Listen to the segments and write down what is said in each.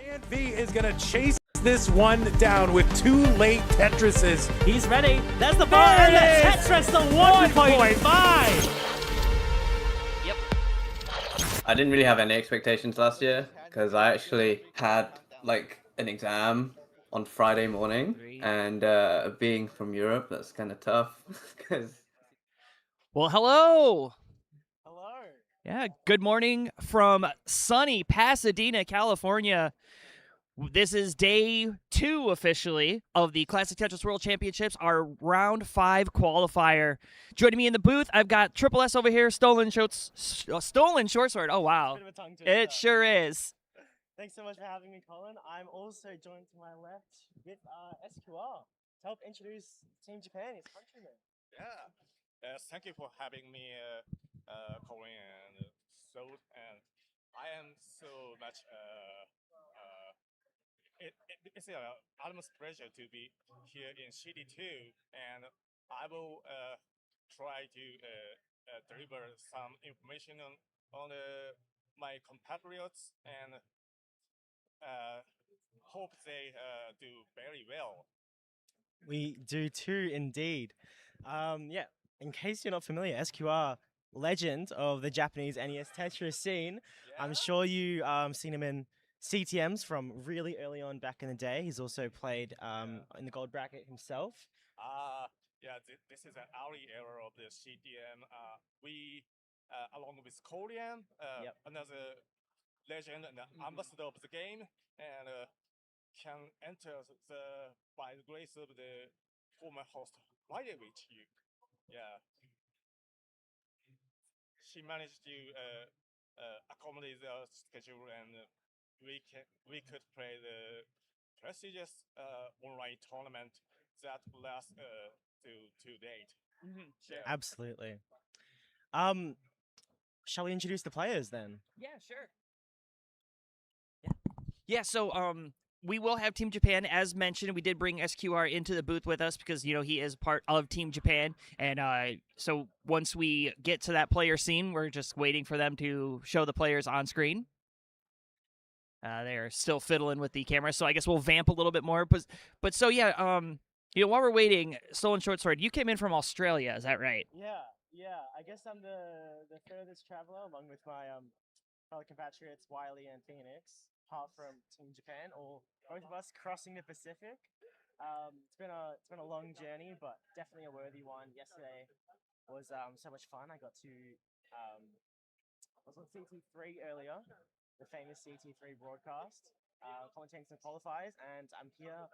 And V is going to chase this one down with 2 late Tetrises. He's ready. That's the bar. And the Tetris, the 1.5. Yep. I didn't really have any expectations last year because I actually had like an exam on Friday morning, and being from Europe, that's kind of tough. Well, hello. Hello. Yeah, good morning from sunny Pasadena, California. This is day 2 officially of the Classic Tetris World Championships, our round 5 qualifier. Joining me in the booth, I've got Triple S over here, Stolen Short Sword. Oh wow, Bit of a tongue twister. it sure is. Thanks so much for having me, Colin. I'm also joined to my left with SQR to help introduce Team Japan, his countrymen. Yeah. Thank you for having me, Colin and Soul. And I am so much. It's an utmost pleasure to be here in CD2, and I will try to deliver some information on my compatriots and hope they do very well. We do too, indeed. Yeah, in case you're not familiar, SQR, legend of the Japanese NES Tetris scene. Yeah. I'm sure you seen him in CTMs from really early on back in the day. He's also played in the gold bracket himself. Yeah, this is an early era of the CDM. We, along with Korean, another legend and ambassador of the game, and can enter by the grace of the former host, Wajewicz. Yeah. She managed to accommodate the schedule, and we could play the prestigious online tournament that lasts to date. Mm-hmm. Yeah. Absolutely. Shall we introduce the players then? Yeah, sure. Yeah, so we will have Team Japan, as mentioned. We did bring SQR into the booth with us because, you know, he is part of Team Japan. And so once we get to that player scene, we're just waiting for them to show the players on screen. They're still fiddling with the camera, so I guess we'll vamp a little bit more. But so, yeah, you know, while we're waiting, Stolen Short Sword, you came in from Australia, is that right? Yeah. I guess I'm the furthest traveler along with my fellow compatriots Wiley and Phoenix, apart from Team Japan, or both of us crossing the Pacific. It's been a long journey, but definitely a worthy one. Yesterday was so much fun. I got to I was on CT3 earlier, the famous CT3 broadcast, commentating some qualifiers, and I'm here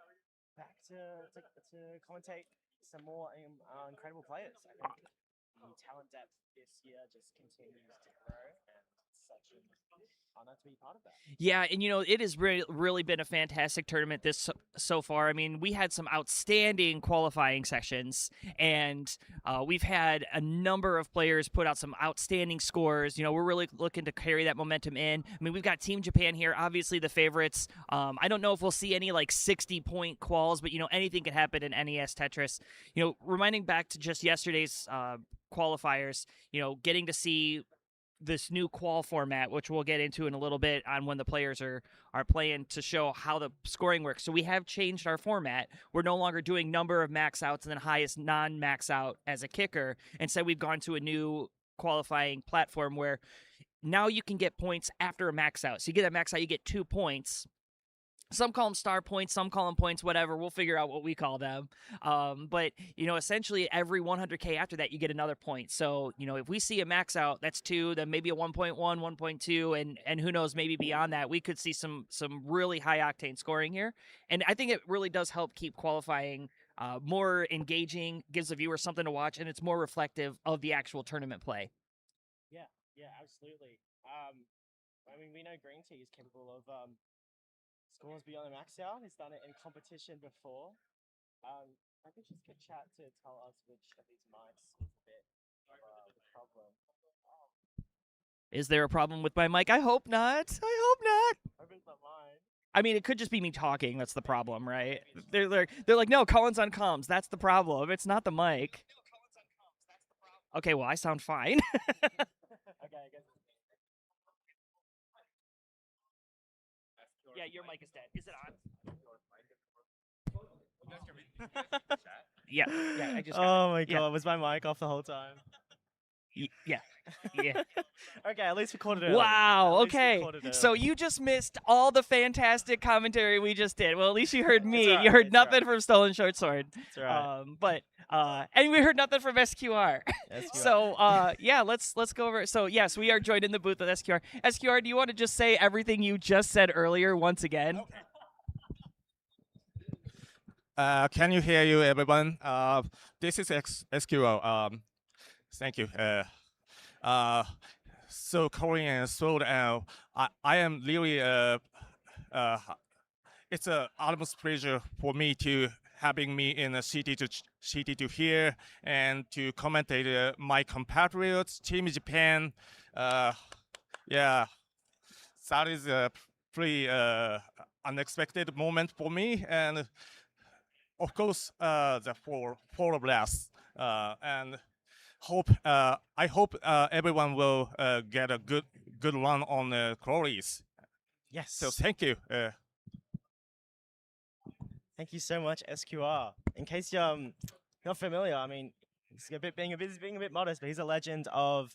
back to commentate some more incredible players. I think the talent depth this year just continues to grow, and it's such an honor to be part of that. Yeah, and you know, it has really been a fantastic tournament so far. I mean, we had some outstanding qualifying sessions, and we've had a number of players put out some outstanding scores. You know, we're really looking to carry that momentum in. I mean, we've got Team Japan here, obviously the favorites. I don't know if we'll see any like 60-point quals, but you know, anything could happen in NES Tetris. You know, reminding back to just yesterday's qualifiers, you know, getting to see this new qual format, which we'll get into in a little bit on when the players are playing, to show how the scoring works. So we have changed our format. We're no longer doing number of max outs and then highest non-max out as a kicker. Instead, we've gone to a new qualifying platform where now you can get points after a max out. So you get a max out, you get 2 points. Some call them star points, some call them points, whatever. We'll figure out what we call them. But, you know, essentially every 100K after that, you get another point. So, you know, if we see a max out, that's 2, then maybe a 1.1, 1.2, and who knows, maybe beyond that, we could see some really high-octane scoring here. And I think it really does help keep qualifying more engaging, gives the viewer something to watch, and it's more reflective of the actual tournament play. Yeah, absolutely. I mean, we know Green Tea is capable of scores beyond the max out. He's done it in competition before. I think she's good chat to tell us which of these mics is a bit of a problem. Is there a problem with my mic? I hope not. I hope not. I hope it's not mine. I mean, it could just be me talking. That's the problem, right? They're like, no, Colin's on comms. That's the problem. It's not the mic. Okay, well, I sound fine. Okay, I guess. Yeah, your mic is dead. Is it on? Yeah, I just. Oh my god, was my mic off the whole time? Yeah. Okay, at least we caught it early. Wow. At least we Okay. caught it early. So you just missed all the fantastic commentary we just did. Well, at least you heard me. alright, You heard it's nothing alright. from Stolen Short Sword. It's alright. And we heard nothing from SQR. SQR. So yeah, let's go over it. So yes, we are joined in the booth with SQR. SQR, do you want to just say everything you just said earlier once again? Can you hear you, everyone? This is SQL. Thank you. So Korean, so I am really it's a utmost pleasure for me to having me in the city to hear and to commentate my compatriots, Team Japan. Yeah, that is a pretty unexpected moment for me, and of course, for of us, and I hope everyone will get a good run on the Chloris. Yes. So thank you. Thank you so much, SQR. In case you're not familiar, I mean, he's being a bit modest, but he's a legend of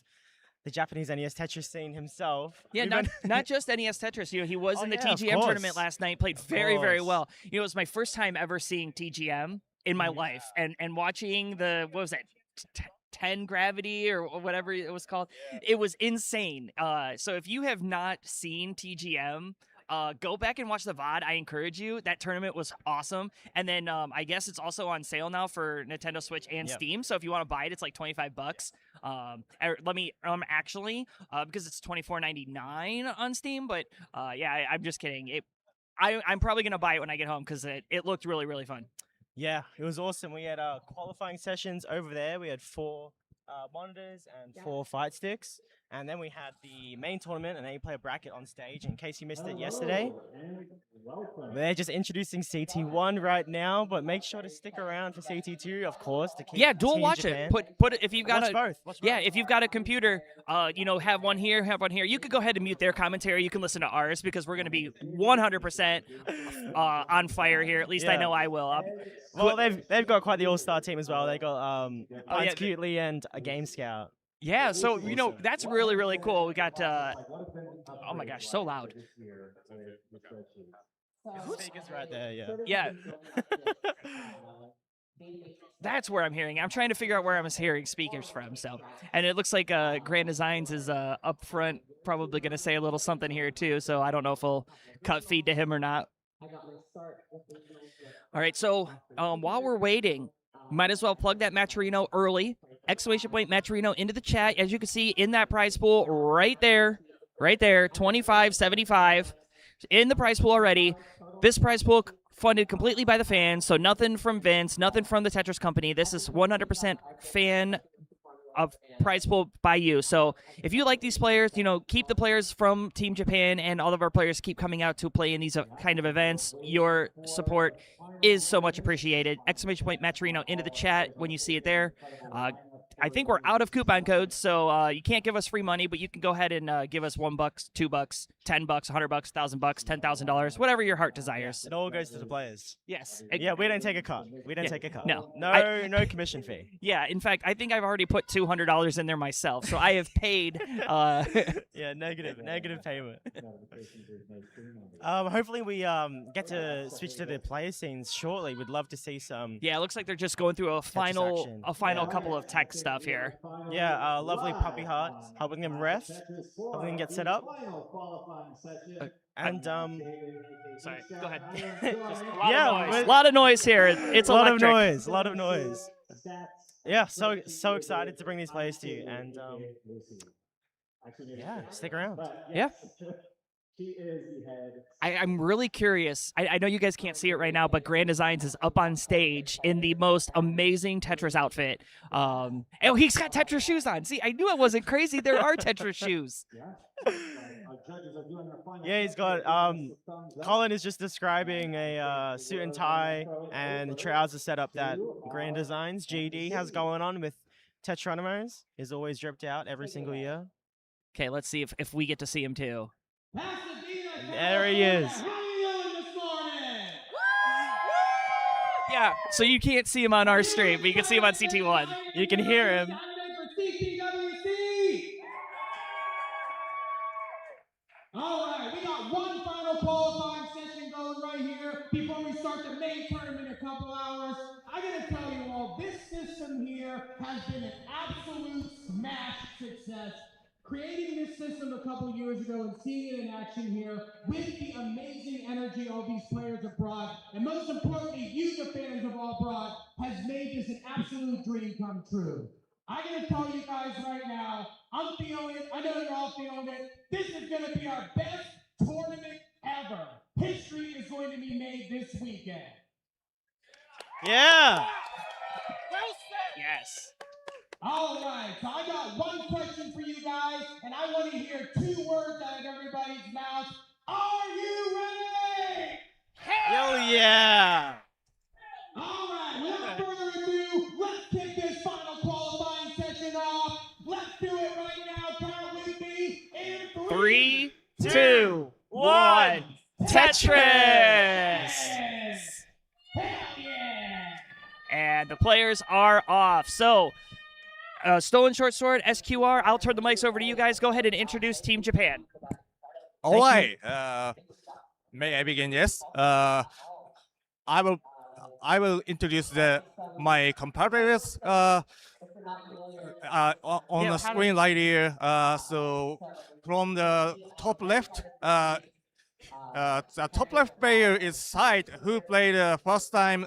the Japanese NES Tetris scene himself. Yeah, not just NES Tetris. You know, he was in the yeah, of TGM tournament course. last night. Played very course. well. You know, it was my first time ever seeing TGM in my life, and watching the what was that? 10 Gravity or whatever it was called. It was insane. So if you have not seen TGM, go back and watch the VOD. I encourage you. That tournament was awesome. And then I guess it's also on sale now for Nintendo Switch and Steam. So if you want to buy it, it's like $25. Actually, because it's $24.99 on Steam. But yeah, I'm just kidding. I'm probably gonna buy it when I get home because it looked really fun. Yeah, it was awesome. We had qualifying sessions over there. We had 4 monitors and 4 fight sticks. And then we had the main tournament and 8-player bracket on stage. In case you missed it yesterday, they're just introducing CT1 right now, but make sure to stick around for CT2, of course. To keep Dual Team watch Japan. it. Put it if you've got Watch both. Watch Yeah, both. if you've got a computer, have one here, have one here. You could go ahead and mute their commentary. You can listen to ours because we're going to be 100% on fire here. At least I Yeah. know I will. Well, they've got quite the all-star team as well. They got Pines Cutely and a Game Scout. Yeah, so that's really cool. We got oh my gosh, so loud. Speakers right there, yeah. Yeah. That's where I'm hearing. I'm trying to figure out where I'm hearing speakers from. So, and it looks like Grand Designs is up front, probably going to say a little something here too. So I don't know if we'll cut feed to him or not. All right, so while we're waiting, might as well plug that Matcherino early. Exclamation point Matcherino into the chat. As you can see in that prize pool right there, $25.75 in the prize pool already. This prize pool funded completely by the fans, so nothing from Vince, nothing from the Tetris company. This is 100% fan of prize pool by you. So if you like these players, keep the players from Team Japan, and all of our players keep coming out to play in these kind of events. Your support is so much appreciated. Exclamation point Matcherino into the chat when you see it there. I think we're out of coupon codes, so you can't give us free money, but you can go ahead and give us $1, $2, $10, $100, $1,000, $10,000, whatever your heart desires. It all goes to the players. Yes. Yeah, we don't take a cut. We don't take a cut. No. No commission fee. Yeah, in fact, I think I've already put $200 in there myself, so I have paid. Yeah, negative payment. Hopefully we get to switch to the player scenes shortly. We'd love to see some. Yeah, it looks like they're just going through a final couple of tech stuff here. Yeah, lovely Puppy Heart helping them ref, helping them get set up. And Sorry, go ahead. Yeah, a lot of noise here. It's a lot electric. of noise. Yeah, so excited to bring these players to you, and yeah, stick around. Yeah. I'm really curious. I know you guys can't see it right now, but Grand Designs is up on stage in the most amazing Tetris outfit. And he's got Tetris shoes on. See, I knew it wasn't crazy. There are Tetris shoes. Yeah, he's got. Colin is just describing a suit and tie and trouser setup that Grand Designs GD has going on with Tetronimos. Is always dripped out every single year. Okay, let's see if we get to see him too. And there he is. Yeah, so you can't see him on our stream, but you can see him on CT1. You can hear him. All right, we got one final qualifying session going right here before we start the main tournament in a couple hours. I gotta tell you all, this system here has been an absolute smash success. Creating this system a couple years ago and seeing it in action here with the amazing energy all these players have brought, and most importantly, you, the fans have all brought, has made this an absolute dream come true. I gotta tell you guys right now, I'm feeling it. I know you're all feeling it. This is gonna be our best tournament ever. History is going to be made this weekend. Yeah. Yes. All right, so I got one question for you guys, and I want to hear 2 words out of everybody's mouth. Are you ready? Hell yeah. All right, without further ado, let's kick this final qualifying session off. Let's do it right now. Count with me in 3, 2, 1. Tetris! Hell yeah! And the players are off. So, Stolen Short Sword, SQR, I'll turn the mics over to you guys. Go ahead and introduce Team Japan. All right. May I begin? Yes. I will introduce my competitors on the screen right here. So from the top left, the top left player is Side, who played first time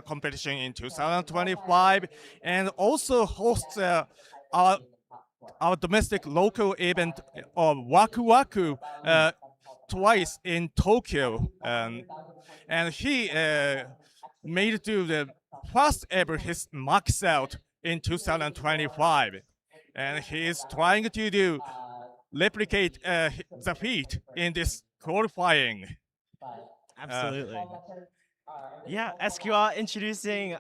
competition in 2025, and also hosts our domestic local event of Waku Waku twice in Tokyo, and he made it to the first ever his max out in 2025, and he is trying to replicate the feat in this qualifying. Absolutely. Yeah, SQR introducing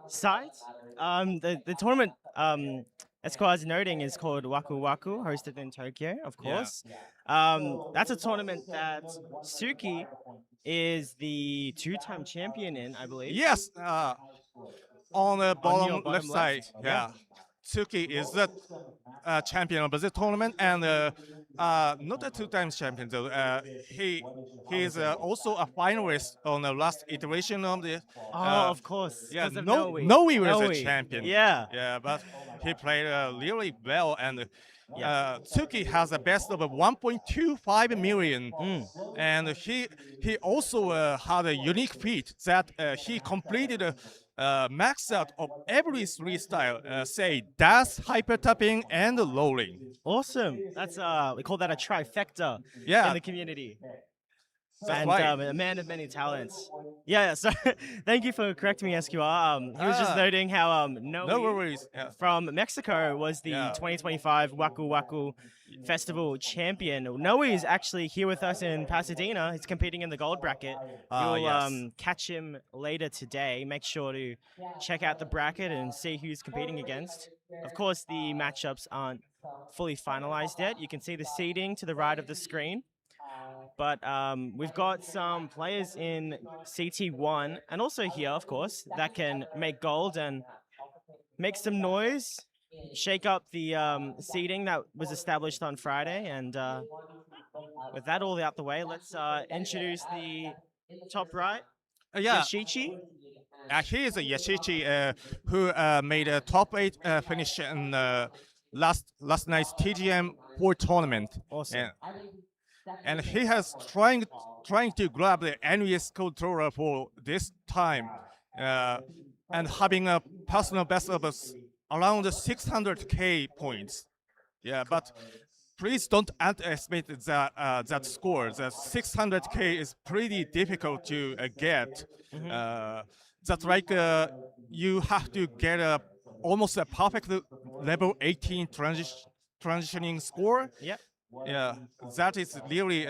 sites. The tournament SQR is noting is called Waku Waku, hosted in Tokyo, of course. That's a tournament that Suki is the 2-time champion in, I believe. Yes, on the bottom left side. Yeah. Tsuki is the champion of the tournament, and not a 2-time champion though. He is also a finalist on the last iteration of the. Of course. Yeah, Noe was a champion. Yeah. Yeah, but he played really well, and Tsuki has a best of 1.25 million, and he also had a unique feat that he completed a max out of every 3 style, say dash, hyper tapping, and rolling. Awesome. That's we call that a trifecta Yeah. in the community. That's And right. a man of many talents. Yeah, so thank you for correcting me, SQR. He was just noting how No Noe worries. Yeah. from Mexico was the 2025 Waku Waku Festival champion. Noe is actually here with us in Pasadena. He's competing in the gold bracket. You'll Yes. catch him later today. Make sure to check out the bracket and see who's competing against. Of course, the matchups aren't fully finalized yet. You can see the seeding to the right of the screen. But we've got some players in CT1 and also here, of course, that can make gold and make some noise, shake up the seeding that was established on Friday. And with that all out the way, let's introduce the top right, Yashichi. He is a Yashichi who made a top 8 finish in last night's TGM4 tournament. Awesome. And he has trying to grab the NES controller for this time, and having a personal best of around 600k points. Yeah, but please don't underestimate that score. The 600k is pretty difficult to get. That's like you have to get almost a perfect level 18 transitioning score. Yep. Yeah, that is really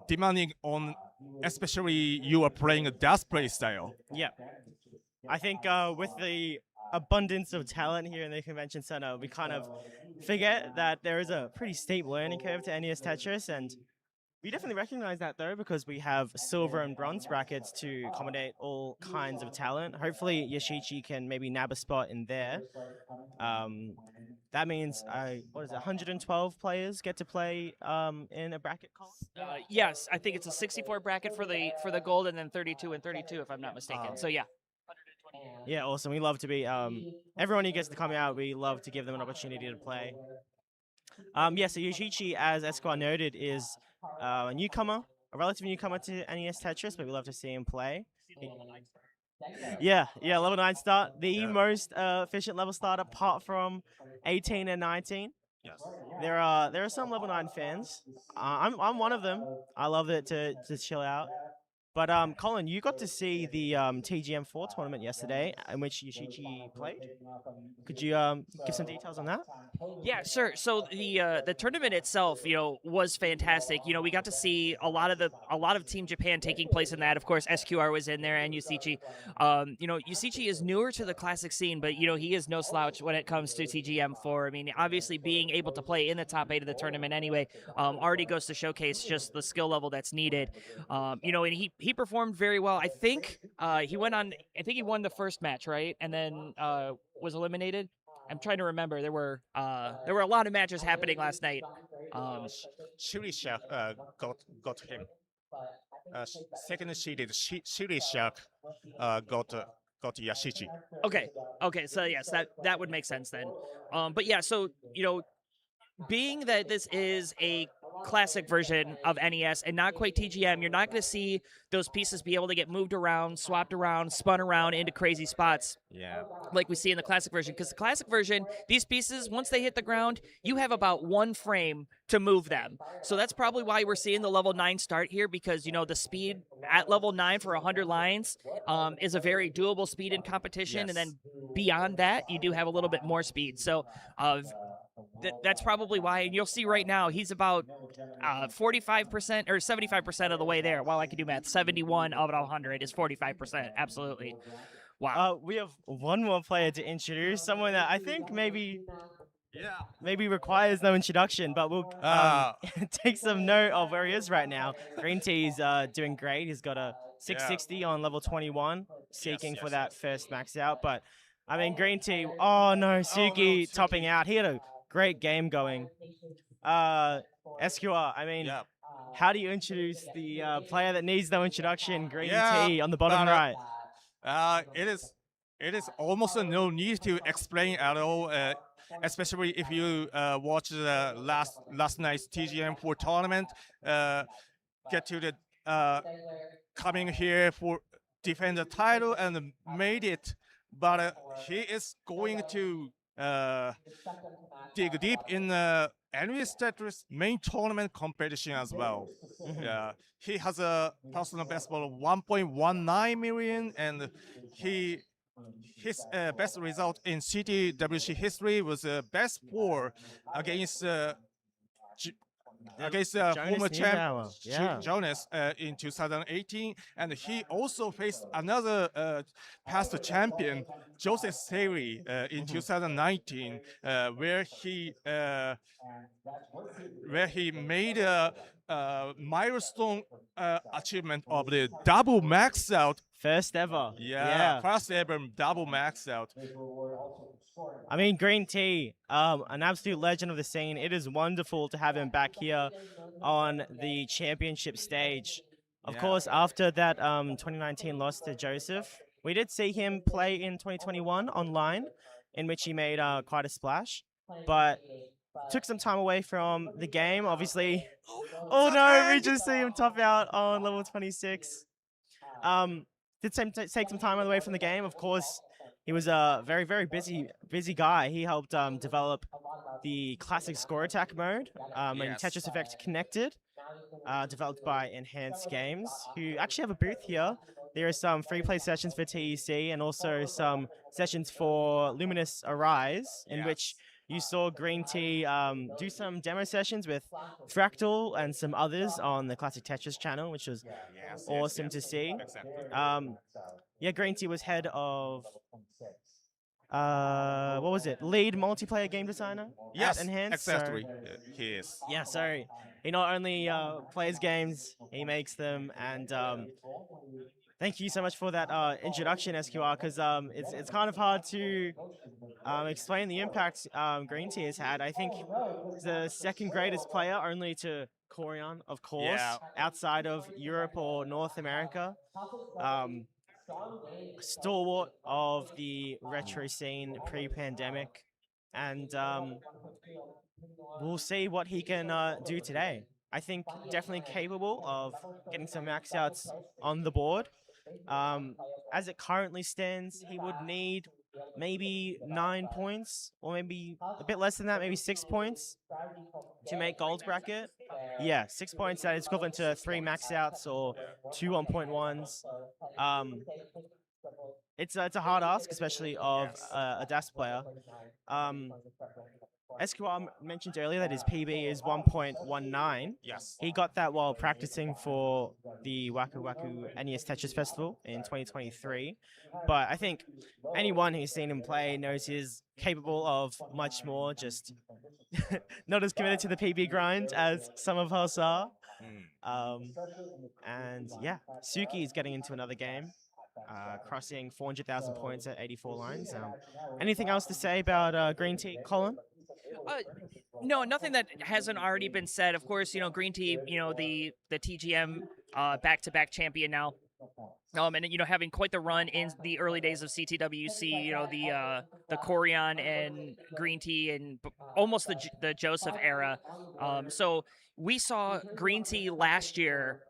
demanding on, especially you are playing a death play style. Yeah. I think with the abundance of talent here in the convention center, we kind of forget that there is a pretty steep learning curve to NES Tetris, and we definitely recognize that though because we have silver and bronze brackets to accommodate all kinds of talent. Hopefully Yoshichi can maybe nab a spot in there. That means 112 players get to play in a bracket call? Yes, I think it's a 64 bracket for the gold, and then 32 and 32 if I'm not mistaken. So yeah. Yeah, awesome. We love to be everyone who gets to come out. We love to give them an opportunity to play. Yeah, so Yoshichi, as Esquire noted, is a newcomer, a relative newcomer to NES Tetris, but we love to see him play. Yeah, level 9 start, the most efficient level start apart from 18 and 19. Yes. There are some level 9 fans. I'm one of them. I love it to chill out. But Colin, you got to see the TGM4 tournament yesterday, in which Yoshichi played. Could you give some details on that? Yeah, sure. So the tournament itself, was fantastic. We got to see a lot of Team Japan taking place in that. Of course, SQR was in there and Yusichi. Yusichi is newer to the classic scene, but he is no slouch when it comes to TGM4. I mean, obviously being able to play in the top 8 of the tournament anyway, already goes to showcase just the skill level that's needed. And he performed very well. I think he won the first match, right? And then was eliminated. I'm trying to remember. There were a lot of matches happening last night. Shuri Shark got him. Second seeded Shuri Shark got Yashichi. Okay. So yes, that would make sense then. But yeah, so being that this is a classic version of NES and not quite TGM, you're not going to see those pieces be able to get moved around, swapped around, spun around into crazy spots. Yeah. Like we see in the classic version. Because the classic version, these pieces, once they hit the ground, you have about 1 frame to move them. So that's probably why we're seeing the level 9 start here, because, the speed at level 9 for 100 lines is a very doable speed in competition. Yes. And then beyond that, you do have a little bit more speed. So that's probably why. And you'll see right now, he's about 45% or 75% of the way there. While I can do math, 71 of 100 is 45%. Absolutely. Wow. We have one more player to introduce, someone that I think maybe requires no introduction, but we'll take some note of where he is right now. Green Tea's doing great. He's got a 660 on level 21, seeking for that first max out. But I mean, Green Tea. Oh no, Suki topping out. He had a great game going. SQR. I mean, how do you introduce the player that needs no introduction? Green Tea on the bottom right. It is almost no need to explain at all, especially if you watch the last night's TGM4 tournament. Get to the coming here for defend the title and made it, but he is going to dig deep in the NES Tetris main tournament competition as well. He has a personal best ball of 1.19 million, and his best result in CTWC history was best 4 against former champ Jonas in 2018, and he also faced another past champion Joseph Seri in 2019, where he made a milestone achievement of the double max out. First ever. First ever double max out. I mean, Green Tea, an absolute legend of the scene. It is wonderful to have him back here on the championship stage. Of course, after that 2019 loss to Joseph, we did see him play in 2021 online, in which he made quite a splash, but took some time away from the game, obviously. Oh no, we just see him top out on level 26. Did take some time away from the game. Of course, he was a very, very busy guy. He helped develop the classic score attack mode and Tetris Effect Connected, developed by Enhanced Games, who actually have a booth here. There are some free play sessions for TEC and also some sessions for Luminous Arise, in which you saw Green Tea do some demo sessions with Fractal and some others on the Classic Tetris channel, which was awesome to see. Exactly. Yeah, Green Tea was head of what was it? Lead multiplayer game designer Yes, at Enhance. exactly. So, He is. yeah, so he not only plays games, he makes them, and thank you so much for that introduction, SQR, because it's kind of hard to explain the impact Green Tea has had. I think the second greatest player, only to Corian, of course, outside of Europe or North America. Stalwart of the retro scene pre-pandemic, and we'll see what he can do today. I think definitely capable of getting some max outs on the board. As it currently stands, he would need maybe 9 points, or maybe a bit less than that, maybe 6 points to make gold bracket. Yeah, 6 points, that is equivalent to 3 max outs or 2 1.1s. It's a hard ask, especially of a DAS player. SQR mentioned earlier that his PB is 1.19. Yes. He got that while practicing for the Waku Waku NES Tetris Festival in 2023. But I think anyone who's seen him play knows he's capable of much more, just not as committed to the PB grind as some of us are. And yeah, Suki is getting into another game. Crossing 400,000 points at 84 lines. Anything else to say about Green Tea, Colin? No, nothing that hasn't already been said. Of course, Green Tea, the TGM back-to-back champion now. And having quite the run in the early days of CTWC, the Corian and Green Tea and almost the Joseph era. So we saw Green Tea last year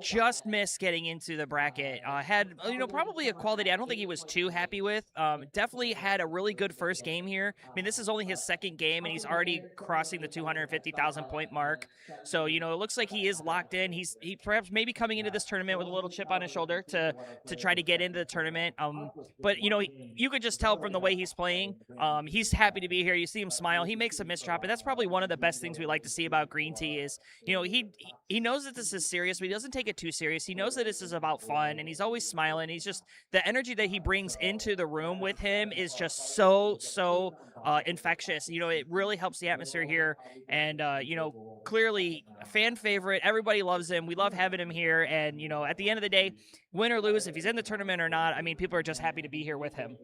just miss getting into the bracket. Had probably a quality I don't think he was too happy with. Definitely had a really good first game here. I mean, this is only his second game, and he's already crossing the 250,000 point mark. So it looks like he is locked in. He perhaps maybe coming into this tournament with a little chip on his shoulder to try to get into the tournament. But you could just tell from the way he's playing. He's happy to be here. You see him smile. He makes a misdrop, and that's probably one of the best things we like to see about Green Tea is he knows that this is serious, but he doesn't take it too serious. He knows that this is about fun, and he's always smiling. He's just the energy that he brings into the room with him is just so infectious. It really helps the atmosphere here, and clearly a fan favorite. Everybody loves him. We love having him here, and at the end of the day, win or lose, if he's in the tournament or not, I mean, people are just happy to be here with him.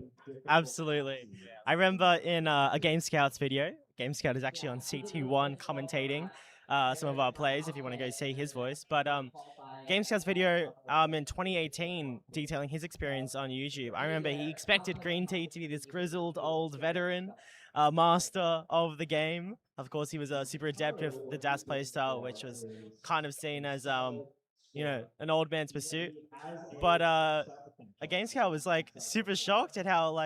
Absolutely. I remember in a Game Scouts video, Game Scout is actually on CT1 commentating some of our plays if you want to go see his voice. But Game Scout's video in 2018 detailing his experience on YouTube, I remember he expected Green Tea to be this grizzled old veteran master of the game. Of course, he was super adept with the DAS playstyle, which was kind of seen as an old man's pursuit. But a Game Scout was super shocked at how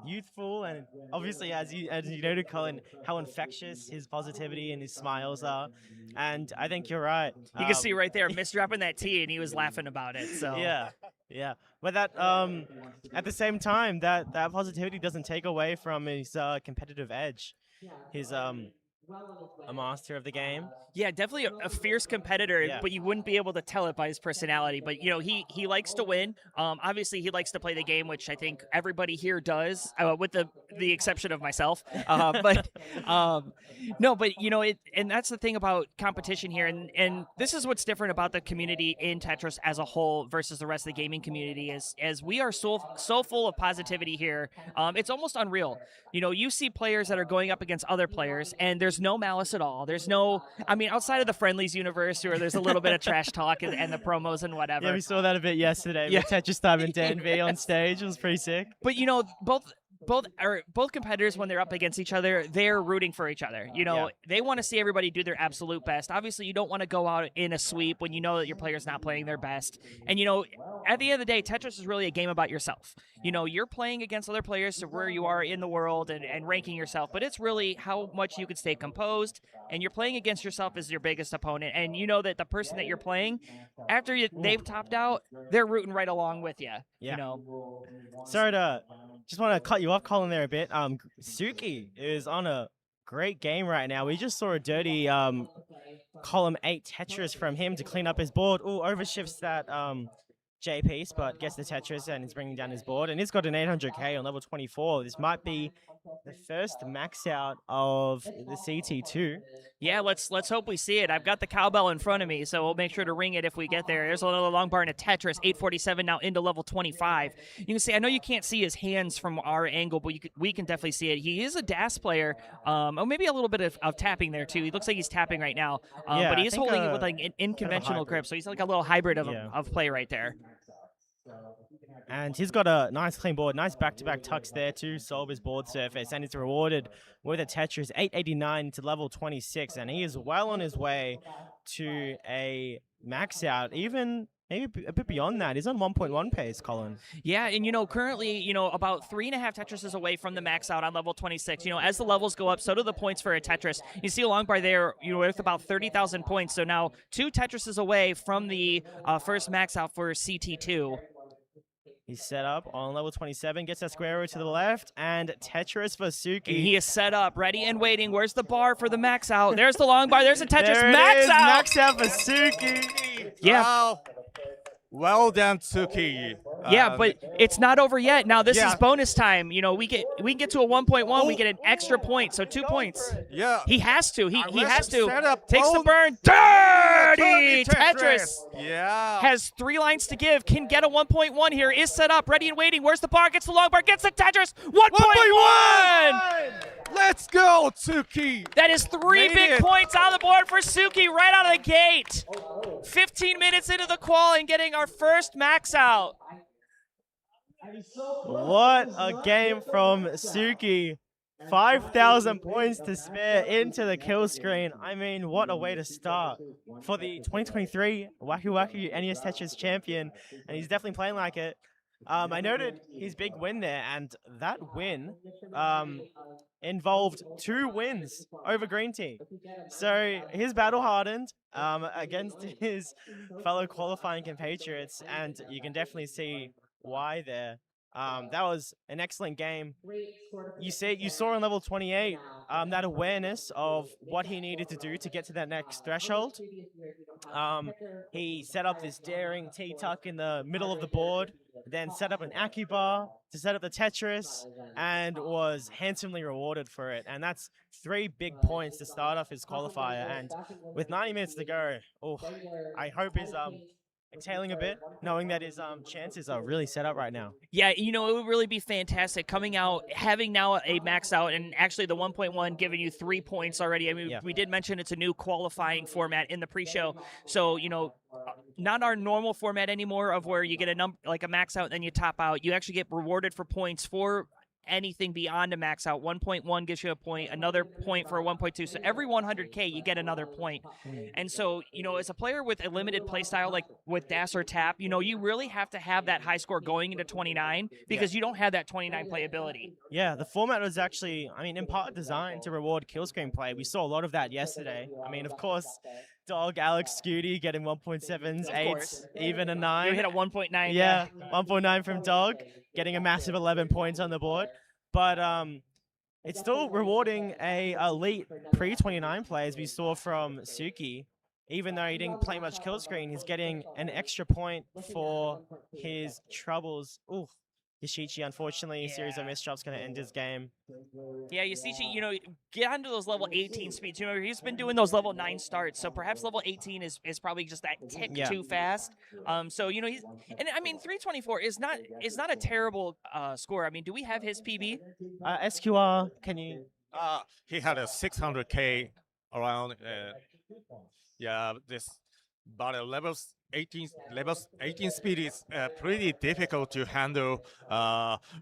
youthful and obviously as you noted, Colin, how infectious his positivity and his smiles are. And I think you're right. You can see right there, misdropping that T, and he was laughing about it. So yeah. But that at the same time, that positivity doesn't take away from his competitive edge. His a master of the game. Yeah, definitely a fierce competitor, but you wouldn't be able to tell it by his personality. But, he likes to win. Obviously, he likes to play the game, which I think everybody here does, with the exception of myself. No, but, and that's the thing about competition here. And this is what's different about the community in Tetris as a whole versus the rest of the gaming community is as we are so full of positivity here. It's almost unreal. You see players that are going up against other players, and there's no malice at all. There's no, outside of the friendlies universe where there's a little bit of trash talk and the promos and whatever. Yeah, we saw that a bit yesterday with Tetris Time and Dan V on stage. It was pretty sick. But, both competitors, when they're up against each other, they're rooting for each other. They want to see everybody do their absolute best. Obviously, you don't want to go out in a sweep when you know that your player's not playing their best. And, at the end of the day, Tetris is really a game about yourself. You're playing against other players to where you are in the world and ranking yourself, but it's really how much you can stay composed, and you're playing against yourself as your biggest opponent. And you know that the person that you're playing, after they've topped out, they're rooting right along with you. Sorry to just want to cut you off, Colin, there a bit. Suki is on a great game right now. We just saw a dirty column 8 Tetris from him to clean up his board. Ooh, overshifts that J piece, but gets the Tetris and is bringing down his board. And he's got an 800k on level 24. This might be the first max out of the CT2. Yeah, let's hope we see it. I've got the cowbell in front of me, so we'll make sure to ring it if we get there. There's another long bar and a Tetris, 847 now into level 25. You can see, I know you can't see his hands from our angle, but we can definitely see it. He is a DAS player, or maybe a little bit of tapping there too. He looks like he's tapping right now, Yeah, but I he is think, holding it with like an unconventional grip, so he's like a little hybrid of play right there. And he's got a nice clean board, nice back-to-back tucks there to solve his board surface, and it's rewarded with a Tetris 889 to level 26, and he is well on his way to a max out, even maybe a bit beyond that. He's on 1.1 pace, Colin. Yeah, and currently, about 3.5 Tetrises away from the max out on level 26. As the levels go up, so do the points for a Tetris. You see a long bar there, with about 30,000 points. So now 2 Tetrises away from the first max out for CT2. He's set up on level 27, gets that square root to the left, and Tetris for Suki. He is set up, ready and waiting. Where's the bar for the max out? There's the long bar. There's a Tetris. There max it is, out! max out for Suki. Yeah. Well done, Suki. Yeah, but it's not over yet. Now this is bonus time. We get to a 1.1. We get an extra point, so 2 points. Yeah. He has to. He has to. Setup. Takes the burn. Dirty Tetris. Yeah. Has 3 lines to give. Can get a 1.1 here. Is set up, ready and waiting. Where's the bar? Gets the long bar. Gets the Tetris. 1.1. Let's go, Suki. That is 3 big points on the board for Suki right out of the gate. 15 minutes into the qual and getting our first max out. What a game from Suki. 5,000 points to spare into the kill screen. I mean, what a way to start for the 2023 Waku Waku NES Tetris champion, and he's definitely playing like it. I noted his big win there, and that win involved 2 wins over Green Team. So he's battle hardened against his fellow qualifying compatriots, and you can definitely see why there. That was an excellent game. You saw on level 28 that awareness of what he needed to do to get to that next threshold. He set up this daring T-tuck in the middle of the board, then set up an Akibar to set up the Tetris, and was handsomely rewarded for it. And that's 3 big points to start off his qualifier. And with 90 minutes to go, I hope he's exhaling a bit, knowing that his chances are really set up right now. Yeah, it would really be fantastic coming out, having now a max out, and actually the 1.1 giving you 3 points already. I mean, we did mention it's a new qualifying format in the pre-show, so not our normal format anymore of where you get a max out and then you top out. You actually get rewarded for points for anything beyond a max out. 1.1 gives you a point, another point for a 1.2. So every 100K, you get another point. And so, as a player with a limited playstyle like with dash or tap, you really have to have that high score going into 29 because you don't have that 29 playability. Yeah, the format was actually, in part designed to reward kill screen play. We saw a lot of that yesterday. Of course, Dog Alex Scooty getting 1.7s, 8s, even a 9. You hit a 1.9. Yeah, 1.9 from Dog, getting a massive 11 points on the board. But it's still rewarding a elite pre-29 play, as we saw from Suki. Even though he didn't play much kill screen, he's getting an extra point for his troubles. Ooh, Yashichi, unfortunately, a series of misdrops going to end his game. Yeah, Yashichi, get onto those level 18 speeds. He's been doing those level 9 starts, so perhaps level 18 is probably just that tick too fast. So, he's, and 324 is not a terrible score. Do we have his PB? SQR, can you? He had a 600K around. But levels 18 speed is pretty difficult to handle.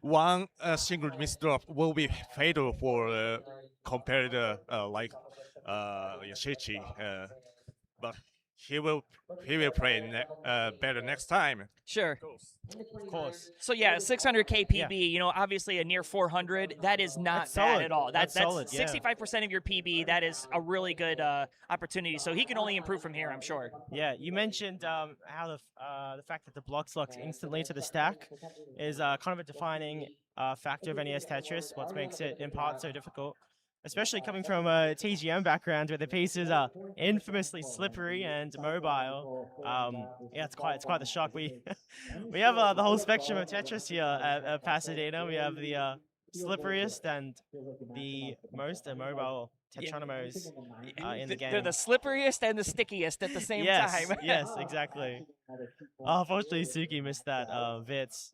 One single misdrop will be fatal for competitor like Yashichi. But he will play better next time. Sure. Of course. So yeah, 600K PB, obviously a near 400, that is not bad at all. That's solid, 65% of your PB. That is a really good opportunity. So he can only improve from here, I'm sure. Yeah, you mentioned how the fact that the blocks locked instantly to the stack is kind of a defining factor of NES Tetris, what makes it in part so difficult. Especially coming from a TGM background where the pieces are infamously slippery and mobile. Yeah, it's quite the shock. We we have the whole spectrum of Tetris here at Pasadena. We have the slipperiest and the most immobile Tetronimos in the game. They're the slipperiest and the stickiest at the same time. Yes, exactly. Oh, unfortunately, Suki missed that Vits.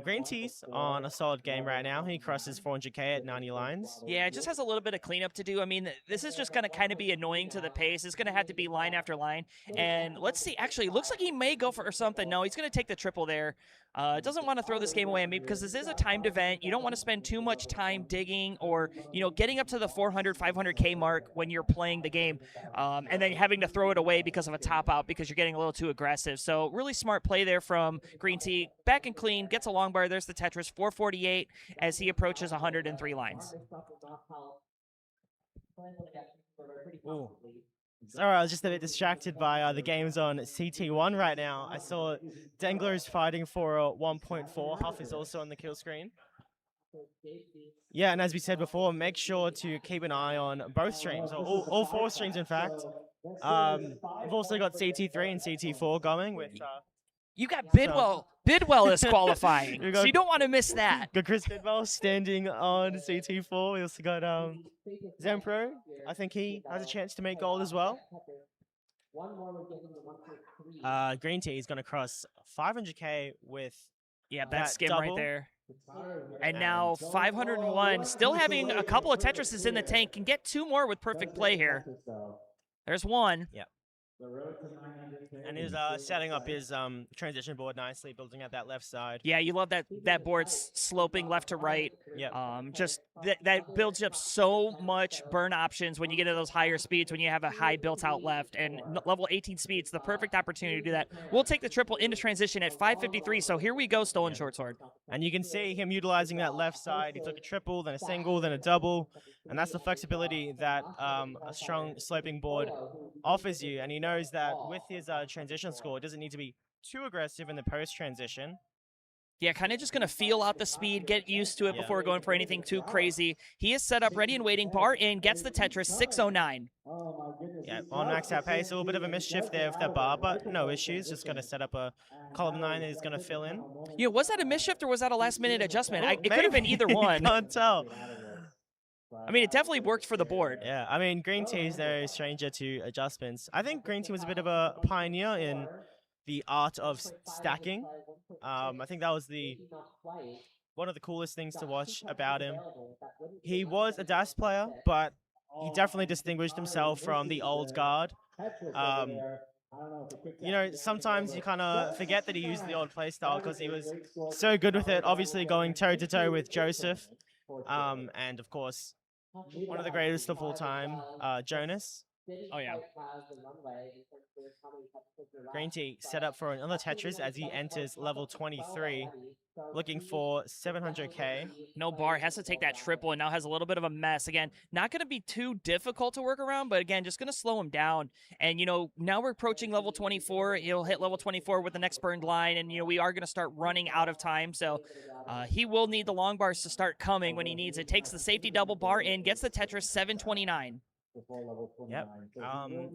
Green Tea's on a solid game right now. He crosses 400k at 90 lines. Yeah, it just has a little bit of cleanup to do. I mean, this is just going to kind of be annoying to the pace. It's going to have to be line after line. And let's see. Actually, it looks like he may go for something. No, he's going to take the triple there. Doesn't want to throw this game away on me because this is a timed event. You don't want to spend too much time digging or, getting up to the 400, 500k mark when you're playing the game, and then having to throw it away because of a top out because you're getting a little too aggressive. So really smart play there from Green Tea. Back and clean, gets a long bar. There's the Tetris, 448 as he approaches 103 lines. Ooh. Sorry, I was just a bit distracted by the games on CT1 right now. I saw Dengler's fighting for a 1.4. Huff is also on the kill screen. Yeah, and as we said before, make sure to keep an eye on both streams, or all 4 streams, in fact. We've also got CT3 and CT4 going with... You got Bidwell. Bidwell is qualifying, so you don't want to miss that. Got Chris Bidwell standing on CT4. We also got Zempro. I think he has a chance to make gold as well. Green Tea is going to cross 500k with that skim double right there. And now 501, still having a couple of Tetrises in the tank. Can get 2 more with perfect play here. There's 1. Yep. And he's setting up his transition board nicely, building out that left side. Yeah, you love that board sloping left to right. Yeah. Just that builds up so much burn options when you get to those higher speeds, when you have a high built-out left. And level 18 speeds, the perfect opportunity to do that. We'll take the triple into transition at 553, so here we go, Stolen Short Sword. And you can see him utilizing that left side. He took a triple, then a single, then a double. And that's the flexibility that a strong sloping board offers you. And he knows that with his transition score, it doesn't need to be too aggressive in the post-transition. Yeah, kind of just going to feel out the speed, get used to it before going for anything too crazy. He is set up, ready and waiting. Bar in, gets the Tetris, 609. Yeah, on max out pace. A little bit of a mischief there with that bar, but no issues. Just going to set up a column 9 that he's going to fill in. Was that a mischief or was that a last-minute adjustment? It could have been either one. Can't tell. I mean, it definitely worked for the board. Yeah, I mean, Green Tea is no stranger to adjustments. I think Green Tea was a bit of a pioneer in the art of stacking. I think that was one of the coolest things to watch about him. He was a DAS player, but he definitely distinguished himself from the old guard. Sometimes you kind of forget that he used the old playstyle because he was so good with it, obviously going toe-to-toe with Joseph. And of course, one of the greatest of all time, Jonas. Oh, yeah. Green Tea set up for another Tetris as he enters level 23, looking for 700k. No bar, has to take that triple and now has a little bit of a mess. Again, not going to be too difficult to work around, but again, just going to slow him down. And, now we're approaching level 24. He'll hit level 24 with the next burned line, and, we are going to start running out of time. So he will need the long bars to start coming when he needs it. Takes the safety double bar in, gets the Tetris, 729. Yep.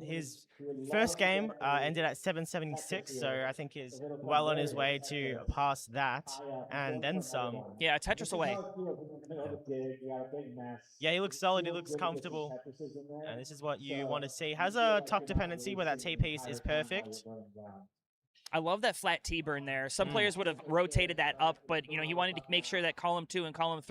His first game ended at 776, so I think he's well on his way to pass that and then some. Yeah, Tetris away. Yeah, he looks solid, he looks comfortable, and this is what you want to see. Has a tuck dependency where that T-piece is perfect. I love that flat T-burn there. Some players would have rotated that up, but he wanted to make sure that column 2 and column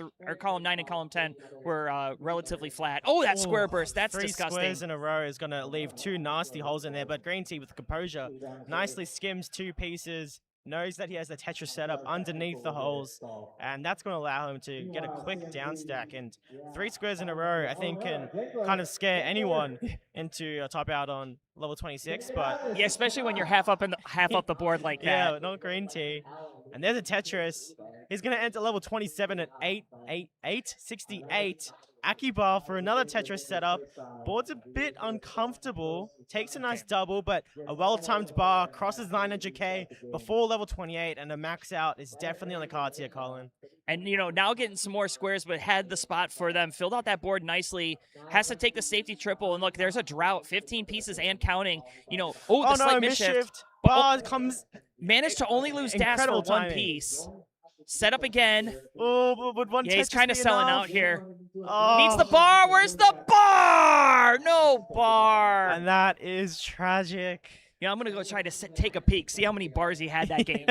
9 and column 10 were relatively flat. Oh, that square burst, that's disgusting. 3 squares in a row is going to leave 2 nasty holes in there, but Green Tea with composure nicely skims 2 pieces, knows that he has the Tetris set up underneath the holes, and that's going to allow him to get a quick down stack. And 3 squares in a row, I think, can kind of scare anyone into a top out on level 26. But yeah, especially when you're half up the board like that. Yeah, not Green Tea. And there's a Tetris. He's going to enter level 27 at 868. Akibar for another Tetris setup. Board's a bit uncomfortable. Takes a nice double, but a well-timed bar crosses 900k before level 28, and a max out is definitely on the cards here, Colin. And, now getting some more squares, but had the spot for them. Filled out that board nicely. Has to take the safety triple. And look, there's a drought. 15 pieces and counting. The slight misshift. Bar comes. Managed to only lose dash for one piece. Set up again. Oh, but one. Yeah, he's kind of selling out here. Oh. Needs the bar. Where's the bar? No bar. And that is tragic. I'm going to go try to take a peek, see how many bars he had that game.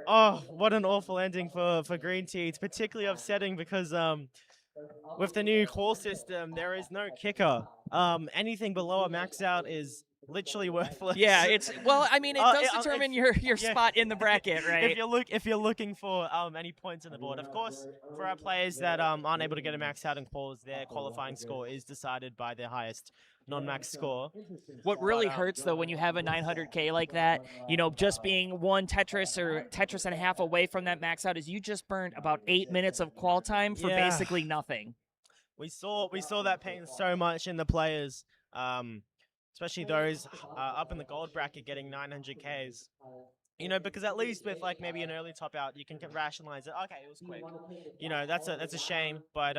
Oh, what an awful ending for Green Tea. It's particularly upsetting because with the new Qual system, there is no kicker. Anything below a max out is literally worthless. Yeah, it does determine your spot in the bracket, right? If you're looking for any points on the board, of course, for our players that aren't able to get a max out in quals, their qualifying score is decided by their highest non-max score. What really hurts though when you have a 900k like that, just being one Tetris or Tetris and a half away from that max out, is you just burnt about 8 minutes of qual time for basically nothing. We saw that pain so much in the players. Especially those up in the gold bracket getting 900Ks. Because at least with like maybe an early top out, you can rationalize it. Okay, it was quick. That's a shame, but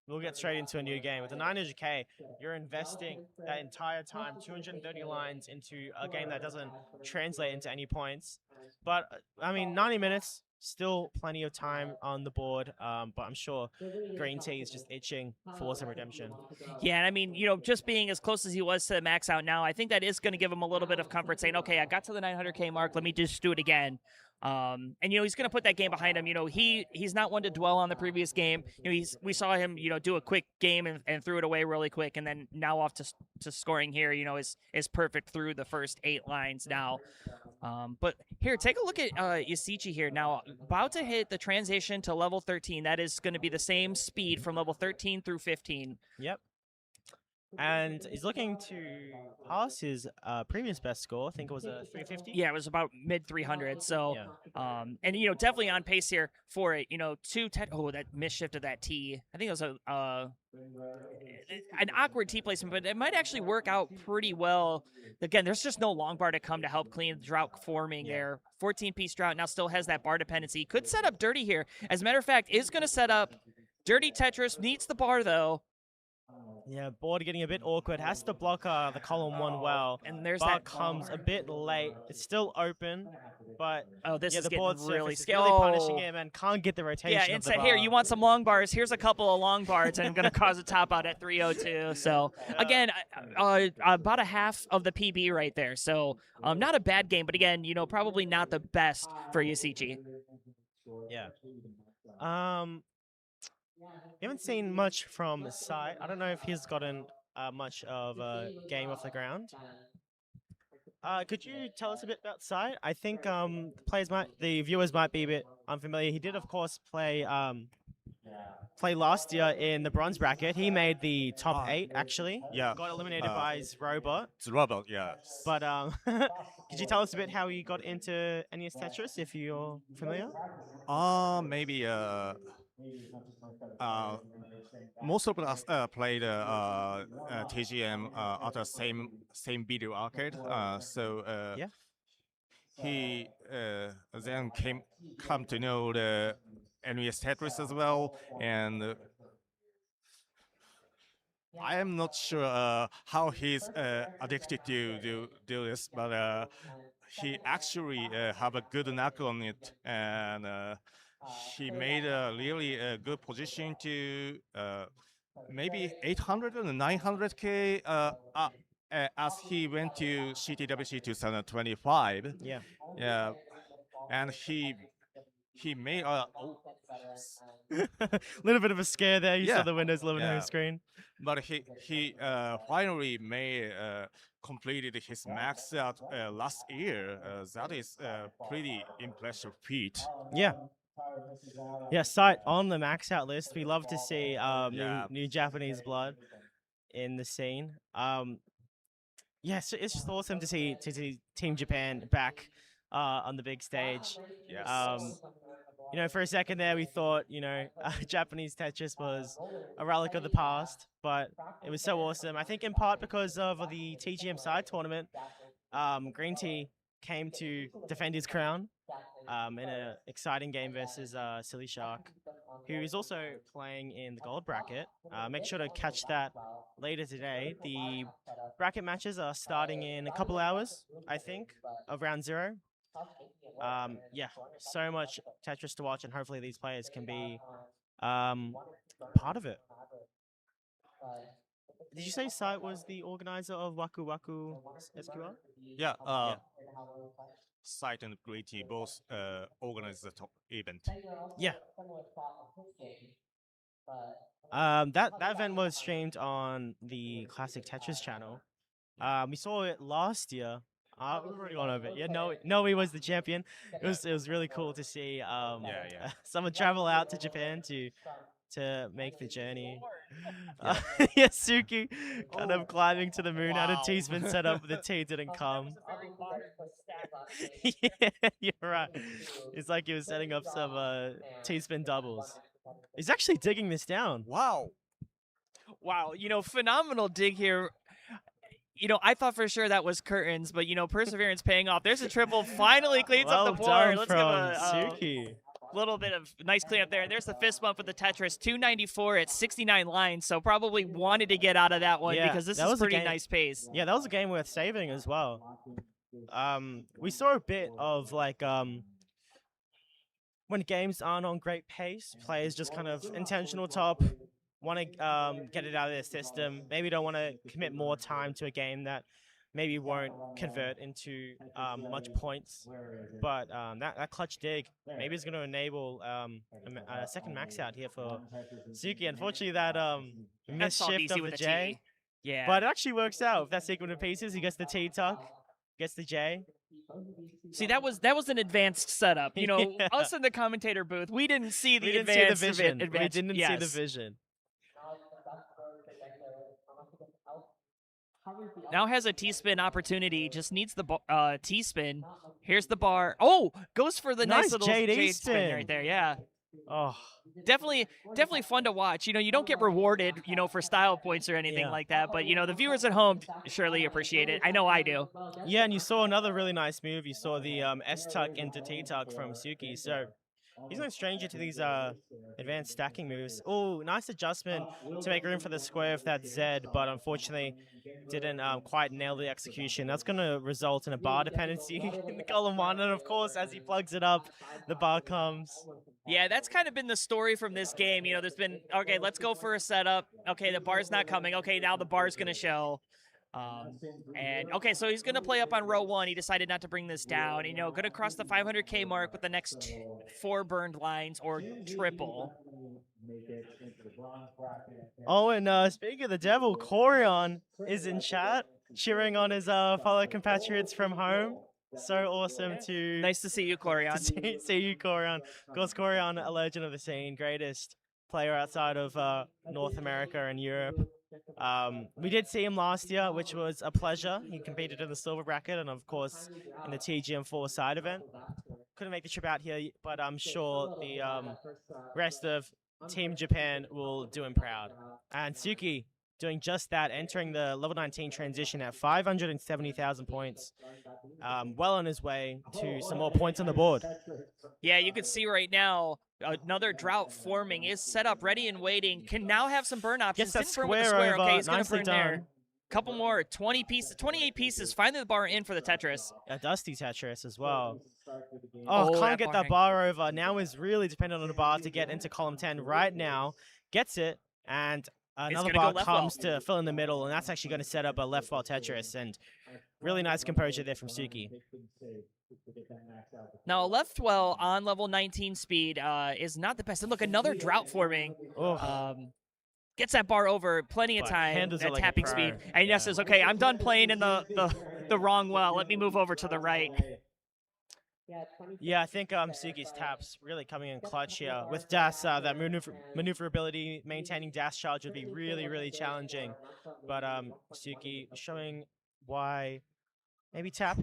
we'll get straight into a new game. With the 900K, you're investing that entire time, 230 lines into a game that doesn't translate into any points. But 90 minutes. Still plenty of time on the board, but I'm sure Green Tea is just itching for some redemption. Yeah, and just being as close as he was to the max out now, I think that is going to give him a little bit of comfort, saying, okay, I got to the 900K mark, let me just do it again. And he's going to put that game behind him. He's not one to dwell on the previous game. We saw him do a quick game and threw it away really quick, and then now off to scoring here. Is perfect through the first 8 lines now. But here, take a look at Yasichi here now, about to hit the transition to level 13. That is going to be the same speed from level 13 through 15. Yep. And he's looking to pass his previous best score. I think it was a 350. Yeah, it was about mid 300. So, and definitely on pace here for it. That misshift of that T. I think it was an awkward T placement, but it might actually work out pretty well. Again, there's just no long bar to come to help clean the drought forming there. 14-piece drought now still has that bar dependency. Could set up Dirty here. As a matter of fact, is going to set up Dirty Tetris. Needs the bar though. Yeah, board getting a bit awkward. Has to block the column 1 well. And there's bar that comes a bit late. It's still open, but this is the getting board really scary. Really punishing him and can't get the rotation. Yeah, of the instead, bar. here, you want some long bars. Here's a couple of long bars, and I'm going to cause a top out at 302. So, again, about a half of the PB right there. So, not a bad game, but again, probably not the best for Yasichi. Yeah. We haven't seen much from Sai. I don't know if he's gotten much of a game off the ground. Could you tell us a bit about Sai? I think the viewers might be a bit unfamiliar. He did, of course, play last year in the bronze bracket. He made the top 8, actually. Yeah. Got eliminated by his robot. It's robot, yes. But could you tell us a bit how he got into NES Tetris, if you're familiar? Maybe most of us played TGM at the same video arcade. He then come to know the NES Tetris as well, and I am not sure how he's addicted to do this, but he actually have a good knack on it, and he made a really good position to maybe 800 and 900K as he went to CTWC 2025. Yeah. Yeah, and he made a little bit of a scare there. You saw the Windows 11 home screen. But he finally completed his max out last year. That is a pretty impressive feat. Yeah. Yeah, Sight on the max out list. We love to see new Japanese blood in the scene. So it's just awesome to see Team Japan back on the big stage. Yes. You know, for a second there, we thought, you know, Japanese Tetris was a relic of the past, but it was so awesome. I think in part because of the TGM side tournament, Green Tea came to defend his crown in an exciting game versus Silly Shark, who is also playing in the gold bracket. Make sure to catch that later today. The bracket matches are starting in a couple hours, I think, of round 0. Yeah, so much Tetris to watch, and hopefully these players can be part of it. Did you say Sight was the organizer of Waku Waku SQL? Yeah, Yeah. Sight and Gritty both organize the top event. Yeah. That event was streamed on the Classic Tetris channel. We saw it last year. We've already gone over it. Yeah, no, he was the champion. It was really cool to see someone travel out to Japan to make the journey. Yeah, Suki kind of climbing to the moon out of T-spin setup, but the T didn't come. Yeah, you're right. It's like he was setting up some T-spin doubles. He's actually digging this down. Wow. Wow, you know, phenomenal dig here. You know, I thought for sure that was curtains, but, you know, perseverance paying off. There's a triple, finally cleans up the board. Done Let's from give Suki. little bit of nice cleanup there. And there's the fist bump with the Tetris, 294 at 69 lines. So probably wanted to get out of that one because this is pretty nice pace. Yeah, that was a game worth saving as well. We saw a bit of like when games aren't on great pace, players just kind of intentional top, want to get it out of their system. Maybe don't want to commit more time to a game that maybe won't convert into much points. But that clutch dig maybe is going to enable a second max out here for Suki. Unfortunately, that misshift of the J. Yeah. But it actually works out. If that's sequence of pieces, he gets the T tuck, gets the J. See, that was an advanced setup. You know, us in the commentator booth, we didn't see the advanced vision. We didn't see the vision. Now has a T-spin opportunity, just needs the T-spin. Here's the bar. Oh, goes for the nice little Jade spin right there, yeah. Oh, definitely fun to watch. You know, you don't get rewarded, you know, for style points or anything like that, but, you know, the viewers at home surely appreciate it. I know I do. Yeah, and you saw another really nice move. You saw the S-tuck into T-tuck from Suki, so he's no stranger to these advanced stacking moves. Oh, nice adjustment to make room for the square of that Z, but unfortunately didn't quite nail the execution. That's going to result in a bar dependency in the column 1, and of course, as he plugs it up, the bar comes. Yeah, that's kind of been the story from this game. You know, there's been, okay, let's go for a setup. Okay, the bar's not coming. Okay, now the bar's going to show. And okay, so he's going to play up on row 1. He decided not to bring this down. You know, going to cross the 500K mark with the next 4 burned lines or triple. Oh, and speaking of the devil, Corion is in chat, cheering on his fellow compatriots from home. So awesome to... Nice to see you, Corion. See you, Corion. Of course, Corion, a legend of the scene, greatest player outside of North America and Europe. We did see him last year, which was a pleasure. He competed in the silver bracket and, of course, in the TGM4 side event. Couldn't make the trip out here, but I'm sure the rest of Team Japan will do him proud. And Suki doing just that, entering the level 19 transition at 570,000 points. Well on his way to some more points on the board. Yeah, you can see right now, another drought forming is set up, ready and waiting. Can now have some burn options. Gets that Didn't burn with the square over. Okay, he's gonna Nicely burn done. there. Couple more, 28 pieces. Finally the bar in for the Tetris. A dusty Tetris as well. Oh, can't get that bar over. Now is really dependent on the bar to get into column 10 right now. Gets it, and another bar comes to fill in the middle, and that's actually going to set up a left wall Tetris, and really nice composure there from Suki. Now, a left well on level 19 speed is not the best. And look, another drought forming. Gets that bar over plenty of time at tapping speed. And yes, says, okay, I'm done playing in the wrong well. Let me move over to the right. Yeah, I think Suki's taps really coming in clutch here. With dash, that maneuverability, maintaining dash charge would be really, really challenging. But Suki showing why maybe tap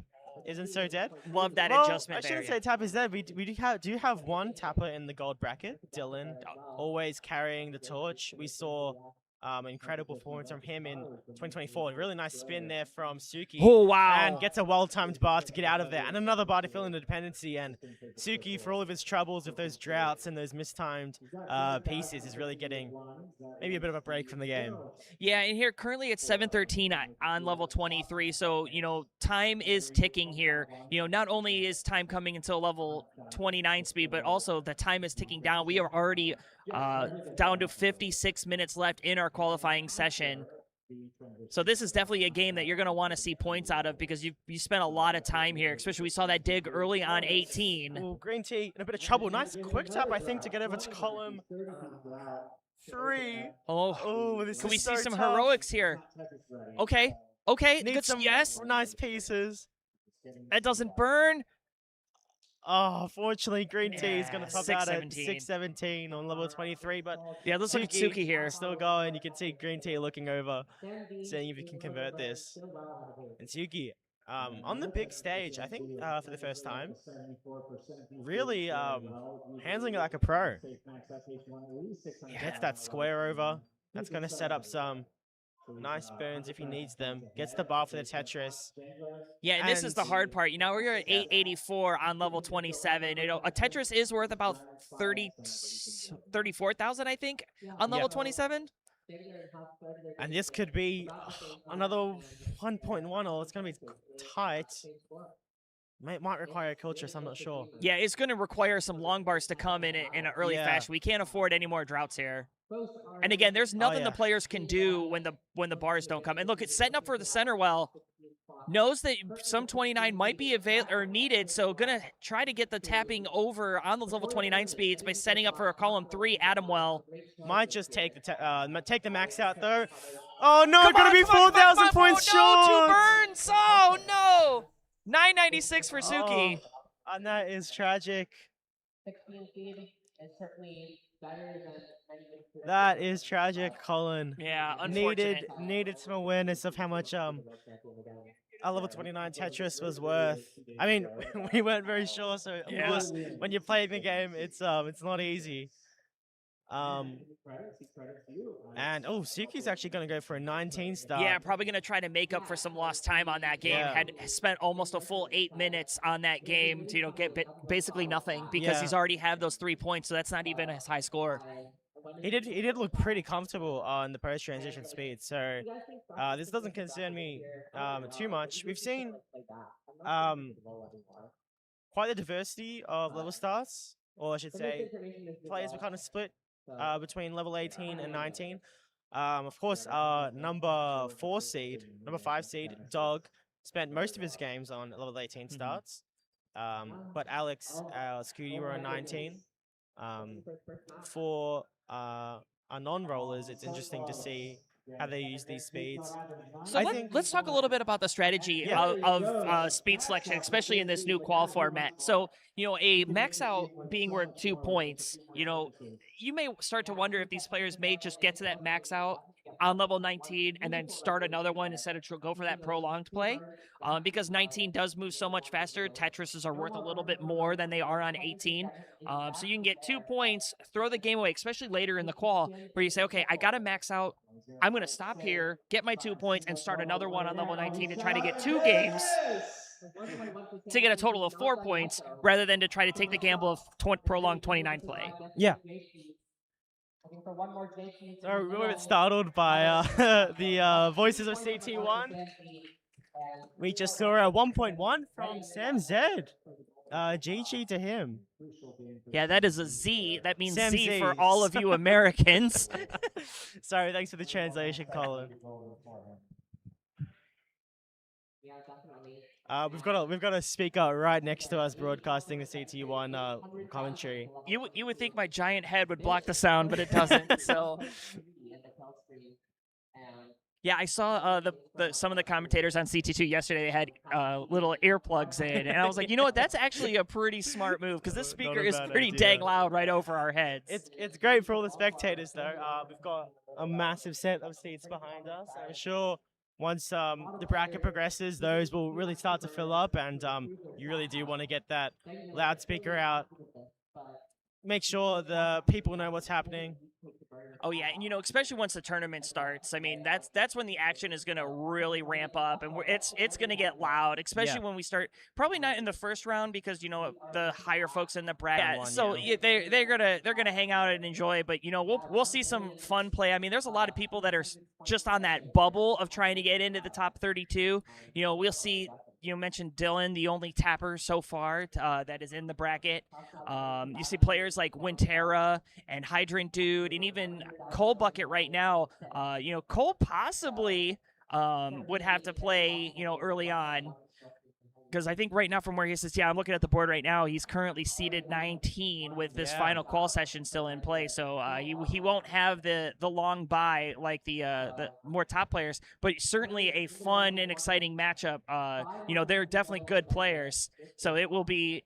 isn't so dead. Love that Well, adjustment I shouldn't there. say Tap is dead. We do have one Tapper in the gold bracket, Dylan, always carrying the torch. We saw incredible performance from him in 2024. A really nice spin there from Suki. Oh, wow. And gets a well-timed bar to get out of there. And another bar to fill in the dependency. And Suki, for all of his troubles with those droughts and those mistimed pieces, is really getting maybe a bit of a break from the game. Yeah, and here currently it's 7:13 on level 23. So, time is ticking here. Not only is time coming until level 29 speed, but also the time is ticking down. We are already down to 56 minutes left in our qualifying session. So this is definitely a game that you're going to want to see points out of because you spent a lot of time here, especially we saw that dig early on 18. Ooh, Green Tea in a bit of trouble. Nice quick tap, I think, to get over to column 3. Oh, this can we is see so some tough. heroics here? Okay, Need good, some yes. nice pieces. That doesn't burn. Oh, fortunately, Green Tea is going to Yeah, top out at 6:17. 6:17 on level 23, but Yeah, let's look at Suki here. still going. You can see Green Tea looking over, seeing if he can convert this. And Suki, on the big stage, I think for the first time, really handling it like a pro. Gets that square over. That's going to set up some nice burns if he needs them. Gets the bar for the Tetris. Yeah, and this is the hard part. We're at 884 on level 27. A Tetris is worth about 34,000, I think, on level 27. And this could be another 1.1, or it's going to be tight. Might require a Culturist, I'm not sure. Yeah, it's going to require some long bars to come in an early fashion. We can't afford any more droughts here. And again, there's nothing the players can do when the bars don't come. And look, it's setting up for the center well. Knows that some 29 might be needed, so gonna try to get the tapping over on those level 29 speeds by setting up for a column 3 Adam well. Might just take the max out though. Oh no, gonna be 4,000 points short. No, 2 burns. Oh no, 996 for Suki. And that is tragic. That is tragic, Colin. Yeah, unfortunate. Needed some awareness of how much a level 29 Tetris was worth. I mean, we weren't very sure, so of course, when you're playing the game, it's not easy. And Suki's actually going to go for a 19 start. Yeah, probably going to try to make up for some lost time on that game. Had spent almost a full 8 minutes on that game to get basically nothing because he's already had those 3 points, so that's not even his high score. He did look pretty comfortable on the post transition speed, so this doesn't concern me too much. We've seen quite the diversity of level starts, or I should say, players were kind of split between level 18 and 19. Of course, number 5 seed, Dog, spent most of his games on level 18 starts. But Alex, Scooty were on 19. For our non-rollers, it's interesting to see how they use these speeds. So let's talk a little bit about the strategy of speed selection, especially in this new qual format. So, a max out being worth 2 points, you may start to wonder if these players may just get to that max out on level 19 and then start another one instead of go for that prolonged play. Because 19 does move so much faster, Tetrises are worth a little bit more than they are on 18. So you can get 2 points, throw the game away, especially later in the qual, where you say, okay, I got to max out. I'm going to stop here, get my 2 points, and start another one on level 19 to try to get 2 games to get a total of 4 points, rather than to try to take the gamble of prolonged 29 play. Yeah. So we were a bit startled by the voices of CT1. We just saw a 1.1 from Sam Zed. GG to him. Yeah, that is a Z. That means Sam Z Z. for all of you Americans. Sorry, thanks for the translation, Colin. We've got a speaker right next to us broadcasting the CT1 commentary. You would think my giant head would block the sound, but it doesn't. So yeah, I saw some of the commentators on CT2 yesterday. They had little earplugs in, and I was like, you know what? That's actually a pretty smart move because this speaker is pretty dang loud right over our heads. It's great for all the spectators though. We've got a massive set of seats behind us. I'm sure once the bracket progresses, those will really start to fill up, and you really do want to get that loudspeaker out. Make sure the people know what's happening. Oh yeah, and especially once the tournament starts. I mean, that's when the action is going to really ramp up, and it's going to get loud, especially when we start. Probably not in the first round because the higher folks in the bracket. They're gonna hang out and enjoy. But we'll see some fun play. I mean, there's a lot of people that are just on that bubble of trying to get into the top 32. We'll see. You mentioned Dylan, the only tapper so far that is in the bracket. You see players like Winterra and Hydrant Dude, and even Cole Bucket right now. Cole possibly would have to play, early on. Because I think right now from where he sits, I'm looking at the board right now, he's currently seeded 19 with this final qual session still in play. So he won't have the long bye like the more top players, but certainly a fun and exciting matchup. They're definitely good players. So it will be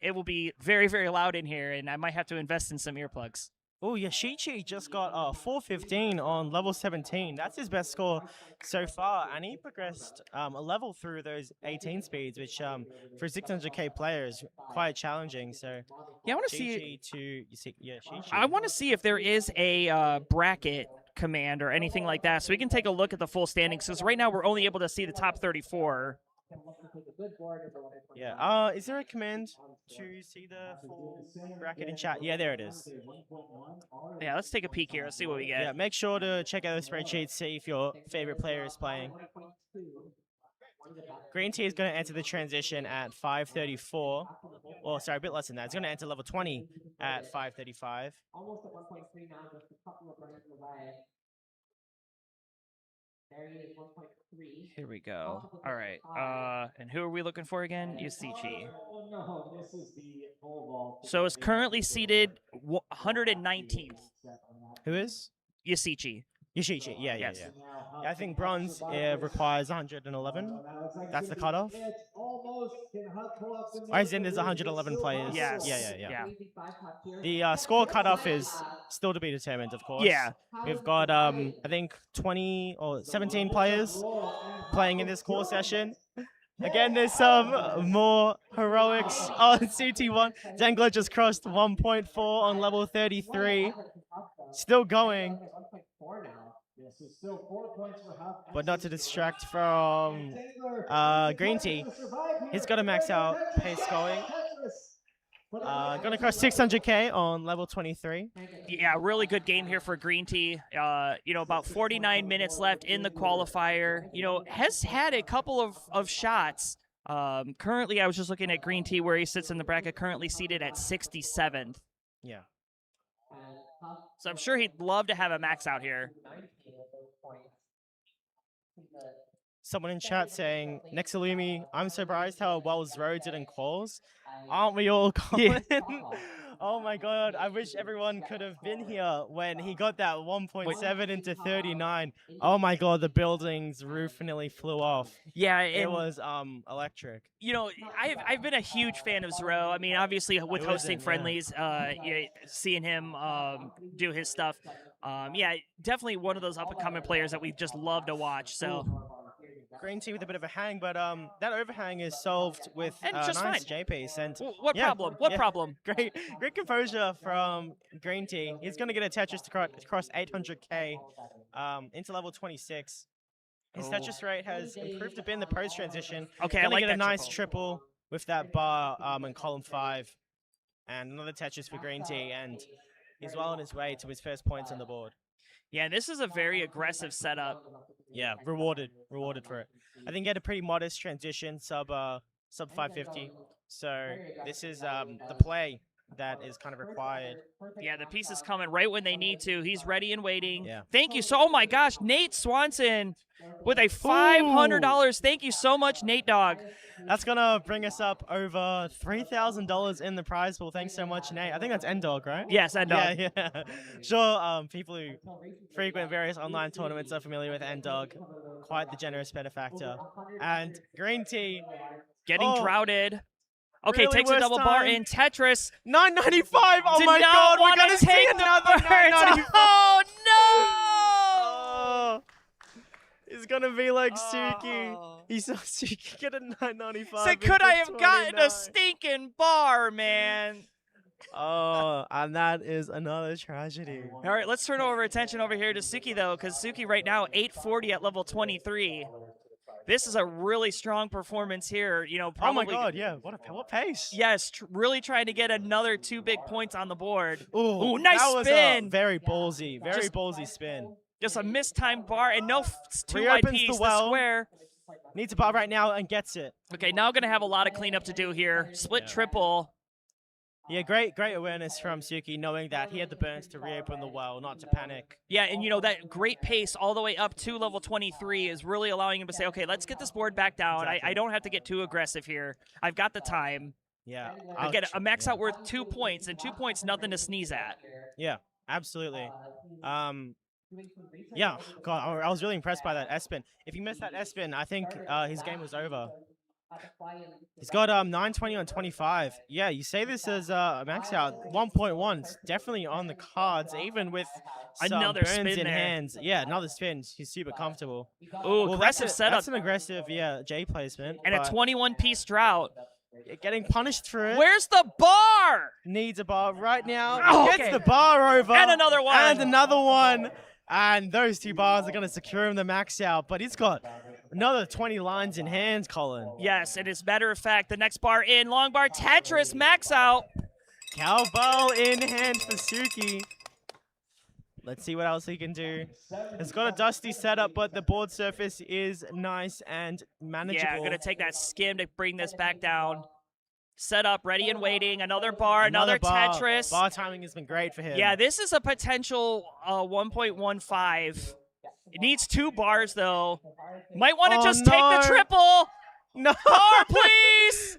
very, very loud in here, and I might have to invest in some earplugs. Oh, Yashichi just got 415 on level 17. That's his best score so far, and he progressed a level through those 18 speeds, which for 600k players quite challenging. So yeah, I want to see Yashichi. I want to see if there is a bracket command or anything like that, so we can take a look at the full standings. Because right now we're only able to see the top 34. Yeah. Is there a command to see the full bracket in chat? Yeah, there it is. Yeah, let's take a peek here. Let's see what we get. Yeah, make sure to check out the spreadsheet, see if your favorite player is playing. Green Tea is going to enter the transition at 5:34. Well, sorry, a bit less than that. It's going to enter level 20 at 5:35. Here we go. All right. And who are we looking for again? Yasichi. So it's currently seated 119th. Who is? Yasichi. Yashichi. Yeah. I think bronze requires 111. That's the cutoff. As in, there's 111 players. Yes. Yeah. The score cutoff is still to be determined, of course. Yeah. We've got, I think, 20 or 17 players playing in this core session. Again, there's some more heroics on CT1. Dengler just crossed 1.4 on level 33. Still going. But not to distract from Green Tea. He's got a max out pace going. Gonna cross 600k on level 23. Yeah, really good game here for Green Tea. About 49 minutes left in the qualifier. Has had a couple of shots. Currently, I was just looking at Green Tea where he sits in the bracket, currently seated at 67th. Yeah. So I'm sure he'd love to have a max out here. Someone in chat saying, Nexalumi, I'm surprised how Wells Road did in quals. Aren't we all, Colin? Oh my god, I wish everyone could have been here when he got that 1.7 into 39. Oh my god, the building's roof nearly flew off. Yeah, it was electric. I've been a huge fan of Zero. I mean, obviously with hosting friendlies, seeing him do his stuff. Definitely one of those up-and-coming players that we just love to watch. So. Green Tea with a bit of a hang, but that overhang is solved with just nice fine. J-piece. And what problem? What problem? Great composure from Green Tea. He's going to get a Tetris to cross 800k into level 26. His Tetris rate has improved a bit in the post transition. Okay, I like get that a nice triple with that bar in column 5, and another Tetris for Green Tea, and he's well on his way to his first points on the board. Yeah, this is a very aggressive setup. Yeah, rewarded for it. I think he had a pretty modest transition, sub 550. So this is the play that is kind of required. Yeah, the piece is coming right when they need to. He's ready and waiting. Yeah. Thank you oh my gosh, Nate Swanson with a $500. Thank you so much, Nate Dog. That's gonna bring us up over $3,000 in the prize pool. Thanks so much, Nate. I think that's N-Dog, right? Yes, N-Dog. Yeah. Sure, people who frequent various online tournaments are familiar with N-Dog. Quite the generous benefactor. And Green Tea getting droughted. Okay, really takes a double bar in Tetris. 995. Oh my god, we're gonna see another 995. Oh no! He's gonna be like Suki. He saw Suki get a 995. So could I have gotten 29. a stinking bar, man? Oh, and that is another tragedy. All right, let's turn our attention over here to Suki, though, because Suki right now, 840 at level 23. This is a really strong performance here. You know, probably. Oh my God, yeah. What pace? Yes, really trying to get another 2 big points on the board. Ooh, nice that was spin. a very ballsy, Just- ballsy spin. Just a mistimed bar and no 2 wide Reopens piece. the well. Square. Needs a bar right now and gets it. Okay, now going to have a lot of cleanup to do here. Split triple. Yeah, great awareness from Suki, knowing that he had the burns to reopen the well, not to panic. Yeah, and you know, that great pace all the way up to level 23 is really allowing him to say, okay, let's get this board back down. Exactly. I don't have to get too aggressive here. I've got the time. Yeah. I get a max out worth 2 points, and 2 points, nothing to sneeze at. Yeah, absolutely. Yeah, God, I was really impressed by that S-spin. If he missed that S-spin, I think his game was over. He's got 920 on 25. Yeah, you say this as a max out 1.1. It's definitely on the cards, even with some Another burns spin in there. hands. Yeah, another spin. He's super comfortable. Ooh, aggressive that's setup. That's an aggressive, yeah, J placement. And a 21-piece drought. Getting punished for it. Where's the bar? Needs a bar right now. Oh, Gets okay. the bar over. And another one. And another one. And those 2 bars are going to secure him the max out. But he's got another 20 lines in hands, Colin. Yes, and as a matter of fact, the next bar in, long bar, Tetris, max out. Cowbell in hand for Suki. Let's see what else he can do. It's got a dusty setup, but the board surface is nice and manageable. Yeah, going to take that skim to bring this back down. Set up, ready and waiting. Another bar, another bar. Tetris. Bar timing has been great for him. Yeah, this is a potential 1.15. It needs 2 bars, though. Might want to just take the triple. No. Bar, please.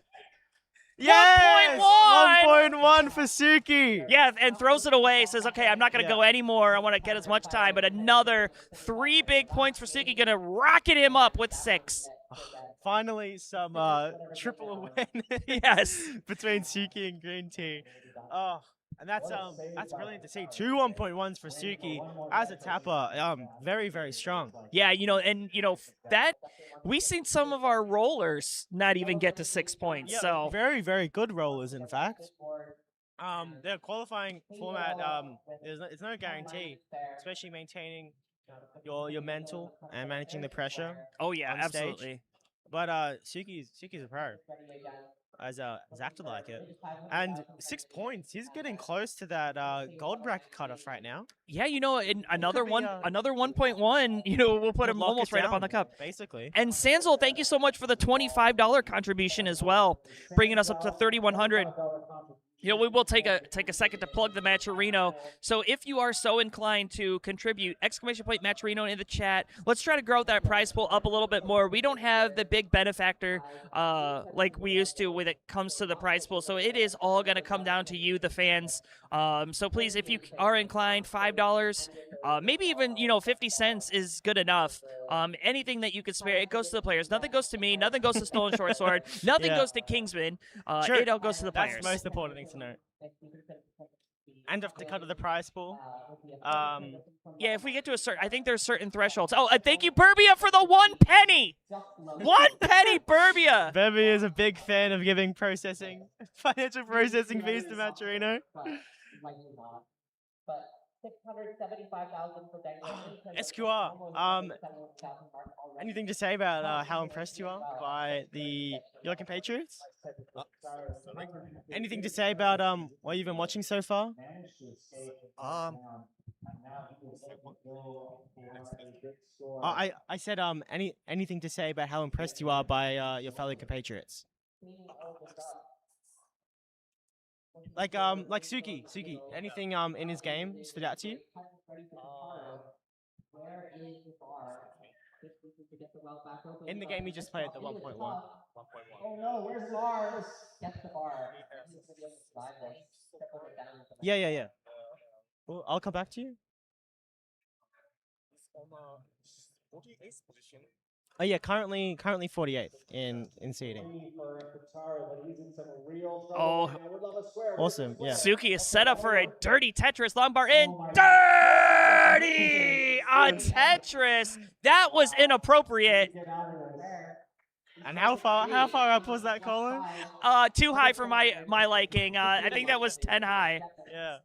Yes! 1.1. 1.1 for Suki. Yeah, and throws it away. Says, okay, I'm not going to go anymore. I want to get as much time. But another 3 big points for Suki. Going to rocket him up with 6. Finally, some triple awareness. Yes. Between Suki and Green Tea. Oh, and that's brilliant to see. 2 1.1s for Suki as a tapper. Very, very strong. Yeah, you know, and you know that we've seen some of our rollers not even get to 6 points. Yeah, so very, very good rollers, in fact. Their qualifying format, it's no guarantee, especially maintaining your mental and managing the pressure. Oh yeah, on stage. absolutely. But Suki's a pro. Has acted like it. And 6 points. He's getting close to that gold bracket cutoff right now. Yeah, you know, in another be, another 1.1, you know, we'll put him lock almost it right up down, on the cup. Basically. And Sanzel, thank you so much for the $25 contribution as well, bringing us up to 3,100. You know, we will take a second to plug the Matcherino. So if you are so inclined to contribute, !Matcherino in the chat. Let's try to grow that prize pool up a little bit more. We don't have the big benefactor like we used to when it comes to the prize pool. So it is all going to come down to you, the fans. So please, if you are inclined, $5, maybe even, you know, 50 cents is good enough. Anything that you could spare, it goes to the players. Nothing goes to me. Nothing goes to Stolen Short Sword. Nothing goes to Kingsman. Sure. It all goes to the players. That's the most important thing to note. And of the cut of the prize pool. Yeah, if we get to a certain, I think there's certain thresholds. Oh, thank you, Burbia, for the 1 penny. 1 penny, Burbia. Bevy is a big fan of giving financial processing fees to Matcherino. SQR, anything to say about how impressed you are by your compatriots? Anything to say about what you've been watching so far? I said anything to say about how impressed you are by your fellow compatriots? Like Suki, anything in his game stood out to you? In the game you just played, the 1.1. Oh no, where's Lars? Get the bar. Yeah. Well, I'll come back to you. Oh yeah, currently 48th in seeding. Oh, awesome! Yeah. Suki is set up for a dirty Tetris long bar in. Dirty a Tetris. That was inappropriate. And how far up was that, Colin? Too high for my liking. I think that was 10 high. Yeah.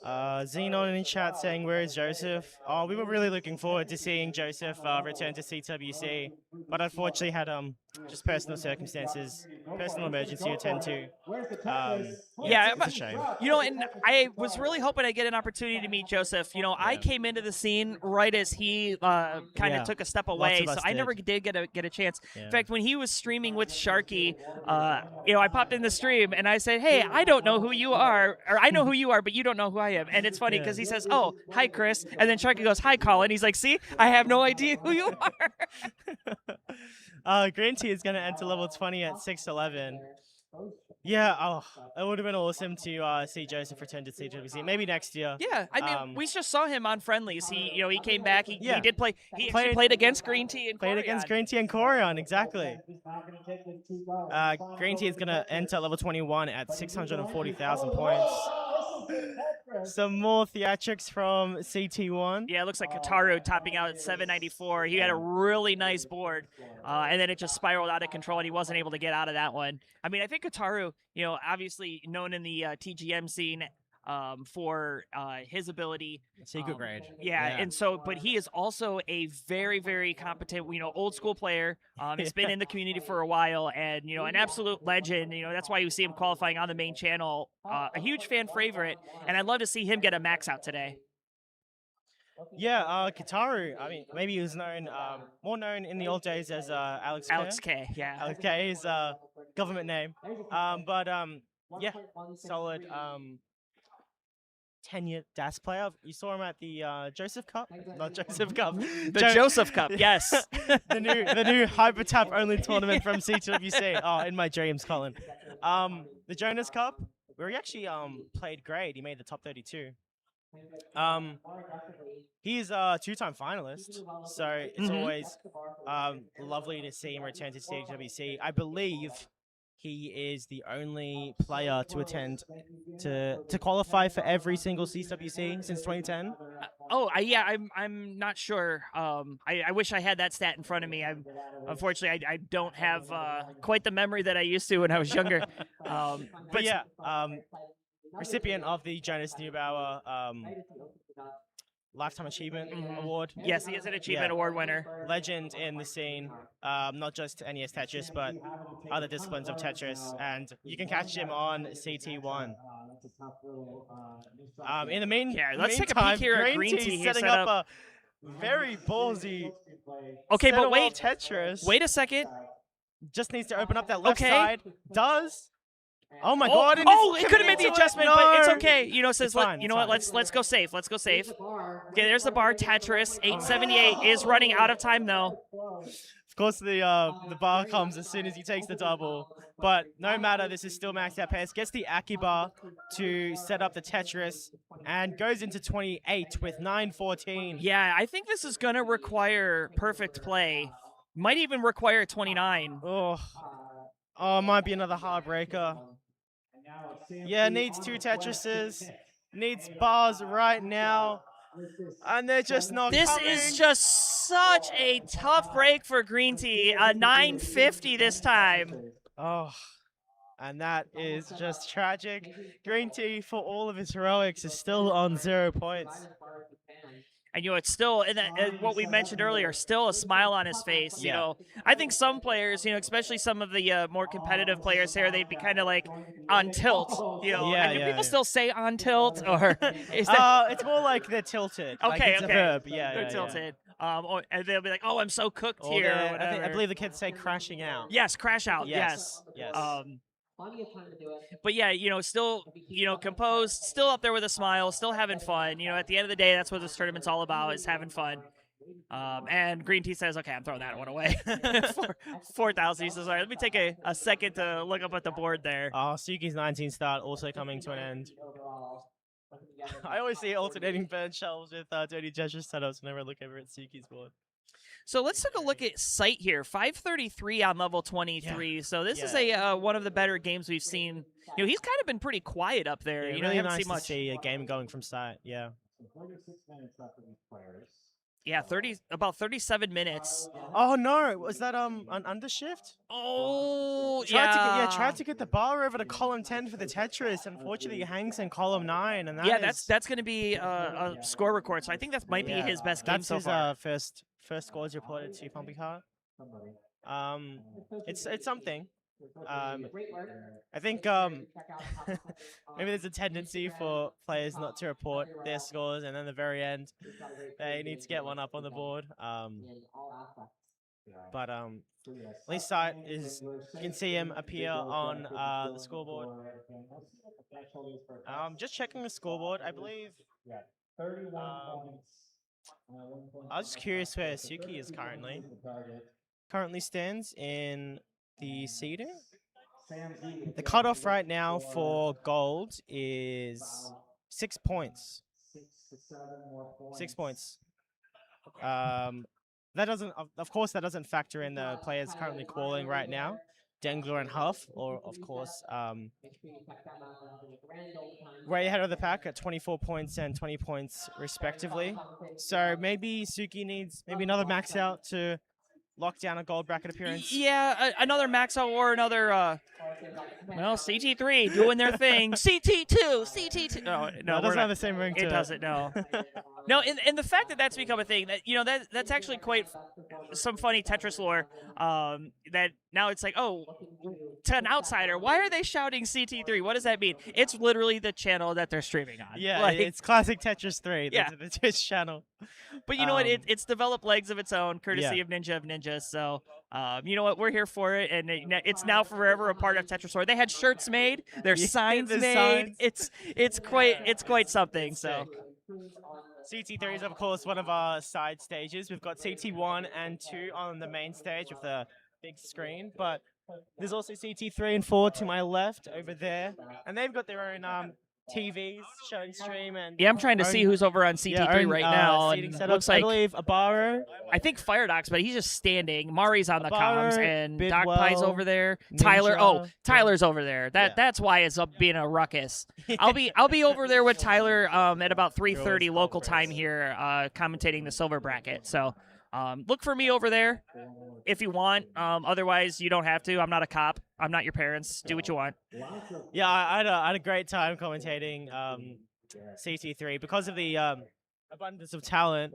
Xenon in chat saying, where is Joseph? Oh, we were really looking forward to seeing Joseph return to CTWC, but unfortunately had just personal circumstances, personal emergency to attend to. Yeah, it's a shame. You know, and I was really hoping I'd get an opportunity to meet Joseph. You know, I came into the scene right as he kind of took a step away, so I never did get a chance. In fact, when he was streaming with Sharky, you know, I popped in the stream and I said, "Hey, I don't know who you are, or I know who you are, but you don't know who I am." And it's funny because he says, "Oh, hi, Chris," and then Sharky goes, "Hi, Colin." He's like, "See, I have no idea who you are." Green Tea is going to enter level 20 at 6'11". Yeah, it would have been awesome to see Joseph return to CTWC. Maybe next year. Yeah, I mean, we just saw him on friendlies. He came back. He did play. He played against Green Tea and played against Green Tea and Corion. Exactly. Green Tea is gonna enter level 21 at 640,000 points. Some more theatrics from CT1. Yeah, it looks like Kataru topping out at 794. He had a really nice board, and then it just spiraled out of control, and he wasn't able to get out of that one. I mean, I think Kataru, you know, obviously known in the TGM scene for his ability. Secret grade. Yeah, and so, but he is also a very, very competent, you know, old school player. He's been in the community for a while, and, you know, an absolute legend. You know, that's why you see him qualifying on the main channel. A huge fan favorite, and I'd love to see him get a max out today. Yeah, Kataru, I mean, maybe he was known, more known in the old days as Alex K. Alex K, yeah. Alex K is government name. Yeah, solid 10-year DAS player. You saw him at the Joseph Cup? Not Joseph Cup. The Joseph Cup, yes. the new Hyper Tap only tournament from CTWC. Oh, in my dreams, Colin. The Jonas Cup, where he actually played great. He made the top 32. He's a two-time finalist, so it's always lovely to see him return to CTWC. I believe he is the only player to attend to qualify for every single CTWC since 2010. Yeah, I'm not sure. I wish I had that stat in front of me. Unfortunately, I don't have quite the memory that I used to when I was younger. But yeah, recipient of the Jonas Neubauer Lifetime Achievement Award. Yes, he is an Achievement Award winner. Legend in the scene, not just NES Tetris, but other disciplines of Tetris. And you can catch him on CT1. In the meantime, let's take a peek here at Green Tea setting up a very ballsy but wait, Tetris. Wait a second. Just needs to open up that left side. Does. Oh my God! It could have made the adjustment, but it's okay. You know, says you know what? Let's go safe. Let's go safe. Okay, there's the bar. Tetris 878 is running out of time though. Of course, the bar comes as soon as he takes the double. But no matter, this is still maxed out pace. Gets the Akibar to set up the Tetris and goes into 28 with 914. Yeah, I think this is gonna require perfect play. Might even require 29. Oh, might be another heartbreaker. Yeah, needs two Tetrises. Needs bars right now. And they're just not This coming. is just such a tough break for Green Tea. A 950 this time. Oh, and that is just tragic. Green Tea, for all of his heroics, is still on 0 points. And, you know, it's still, what we mentioned earlier, still a smile on his face. You know, I think some players, you know, especially some of the more competitive players here, they'd be kind of like on tilt. You know, do people still say on tilt, or is that? It's more like they're tilted. Okay, like it's a verb. They're tilted. And they'll be like, "Oh, I'm so cooked here." Or whatever. I believe the kids say crashing out. Yes, crash out. Yes. But yeah, you know, still, you know, composed, still up there with a smile, still having fun. You know, at the end of the day, that's what this tournament's all about, is having fun. And Green Tea says, okay, I'm throwing that one away. 4,000. He says, all right, let me take a second to look up at the board there. Suki's 19 start also coming to an end. I always see alternating burn shelves with dirty Tetris setups whenever I look over at Suki's board. So let's take a look at Sight here. 533 on level 23. Yeah. So this is a one of the better games we've seen. You know, he's kind of been pretty quiet up there. Yeah, you really know, haven't nice seen much. to see a game going from Sight. Yeah. Yeah, about 37 minutes. Oh no, was that an undershift? Oh, Tried to get the bar over to column 10 for the Tetris. Unfortunately, he hangs in column 9, and that's going to be a score record. So I think that might be his best game so far. That's his first scores reported to Pumpy Heart. It's something. I think maybe there's a tendency for players not to report their scores, and then at the very end they need to get one up on the board. But at least Sight is, you can see him appear on the scoreboard. Just checking the scoreboard, I believe. I was just curious where Suki is currently. Currently stands in the seeding. The cutoff right now for gold is 6 points. 6 points. That doesn't, of course, that doesn't factor in the players currently qualing right now. Dengler and Huff, or of course, way ahead of the pack at 24 points and 20 points respectively. So maybe Suki needs another max out to lock down a gold bracket appearance. Yeah, another max out or another, well, CT3 doing their thing. CT2, CT2. No, it doesn't have the same ring to it. It doesn't, no. No, and the fact that that's become a thing, that, you know, that's actually quite some funny Tetris lore, that now it's like, oh, to an outsider, why are they shouting CT3? What does that mean? It's literally the channel that they're streaming on. Yeah, like, it's classic Tetris 3, the Twitch channel. But you know what? It's developed legs of its own, courtesy of Ninja. So, you know what? We're here for it, and it's now forever a part of Tetris lore. They had shirts made, there's signs made. It's quite something. So. CT3 is, of course, one of our side stages. We've got CT1 and 2 on the main stage with the big screen, but there's also CT3 and 4 to my left over there, and they've got their own TVs showing stream. And I'm trying to see who's over on CT3 right now. And looks like, I believe Abaro. I think Firedox, but he's just standing. Mari's on the Abaro, comms, and Bidwell, Doc Pie's over there. Ninja, Tyler's over there. That's why it's up being a ruckus. I'll be over there with Tyler at about 3:30 local time here, commentating the silver bracket. So. Look for me over there if you want. Otherwise, you don't have to. I'm not a cop. I'm not your parents. Do what you want. Yeah, I had a great time commentating CT3 because of the abundance of talent.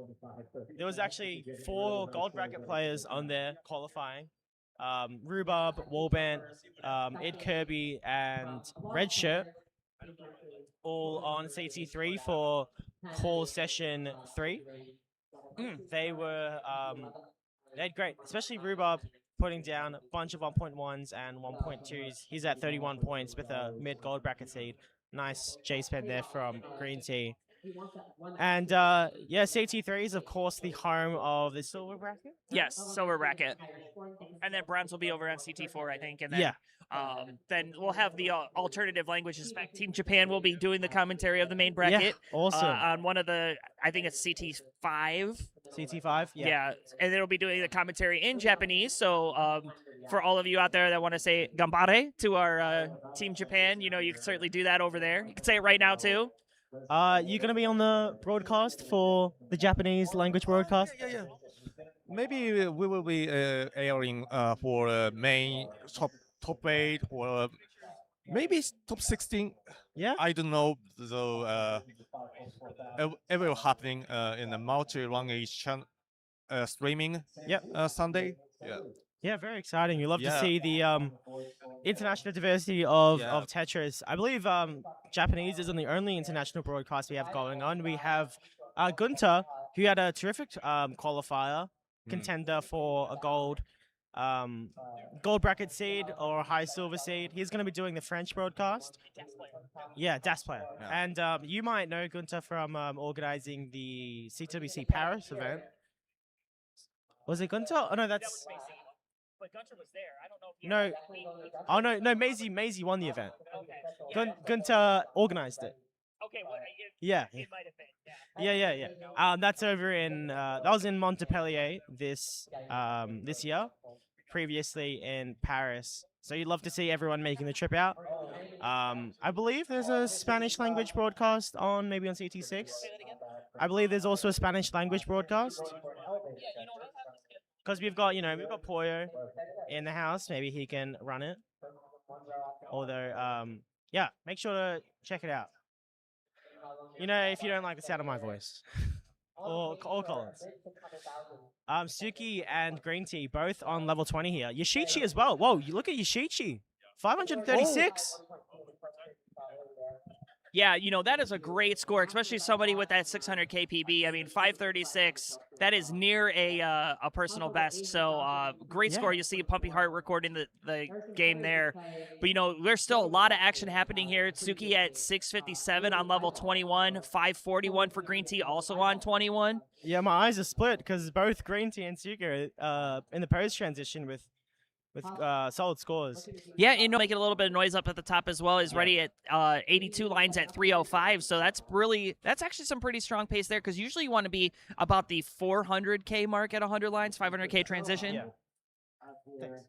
There was actually 4 gold bracket players on there qualifying. Rhubarb, Warband, Ed Kirby, and Redshirt, all on CT3 for call session 3. They were they had great, especially Rhubarb putting down a bunch of 1.1s and 1.2s. He's at 31 points with a mid gold bracket seed. Nice J-spin there from Green Tea. And CT3 is of course the home of the silver bracket. Yes, silver bracket. And then bronze will be over on CT4, I think. And then then we'll have the alternative languages back. Team Japan will be doing the commentary of the main bracket. Yeah, awesome. On one of the, I think it's CT5. CT5, yeah. And it'll be doing the commentary in Japanese. So for all of you out there that want to say "Gambare" to our Team Japan, you know, you can certainly do that over there. You can say it right now too. You gonna be on the broadcast for the Japanese language broadcast? Yeah. Maybe we will be airing for main top 8 or maybe top 16. Yeah. I don't know. So it will happening in the multi-language channel streaming. Sunday. Yeah. Yeah, very exciting. You love to see the international diversity of Tetris. I believe Japanese isn't the only international broadcast we have going on. We have Gunter, who had a terrific qualifier, contender for a gold bracket seed or a high silver seed. He's going to be doing the French broadcast. Yeah, DAS player. Yeah. And you might know Gunter from organizing the CTWC Paris event. Was it Gunter? Oh, no, that's... But Gunter was there. I don't know if no. Oh, no, Maisie won the event. Okay. Gunter organized it. Okay, well, Yeah. it might have been. Yeah. That's over in that was in Montpellier this year. Previously in Paris. So you'd love to see everyone making the trip out. I believe there's a Spanish language broadcast on maybe on CT6. I believe there's also a Spanish language broadcast. Because we've got Pollo in the house. Maybe he can run it. Although, yeah, make sure to check it out. If you don't like the sound of my voice. or Collins. Suki and Green Tea both on level 20 here. Yoshichi as well. Whoa, you look at Yoshichi. 536. Yeah, that is a great score, especially somebody with that 600 KPB. I mean, 536, that is near a personal best. So great score. You see Pumpy Heart recording the game there. But, there's still a lot of action happening here. Tsuki at 657 on level 21, 541 for Green Tea, also on 21. Yeah, my eyes are split because both Green Tea and Tsuki are in the post transition with solid scores. Yeah, making a little bit of noise up at the top as well. Is ready at 82 lines at 305. So that's actually some pretty strong pace there, because usually you want to be about the 400K mark at 100 lines, 500K transition. Yeah. Thanks.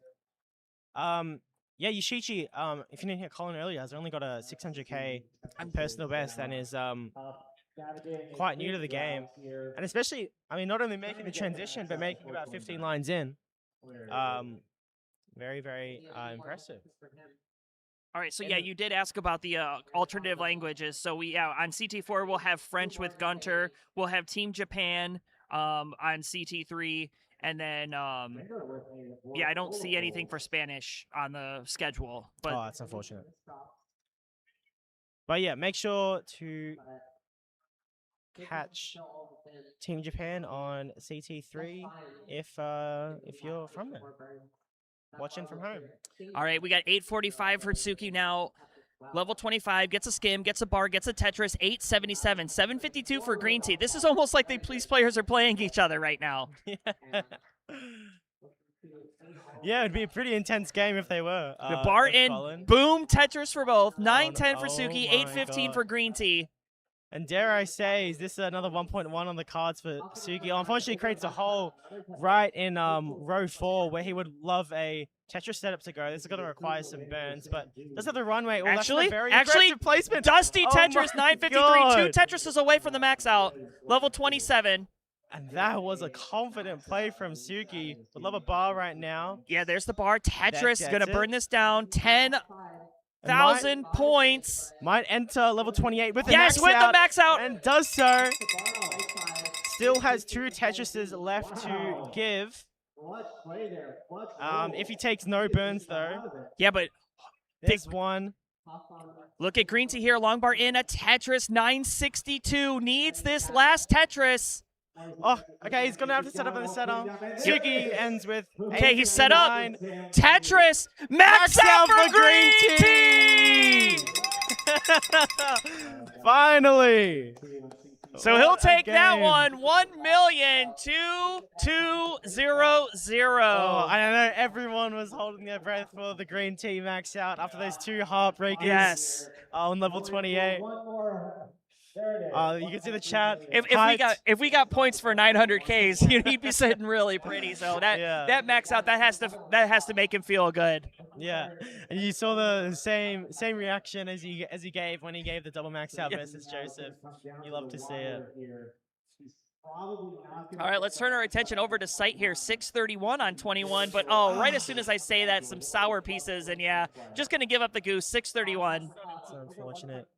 Yeah, Yoshichi, if you didn't hear Colin earlier, has only got a 600K personal best and is quite new to the game. And especially, not only making the transition, but making about 15 lines in. Very, very impressive. All right, so yeah, you did ask about the alternative languages. So on CT4 we'll have French with Gunter. We'll have Team Japan on CT3, and then I don't see anything for Spanish on the schedule. But that's unfortunate. But yeah, make sure to catch Team Japan on CT3 if you're from there. Watching from home. All right, we got 845 for Tsuki now. Level 25, gets a skim, gets a bar, gets a Tetris, 877. 752 for Green Tea. This is almost like these players are playing each other right now. Yeah, it'd be a pretty intense game if they were. The bar in, boom, Tetris for both. 910 for Tsuki, 815 for Green Tea. And dare I say, is this another 1.1 on the cards for Tsuki? Unfortunately, creates a hole right in row 4 where he would love a Tetris setup to go. This is going to require some burns, but does have the runway. Oh, actually, that's a very aggressive placement. Dusty Tetris, 953. God. 2 Tetrises away from the max out. Level 27. And that was a confident play from Tsuki. Would love a bar right now. Yeah, there's the bar. Tetris is going to burn this down. 10,000 points. Might enter level 28 with the max out. And does so. Still has 2 Tetrises left to give. If he takes no burns, though. Yeah, but there's one. Look at Green Tea here. Long bar in a Tetris. 962. Needs this last Tetris. Oh, okay, he's going to have to set up in the setup. Tsuki ends with okay, he's set up. Tetris, max out for Green Tea! Finally! So he'll take that one, 1,2,2,0,0. I don't know, everyone was holding their breath for the Green Tea max out after those 2 heartbreakers. Yes. On level 28. You can see the chat. If we got points for 900Ks, he'd be sitting really pretty. So that max out, that has to make him feel good. Yeah, and you saw the same reaction as he gave when he gave the double max out versus Joseph. You love to see it. All right, let's turn our attention over to Sight here. 631 on 21, but right as soon as I say that, some sour pieces, and yeah, just gonna give up the goose. 631. It's unfortunate.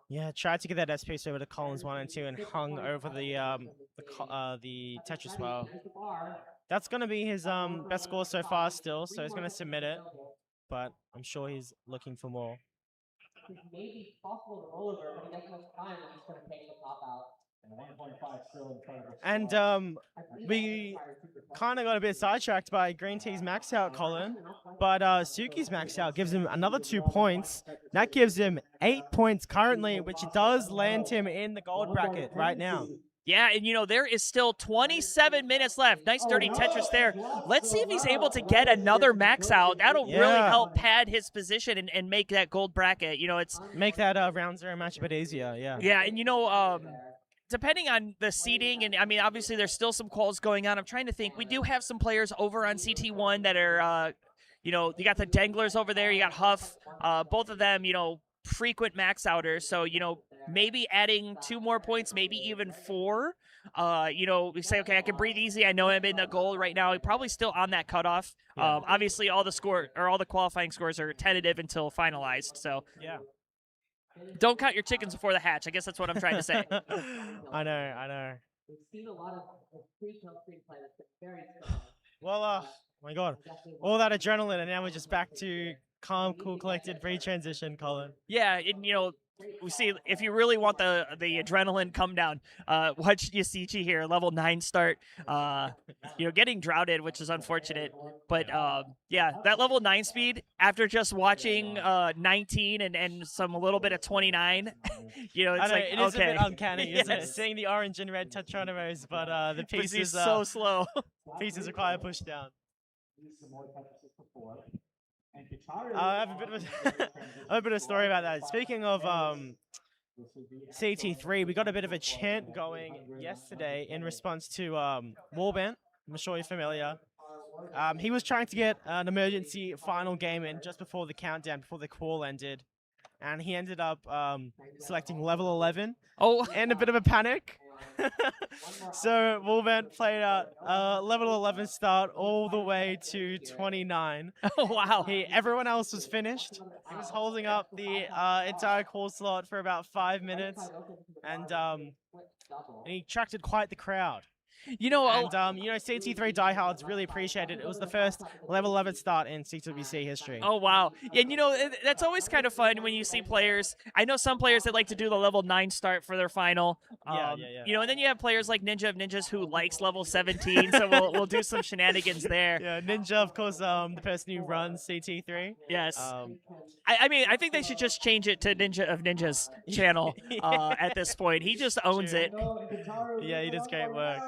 Yeah, tried to get that S piece over to Collins 1 and 2 and hung over the Tetris well. That's gonna be his best score so far still, so he's gonna submit it, but I'm sure he's looking for more. Maybe possible to roll over, but he doesn't have time, and he's gonna take the top out. And we kind of got a bit sidetracked by Green Tea's max out, Colin, but Tsuki's max out gives him another 2 points. That gives him 8 points currently, which does land him in the gold bracket right now. Yeah, and you know, there is still 27 minutes left. Nice dirty Tetris there. Let's see if he's able to get another max out. That'll really help pad his position and make that gold bracket. You know, it's make that round 0 match a bit easier. Yeah. Yeah, and you know, depending on the seeding, and I mean, obviously there's still some calls going on. I'm trying to think. We do have some players over on CT1 that are, you know, you got the Danglers over there. You got Huff. Both of them, you know, frequent max outers. So, you know, maybe adding 2 more points, maybe even 4. You know, we say, okay, I can breathe easy. I know I'm in the goal right now. Probably still on that cutoff. Yeah. Obviously, all the qualifying scores are tentative until finalized. So yeah. Don't count your chickens before the hatch. I guess that's what I'm trying to say. I know. We've seen a lot of free-kill screenplay that's been very strong. Well, my God, all that adrenaline, and now we're just back to calm, cool, collected, free transition, Colin. Yeah, and you know, we see if you really want the adrenaline come down, watch Yasichi here, level 9 start. You know, getting droughted, which is unfortunate. But yeah, that level 9 speed after just watching 19 and a little bit of 29, you know, it's like it is okay. a bit uncanny, isn't it? Seeing the orange and red Tetronimos, but the pieces are so slow. Pieces are quite pushed down. I have a bit of a story about that. Speaking of CT3, we got a bit of a chant going yesterday in response to Warband. I'm sure you're familiar. He was trying to get an emergency final game in just before the countdown, before the Qual ended, and he ended up selecting level 11. Oh, and a bit of a panic. So Warband played out level 11 start all the way to 29. Oh wow! Everyone else was finished. He was holding up the entire call slot for about 5 minutes, and he attracted quite the crowd. You know, and you know, CT3 diehards really appreciated it. It was the first level 11 start in CTWC history. Oh wow! Yeah, you know, that's always kind of fun when you see players. I know some players that like to do the level 9 start for their final. Yeah. You know, and then you have players like Ninja of Ninjas who likes level 17, so we'll do some shenanigans there. Yeah, Ninja, of course, the person who runs CT3. Yes. I mean, I think they should just change it to Ninja of Ninjas channel at this point. He just owns it. Yeah, he does great work.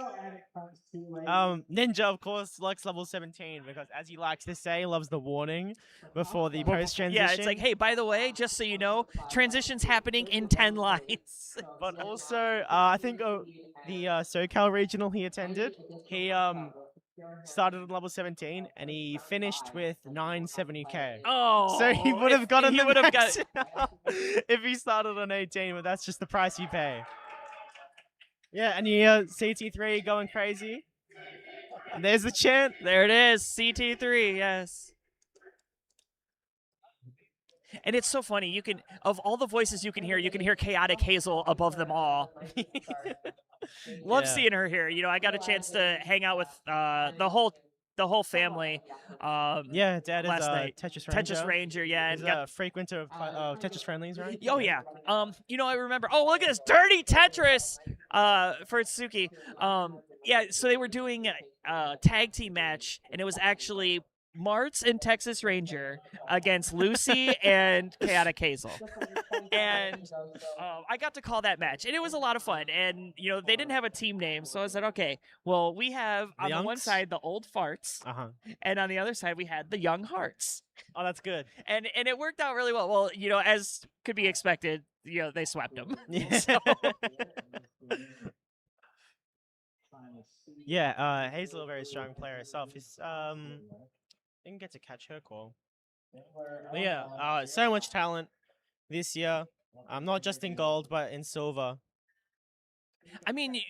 Ninja, of course, likes level 17 because, as he likes to say, loves the warning before the post-transition. Yeah, it's like, hey, by the way, just so you know, transition's happening in 10 lines. But also, I think the SoCal regional he attended, he started at level 17 and he finished with 970k. Oh, so he would have gotten the max got if he started on 18, but that's just the price you pay. Yeah, and you hear CT3 going crazy. And there's the chant. There it is, CT3, yes. And it's so funny. You can, of all the voices you can hear Chaotic Hazel above them all. Love seeing her here. You know, I got a chance to hang out with the whole family. Yeah, Dad is last night. Tetris Ranger. Yeah, and got a frequenter of Tetris friendlies, right? Oh yeah. You know, I remember. Oh, look at this dirty Tetris for Tsuki. Yeah, so they were doing a tag team match, and it was actually Martz and Texas Ranger against Lucy and Chaotic Hazel. And I got to call that match, and it was a lot of fun. And, you know, they didn't have a team name, so I said, okay, well, we have on the one side the old farts, and on the other side we had the young hearts. Oh, that's good. And it worked out really well. Well, you know, as could be expected, you know, they swept them. So. Yeah, Hazel, a very strong player herself. He's didn't get to catch her call. But yeah, so much talent this year. Not just in gold, but in silver. I mean,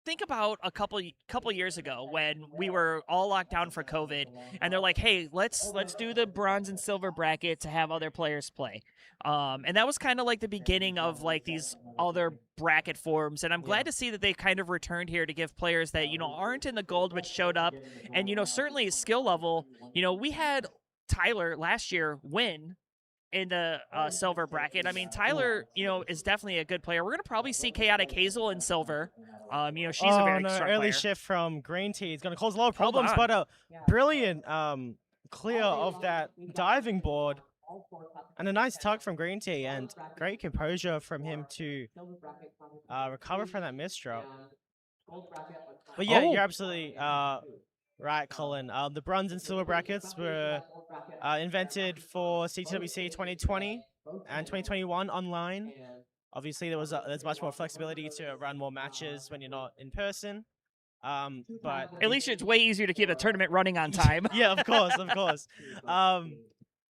think about a couple years ago when we were all locked down for COVID, and they're like, "Hey, let's do the bronze and silver bracket to have other players play." And that was kind of like the beginning of like these other bracket forms, and I'm glad to see that they kind of returned here to give players that, you know, aren't in the gold but showed up. And, you know, certainly skill level, you know, we had Tyler last year win in the silver bracket. I mean, Tyler, you know, is definitely a good player. We're going to probably see Chaotic Hazel in silver. You know, she's a very strong early player. shift from Green Tea is going to cause a lot of problems, but a brilliant clear of that diving board And a nice tuck from Green Tea, and great composure from him to recover from that misdrop. But yeah, you're absolutely right, Colin. The bronze and silver brackets were invented for CTWC 2020 and 2021 online. Obviously, there's much more flexibility to run more matches when you're not in person. But at least it's way easier to keep the tournament running on time. Yeah, of course, of course.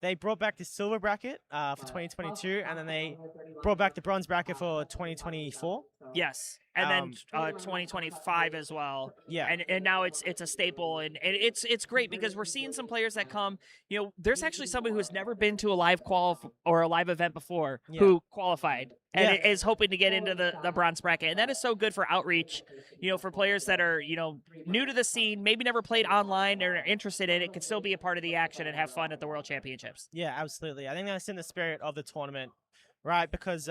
They brought back the silver bracket for 2022, and then they brought back the bronze bracket for 2024. Yes, and then 2025 as well. Yeah, and now it's a staple, and it's great because we're seeing some players that come. You know, there's actually somebody who has never been to a live qual or a live event before who qualified and is hoping to get into the bronze bracket, and that is so good for outreach. You know, for players that are new to the scene, maybe never played online or are interested in it, can still be a part of the action and have fun at the World Championships. Yeah, absolutely. I think that's in the spirit of the tournament, right? Because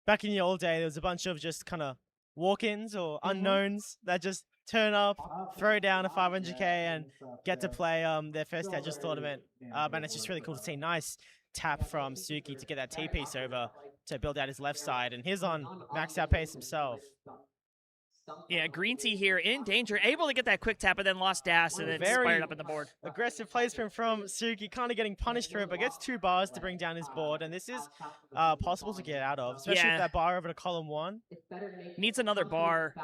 back in the old day, there was a bunch of just kind of walk-ins or unknowns that just turn up, throw down a 500k, and get to play their first Tetris tournament. And it's just really cool to see. Nice tap from Suki to get that T-piece over to build out his left side. And he's on max out pace himself. Yeah, Green Tea here in danger, able to get that quick tap, and then lost dash, and then fired up in the board. Aggressive placement from Suki, kind of getting punished through it, but gets 2 bars to bring down his board, and this is possible to get out of, especially with that bar over to column 1. Needs another bar.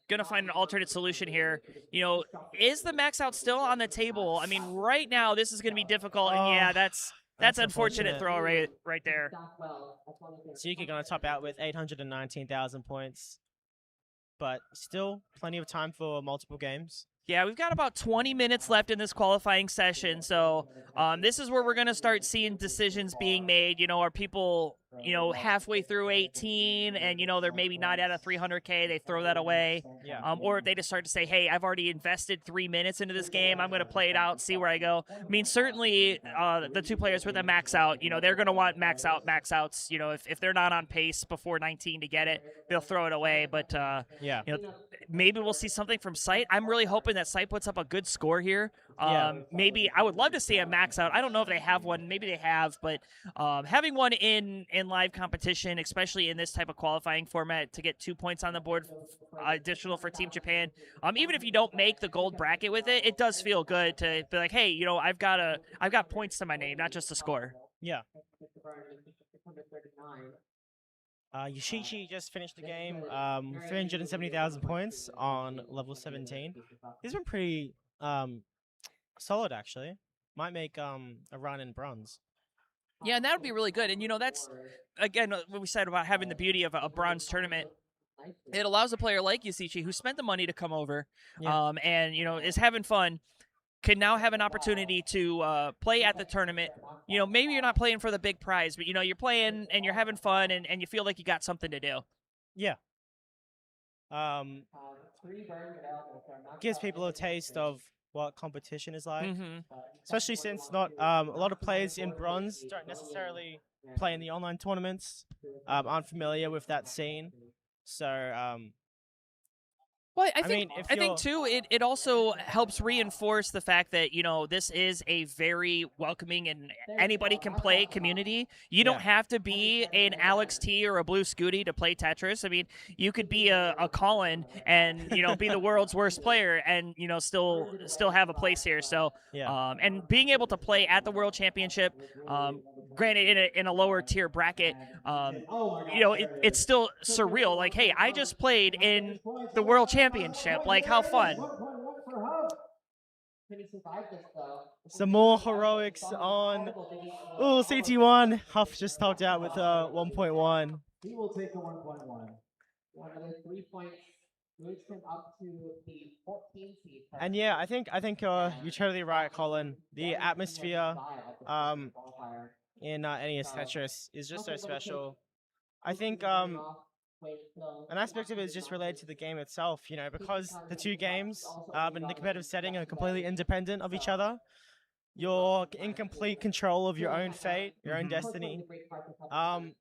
Gonna find an alternate solution here. You know, is the max out still on the table? I mean, right now this is gonna be difficult, and yeah, that's unfortunate throw right there. Suki gonna top out with 819,000 points. But still plenty of time for multiple games. Yeah, we've got about 20 minutes left in this qualifying session, so this is where we're going to start seeing decisions being made. You know, are people, halfway through 18 and, they're maybe not at a 300K, they throw that away. Yeah. Or if they just start to say, hey, I've already invested 3 minutes into this game, I'm going to play it out, see where I go. I mean, certainly the 2 players with a max out, they're going to want max outs. If they're not on pace before 19 to get it, they'll throw it away. But, maybe we'll see something from Sight. I'm really hoping that Sight puts up a good score here. Maybe I would love to see a max out. I don't know if they have one. Maybe they have, but having one in live competition, especially in this type of qualifying format, to get 2 points on the board additional for Team Japan, even if you don't make the gold bracket with it, it does feel good to be like, hey, I've got points to my name, not just a score. Yeah. Yoshichi just finished the game, 370,000 points on level 17. He's been pretty solid, actually. Might make a run in bronze. Yeah, and that would be really good. And, that's, again, what we said about having the beauty of a bronze tournament. It allows a player like Yoshichi, who spent the money to come over, and, is having fun, can now have an opportunity to play at the tournament. Maybe you're not playing for the big prize, but, you're playing and you're having fun and you feel like you got something to do. Yeah. Gives people a taste of what competition is like. Especially since not a lot of players in bronze don't necessarily play in the online tournaments, aren't familiar with that scene. So, well, I think too, it also helps reinforce the fact that, this is a very welcoming and anybody can play community. You don't have to be an Alex T or a Blue Scooty to play Tetris. I mean, you could be a Colin and, be the world's worst player and, still have a place here. So, and being able to play at the World Championship, granted in a lower tier bracket, it's still surreal. Like, hey, I just played in the World Championship. Like, how fun. Some more heroics on CT1. Huff just topped out with 1.1. He will take the 1.1. Another 3 points moves him up to the 14 seed. And yeah, I think you're totally right, Colin. The atmosphere in NES Tetris is just so special. I think an aspect of it is just related to the game itself, because the 2 games in the competitive setting are completely independent of each other. You're in complete control of your own fate, your own destiny.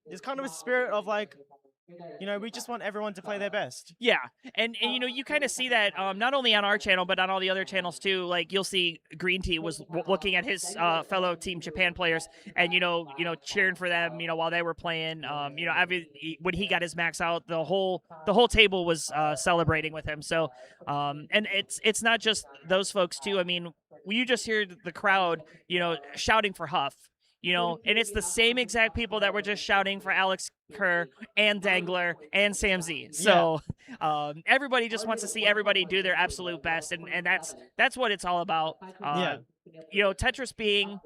There's kind of a spirit of like, you know, we just want everyone to play their best. Yeah, and you know, you kind of see that not only on our channel but on all the other channels too. Like you'll see Green Tea was looking at his fellow Team Japan players and you know cheering for them. You know, while they were playing. You know, when he got his max out, the whole table was celebrating with him. So, and it's not just those folks too. I mean, you just hear the crowd, you know, shouting for Huff. You know, and it's the same exact people that were just shouting for Alex Kerr and Dangler and Sam Z. So everybody just wants to see everybody do their absolute best, and that's what it's all about. You know, Tetris being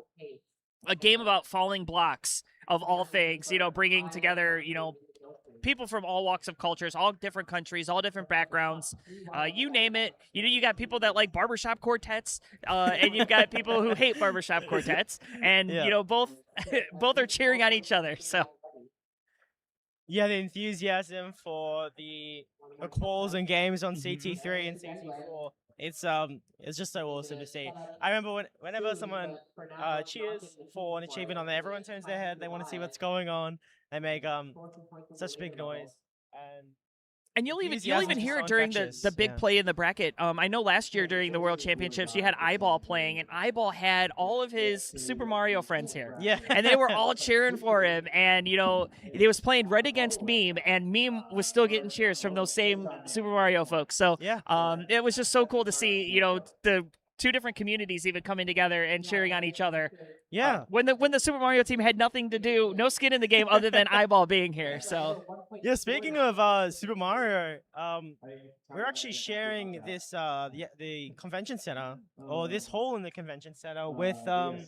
a game about falling blocks of all things, you know, bringing together, you know, people from all walks of cultures, all different countries, all different backgrounds, you name it. You know, you got people that like barbershop quartets, and you've got people who hate barbershop quartets, and you know, both are cheering on each other. So yeah, the enthusiasm for the Quals and games on CT3 and CT4, it's just so awesome to see. I remember whenever someone cheers for an achievement on there, everyone turns their head, they want to see what's going on. They make such big noise, and you'll even hear it during the big play in the bracket. I know last year during the World Championships, you had Eyeball playing, and Eyeball had all of his Super Mario friends here. Yeah, and they were all cheering for him. And you know, he was playing red against Meme, and Meme was still getting cheers from those same Super Mario folks. So yeah, it was just so cool to see, you know, the two different communities even coming together and cheering on each other. Yeah. When the Super Mario team had nothing to do, no skin in the game other than Eyeball being here. So yeah, speaking of Super Mario, we're actually sharing this the convention center, or this hall in the convention center, with the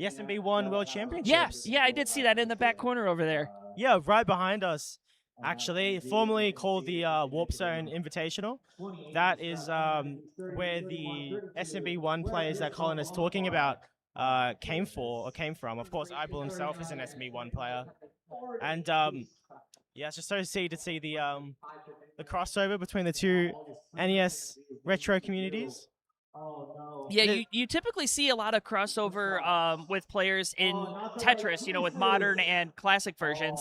SMB1 World Championships. Yeah, I did see that in the back corner over there. Yeah, right behind us. Actually, formerly called the Warp Zone Invitational. That is where the SMB1 players that Colin is talking about came from. Of course, Eyeball himself is an SMB1 player. And yeah, it's just so to see the crossover between the two NES retro communities. Yeah, you typically see a lot of crossover with players in Tetris, you know, with modern and classic versions.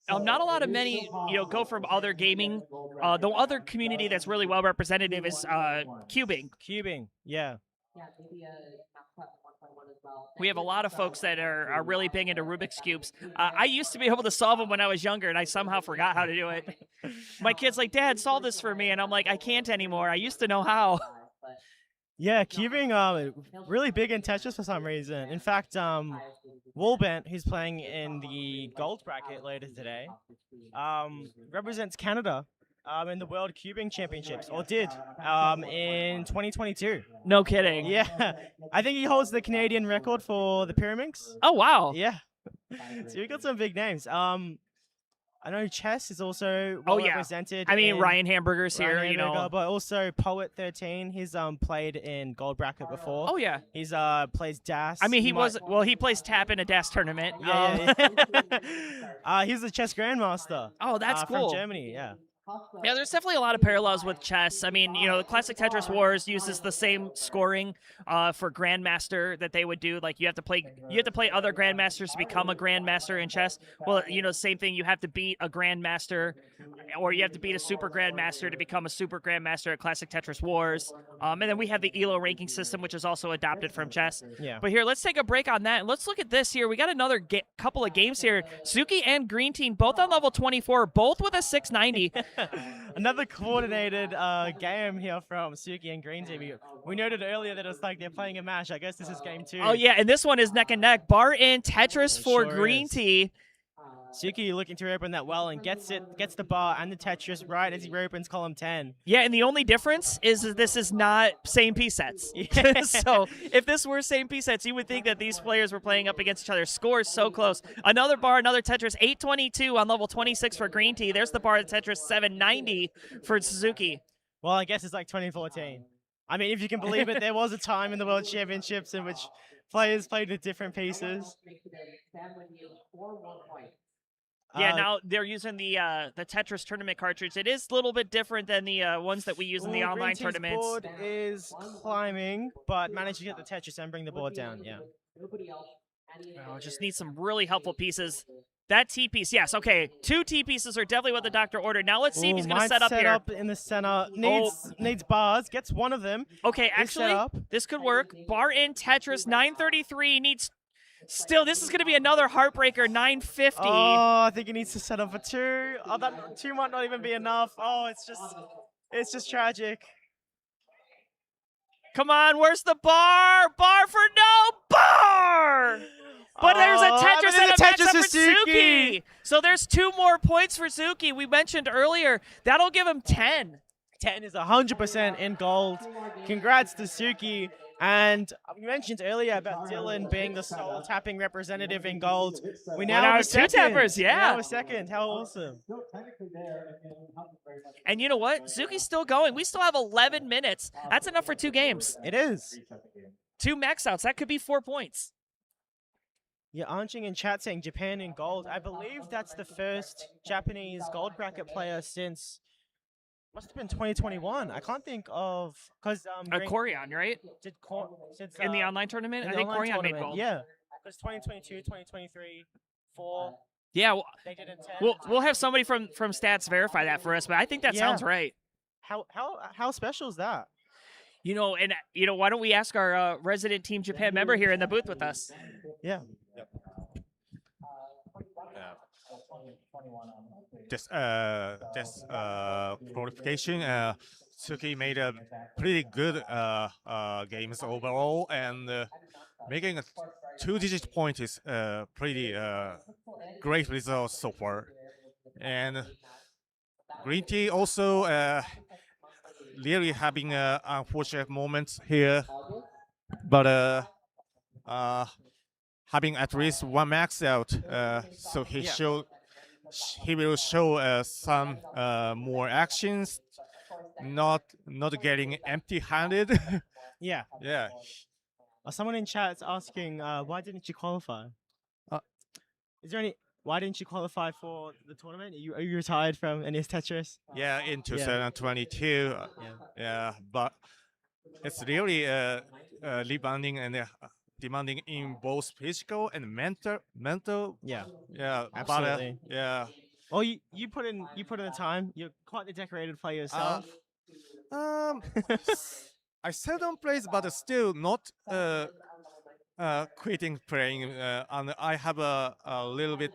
Not a lot of many, you know, go from other gaming. The other community that's really well representative is cubing. Cubing, yeah. We have a lot of folks that are really big into Rubik's Cubes. I used to be able to solve them when I was younger, and I somehow forgot how to do it. My kid's like, Dad, solve this for me. And I'm like, I can't anymore. I used to know how. Yeah, cubing really big in Tetris for some reason. In fact, Wallbent, who's playing in the gold bracket later today, represents Canada in the World Cubing Championships, or did in 2022. No kidding. Yeah, I think he holds the Canadian record for the Pyraminx. Oh wow. Yeah. So we got some big names. I know Chess is also well represented. I mean, Ryan Hamburger's here, you know. But also Poet13, he's played in Gold Bracket before. Oh, yeah. He's plays DAS. I mean, he plays tap in a DAS tournament. Yeah. He's the chess grandmaster. Oh, that's cool. From Germany, yeah. Yeah, there's definitely a lot of parallels with chess. I mean, you know, the classic Tetris Wars uses the same scoring for Grandmaster that they would do. Like you have to play other Grandmasters to become a Grandmaster in chess. Well, you know, same thing. You have to beat a Grandmaster, or you have to beat a Super Grandmaster to become a Super Grandmaster at classic Tetris Wars. And then we have the ELO ranking system, which is also adopted from chess. Yeah. But here, let's take a break on that, and let's look at this here. We got another couple of games here. Suki and Green Team, both on level 24, both with a 690. Another coordinated game here from Suki and Green Team. We noted earlier that it's like they're playing a match. I guess this is game 2. Oh, yeah, and this one is neck and neck. Bar in Tetris for Green Tea. Suki looking to reopen that well and gets the bar and the Tetris right as he reopens column 10. Yeah, and the only difference is that this is not same piece sets. Yeah. So if this were same piece sets, you would think that these players were playing up against each other. Scores so close. Another bar, another Tetris, 822 on level 26 for Green Tea. There's the bar at Tetris, 790 for Suzuki. Well, I guess it's like 2014. I mean, if you can believe it, there was a time in the World Championships in which players played with different pieces. Yeah, now they're using the Tetris tournament cartridge. It is a little bit different than the ones that we use in the online tournaments. Board is climbing, but managed to get the Tetris and bring the board down. Yeah. Just need some really helpful pieces. That T-piece, yes. Okay, 2 T-pieces are definitely what the doctor ordered. Now let's see if he's going to set up set here. up in the center. Needs bars. Gets one of them. Okay, Is actually, set up. this could work. Bar in Tetris, 933 needs... Still, this is going to be another heartbreaker, 950. Oh, I think he needs to set up for 2. Oh, that 2 might not even be enough. Oh, it's just tragic. Come on, where's the bar? Bar for no bar! But there's a Tetris and a matchup for Suki. So there's 2 more points for Suki. We mentioned earlier, that'll give him 10. 10 is 100% in gold. Congrats to Suki. And we mentioned earlier about Dylan being the sole tapping representative in gold. We now have a 2 tappers, yeah. We now have a second. How awesome. And you know what? Suki's still going. We still have 11 minutes. That's enough for 2 games. It is. 2 max outs. That could be 4 points. Yeah, Anjing in chat saying Japan in gold. I believe that's the first Japanese gold bracket player since... Must have been 2021. I can't think of... because Corian, right? Since, in the online tournament? I think Corian made gold. Yeah. Because 2022, 2023, 4... Yeah, they did in 10. We'll have somebody from Stats verify that for us, but I think that sounds right. How special is that? You know, and why don't we ask our resident Team Japan member here in the booth with us? Yeah. This qualification, Suki made a pretty good games overall, and making a 2-digit point is pretty great result so far. And Green Tea also really having unfortunate moments here, but having at least 1 max out, so he will show some more actions, not getting empty-handed. Yeah. Yeah. Someone in chat is asking, why didn't you qualify? Is there any? Why didn't you qualify for the tournament? Are you retired from NES Tetris? Yeah, in 2022. Yeah, but it's really rebounding and demanding in both physical and mental. Yeah. Yeah, absolutely. But, yeah. Oh, you put in the time. You're quite the decorated player yourself. I seldom plays, but still not quitting playing. And I have a little bit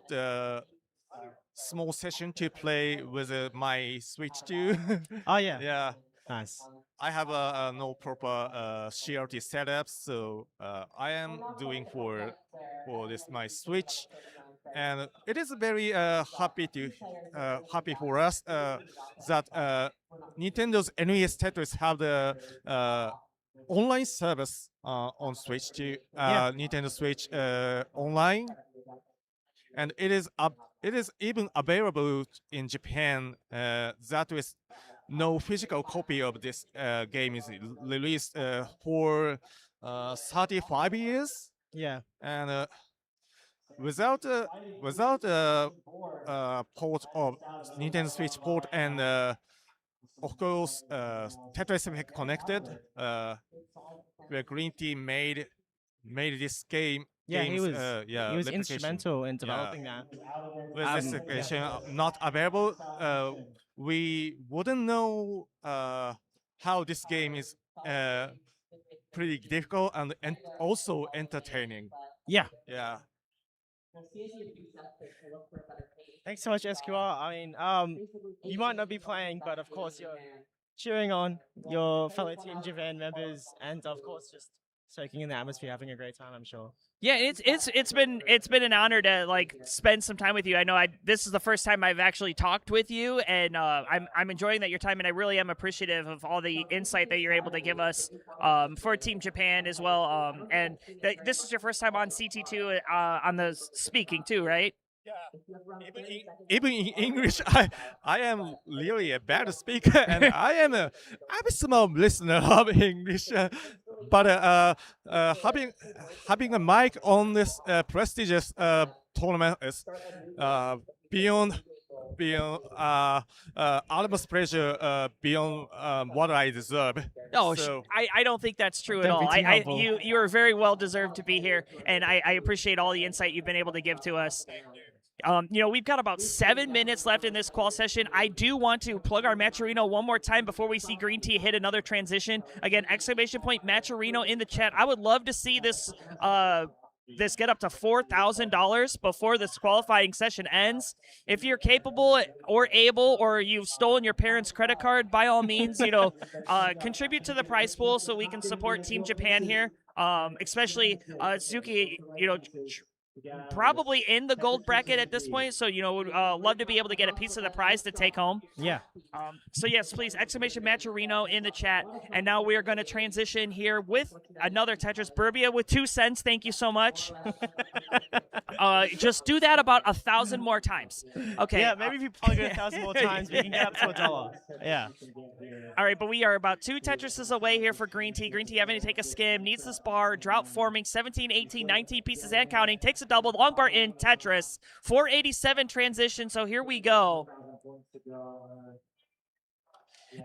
small session to play with my Switch too. Oh yeah. Yeah. Nice. I have no proper CRT setup, so I am doing for this my Switch, and it is very happy for us that Nintendo's NES Tetris have the online service on Switch to Nintendo Switch online, and it is even available in Japan. That is. No physical copy of this game is released for 35 years. Yeah. And without port of Nintendo Switch port and of course Tetris Effect Connected, where Green Tea made this game. Yeah, he was replication. instrumental in developing that. With this application not available, we wouldn't know how this game is pretty difficult and also entertaining. Yeah. Yeah. Thanks so much, SQR. I mean, you might not be playing, but of course you're cheering on your fellow Team Japan members, and of course just soaking in the atmosphere, having a great time, I'm sure. Yeah, it's been an honor to like spend some time with you. I know this is the first time I've actually talked with you, and I'm enjoying that your time, and I really am appreciative of all the insight that you're able to give us for Team Japan as well. And this is your first time on CT2 on the speaking too, right? Yeah, even in English, I am really a bad speaker, and I'm a small listener of English. But having a mic on this prestigious tournament is beyond utmost pleasure, beyond what I deserve. Oh, so, I don't think that's true at all. You are very well deserved to be here, and I appreciate all the insight you've been able to give to us. We've got about 7 minutes left in this qual session. I do want to plug our Matcherino one more time before we see Green Tea hit another transition. Again, exclamation point Matcherino in the chat. I would love to see this get up to $4,000 before this qualifying session ends. If you're capable or able, or you've stolen your parents' credit card, by all means, contribute to the prize pool so we can support Team Japan here. Especially Suki, probably in the gold bracket at this point, so would love to be able to get a piece of the prize to take home. Yeah. So yes, please, exclamation Matcherino in the chat. And now we are going to transition here with another Tetris. Burbia with 2 cents. Thank you so much. Just do that about 1,000 more times. Okay. Yeah, maybe if you plug it 1,000 more times, we can get up to $1. Yeah. All right, but we are about 2 Tetrises away here for Green Tea. Green Tea having to take a skim, needs this bar, drought forming, 17, 18, 19 pieces and counting, takes a double, long bar in Tetris, 487 transition, so here we go.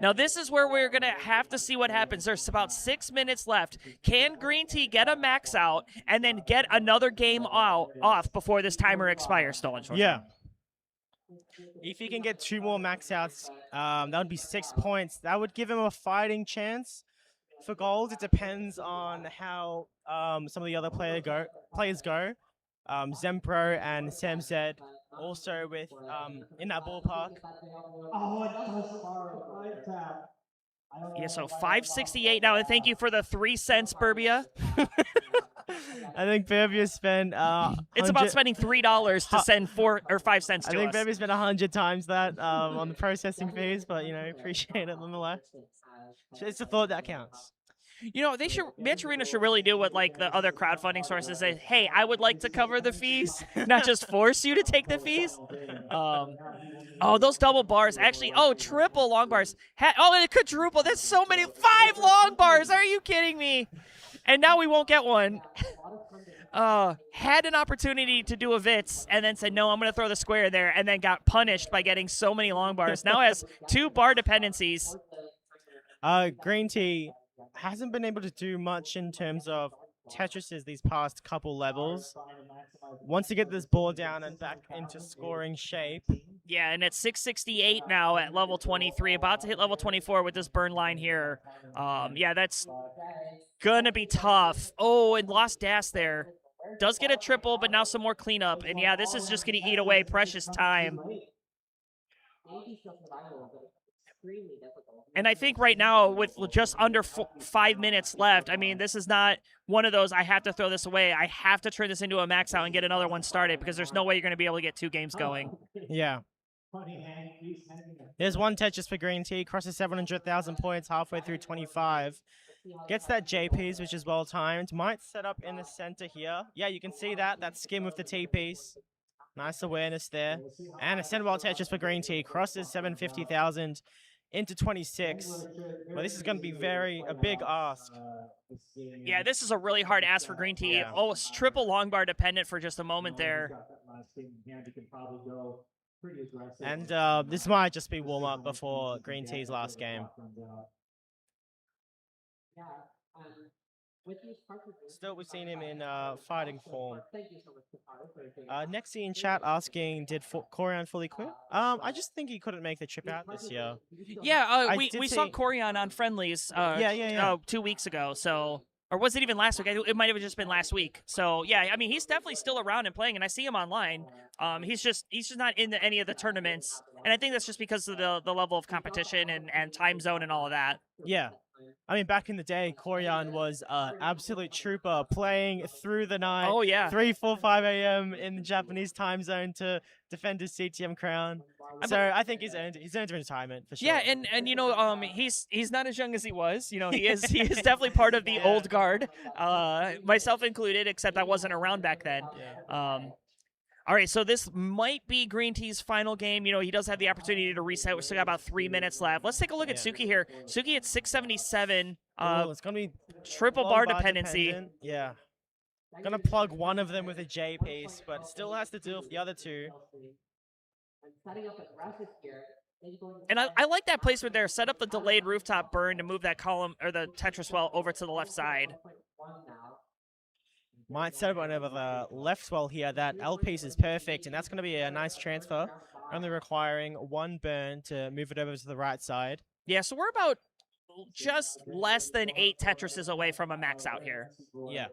Now, this is where we're going to have to see what happens. There's about 6 minutes left. Can Green Tea get a max out and then get another game off before this timer expires, Stolen Short? Yeah. If he can get 2 more max outs, that would be 6 points. That would give him a fighting chance for gold. It depends on how some of the other players go. Zempro and Sam Zed also with in that ballpark. Yeah, so 568 now, and thank you for the 3 cents, Burbia. I think Burbia spent it's about spending $3 to send 4 or 5 cents to us. I think Burbia spent 100 times that on the processing fees, but appreciate it nonetheless. It's the thought that counts. Matcherino should really do what the other crowdfunding sources say. Hey, I would like to cover the fees, not just force you to take the fees. Those double bars. Actually, triple long bars. And a quadruple. That's so many. 5 long bars. Are you kidding me? And now we won't get one. Had an opportunity to do a Vitz and then said, no, I'm going to throw the square there, and then got punished by getting so many long bars. Now has 2 bar dependencies. Green Tea hasn't been able to do much in terms of Tetrises these past couple levels. Wants to get this ball down and back into scoring shape. Yeah, and it's 668 now at level 23, about to hit level 24 with this burn line here. Yeah, that's gonna be tough. Oh, and lost dash there. Does get a triple, but now some more cleanup. And yeah, this is just gonna eat away precious time. And I think right now, with just under 5 minutes left, I mean, this is not one of those, I have to throw this away. I have to turn this into a max out and get another one started, because there's no way you're going to be able to get 2 games going. Yeah. There's one Tetris for Green Tea, crosses 700,000 points halfway through 25. Gets that J-piece, which is well-timed. Might set up in the center here. Yeah, you can see that skim with the T-piece. Nice awareness there. And a center ball Tetris for Green Tea, crosses 750,000 into 26. Well, this is going to be a big ask. Yeah, this is a really hard ask for Green Tea. Yeah. Oh, it's triple long bar dependent for just a moment there. And this might just be warm-up before Green Tea's last game. Still, we've seen him in fighting form. Nexi in chat asking, did Corian fully quit? I just think he couldn't make the trip out this year. Yeah, we saw Corian on friendlies 2 weeks ago, so... Or was it even last week? It might have just been last week. So, yeah, I mean, he's definitely still around and playing, and I see him online. He's just not in any of the tournaments. And I think that's just because of the level of competition and time zone and all of that. Yeah. I mean, back in the day, Corian was an absolute trooper, playing through the night. Oh, yeah. 3, 4, 5 a.m. in the Japanese time zone to defend his CTM crown. So I think he's earned retirement for sure. Yeah, and he's not as young as he was. He is definitely part of the old guard, myself included, except I wasn't around back then. Yeah. All right, so this might be Green Tea's final game. He does have the opportunity to reset. We still got about 3 minutes left. Let's take a look at Suki here. Suki at 677. It's gonna be triple bar dependency. Dependent. Yeah. Gonna plug one of them with a J piece, but still has to deal with the other 2. And I like that placement there. Set up the delayed rooftop burn to move that column or the Tetris well over to the left side. Might set up one over the left wall here. That L piece is perfect, and that's going to be a nice transfer, only requiring one burn to move it over to the right side. Yeah, so we're about just less than 8 Tetrises away from a max out here. Yeah,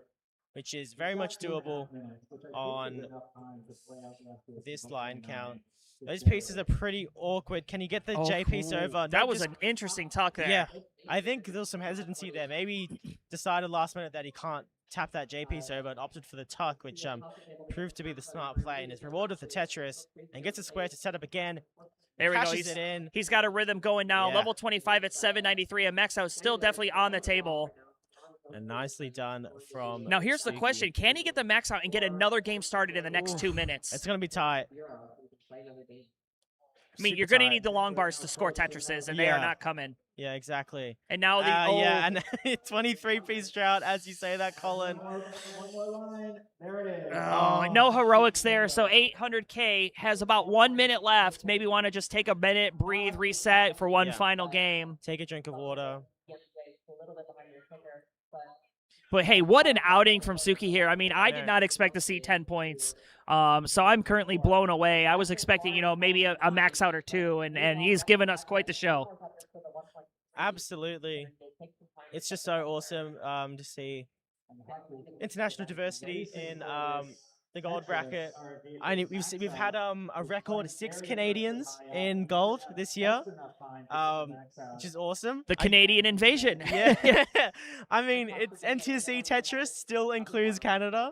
which is very much doable on this line count. Those pieces are pretty awkward. Can you get the J piece over? That was an interesting tuck there. Yeah, I think there was some hesitancy there. Maybe decided last minute that he can't tap that J piece over and opted for the tuck, which proved to be the smart play and is rewarded with the Tetris and gets a square to set up again. There we go. It in. He's got a rhythm going now. Yeah. Level 25 at 793. And max out still definitely on the table. And nicely done from... Now here's the Suki. question. Can he get the max out and get another game started in the next 2 minutes? It's going to be tight. I mean, you're going to need the long bars to score Tetrises, and they are not coming. Yeah, exactly. And now the yeah, and 23-piece drought, as you say that, Colin. No heroics there. So 800K has about 1 minute left. Maybe want to just take a minute, breathe, reset for one final game. Take a drink of water. But hey, what an outing from Suki here. I mean, I did not expect to see 10 points. So I'm currently blown away. I was expecting, you know, maybe a max out or two, and he's given us quite the show. Absolutely. It's just so awesome to see international diversity in the gold bracket. We've had a record 6 Canadians in gold this year, which is awesome. The Canadian invasion. Yeah. I mean, it's NTSC Tetris still includes Canada.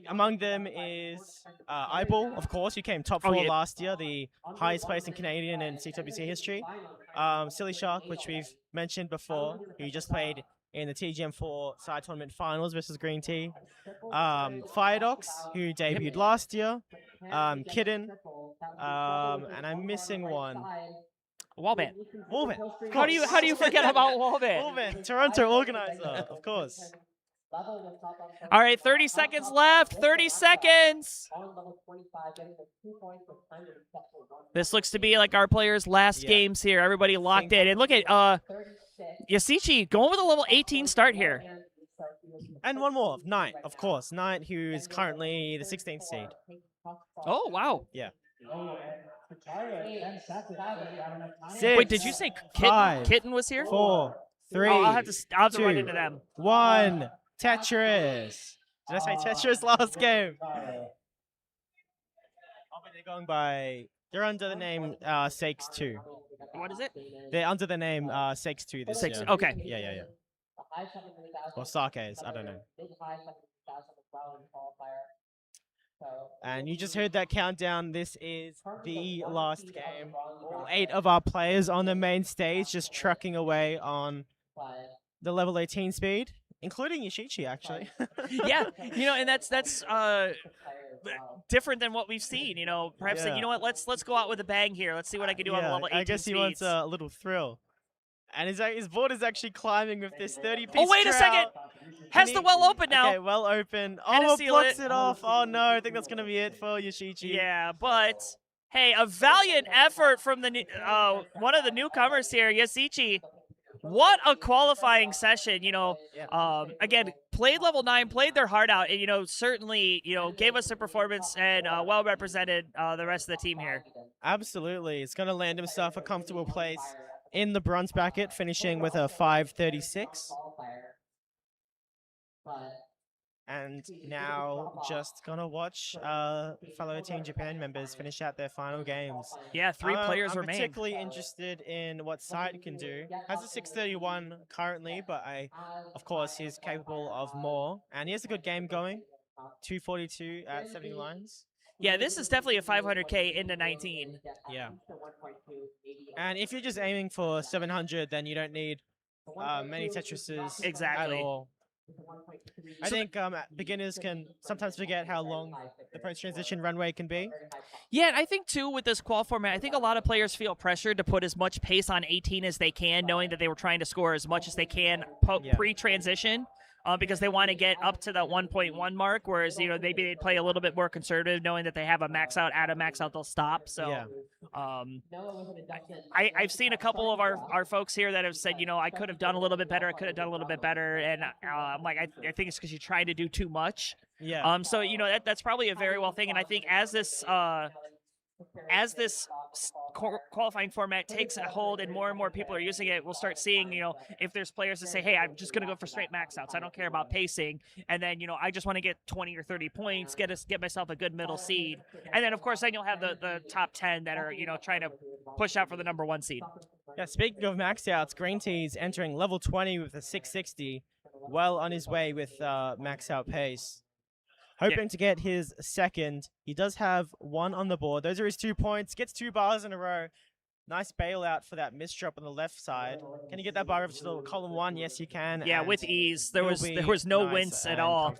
Among them is Eyeball, of course, who came top 4 last year, the highest place in Canadian and CTWC history. Silly Shark, which we've mentioned before, who just played in the TGM4 side tournament finals versus Green Tea. Firedox, who debuted last year. Kitten. And I'm missing one. Wallband. How do you forget about Wallband? Wallband, Toronto organizer, of course. All right, 30 seconds left. 30 seconds. This looks to be like our players' last games here. Everybody locked in. And look at Yasichi going with a level 18 start here. And one more, Knight, of course. Knight, who is currently the 16th seed. Oh, wow. Yeah. Wait, did you say Kitten was here? 4, 3, I'll have to run into them. 1. Tetris. Did I say Tetris last game? They're going by... They're under the name Sakes 2. What is it? They're under the name Sakes 2 this year. Okay. Yeah. Or Sarkes, I don't know. And you just heard that countdown. This is the last game. All 8 of our players on the main stage just trucking away on the level 18 speed, including Yoshichi, actually. Yeah, you know, and that's different than what we've seen. You know, perhaps say, you know what, let's go out with a bang here. Let's see what I can do on the level 18 I guess he wants a little thrill. And his board is actually climbing with this 30-piece Oh, wait a second! Has the well open now. Okay, well open. Oh, blocks it off. Oh, no, I think that's going to be it for Yoshichi. Yeah, but, hey, a valiant effort from the one of the newcomers here, Yasichi. What a qualifying session, you know. Again, played level 9, played their heart out, and, you know, certainly, you know, gave us a performance and well represented the rest of the team here. Absolutely. It's going to land himself a comfortable place in the bronze bracket, finishing with a 536. And now just gonna watch fellow Team Japan members finish out their final games. Yeah, 3 players I'm remain. particularly interested in what Sight can do. Has a 631 currently, but of course, he's capable of more. And he has a good game going. 242 at 70 lines. Yeah, this is definitely a 500K into 19. Yeah. And if you're just aiming for 700, then you don't need many Tetrises at all. I think beginners can sometimes forget how long the post-transition runway can be. Yeah, and I think, too, with this qual format, I think a lot of players feel pressured to put as much pace on 18 as they can, knowing that they were trying to score as much as they can pre-transition. because they want to get up to that 1.1 mark, whereas, you know, maybe they'd play a little bit more conservative, knowing that they have a max out. At a max out, they'll stop. So Yeah. I've seen a couple of our folks here that have said, you know, I could have done a little bit better. I could have done a little bit better. And I'm like, I think it's because you're trying to do too much. Yeah. So, you know, that's probably a very well thing. And I think as this qualifying format takes a hold and more people are using it, we'll start seeing, you know, if there's players that say, hey, I'm just going to go for straight max outs. I don't care about pacing. And then, you know, I just want to get 20 or 30 points, get myself a good middle seed. And then, of course, then you'll have the top 10 that are, you know, trying to push out for the number 1 seed. Yeah, speaking of max outs, Green Tea's entering level 20 with a 660, well on his way with max out pace. Hoping to get his second. He does have 1 on the board. Those are his 2 points. Gets 2 bars in a row. Nice bailout for that misdrop on the left side. Can you get that bar over to the column 1? Yes, you can. Yeah, and with ease. There was no nice wince at and all.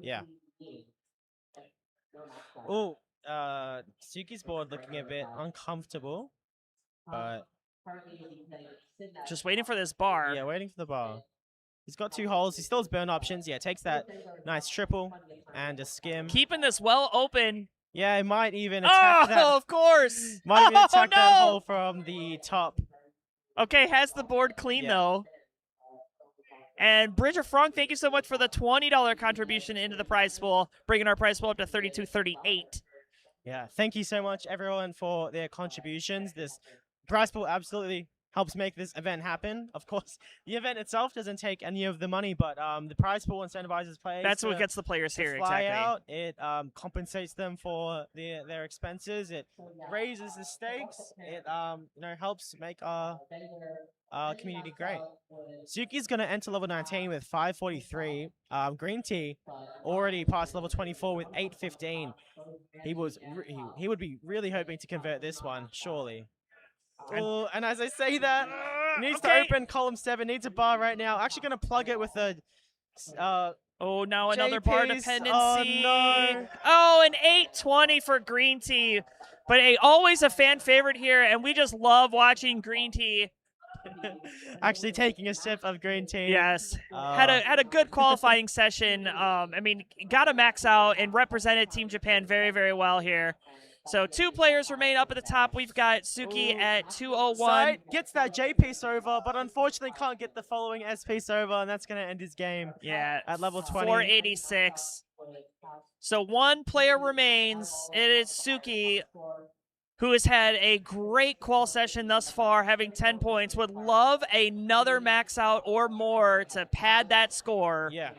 Yeah. Oh, Suki's board looking a bit uncomfortable, but just waiting for this bar. yeah, waiting for the bar. He's got 2 holes. He still has burn options. Yeah, takes that nice triple and a skim. Keeping this well open. Yeah, he might even attack that. Oh, of course. Might even attack that no. hole from the top. Okay, has the board clean, though. And Bridger Frank, thank you so much for the $20 contribution into the prize pool, bringing our prize pool up to $32.38. Yeah, thank you so much, everyone, for their contributions. This prize pool absolutely helps make this event happen. Of course, the event itself doesn't take any of the money, but the prize pool incentivizes players. That's what gets the players here, fly exactly. out. It compensates them for their expenses. It raises the stakes. It you know, helps make our community great. Suki's gonna enter level 19 with 543. Green Tea already passed level 24 with 815. He would be really hoping to convert this one, surely. Oh, and as I say that, needs to open column 7, needs a bar right now. Actually going to plug it with a oh, now another bar dependency. Oh, no. Oh, an 820 for Green Tea. But always a fan favorite here, and we just love watching Green Tea. Actually taking a sip of green tea. Yes. Had a good qualifying session. I mean, got to max out and represented Team Japan very, very well here. So 2 players remain up at the top. We've got Suki at 201. Side gets that J piece over, but unfortunately can't get the following S piece over, and that's going to end his game. Yeah. At level 20. 486. So 1 player remains. It is Suki, who has had a great qual session thus far, having 10 points. Would love another max out or more to pad that score. Yeah.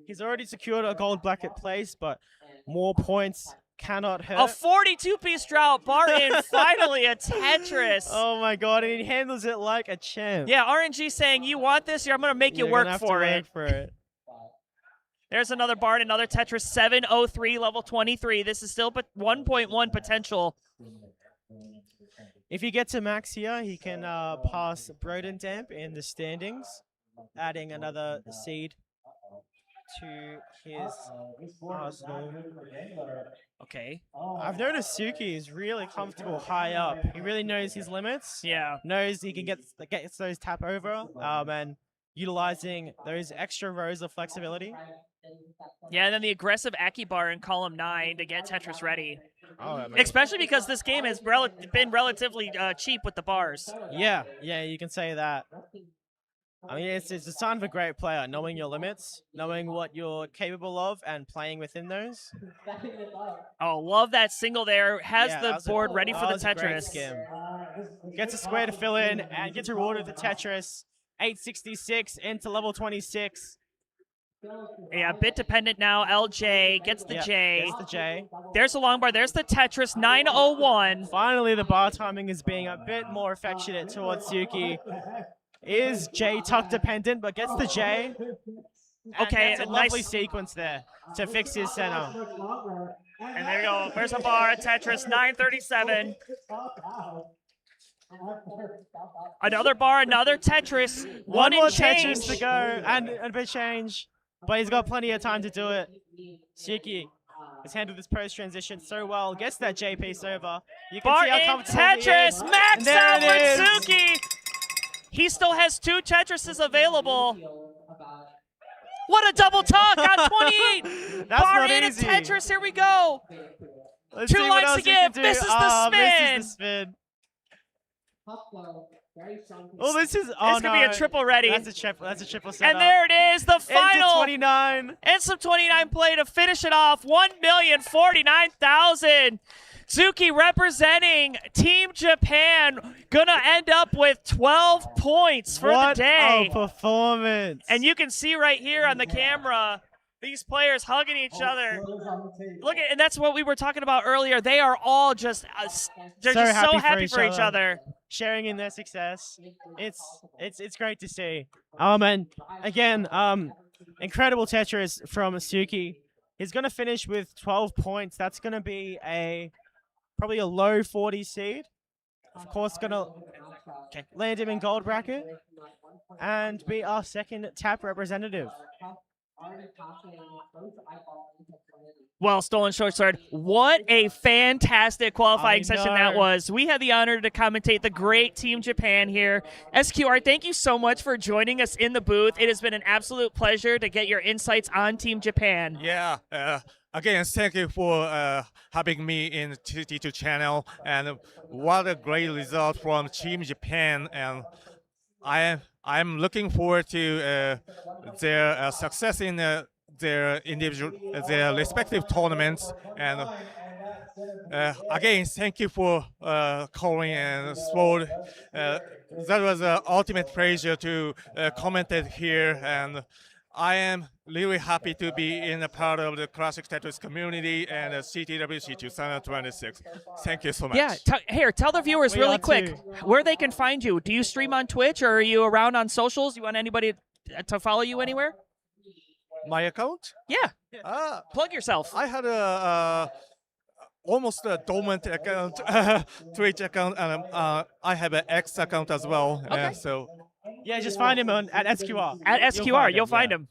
He's already secured a gold bracket place, but more points cannot hurt. A 42-piece drought, bar in, finally a Tetris. Oh my god, and he handles it like a champ. Yeah, RNG saying, you want this? I'm going to make you work for it. There's another bar and another Tetris, 703, level 23. This is still 1.1 potential. If he gets a max here, he can pass Broden Damp in the standings, adding another seed to his arsenal. Okay. I've noticed Suki is really comfortable high up. He really knows his limits. Yeah. Knows he can get those tap over, and utilizing those extra rows of flexibility. Yeah, and then the aggressive Aki bar in column 9 to get Tetris ready. Oh, especially because this game has been relatively cheap with the bars. Yeah, you can say that. I mean, it's a sign of a great player, knowing your limits, knowing what you're capable of, and playing within those. Oh, love that single there. Has the board ready for the Tetris. Gets a square to fill in, and gets rewarded with the Tetris. 866 into level 26. Yeah, bit dependent now. LJ gets the J. Gets the J. There's the long bar. There's the Tetris, 901. Finally, the bar timing is being a bit more affectionate towards Suki. Is J tuck dependent, but gets the J. Okay, a lovely sequence there to fix his center. And there you go. There's a bar at Tetris, 937. Another bar, another Tetris. One more change. Tetris to go, and a bit change. But he's got plenty of time to do it. Suki has handled this post transition so well. Gets that J piece over. You can bar see how in comfortable Tetris, max out for Suki. He still has 2 Tetrises available. What a double talk on 28. That's Bar not 8 of easy. Tetris. Here we go. Let's Two see what lines else to he can give. do. Misses the Ah, spin. misses the spin. Tough though. Very strong. Oh, this is. Oh, It's going to be a triple ready. That's a triple. That's a triple setup. And there it is, the Into final. 29. And some 29 play to finish it off. 1,049,000. Suki representing Team Japan, gonna end up with 12 points for What the day. a performance! And you can see right here on the camera, these players hugging each other. Look at, and that's what we were talking about earlier. They are all just, they're So just so happy for happy each for each other. other. sharing in their success. It's great to see. And again, incredible Tetris from Suki. He's gonna finish with 12 points. That's gonna be probably a low 40 seed. Of course, gonna land him in gold bracket and be our second tap representative. Well, Stolen Short Sword, what a fantastic qualifying session that know. was. We had the honor to commentate the great Team Japan here. SQR, thank you so much for joining us in the booth. It has been an absolute pleasure to get your insights on Team Japan. Yeah. Again, thank you for having me in TT2 channel, and what a great result from Team Japan. And I'm looking forward to their success in their respective tournaments. And again, thank you for calling and Sword. That was an ultimate pleasure to comment it here, and I am really happy to be in a part of the Classic Tetris community and CTWC 2026. Thank you so much. Yeah, tell the viewers We really are quick too. where they can find you. Do you stream on Twitch, or are you around on socials? You want anybody to follow you anywhere? My account? Yeah, Ah, plug yourself. I had almost a dormant account, Twitch account, and I have an X account as well. Okay. So Yeah, just find him at SQR. At SQR, you'll find him.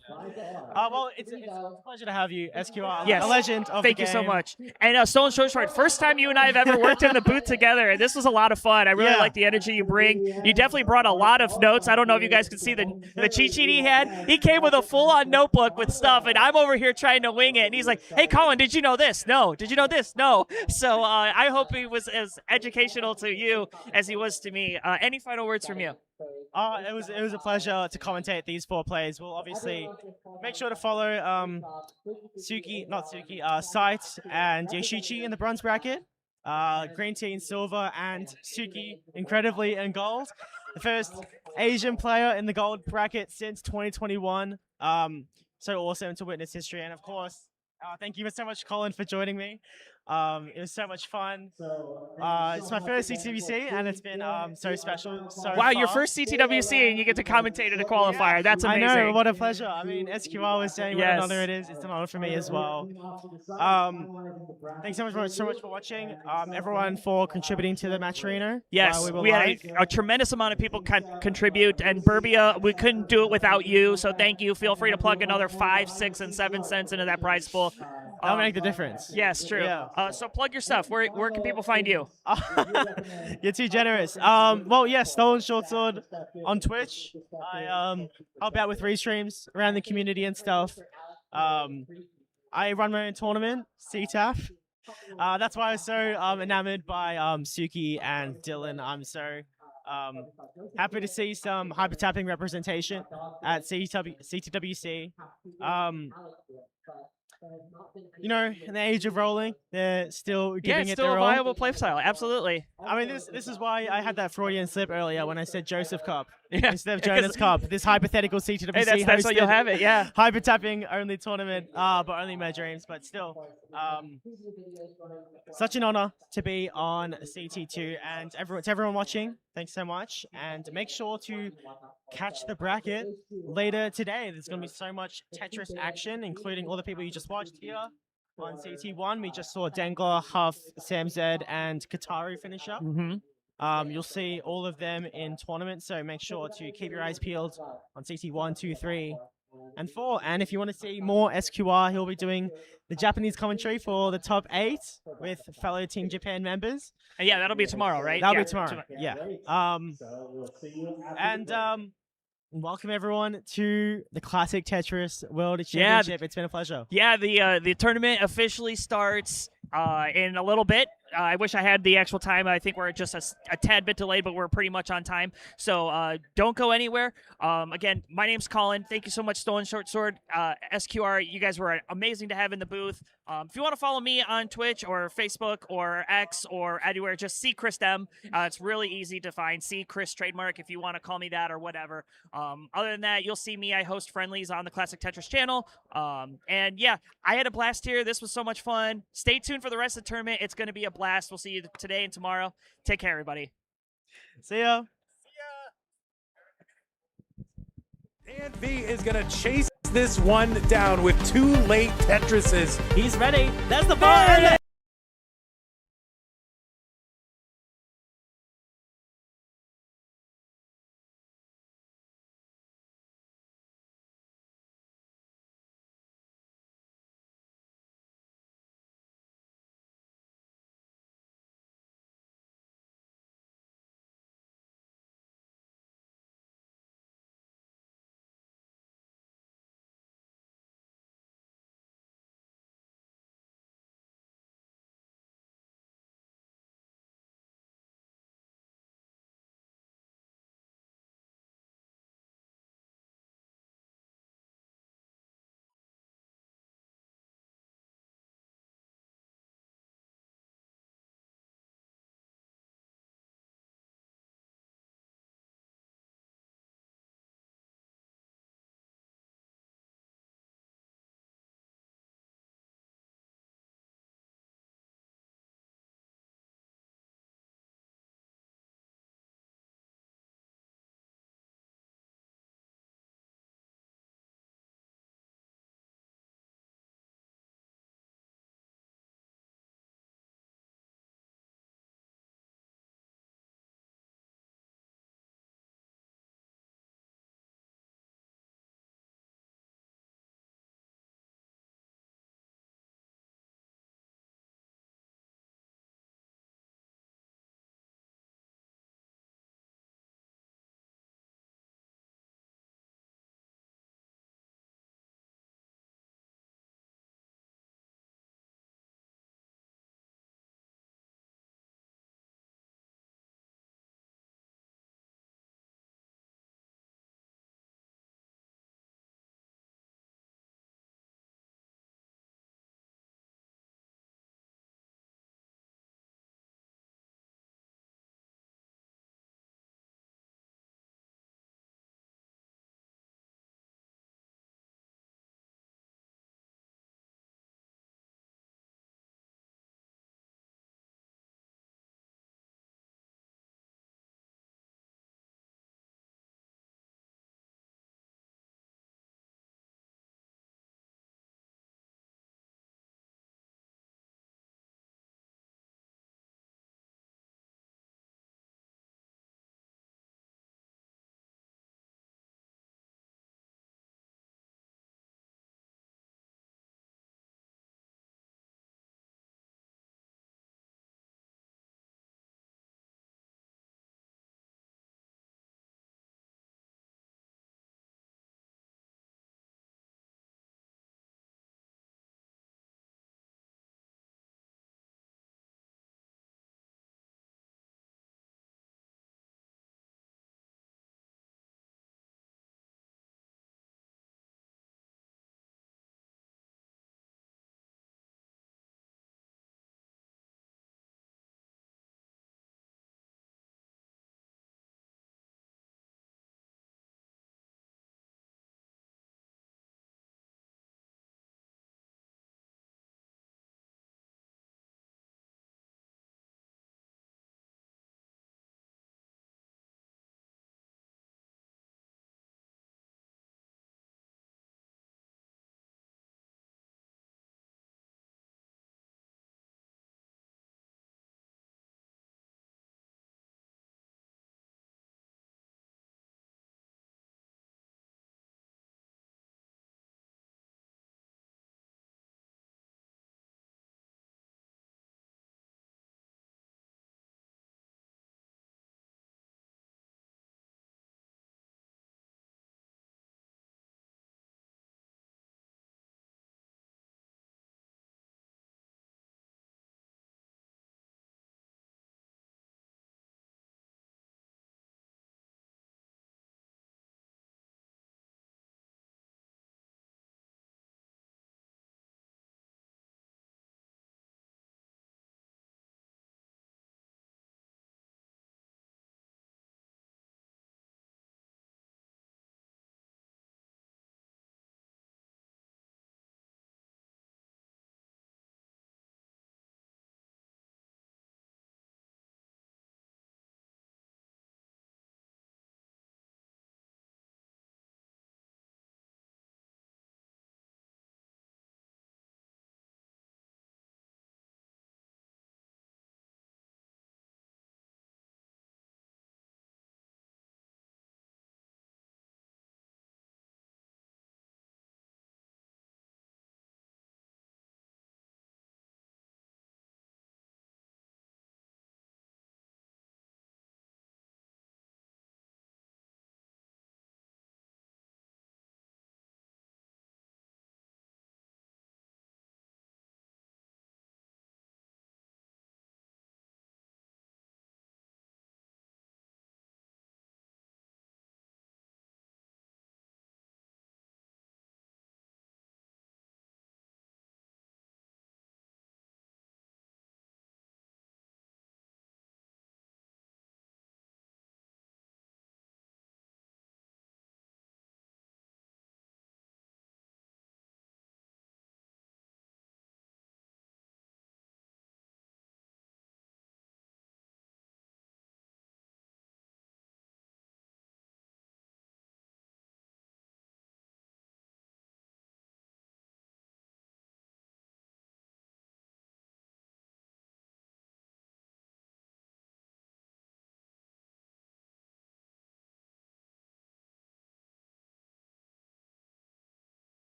Well, it's a pleasure to have you, SQR. Yes. A legend of Thank the you so game. much. And Stolen Short Sword, first time you and I have ever worked in the booth together, and this was a lot of fun. I really Yeah. like the energy you bring. You definitely brought a lot of notes. I don't know if you guys can see the cheat sheet he had. He came with a full-on notebook with stuff, and I'm over here trying to wing it. And he's like, "Hey, Colin, did you know this? No. Did you know this? No." So I hope he was as educational to you as he was to me. Any final words from you? It was a pleasure to commentate these four plays. We'll obviously make sure to follow Sight and Yoshichi in the bronze bracket. Green Tea in silver and Suki incredibly in gold. The first Asian player in the gold bracket since 2021. So awesome to witness history. And of course, thank you so much, Colin, for joining me. It was so much fun. It's my first CTWC, and it's been so special. So Wow, your far. first CTWC, and you get to commentate at a qualifier. That's amazing. I know, what a pleasure. I mean, SQR was saying Yes. what an honor it is. It's an honor for me as well. Thanks so much for watching. Everyone for contributing to the Matcherino. Yes, while were we had live. a tremendous amount of people contribute, and Burbia, we couldn't do it without you, so thank you. Feel free to plug another 5, 6, and 7 cents into that prize pool. That'll make the difference. Yes, true. Yeah. So plug your stuff. Where can people find you? You're too generous. Well, yeah, Stolen Short Sword on Twitch. I help out with restreams around the community and stuff. I run my own tournament, CTAF. That's why I was so enamored by Suki and Dylan. I'm so happy to see some hyper tapping representation at CTWC. You know, in the age of rolling, they're still Yeah, giving it's it still their a all. viable play style. Absolutely. I mean, this is why I had that Freudian slip earlier when I said Joseph Cup Yeah, instead of because- Jonas Cup. This hypothetical CTWC Hey, that's what you'll hosted have it. Yeah. hyper tapping only tournament, but only my dreams. But still, such an honor to be on CT2, and to everyone watching, thanks so much. And make sure to catch the bracket later today. There's going to be so much Tetris action, including all the people you just watched here. On CT1, we just saw Dengler, Huff, Sam Zed, and Kataru finish up. Mm-hmm. You'll see all of them in tournaments, so make sure to keep your eyes peeled on CT1, 2, 3, and 4. And if you want to see more SQR, he'll be doing the Japanese commentary for the top 8 with fellow Team Japan members. And yeah, that'll be tomorrow, right? That'll Yeah, be tomorrow. Yeah. Welcome everyone to the Classic Tetris World Yeah, Championship. It's been a pleasure. Yeah, the tournament officially starts in a little bit. I wish I had the actual time. I think we're just a tad bit delayed, but we're pretty much on time. So don't go anywhere. Again, my name's Colin. Thank you so much, Stolen Short Sword, SQR. You guys were amazing to have in the booth. If you want to follow me on Twitch or Facebook or X or anywhere, just see Chris M. It's really easy to find. See Chris Trademark if you want to call me that or whatever. Other than that, you'll see me. I host friendlies on the Classic Tetris channel. And yeah, I had a blast here. This was so much fun. Stay tuned for the rest of the tournament. It's going to be a blast. We'll see you today and tomorrow. Take care, everybody. See ya. Dan V is going to chase this one down with 2 late Tetrises. He's ready. That's the bar.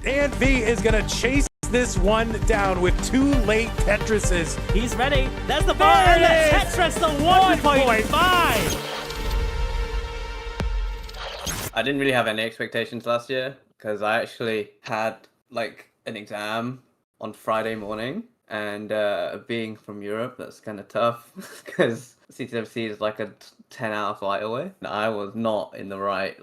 And V is gonna chase this one down with 2 late Tetrises. He's ready. There's the bar and the Tetris, the 1.5. I didn't really have any expectations last year because I actually had like an exam on Friday morning, and being from Europe, that's kind of tough because CTWC is like a 10-hour flight away. And I was not in the right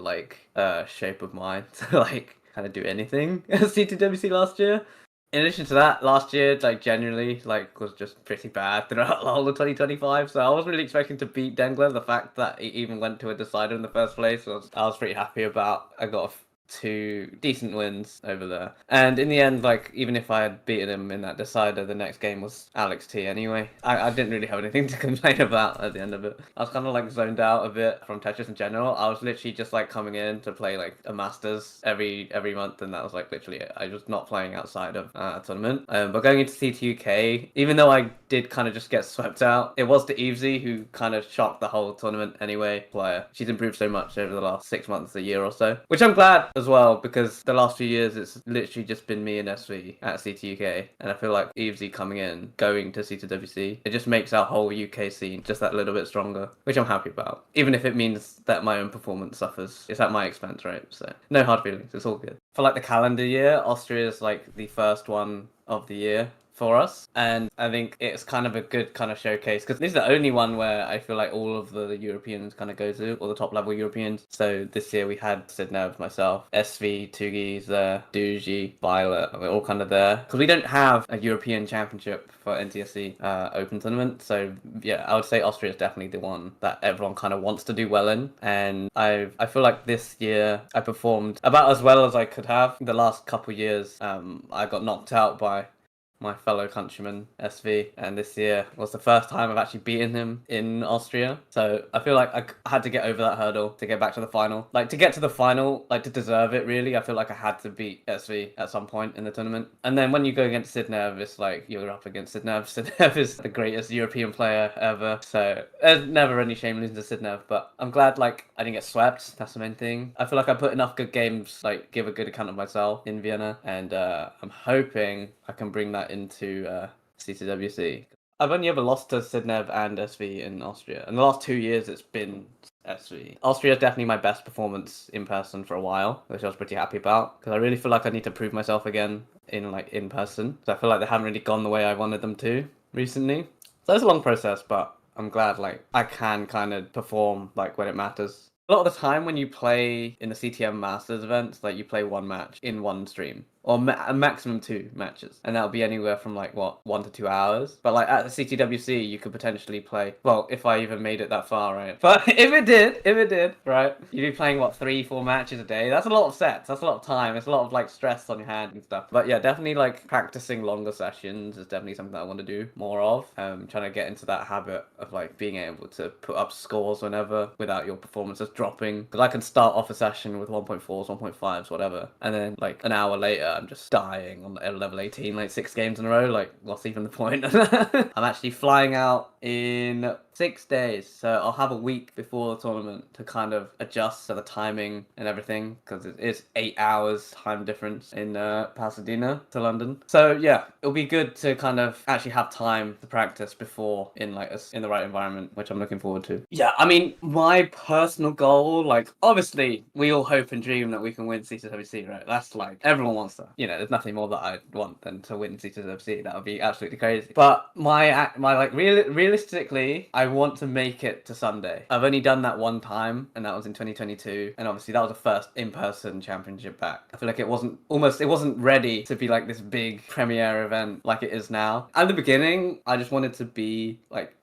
shape of mind to like kind of do anything at CTWC last year. In addition to that, last year, generally, was just pretty bad throughout the whole of 2025. So I wasn't really expecting to beat Dengler. The fact that it even went to a decider in the first place I was pretty happy about. I got 2 decent wins over there. And in the end, even if I had beaten him in that decider, the next game was Alex T anyway. I didn't really have anything to complain about at the end of it. I was kind of zoned out a bit from Tetris in general. I was literally just coming in to play a Masters every month, and that was literally it. I was not playing outside of a tournament. But going into CTUK, even though I did kind of just get swept out, it was the Evesy who kind of shocked the whole tournament anyway. Player. She's improved so much over the last 6 months, a year or so, which I'm glad as well, because the last few years it's literally just been me and SV at CTUK, and I feel like Evesy coming in, going to CTWC, it just makes our whole UK scene just that little bit stronger, which I'm happy about, even if it means that my own performance suffers. It's at my expense, right? So no hard feelings, it's all good. For the calendar year, Austria is the first one of the year for us, and I think it's kind of a good kind of showcase because this is the only one where I feel like all of the Europeans kind of go to, or the top level Europeans. So this year we had Sidnev, myself, SV, Tugi's there, Duji, Violet, we're all kind of there because we don't have a European championship for NTSC open tournament. So yeah, I would say Austria is definitely the one that everyone kind of wants to do well in, and I feel like this year I performed about as well as I could have. The last couple years I got knocked out by my fellow countryman SV, and this year was the first time I've actually beaten him in Austria. So I feel like I had to get over that hurdle to get back to the final. To get to the final, to deserve it really, I feel like I had to beat SV at some point in the tournament. And then when you go against Sidnev, it's you're up against Sidnev. Sidnev is the greatest European player ever, so there's never any shame losing to Sidnev, but I'm glad I didn't get swept. That's the main thing. I feel like I put enough good games, give a good account of myself in Vienna, and I'm hoping I can bring that into CTWC. I've only ever lost to Sidnev and SV in Austria. In the last 2 years, it's been SV. Austria is definitely my best performance in person for a while, which I was pretty happy about, because I really feel like I need to prove myself again in person. So I feel like they haven't really gone the way I wanted them to recently. So it's a long process, but I'm glad I can kind of perform when it matters. A lot of the time when you play in the CTM Masters events, you play one match in one stream, or a maximum 2 matches, and that'll be anywhere from 1 to 2 hours. But at the CTWC, you could potentially play, well, if I even made it that far, right? But if it did, right, you'd be playing 3-4 matches a day. That's a lot of sets. That's a lot of time. It's a lot of stress on your hand and stuff. But yeah, definitely practicing longer sessions is definitely something that I want to do more of. Trying to get into that habit of being able to put up scores whenever without your performances dropping. Because I can start off a session with 1.4s, 1.5s, whatever, and then an hour later I'm just dying on level 18 6 games in a row. What's even the point? I'm actually flying out in 6 days, so I'll have a week before the tournament to kind of adjust to the timing and everything, because it is 8 hours time difference in Pasadena to London. So yeah, it'll be good to kind of actually have time to practice before in in the right environment, which I'm looking forward to. Yeah, I mean, my personal goal, obviously we all hope and dream that we can win CTWC, right? That's everyone wants that. There's nothing more that I want than to win CTWC. That would be absolutely crazy. But my realistically, I want to make it to Sunday. I've only done that one time, and that was in 2022, and obviously that was the first in-person championship back. I feel like it wasn't ready to be this big premiere event like it is now. At the beginning, I just wanted to be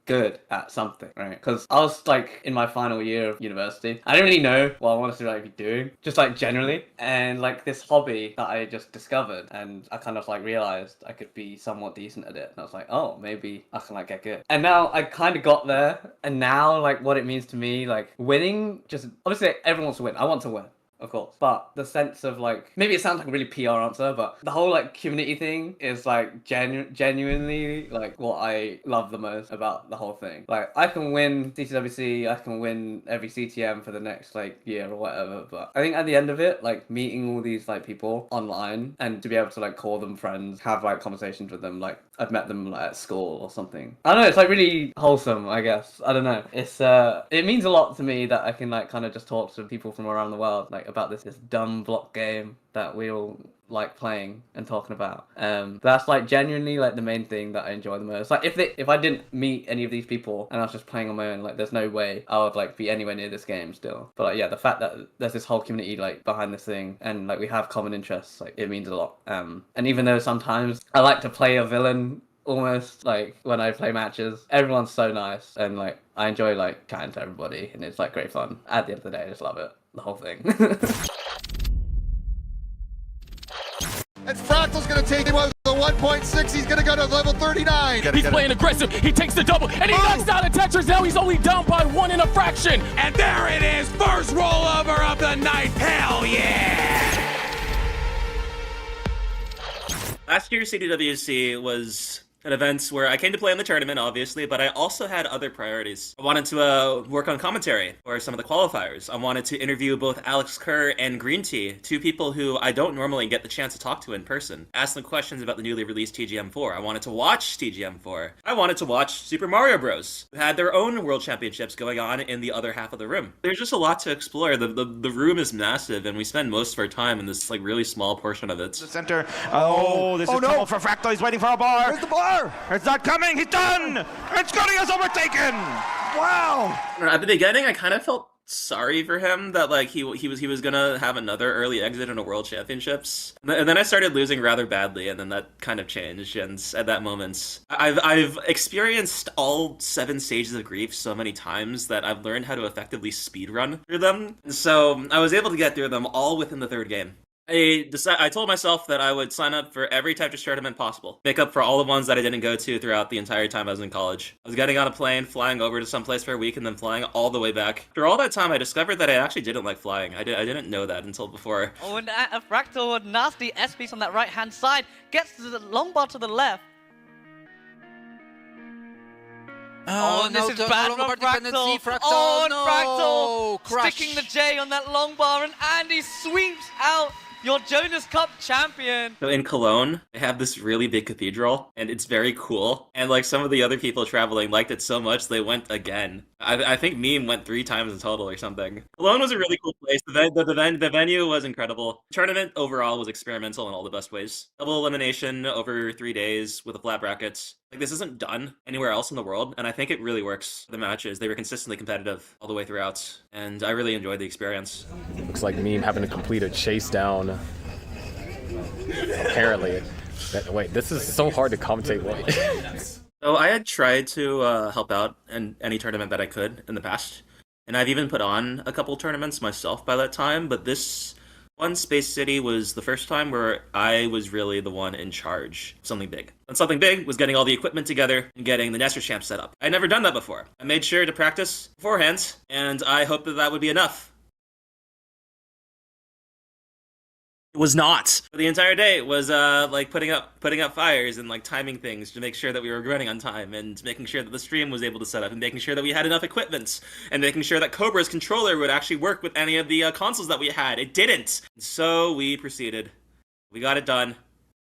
good at something, right? Because I was in my final year of university. I didn't really know what I wanted to be doing, just generally, and this hobby that I just discovered, and I kind of realized I could be somewhat decent at it, and I was oh, maybe I can get good. And now I kind of got there, and now what it means to me, winning, just obviously everyone wants to win. I want to win. of course. But the sense of like, maybe it sounds like a really PR answer, but the whole like community thing is like genuinely like what I love the most about the whole thing. Like I can win CTWC, I can win every CTM for the next like year or whatever, but I think at the end of it, like meeting all these like people online and to be able to like call them friends, have like conversations with them, like I've met them like at school or something. I don't know, it's like really wholesome, I guess. I don't know. It's it means a lot to me that I can like kind of just talk to people from around the world like about this dumb block game that we all like playing and talking about. That's like genuinely like the main thing that I enjoy the most. Like if I didn't meet any of these people and I was just playing on my own, like there's no way I would like be anywhere near this game still. But like yeah, the fact that there's this whole community like behind this thing and like we have common interests, like it means a lot. And even though sometimes I like to play a villain almost like when I play matches, everyone's so nice and like I enjoy like chatting to everybody and it's like great fun. At the end of the day, I just love it, the whole thing. And Fractal's going to take him out the 1.6. He's going to go to level 39. He's playing aggressive. He takes the double, and he knocks down a Tetris. Now he's only down by 1 in a fraction. And there it is, first rollover of the night. Hell yeah! Last year's CTWC was an event where I came to play in the tournament, obviously, but I also had other priorities. I wanted to work on commentary for some of the qualifiers. I wanted to interview both Alex Kerr and Green Tea, two people who I don't normally get the chance to talk to in person. Ask them questions about the newly released TGM4. I wanted to watch TGM4. I wanted to watch Super Mario Bros., who had their own World Championships going on in the other half of the room. There's just a lot to explore. The room is massive, and we spend most of our time in this like really small portion of it. The center. Oh, this is trouble for Fractal. He's waiting for a bar. Where's the bar? It's not coming. He's done. And Scotty has overtaken. Wow. At the beginning, I kind of felt sorry for him that like he was gonna have another early exit in a World Championships, and then I started losing rather badly, and then that kind of changed. And at that moment, I've experienced all 7 stages of grief so many times that I've learned how to effectively speedrun through them. So I was able to get through them all within the 3rd game. I told myself that I would sign up for every Tetris tournament possible, make up for all the ones that I didn't go to throughout the entire time I was in college. I was getting on a plane, flying over to someplace for a week, and then flying all the way back. After all that time, I discovered that I actually didn't like flying. I didn't know that until before. Oh, and a Fractal, a nasty S-piece on that right-hand side, gets to the long bar to the left. Oh, no, this is bad no from Fractal. Fractal. Oh, and No, Fractal crush. sticking the J on that long bar, and Andy sweeps out your Jonas Cup champion. So in Cologne, they have this really big cathedral, and it's very cool. And like some of the other people traveling liked it so much, they went again. I think Meme went 3 times in total or something. Cologne was a really cool place. The venue was incredible. The tournament overall was experimental in all the best ways. Double elimination over 3 days with a flat bracket. Like this isn't done anywhere else in the world, and I think it really works. The matches, they were consistently competitive all the way throughout, and I really enjoyed the experience. Looks like Meme having to complete a chase down. Apparently. Wait, this is so hard to commentate. So I had tried to help out in any tournament that I could in the past, and I've even put on a couple tournaments myself by that time, but this one, Space City, was the first time where I was really the one in charge of something big. And something big was getting all the equipment together and getting the Nestor Champ set up. I'd never done that before. I made sure to practice beforehand, and I hoped that that would be enough. It was not. The entire day was like putting up fires and like timing things to make sure that we were running on time, and making sure that the stream was able to set up, and making sure that we had enough equipment, and making sure that Cobra's controller would actually work with any of the consoles that we had. It didn't. So we proceeded. We got it done.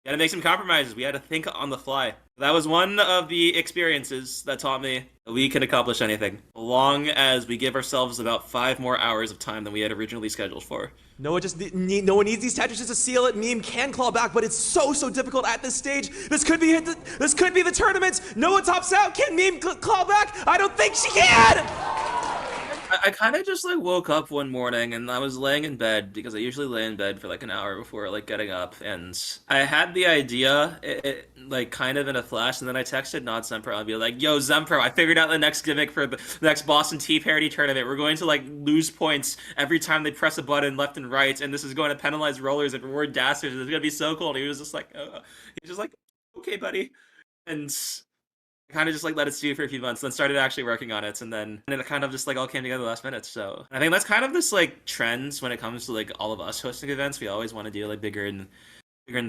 We had to make some compromises. We had to think on the fly. That was one of the experiences that taught me that we can accomplish anything, as long as we give ourselves about 5 more hours of time than we had originally scheduled for. No one needs these Tetrises to seal it. Meme can claw back, but it's so difficult at this stage. This could be the tournament. Noah tops out. Can Meme claw back? I don't think she can. I kind of just like woke up one morning and I was laying in bed, because I usually lay in bed for like an hour before like getting up, and I had the idea like kind of in a flash, and then I texted Nod Zempro. I'd be like, yo Zempro, I figured out the next gimmick for the next Boston Tea Parody tournament. We're going to like lose points every time they press a button left and right, and this is going to penalize rollers and reward dasters. It's gonna be so cool. And he was just like okay buddy. And Kind of just like let it stew for a few months, then started actually working on it, and then it kind of just like all came together last minute. So I think that's kind of this like trends when it comes to like all of us hosting events. We always want to do like bigger and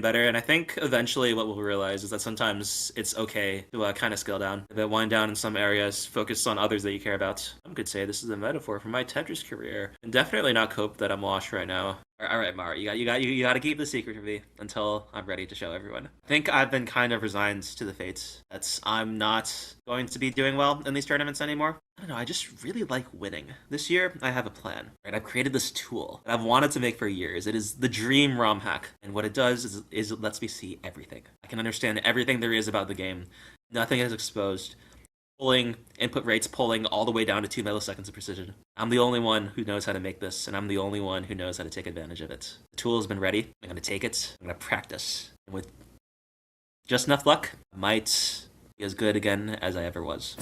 better. And I think eventually what we'll realize is that sometimes it's okay to kind of scale down, a bit wind down in some areas, focus on others that you care about. I could say this is a metaphor for my Tetris career, and definitely not cope that I'm washed right now. All right, Mara, you got to keep the secret from me until I'm ready to show everyone. I think I've been kind of resigned to the fate that I'm not going to be doing well in these tournaments anymore. I don't know, I just really like winning. This year, I have a plan. Right, I've created this tool that I've wanted to make for years. It is the dream ROM hack, and what it does is it lets me see everything. I can understand everything there is about the game. Nothing is exposed. Pulling input rates, pulling all the way down to 2 milliseconds of precision. I'm the only one who knows how to make this, and I'm the only one who knows how to take advantage of it. The tool has been ready. I'm going to take it. I'm going to practice. And with just enough luck, I might be as good again as I ever was.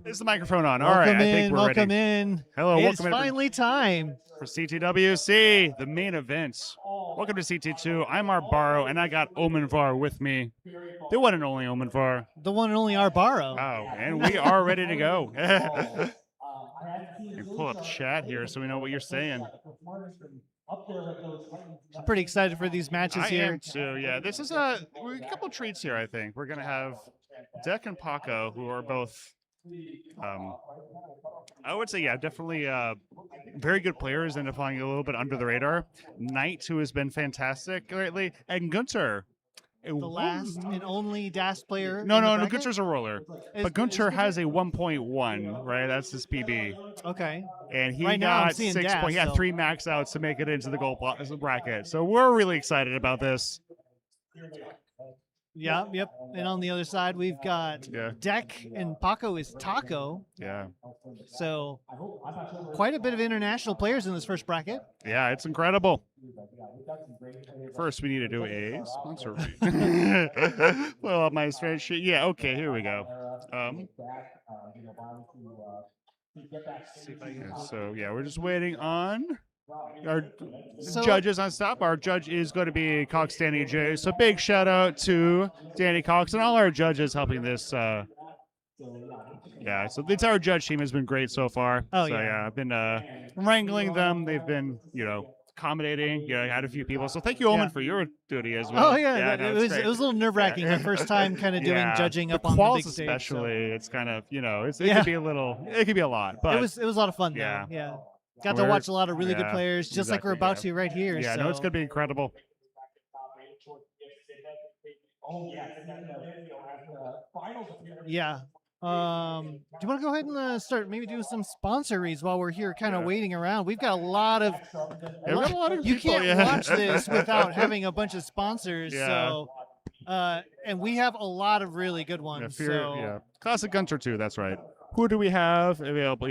Is the microphone on? All right, I think we're ready. In. Hello, It's welcome in finally time for CTWC, the main event. Welcome to CT2. I'm Arbaro, and I got Omenvar with me. The one and only Omenvar. The one and only Arbaro. Oh, and we are ready to go. You pull up chat here so we know what you're saying. I'm pretty excited for these matches here. I am too, yeah. This is a couple treats here, I think. We're going to have Deck and Paco, who are both, I would say, yeah, definitely very good players and flying a little bit under the radar. Knight, who has been fantastic lately, and Gunter. The last and only DAS player. No, Gunter's a roller. But Gunter has a 1.1, right? That's his PB. Okay. And he right now, got 6 points. He had 3 max outs to make it into the gold bracket. So we're really excited about this. Yep. And on the other side, we've got Deck, and Paco is Taco. Yeah. So quite a bit of international players in this first bracket. Yeah, it's incredible. First, we need to do a sponsor. Well, my spreadsheet. Yeah, okay, here we go. So, yeah, we're just waiting on our judges on stop. Our judge is going to be Cox Danny J. So big shout out to Danny Cox and all our judges helping this. Yeah, so the entire judge team has been great so far. Oh, so, yeah, I've been wrangling them. They've been, accommodating. I had a few people. So thank you, Omen, for your duty as well. Oh, yeah. It was a little nerve-wracking the first time kind of doing judging up on the big stage. Especially, it's kind of, it could be it could be a lot. But it was a lot of fun, though. Yeah. Got to watch a lot of really good players, just like we're about to right here. Yeah, so. No, it's going to be incredible. Yeah. Do you want to go ahead and start maybe doing some sponsor reads while we're here kind of waiting around? We've got a lot of you can't watch this without having a bunch of sponsors. So and we have a lot of really good ones. Classic Gunter too, that's right. Who do we have available?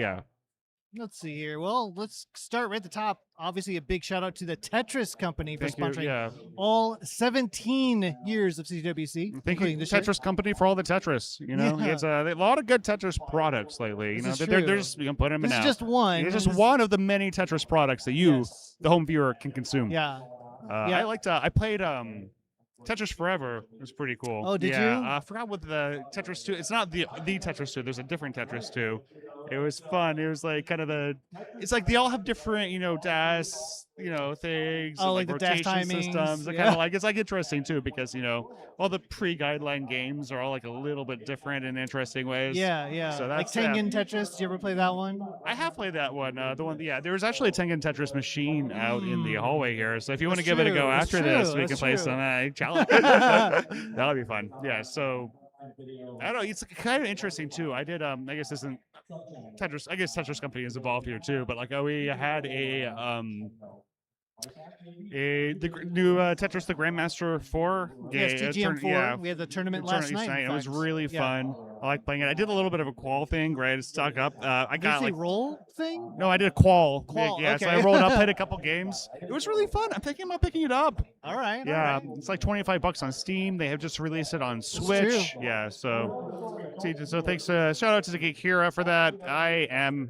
Let's see here. Well, let's start right at the top. Obviously, a big shout out to the Tetris company for sponsoring all 17 years of CTWC. Thank you, the Tetris company, for all the Tetris. It's a lot of good Tetris products lately. They're just put them in. This is just one. It's just one of the many Tetris products that you, the home viewer, can consume. I played Tetris Forever. It was pretty cool. Oh, did you? I forgot what the Tetris 2. It's not the Tetris 2. There's a different Tetris 2. It was fun. It was like kind of it's like they all have different, things. DAS, things. Oh, and like the DAS timings. Systems. Kind of like, it's like interesting too because, all the pre-guideline games are all like a little bit different in interesting ways. Yeah. So that's like Tengen Tetris. Did you ever play that one? I have played that one. There was actually a Tengen Tetris machine out in the hallway here. So if you want to give it a go after this, we can play some challenge. That'll be fun. Yeah. So I don't know. It's kind of interesting too. I did. I guess this isn't Tetris. I guess Tetris company is involved here too. But we had the new Tetris the Grandmaster 4 game. Yes, TGM4. We had the tournament last night. It was really fun. I like playing it. I did a little bit of a Qual thing, right? It's stuck up. I got roll thing? No, I did a Qual. Okay. So I rolled up, played a couple games. It was really fun. I'm thinking about picking it up. All right. Yeah, it's like $25 on Steam. They have just released it on Switch. Yeah, so thanks. Shout out to Geek Hero for that. I am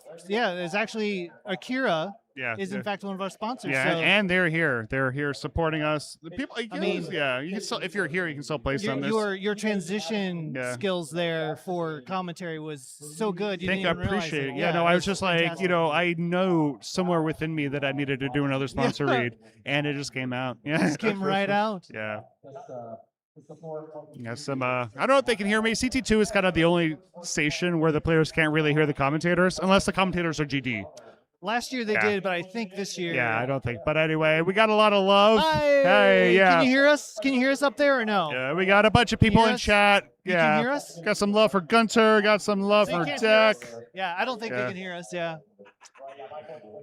it's actually Akira. Is in fact one of our sponsors. Yeah, so. And they're here. They're here supporting us. The people. You can still, if you're here, you can still play some. Your transition skills there for commentary was so good. I appreciate it. Yeah, I was just fantastic. I know somewhere within me that I needed to do another sponsor read, and it just came out. Yeah, it just came right out. Yeah. Some. I don't know if they can hear me. CT2 is kind of the only station where the players can't really hear the commentators, unless the commentators are GD. Last year they did, but I think this year. Yeah, I don't think. But anyway, we got a lot of love. Hey, Can you hear us? Can you hear us up there or no? Yeah, we got a bunch of people in chat. You can hear us? Got some love for Gunter. Got some love for Deck. Yeah, I don't think they can hear us. Yeah.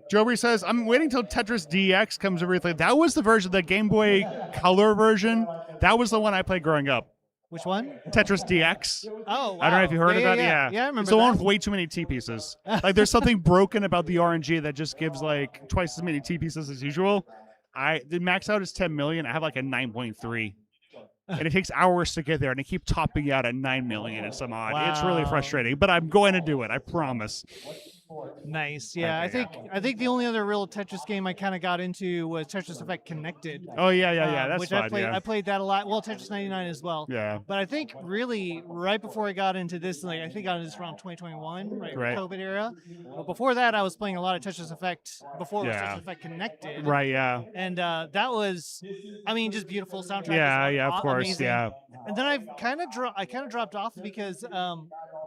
Joby says, I'm waiting till Tetris DX comes to replay. That was the version, the Game Boy Color version. That was the one I played growing up. Which one? Tetris DX. Oh, wow. I don't know if you heard of that. Yeah, I remember it's the one with way too many T pieces. Like, there's something broken about the RNG that just gives, like, twice as many T pieces as usual. the max out is 10 million. I have like a 9.3. And it takes hours to get there, and they keep topping out at 9 million and some odd. Wow. It's really frustrating, but I'm going to do it. I promise. Nice. Yeah, Okay, I think the only other real Tetris game I kind of got into was Tetris Effect Connected. Oh yeah. That's which fun. I played that a lot. Well, Tetris 99 as well. Yeah. But I think really right before I got into this, like I think I got into this around 2021, right? COVID era. But before that, I was playing a lot of Tetris Effect before it was Tetris Effect Connected. Right. Yeah. And that was, I mean, just beautiful soundtrack. Yeah. Of course. Amazing. Yeah. And then I kind of dropped off because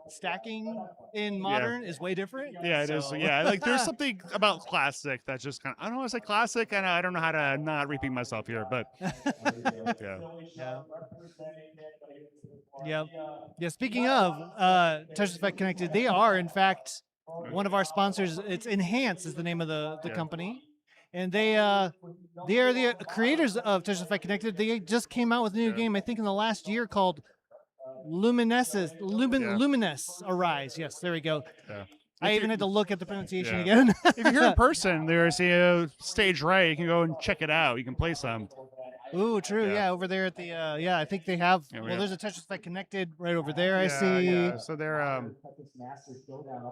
stacking in modern is way different. Yeah, it is. Yeah, like there's something about classic that's just kind of, I don't want to say classic, and I don't know how to not repeat myself here, but yeah. Yeah. Speaking of Tetris Effect Connected, they are in fact one of our sponsors. It's Enhance is the name of the company. And they are the creators of Tetris Effect Connected. They just came out with a new game, I think, in the last year called Luminous Arise. Yes, there we go. Yeah. I even had to look at the pronunciation again. If you're here in person, there's a stage right. You can go and check it out. You can play some. Ooh, true. Yeah, over there at the I think they have. There's a Tetris Effect Connected right over there. I see. Yeah. So they're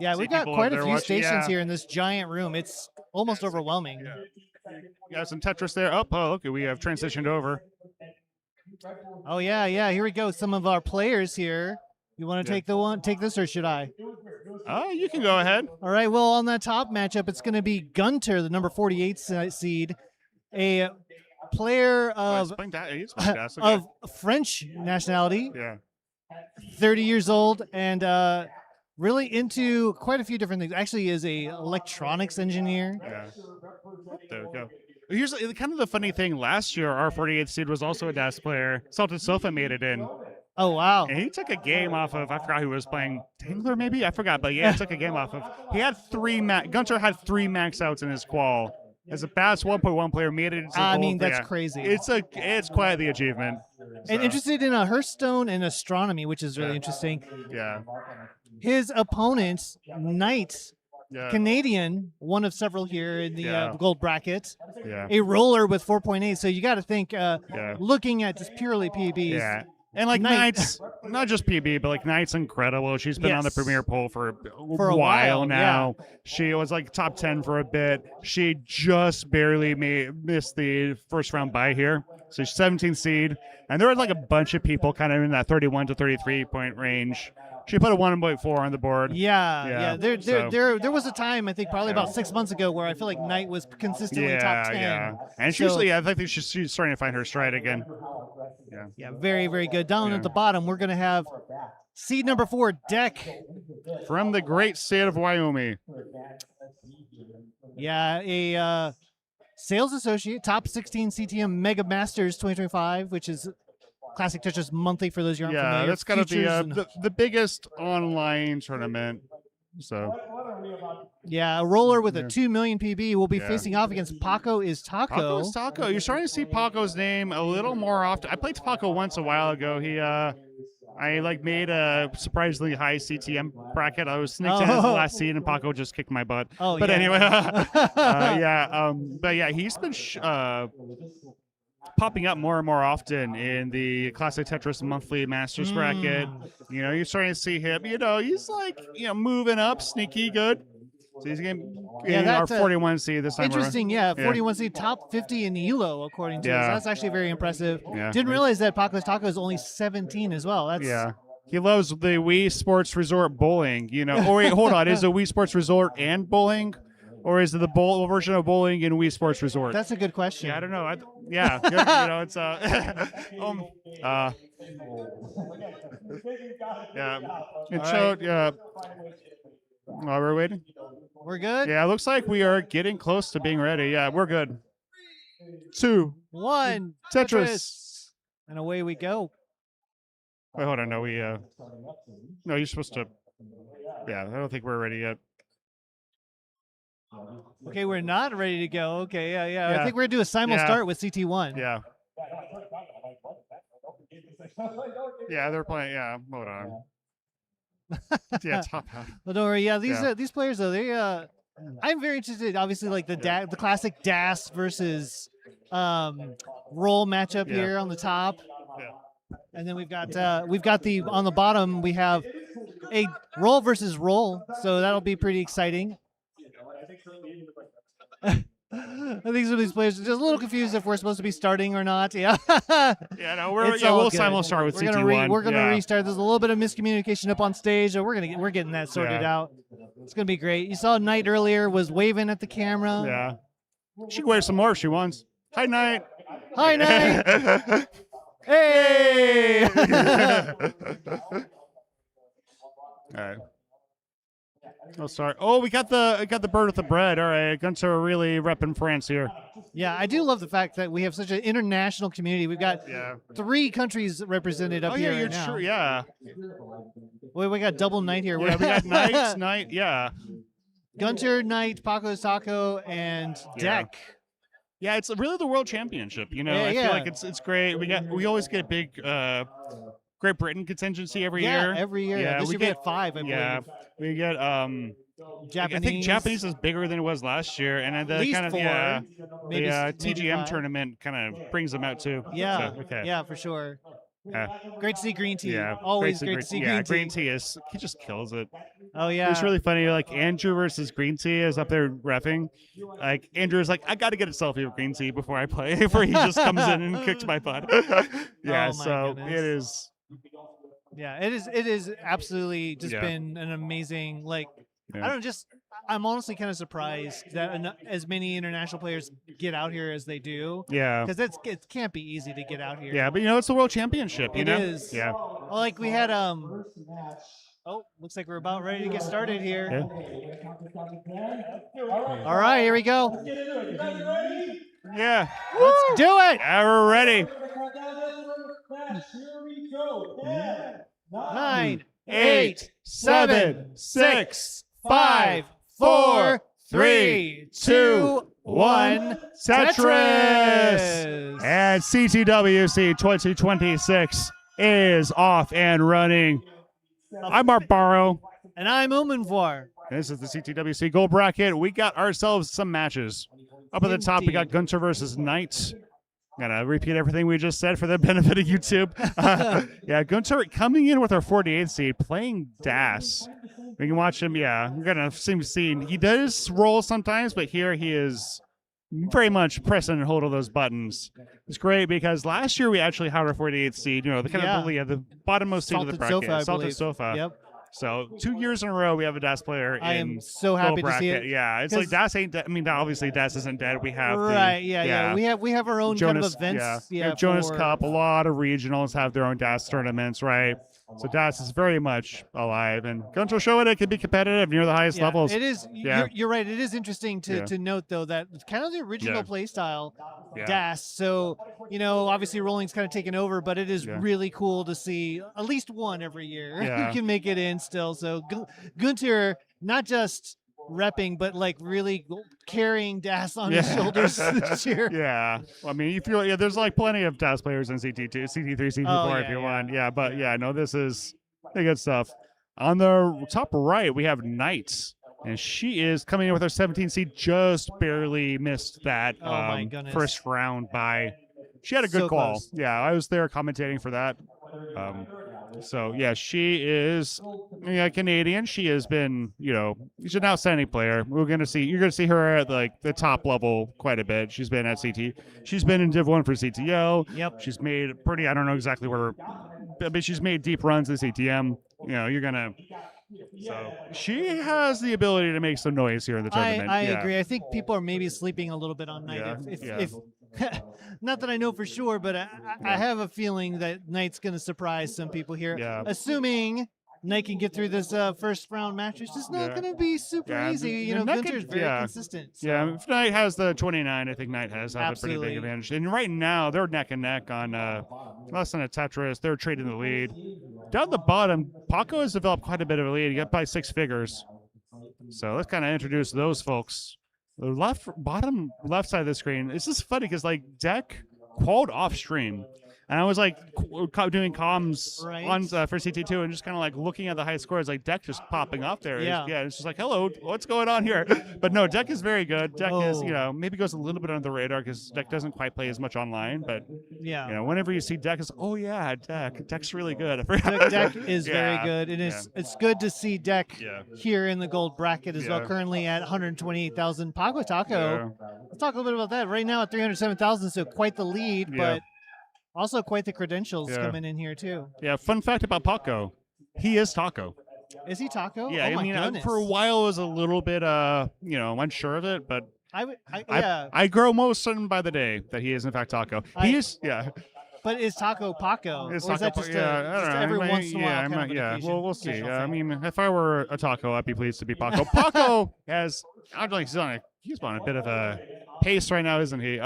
Yeah, we've got quite a few stations here in this giant room. It's almost overwhelming. Yeah, some Tetris there. Oh, okay, we have transitioned over. Oh yeah. Here we go. Some of our players here. You want to take this, or should I? Oh, you can go ahead. All right. Well, on that top matchup, it's going to be Gunter, the number 48 seed, a player of French nationality. Yeah. 30 years old and really into quite a few different things. Actually, is a electronics engineer. Yeah. There we go. Here's kind of the funny thing. Last year, our 48th seed was also a DAS player. Salted Sofa made it in. Oh, wow. And he took a game off of, I forgot who was playing, Tangler maybe? I forgot, but yeah, he took a game off of. He had Gunter had 3 max outs in his Qual. As a BAS 1.1 player, made it into I mean, that's crazy. It's quite the achievement. And interested in Hearthstone and astronomy, which is really interesting. Yeah. His opponent, Knight, Canadian, one of several here in the gold bracket. Yeah. A roller with 4.8. So you got to think, looking at just purely PBs. Yeah. And like Knight's, not just PB, but like Knight's incredible. She's been on the premier poll for a while now. Yeah. She was like top 10 for a bit. She just barely missed the first round bye here. So she's 17th seed. And there was like a bunch of people kind of in that 31 to 33 point range. She put a 1.4 on the board. Yeah. There was a time, I think probably about 6 months ago, where I feel like Knight was consistently top 10. Yeah. And I think she's starting to find her stride again. Yeah, very, very good. Down at the bottom, we're going to have seed number 4, Deck. From the great state of Wyoming. Yeah, a sales associate, top 16 CTM Mega Masters 2025, which is Classic Tetris Monthly for those who aren't familiar. Yeah, that's kind of the biggest online tournament. So. Yeah, a roller with a 2 million PB will be facing off against Paco is Taco. Paco is Taco. You're starting to see Paco's name a little more often. I played Paco once a while ago. I made a surprisingly high CTM bracket. I was sneaked in as the last seed, and Paco just kicked my butt. Anyway, but yeah, he's been popping up more and more often in the Classic Tetris Monthly Masters bracket. You know, you're starting to see him. You know, he's like moving up, sneaky good. So he's getting our 41 seed this time. Interesting, 41 seed, top 50 in ELO according to us. That's actually very impressive. Yeah. Didn't realize that Paco's Taco is only 17 as well. That's He loves the Wii Sports Resort bowling. You know, wait, hold on, is it Wii Sports Resort and bowling? Or is it the bowl version of bowling in Wii Sports Resort? That's a good question. Yeah, I don't know. It's And so while we're waiting. We're good? Yeah, it looks like we are getting close to being ready. Yeah, we're good. 2, 1, Tetris. And away we go. Wait, hold on. No, no, you're supposed to. Yeah, I don't think we're ready yet. Okay, we're not ready to go. Okay, yeah. I think we're going to do a simul start with CT1. Yeah. Yeah, they're playing. Yeah, hold on. Yeah, top half. Well, don't worry. Yeah, these players though, I'm very interested. Obviously, like the classic DAS versus roll matchup here on the top. And then we've got the on the bottom we have a roll versus roll, so that'll be pretty exciting. I think some of these players are just a little confused if we're supposed to be starting or not. Yeah. No, we'll simul start with CT1. We're gonna restart. There's a little bit of miscommunication up on stage, so we're getting that sorted out. It's gonna be great. You saw Knight earlier was waving at the camera. Yeah. She can wave some more if she wants. Hi, Knight. Hi, Knight. Hey! All right. Oh, sorry. Oh, we got the bird with the bread. All right, Gunter really repping France here. Yeah, I do love the fact that we have such an international community. We've got 3 countries represented up here. Oh, yeah, you're right now. true. Yeah. Wait, we got double Knight here. Yeah, we got Knight, yeah. Gunter, Knight, Paco Saco, and Deck. Yeah, it's really the World Championship. You know, Yeah, I yeah. feel like it's great. We always get a big Great Britain contingency every year. Yeah, every year. Yeah, This we year we had 5, I believe. Yeah, we get Japanese. I think Japanese is bigger than it was last year, and then the least kind of 4, maybe, the maybe TGM 5. tournament kind of brings them out too. Yeah, So, okay. yeah, for sure. Great to see Green Tea. Yeah, Always great to see Green Tea. Green Tea he just kills it. Oh yeah, it's really funny. Like Andrew versus Green Tea is up there reffing. Like Andrew's like, I got to get a selfie with Green Tea before I play. Before he just comes in and kicks my butt. Yeah, so goodness. it is. Yeah, it is absolutely just been an amazing I don't know, I'm honestly kind of surprised that as many international players get out here as they do. Yeah. Because it can't be easy to get out here. Yeah, but it's the World Championship. It know? is. Yeah. Well, like we had Oh, looks like we're about ready to get started here. All right, here we go. Yeah. Let's do it. Yeah, we're ready. 9, 8, 7, 6, 5, 4, 3, 2, 1. Tetris! And CTWC 2026 is off and running. I'm Mark Barrow. And I'm Umanvar. This is the CTWC Gold Bracket. We got ourselves some matches. Up at the top, we got Gunter versus Knight. Gotta repeat everything we just said for the benefit of YouTube. Yeah, Gunter coming in with our 48th seed, playing Das. We can watch him, yeah. We're gonna see. He does roll sometimes, but here he is very much pressing and hold all those buttons. It's great because last year we actually had our 48th seed, the kind of the bottommost seed of the bracket. Salted Sofa. Yep. So 2 years in a row we have a DAS player. I am so happy to see it. Yeah, it's like DAS ain't dead. I mean, obviously DAS isn't dead. We have We have our own Jonas, kind of events. We have Jonas Cup. A lot of regionals have their own DAS tournaments, right? So DAS is very much alive, and Gunter showing it can be competitive near the highest levels. It is. Yeah. You're right. It is interesting to note though that it's kind of the original play style, DAS. So obviously rolling's kind of taken over, but it is really cool to see at least one every year who can make it in still. So Gunter not just repping, but really carrying DAS on his shoulders this year. Yeah. Well, I mean, you feel there's plenty of DAS players in CT2, CT3, CT4 if you want. Yeah, but this is the good stuff. On the top right, we have Knight, and she is coming in with her 17 seed, just barely missed that my goodness. first round by. She had a good call. Close. Yeah, I was there commentating for that. So yeah, she is Canadian. She has been, she's an outstanding player. You're gonna see her at the top level quite a bit. She's been at CT. She's been in Div 1 for CTO. Yep. She's made I don't know exactly where, but she's made deep runs in CTM. So she has the ability to make some noise here in the tournament. I agree. I think people are maybe sleeping a little bit on Knight. If not that I know for sure, but I have a feeling that Knight's going to surprise some people here. Yeah. Assuming Knight can get through this first round match, it's just not going to be super easy. Gunter's very consistent. So. Yeah, if Knight has the 29, I think Knight has a pretty big Absolutely. advantage. And right now, they're neck and neck on less than a Tetris. They're trading the lead. Down the bottom, Paco has developed quite a bit of a lead. He got by 6 figures. So let's kind of introduce those folks. The bottom left side of the screen. It's just funny because Deck qualled off stream. And I was like doing comms Right. on for CT2 and just kind of like looking at the high scores, like Deck just popping up there. Yeah. It's just like, hello, what's going on here? But no, Deck is very good. Deck is, Oh. maybe goes a little bit under the radar because Deck doesn't quite play as much online. But Yeah. whenever you see Deck, it's Deck's really good. Deck is very good. And it's good to see Deck here in the gold bracket as well. Yeah. Currently at 128,000. Paco Taco. Let's talk a little bit about that. Right now at 307,000, so quite the lead, but also quite the credentials coming in here too. Yeah, fun fact about Paco. He is Taco. Is he Taco? Yeah, oh my I mean, goodness. for a while I was a little bit, unsure of it, but yeah. I grow most certain by the day that he is in fact Taco. But is Taco Paco? Is Or is that Taco, just, I don't just know. every I might- once in a while? Kind of an occasion- Well, we'll see. occasional I thing? mean, if I were a Taco, I'd be pleased to be Paco. Paco has, I don't know, he's on a bit of a pace right now, isn't he?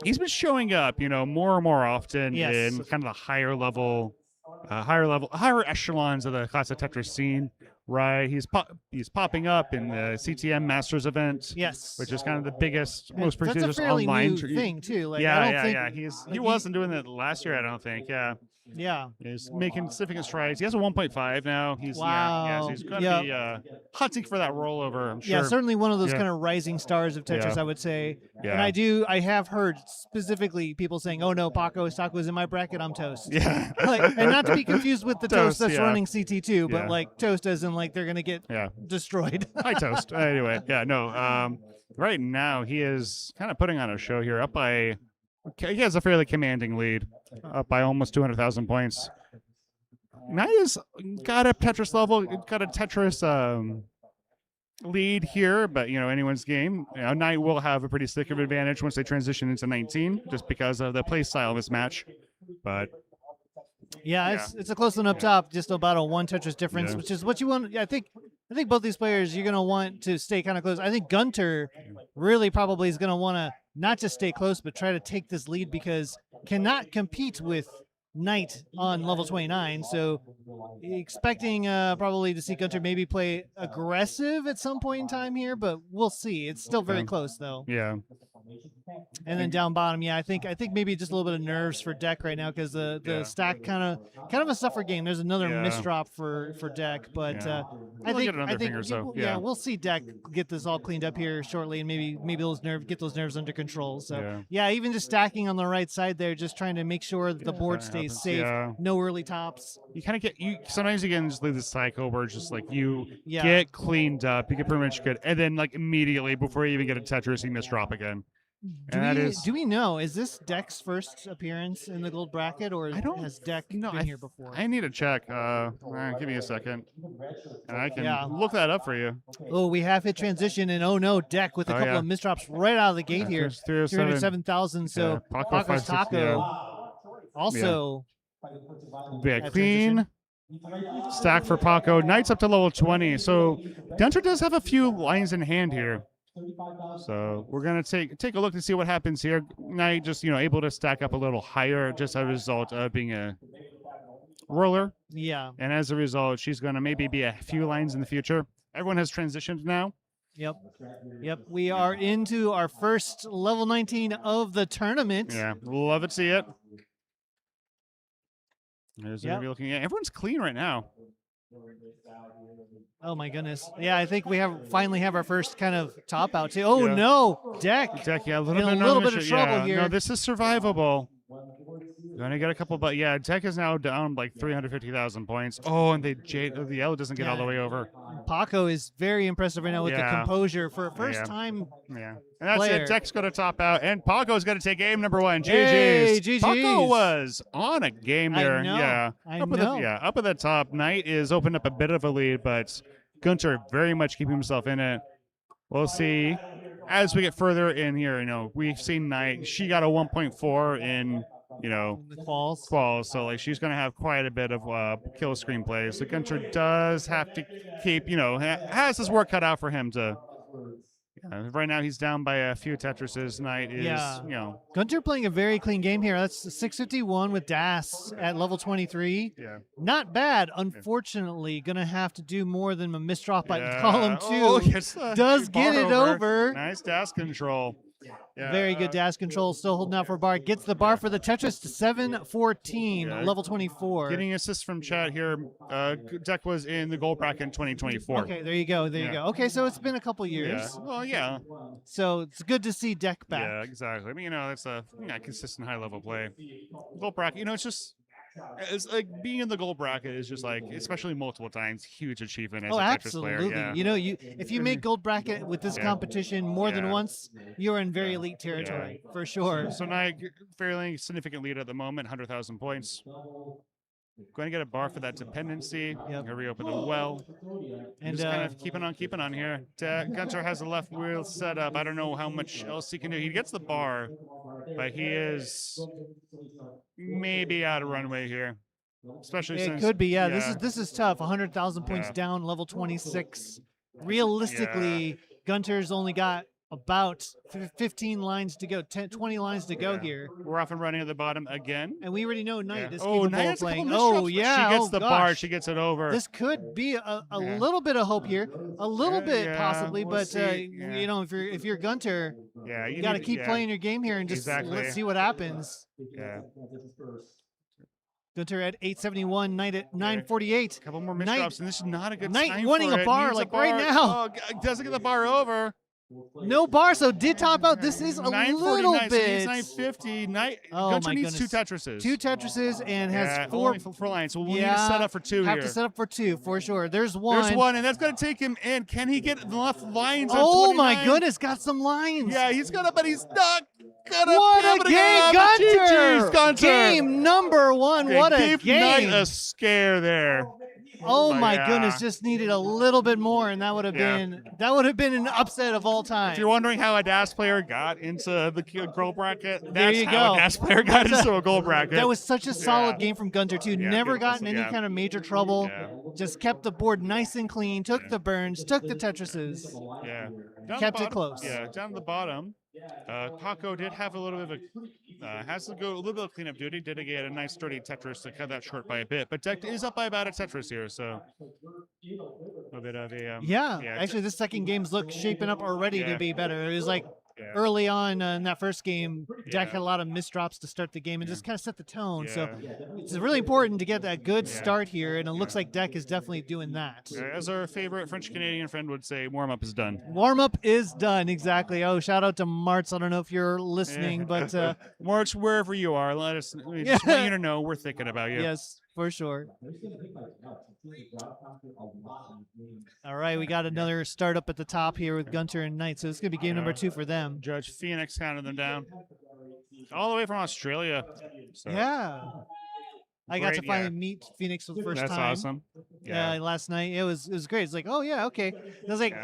He's been showing up, more and more often in kind of the higher echelons of the classic Tetris scene. Right, he's popping up in the CTM Masters event. Yes, which is kind of the biggest, most That's a prestigious fairly online new thing too. Like, I yeah, don't yeah, think, yeah. He wasn't doing that last year, I don't think. Yeah. He's making significant strides. He has a 1.5 now. He's Wow. so he's going to be hunting for that rollover, I'm sure. Yeah, certainly one of those kind of rising stars of Tetris, Yeah. I would say. Yeah. And I have heard specifically people saying, "Oh no, Paco is in my bracket. I'm toast." Yeah. And not to be confused with the toast that's yeah. running CT2, but Yeah. like toast as in like they're gonna get destroyed. Hi, Toast. Anyway, right now he is kind of putting on a show here. He has a fairly commanding lead, up by almost 200,000 points. Knight has got a Tetris lead here, but anyone's game. Knight will have a pretty stick of advantage once they transition into 19, just because of the play style of this match. But it's a close one up top, just about a one Tetris difference, which is what you want. I think both these players you're gonna want to stay kind of close. I think Gunter really probably is gonna want to not just stay close, but try to take this lead because cannot compete with Knight on level 29. So expecting probably to see Gunter maybe play aggressive at some point in time here, but we'll see. It's still very close though. Yeah. And then down bottom, I think maybe just a little bit of nerves for Deck right now because the stack kind of a suffer game. There's another misdrop for Deck, but I think we'll see Deck get this all cleaned up here shortly, and maybe get those nerves under control. So even just stacking on the right side there, just trying to make sure that the board stays safe. No early tops. You kind of sometimes you can just leave the cycle where it's just like you get cleaned up, you get pretty much good, and then like immediately before you even get a Tetris, you misdrop again. Do we know, is this Deck's first appearance in the gold bracket, or has Deck been here before? I need to check. Give me a second, and I can look that up for you. Oh, we have hit transition, and oh no, Deck with a couple of misdrops right out of the gate here. 307,000. So Paco's Taco also. Clean stack for Paco. Knight's up to level 20. So Gunter does have a few lines in hand here. So we're gonna take a look to see what happens here. Knight just able to stack up a little higher just as a result of being a roller. Yeah. And as a result, she's gonna maybe be a few lines in the future. Everyone has transitioned now. Yep. We are into our first level 19 of the tournament. Yeah, love it. See it. There's looking at. Everyone's clean right now. Oh my goodness! Yeah, I think we finally have our first kind of top out too. Oh no, Deck! A little bit of trouble here. No, this is survivable. Gonna get a couple, but Deck is now down like 350,000 points. Oh, and the yellow doesn't get all the way over. Paco is very impressive right now with the composure for a first time. Yeah, and that's player. it. Deck's gonna top out, and Paco's gonna take game number 1. GG's. Hey, GG's. Paco was on a game there. I know. Yeah, up at the top. Knight is opened up a bit of a lead, but Gunter very much keeping himself in it. We'll see as we get further in here. We've seen Knight. She got a 1.4 in. The quals. So like she's going to have quite a bit of kill screenplays. So Gunter does have to keep, has his work cut out for him to. Right now he's down by a few Tetrises. Knight is, Gunter playing a very clean game here. That's 651 with Das at level 23. Yeah. Not bad. Unfortunately, going to have to do more than a misdrop by column 2. Does get it over. Nice Das control. Very good dash control, still holding out for bar. Gets the bar for the Tetris to 7-14, level 24. Getting assists from chat here. Deck was in the gold bracket in 2024. Okay, there you go. There you go. Okay, so it's been a couple years. Yeah. Well, yeah. So it's good to see Deck back. Yeah, exactly. I mean, it's a consistent high level play. Gold bracket, it's just. It's like being in the gold bracket is just like, especially multiple times, huge achievement as a Tetris player. Absolutely. Yeah. If you make gold bracket with this competition more than once, you're in very elite territory for sure. So now fairly significant lead at the moment, 100,000 points. Going to get a bar for that dependency. Here we open the well. And just kind of keeping on here. Gunter has the left wheel set up. I don't know how much else he can do. He gets the bar, but he is maybe out of runway here. Especially since it could be, This is tough. 100,000 points down, level 26. Realistically, Gunter's only got about 15 lines to go, 20 lines to go here. We're off and running at the bottom again. And we already know Knight is capable of playing. She gets the bar. She gets it over. This could be a little bit of hope here. A little bit, possibly. But, if you're Gunter, you got to keep playing your game here and just let's see what happens. Yeah. Gunter at 871, Knight at 948. A couple more misdrops, and this is not a good Knight time winning for a bar right now. Oh, doesn't get the bar over. No bar, so did top out. This is a little bit. So he's 950. Gunter needs 2 Tetrises. 2 Tetrises and has 4 lines. So we'll need to set up for 2 here. Have to set up for 2 for sure. There's one. There's one, and that's going to take him in. Can he get enough lines? Oh on 29? my goodness, got some lines. Yeah, he's gonna, but he's not gonna. What a game, Gunter! Gunter! Game number 1. What a game! Knight a scare there. Oh my goodness, just needed a little bit more, and that would have been an upset of all time. If you're wondering how a DAS player got into the gold bracket, there you go. A DAS player got into a gold bracket. That was such a solid game from Gunter too. Never got in any kind of major trouble. Just kept the board nice and clean. Took the burns. Took the Tetrises. Yeah. Kept it close. Yeah. Down the bottom. Paco did have a little bit of has to go a little bit of cleanup duty. Did get a nice sturdy Tetris to cut that short by a bit, but Deck is up by about a Tetris here, so a bit of a actually, this second game's shaping up already to be better. It was like early on in that first game, Deck had a lot of misdrops to start the game and just kind of set the tone. So it's really important to get that good start here, and it looks like Deck is definitely doing that. As our favorite French-Canadian friend would say, warm-up is done. Warm-up is done, exactly. Oh, shout out to Martz. I don't know if you're listening, but... Martz, wherever you are, we just want you to know we're thinking about you. Yes, for sure. All right, we got another startup at the top here with Gunter and Knight, so it's going to be game number 2 for them. Judge Phoenix counted them down. All the way from Australia. So. Yeah. I got to finally meet Phoenix for the first time. That's awesome. Yeah, last night. It was great. It's like, oh yeah, okay. It was like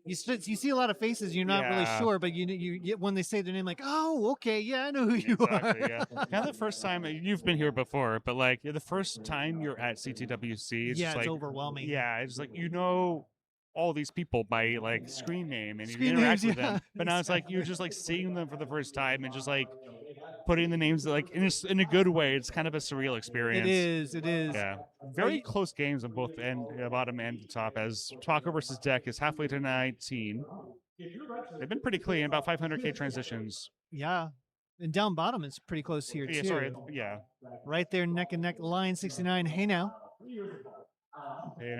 you see a lot of faces, you're not really sure, but you when they say their name, like, oh, okay, yeah, I know who you are. Yeah. Kind of the first time you've been here before, but like the first time you're at CTWC, it's just it's overwhelming. Yeah, it's like all these people by like screen name and you interact with them, but now it's like you're just like seeing them for the first time and just like putting the names like in a good way. It's kind of a surreal experience. It is. Yeah, very close games on both bottom and top. As Paco versus Deck is halfway to 19. They've been pretty clean, about 500k transitions. Yeah, and down bottom is pretty close here too. Right there, neck and neck, line 69. Hey now. Hey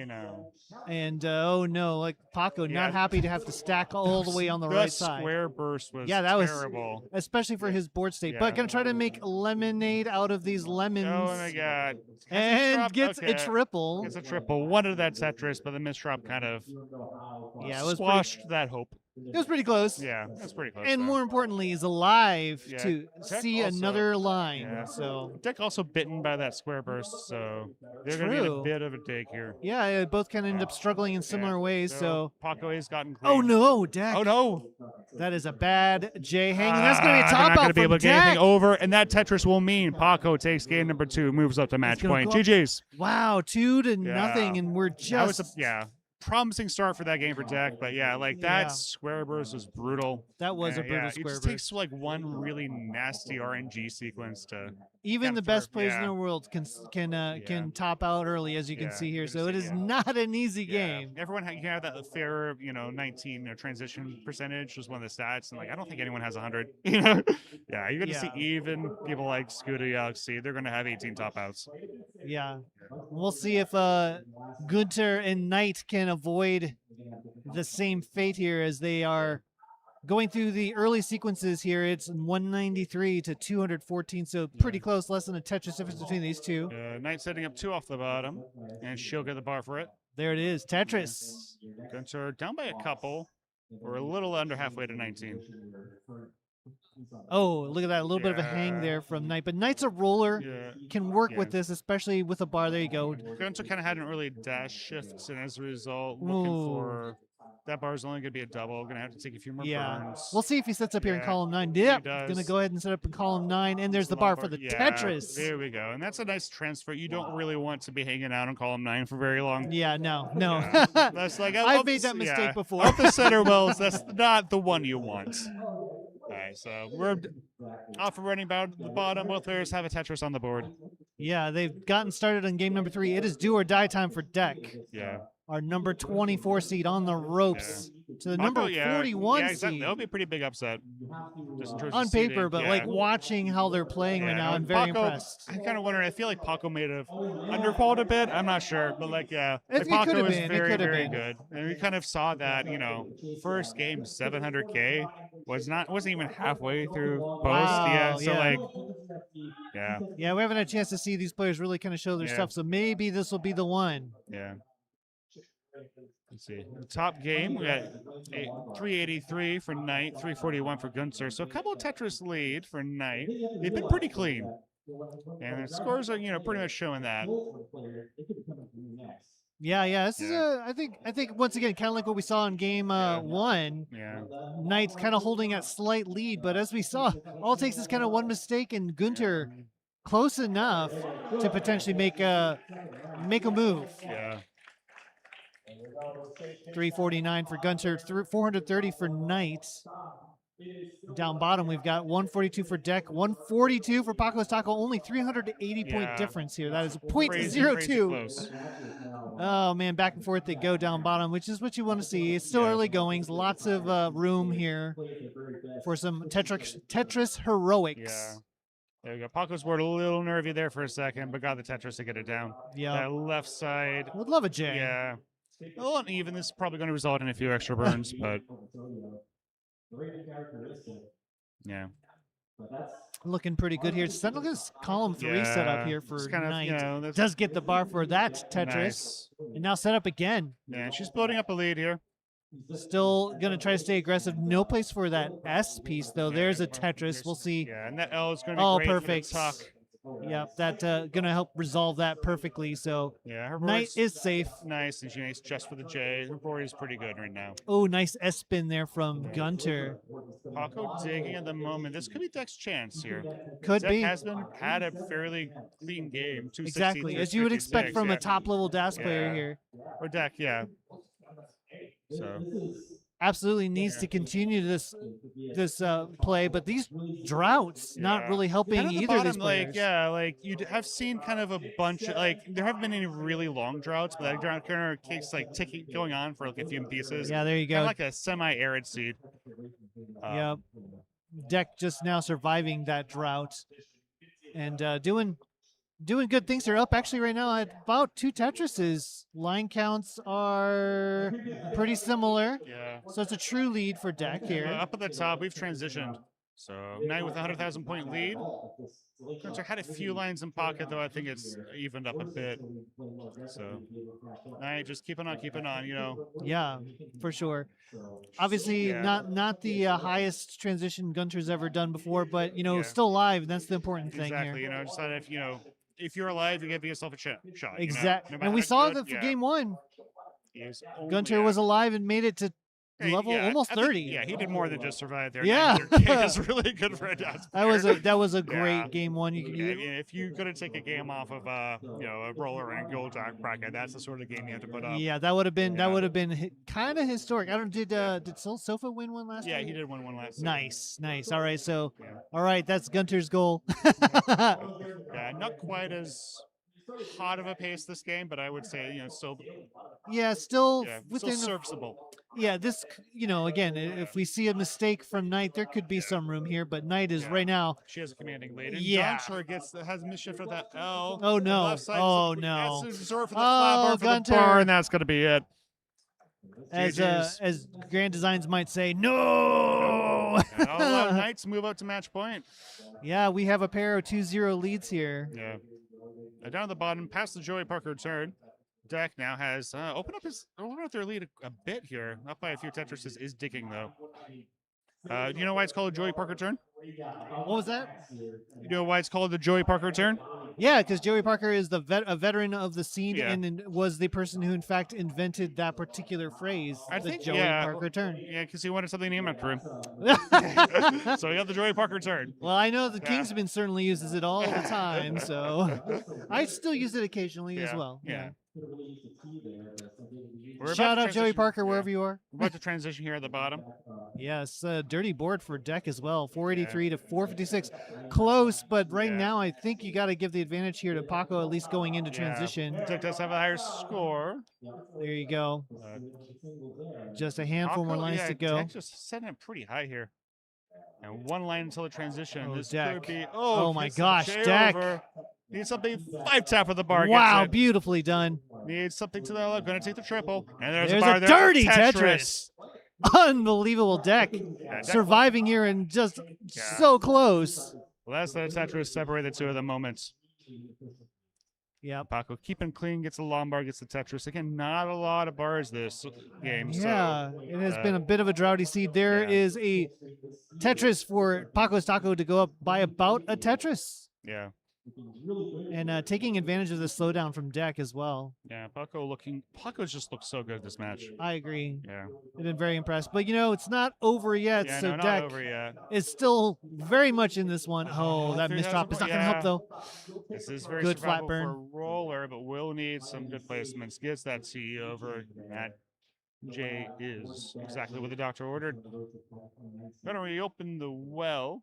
now. And oh no, like Paco, not happy to have to stack all the way on the right side. Square burst was that terrible. Was especially for his board state. But gonna try to make lemonade out of these lemons. Oh my god! And gets a triple. It's a triple. One of that Tetris, but the misdrop kind of it was squashed that hope. It was pretty close. Yeah, that's pretty close. And more importantly, is alive to see another line. Yeah. So Deck also bitten by that square burst, so they're going to get a bit of a dig here. Yeah, both kind of end up struggling in similar ways. So Paco has gotten clean. Oh no, Deck! Oh no, that is a bad J hanging. That's going to be a top out. Not going to be able to get anything Deck. over, and that Tetris will mean Paco takes game number 2, moves up to match point. GG's. Wow, 2-0, and we're just that was promising start for that game for Deck, but that square burst was brutal. That was a brutal square burst. It just takes like one really nasty RNG sequence to even the best players in the world can top out early, as you can see here. So it is not an easy game. Everyone you have that fair, 19 transition percentage was one of the stats, and like I don't think anyone has 100. Yeah, you're gonna see even people like Scooter, Yalxi, they're gonna have 18 top outs. Yeah, we'll see if Gunter and Knight can avoid the same fate here as they are going through the early sequences here. It's 193 to 214, so pretty close, less than a Tetris difference between these two. Knight setting up 2 off the bottom, and she'll get the bar for it. There it is, Tetris. Gunter down by a couple. We're a little under halfway to 19. Oh, look at that. A little bit of a hang there from Knight. But Knight's a roller. Can work with this, especially with a bar. There you go. Gunter kind of had an early dash shift, and as a result, looking for... That bar is only going to be a double. Going to have to take a few more burns. We'll see if he sets up here in column 9. Yep, going to go ahead and set up in column 9. And there's the bar for the Tetris. There we go. And that's a nice transfer. You don't really want to be hanging out on column 9 for very long. Yeah, no. That's like I've made that mistake before. Up the center wells, that's not the one you want. All right, so we're off and running about the bottom. Both players have a Tetris on the board. Yeah, they've gotten started on game number 3. It is do or die time for Deck. Yeah. Our number 24 seed on the ropes to the number 41 exactly. seed. That would be a pretty big upset. Just in terms on of paper, seeding. but like watching how they're playing right now, I'm very impressed. I'm kind of wondering. I feel like Paco may have underqualified a bit. I'm not sure, but like Paco is very, very good, and we kind of saw that. First game 700K wasn't even halfway through post. Wow, Yeah, we haven't had a chance to see these players really kind of show their stuff. So maybe this will be the one. Yeah. Let's see. The top game, we got 383 for Knight, 341 for Gunter. So a couple of Tetris lead for Knight. They've been pretty clean. And the scores are, pretty much showing that. Yeah. This is I think once again, kind of like what we saw in game 1. Yeah. Knight's kind of holding that slight lead, but as we saw, all it takes is kind of one mistake, and Gunter close enough to potentially make a move. Yeah. 349 for Gunter, 430 for Knight. Down bottom, we've got 142 for Deck, 142 for Paco's Taco. Only 380 point difference here. That is .02. Oh man, back and forth they go down bottom, which is what you want to see. It's still early goings. Lots of room here for some Tetris heroics. Yeah. There we go. Paco's board a little nervy there for a second, but got the Tetris to get it down. Yeah. That left side. Would love a J. Yeah. A little uneven. This is probably going to result in a few extra burns, but yeah. Looking pretty good here. Look at this column 3 set up here for Knight. Does get the bar for that Tetris. Nice. And now set up again. Yeah, she's building up a lead here. Still going to try to stay aggressive. No place for that S piece, though. There's a Tetris. We'll see. Yeah, and that L is going to be great perfect. for the tuck. Yep, that's going to help resolve that perfectly. So her Knight is safe. Nice, and she's just for the J. Her board is pretty good right now. Oh, nice S spin there from Gunter. Paco digging at the moment. This could be Deck's chance here. Could be. Deck had a fairly clean game. Exactly, as you would expect from a top-level DAS player here. Or Deck, yeah. So absolutely needs to continue this play, but these droughts not really helping either of these players. You have seen kind of a bunch of there haven't been any really long droughts, but that drought kind of keeps ticking going on for a few pieces. Yeah, there you go. Kind of like a semi-arid seed. Yep. Deck just now surviving that drought and doing good things. They're up actually right now at about 2 Tetrises. Line counts are pretty similar. Yeah. So it's a true lead for Deck here. Up at the top, we've transitioned. So Knight with a 100,000 point lead. Gunter had a few lines in pocket, though I think it's evened up a bit. So Knight just keeping on, Yeah, for sure. Obviously, not the highest transition Gunter's ever done before, but still alive. That's the important thing exactly. here. Just that if you're alive, you give yourself a shot. Exactly. And we saw that for game 1. Gunter was alive and made it to level Yeah, almost I think- 30. yeah, he did more than just survive there. Yeah. 900K is really good for a Dust That was a great Yeah. game one. You Yeah, I mean, if you're gonna take a game off of a roller and gold bracket, that's the sort of game you have to put up. yeah, that would have been kind of historic. I don't did Sofa win one last Yeah, time? he did win one last season. Nice. All right, so all right, that's Gunter's goal. Yeah, not quite as hot of a pace this game, but I would say still Yeah, still still within serviceable. Yeah, this again, if we see a mistake from Knight, there could be some room here, but Knight is right now. She has a commanding lead. And Yeah. has mischief for that L. Oh On the no! left side is Oh a- no! That's Resort for the Oh, flat bar for Gunter. the bar, and that's gonna be it. As Grand Designs might say, no. And all out Knights move out to match point. Yeah, we have a pair of 2-0 leads here. Yeah. Down at the bottom, past the Joey Parker turn. Deck now has opened up their lead a bit here. Up by a few Tetrises, is digging though. Do you know why it's called a Joey Parker turn? What was that? You know why it's called the Joey Parker turn? Yeah, because Joey Parker is a veteran of the scene Yeah. and was the person who, in fact, invented that particular phrase, Joey Parker turn. Yeah, because he wanted something named after him. So he got the Joey Parker turn. Well, I know the Kingsman certainly uses it all the time, so I still use it occasionally as well. Yeah. Shout out Joey Parker wherever you are. We're about to transition here at the bottom. Yes, dirty board for Deck as well. 483 to 456. Close, but right now I think you got to give the advantage here to Paco, at least going into transition. Deck does have a higher score. There you go. Just a handful more lines to go. Deck just setting it pretty high here. And one line until the transition. Oh, This Deck. could be. Oh my gets the gosh, J Deck. over. Needs something 5-tap of the bar. Wow, Gets it. beautifully done. Needs something to the left. Going to take the triple. And there's There's a bar a there. dirty Tetris. Tetris. Unbelievable Deck. Deck- Surviving here and just so close. Well, that's the Tetris separate the two of the moments. Yeah. Paco keeping clean, gets the Lombard, gets the Tetris. Again, not a lot of bars this game. Yeah, so, it has been a bit of a droughty seed. There is a Tetris for Paco's Taco to go up by about a Tetris. Yeah. And taking advantage of the slowdown from Deck as well. Yeah, Paco's just looked so good this match. I agree. Yeah. I've been very impressed. But, it's not over yet. Yeah, so no, not Deck over yet. is still very much in this one. Oh, that misdrop is not going to help, though. This is very Good flat survivable burn. for Roller, but will need some good placements. Gets that C over. That J is exactly what the doctor ordered. Gonna reopen the well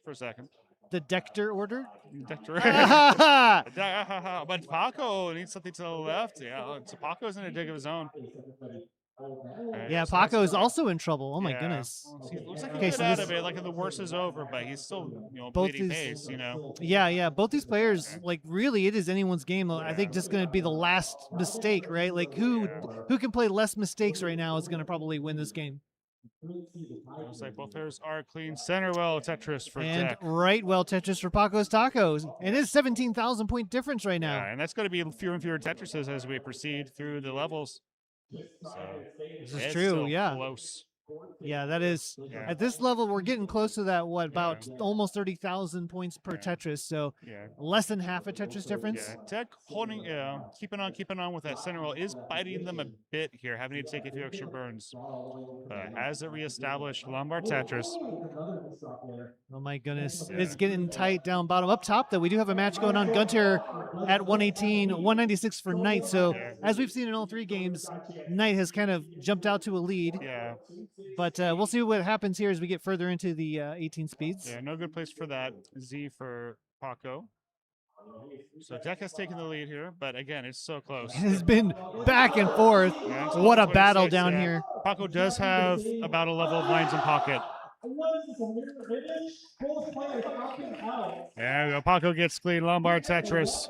for a second. The Dector order? But Paco needs something to the left. Yeah, so Paco's in a dig of his own. Yeah, Paco is also in trouble. Oh my Yeah. goodness. He looks like he Okay, got so out this- of it, like the worst is over, but he's still, Both bleeding these- pace, Yeah. Both these players, really, it is anyone's game. I think just going to be the last mistake, right? Like who can play less mistakes right now is going to probably win this game. Looks like both players are clean. Center well Tetris for And Deck. right well Tetris for Paco's Tacos. And it's 17,000 point difference right now. Yeah, and that's going to be fewer and fewer Tetrises as we proceed through the levels. So This is it's true, still yeah. Close. Yeah, that is. Yeah. At this level, we're getting close to that, about almost 30,000 points per Tetris. So Yeah. less than half a Tetris difference. Yeah, Deck holding, keeping on with that center roll is biting them a bit here, having to take a few extra burns. But has it reestablished Lombard Tetris? Oh my goodness. It's getting tight down bottom. Up top, though, we do have a match going on. Gunter at 118, 196 for Knight. So as we've seen in all three games, Knight has kind of jumped out to a lead. Yeah. But we'll see what happens here as we get further into the 18 speeds. Yeah, no good place for that. Z for Paco. So Deck has taken the lead here, but again, it's so close. It has been back and forth. Yeah, it's What a 26, battle down yeah. here. Paco does have about a level of lines in pocket. There we go. Paco gets clean. Lombard Tetris.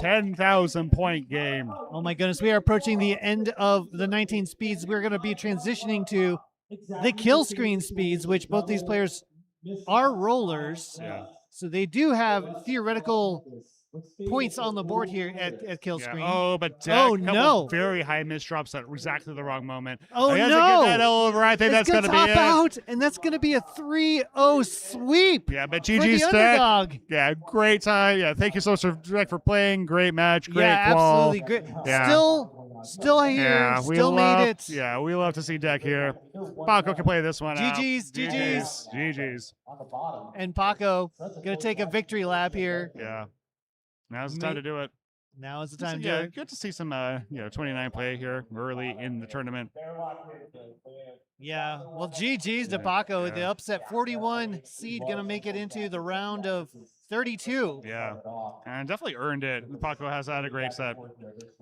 10,000 point game. Oh my goodness, we are approaching the end of the 19 speeds. We're going to be transitioning to the kill screen speeds, which both these players are rollers. Yeah. So they do have theoretical points on the board here at kill Yeah. screen. Oh, but Deck, Oh, couple no. very high misdrops at exactly the wrong moment. Oh, he has no. to get that L over. I think It's that's going to be top it. out, and that's going to be a 3-0 sweep. Yeah, but for the GG's Deck. underdog. Yeah, great time. Yeah, thank you so much, Deck, for playing. Great match. Great Yeah, Qual. absolutely great. Yeah. Still Still here. Yeah, Still made it. Yeah, we love to see Deck here. Paco can play this one out. GG's. GG's. And Paco gonna take a victory lap here. Yeah. Now's the time to do it. Now is the time to do Yeah, it. good to see some 29 play here early in the tournament. Yeah, well, GG's to Paco. The upset 41 seed going to make it into the round of 32. Yeah, and definitely earned it. Paco has had a great set.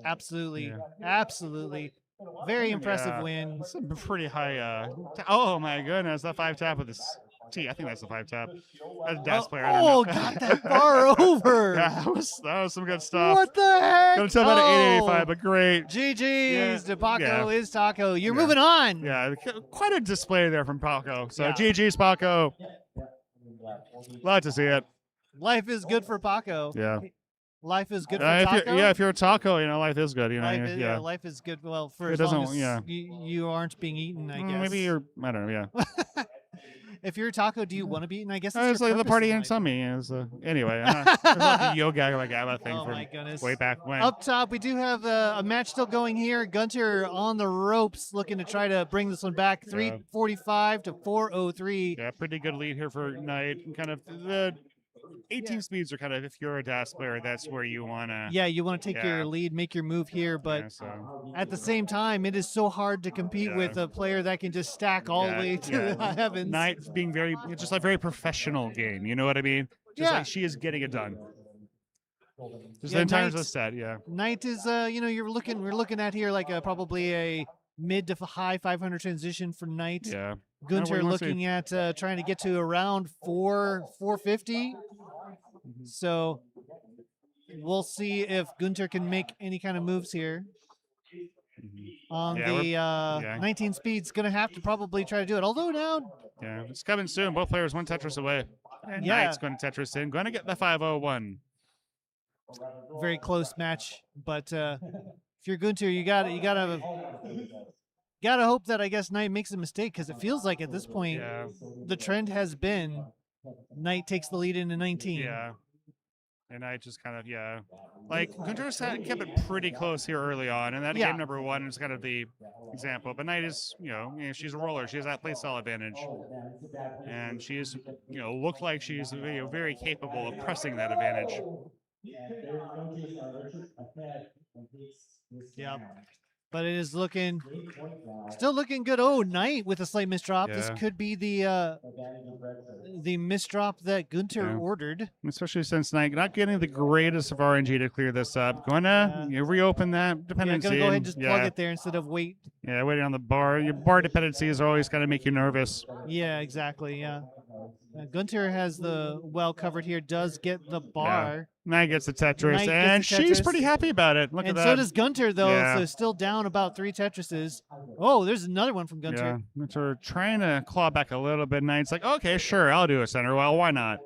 Absolutely. Absolutely. Very impressive win. It's a pretty high. Oh, my goodness. That 5-tap with this. I think that's the 5-tap. That's a DAS player. Oh, got that far over. Yeah, that was some good stuff. What the heck? Gonna tell that at 885, but great. GG's to Paco is Taco. You're moving on. Yeah, quite a display there from Paco. So GG's, Paco. Glad to see it. Life is good for Paco. Yeah. Life is good for Taco. If you're a taco, life is good. Life is good. Well, for as long as you aren't being eaten, I guess. Maybe you're. I don't know. Yeah. If you're a taco, do you want to be eaten? I guess it's like the party in Summy. Anyway, there's like a yoga like ABBA thing from my goodness. way back when. Up top, we do have a match still going here. Gunter on the ropes, looking to try to bring this one back. 345 to 403. Yeah, pretty good lead here for Knight. Kind of the 18 speeds are kind of, if you're a DAS player, that's where you want to. Yeah, you want to take your lead, make your move here, but at the same time, it is so hard to compete with a player that can just stack all the way to the heavens. Knight being it's just a very professional game. You know what I mean? Just like she is getting it done. Just in terms of set, Knight is, we're looking at here like probably a mid to high 500 transition for Knight. Yeah. Gunter looking at trying to get to around 450. So we'll see if Gunter can make any kind of moves here. On the 19 speed's going to have to probably try to do it. Although now... Yeah, it's coming soon. Both players one Tetris away. And Knight's going to Tetris in. Going to get the 501. Very close match. But if you're Gunter, you gotta hope that, I guess, Knight makes a mistake, because it feels like at this point the trend has been Knight takes the lead into 19. Yeah. And Knight just kind of, like, Gunter's kept it pretty close here early on, and that game number one is kind of the example. But Knight is, she's a roller. She has that play style advantage. And she's, looked like she's very capable of pressing that advantage. Yeah. But it is still looking good. Oh, Knight with a slight misdrop. This could be the misdrop that Gunter ordered. Especially since Knight not getting the greatest of RNG to clear this up. Going to reopen that dependency. Gonna go ahead and just plug it there instead of wait. Yeah, waiting on the bar. Your bar dependencies are always going to make you nervous. Yeah, exactly. Yeah. Gunter has the well covered here. Does get the bar. Knight gets the Tetris, and she's pretty happy about it. Look at that. And so does Gunter, though, so still down about 3 Tetrises. Oh, there's another one from Gunter. Yeah, Gunter trying to claw back a little bit. Knight's like, okay, sure, I'll do a center. Well, why not?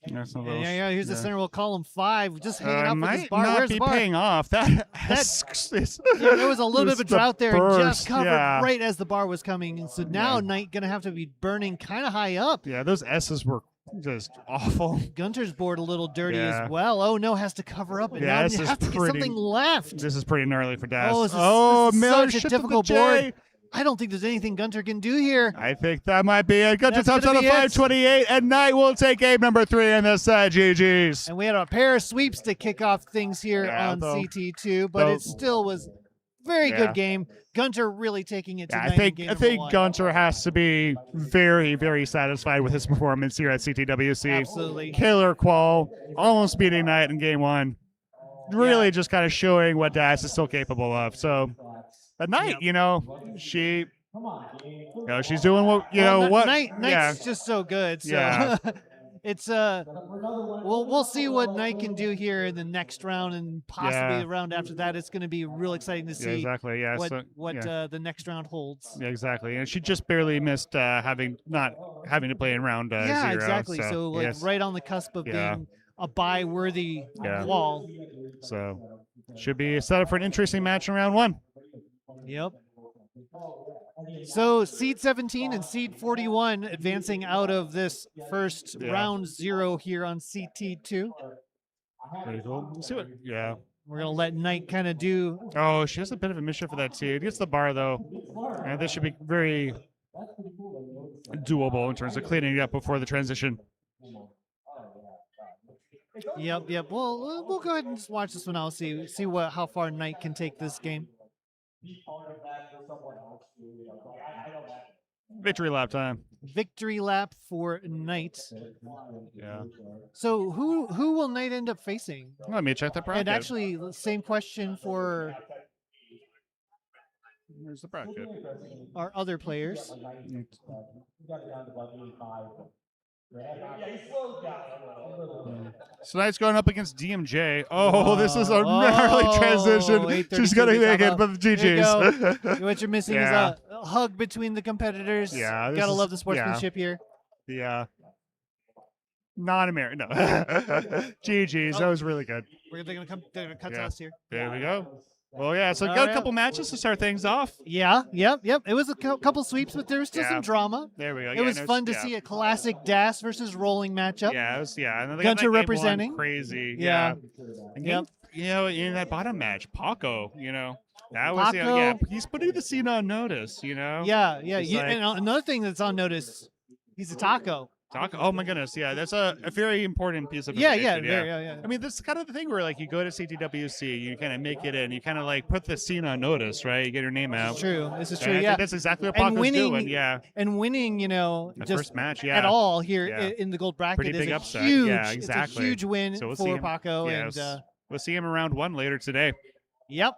Here's the center. We'll call him 5. Just hanging out with his bar. Might Where's be the bar? paying off. There was a little bit of a drought there, and just covered right as the bar was coming. And so now Knight going to have to be burning kind of high up. Yeah, those S's were just awful. Gunter's board a little dirty as well. Oh, no, has to cover up. And now you have to get something left. This is pretty gnarly for DAS. Oh, this is such a difficult board. I don't think there's anything Gunter can do here. I think that might be it. Gunter tops on a 528, and Knight will take game number 3 in this set. GG's. And we had a pair of sweeps to kick off things here on CT2, but it still was very good game. Gunter really taking it to I think Gunter has to be very, very satisfied with his performance here at CTWC. Absolutely. Killer Qual, almost beating Knight in game 1. Really just kind of showing what DAS is still capable of. So, but Knight, she's doing what, Knight's just so good. So it's we'll see what Knight can do here in the next round, and possibly the round after that. It's going to be real exciting to see what the next round holds. Yeah, exactly. And she just barely missed having to play in round 0. Exactly. So right on the cusp of being a bye-worthy wall. So should be set up for an interesting match in round 1. Yep. So seed 17 and seed 41 advancing out of this first round 0 here on CT2. Pretty cool. Let's see what, We're gonna let Knight kind of do. Oh, she has a bit of a mischief for that too. It gets the bar though, and this should be very doable in terms of cleaning it up before the transition. Yep. We'll go ahead and just watch this one out. See how far Knight can take this game. Victory lap time. Victory lap for Knight. Yeah. So who will Knight end up facing? Let me check the bracket. And actually, same question for Where's the bracket? our other players. So Knight's going up against DMJ. Oh, this is a gnarly transition. She's going to make it, but GG's. What you're missing is a hug between the competitors. Yeah. Gotta love the sportsmanship here. Yeah. Non-American. No. GG's. That was really good. They're gonna cut to us here. There we go. Well, yeah, so got a couple matches to start things off. Yep. It was a couple sweeps, but there was still some drama. There we go. It was fun to see a classic DAS versus rolling matchup. Yeah, it was, And then they Gunter got that representing. game one crazy. Yeah. And Yep. in that bottom match, Paco, that was, he's putting the scene on notice, Yeah. And another thing that's on notice, he's a taco. Oh my goodness, yeah, that's a very important piece of Yeah. information. I mean, this is kind of the thing where you go to CTWC, you kind of make it in, you kind of put the scene on notice, right? You get your name out. This is true. This is And true. I Yeah, think that's exactly what Paco's doing. Yeah, and winning, the just first match, at all here in the gold bracket pretty is big a upset. huge. Yeah, exactly. It's a huge win So we'll see for him- Paco. yes. And we'll see him in round 1 later today. Yep.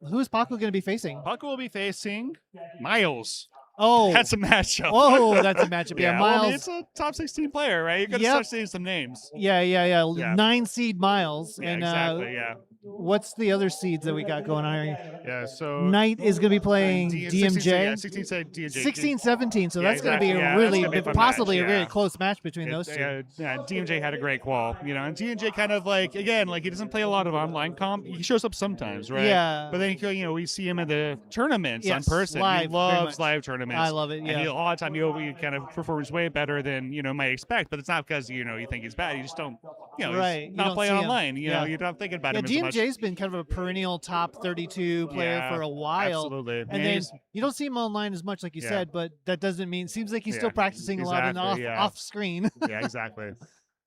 Who's Paco going to be facing? Paco will be facing Miles. Oh, That's a matchup. Oh, that's a matchup. Yeah, well, I mean, Miles. it's a top 16 player, right? You're going to start seeing some names. Yeah. 9 seed Miles. Yeah, And exactly, yeah. what's the other seeds that we got going on here? Yeah, so Knight is going to be playing DMJ. 16 said DMJ. 16-17, so that's going to be a that's really, gonna be a fun possibly match, a very close match between those two. Yeah, DMJ had a great qual, and DMJ kind of again, he doesn't play a lot of online comp. He shows up sometimes, right? Yeah. But then, we see him in the tournaments Yes, in person. live, He very loves much. live tournaments. I love it, And yeah. a lot of time, he kind of performs way better than, might expect, but it's not because, you think he's bad. You just don't, Right, he's you not don't playing see him. online. Yeah. You're not thinking about him as much. DMJ's been kind of a perennial top 32 player Yeah, for a while. absolutely. And Man, then he's- you don't see him online as much, like you Yeah. said, but that doesn't mean, seems like he's still Yeah, practicing a lot exactly, off screen. Yeah, exactly.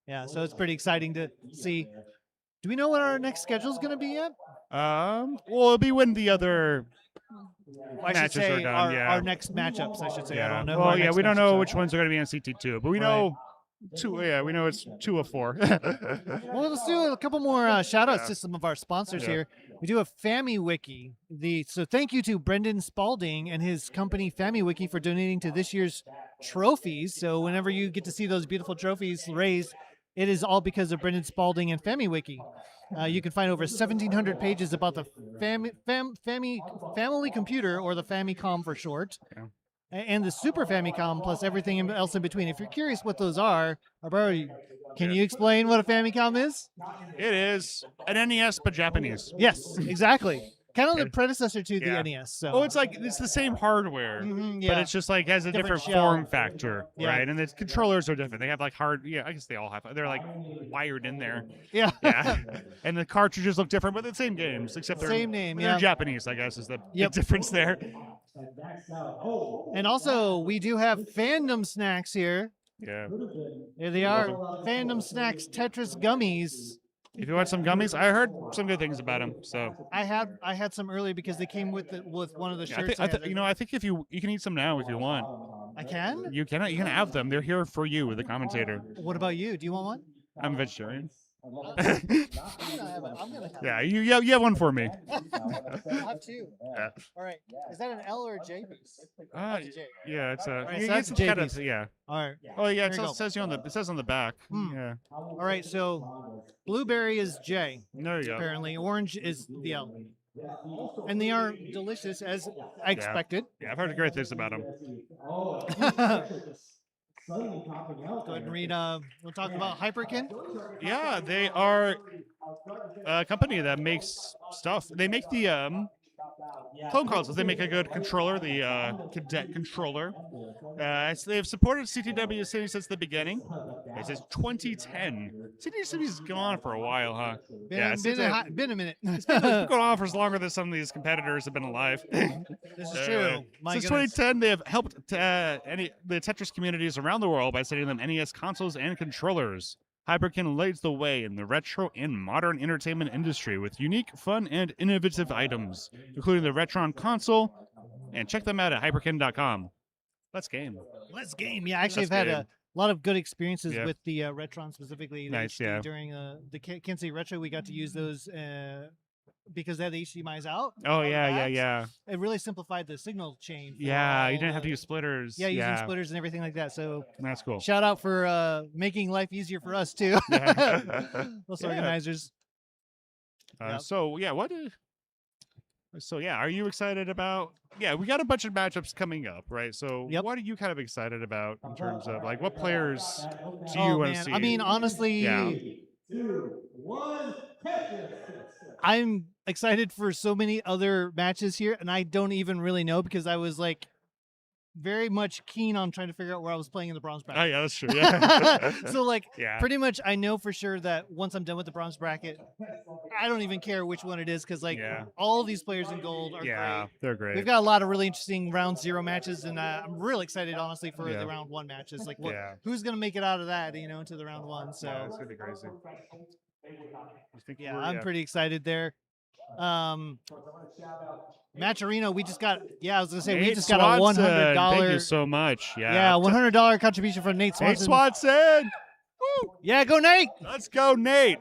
Yeah, so it's pretty exciting to see. Do we know what our next schedule is going to be yet? Well, it'll be when the other I should matches say are done. our next matchups, I should say. I don't know. who Well, our next we don't matchups know are. which ones are going to be on CT2, but we know two. Yeah, we know it's 2 of 4. Well, let's do a couple more shout outs Yeah. to some of our sponsors Yeah. here. We do a FamiWiki. So thank you to Brendan Spalding and his company FamiWiki for donating to this year's trophies. So whenever you get to see those beautiful trophies raised, it is all because of Brendan Spalding and FamiWiki. You can find over 1,700 pages about the family computer, or the Famicom for short, and the Super Famicom, plus everything else in between. If you're curious what those are, Arbaro, can you explain what a Famicom is? It is an NES, but Japanese. Yes, exactly. Kind of the predecessor to the NES. So. Oh, it's the same hardware, but yeah. it's just has a different shell. form factor, Yeah. right? And the controllers are different. They have hard. Yeah, I guess they all have. They're wired in there. Yeah. Yeah. And the cartridges look different, but the same games, except they're Same name, They're yeah. Japanese, I guess, is the big difference there. And also, we do have fandom snacks here. Yeah. Here they are, fandom snacks Tetris gummies. If you want some gummies, I heard some good things about them. So I had some early because they came with one of the yeah, shirts. I think if you can eat some now if you want. I can. You can have them. They're here for you, the commentator. What about you? Do you want one? I'm a vegetarian. I'm gonna have Yeah, you have one for me. I'll have 2. Yeah. All right. Is that an L or a J piece? Yeah, it's a. All right, you so that's get J some piece. yeah. All right. Oh yeah, There you go. it says on the back. Yeah. All right. So blueberry is J. There you go. Apparently, orange is the L. And they are delicious as I expected. Yeah, I've heard great things about them. Go ahead and read. We'll talk about Hyperkin. Yeah, they are a company that makes stuff. They make the clone consoles. They make a good controller, the cadet controller. So they've supported CTWC since the beginning. It says 2010. CTWC's gone for a while, huh? Been a minute. It's been going on for longer than some of these competitors have been alive. This is true. Since 2010, they have helped the Tetris communities around the world by sending them NES consoles and controllers. Hyperkin leads the way in the retro and modern entertainment industry with unique, fun, and innovative items, including the Retron console. And check them out at hyperkin.com. Let's game. Let's game. Yeah, actually, I've had a lot of good experiences with the Retron specifically. Nice, During the Kansas City Retro, we got to use those because they had the HDMI's out. Oh, yeah. It really simplified the signal chain. Yeah, you didn't have to use splitters. Yeah, using splitters and everything like that. So that's cool. Shout out for making life easier for us, too. Those organizers. So, are you excited about... Yeah, we got a bunch of matchups coming up, right? So what are you kind of excited about in terms of, like, what players do you want to see? I mean, honestly, I'm excited for so many other matches here, and I don't even really know because I was, like, very much keen on trying to figure out where I was playing in the bronze bracket. Oh, yeah, that's true. Yeah. So, like, pretty much I know for sure that once I'm done with the bronze bracket, I don't even care which one it is because, like, all of these players in gold are great. They're great. We've got a lot of really interesting round 0 matches, and I'm really excited, honestly, for the round 1 matches. Like, who's going to make it out of that, into the round 1? So it's going to be crazy. I'm pretty excited there. Matcherino, we just got. Yeah, I was gonna say we just got a $100. Thank you so much. Yeah, $100 contribution from Nate Swanson. Nate Swanson. Woo! Yeah, go Nate. Let's go, Nate.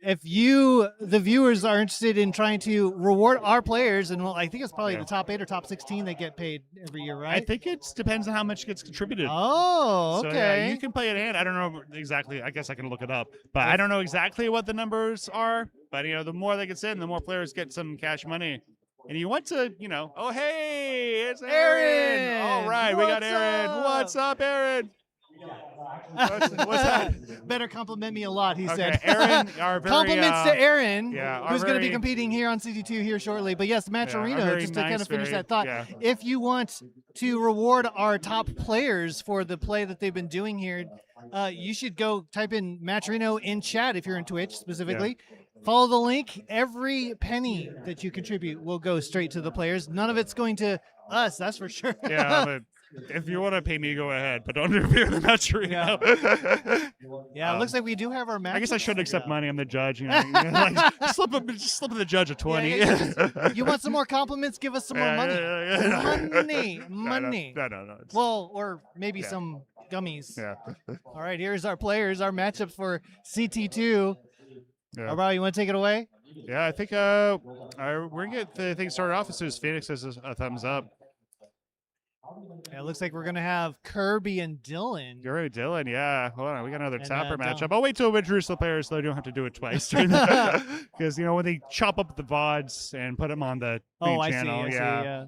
If you, the viewers, are interested in trying to reward our players, and I think it's probably the top 8 or top 16 that get paid every year, right? I think it depends on how much gets contributed. Oh, okay. So, yeah, you can play it in. I don't know exactly. I guess I can look it up, but I don't know exactly what the numbers are. But the more that gets in, the more players get some cash money. And you want to, oh, hey, it's Aaron. All right, we got Aaron. What's up, Aaron? What's that? Better compliment me a lot, he said. Aaron, our very, compliments to Aaron, who's going to be very competing here on CT2 here shortly. But yes, Matcherino, just to kind of finish that thought. If you want to reward our top players for the play that they've been doing here, you should go type in Matcherino in chat if you're in Twitch specifically. Follow the link. Every penny that you contribute will go straight to the players. None of it's going to us, that's for sure. Yeah, but if you want to pay me, go ahead. But don't interfere with the Matcherino. Yeah, it looks like we do have our match. I guess I should accept money. I'm the judge. Just slip the judge a 20. You want some more compliments? Give us some more money. Money. No. Well, or maybe some gummies. Yeah. All right, here's our players, our matchups for CT2. Arbaro, you want to take it away? Yeah, I think we're going to get the thing started off as soon as Phoenix says a thumbs up. Yeah, it looks like we're going to have Kirby and Dylan. You're right, Dylan, yeah. Hold on, we got another Tapper matchup. I'll wait till we introduce the players so they don't have to do it twice. Because, when they chop up the VODs and put them on the main channel. I see, yeah.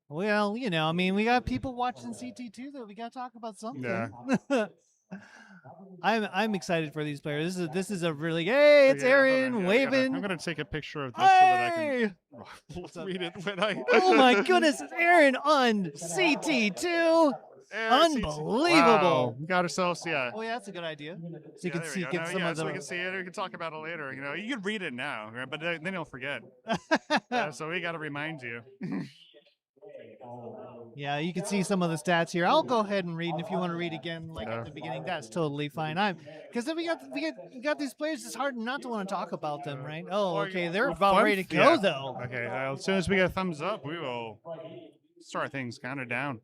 Well, we got people watching CT2 that we got to talk about something. Yeah. I'm excited for these players. This is a really it's Aaron waving. I'm gonna take a picture of this so that I can read it when I. Oh my goodness, it's Aaron on CT2. Unbelievable. Wow. We got ourselves, Oh yeah, that's a good idea. So you can see some of the. So we can see it. We can talk about it later. You can read it now, right? But then you'll forget. So we got to remind you. Yeah, you can see some of the stats here. I'll go ahead and read, and if you want to read again, at the beginning, that's totally fine. Because then we got these players. It's hard not to want to talk about them, right? Oh, okay, they're about ready to go though. Okay, as soon as we get a thumbs up, we will start things kind of down.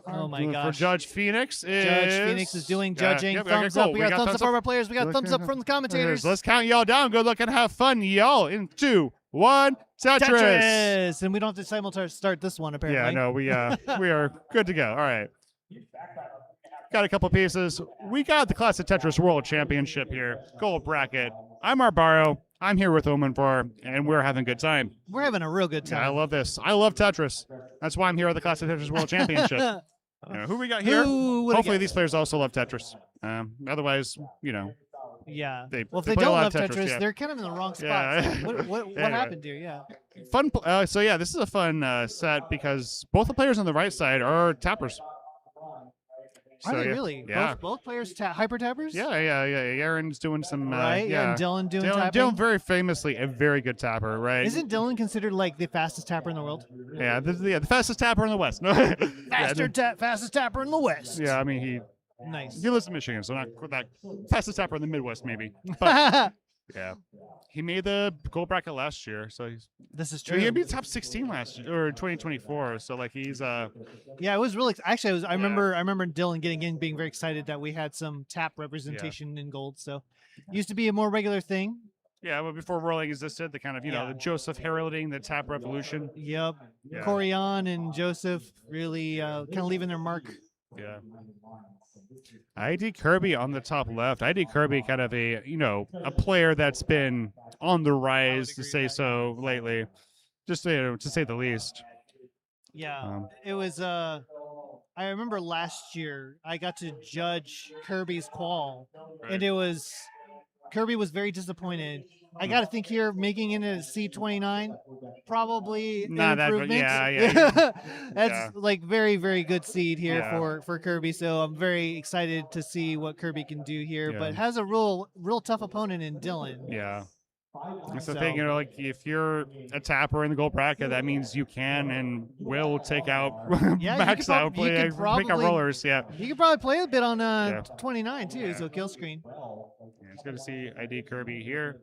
Oh my gosh! For Judge Phoenix is doing judging. Thumbs up. We got thumbs up for our players. We got thumbs up from the commentators. Let's count y'all down. Good luck and have fun, y'all. In 2, 1, Tetris. And we don't have to simultaneously start this one apparently. Yeah, no, we are good to go. All right. Got a couple pieces. We got the Classic Tetris World Championship here. Gold bracket. I'm Arbaro. I'm here with Omenfor, and we're having a good time. We're having a real good time. Yeah, I love this. I love Tetris. That's why I'm here at the Classic Tetris World Championship. Who we got here? Hopefully these players also love Tetris. Otherwise, Yeah. If they don't love Tetris, they're kind of in the wrong spot. Yeah. What happened here? Yeah. Fun. So yeah, this is a fun set because both the players on the right side are tappers. Are they yeah, really? Yeah. Both players hyper tappers? Yeah. Aaron's doing some. Right, Yeah. and Dylan doing tapping? Dylan, very famously a very good tapper, right? Isn't Dylan considered like the fastest tapper in the world? Yeah, the fastest tapper in the West. Fastest tapper in the West. Yeah, I mean he lives in Michigan, so not that fastest tapper in the Midwest, maybe. But yeah, he made the gold bracket last year, so this is true. He made top 16 last year or 2024, so like he's Yeah, it was really actually. I remember Dylan getting in, being very excited that we had some tap representation in gold. So used to be a more regular thing. Yeah, but before rolling existed, the kind of the Joseph heralding the tap revolution. Yep. Yeah. Corian and Joseph really kind of leaving their mark. Yeah. ID Kirby on the top left. ID Kirby, kind of a player that's been on the rise, to say so, lately, just to say the least. Yeah, it was. I remember last year I got to judge Kirby's Qual, and Kirby was very disappointed. I got to think here, making it a C29, probably an improvement. That's like very, very good seed here for Kirby. So I'm very excited to see what Kirby can do here, but has a real tough opponent in Dylan. Yeah. That's the thing, like if you're a tapper in the gold bracket, that means you can and will take out, max out, pick out rollers. Yeah. You could probably play a bit on 29 too, so kill screen. Yeah, it's good to see ID Kirby here.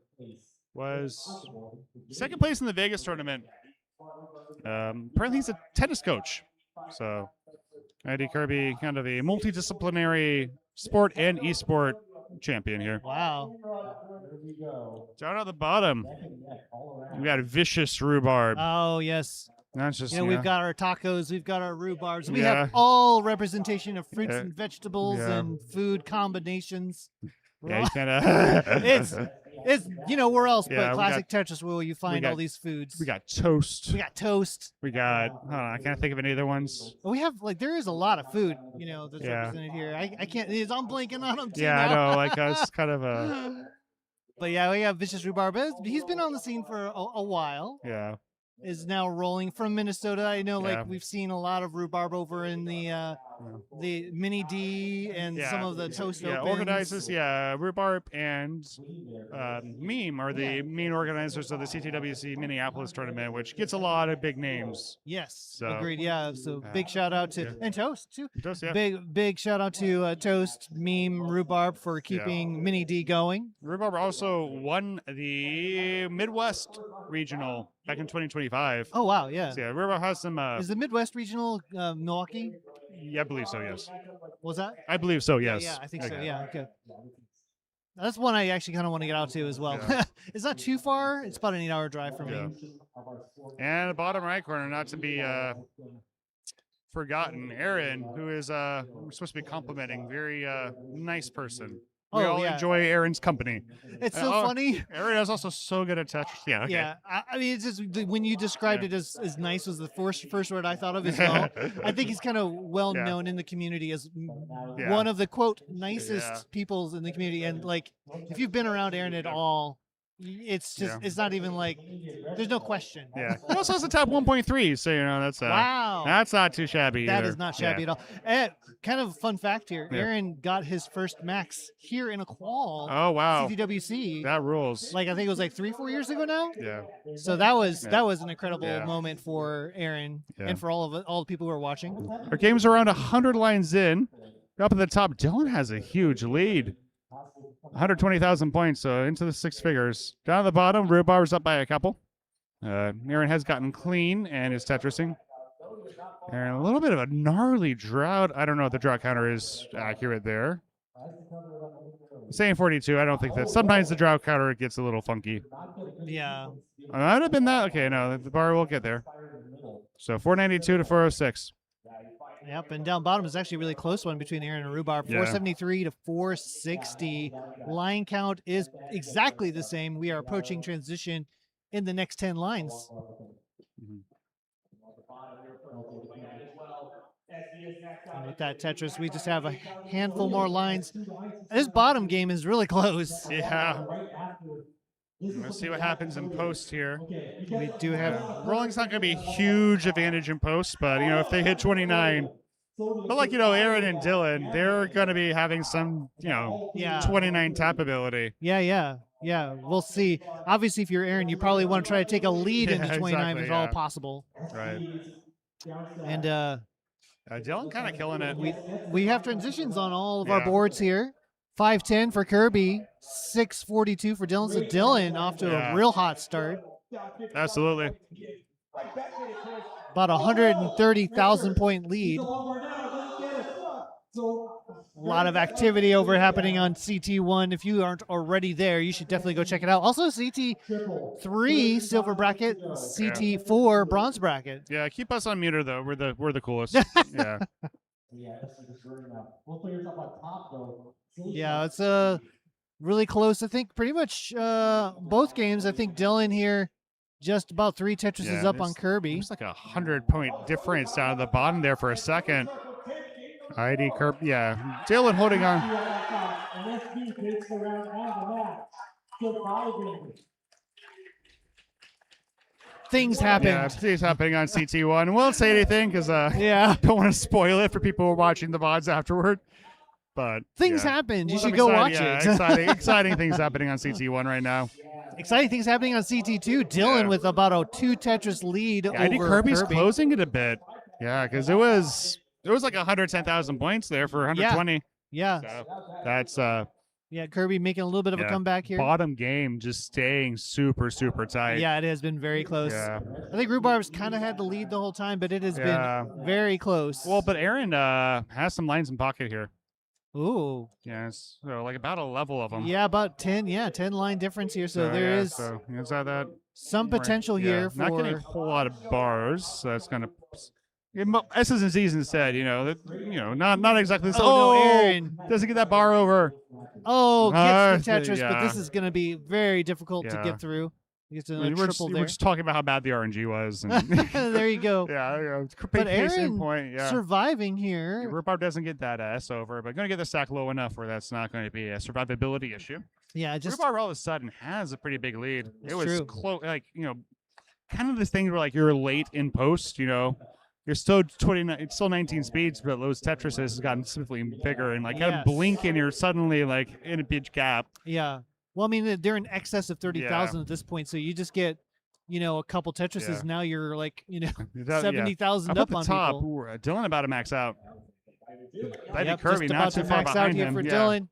Was second place in the Vegas tournament. Apparently he's a tennis coach. So ID Kirby, kind of a multidisciplinary sport and esport champion here. Wow. Down at the bottom, we got vicious rhubarb. Oh yes. That's just we've got our tacos, we've got our rhubarbs, we have all representation of fruits and vegetables and food combinations. Yeah, you kind of. It's where else but classic Tetris will you find all these foods. We got toast. We got toast. We got I can't think of any other ones. We have there is a lot of food that's represented here. I can't. I'm blanking on them too. Yeah, now. I know. Like it's kind of a. But yeah, we have vicious rhubarb. He's been on the scene for a while. Yeah. Is now rolling from Minnesota. I know, we've seen a lot of rhubarb over in the Mini D and some of the toast opens. Organizes. Yeah, rhubarb and Meme are the main organizers of the CTWC Minneapolis tournament, which gets a lot of big names. Yes, so, agreed. Yeah, so big shout out to and Toast too. Toast, yeah. Big shout out to Toast, Meme, Rhubarb for keeping Mini D going. Rhubarb also won the Midwest Regional back in 2025. Oh wow, yeah. So, yeah, Rhubarb has some. Is the Midwest Regional Milwaukee? Yeah, I believe so. Yes. Was that? I believe so. Yes. Yeah, I think so. Yeah. Okay. That's one I actually kind of want to get out to as well. Yeah. It's not too far. It's about an 8-hour drive from me. And the bottom right corner, not to be forgotten, Aaron, who is we're supposed to be complimenting, very nice person. We all enjoy Aaron's company. It's so funny. Aaron is also so good at Tetris. Yeah. Okay. Yeah. I mean, it's just when you described it as nice was the first word I thought of as well. I think he's kind of well known in the community as one of the quote nicest peoples in the community. And like, if you've been around Aaron at all, it's just it's not even like there's no question. Yeah. He also has a top 1.3, so that's wow. That's not too shabby. That either. is not shabby at all. And kind of fun fact here, Aaron got his first max here in a Qual. Oh wow. CTWC. That rules. Like I think it was like 3-4 years ago now. Yeah. So that was an incredible moment for Aaron and for all the people who are watching. Our game's around 100 lines in. Up at the top, Dylan has a huge lead. 120,000 points, so into the six figures. Down at the bottom, Rhubarb's up by a couple. Aaron has gotten clean and is Tetrising. And a little bit of a gnarly drought. I don't know if the drought counter is accurate there. Saying 42, I don't think that. Sometimes the drought counter gets a little funky. Yeah. Might have been that. Okay, no, the bar will get there. So 492 to 406. Yep, and down bottom is actually a really close one between Aaron and Rhubarb. 473 to 460. Line count is exactly the same. We are approaching transition in the next 10 lines. And with that Tetris, we just have a handful more lines. This bottom game is really close. Yeah. Let's see what happens in post here. We do have rolling's not going to be a huge advantage in post, but if they hit 29, But like, Aaron and Dylan, they're going to be having some, 29 tap ability. Yeah. We'll see. Obviously, if you're Aaron, you probably want to try to take a lead into 29 exactly, if at all possible. Right. And Dylan kind of killing it. we have transitions on all of our boards here. 510 for Kirby, 642 for Dylan. So Dylan off to a real hot start. Absolutely. About 130,000 point lead. A lot of activity happening on CT1. If you aren't already there, you should definitely go check it out. Also, CT3 silver bracket, CT4 bronze bracket. Yeah, keep us on meter though. We're the coolest. Yeah. Yeah, it's really close. I think pretty much both games. I think Dylan here just about 3 Tetrises up on Kirby. It's like a 100-point difference down at the bottom there for a second. ID Kirby, yeah. Dylan holding on. Things happened. Yeah, things happening on CT1. Won't say anything because don't want to spoil it for people who are watching the VODs afterward. But things happened. You should go watch it. Exciting things happening on CT1 right now. Exciting things happening on CT2. Dylan with about a 2 Tetris lead over ID Kirby's Kirby. closing it a bit. Yeah, because it was like 110,000 points there for 120. Yeah. So that's Kirby making a little bit of a comeback here. Bottom game just staying super, super tight. Yeah, it has been very close. Yeah. I think Rhubarb's kind of had the lead the whole time, but it has been very close. Well, but Aaron has some lines in pocket here. Ooh. Yes. So like about a level of them. Yeah, about 10. Yeah, 10 line difference here. So there is that some potential here for not getting a whole lot of bars. So that's kind of S's and Z's instead. Not exactly. Aaron doesn't get that bar over. Gets the Tetris, but this is going to be very difficult to get through. We're just talking about how bad the RNG was. And there you go. But Aaron point, surviving here. Rhubarb doesn't get that S over, but going to get the stack low enough where that's not going to be a survivability issue. Yeah, Rhubarb all of a sudden has a pretty big lead. It was true. close, kind of this thing where you're late in post. You're still 29. It's still 19 speeds, but those Tetrises has gotten significantly bigger and kind of blink, and you're suddenly in a big gap. Yeah. Well, I mean, they're in excess of 30,000 at this point, so you just get, a couple Tetrises. Now you're 70,000 up on top. people. Ooh, Dylan about to max out. just Kirby not about too to far max behind out here him. for Dylan.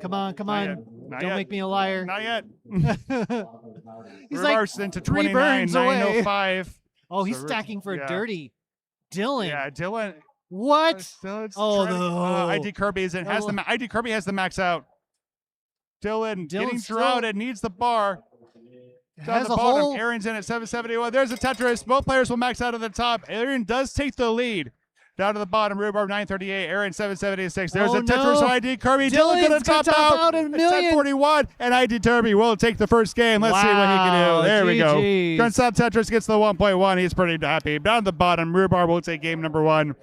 Come on. Not Don't yet. make me a liar. Not yet. He's Reverse like into 3 29, burns away. 905. Oh, he's stacking for a dirty. Dylan. Yeah, Dylan. What? No. ID Kirby is in. ID Kirby has the max out. Dylan getting droughted, needs the bar. Down the bottom, Aaron's in at 771. There's a Tetris. Both players will max out at the top. Aaron does take the lead. Down to the bottom, Rhubarb 938, Aaron 776. There's a Tetris for ID Kirby. Dylan's going to top out. It's 1041, and ID Kirby will take the first game. Let's see what he can do. There we go. Gun Stop Tetris gets the 1.1. He's pretty happy. Down to the bottom, Rhubarb will take game number 1.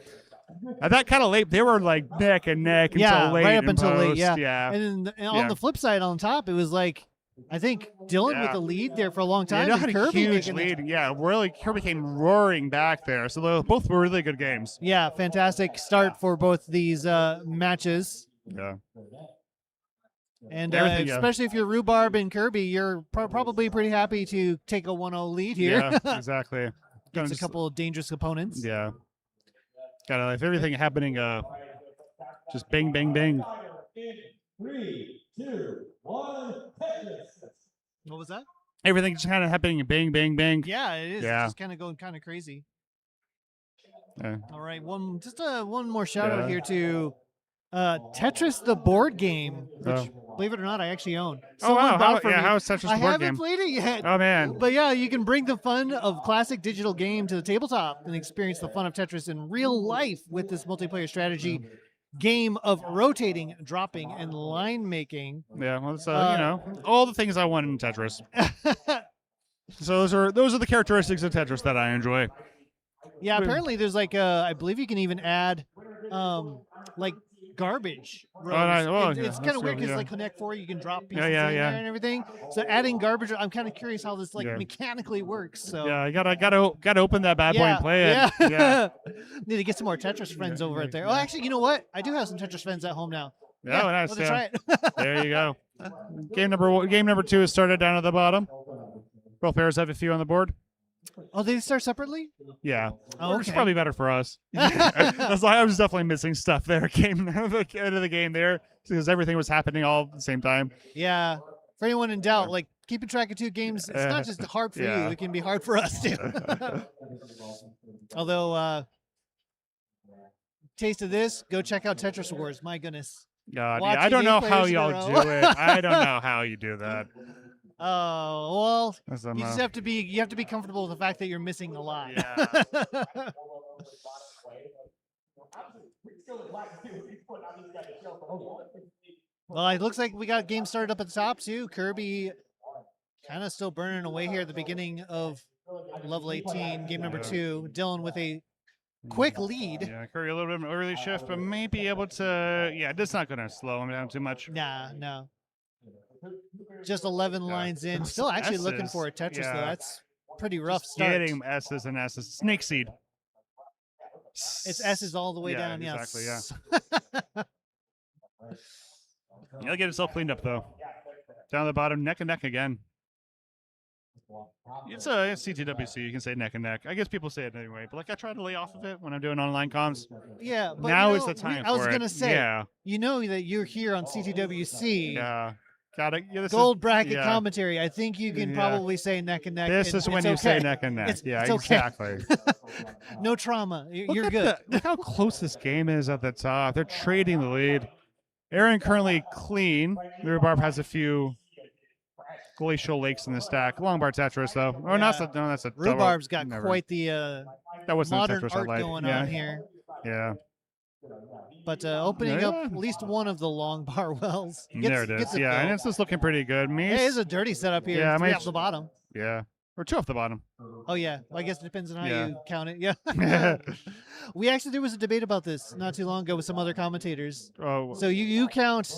At that kind of late, they were neck and neck until late. Right up until post. late, yeah. And on the flip side, on top, it was I think Dylan with the lead there for a long time. Yeah, had Kirby a huge lead. Yeah, really, Kirby came roaring back there. So they both were really good games. Yeah, fantastic start for both these matches. Yeah. And especially if you're Rhubarb and Kirby, you're probably pretty happy to take a 1-0 lead here. Yeah, exactly. Against a couple of dangerous opponents. Yeah. Gotta if everything happening, just bang, bang, bang. 3, 2, 1, Tetris. What was that? Everything just kind of happening, bang, bang, bang. Yeah, it is. Yeah. It's just kind of going kind of crazy. Yeah. All right, one more shout out here to Tetris the board game, which believe it or not, I actually own. Oh wow! How is Tetris the board game? I haven't played it yet. Oh man! But yeah, you can bring the fun of classic digital game to the tabletop and experience the fun of Tetris in real life with this multiplayer strategy game of rotating, dropping, and line making. Yeah, well, it's all the things I want in Tetris. So those are the characteristics of Tetris that I enjoy. Yeah, apparently there's I believe you can even add garbage rows. nice. Oh, it's yeah, kind that's of weird true, because yeah. like Connect 4, you can drop pieces Yeah, in yeah. there and everything. So adding garbage, I'm kind of curious how this like Yeah. mechanically works. So Yeah, I gotta open that bad boy and play it. yeah. Yeah. Need to get some more Tetris friends over at there. Oh, actually, you know what? I do have some Tetris friends at home now. Yeah, nice. Let's try it. There you go. Game number 2 is started down at the bottom. Both pairs have a few on the board. Oh, they start separately? Yeah. Oh, It's okay. probably better for us. I was definitely missing stuff there. Came out of the game there because everything was happening all at the same time. Yeah. For anyone in doubt, like keeping track of 2 games, it's not just hard for Yeah. you; it can be hard for us too. Although, taste of this, go check out Tetris Wars. My goodness. God, Watching yeah, I don't 8 know how players in a y'all row. do it. I don't know how you do that. Oh well, That's you just have to be comfortable with the fact that you're missing a lot. Yeah. Well, it looks like we got game started up at the top too. Kirby kind of still burning away here at the beginning of level 18, game number 2. Dylan with a quick lead. Yeah, Curry a little bit of an early shift, but may be able to. Yeah, that's not going to slow him down too much. Nah, no. Just 11 lines in. Still actually looking for a Tetris though. That's pretty rough start. Getting S's and S's. Snake seed. It's S's all the way down. Exactly. Yes. Yeah. He'll get himself cleaned up though. Down the bottom, neck and neck again. It's CTWC. You can say neck and neck. I guess people say it anyway, but like I try to lay off of it when I'm doing online comms. Yeah, but now you is know, the time. I was for gonna it. say, yeah, you know that you're here on CTWC. yeah, got it. Yeah, Gold bracket commentary. I think you can Yeah. probably say neck and neck. This and is when it's you say okay. neck and neck. It's Okay. okay. No trauma. Look You're at good. look how close this game is at the top. They're trading the lead. Aaron currently clean. Rhubarb has a few glacial lakes in the stack. Long bar Tetris though. Oh, that's a Rhubarb's got never. quite the That wasn't a modern Tetris I art like. going Yeah. on here. Yeah. But opening Yeah. up at least one of the long bar wells. There it is. Yeah, and it's just looking pretty good. Me. It is a dirty setup here. Yeah, 3 my- off the bottom. Yeah. Or 2 off the bottom. Oh yeah, I guess it depends on how Yeah. you count it. Yeah. There was a debate about this not too long ago with some other commentators. Oh. So you count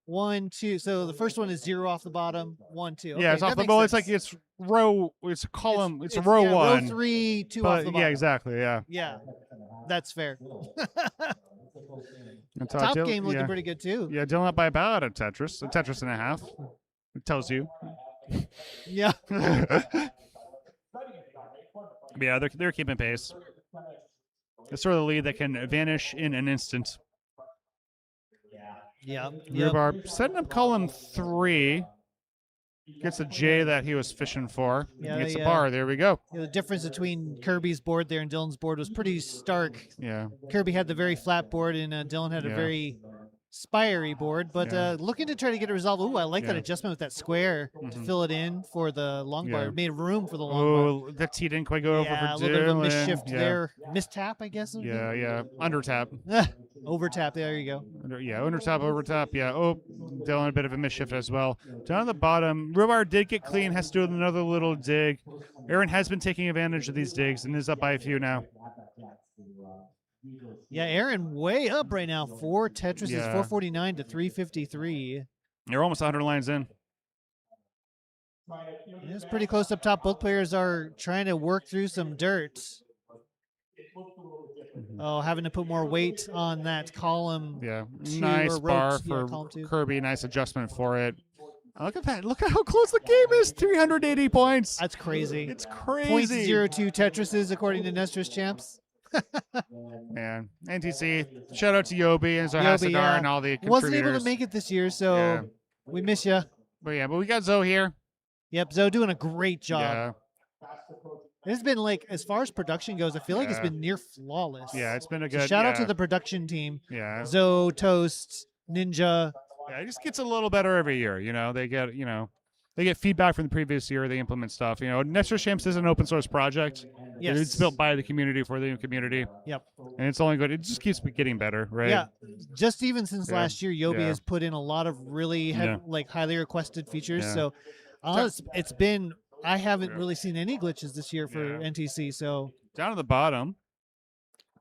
1, 2. So the first one is 0 off the bottom. 1, 2. Okay, Yeah, it's off that the makes ball. It's sense. like it's row. It's a column. It's a It's- row yeah, one. Row 3, 2 but, off the bottom. Yeah, exactly. Yeah. Yeah, that's fair. That's Top Dylan- game looking yeah. pretty good too. Yeah, Dylan up by about a Tetris and a half. It tells you. Yeah. Yeah, they're keeping pace. It's sort of the lead that can vanish in an instant. Yeah. Rhubarb setting up column 3. Gets a J that he was fishing for. Yeah, Gets a yeah. bar. There we go. The difference between Kirby's board there and Dylan's board was pretty stark. Yeah. Kirby had the very flat board, and Dylan had a Yeah. very spiry board. But Yeah. looking to try to get a resolve. Ooh, I like that Yeah. adjustment with that square to Mhm. fill it in for the long bar. Yeah. It made room for the long bar. Oh, the T didn't quite go over Yeah, for a little bit of a Dylan. misshift Yeah. there. Mistap, I guess. Yeah, yeah. Under tap. Over tap. There you go. Under top, over top. Yeah. Oh, Dylan, a bit of a misshift as well. Down at the bottom, Rhubarb did get clean, has to do another little dig. Aaron has been taking advantage of these digs and is up by a few now. Yeah, Aaron way up right now. 4 Tetris Yeah. is 449 to 353. You're almost 100 lines in. It's pretty close up top. Both players are trying to work through some dirt. Oh, having to put more weight on that column. Yeah. 2 Nice or row bar 2, yeah, for column 2. Kirby. Nice adjustment for it. Look at that. Look at how close the game is. 380 points. That's crazy. It's crazy. 0.02 Tetrises according to Nestor's Champs. Man. NTC. Shout out to Yobi and Yobi, Zohasadar yeah. and all the contributors. Wasn't able to make it this year, so Yeah. we miss you. But we got Zoe here. Yep, Zoe doing a great job. Yeah. It's been like, as far as production goes, I feel like it's Yeah. been near flawless. Yeah, it's been a So good. shout out to yeah. the production team. Yeah. Zoe, Toast, Ninja. Yeah, it just gets a little better every year. They get feedback from the previous year. They implement stuff. Nestor Champs is an open source project. Yes. It's built by the community for the community. Yep. And it's only good. It just keeps getting better, right? Yeah, just even since Yeah. last year, Yobi Yeah. has put in a lot of really Yeah. highly requested features. Yeah. So it's been, I haven't really seen any glitches this year for NTC. So Down at the bottom,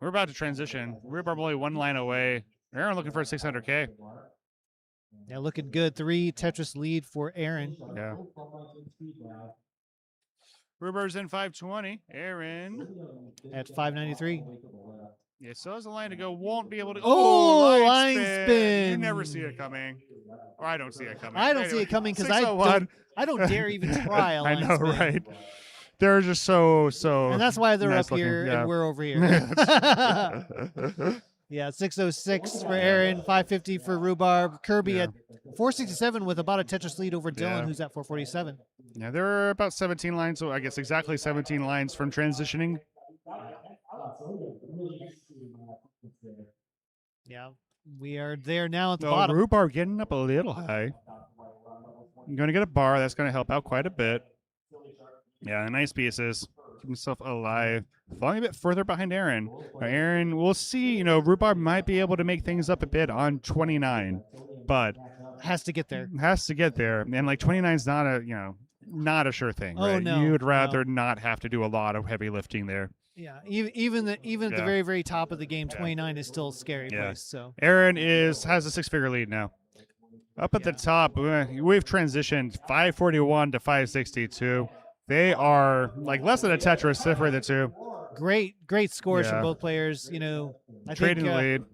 we're about to transition. Rhubarb only 1 line away Aaron looking for a 600K. Yeah, looking good. 3 Tetris lead for Aaron. Yeah. Rubarb's in 520. Aaron at 593. Yeah, so has a line to go. Won't be able to. Oh, line spin. spin. You never see it coming. Or I don't see it coming. I don't see it coming because I don't dare even try a line I know, spin. right? They're just so. And that's why they're nice up here looking. Yeah. and we're over here. Yeah, 606 for Aaron, 550 for Rhubarb. Kirby at 467 with about a Tetris lead over Dylan, who's at 447. Yeah, there are about 17 lines, so I guess exactly 17 lines from transitioning. Yeah, we are there now at the bottom. Rhubarb getting up a little high. I'm going to get a bar. That's going to help out quite a bit. Yeah, nice pieces. Keep himself alive. Falling a bit further behind Aaron. Aaron, we'll see. Rhubarb might be able to make things up a bit on 29, but has to get there. Has to get there, and like 29 is not a not a sure thing. Oh, right? no, You'd rather not have to do a lot of heavy lifting there. Yeah, even at the very, very top of the game, 29 is still a scary place. So Aaron has a 6-figure lead now. Up at the top, we've transitioned 541 to 562. They are like less than a Tetris for the two. Great scores from both players. I Trading think, the lead.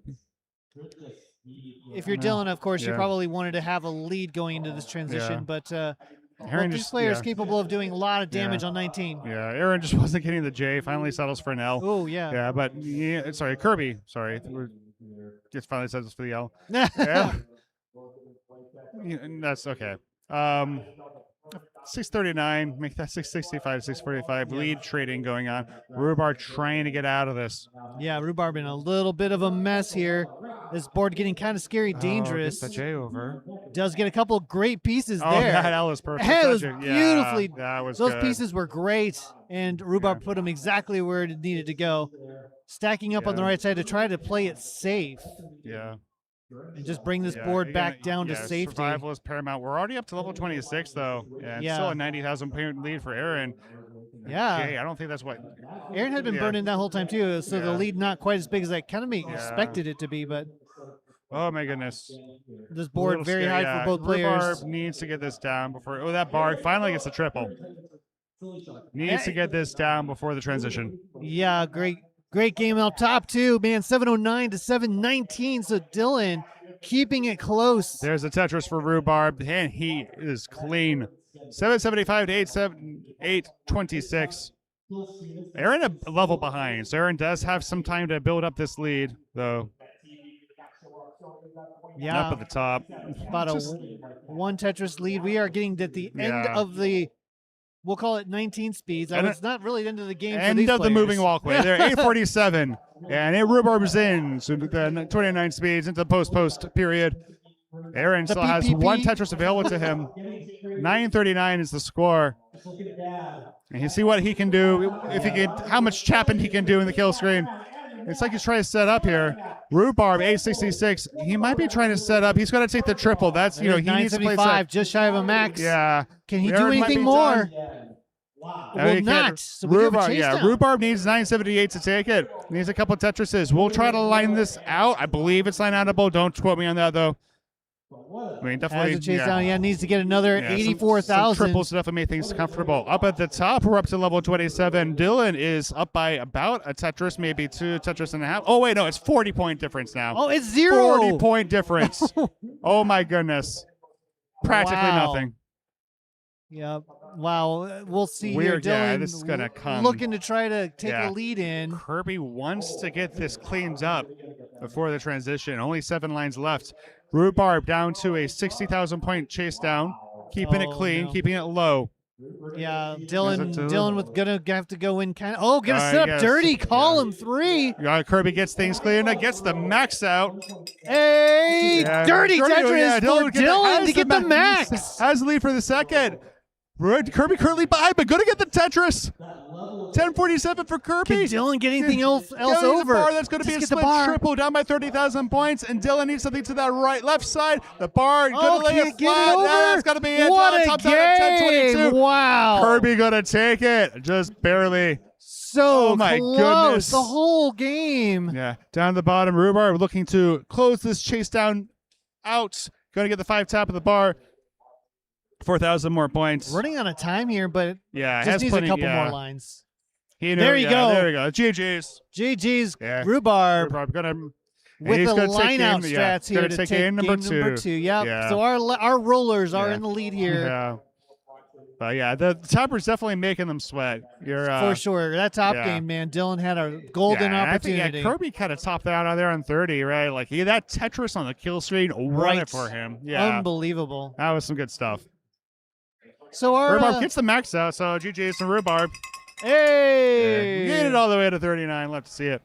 If you're Dylan, of course, you probably wanted to have a lead going into this transition, but these players capable of doing a lot of damage on 19. Yeah, Aaron just wasn't getting the J. Finally settles for an L. Oh, yeah. Yeah, but sorry, Kirby. Sorry, just finally settles for the L. Yeah. That's okay. 639, make that 665, 645. Lead trading going on. Rhubarb trying to get out of this. Yeah, Rhubarb in a little bit of a mess here. This board getting kind of scary, dangerous. Gets the J over. Does get a couple great pieces there. That L is perfect. That was beautifully. That was Those good. pieces were great, and Rhubarb put them exactly where it needed to go. Stacking up on the right side to try to play it safe. Yeah. And just bring this board back down to safety. Survival is paramount. We're already up to level 26, though. And still a 90,000 point lead for Aaron. Yeah. Okay, I don't think that's what. Aaron had been burning that whole time, too, so the lead not quite as big as I kind of expected it to be, but. Oh, my goodness. This board very high for both players. Rhubarb needs to get this down before. Oh, that bar finally gets the triple. Needs to get this down before the transition. Yeah, Great game out top, too, man. 709 to 719. So Dylan keeping it close. There's a Tetris for Rhubarb, and he is clean. 775 to 826. Aaron a level behind, so Aaron does have some time to build up this lead, though. Yeah. Up at the top. About a one Tetris lead. We are getting at the end of the. We'll call it 19 speeds. It's not really the end of the game. End for these of players. the moving walkway. They're 847, and Rhubarb's in. So the 29 speeds into the post period. Aaron still has one Tetris available to him. 939 is the score. And you see what he can do. If he can, how much chapping he can do in the kill screen. It's like he's trying to set up here. Rhubarb 866. He might be trying to set up. He's got to take the triple. That's he needs to play 975, just shy of a max. Yeah. Can he do anything more? Will not. So Rhubarb needs 978 to take it. He needs a couple Tetrises. We'll try to line this out. I believe it's line-outable. Don't quote me on that, though. I mean, definitely. Has to chase down. Yeah, needs to get another 84,000. Some triples to definitely make things comfortable. Up at the top, we're up to level 27. Dylan is up by about a Tetris, maybe 2 Tetris and a half. Oh, wait, no, it's 40-point difference now. Oh, it's 0. 40-point difference. Oh, my goodness. Practically nothing. Yep. Wow. We'll see here. Dylan this is going to come. Looking to try to take a lead in. Kirby wants to get this cleaned up before the transition. Only 7 lines left. Rhubarb down to a 60,000 point chase down, keeping it clean, keeping it low. Yeah, Dylan with gonna have to go in kind of. Oh, gonna set up dirty. Column 3. Kirby gets things cleared. Gets the max out. Hey, dirty Tetris for Dylan to get the max. Has the lead for the second. Kirby currently behind, but gonna get the Tetris. 1047 for Kirby. Can Dylan get anything else over? Bar, that's going to be a split triple down by 30,000 points, and Dylan needs something to that left side. The bar going to lay it flat. That's got to be it. What a top game! 1022. Wow. Kirby going to take it, just barely. So Oh my close goodness. the whole game. Yeah, down at the bottom, Rhubarb looking to close this chase down out. Going to get the 5 top of the bar. 4,000 more points. Running out of time here, but Yeah, it just has needs plenty, a couple yeah. more lines. There you go. There we go. GG's. GG's. Yeah. Rhubarb. Gonna, With he's the gonna take line out game- strats yeah, here gonna to take take game number two. Yep. Yeah. So our rollers are Yeah. in the lead here. Yeah. But yeah, the topper's definitely making them sweat. You're For sure. That top yeah. game, man. Dylan had a golden and opportunity. I think, Kirby kind of topped that out there on 30, right? Like, that Tetris on the kill screen, run it for him. Yeah. Unbelievable. That was some good stuff. So our Rhubarb gets the max out, so GG's and Rhubarb. Hey! Get it all the way to 39. Love to see it.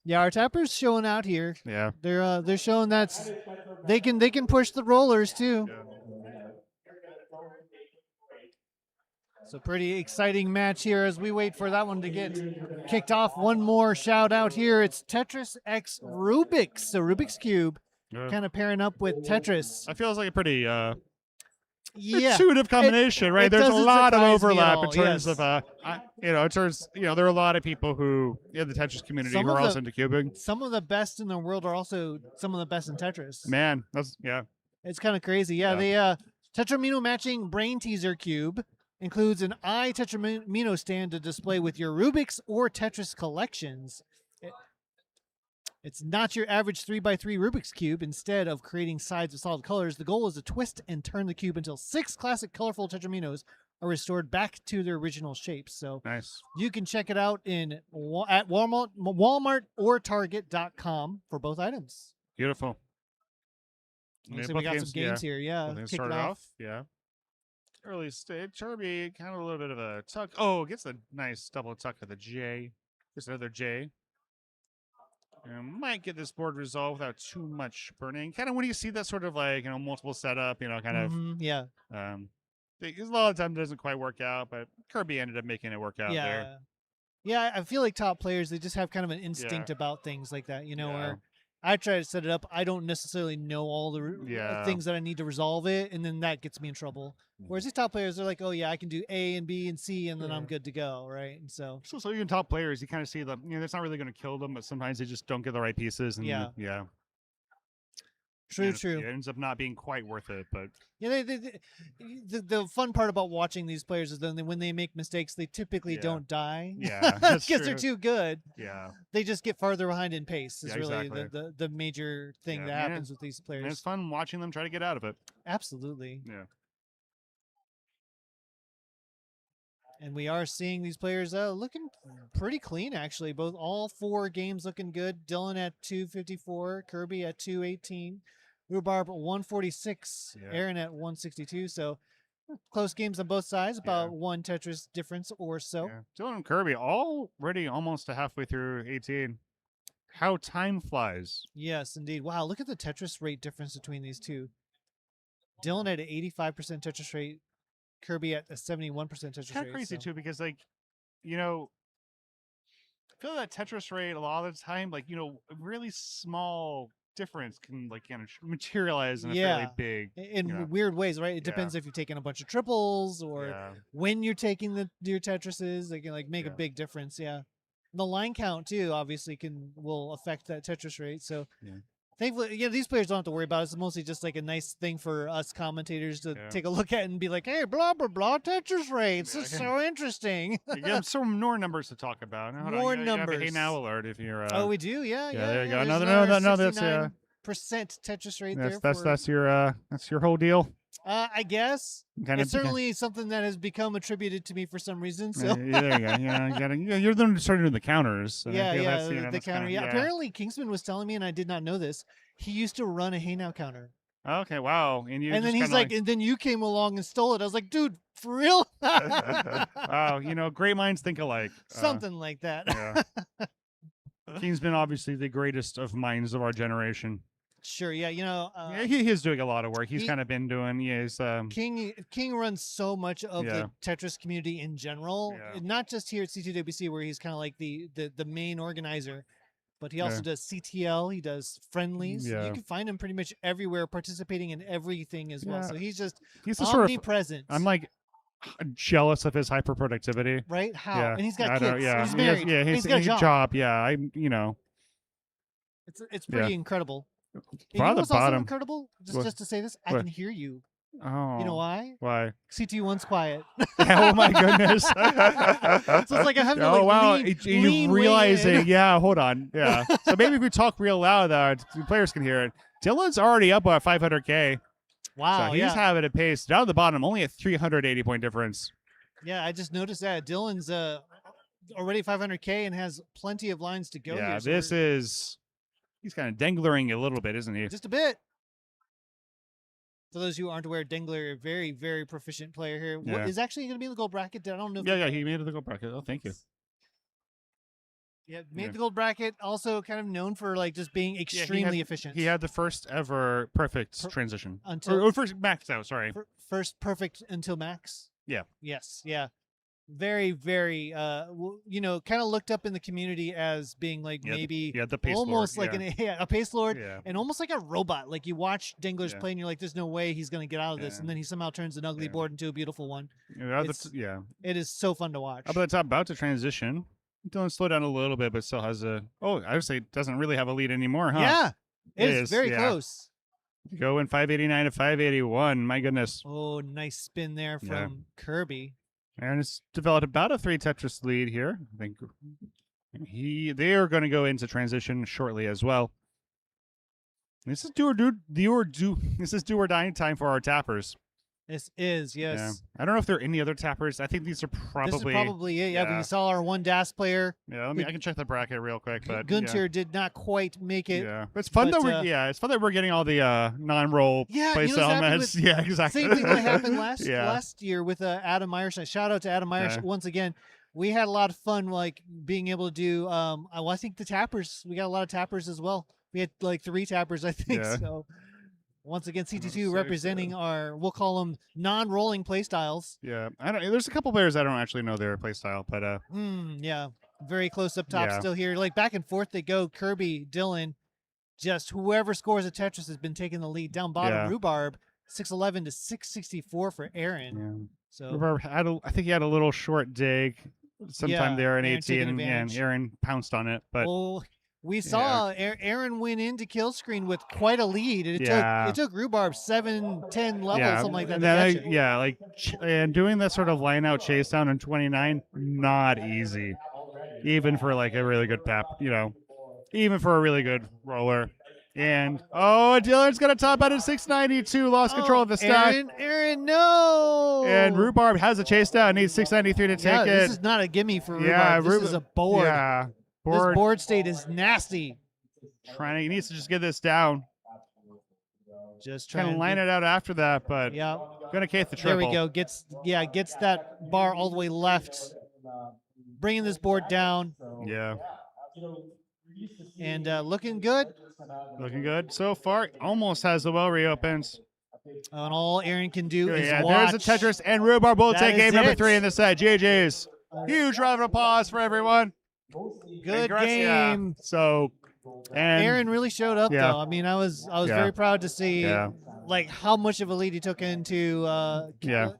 Yeah, our tappers showing out here. Yeah. They're showing that they can push the rollers too. So pretty exciting match here as we wait for that one to get kicked off. One more shout out here. It's Tetris X Rubik's. So Rubik's Cube kind of pairing up with Tetris. That feels like a pretty yeah. intuitive combination, right? It There's a doesn't lot of surprise me at overlap in all, terms yes. of there are a lot of people who in the Tetris community who are also into cubing. Some of the best in the world are also some of the best in Tetris. Man, that's It's kind of crazy. Yeah, the Tetramino matching brain teaser cube includes an Tetramino stand to display with your Rubik's or Tetris collections. It's not your average 3x3 Rubik's Cube. Instead of creating sides of solid colors, the goal is to twist and turn the cube until 6 classic colorful Tetraminos are restored back to their original shapes. So nice. You can check it out at Walmart or Target.com for both items. Beautiful. Looks like we got some games here. Yeah, Both kick it started off. off. Yeah. Early stage, Kirby kind of a little bit of a tuck. Oh, gets a nice double tuck of the J. Gets another J. And might get this board resolved without too much burning. Kind of when you see that sort of like, multiple setup, kind of. Yeah. Because a lot of times it doesn't quite work out, but Kirby ended up making it work out there. Yeah, I feel like top players, they just have kind of an instinct about things like that, where I try to set it up. I don't necessarily know all the things that I need to resolve it, and then that gets me in trouble. Whereas these top players, they're like, oh, yeah, I can do A and B and C, and then I'm good to go, right? And so even top players, you kind of see them, that's not really going to kill them, but sometimes they just don't get the right pieces. And Yeah. True. It ends up not being quite worth it, but yeah, the fun part about watching these players is then when they make mistakes, they typically don't die. Yeah, because they're too good. Yeah, they just get farther behind in pace. Is really exactly. the major thing that happens with these players. And it's fun watching them try to get out of it. Absolutely. Yeah. And we are seeing these players looking pretty clean, actually. All 4 games looking good. Dylan at 254, Kirby at 218, Rhubarb 146, Aaron at 162. So close games on both sides, about 1 Tetris difference or so. Yeah. Dylan and Kirby already almost halfway through 18. How time flies. Yes, indeed. Wow, look at the Tetris rate difference between these two. Dylan at an 85% Tetris rate. Kirby at a 71% Tetris rate. Kind of crazy too, because I feel that Tetris rate a lot of the time, a really small difference can kind of materialize in a fairly big in weird ways, right? It depends if you're taking a bunch of triples or when you're taking your Tetrises. They can make a big difference. Yeah, the line count too obviously will affect that Tetris rate. So. Thankfully, these players don't have to worry about it. It's mostly just like a nice thing for us commentators to take a look at and be like, hey, blah, blah, blah, Tetris rates. It's so interesting. You have some more numbers to talk about. More numbers. Hey now alert if you're. Oh, we do? Yeah. There you go. No, that's a percent Tetris rate that's your whole deal. I guess it's certainly something that has become attributed to me for some reason. So there you go. Yeah, you're the one who started doing the counters. So the counter. Apparently, Kingsman was telling me, and I did not know this. He used to run a Hey Now counter. Okay, wow. And then he's like, and then you came along and stole it. I was like, dude, for real? Wow, great minds think alike. Something like that. Yeah. Kingsman, obviously the greatest of minds of our generation. Sure, yeah, he's doing a lot of work. He's kind of been doing. King runs so much of the Tetris community in general, not just here at CTWC where he's kind of like the main organizer, but he also does CTL. He does friendlies. You can find him pretty much everywhere, participating in everything as well. So he's omnipresent. jealous of his hyper productivity. Right? How? Yeah. And he's got I know, kids. yeah. He's He has- married. yeah, and he's got a job. Yeah, It's pretty incredible. And you know Bottom what's also bottom. incredible? What? Just to say this, I What? can hear you. Oh. You know why? Why? CT1's quiet. Oh my goodness. So it's like I have to wow. lean way Realizing, in. yeah, hold on. Yeah. So maybe if we talk real loud, the players can hear it. Dylan's already up at 500K. Wow. So he's having a pace down at the bottom, only a 380 point difference. Yeah, I just noticed that. Dylan's already 500K and has plenty of lines to go Yeah, here. So this is, he's kind of dangling a little bit, isn't he? just a bit. For those who aren't aware, Dengler, a very, very proficient player here. Yeah. What is actually going to be in the gold bracket? I don't know. If Yeah, he made it the gold bracket. Oh, thank you. Yeah, made the gold bracket. Also, kind of known for like just being extremely efficient. He had the first ever perfect transition. Until or first maxed out, sorry. First perfect until max. Yeah. Yes. Yeah. Very, very. Kind of looked up in the community as being like maybe the pace almost lord, like a pace lord, Yeah. and almost like a robot. Like you watch Dengler's Yeah. play, and you're like, "There's no way he's going to get out of this," Yeah. and then he somehow turns an ugly board into a beautiful one. Yeah. It is so fun to watch. Up at the top, about to transition. Dylan slowed down a little bit, but still has a. Oh, I would say doesn't really have a lead anymore, huh? Yeah, it is very close. Going 589 to 581. My goodness. Oh, nice spin there from Kirby. And it's developed about a 3 Tetris lead here. I think they are going to go into transition shortly as well. This is do or die time for our tappers. This is, yes. Yeah. I don't know if there are any other tappers. I think these are probably. This is probably it. Yeah, we saw our one DAS player. Yeah, I can check the bracket real quick. But Gunter did not quite make it. Yeah, but it's fun that it's fun that we're getting all the non-roll playstyle elements. Yeah, exactly. Same thing that happened last year with Adam Myers. Shout out to Adam Myers once again. We had a lot of fun, like being able to do. I think the tappers. We got a lot of tappers as well. We had like 3 tappers, I think. Yeah. So. Once again, CT2 representing our, we'll call them non-rolling playstyles. Yeah, there's a couple players I don't actually know their playstyle, but yeah, very close up top Yeah. still here. Like back and forth they go. Kirby, Dylan, just whoever scores a Tetris has been taking the lead. Down bottom, Yeah. Rhubarb, 611 to 664 for Aaron. Yeah. So Rhubarb I think he had a little short dig sometime there in Aaron 18, taking and advantage. Aaron pounced on it. But we saw Aaron win into kill screen with quite a lead. It took Rhubarb 7-10 levels, something like that. And then and doing that sort of line out chase down in 29, not easy, even for like a really good tap. Even for a really good roller. And Dylan's gonna top out at 692, lost control of the stack. Aaron, no! And Rhubarb has a chase down, needs 693 to take it. This is not a gimme for Rhubarb. This is a board. Yeah, this board state is nasty. He needs to just get this down. Just trying to line it out after that, but gonna case the triple. There we go. Gets that bar all the way left, bringing this board down. Yeah. And looking good. Looking good so far. Almost has the well reopens. And all Aaron can do is watch. There's a Tetris, and Rhubarb will take game number 3 in the set. GG's. Huge round of applause for everyone. Good game. Yeah. So, and Aaron really showed up though. I mean, I was very proud to see like how much of a lead he took into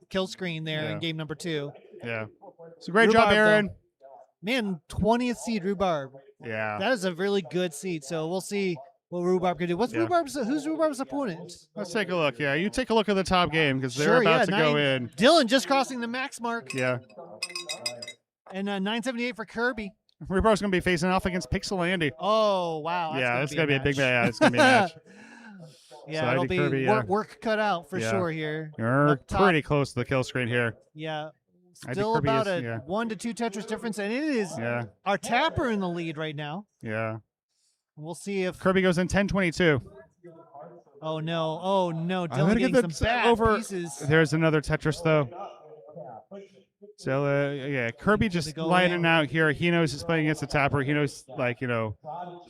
kill screen there in game number 2. Yeah. So great job, Aaron. Though, man, 20th seed Rhubarb. Yeah. That is a really good seed. So we'll see what Rhubarb can do. Who's Rhubarb's opponent? Let's take a look. Yeah, you take a look at the top game because they're about to go in. Dylan just crossing the max mark. Yeah. And 978 for Kirby. Rhubarb's going to be facing off against Pixel Andy. Oh, wow. Yeah, it's going to be a big match. Yeah, it's going to be a match. Yeah, so it'll be Kirby, work cut out for sure here. You're pretty close to the kill screen here. Yeah. Still about a 1 to 2 Tetris difference, and it is our tapper in the lead right now. Yeah. We'll see if Kirby goes in 10-22. Oh no! Dylan getting some bad pieces. There's another Tetris though. So Kirby just lining out here. He knows he's playing against the tapper. He knows,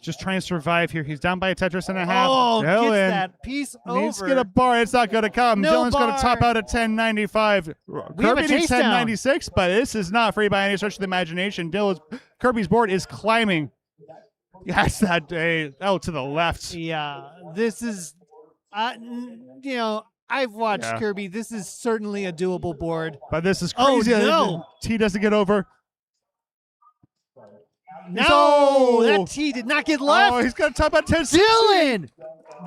just trying to survive here. He's down by a Tetris and a half. Oh, Dylan gets that piece over. needs to get a bar. It's not going to come. No Dylan's bar. going to top out at 1095. Kirby needs 1096, but this is not free by any stretch of the imagination. Kirby's board is climbing. Yes, that day. Oh, to the left. Yeah, this is, I I've watched Yeah. Kirby. This is certainly a doable board. But this is Oh, crazy. no. T doesn't get over. No, Oh. that T did not get left. Oh, he's got to top about 10. Dylan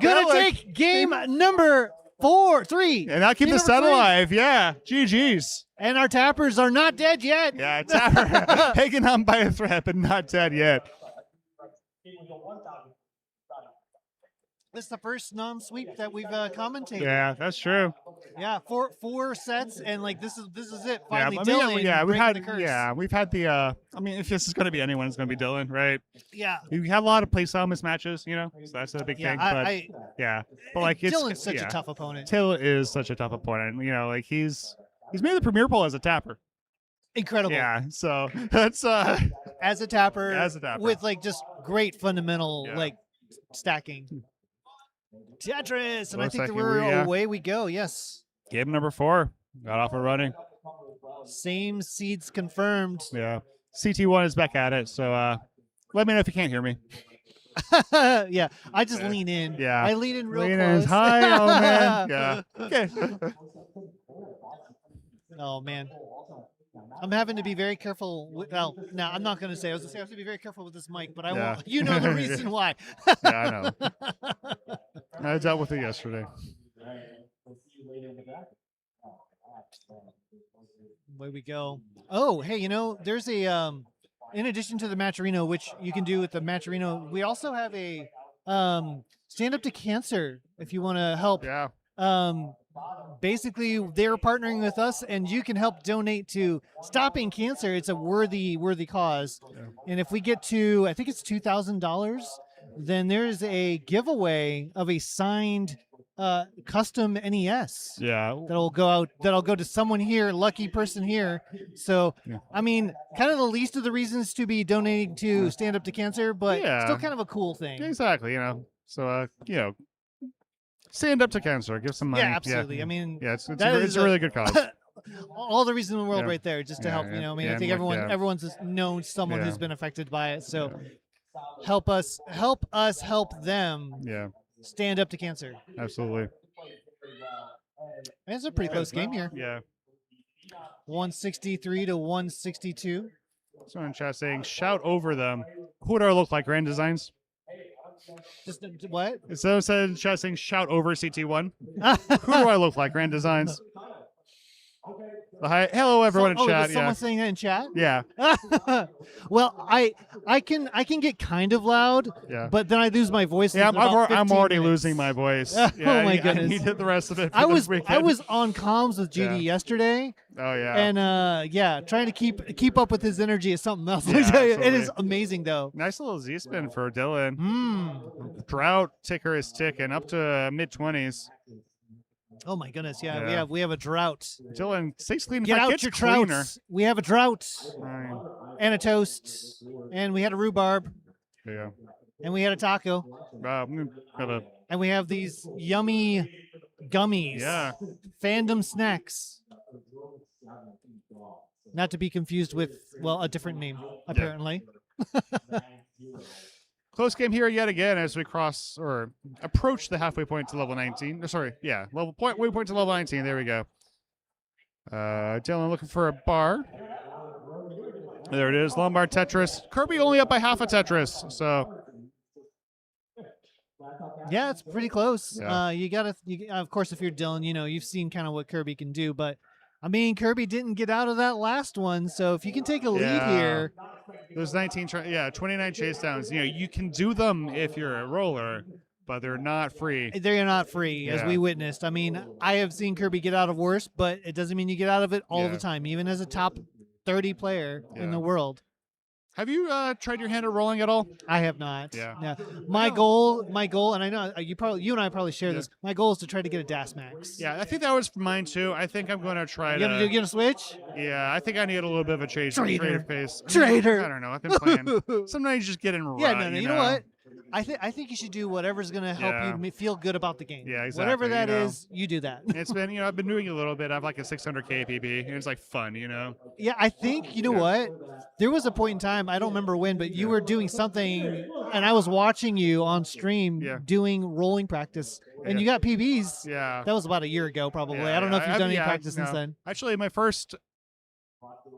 gonna Dylan. take game number 3. And I'll keep Game the set number 3. alive. Yeah. GG's. And our tappers are not dead yet. Yeah, Tapper hanging on by a thread, but not dead yet. This is the first non-sweep that we've commentated. Yeah, that's true. Yeah, four sets, and like this is it. Yeah, Finally, I mean, Dylan. we've had the. I mean, if this is going to be anyone, it's going to be Dylan, right? Yeah. We have a lot of playstyle mismatches, so that's a big thing. But but like Dylan's such a tough opponent. Till is such a tough opponent. Like he's made the premier poll as a tapper. Incredible. Yeah, so that's as a tapper, with like just great fundamental like stacking. Tetris, and I think that away we go. Yes. Game number 4 got off and running. Same seeds confirmed. Yeah. CT1 is back at it, so let me know if you can't hear me. Yeah, I just lean in. Yeah. I lean in real lean close. In. Hi, oh man. Yeah. Okay. Oh man. I'm having to be very careful. Well, no, I'm not going to say. I was going to say I have to be very careful with this mic, but I won't. You know the reason why. Yeah, I know. I dealt with it yesterday. Away we go. Oh, hey, there's a in addition to the Matcherino, which you can do with the Matcherino, we also have a Stand Up to Cancer if you want to help. Yeah. Basically, they're partnering with us, and you can help donate to stopping cancer. It's a worthy cause. Yeah. And if we get to, I think it's $2,000, then there's a giveaway of a signed custom NES. Yeah. That'll go out. That'll go to someone here, lucky person here. So, I mean, kind of the least of the reasons to be donating to Stand Up to Cancer, but still kind of a cool thing. Exactly. So, Stand Up to Cancer. Give some money. Yeah, absolutely. I mean, it's a really good cause. All the reason in the world right there, just to help. I mean, I think everyone's known someone who's been affected by it. So help us help them. Yeah. Stand up to cancer. Absolutely. It's a pretty close game here. Yeah. 163 to 162. Someone in chat saying, shout over them. Who do I look like? Grand Designs? Just what? Someone said in chat saying, shout over CT1. Who do I look like? Grand Designs. Hi, hello everyone in chat. Someone saying that in chat? Yeah. Well, I can get kind of loud. Yeah. But then I lose my voice. Yeah, I'm already losing my voice. Oh my goodness! I needed the rest of it. I was on comms with GD yesterday. Oh yeah. And trying to keep up with his energy is something else. Yeah, it is amazing though. Nice little Z spin for Dylan. Drought ticker is ticking up to mid-20s. Oh my goodness! Yeah, we have a drought. Dylan, stay clean. Get out your trouts. We have a drought and a toast, and we had a rhubarb. Yeah. And we had a taco. And we have these yummy gummies. Yeah. Fandom snacks. Not to be confused with a different name apparently. Yeah. Close game here yet again as we approach the halfway point to level 19. Waypoint to level 19. There we go. Dylan looking for a bar. There it is. Lombard Tetris. Kirby only up by half a Tetris. So. Yeah, it's pretty close. Yeah. Of course, if you're Dylan, you've seen kind of what Kirby can do, but I mean, Kirby didn't get out of that last one, so if you can take a lead here. There's 29 chase downs. You can do them if you're a roller, but they're not free. They're not free, as we witnessed. I mean, I have seen Kirby get out of worse, but it doesn't mean you get out of it all the time, even as a top 30 player in the world. Have you tried your hand at rolling at all? I have not. Yeah. My goal, and I know you and I probably share this. My goal is to try to get a DAS Max. Yeah, I think that was mine too. I think I'm going to try You gonna switch? Yeah, I think I need a little bit of a trade pace. Traitor. I don't know. I've been playing. Sometimes you just get in. Yeah, no. You know what? I think you should do whatever's going to help you feel good about the game. Yeah, exactly. Whatever that is, you do that. It's been, I've been doing a little bit. I have like a 600K PB, and it's like fun, Yeah, I think, you know what? There was a point in time, I don't remember when, but you were doing something, and I was watching you on stream doing rolling practice, and you got PBs. Yeah. That was about a year ago, probably. Yeah, I don't know if you've done any yeah, practice no. since then. Actually,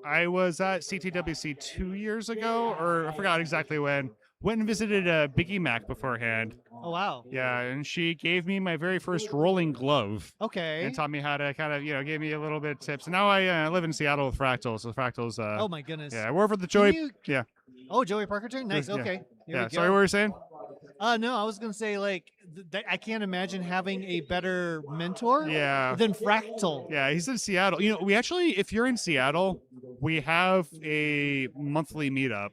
I was at CTWC 2 years ago, or I forgot exactly when. Went and visited Biggie Mac beforehand. Oh, wow. Yeah, and she gave me my very first rolling glove. Okay. And taught me how to kind of, gave me a little bit of tips. And now I live in Seattle with Fractals. So Fractals. Oh, my goodness. Yeah, I work for the Joey. Yeah. Oh, Joey Parker turn? Nice. Yeah. Okay. Here Yeah, we go. sorry, what were you saying? No, I was going to say, like, I can't imagine having a better mentor than Fractal. Yeah, he's in Seattle. We actually, if you're in Seattle, we have a monthly meetup.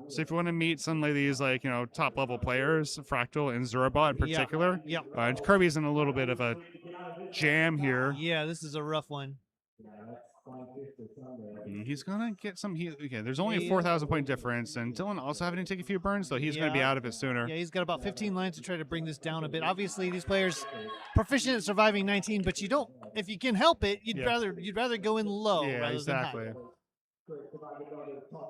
So if you want to meet some of these, like, top level players, Fractal and Zorobot in particular. Yeah. And Kirby's in a little bit of a jam here. Yeah, this is a rough one. He's gonna get some. Okay, there's only a 4,000 point difference, and Dylan also having to take a few burns, so he's gonna be out of it sooner. Yeah, he's got about 15 lines to try to bring this down a bit. Obviously, these players proficient at surviving 19, but you don't. If you can help it, you'd rather go in low rather than high.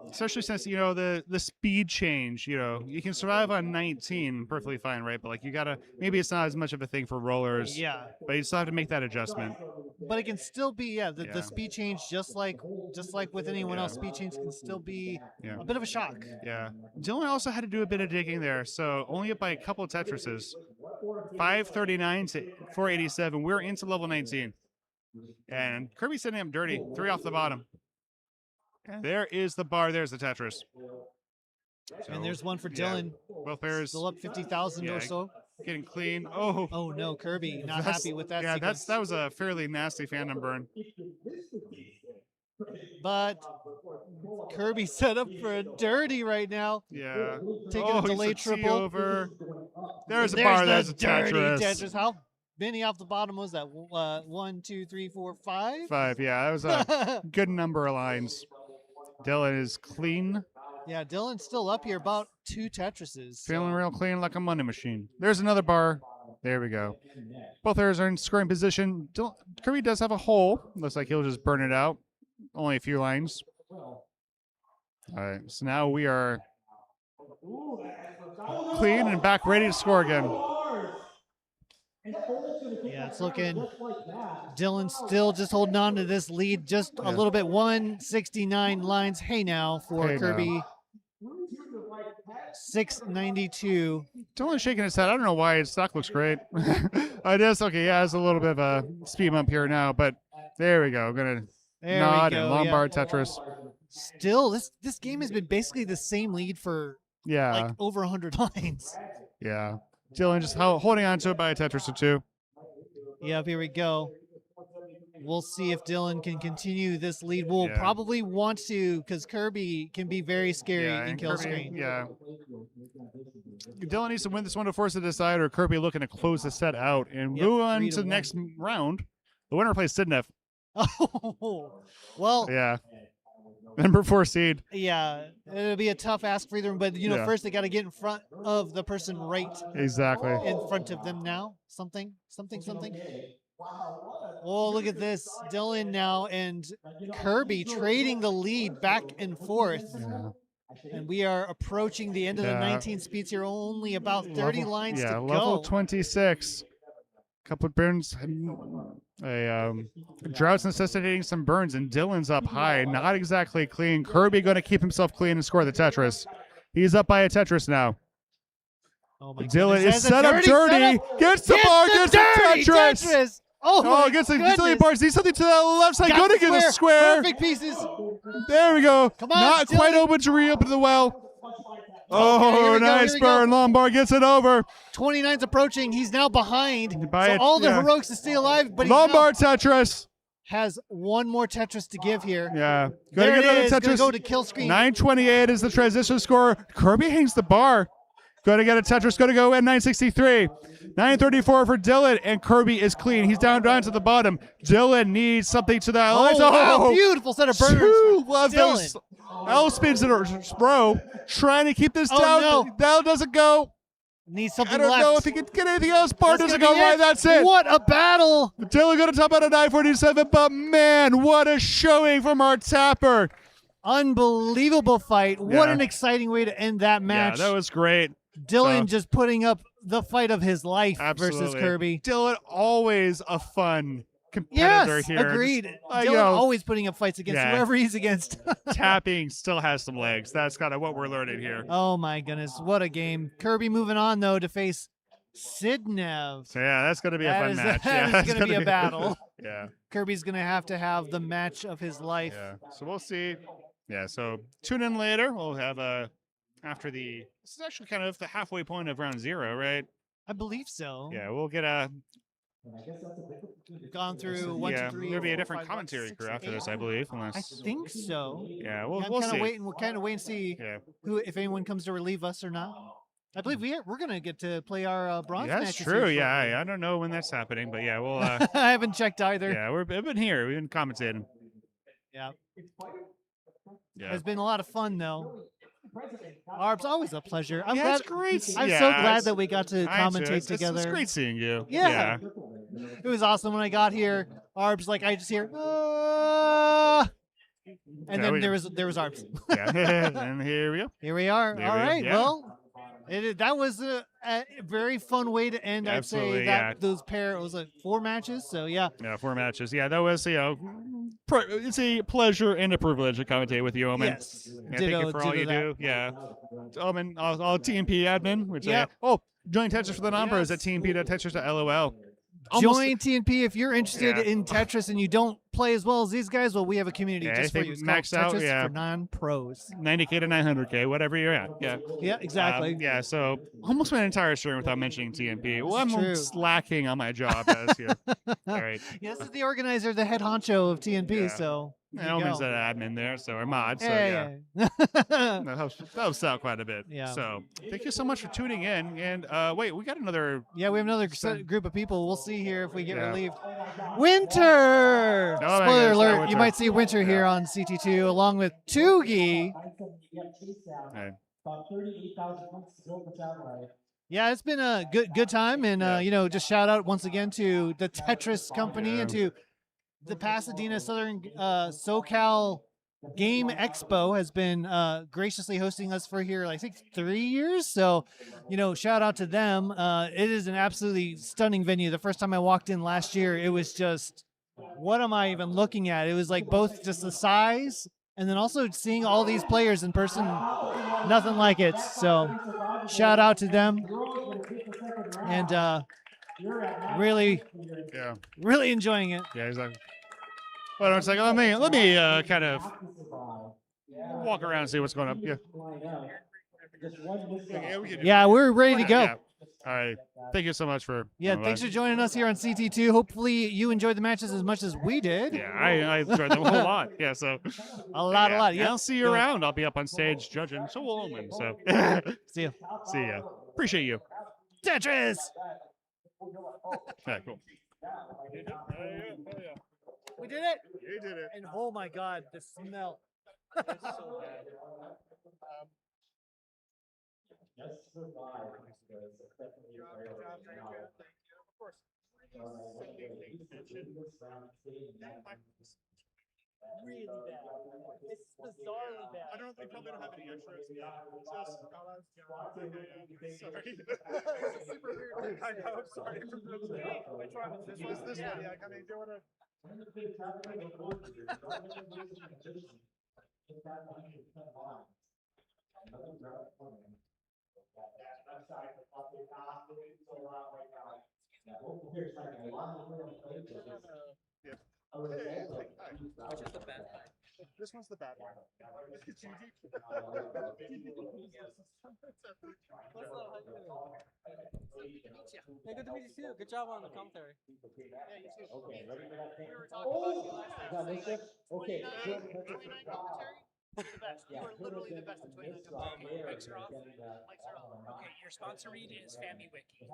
Especially since the speed change. You can survive on 19 perfectly fine, right? But like maybe it's not as much of a thing for rollers. Yeah. But you still have to make that adjustment. But it can still be the speed change, just like with anyone else, speed change can still be a bit of a shock. Yeah. Dylan also had to do a bit of digging there, so only up by a couple of Tetrises. 539 to 487. We're into level 19. And Kirby's sitting up dirty. 3 off the bottom. There is the bar. There's the Tetris. And there's one for Dylan. Both pairs still up 50,000 or so. Getting clean. Oh. Oh no, Kirby not happy with that. Yeah, sequence. that was a fairly nasty phantom burn. But Kirby set up for a dirty right now. Yeah. Taking a delayed triple. Over. There's a bar. There's a dirty Tetris. How many off the bottom was that? 1, 2, 3, 4, 5? 5. Yeah, that was a good number of lines. Dylan is clean. Yeah, Dylan's still up here, about 2 Tetrises. Feeling real clean like a money machine. There's another bar. There we go. Both players are in scoring position. Kirby does have a hole. Looks like he'll just burn it out. Only a few lines. All right, so now we are clean and back ready to score again. Yeah, it's looking. Dylan still just holding on to this lead just a little bit. 169 lines. Hey now for Kirby. 692. Dylan's shaking his head. I don't know why his stock looks great. I guess okay. Yeah, it's a little bit of a speed bump here now, but there we go. I'm gonna nod and Lombard Tetris. Still, this game has been basically the same lead for like over 100 lines. Yeah. Dylan just holding on to it by a Tetris or 2. Yep, here we go. We'll see if Dylan can continue this lead. We'll probably want to, because Kirby can be very scary in kill screen. Yeah. Dylan needs to win this one to force a decide, or Kirby looking to close the set out and move on to the next round. The winner plays Sidnef. Oh, well. Yeah. Number 4 seed. Yeah, it'll be a tough ask for either, but first they got to get in front of the person right. Exactly. In front of them now. Something. Oh, look at this. Dylan now and Kirby trading the lead back and forth. Yeah. And we are approaching the end of the 19 speeds here. Only about 30 lines to go. Level 26. Couple of burns. Drought's necessitating some burns, and Dylan's up high. Not exactly clean. Kirby going to keep himself clean and score the Tetris. He's up by a Tetris now. Oh my Dylan is set up dirty. Gets the bar, gets the Tetris. Oh, gets the utility bars. Needs something to the left side. Going to get a square. Perfect pieces. There we go. Come on, not Dylan. quite open to reopen the well. Oh, nice burn. Lombard gets it over. 29's approaching. He's now behind. So all the heroics to stay alive, but Lombard Tetris has one more Tetris to give here. Yeah. There it is. Gonna go to kill screen. 928 is the transition score. Kirby hangs the bar. Going to get a Tetris. Going to go in 963. 934 for Dylan, and Kirby is clean. He's down to the bottom. Dylan needs something to that. Wow, beautiful set of burners. 2 love those L spins in a row. Trying to keep this down. No. Down doesn't go. Needs something I don't left. know if he can get anything else. Bar That's doesn't gonna go be right. it. That's it. What a battle! Taylor going to top out at 9:47, but man, what a showing from our tapper. Unbelievable fight. What Yeah. an exciting way to end that match. Yeah, that was great. Dylan just putting up the fight of his life versus Absolutely. Kirby. Dylan, always a fun competitor Yes, here. agreed. Just, Dylan always putting up fights against yeah. whoever he's against. Tapping still has some legs. That's kind of what we're learning here. Oh my goodness, what a game. Kirby moving on though to face Sidnev. So yeah, that's going to be a fun match. That Yeah, is going to be a battle. Yeah. Kirby's going to have the match of his life. Yeah. So we'll see. Yeah. So tune in later. We'll have after the. This is actually kind of the halfway point of round 0, right? I believe so. Yeah. We'll get a. Gone through 1, 2, 3. There'll be a 4, different 5, commentary 6, crew after 8. this, I believe, unless. I think so. Yeah, we'll We'll see. We'll kind of wait and see who, if anyone comes to relieve us or not. I believe we're gonna get to play our bronze That's matches. true. here Yeah, I don't know when that's happening, but yeah, we'll. I haven't checked either. Yeah, we've been here. We've been commentating. Yeah. Yeah. It's been a lot of fun though. Arb's always a pleasure. I'm Yeah, glad. it's great. I'm Yeah, so glad it's- that we got to I am too. commentate It's together. great seeing you. Yeah. It was awesome when I got here. Arb's like I just hear. And Yeah, then there was Arbs. Yeah, and here we go. Here we are. There All we go. right. Yeah. Well, that was a very fun way to end. Absolutely, I'd say yeah. that those pair it was like 4 matches. So yeah. Yeah, 4 matches. Yeah, that was it's a pleasure and a privilege to commentate with you, Omen. Yes. Yeah, thank you for all you do. Yeah, Omen, all TMP admin. Which Yep. join Tetris for the non-pros at tmp.tetris.lol. Join TNP if you're interested Yeah. in Tetris and you don't play as well as these guys. Well, we have a community Yeah, just for anything you. It's called maxed out, Tetris yeah. for non-pros. 90K to 900K, whatever you're at. Yeah. Yeah, exactly. Yeah, so almost my entire stream without mentioning TMP. Well, I'm true. slacking on my job as here. All right. Yeah, this is the organizer, the head honcho of TNP. Yeah. So there you Omen's go. an admin there, so or mod. So Hey. that helps out quite a bit. Yeah. So thank you so much for tuning in. And wait, we got another. Yeah, we have another group of people. We'll see here if we get Yeah. relieved. Winter! Oh my Spoiler gosh, alert, Winter. you might see Winter here on CT2 along with Toogie. Hey. Yeah, it's been a good time. And, just shout out once again to the Tetris Company and to the Pasadena Southern SoCal Game Expo has been graciously hosting us for here, I think 3 years. So, shout out to them. It is an absolutely stunning venue. The first time I walked in last year, it was just, what am I even looking at? It was like both just the size and then also seeing all these players in person, nothing like it. So, shout out to them. And really enjoying it. Yeah, exactly. Well, it's like let me kind of walk around and see what's going on. Yeah. Yeah, we're ready to go. Yeah. All right. Thank you so much for. Yeah, thanks for joining us here on CT2. Hopefully you enjoyed the matches as much as we did. Yeah, I enjoyed them a whole lot. Yeah, so. A lot. Yeah. I'll see you around. I'll be up on stage judging. So will Omen. So. See you. See ya. Appreciate you. Tetris! Yeah, cool. We did it. You did it. And oh my God, the smell. It's so bad. Really bad. It's bizarrely bad. I don't think probably don't have any extras. Yeah. Sorry. It's super weird. I know. I'm sorry. Which one? This one. Yeah. I mean, do you want Which is the bad one? This one's the bad one. Hey, good to meet you too. Good job on the commentary. Okay. The best. You are literally the best at 29. Mics are off. Okay, your sponsor read is FamiWiki.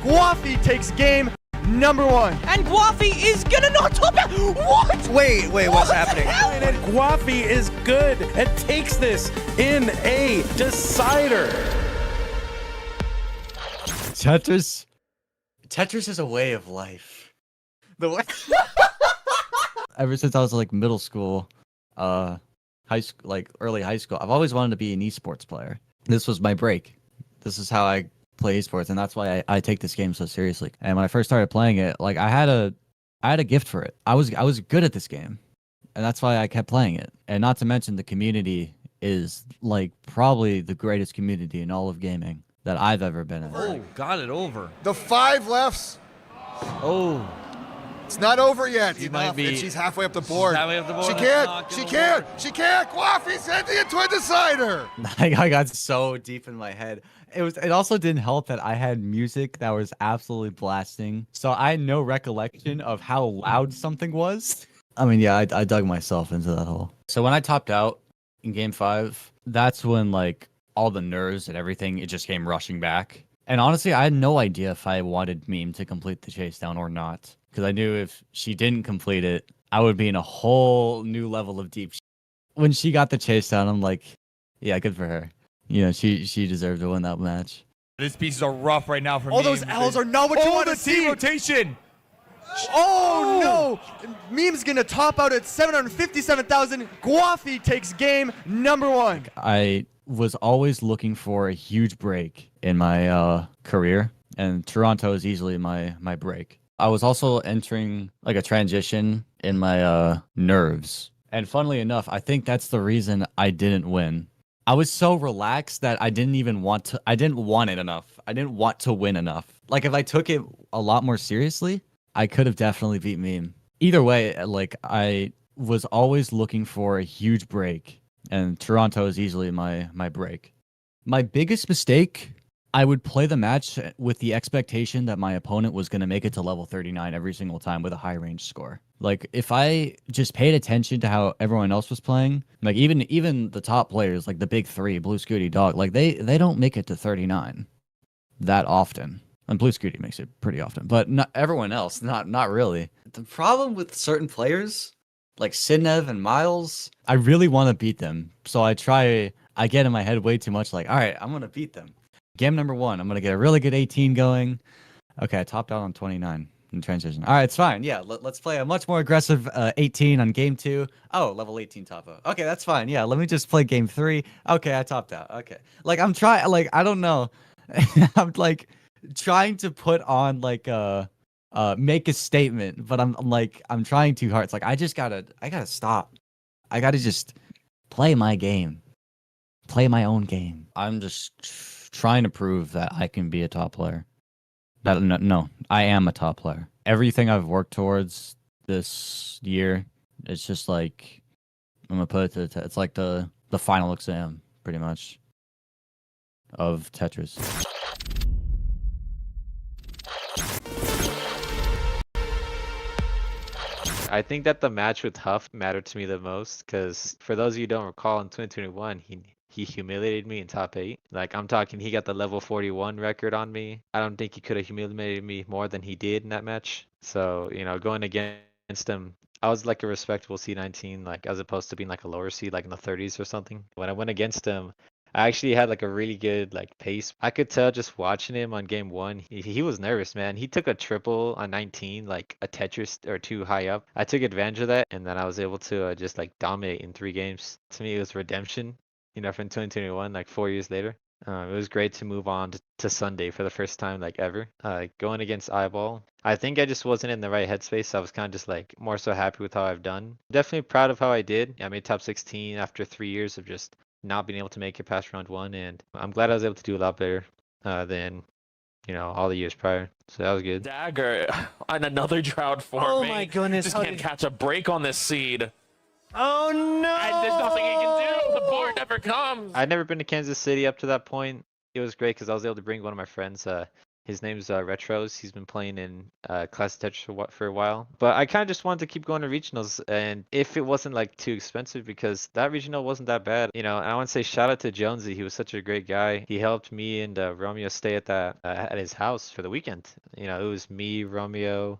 Guafi takes game number 1. And Guafi is gonna not top it. What? Wait, what's happening? And Guafi is good and takes this in a decider. Tetris is a way of life. The way Ever since I was like middle school, high school, like early high school, I've always wanted to be an esports player. This was my break. This is how I play esports, and that's why I take this game so seriously. And when I first started playing it, like I had a gift for it. I was good at this game, and that's why I kept playing it. And not to mention the community is like probably the greatest community in all of gaming that I've ever been in. Oh, got it over. The 5 lefts. Oh. It's not over yet. She might be. And she's halfway up the board. Halfway up the board. She can't. Guafi's into a decider. I got so deep in my head. It also didn't help that I had music that was absolutely blasting. So I had no recollection of how loud something was. I mean, yeah, I dug myself into that hole. So when I topped out in game 5, that's when like all the nerves and everything, it just came rushing back. And honestly, I had no idea if I wanted Meme to complete the chase down or not. Because I knew if she didn't complete it, I would be in a whole new level of deep. When she got the chase down, I'm like, yeah, good for her. You know, she deserved to win that match. These pieces are rough right now for All those L's are not what you want to see. Rotation. Oh no! Meme's gonna top out at 757,000. Guafi takes game number 1. I was always looking for a huge break in my career, and Toronto is easily my break. I was also entering like a transition in my nerves. And funnily enough, I think that's the reason I didn't win. I was so relaxed that I didn't want it enough. I didn't want to win enough. Like if I took it a lot more seriously, I could have definitely beat Meme. Either way, like I was always looking for a huge break, and Toronto is easily my break. My biggest mistake, I would play the match with the expectation that my opponent was going to make it to level 39 every single time with a high range score. Like if I just paid attention to how everyone else was playing, like even the top players, like the big 3, Blue Scooty, Dog, like they don't make it to 39 that often. And Blue Scooty makes it pretty often, but not everyone else, not really. The problem with certain players, like Sidnev and Miles, I really want to beat them. So I get in my head way too much like, all right, I'm going to beat them. Game number 1, I'm going to get a really good 18 going. Okay, I topped out on 29 in transition. All right, it's fine. Yeah, let's play a much more aggressive 18 on game 2. Oh, level 18 top out. Okay, that's fine. Yeah, let me just play game 3. Okay, I topped out. Okay. Like, I'm trying, like, I don't know. I'm, like, trying to put on, like, make a statement, but I'm trying too hard. It's like, I gotta stop. I gotta just play my game. Play my own game. I'm just trying to prove that I can be a top player. No, I am a top player. Everything I've worked towards this year, it's just like I'm gonna put it to it's like the final exam, pretty much, of Tetris. I think that the match with Huff mattered to me the most because for those of you who don't recall, in 2021, he humiliated me in top 8. Like, I'm talking, he got the level 41 record on me. I don't think he could have humiliated me more than he did in that match. So, you know, going against him, I was like a respectable C19, like as opposed to being like a lower seed, like in the 30s or something. When I went against him, I actually had like a really good like pace. I could tell just watching him on game 1, he was nervous, man. He took a triple on 19, like a Tetris or 2 high up. I took advantage of that, and then I was able to just like dominate in 3 games. To me, it was redemption, you know, from 2021, like 4 years later. It was great to move on to Sunday for the first time like ever. Going against Eyeball, I think I just wasn't in the right headspace. I was kind of just like more so happy with how I've done. Definitely proud of how I did. I made top 16 after 3 years of just not being able to make it past round 1, and I'm glad I was able to do a lot better than, you know, all the years prior. So that was good. Dagger on another drought for me. Oh my goodness. Just can't catch a break on this seed. Oh no! And there's nothing he can do. The board never comes. I'd never been to Kansas City up to that point. It was great because I was able to bring one of my friends His name's Retros. He's been playing in Classic Tetris for a while. But I kind of just wanted to keep going to regionals, and if it wasn't like too expensive, because that regional wasn't that bad, you know. And I want to say shout out to Jonesy. He was such a great guy. He helped me and Romeo stay at at his house for the weekend. You know, it was me, Romeo,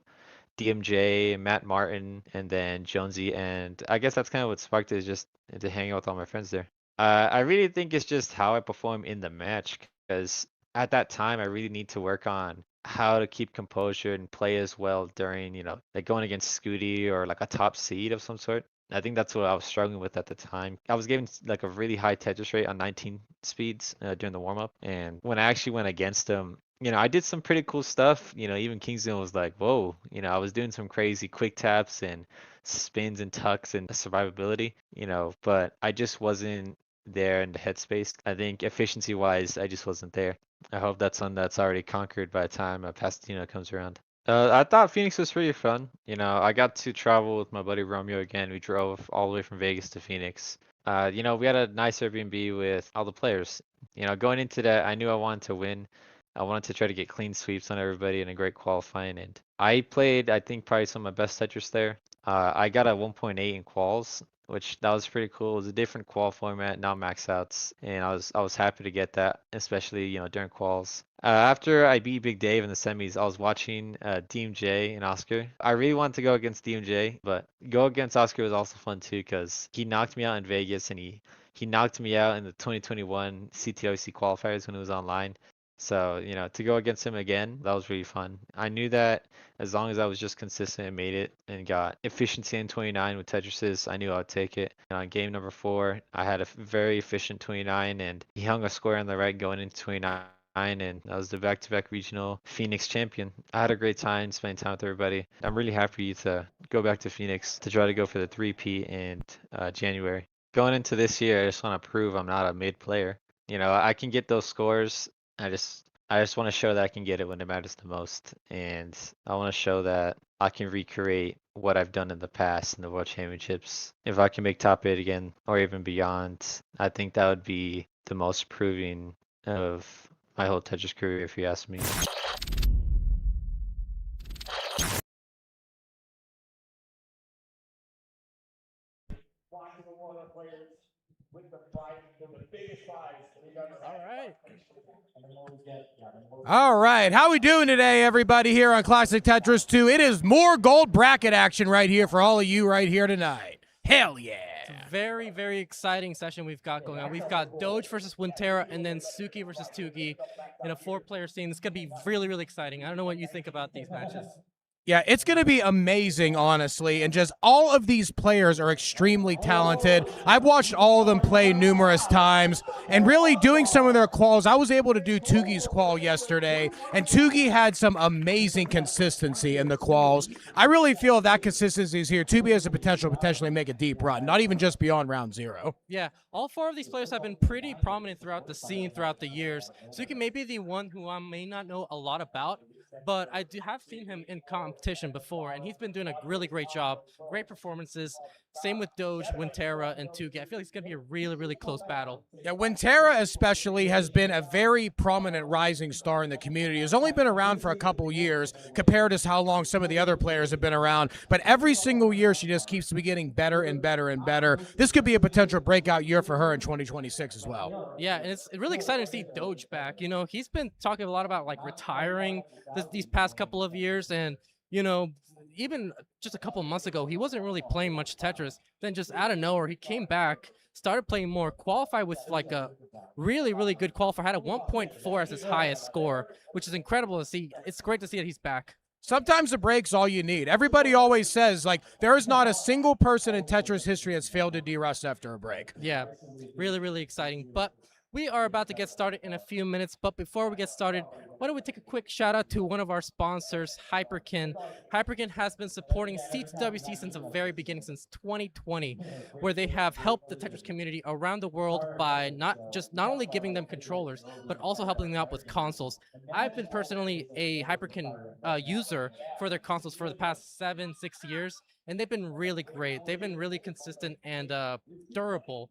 DMJ, Matt Martin, and then Jonesy. And I guess that's kind of what sparked it, is just to hang out with all my friends there. I really think it's just how I perform in the match, because at that time I really need to work on how to keep composure and play as well during, you know, like going against Scooty or like a top seed of some sort. I think that's what I was struggling with at the time. I was given like a really high Tetris rate on 19 speeds during the warm up, and when I actually went against him, you know, I did some pretty cool stuff. You know, even Kingston was like, whoa, you know, I was doing some crazy quick taps and spins and tucks and survivability, you know, but I just wasn't there in the headspace. I think efficiency wise, I just wasn't there. I hope that's something that's already conquered by the time Pasadena comes around. I thought Phoenix was pretty fun. You know, I got to travel with my buddy Romeo again. We drove all the way from Vegas to Phoenix. You know, we had a nice Airbnb with all the players. You know, going into that, I knew I wanted to win. I wanted to try to get clean sweeps on everybody and a great qualifying. And I played, I think, probably some of my best Tetris there. I got a 1.8 in quals, which that was pretty cool. It was a different qual format, not max outs, and I was happy to get that, especially, you know, during quals. After I beat Big Dave in the semis, I was watching DMJ and Oscar. I really wanted to go against DMJ, but go against Oscar was also fun too, because he knocked me out in Vegas, and he knocked me out in the 2021 CTWC qualifiers when it was online. So, you know, to go against him again, that was really fun. I knew that as long as I was just consistent and made it and got efficiency in 29 with Tetrises, I knew I would take it. And on game number 4, I had a very efficient 29, and he hung a square on the right going into 29. And I was the back-to-back regional Phoenix champion. I had a great time spending time with everybody. I'm really happy to go back to Phoenix to try to go for the 3P in January. Going into this year, I just want to prove I'm not a mid player. You know, I can get those scores. I just want to show that I can get it when it matters the most, and I want to show that I can recreate what I've done in the past in the World Championships. If I can make top 8 again or even beyond, I think that would be the most proving of my whole Tetris career, if you ask me. All right, how we doing today, everybody, here on Classic Tetris 2? It is more gold bracket action right here for all of you right here tonight. Hell yeah. It's a very, very exciting session we've got going on. We've got Doge versus Wintera, and then Suki versus Tugi in a 4-player scene. It's going to be really, really exciting. I don't know what you think about these matches. Yeah, it's going to be amazing, honestly, and just all of these players are extremely talented. I've watched all of them play numerous times, and really doing some of their quals. I was able to do Tugi's qual yesterday, and Tugi had some amazing consistency in the quals. I really feel that consistency is here. Tugi has the potential to potentially make a deep run, not even just beyond round 0. Yeah, all 4 of these players have been pretty prominent throughout the scene throughout the years. Suki may be the one who I may not know a lot about, but I have seen him in competition before, and he's been doing a really great job. Great performances. Same with Doge, Wintera, and Tugi. I feel like it's going to be a really, really close battle. Yeah, Wintera especially has been a very prominent rising star in the community. He's only been around for a couple years compared to how long some of the other players have been around. But every single year, she just keeps getting better and better and better. This could be a potential breakout year for her in 2026 as well. Yeah, and it's really exciting to see Doge back. You know, he's been talking a lot about like retiring these past couple of years, and you know, even just a couple months ago, he wasn't really playing much Tetris. Then just out of nowhere, he came back, started playing more, qualified with like a really, really good qualifier, had a 1.4 as his highest score, which is incredible to see. It's great to see that he's back. Sometimes a break's all you need. Everybody always says, like, there is not a single person in Tetris history that's failed to de-rust after a break. Yeah, really, really exciting. But we are about to get started in a few minutes, but before we get started, why don't we take a quick shout out to one of our sponsors, Hyperkin. Hyperkin has been supporting CTWC since the very beginning, since 2020, where they have helped the Tetris community around the world by not only giving them controllers, but also helping them out with consoles. I've been personally a Hyperkin user for their consoles for the past 7-6 years, and they've been really great. They've been really consistent and durable.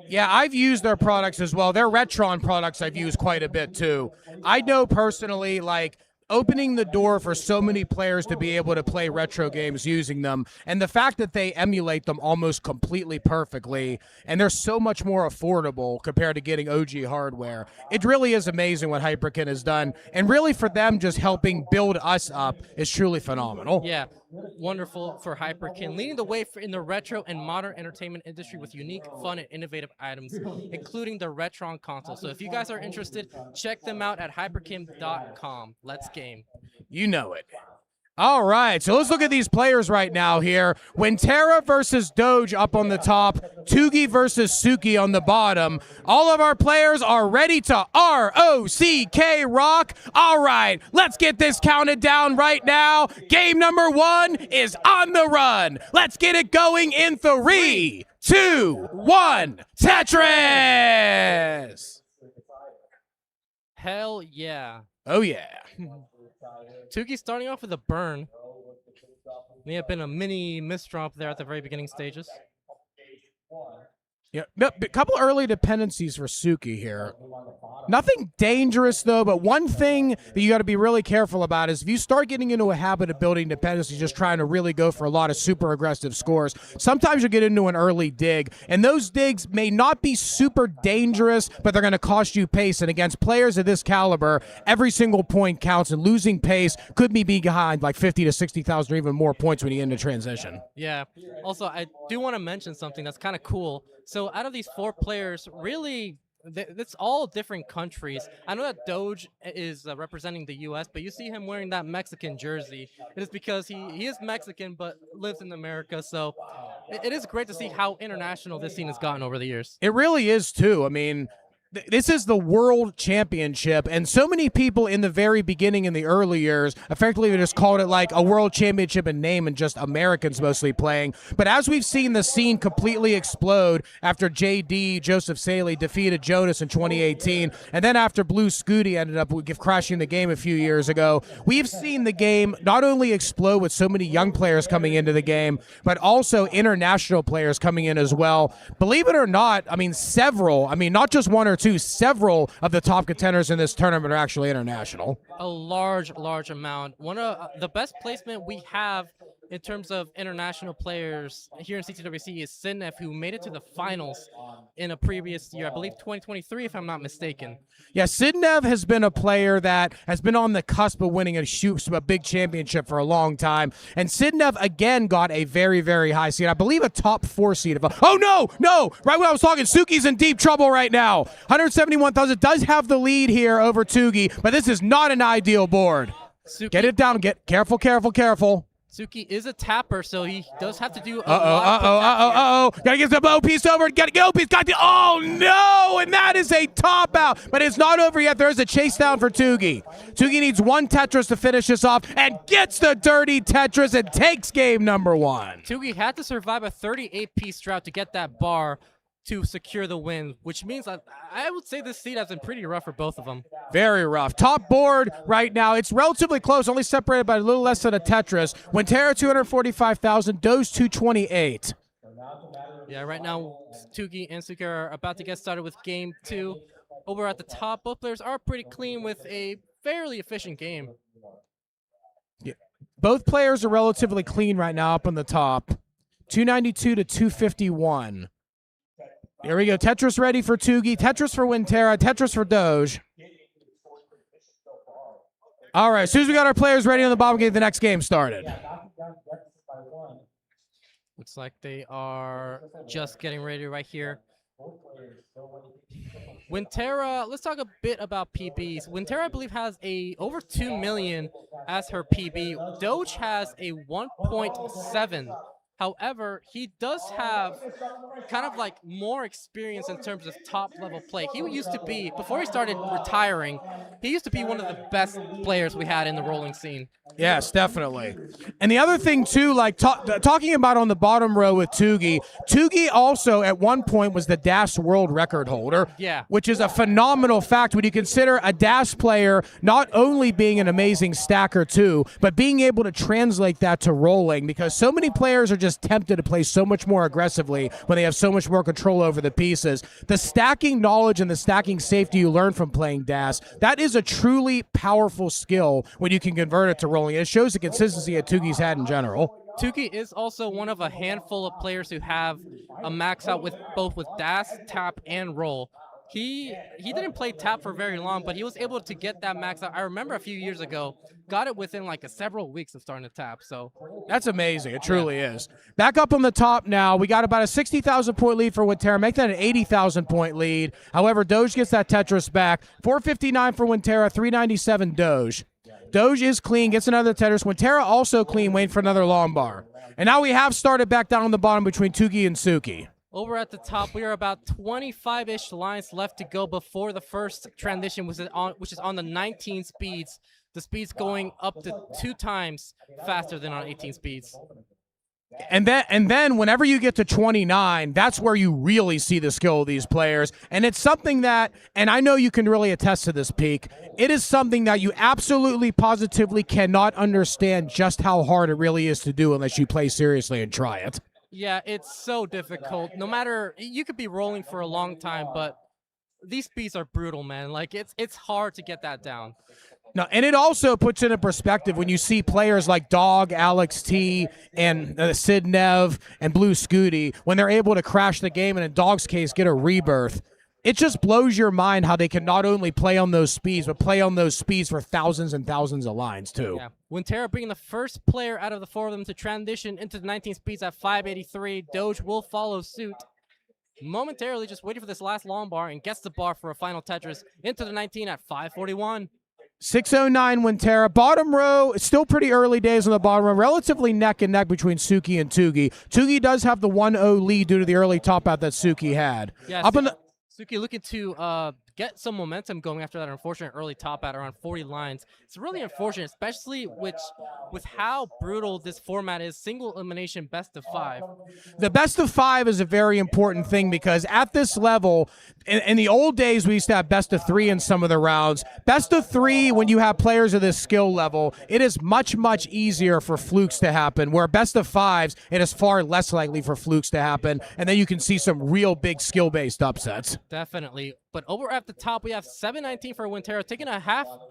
Yeah, I've used their products as well. Their Retron products I've used quite a bit too. I know personally, like, opening the door for so many players to be able to play retro games using them, and the fact that they emulate them almost completely perfectly, and they're so much more affordable compared to getting OG hardware. It really is amazing what Hyperkin has done, and really for them just helping build us up is truly phenomenal. Yeah, wonderful for Hyperkin, leading the way in the retro and modern entertainment industry with unique, fun, and innovative items, including the Retron console. So if you guys are interested, check them out at hyperkin.com. Let's game. You know it. All right, so let's look at these players right now here. Wintera versus Doge up on the top, Tugi versus Suki on the bottom. All of our players are ready to R-O-C-K rock. All right, let's get this counted down right now. Game number 1 is on the run. Let's get it going in 3, 2, 1. Tetris! Hell yeah. Oh yeah. Tuki starting off with a burn. May have been a mini misdrop there at the very beginning stages. Yeah, a couple early dependencies for Suki here. Nothing dangerous, though, but one thing that you got to be really careful about is if you start getting into a habit of building dependencies, just trying to really go for a lot of super aggressive scores, sometimes you get into an early dig, and those digs may not be super dangerous, but they're going to cost you pace, and against players of this caliber, every single point counts, and losing pace could be behind like 50 to 60,000 or even more points when you get into transition. Yeah. Also, I do want to mention something that's kind of cool. So out of these 4 players, really, it's all different countries. I know that Doge is representing the U.S., but you see him wearing that Mexican jersey. It is because he is Mexican but lives in America, so it is great to see how international this scene has gotten over the years. It really is, too. I mean, this is the World Championship, and so many people in the very beginning in the early years effectively just called it like a World Championship in name and just Americans mostly playing. But as we've seen the scene completely explode after JD, Joseph Saley, defeated Jonas in 2018, and then after Blue Scooty ended up crashing the game a few years ago, we've seen the game not only explode with so many young players coming into the game, but also international players coming in as well. Believe it or not, I mean, not just one or two, several of the top contenders in this tournament are actually international. A large amount. One of the best placement we have in terms of international players here in CTWC is Sidnev, who made it to the finals in a previous year, I believe 2023, if I'm not mistaken. Yeah, Sidnev has been a player that has been on the cusp of winning a big championship for a long time. And Sidnev, again, got a very, very high seed. I believe a top 4 seed. Oh, no! Right when I was talking, Suki's in deep trouble right now. 171,000 does have the lead here over Tugi, but this is not an ideal board. Suki, get it down. Careful. Suki is a tapper, so he does have to do a Gotta get the bow piece over. Gotta go piece. Oh, no! And that is a top out. But it's not over yet. There is a chase down for Tugi. Tugi needs 1 Tetris to finish this off and gets the dirty Tetris and takes game number 1. Tugi had to survive a 38-piece drought to get that bar to secure the win, which means I would say this seed has been pretty rough for both of them. Very rough. Top board right now. It's relatively close, only separated by a little less than a Tetris. Wintera 245,000, Doge 228. Yeah, right now Tugi and Suki are about to get started with game 2. Over at the top, both players are pretty clean with a fairly efficient game. Yeah. Both players are relatively clean right now up on the top. 292 to 251. Here we go. Tetris ready for Tugi. Tetris for Wintera. Tetris for Doge. All right. As soon as we got our players ready on the bottom, get the next game started. Looks like they are just getting ready right here. Wintera, let's talk a bit about PBs. Wintera, I believe, has over 2 million as her PB. Doge has a 1.7. However, he does have kind of like more experience in terms of top level play. He used to be, before he started retiring, he used to be one of the best players we had in the rolling scene. Yes, definitely. And the other thing too, like talking about on the bottom row with Tugi also at one point was the DAS world record holder. Yeah. Which is a phenomenal fact when you consider a DAS player not only being an amazing stacker too, but being able to translate that to rolling, because so many players are just just tempted to play so much more aggressively when they have so much more control over the pieces. The stacking knowledge and the stacking safety you learn from playing DAS, that is a truly powerful skill when you can convert it to rolling. It shows the consistency that Tuki's had in general. Tuki is also one of a handful of players who have a max out with both with dash, tap, and roll. He didn't play tap for very long, but he was able to get that max out. I remember a few years ago, got it within like several weeks of starting to tap. So that's amazing. It truly is. Back up on the top now. We got about a 60,000 point lead for Wintera. Make that an 80,000 point lead. However, Doge gets that Tetris back. 459 for Wintera, 397 Doge. Doge is clean, gets another Tetris. Wintera also clean, waiting for another long bar. And now we have started back down on the bottom between Tuki and Suki. Over at the top, we are about 25-ish lines left to go before the first transition, which is on the 19 speeds. The speeds going up to 2 times faster than on 18 speeds. And then whenever you get to 29, that's where you really see the skill of these players. And it's something that, and I know you can really attest to this, Peak, it is something that you absolutely positively cannot understand just how hard it really is to do unless you play seriously and try it. Yeah, it's so difficult. No matter, you could be rolling for a long time, but these speeds are brutal, man. Like, it's hard to get that down. No, and it also puts it in perspective when you see players like Dog, Alex T, and Sid Nev, and Blue Scooty, when they're able to crash the game, and in Dog's case, get a rebirth. It just blows your mind how they can not only play on those speeds, but play on those speeds for thousands and thousands of lines, too. Yeah. Wintera being the first player out of the 4 of them to transition into the 19 speeds at 583. Doge will follow suit. Momentarily just waiting for this last long bar and gets the bar for a final Tetris into the 19 at 541. 609 Wintera. Bottom row, it's still pretty early days on the bottom row. Relatively neck and neck between Suki and Tugi. Tugi does have the 1-0 lead due to the early top out that Suki had. Yeah, Suki looking to get some momentum going after that unfortunate early top out around 40 lines. It's really unfortunate, especially with how brutal this format is. Single elimination best of 5. The best of 5 is a very important thing because at this level, in the old days, we used to have best of 3 in some of the rounds. Best of 3, when you have players of this skill level, it is much, much easier for flukes to happen, where best of 5s, it is far less likely for flukes to happen, and then you can see some real big skill-based upsets. Definitely. But over at the top, we have 719 for Wintera, taking a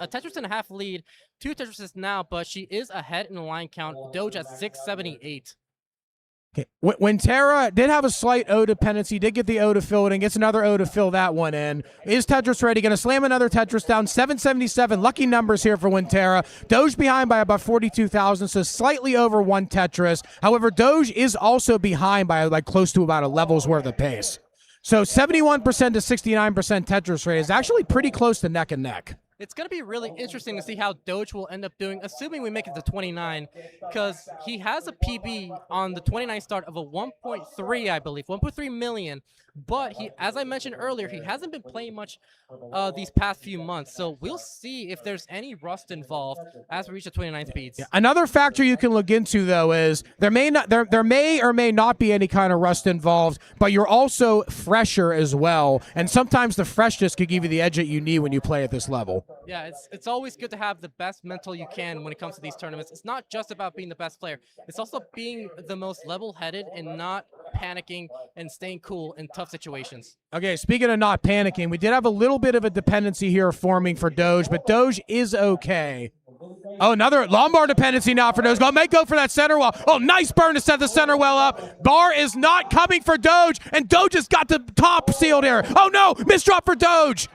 Tetris and a half lead. 2 Tetrises now, but she is ahead in the line count. Doge at 678. Okay. Wintera did have a slight O dependency, did get the O to fill it in, gets another O to fill that one in. Is Tetris ready? Going to slam another Tetris down. 777. Lucky numbers here for Wintera. Doge behind by about 42,000, so slightly over 1 Tetris. However, Doge is also behind by like close to about a level's worth of pace. So 71% to 69% Tetris rate is actually pretty close to neck and neck. It's going to be really interesting to see how Doge will end up doing, assuming we make it to 29, because he has a PB on the 29 start of a 1.3, I believe, 1.3 million. But he, as I mentioned earlier, he hasn't been playing much these past few months. So we'll see if there's any rust involved as we reach the 29 speeds. Yeah. Another factor you can look into, though, is there may or may not be any kind of rust involved, but you're also fresher as well. And sometimes the freshness could give you the edge that you need when you play at this level. Yeah, it's always good to have the best mental you can when it comes to these tournaments. It's not just about being the best player. It's also being the most level-headed and not panicking and staying cool in tough situations. Okay, speaking of not panicking, we did have a little bit of a dependency here forming for Doge, but Doge is okay. Oh, another Lombard dependency now for Doge. Go for that center well. Oh, nice burn to set the center well up. Bar is not coming for Doge, and Doge has got the top sealed here. Oh, no, misdrop for Doge.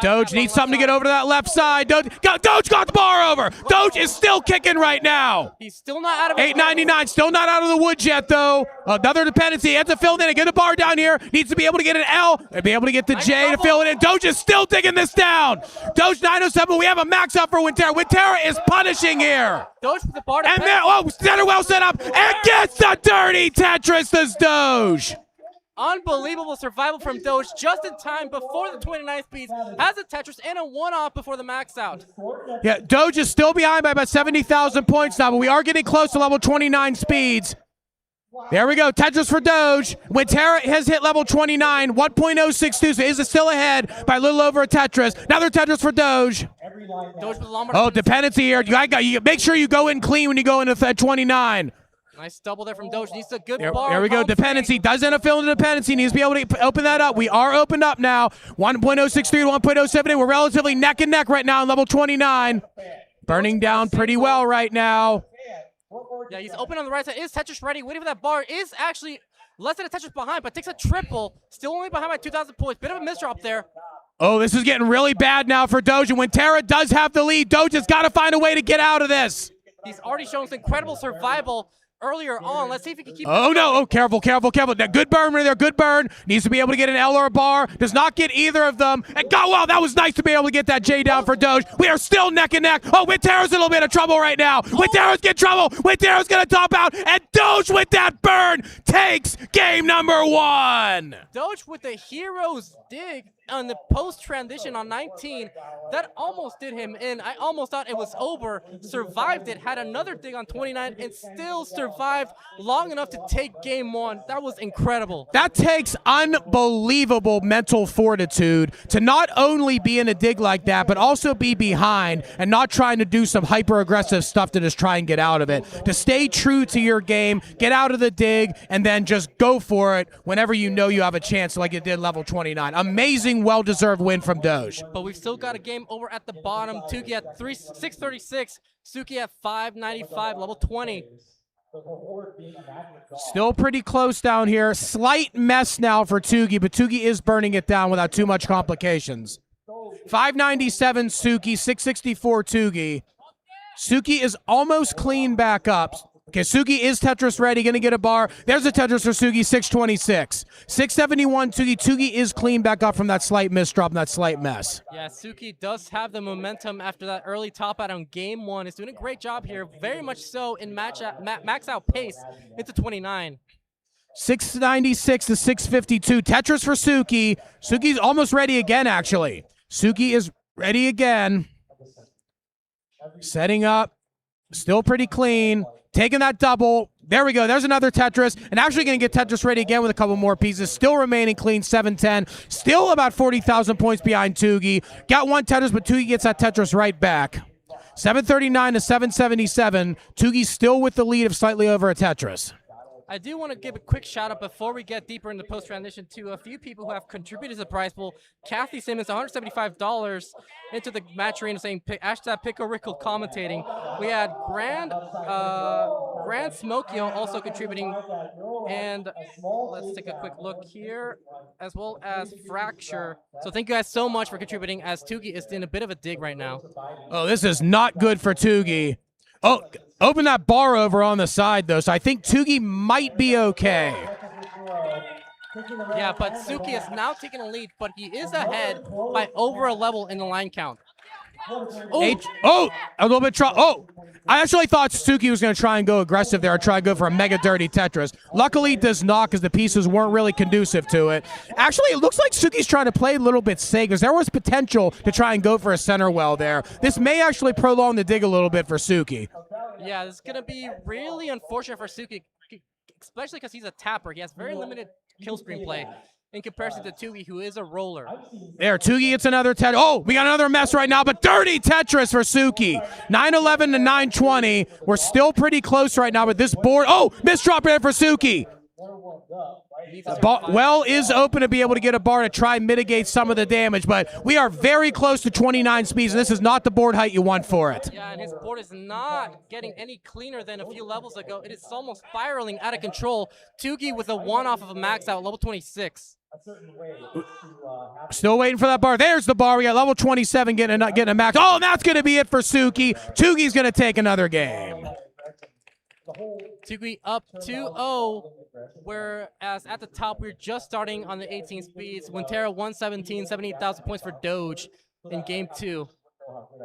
Doge needs something to get over to that left side. Doge got the bar over. Doge is still kicking right now. He's still not out of it. 899, still not out of the woods yet, though. Another dependency. Has to fill it in and get a bar down here. Needs to be able to get an L and be able to get the J to fill it in. Doge is still digging this down. Doge 907. We have a max up for Wintera. Wintera is punishing here. Doge with the bar. And there, center well set up and gets the dirty Tetris. Does Doge. Unbelievable survival from Doge just in time before the 29 speeds. Has a Tetris and a one-off before the max out. Yeah, Doge is still behind by about 70,000 points now, but we are getting close to level 29 speeds. There we go. Tetris for Doge. Wintera has hit level 29, 1.062, so is still ahead by a little over a Tetris. Another Tetris for Doge. Doge with the dependency here. You make sure you go in clean when you go into 29. Nice double there from Doge. Needs a good There, bar. there we go. Dependency. Does end up filling the dependency. Needs to be able to open that up. We are opened up now. 1.063 to 1.078. We're relatively neck and neck right now on level 29. Burning down pretty well right now. Yeah, he's open on the right side. Is Tetris ready? Waiting for that bar. Is actually less than a Tetris behind, but takes a triple. Still only behind by 2,000 points. Bit of a misdrop there. Oh, this is getting really bad now for Doge. And when Terra does have the lead, Doge has got to find a way to get out of this. He's already shown some incredible survival earlier on. Let's see if he can keep. Oh, no. Oh, careful, careful, careful. That good burn right there. Good burn. Needs to be able to get an L or a bar. Does not get either of them. And go, well, that was nice to be able to get that J down for Doge. We are still neck and neck. Oh, Winterra's in a little bit of trouble right now. Winterra's get trouble. Winterra's going to top out. And Doge with that burn takes game number 1. Doge with the hero's dig on the post transition on 19. That almost did him in. I almost thought it was over. Survived it. Had another dig on 29 and still survived long enough to take game 1. That was incredible. That takes unbelievable mental fortitude to not only be in a dig like that, but also be behind and not trying to do some hyper-aggressive stuff to just try and get out of it. To stay true to your game, get out of the dig, and then just go for it whenever you know you have a chance like you did level 29. Amazing, well-deserved win from Doge. But we've still got a game over at the bottom. Tuki at 636, Suki at 595, level 20. Still pretty close down here. Slight mess now for Tugi, but Tugi is burning it down without too much complications. 597 Suki, 664 Tugi. Suki is almost clean back up. Okay, Sugi is Tetris ready, going to get a bar. There's a Tetris for Sugi, 626. 671 Tugi. Tugi is clean back up from that slight misdrop and that slight mess. Yeah, Suki does have the momentum after that early top out on game 1. He's doing a great job here, very much so in max out pace into 29. 696 to 652. Tetris for Suki. Suki's almost ready again, actually. Suki is ready again. Setting up. Still pretty clean. Taking that double. There we go. There's another Tetris. And actually going to get Tetris ready again with a couple more pieces. Still remaining clean, 710. Still about 40,000 points behind Tugi. Got one Tetris, but Tugi gets that Tetris right back. 739 to 777. Tugi still with the lead of slightly over a Tetris. I do want to give a quick shout out before we get deeper into post-transition to a few people who have contributed to the prize pool. Kathy Simmons, $175 into the Matcherino saying, hashtag Pickle commentating. We had Grand Smokio also contributing. And let's take a quick look here, as well as Fracture. So thank you guys so much for contributing, as Tugi is in a bit of a dig right now. Oh, this is not good for Tugi. Oh, open that bar over on the side, though, so I think Tugi might be okay. Yeah, but Suki is now taking a lead, but he is ahead by over a level in the line count. Oh, a little bit I actually thought Suki was going to try and go aggressive there, try and go for a mega dirty Tetris. Luckily, it does not, because the pieces weren't really conducive to it. Actually, it looks like Suki's trying to play a little bit safe, because there was potential to try and go for a center well there. This may actually prolong the dig a little bit for Suki. Yeah, this is going to be really unfortunate for Suki, especially because he's a tapper. He has very limited kill screen play in comparison to Tugi, who is a roller. There, Tugi gets another Tetris. Oh, we got another mess right now, but dirty Tetris for Suki. 911 to 920. We're still pretty close right now with this board. Oh, misdrop there for Suki. Well is open to be able to get a bar to try and mitigate some of the damage, but we are very close to 29 speeds, and this is not the board height you want for it. Yeah, and his board is not getting any cleaner than a few levels ago. It is almost spiraling out of control. Tugi with a one-off of a max out, level 26. Still waiting for that bar. There's the bar. We got level 27 getting a max. Oh, and that's going to be it for Suki. Tugi's going to take another game. Tugi up 2-0, whereas at the top we're just starting on the 18 speeds. Winterra 117, 78,000 points for Doge in game 2.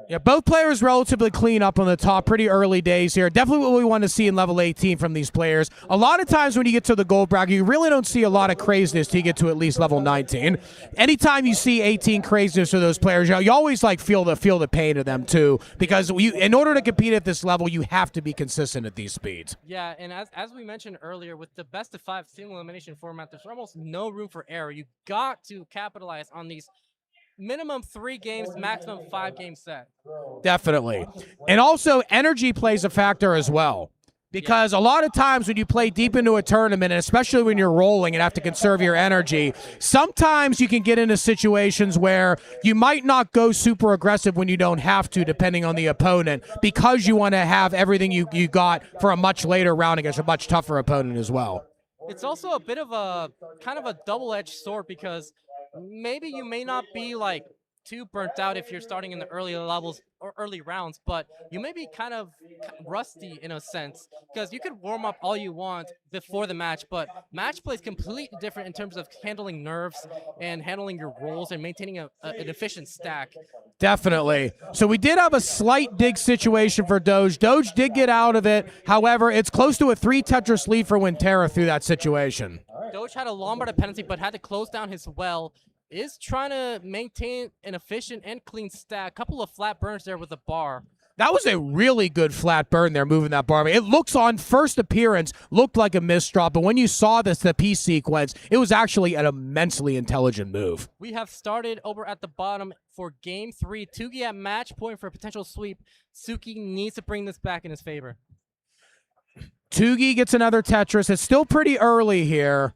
Yeah, both players relatively clean up on the top. Pretty early days here. Definitely what we want to see in level 18 from these players. A lot of times when you get to the gold bracket, you really don't see a lot of craziness till you get to at least level 19. Anytime you see 18 craziness for those players, you always like feel the pain of them too, because in order to compete at this level, you have to be consistent at these speeds. Yeah, and as we mentioned earlier, with the best of 5 single elimination format, there's almost no room for error. You got to capitalize on these minimum 3 games, maximum 5 game set. Definitely. And also, energy plays a factor as well. Because a lot of times when you play deep into a tournament, and especially when you're rolling and have to conserve your energy, sometimes you can get into situations where you might not go super aggressive when you don't have to, depending on the opponent, because you want to have everything you got for a much later round against a much tougher opponent as well. It's also a bit of a kind of a double-edged sword because maybe you may not be like too burnt out if you're starting in the early levels or early rounds, but you may be kind of rusty in a sense because you could warm up all you want before the match, but match play is completely different in terms of handling nerves and handling your rolls and maintaining an efficient stack. Definitely. So we did have a slight dig situation for Doge. Doge did get out of it. However, it's close to a 3 Tetris lead for Winterra through that situation. Doge had a Lombard dependency, but had to close down his well. Is trying to maintain an efficient and clean stack. Couple of flat burns there with the bar. That was a really good flat burn there, moving that bar. It looks on first appearance, looked like a misdrop, but when you saw the piece sequence, it was actually an immensely intelligent move. We have started over at the bottom for game 3. Tugi at match point for a potential sweep. Suki needs to bring this back in his favor. Tugi gets another Tetris. It's still pretty early here.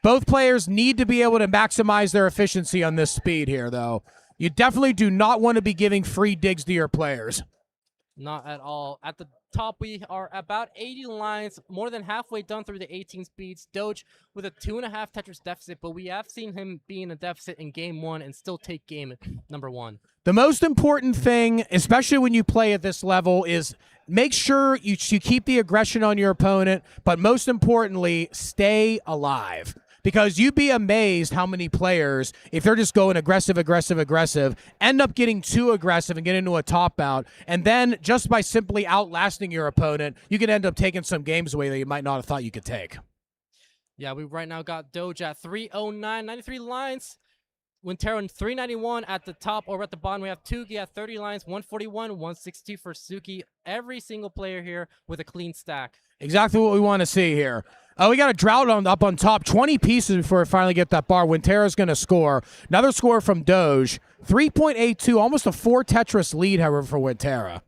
Both players need to be able to maximize their efficiency on this speed here, though. You definitely do not want to be giving free digs to your players. Not at all. At the top, we are about 80 lines, more than halfway done through the 18 speeds. Doge with a 2.5 Tetris deficit, but we have seen him be in a deficit in game 1 and still take game number 1. The most important thing, especially when you play at this level, is make sure you keep the aggression on your opponent, but most importantly, stay alive. Because you'd be amazed how many players, if they're just going aggressive, end up getting too aggressive and get into a top out. And then just by simply outlasting your opponent, you can end up taking some games away that you might not have thought you could take. Yeah, we right now got Doge at 309, 93 lines. Winterra 391 at the top, or at the bottom we have Tugi at 30 lines, 141, 162 for Suki. Every single player here with a clean stack. Exactly what we want to see here. Oh, we got a drought up on top. 20 pieces before we finally get that bar. Winterra's going to score. Another score from Doge. 3.82, almost a 4 Tetris lead, however, for Winterra.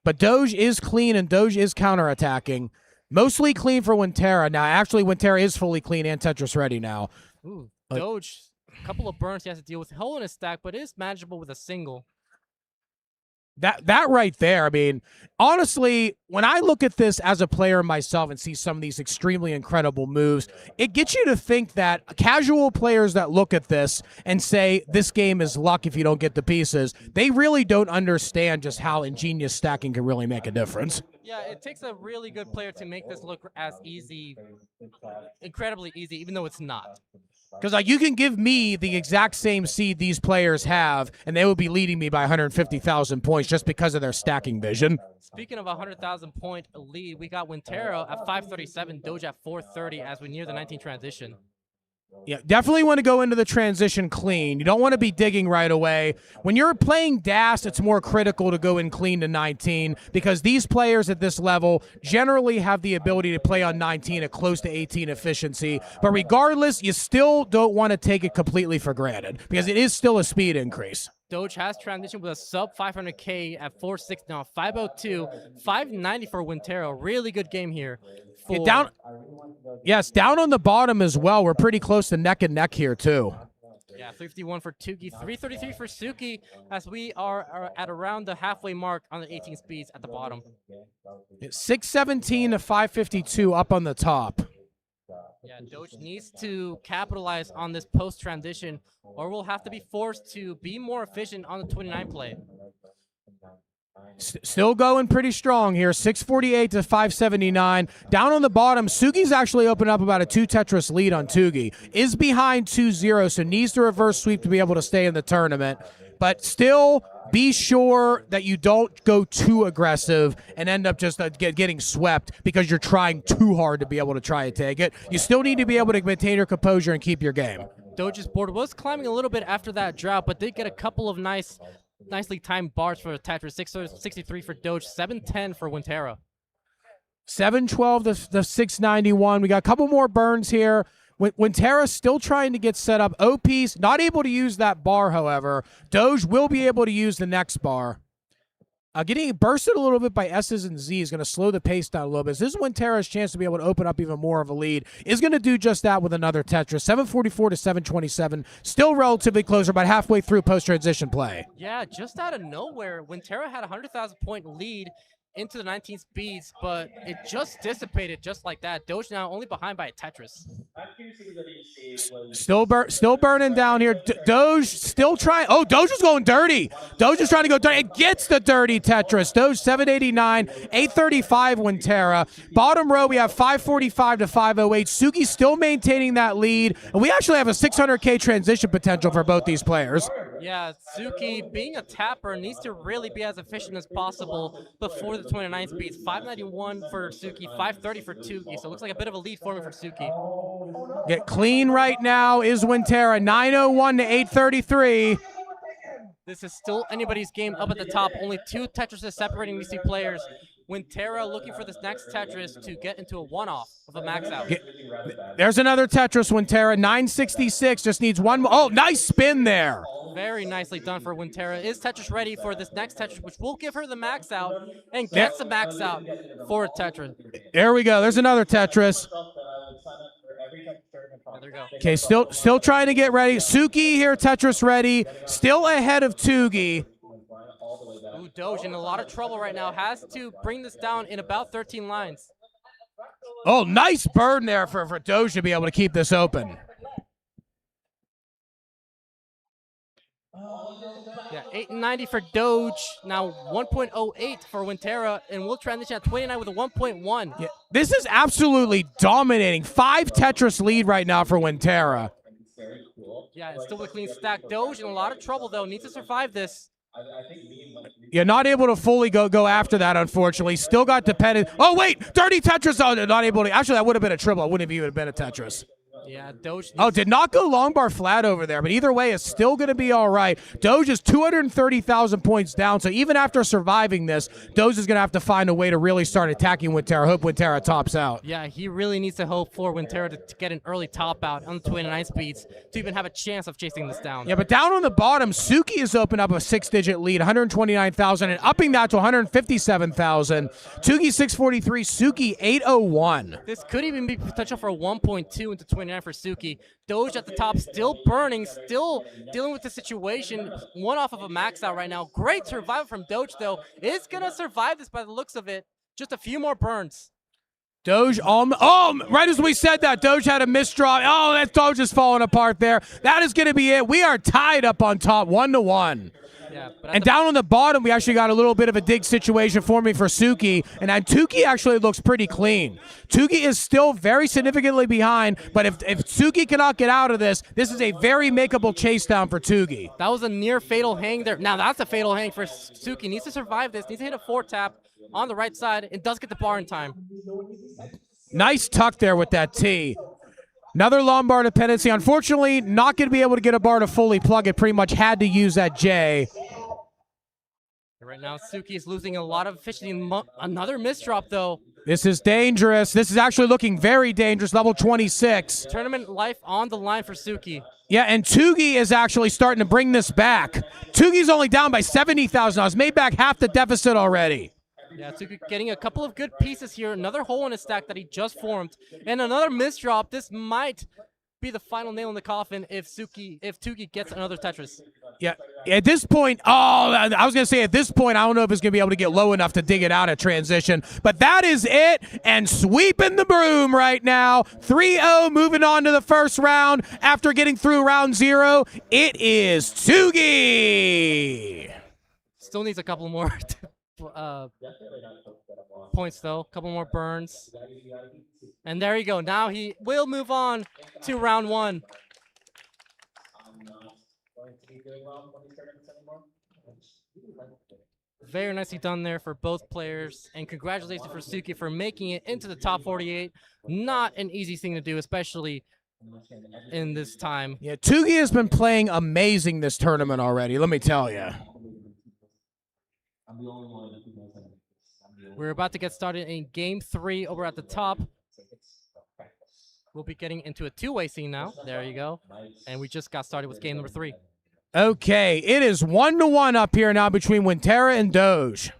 But Doge is clean and Doge is counterattacking. Mostly clean for Winterra. Now, actually, Winterra is fully clean and Tetris ready now. Ooh, Doge, a couple of burns he has to deal with. Hole in his stack, but it is manageable with a single. That right there, I mean, honestly, when I look at this as a player myself and see some of these extremely incredible moves, it gets you to think that casual players that look at this and say, this game is luck if you don't get the pieces, they really don't understand just how ingenious stacking can really make a difference. Yeah, it takes a really good player to make this look as easy, incredibly easy, even though it's not. Because like you can give me the exact same seed these players have, and they will be leading me by 150,000 points just because of their stacking vision. Speaking of 100,000 point lead, we got Winterra at 537, Doge at 430 as we near the 19 transition. Yeah, definitely want to go into the transition clean. You don't want to be digging right away. When you're playing DAS, it's more critical to go in clean to 19 because these players at this level generally have the ability to play on 19 at close to 18 efficiency. But regardless, you still don't want to take it completely for granted because it is still a speed increase. Doge has transitioned with a sub 500K at 4.6 now, 502, 590 for Winterra. Really good game here. Down on the bottom as well. We're pretty close to neck and neck here too. Yeah, 351 for Tugi, 333 for Suki as we are at around the halfway mark on the 18 speeds at the bottom. 617 to 552 up on the top. Yeah, Doge needs to capitalize on this post-transition or we'll have to be forced to be more efficient on the 29 play. Still going pretty strong here, 648 to 579. Down on the bottom, Sugi's actually opened up about a 2 Tetris lead on Tugi. Is behind 2-0, so needs to reverse sweep to be able to stay in the tournament. But still, be sure that you don't go too aggressive and end up just getting swept because you're trying too hard to be able to try and take it. You still need to be able to maintain your composure and keep your game. Doge's board was climbing a little bit after that drought, but did get a couple of nicely timed bars for Tetris. 663 for Doge, 710 for Winterra. 712 to 691. We got a couple more burns here. Winterra's still trying to get set up. OP's not able to use that bar, however. Doge will be able to use the next bar. Getting bursted a little bit by S's and Z's is going to slow the pace down a little bit. So this is Winterra's chance to be able to open up even more of a lead. Is going to do just that with another Tetris. 744 to 727. Still relatively close, about halfway through post-transition play. Yeah, just out of nowhere, Winterra had a 100,000 point lead into the 19th speeds, but it just dissipated just like that. Doge now only behind by a Tetris. Still burning down here. Doge still trying. Oh, Doge is going dirty. Doge is trying to go dirty. It gets the dirty Tetris. Doge 789, 835 Winterra. Bottom row, we have 545 to 508. Suki still maintaining that lead. And we actually have a 600K transition potential for both these players. Yeah, Suki, being a tapper, needs to really be as efficient as possible before the 29 speeds. 591 for Suki, 530 for Tuki. So it looks like a bit of a lead forming for Suki. Get clean right now is Winterra. 901 to 833. This is still anybody's game up at the top. Only 2 Tetrises separating these 2 players. Winterra looking for this next Tetris to get into a one-off of a max out. There's another Tetris, Winterra. 966, just needs one more. Oh, nice spin there. Very nicely done for Winterra. Is Tetris ready for this next Tetris, which will give her the max out and gets the max out for Tetris. There we go. There's another Tetris. There we go. Okay, still trying to get ready. Suki here, Tetris ready. Still ahead of Tugi. Ooh, Doge in a lot of trouble right now. Has to bring this down in about 13 lines. Oh, nice burn there for Doge to be able to keep this open. Yeah, 890 for Doge. Now 1.08 for Winterra, and we'll transition at 29 with a 1.1. Yeah, this is absolutely dominating. 5 Tetris lead right now for Winterra. Yeah, it's still with a clean stack. Doge in a lot of trouble, though. Needs to survive this. Yeah, not able to fully go after that, unfortunately. Still got dependent. Oh, wait! Dirty Tetris! Oh, not able to. Actually, that would have been a triple. It wouldn't have even been a Tetris. Yeah, Doge. Oh, did not go long bar flat over there, but either way, it's still going to be all right. Doge is 230,000 points down, so even after surviving this, Doge is going to have to find a way to really start attacking Winterra. Hope Winterra tops out. Yeah, he really needs to hope for Winterra to get an early top out on the 29 speeds to even have a chance of chasing this down. Yeah, but down on the bottom, Suki has opened up a 6-digit lead, 129,000, and upping that to 157,000. Tugi 643, Suki 801. This could even be potential for a 1.2 into 29 for Suki. Doge at the top, still burning, still dealing with the situation. One off of a max out right now. Great survival from Doge, though. Is going to survive this by the looks of it. Just a few more burns. Doge, right as we said that, Doge had a misdraw. Oh, that Doge is falling apart there. That is going to be it. We are tied up on top, 1-1. Yeah, and down on the bottom, we actually got a little bit of a dig situation forming for Suki, and Tuki actually looks pretty clean. Tuki is still very significantly behind, but if Suki cannot get out of this is a very makeable chase down for Tugi. That was a near fatal hang there. Now that's a fatal hang for Suki. Needs to survive this. Needs to hit a 4-tap on the right side and does get the bar in time. Nice tuck there with that T. Another Lombard dependency. Unfortunately, not going to be able to get a bar to fully plug it. Pretty much had to use that J. Right now, Suki is losing a lot of efficiency. Another misdrop, though. This is dangerous. This is actually looking very dangerous. Level 26. Tournament life on the line for Suki. Yeah, and Tugi is actually starting to bring this back. Tugi's only down by 70,000 dollars. Made back half the deficit already. Yeah, Suki getting a couple of good pieces here. Another hole in his stack that he just formed. And another misdrop. This might be the final nail in the coffin if Tugi gets another Tetris. Yeah, at this point, I was going to say at this point, I don't know if it's going to be able to get low enough to dig it out at transition. But that is it, and sweeping the broom right now. 3-0 moving on to the first round. After getting through round 0, it is Tugi. Still needs a couple more points, though. A couple more burns. And there you go. Now he will move on to round 1. Very nicely done there for both players. And congratulations for Suki for making it into the top 48. Not an easy thing to do, especially in this time. Yeah, Tugi has been playing amazing this tournament already, let me tell you. We're about to get started in Game 3 over at the top. We'll be getting into a two-way scene now. There you go. And we just got started with game number 3. Okay, it is 1-1 up here now between Winterra and Doge.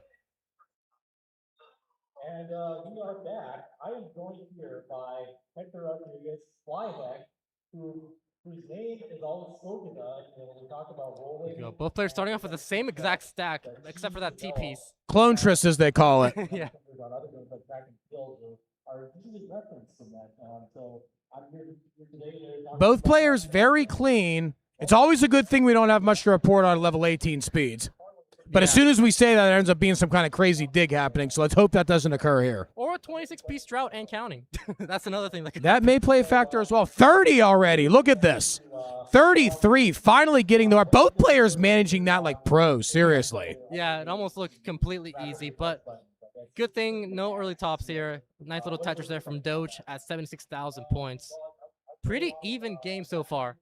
And we are back. I am joined here by Hector Rodriguez, Flyheck, whose name is always spoken of when we talk about rolling. There you go. Both players starting off with the same exact stack, except for that T piece. Clone Triss, as they call it. Yeah. On other games like Track and Field are usually referenced in that. So I'm here today to talk Both players very clean. It's always a good thing we don't have much to report on level 18 speeds. But as soon as we say that, there ends up being some kind of crazy dig happening. So let's hope that doesn't occur here. Or a 26-piece drought and counting. That's another thing that could That may play a factor as well. 30 already. Look at this. 33. Finally getting there. Both players managing that like pros. Seriously. Yeah, it almost looked completely easy, but good thing no early tops here. Nice little Tetris there from Doge at 76,000 points. Pretty even game so far.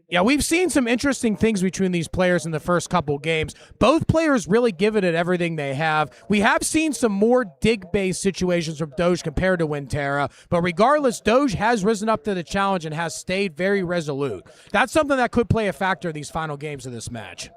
Yeah, we've seen some interesting things between these players in the first couple games. Both players really giving it everything they have. We have seen some more dig-based situations from Doge compared to Winterra, but regardless, Doge has risen up to the challenge and has stayed very resolute. That's something that could play a factor in these final games of this match.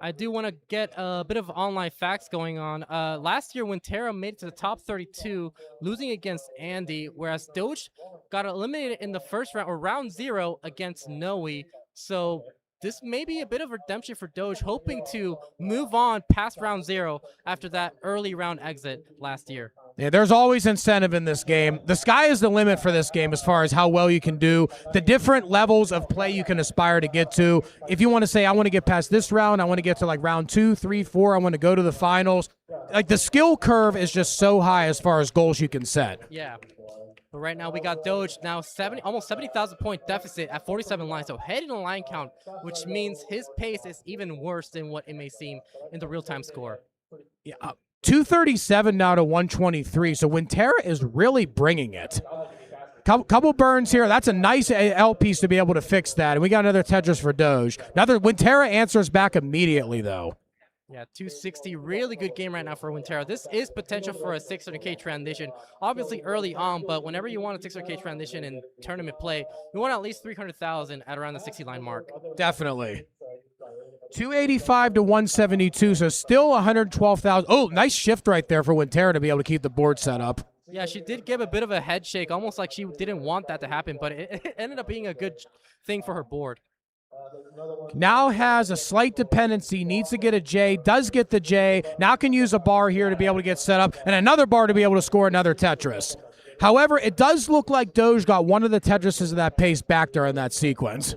I do want to get a bit of online facts going on. Last year, Winterra made it to the top 32, losing against Andy, whereas Doge got eliminated in the first round, or round 0, against Noe. So this may be a bit of redemption for Doge, hoping to move on past round 0 after that early round exit last year. Yeah, there's always incentive in this game. The sky is the limit for this game as far as how well you can do, the different levels of play you can aspire to get to. If you want to say, I want to get past this round, I want to get to like round 2, 3, 4, I want to go to the finals. Like the skill curve is just so high as far as goals you can set. Yeah. But right now we got Doge now almost 70,000 point deficit at 47 lines, so head in the line count, which means his pace is even worse than what it may seem in the real-time score. Yeah. 237 now to 123, so Winterra is really bringing it. Couple burns here. That's a nice L piece to be able to fix that. And we got another Tetris for Doge. Winterra answers back immediately, though. Yeah, 260, really good game right now for Winterra. This is potential for a 600K transition. Obviously early on, but whenever you want a 600K transition in tournament play, you want at least 300,000 at around the 60-line mark. Definitely. 285 to 172, so still 112,000. Oh, nice shift right there for Winterra to be able to keep the board set up. Yeah, she did give a bit of a head shake, almost like she didn't want that to happen, but it ended up being a good thing for her board. Now has a slight dependency, needs to get a J, does get the J, now can use a bar here to be able to get set up, and another bar to be able to score another Tetris. However, it does look like Doge got one of the Tetrises of that pace back there in that sequence.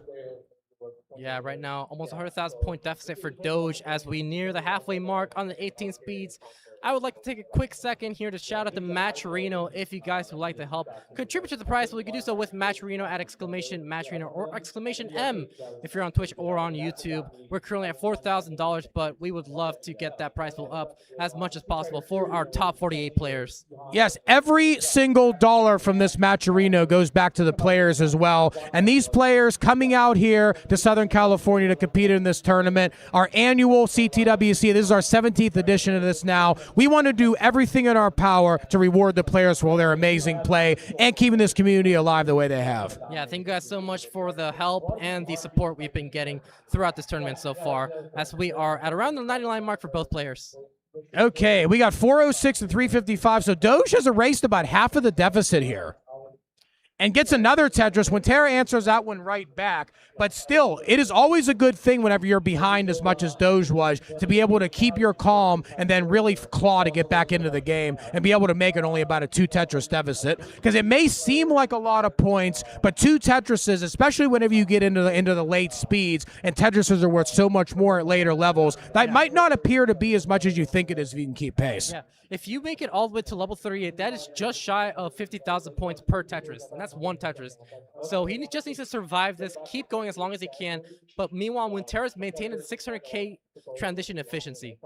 Yeah, right now, almost 100,000 point deficit for Doge as we near the halfway mark on the 18 speeds. I would like to take a quick second here to shout out to Matcherino if you guys would like to help contribute to the prize. Well, you can do so with Matcherino at !Matcherino or !M if you're on Twitch or on YouTube. We're currently at $4,000, but we would love to get that prize pool up as much as possible for our top 48 players. Yes, every single dollar from this Matcherino goes back to the players as well. And these players coming out here to Southern California to compete in this tournament, our annual CTWC, this is our 17th edition of this now. We want to do everything in our power to reward the players for their amazing play and keeping this community alive the way they have. Yeah, thank you guys so much for the help and the support we've been getting throughout this tournament so far, as we are at around the 90-line mark for both players. Okay, we got 406 and 355, so Doge has erased about half of the deficit here. And gets another Tetris. Winterra answers that one right back. But still, it is always a good thing whenever you're behind as much as Doge was to be able to keep your calm and then really claw to get back into the game and be able to make it only about a 2 Tetris deficit. Because it may seem like a lot of points, but 2 Tetrises, especially whenever you get into the late speeds, and Tetrises are worth so much more at later levels, that might not appear to be as much as you think it is if you can keep pace. Yeah. If you make it all the way to level 38, that is just shy of 50,000 points per Tetris, and that's 1 Tetris. So he just needs to survive this, keep going as long as he can. But meanwhile, Winterra's maintaining the 600K transition efficiency.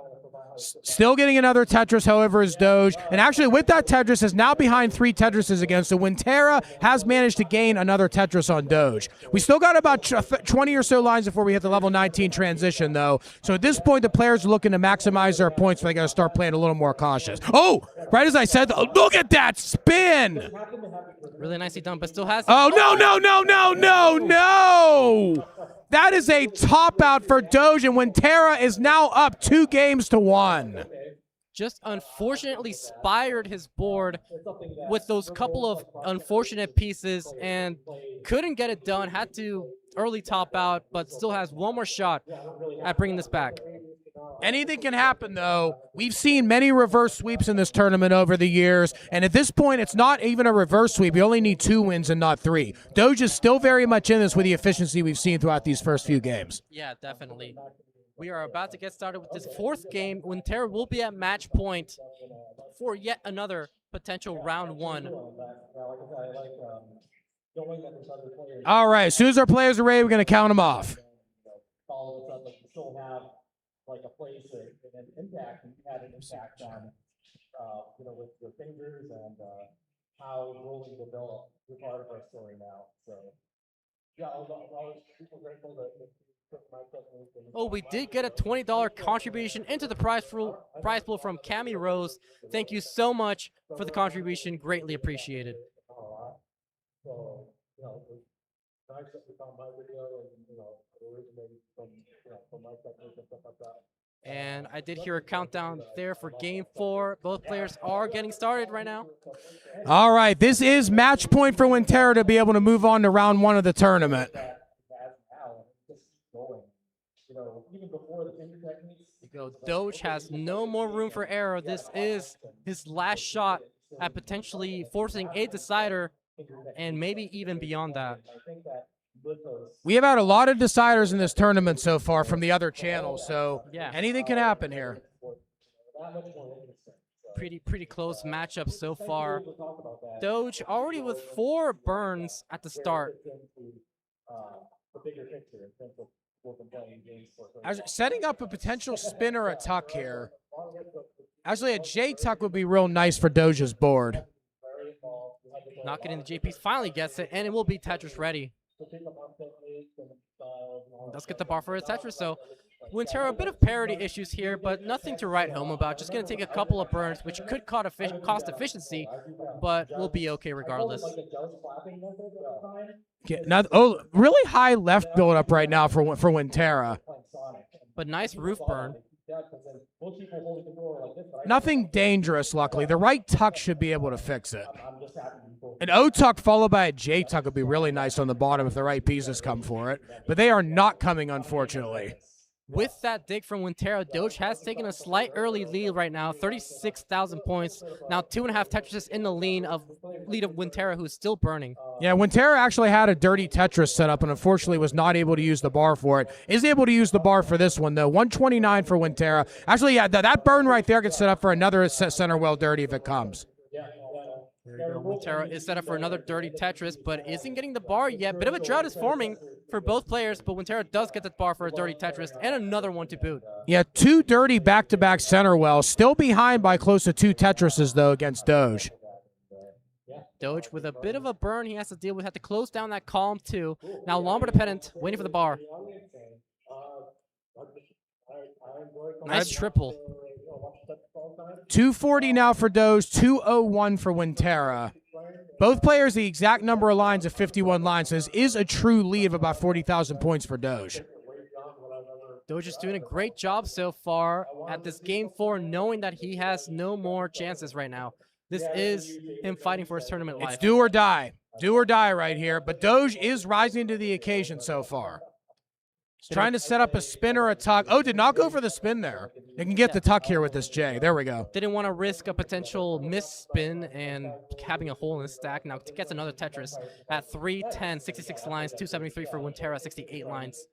Still getting another Tetris, however, is Doge. And actually, with that Tetris, is now behind 3 Tetrises again. So Winterra has managed to gain another Tetris on Doge. We still got about 20 or so lines before we hit the level 19 transition, though. So at this point, the players are looking to maximize their points, but they got to start playing a little more cautious. Oh, right as I said, look at that spin! Really nicely done, but still has... Oh, no, no, no, no, no, no! That is a top out for Doge, and Winterra is now up 2 games to 1. just unfortunately spired his board with those couple of unfortunate pieces and couldn't get it done. Had to early top out, but still has one more shot at bringing this back. Anything can happen, though. We've seen many reverse sweeps in this tournament over the years, and at this point, it's not even a reverse sweep. You only need 2 wins and not 3. Doge is still very much in this with the efficiency we've seen throughout these first few games. Yeah, definitely. We are about to get started with this 4th game. Winterra will be at match point for yet another potential round 1. All right, as soon as our players are ready, we're going to count them off. Like a place and an impact, and you had an impact on, with your fingers and how rolling developed. You're part of our story now. So, yeah, I was super grateful that my technique. Oh, we did get a $20 contribution into the prize pool from Cami Rose. Thank you so much for the contribution. Greatly appreciated. So, nice that we found my video and, originated from my technique and stuff like that. And I did hear a countdown there for game 4. Both players are getting started right now. All right, this is match point for Winterra to be able to move on to round 1 of the tournament. Doge has no more room for error. This is his last shot at potentially forcing a decider and maybe even beyond that. We have had a lot of deciders in this tournament so far from the other channels, so yeah, anything can happen here. Pretty close matchup so far. Doge already with 4 burns at the start. Setting up a potential spin or a tuck here. Actually, a J tuck would be real nice for Doge's board. Knocking in the JPs, finally gets it, and it will be Tetris ready. Let's get the bar for a Tetris. So Winterra, a bit of parity issues here, but nothing to write home about. Just going to take a couple of burns, which could cost efficiency, but we'll be okay regardless. Now, really high left build-up right now for Winterra. But nice roof burn. Nothing dangerous, luckily. The right tuck should be able to fix it. An O tuck followed by a J tuck would be really nice on the bottom if the right pieces come for it. But they are not coming, unfortunately. With that dig from Winterra, Doge has taken a slight early lead right now, 36,000 points. Now 2.5 Tetrises in the lead of Winterra, who's still burning. Yeah, Winterra actually had a dirty Tetris set up and unfortunately was not able to use the bar for it. Is able to use the bar for this one, though. 129 for Winterra. Actually, yeah, that burn right there gets set up for another center well dirty if it comes. There you go. Winterra is set up for another dirty Tetris, but isn't getting the bar yet. Bit of a drought is forming for both players, but Winterra does get the bar for a dirty Tetris and another one to boot. Yeah, 2 dirty back-to-back center wells. Still behind by close to 2 Tetrises, though, against Doge. Doge with a bit of a burn he has to deal with. Had to close down that column, too. Now Lombard dependent, waiting for the bar. Nice triple. 240 now for Doge, 201 for Winterra. Both players the exact number of lines of 51 lines, so this is a true lead of about 40,000 points for Doge. Doge is doing a great job so far at this game 4, knowing that he has no more chances right now. This is him fighting for his tournament life. It's do or die. Do or die right here, but Doge is rising to the occasion so far. He's trying to set up a spin or a tuck. Oh, did not go for the spin there. They can get the tuck here with this J. There we go. Didn't want to risk a potential miss spin and having a hole in his stack. Now gets another Tetris at 310, 66 lines, 273 for Winterra, 68 lines.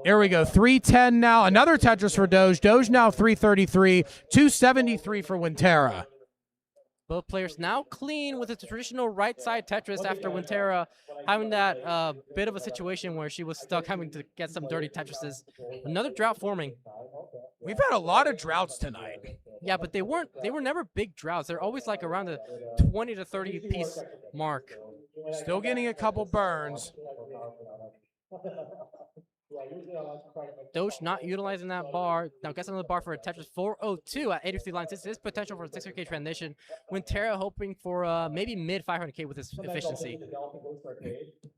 Here we go. 310 now. Another Tetris for Doge. Doge now 333, 273 for Winterra. Both players now clean with a traditional right side Tetris after Winterra having that bit of a situation where she was stuck having to get some dirty Tetrises. Another drought forming. We've had a lot of droughts tonight. Yeah, but they were never big droughts. They're always like around the 20 to 30 piece mark. Still getting a couple burns. Doge not utilizing that bar. Now gets another bar for a Tetris 402 at 83 lines. This is potential for a 600K transition. Winterra hoping for maybe mid 500K with his efficiency.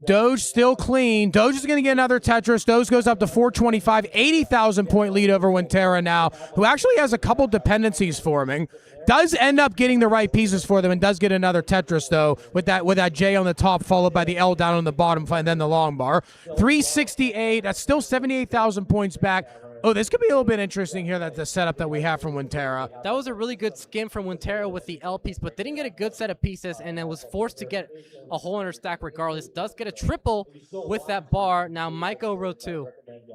Doge still clean. Doge is going to get another Tetris. Doge goes up to 425, 80,000 point lead over Winterra now, who actually has a couple dependencies forming. Does end up getting the right pieces for them and does get another Tetris, though, with that J on the top, followed by the L down on the bottom, and then the long bar. 368, that's still 78,000 points back. Oh, this could be a little bit interesting here, that the setup that we have from Winterra. That was a really good skim from Winterra with the L piece, but didn't get a good set of pieces, and then was forced to get a hole in her stack regardless. Does get a triple with that bar. Now might go row 2.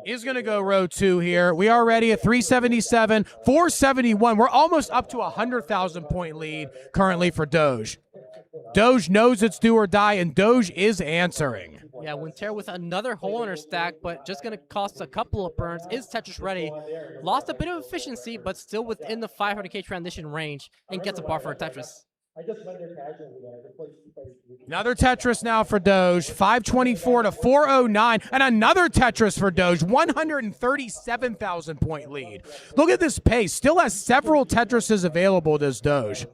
Is going to go row 2 here. We are ready at 377, 471. We're almost up to a 100,000 point lead currently for Doge. Doge knows it's do or die, and Doge is answering. Yeah, Winterra with another hole in her stack, but just going to cost a couple of burns. Is Tetris ready? Lost a bit of efficiency, but still within the 500k transition range, and gets a bar for a Tetris. Another Tetris now for Doge, 524 to 409, and another Tetris for Doge, 137,000 point lead. Look at this pace. Still has several Tetrises available, does Doge.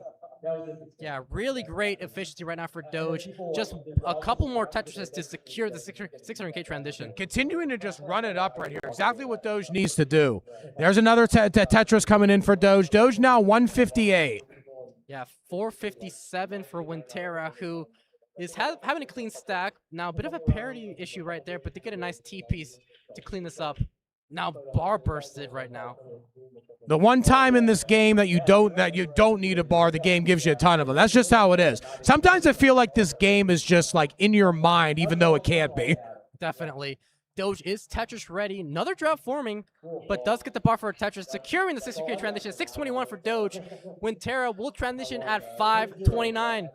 Yeah, really great efficiency right now for Doge. Just a couple more Tetrises to secure the 600k transition. Continuing to just run it up right here. Exactly what Doge needs to do. There's another Tetris coming in for Doge. Doge now 158. Yeah, 457 for Winterra, who is having a clean stack. Now, a bit of a parity issue right there, but they get a nice T-piece to clean this up. Now bar bursted right now. The one time in this game that you don't need a bar, the game gives you a ton of them. That's just how it is. Sometimes I feel like this game is just like in your mind, even though it can't be. Definitely. Doge is Tetris ready. Another drop forming, but does get the bar for a Tetris, securing the 600k transition. 621 for Doge. Winterra will transition at 529.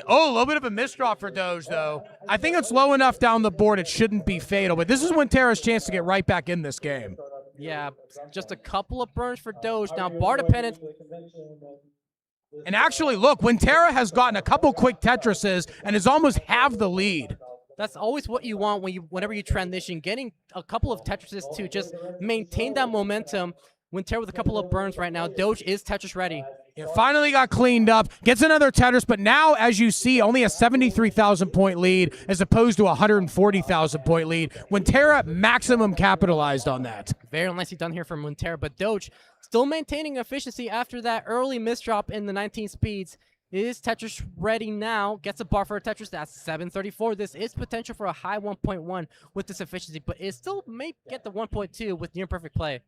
Oh, a little bit of a misdraw for Doge, though. I think it's low enough down the board it shouldn't be fatal, but this is Winterra's chance to get right back in this game. Yeah, just a couple of burns for Doge. Now bar dependent. And actually, look, Winterra has gotten a couple quick Tetrises and is almost half the lead. That's always what you want whenever you transition. Getting a couple of Tetrises to just maintain that momentum. Winterra with a couple of burns right now. Doge is Tetris ready. It finally got cleaned up. Gets another Tetris, but now, as you see, only a 73,000 point lead as opposed to a 140,000 point lead. Winterra maximum capitalized on that. Very nicely done here from Winterra, but Doge still maintaining efficiency after that early misdrop in the 19 speeds. Is Tetris ready now? Gets a bar for a Tetris. That's 734. This is potential for a high 1.1 with this efficiency, but it still may get the 1.2 with near perfect play.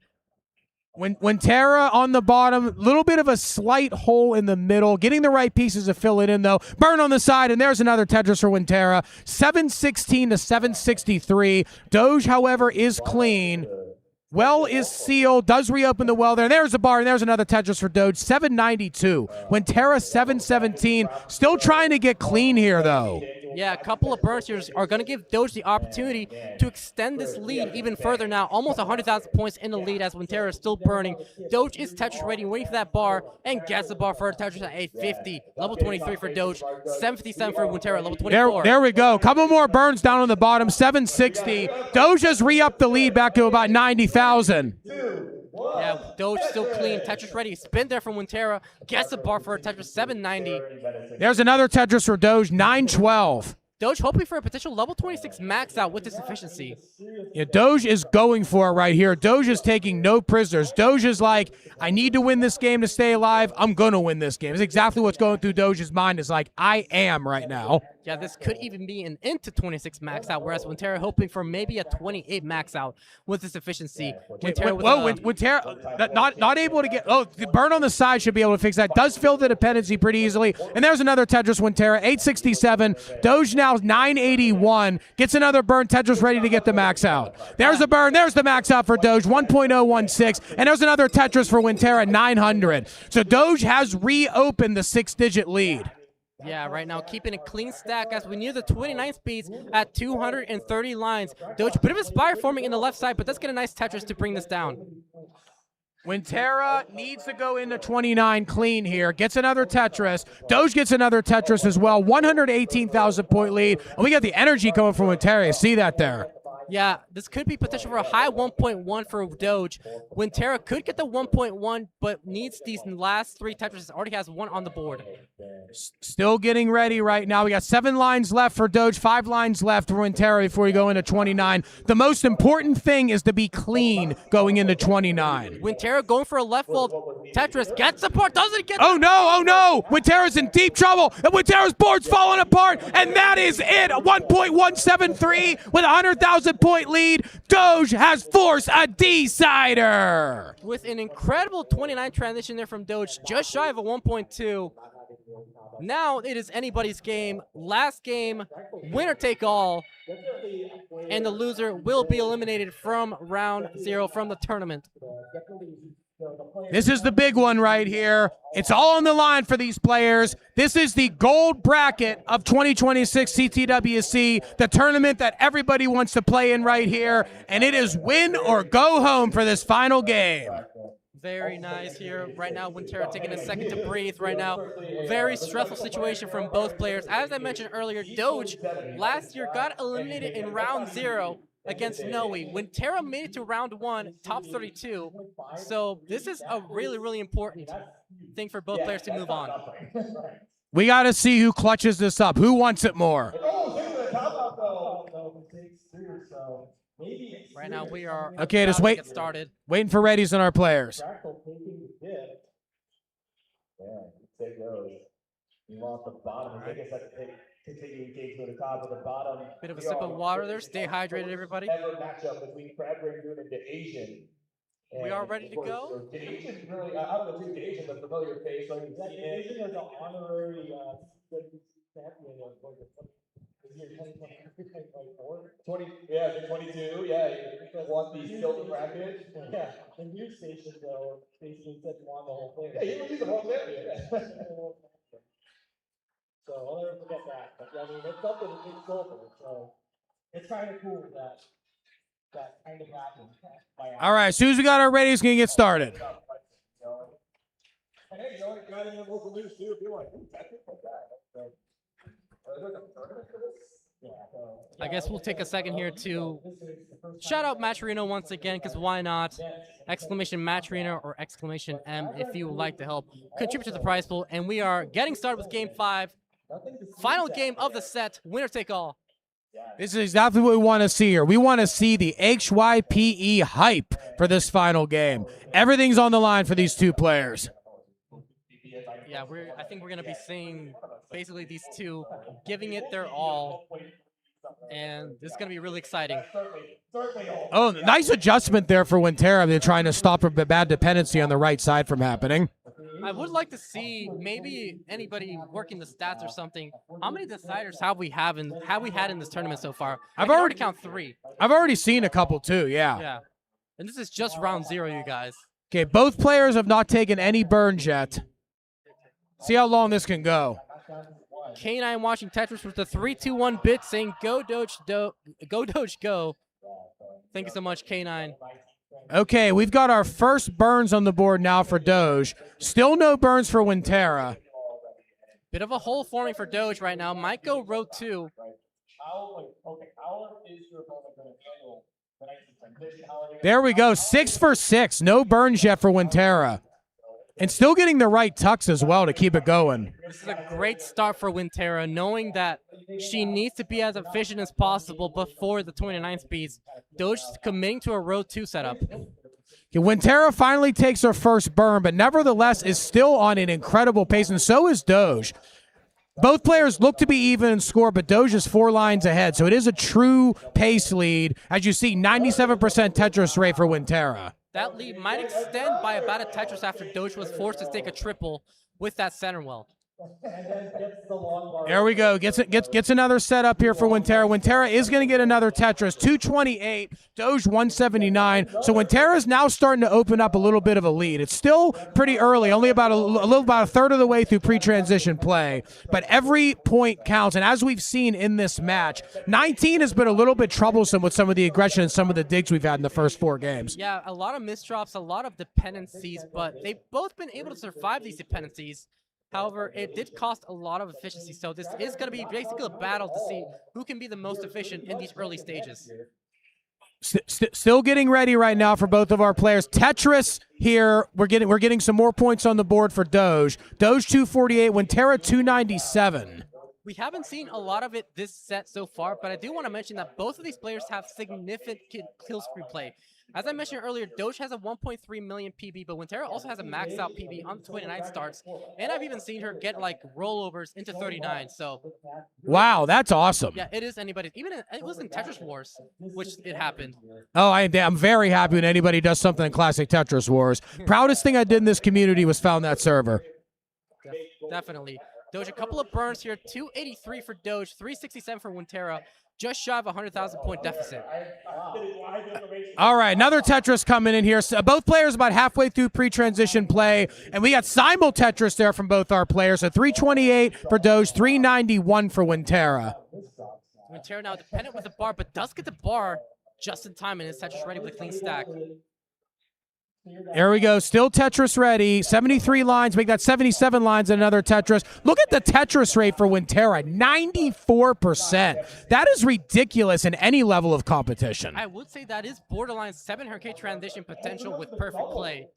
Winterra on the bottom, little bit of a slight hole in the middle, getting the right pieces to fill it in, though. Burn on the side, and there's another Tetris for Winterra. 716 to 763. Doge, however, is clean. Well is sealed, does reopen the well there. There's a bar, and there's another Tetris for Doge. 792. Winterra 717. Still trying to get clean here, though. Yeah, a couple of burns here are going to give Doge the opportunity to extend this lead even further now. Almost 100,000 points in the lead as Winterra is still burning. Doge is Tetris ready, waiting for that bar, and gets the bar for a Tetris at 850. Level 23 for Doge, 757 for Winterra, level 24. There we go. Couple more burns down on the bottom, 760. Doge has re-upped the lead back to about 90,000. Yeah, Doge still clean. Tetris ready. Spin there from Winterra. Gets the bar for a Tetris, 790. There's another Tetris for Doge, 912. Doge hoping for a potential level 26 max out with this efficiency. Yeah, Doge is going for it right here. Doge is taking no prisoners. Doge is like, I need to win this game to stay alive. I'm going to win this game. It's exactly what's going through Doge's mind. Is like, I am right now. Yeah, this could even be an into 26 max out, whereas Winterra hoping for maybe a 28 max out with this efficiency. Winterra not able to get. Oh, the burn on the side should be able to fix that. Does fill the dependency pretty easily. And there's another Tetris Winterra, 867. Doge now 981. Gets another burn. Tetris ready to get the max out. There's a burn. There's the max out for Doge, 1.016. And there's another Tetris for Winterra, 900. So Doge has reopened the 6-digit lead. Yeah, right now keeping a clean stack as we near the 29 speeds at 230 lines. Doge, bit of a spire forming in the left side, but let's get a nice Tetris to bring this down. Winterra needs to go into 29 clean here. Gets another Tetris. Doge gets another Tetris as well. 118,000 point lead. And we got the energy coming from Winterra. See that there? Yeah, this could be potential for a high 1.1 for Doge. Wintera could get the 1.1, but needs these last 3 Tetris. Already has 1 on the board. Still getting ready right now. We got 7 lines left for Doge, 5 lines left for Wintera before we go into 29. The most important thing is to be clean going into 29. Wintera going for a left fold. Tetris gets support, doesn't get. Oh no! Wintera's in deep trouble, and Wintera's board's falling apart, and that is it. 1.173 with a 100,000 point lead. Doge has forced a decider. With an incredible 29 transition there from Doge, just shy of a 1.2. Now it is anybody's game. Last game, winner take all, and the loser will be eliminated from round 0 from the tournament. This is the big one right here. It's all on the line for these players. This is the gold bracket of 2026 CTWC, the tournament that everybody wants to play in right here, and it is win or go home for this final game. Very nice here. Right now, Wintera taking a second to breathe right now. Very stressful situation from both players. As I mentioned earlier, Doge last year got eliminated in round 0 against Noe. Wintera made it to round 1, top 32. So this is a really, really important thing for both players to move on. We got to see who clutches this up. Who wants it more? Right now, we are okay. Just wait. Get started. Waiting for readies on our players. Bit of a sip of water there. Stay hydrated, everybody. We are ready to go. Asian really, I don't know if Asian is a familiar face. Like Asian is an honorary champion of is your 20, yeah, 22, yeah, you want the silver bracket. Yeah, the news station though basically said you won the whole thing. Yeah, you would be the whole champion. So I'll never forget that. But I mean, it's something to take over. So it's kind of cool that kind of happened. All right, as soon as we got our readies, gonna get started. And hey, you know, got in the local news too. If you're like, ooh, that's it like that. I guess we'll take a second here to shout out Matcherino once again, because why not? Exclamation Matcherino or exclamation M if you would like to help contribute to the prize pool. And we are getting started with Game 5. Final game of the set, winner take all. This is exactly what we want to see here. We want to see the HYPE hype for this final game. Everything's on the line for these two players. Yeah, I think we're going to be seeing basically these two giving it their all, and this is going to be really exciting. Oh, nice adjustment there for Wintera. They're trying to stop a bad dependency on the right side from happening. I would like to see maybe anybody working the stats or something. How many deciders have we had in this tournament so far? I've already count 3. I've already seen a couple too. Yeah. Yeah, and this is just round 0, you guys. Okay, both players have not taken any burns yet. See how long this can go. K9 watching Tetris with the 3-2-1 bit saying go Doge go. Thank you so much, K9. Okay, we've got our first burns on the board now for Doge. Still no burns for Wintera. Bit of a hole forming for Doge right now. Might go row 2. There we go. 6 for 6. No burns yet for Wintera. And still getting the right tucks as well to keep it going. This is a great start for Wintera, knowing that she needs to be as efficient as possible before the 29 speeds. Doge committing to a row 2 setup. Okay, Wintera finally takes her first burn, but nevertheless is still on an incredible pace, and so is Doge. Both players look to be even in score, but Doge is 4 lines ahead, so it is a true pace lead. As you see, 97% Tetris rate for Wintera. That lead might extend by about a Tetris after Doge was forced to take a triple with that center well. There we go. Gets another set up here for Wintera. Wintera is going to get another Tetris. 228, Doge 179. So Wintera is now starting to open up a little bit of a lead. It's still pretty early, only about a third of the way through pre-transition play. But every point counts. And as we've seen in this match, 19 has been a little bit troublesome with some of the aggression and some of the digs we've had in the first 4 games. Yeah, a lot of misdrops, a lot of dependencies, but they've both been able to survive these dependencies. However, it did cost a lot of efficiency, so this is going to be basically a battle to see who can be the most efficient in these early stages. Still getting ready right now for both of our players. Tetris here. We're getting some more points on the board for Doge. Doge 248, Winterra 297. We haven't seen a lot of it this set so far, but I do want to mention that both of these players have significant kill spree play. As I mentioned earlier, Doge has a 1.3 million PB, but Winterra also has a max out PB on 29 starts, and I've even seen her get like rollovers into 39. So, wow, that's awesome. Yeah, it is anybody's. Even it was in Tetris Wars, which it happened. Oh, I'm very happy when anybody does something in classic Tetris Wars. Proudest thing I did in this community was found that server. Definitely. Doge, a couple of burns here. 283 for Doge, 367 for Winterra. Just shy of a 100,000 point deficit. All right, another Tetris coming in here. So both players about halfway through pre-transition play, and we got simul Tetris there from both our players. So 328 for Doge, 391 for Winterra. Winterra now dependent with the bar, but does get the bar just in time, and is Tetris ready with a clean stack. There we go. Still Tetris ready. 73 lines. Make that 77 lines in another Tetris. Look at the Tetris rate for Winterra. 94%. That is ridiculous in any level of competition. I would say that is borderline 700K transition potential with perfect play.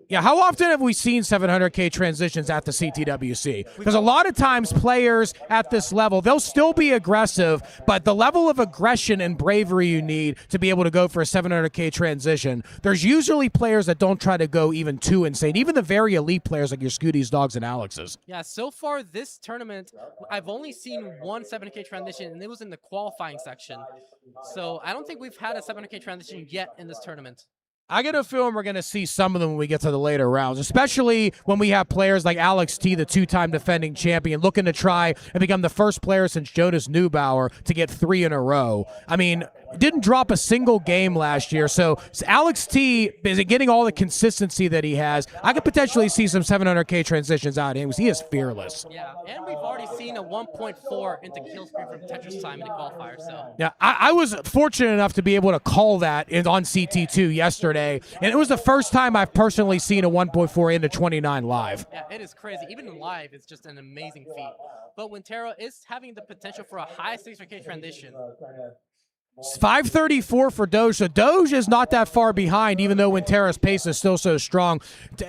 Yeah, how often have we seen 700K transitions at the CTWC? Because a lot of times players at this level, they'll still be aggressive, but the level of aggression and bravery you need to be able to go for a 700K transition, there's usually players that don't try to go even too insane. Even the very elite players like your Scooties, Dogs, and Alexes. Yeah, so far this tournament, I've only seen one 700K transition, and it was in the qualifying section. So I don't think we've had a 700K transition yet in this tournament. I get a feeling we're going to see some of them when we get to the later rounds, especially when we have players like Alex T, the two-time defending champion, looking to try and become the first player since Jonas Neubauer to get 3 in a row. I mean, didn't drop a single game last year, so Alex T is getting all the consistency that he has. I could potentially see some 700K transitions out of him because he is fearless. Yeah, and we've already seen a 1.4 into kill spree from Tetris time in the qualifier. So yeah, I was fortunate enough to be able to call that on CT2 yesterday. And it was the first time I've personally seen a 1.4 into 29 live. Yeah, it is crazy. Even in live, it's just an amazing feat. But Winterra is having the potential for a high 600K transition. 534 for Doge. So Doge is not that far behind, even though Winterra's pace is still so strong.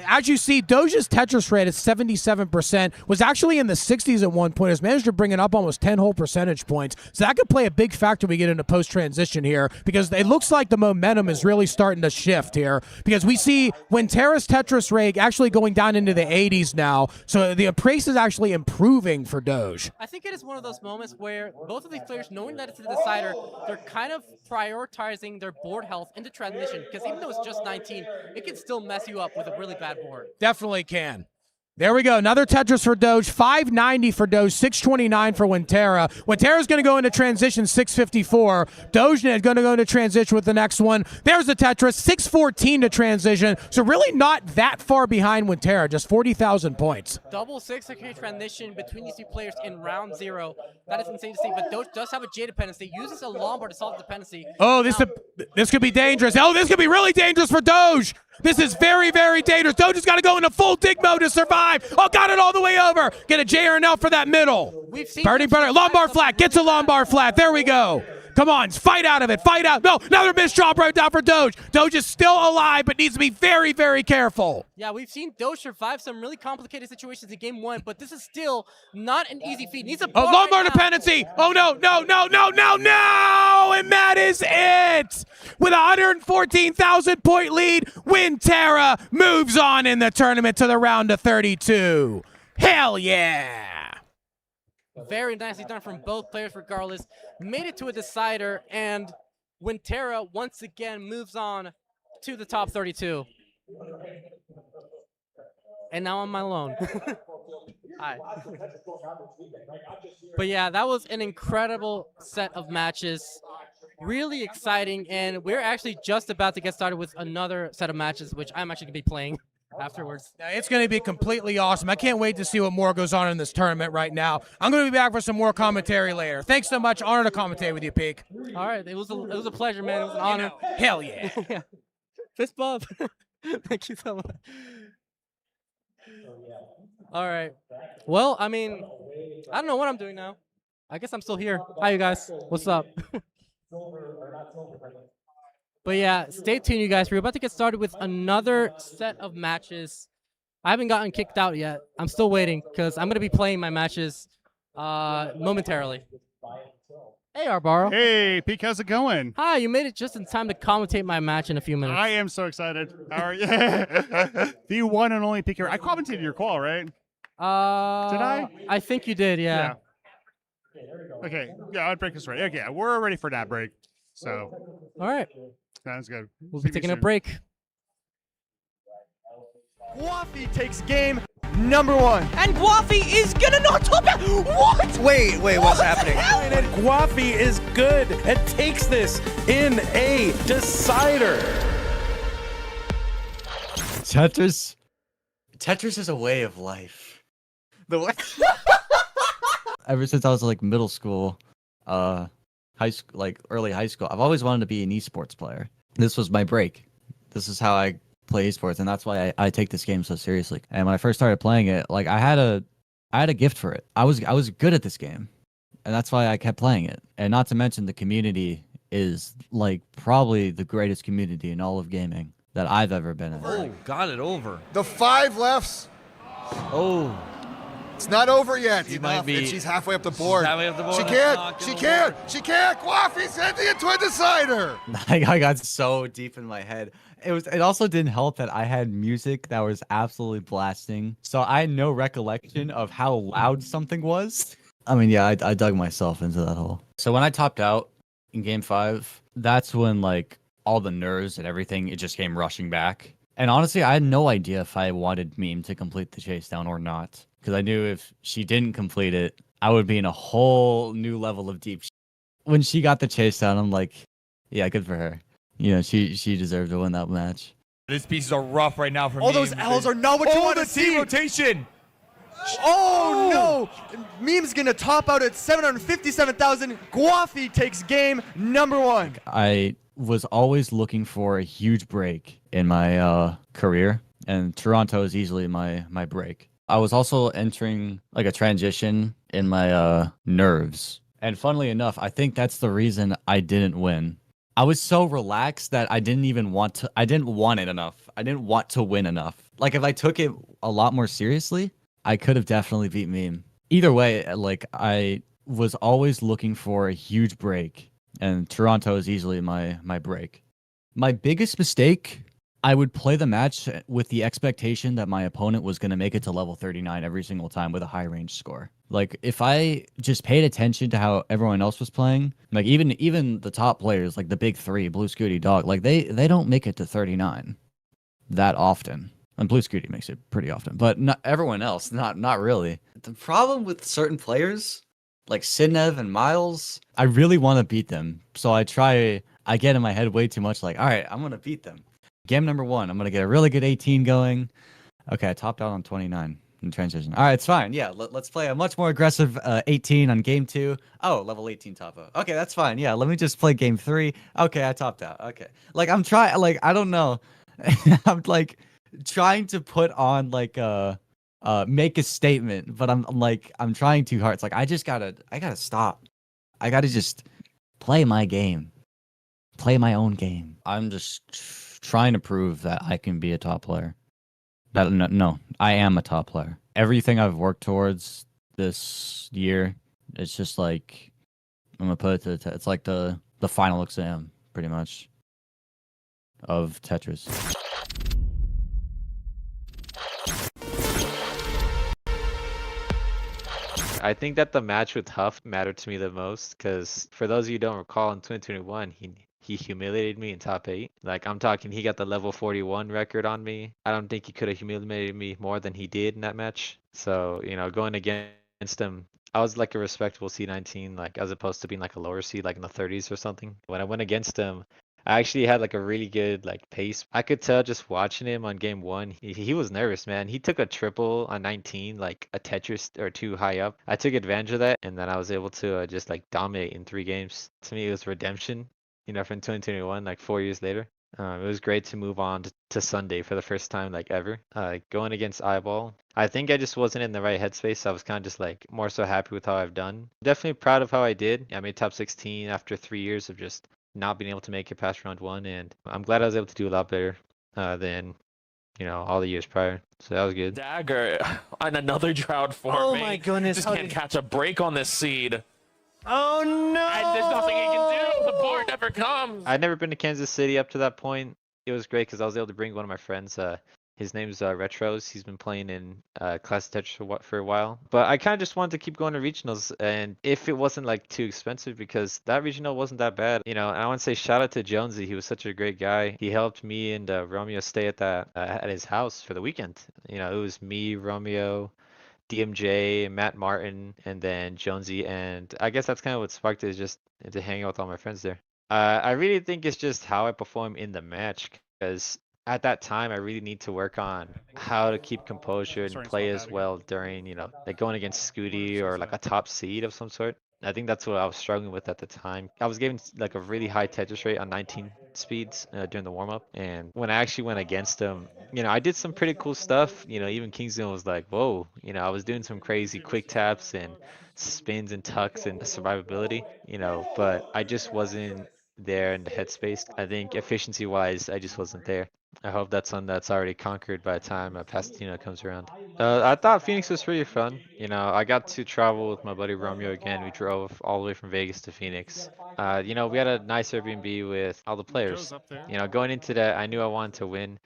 As you see, Doge's Tetris rate at 77% was actually in the 60s at one point. Has managed to bring it up almost 10 whole percentage points. So that could play a big factor when we get into post-transition here, because it looks like the momentum is really starting to shift here, because we see Winterra's Tetris rate actually going down into the 80s now. So the pace is actually improving for Doge. I think it is one of those moments where both of these players, knowing that it's a decider, they're kind of prioritizing their board health into transition, because even though it's just 19, it can still mess you up with a really bad board. Definitely can. There we go. Another Tetris for Doge. 590 for Doge. 629 for Winterra. Winterra's going to go into transition 654. Doge is going to go into transition with the next one. There's the Tetris. 614 to transition. So really not that far behind Winterra. Just 40,000 points. Double 600K transition between these two players in round 0. That is insane to see. But Doge does have a J dependency. Uses a Lombard to solve the dependency. Oh, this could be dangerous. Oh, this could be really dangerous for Doge. This is very, very dangerous. Doge has got to go into full dig mode to survive. Oh, got it all the way over. Get a J or an L for that middle. We've seen Birdie. Lombard flat. Gets a Lombard flat. There we go. Come on, fight out of it. Fight out. No, another missed drop right down for Doge. Doge is still alive, but needs to be very, very careful. Yeah, we've seen Doge survive some really complicated situations in game 1, but this is still not an easy feat. Needs a bar Lombard right dependency. Oh, no. And that is it. With a 114,000 point lead, Winterra moves on in the tournament to the round of 32. Hell yeah. Very nicely done from both players regardless. Made it to a decider, and Winterra once again moves on to the top 32. And now I'm alone. Hi. But yeah, that was an incredible set of matches. Really exciting, and we're actually just about to get started with another set of matches, which I'm actually going to be playing afterwards. Now, it's going to be completely awesome. I can't wait to see what more goes on in this tournament right now. I'm going to be back for some more commentary later. Thanks so much. Honor to commentate with you, Peak. All right. It was a pleasure, man. It was an honor. Hell yeah. Yeah. Fist bump. Thank you so much. All right. Well, I mean, I don't know what I'm doing now. I guess I'm still here. Hi, you guys. What's up? But yeah, stay tuned, you guys. We're about to get started with another set of matches. I haven't gotten kicked out yet. I'm still waiting because I'm going to be playing my matches momentarily. Hey, Arbaro. Hey, Peak, how's it going? Hi, you made it just in time to commentate my match in a few minutes. I am so excited. How are you? The one and only Peak here. I commentated your qual, right? Did I? I think you did, yeah. Okay, yeah, I'd break this right. Okay, we're ready for that break. So. All right. Sounds good. We'll See be you taking a soon. break. Guafi takes game number 1. And Guafi is gonna not top it. What? Wait, what's happening? And Guafi is good and takes this in a decider. Tetris is a way of life. The way ever since I was like middle school, high school, like early high school, I've always wanted to be an esports player. This was my break. This is how I play esports, and that's why I take this game so seriously. And when I first started playing it, like I had a gift for it. I was good at this game, and that's why I kept playing it. And not to mention the community is like probably the greatest community in all of gaming that I've ever been in. Oh, got it over. The 5 lefts. Oh. It's not over yet. She might be. And she's halfway up the board. Halfway up the board. She can't. Guafi's into a decider. I got so deep in my head. It also didn't help that I had music that was absolutely blasting. So I had no recollection of how loud something was. I mean, yeah, I dug myself into that hole. So when I topped out in game 5, that's when like all the nerves and everything, it just came rushing back. And honestly, I had no idea if I wanted Meme to complete the chase down or not. Because I knew if she didn't complete it, I would be in a whole new level of deep. When she got the chase down, I'm like, yeah, good for her. You know, she deserved to win that match. These pieces are rough right now for me. All those L's are not what you want to see. Rotation. Oh no! Meme's gonna top out at 757,000. Guafi takes game number 1. I was always looking for a huge break in my career, and Toronto is easily my break. I was also entering like a transition in my nerves. And funnily enough, I think that's the reason I didn't win. I was so relaxed that I didn't want it enough. I didn't want to win enough. Like if I took it a lot more seriously, I could have definitely beat Meme. Either way, like I was always looking for a huge break, and Toronto is easily my break. My biggest mistake, I would play the match with the expectation that my opponent was going to make it to level 39 every single time with a high range score. Like if I just paid attention to how everyone else was playing, like even the top players, like the big 3, Blue Scooty, Dog, like they don't make it to 39 that often. And Blue Scooty makes it pretty often, but not everyone else, not really. The problem with certain players, like Sidnev and Miles, I really want to beat them. So I get in my head way too much like, all right, I'm going to beat them. Game number 1, I'm going to get a really good 18 going. Okay, I topped out on 29 in transition. All right, it's fine. Yeah, let's play a much more aggressive 18 on game 2. Oh, level 18 top out. Okay, that's fine. Yeah, let me just play game 3. Okay, I topped out. Okay. Like, I'm trying, like, I don't know. I'm, like, trying to put on, like, make a statement, but I'm trying too hard. It's like, I gotta stop. I gotta just play my game. Play my own game. I'm just trying to prove that I can be a top player. No, I am a top player. Everything I've worked towards this year, it's just like I'm gonna put it to it's like the final exam, pretty much, of Tetris. I think that the match with Huff mattered to me the most because for those of you who don't recall, in 2021, he humiliated me in top 8. Like, I'm talking, he got the level 41 record on me. I don't think he could have humiliated me more than he did in that match. So, you know, going against him, I was like a respectable C19, like as opposed to being like a lower seed, like in the 30s or something. When I went against him, I actually had like a really good like pace. I could tell just watching him on game 1, he was nervous, man. He took a triple on 19, like a Tetris or 2 high up. I took advantage of that, and then I was able to just like dominate in 3 games. To me, it was redemption, you know, from 2021, like 4 years later. It was great to move on to Sunday for the first time like ever. Going against Eyeball, I think I just wasn't in the right headspace. I was kind of just like more so happy with how I've done. Definitely proud of how I did. I made top 16 after 3 years of just not being able to make it past round 1, and I'm glad I was able to do a lot better than all the years prior. So that was good. Dagger on another drought for Oh me. my goodness, Just how can't did- catch a break on this seed. Oh no! And there's nothing he can do. The board never comes. I'd never been to Kansas City up to that point. It was great because I was able to bring one of my friends. His name's Retros. He's been playing in Classic Tetris for a while. But I kind of just wanted to keep going to regionals, and if it wasn't like too expensive, because that regional wasn't that bad. And I want to say shout out to Jonesy. He was such a great guy. He helped me and Romeo stay at his house for the weekend. It was me, Romeo, DMJ, Matt Martin, and then Jonesy, and I guess that's kind of what sparked it, is just to hang out with all my friends there. I really think it's just how I perform in the match, because at that time I really need to work on how to keep composure and play as well during, like going against Scooty or like a top seed of some sort. I think that's what I was struggling with at the time. I was getting like a really high Tetris rate on 19 speeds during the warm-up, and when I actually went against him, I did some pretty cool stuff. Even Kingston was like, whoa, I was doing some crazy quick taps and spins and tucks and survivability, but I just wasn't there in the headspace. I think efficiency-wise, I just wasn't there. I hope that's something that's already conquered by the time Pasadena comes around. I thought Phoenix was pretty fun. I got to travel with my buddy Romeo again. We drove all the way from Vegas to Phoenix. We had a nice Airbnb with all the players. Going into that, I knew I wanted to win.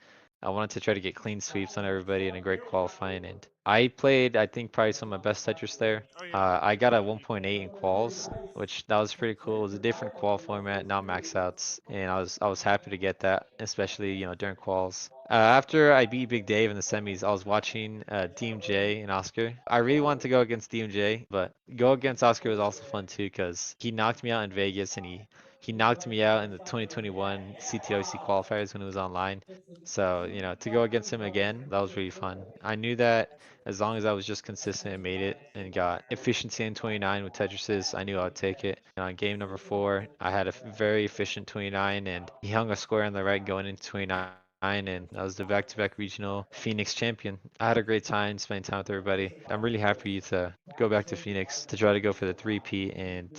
I wanted to try to get clean sweeps on everybody and a great qualifying, and I played, I think, probably some of my best Tetris there. I got a 1.8 in quals, which that was pretty cool. It was a different qual format, not max outs, and I was happy to get that, especially during quals. After I beat Big Dave in the semis, I was watching DMJ and Oscar. I really wanted to go against DMJ, but go against Oscar was also fun too, because he knocked me out in Vegas, and he knocked me out in the 2021 CTWC qualifiers when it was online. So, to go against him again, that was really fun. I knew that as long as I was just consistent and made it and got efficiency in 29 with Tetrises, I knew I would take it. And on game number 4, I had a very efficient 29, and he hung a square on the right going into 29. And I was the back-to-back regional Phoenix champion. I had a great time spending time with everybody. I'm really happy to go back to Phoenix to try to go for the 3P in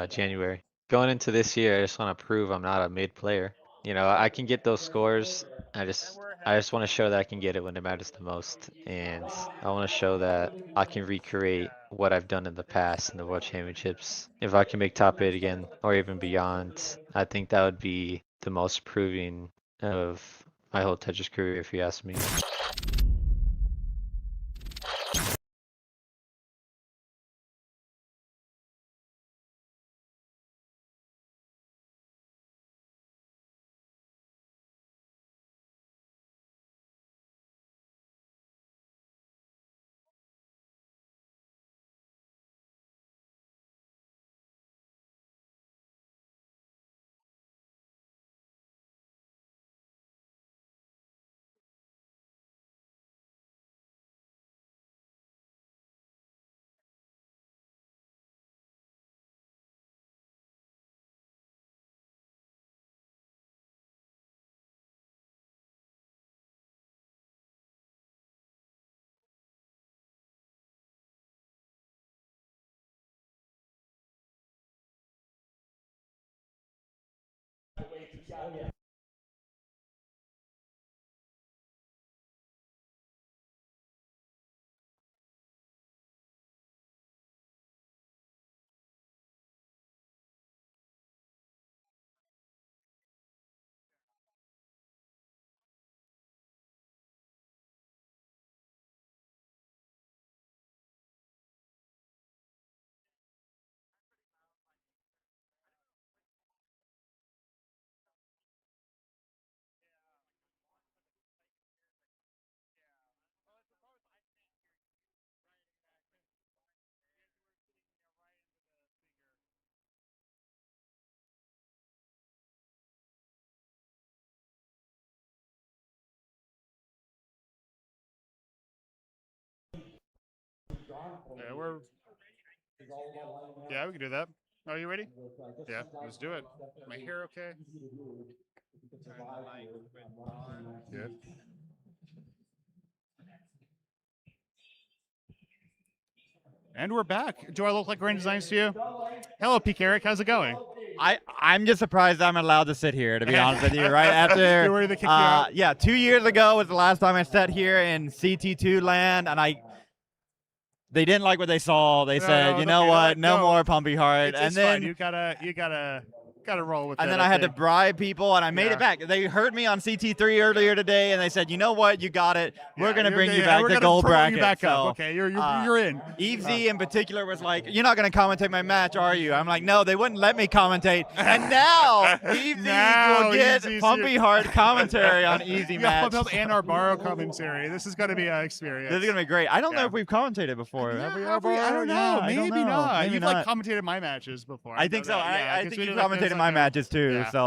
January. Going into this year, I just want to prove I'm not a mid player. I can get those scores. I just want to show that I can get it when it matters the most, and I want to show that I can recreate what I've done in the past in the World Championships. If I can make top 8 again, or even beyond, I think that would be the most proving of my whole Tetris career, if you ask me. Yeah, we can do that. Are you ready? Yeah, let's do it. My hair okay? Good. And we're back. Do I look like Grand Designs to you? Hello, Peak Eric. How's it going? I'm just surprised I'm allowed to sit here, to be honest with you. Right after, They were the kick you out. yeah, 2 years ago was the last time I sat here in CT2 land, and they didn't like what they saw. They said, you know what, no more Pumpy Heart. It's And then fine. You gotta roll with it. and then I had to bribe people, and I made it back. They heard me on CT3 earlier today, and they said, you know what, you got it. We're going to bring you back to gold bracket. You back up. So, Okay, you're in. EZ in particular was like, you're not going to commentate my match, are you? I'm like, no, they wouldn't let me commentate. And now EZ will get Pumpy Heart commentary on EZ match. And our borrow commentary. This is going to be an experience. This is going to be great. I don't know if we've commentated before. I don't know. Maybe not. Maybe You've not. commentated my matches before. I think so. I think you commentated my matches too. Yeah. So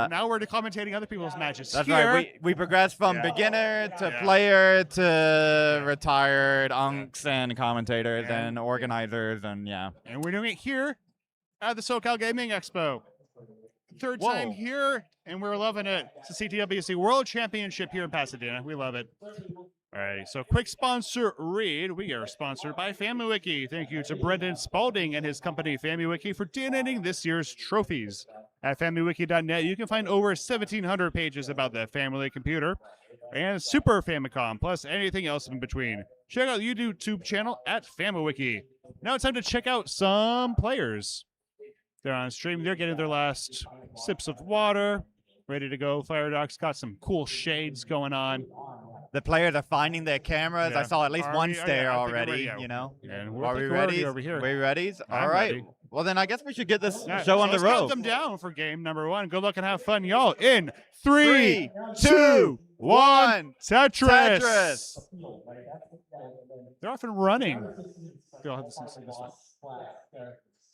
now we're commentating other people's matches. that's here. right. We progressed from beginner to player to retired unks and commentators and organizers and And we're doing it here at the SoCal Gaming Expo. Third time here, and we're loving it. It's the CTWC World Championship here in Pasadena. We love it. All right, so quick sponsor read. We are sponsored by FamiWiki. Thank you to Brendan Spalding and his company FamiWiki for donating this year's trophies. At FamiWiki.net, you can find over 1,700 pages about the family computer and Super Famicom, plus anything else in between. Check out the YouTube channel at FamiWiki. Now it's time to check out some players. They're on stream. They're getting their last sips of water, ready to go. Firedox got some cool shades going on. The players are finding their cameras. Yeah. I saw at least one I stare think already, we're you know. And Are we ready? over here. We ready? I'm All right. ready. Well, then I guess we should get this Yeah, show so on the let's count road. them down for game number 1. Good luck and have fun, y'all. In 3, 2, 2, 1, Tetris. Tetris. They're often running. Go ahead, this one.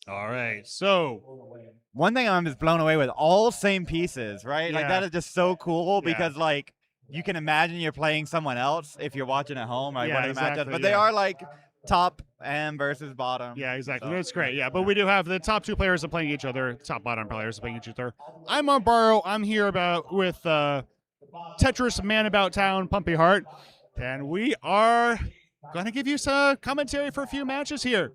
All right, so one thing I'm just blown away with, all same pieces, right? Like Yeah. that is just so cool Yeah. because like you can imagine you're playing someone else if you're watching at home, like Yeah, one of the matchups. exactly, But they yeah. are like top and versus bottom. Yeah, exactly. So- That's great. Yeah, but we do have the top 2 players are playing each other. Top bottom players are playing each other. I'm on Borrow. I'm here with Tetris Man About Town, Pumpy Heart, and we are going to give you some commentary for a few matches here.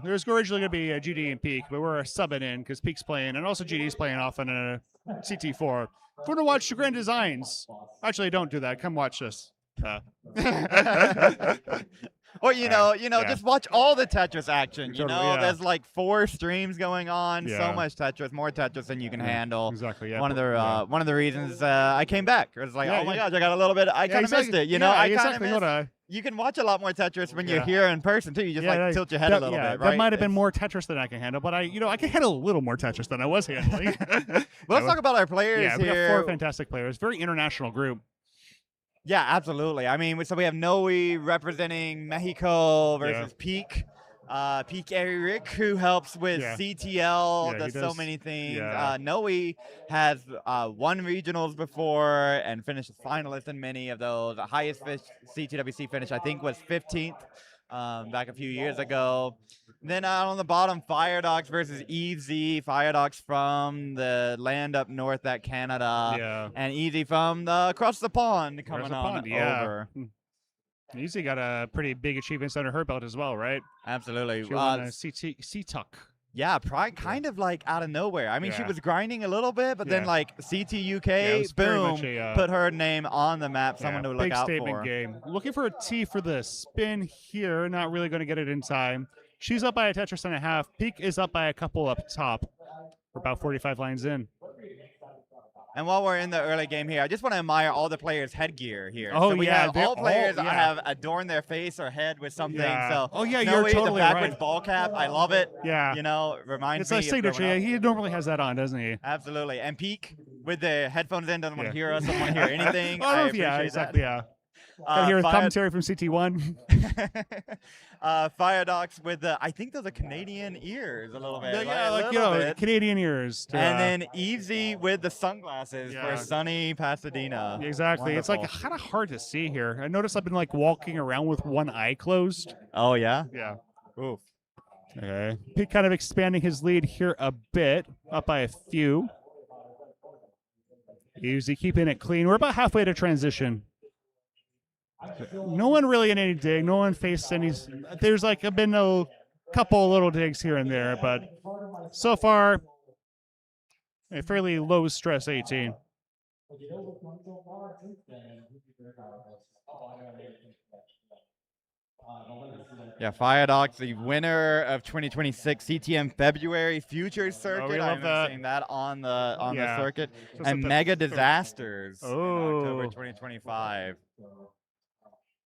There's originally going to be GD and Peak, but we're subbing in because Peak's playing, and also GD's playing off on a CT4. If you want to watch the Grand Designs, actually, don't do that. Come watch this. Or you know, yeah. just watch all the Tetris action. You Totally, know, yeah. there's like 4 streams going on. Yeah. So much Tetris, more Tetris than you can handle. Exactly. Yeah. One of the reasons I came back. It was like, Yeah, oh my yeah. gosh, I got a little bit. I kind of exactly. missed it. You know, Yeah, I kind exactly. of Hold missed. You can watch a lot more Tetris when you're here in person too. You just like tilt your head a little bit, right? That might have been more Tetris than I can handle, but I can handle a little more Tetris than I was handling. Let's talk about our players Yeah, we got here. 4 fantastic players. Very international group. Yeah, absolutely. I mean, so we have Noe representing Mexico versus Yeah. Peak. Peak Eric, who helps with Yeah. CTL, Yeah, does he so does. many things. Yeah. Noe has won regionals before and finished as finalist in many of those. The highest CTWC finish, I think, was 15th back a few years ago. Then on the bottom, Firedox versus EZ. Firedox from the land up north at Canada. Yeah. And EZ from across the pond coming on over. Easy got a pretty big achievements under her belt as well, right? Absolutely. She won a CTWC. Yeah, kind of like out of nowhere. I mean, she Yeah. was grinding a little bit, but then Yeah. like Yeah, it CTUK, was very boom, much a, put her name on the map. Someone to look big out statement for. game. Looking for a T for the spin here. Not really going to get it in time. She's up by a Tetris and a half. Peak is up by a couple up top. We're about 45 lines in. And while we're in the early game here, I just want to admire all the players' headgear here. Oh, so we yeah, have they're all players all- yeah. have adorned their face or head with something. Yeah. So Oh, yeah, Noe, you're totally the backwards right. ball cap, I love it. Yeah. You know, reminds It's me a of signature. growing Yeah, up. he normally has that on, doesn't he? Absolutely. And Peak with the headphones in, doesn't want Yeah. to hear us, doesn't want to hear anything. Oh, I yeah, appreciate exactly. that. Yeah. Gotta hear the Fire- commentary from CT1. Firedox with the, I think those are Canadian ears a little bit. Yeah, a like, you little know, bit. Canadian ears. To, And then Easy with the sunglasses Yeah. for sunny Pasadena. Exactly. It's like Wonderful. kind of hard to see here. I noticed I've been like walking around with one eye closed. Oh, yeah? Yeah. Oof. Okay. Pick kind of expanding his lead here a bit, up by a few. Easy keeping it clean. We're about halfway to transition. No one really in any dig. No one faced any. There's like been a couple little digs here and there, but so far A fairly low stress 18. Yeah, Firedox, the winner of 2026 CTM February Futures Circuit. we I love remember that. seeing that on the circuit. Just And at the- Mega Disasters in October Oh. 2025.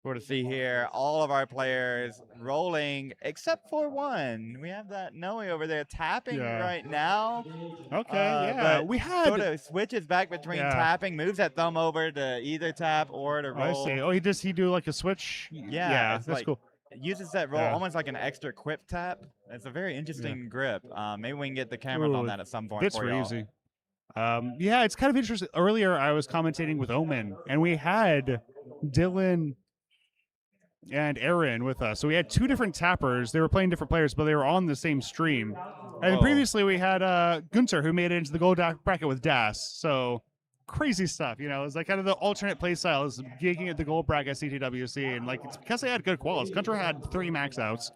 Cool to see here all of our players rolling except for one. We have that Noe over there tapping Yeah. right now. Okay, yeah. But We had sort of switches back between Yeah. tapping, moves that thumb over to either tap or to Oh, I roll. see. Oh, he do like a switch? Yeah, it's that's like, cool. it uses that roll Yeah. almost like an extra quip tap. It's a very interesting grip. Maybe we can get the cameras on Ooh, that at some point bits for were y'all. easy. Yeah, it's kind of interesting. Earlier, I was commentating with Omen, and we had Dylan and Aaron with us. So we had two different tappers. They were playing different players, but they were on the same stream. And Whoa. previously, we had Gunter, who made it into the gold bracket with Das. So crazy stuff, you know. It's like kind of the alternate play style is gigging at the gold bracket CTWC, and like it's because they had good quals. Gunter had 3 max outs.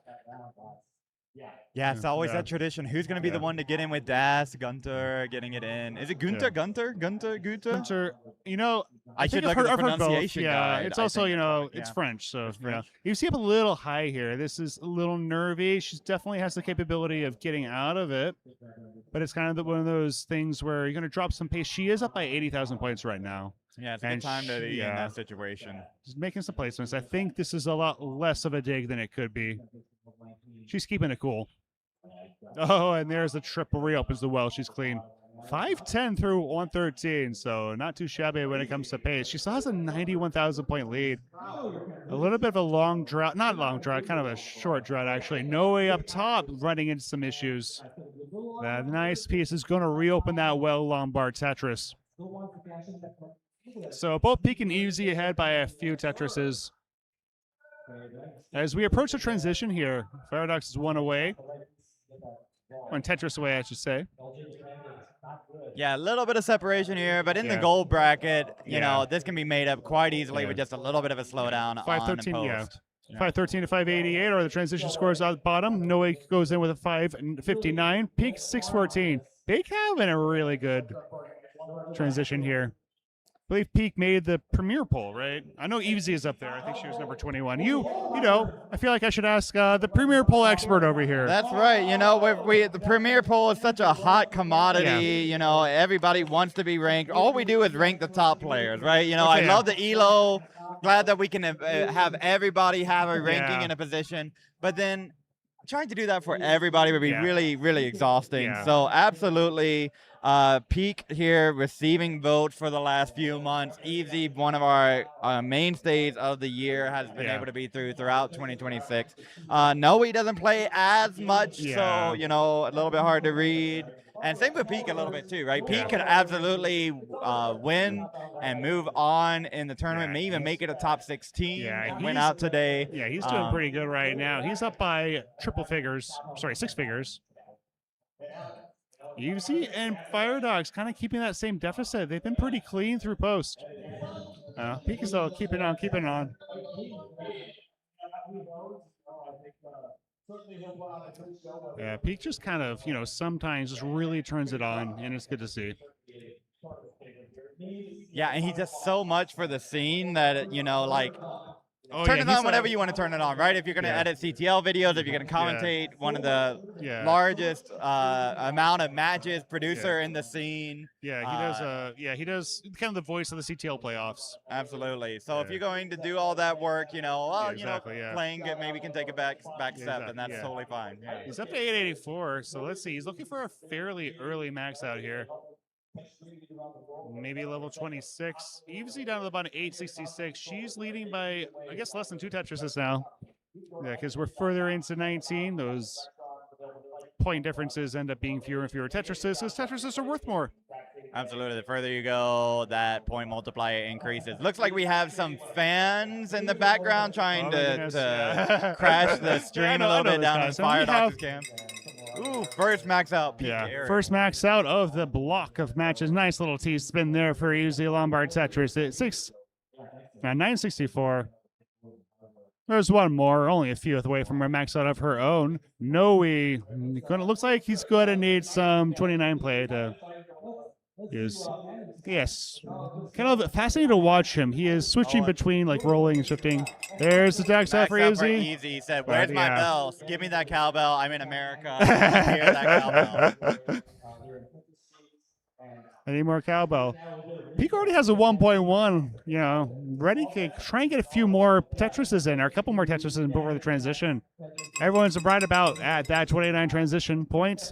Yeah, it's always Yeah. that tradition. Who's going to be the one to get in with Das, Gunter, getting it in? Is it Gunter, Yeah. Gunter, Gunter, Gunter? Gunter, you know, I think should I've look at heard- the I've heard both. pronunciation Yeah, guide, it's I also, think. you know, it's Yeah. French, so It's yeah. French. You see up a little high here. This is a little nervy. She definitely has the capability of getting out of it, but it's kind of one of those things where you're going to drop some pace. She is up by 80,000 points right now. Yeah, it's a good And time to be in yeah. that situation. She's making some placements. I think this is a lot less of a dig than it could be. She's keeping it cool. Oh, and there's the triple reopens the well. She's clean. 510 through 113, so not too shabby when it comes to pace. She still has a 91,000 point lead. A little bit of a long drought, not long drought, kind of a short drought actually. No way up top, running into some issues. That nice piece is going to reopen that well Lombard Tetris. So both Peak and Easy ahead by a few Tetrises. As we approach the transition here, Paradox is 1 away. One Tetris away, I should say. Yeah, a little bit of separation here, but in the Yeah. gold bracket, you Yeah. know, this can be made up quite easily Yeah. with just a little bit of a slowdown on 513, post. yeah. 513 to 588, or the transition scores out the bottom. No way goes in with a 559. Peak 614. Peak having a really good transition here. I believe Peak made the premier poll, right? I know Easy is up there. I think she was number 21. You know, I feel like I should ask the premier poll expert over here. That's right. You know, the premier poll is such a hot commodity. Yeah. You know, everybody wants to be ranked. All we do is rank the top players, right? You know, Okay, I yeah. love the ELO. Glad that we can have everybody have a ranking Yeah. in a position. But then trying to do that for everybody would be Yeah. really, really exhausting. Yeah. So absolutely, Peak here receiving votes for the last few months. Easy, one of our mainstays of the year, has been Yeah. able to be throughout 2026. No, he doesn't play as much, Yeah. so, you know, a little bit hard to read. And same with Peak a little bit too, right? Peak could absolutely win and move on in the tournament, may even make it a top 16 and win he's- out today. Yeah, he's doing pretty good right now. He's up by 6 figures. Easy and Fire Dogs kind of keeping that same deficit. They've been pretty clean through post. Peak is though keeping on. Yeah, Peak just kind of, you know, sometimes just really turns it on, and it's good to see. Yeah, and he does so much for the scene that, you know, like, Oh, turn yeah, it he's on whenever you want to turn it on, right? If you're going to Yeah. edit CTL videos, if you're going to commentate one of the largest amount of matches, producer in the scene. Yeah, he does kind of the voice of the CTL playoffs. Absolutely. So if you're going to do all that work, you know, well, exactly, you know, playing it maybe can take a back step, and that's yeah. totally fine. Yeah. He's up to 884, so let's see. He's looking for a fairly early max out here. Maybe level 26. Easy down to the bottom, 866. She's leading by, I guess, less than 2 Tetrises now. Yeah, because we're further into 19. Those point differences end up being fewer and fewer Tetrises, because Tetrises are worth more. Absolutely. The further you go, that point multiplier increases. Looks like we have some fans in the background trying to crash the stream a little bit down on Fire Doctor's cam. Ooh, first max out. Peak Eric. First max out of the block of matches. Nice little T-spin there for Easy Lombard Tetris at 964. There's one more, only a few away from her max out of her own. Noe, looks like he's going to need some 29 play to is, yes, kind of fascinating to watch him. He is switching between like rolling and shifting. There's the max out for Easy. Easy. He said, "Where's my yeah. bell? Give me that cowbell. I'm in America. I want to hear that cowbell." I need more cowbell. Peak already has a 1.1. You know, ready to try and get a few more Tetrises in, or a couple more Tetrises in before the transition. Everyone's right about at that 29 transition points.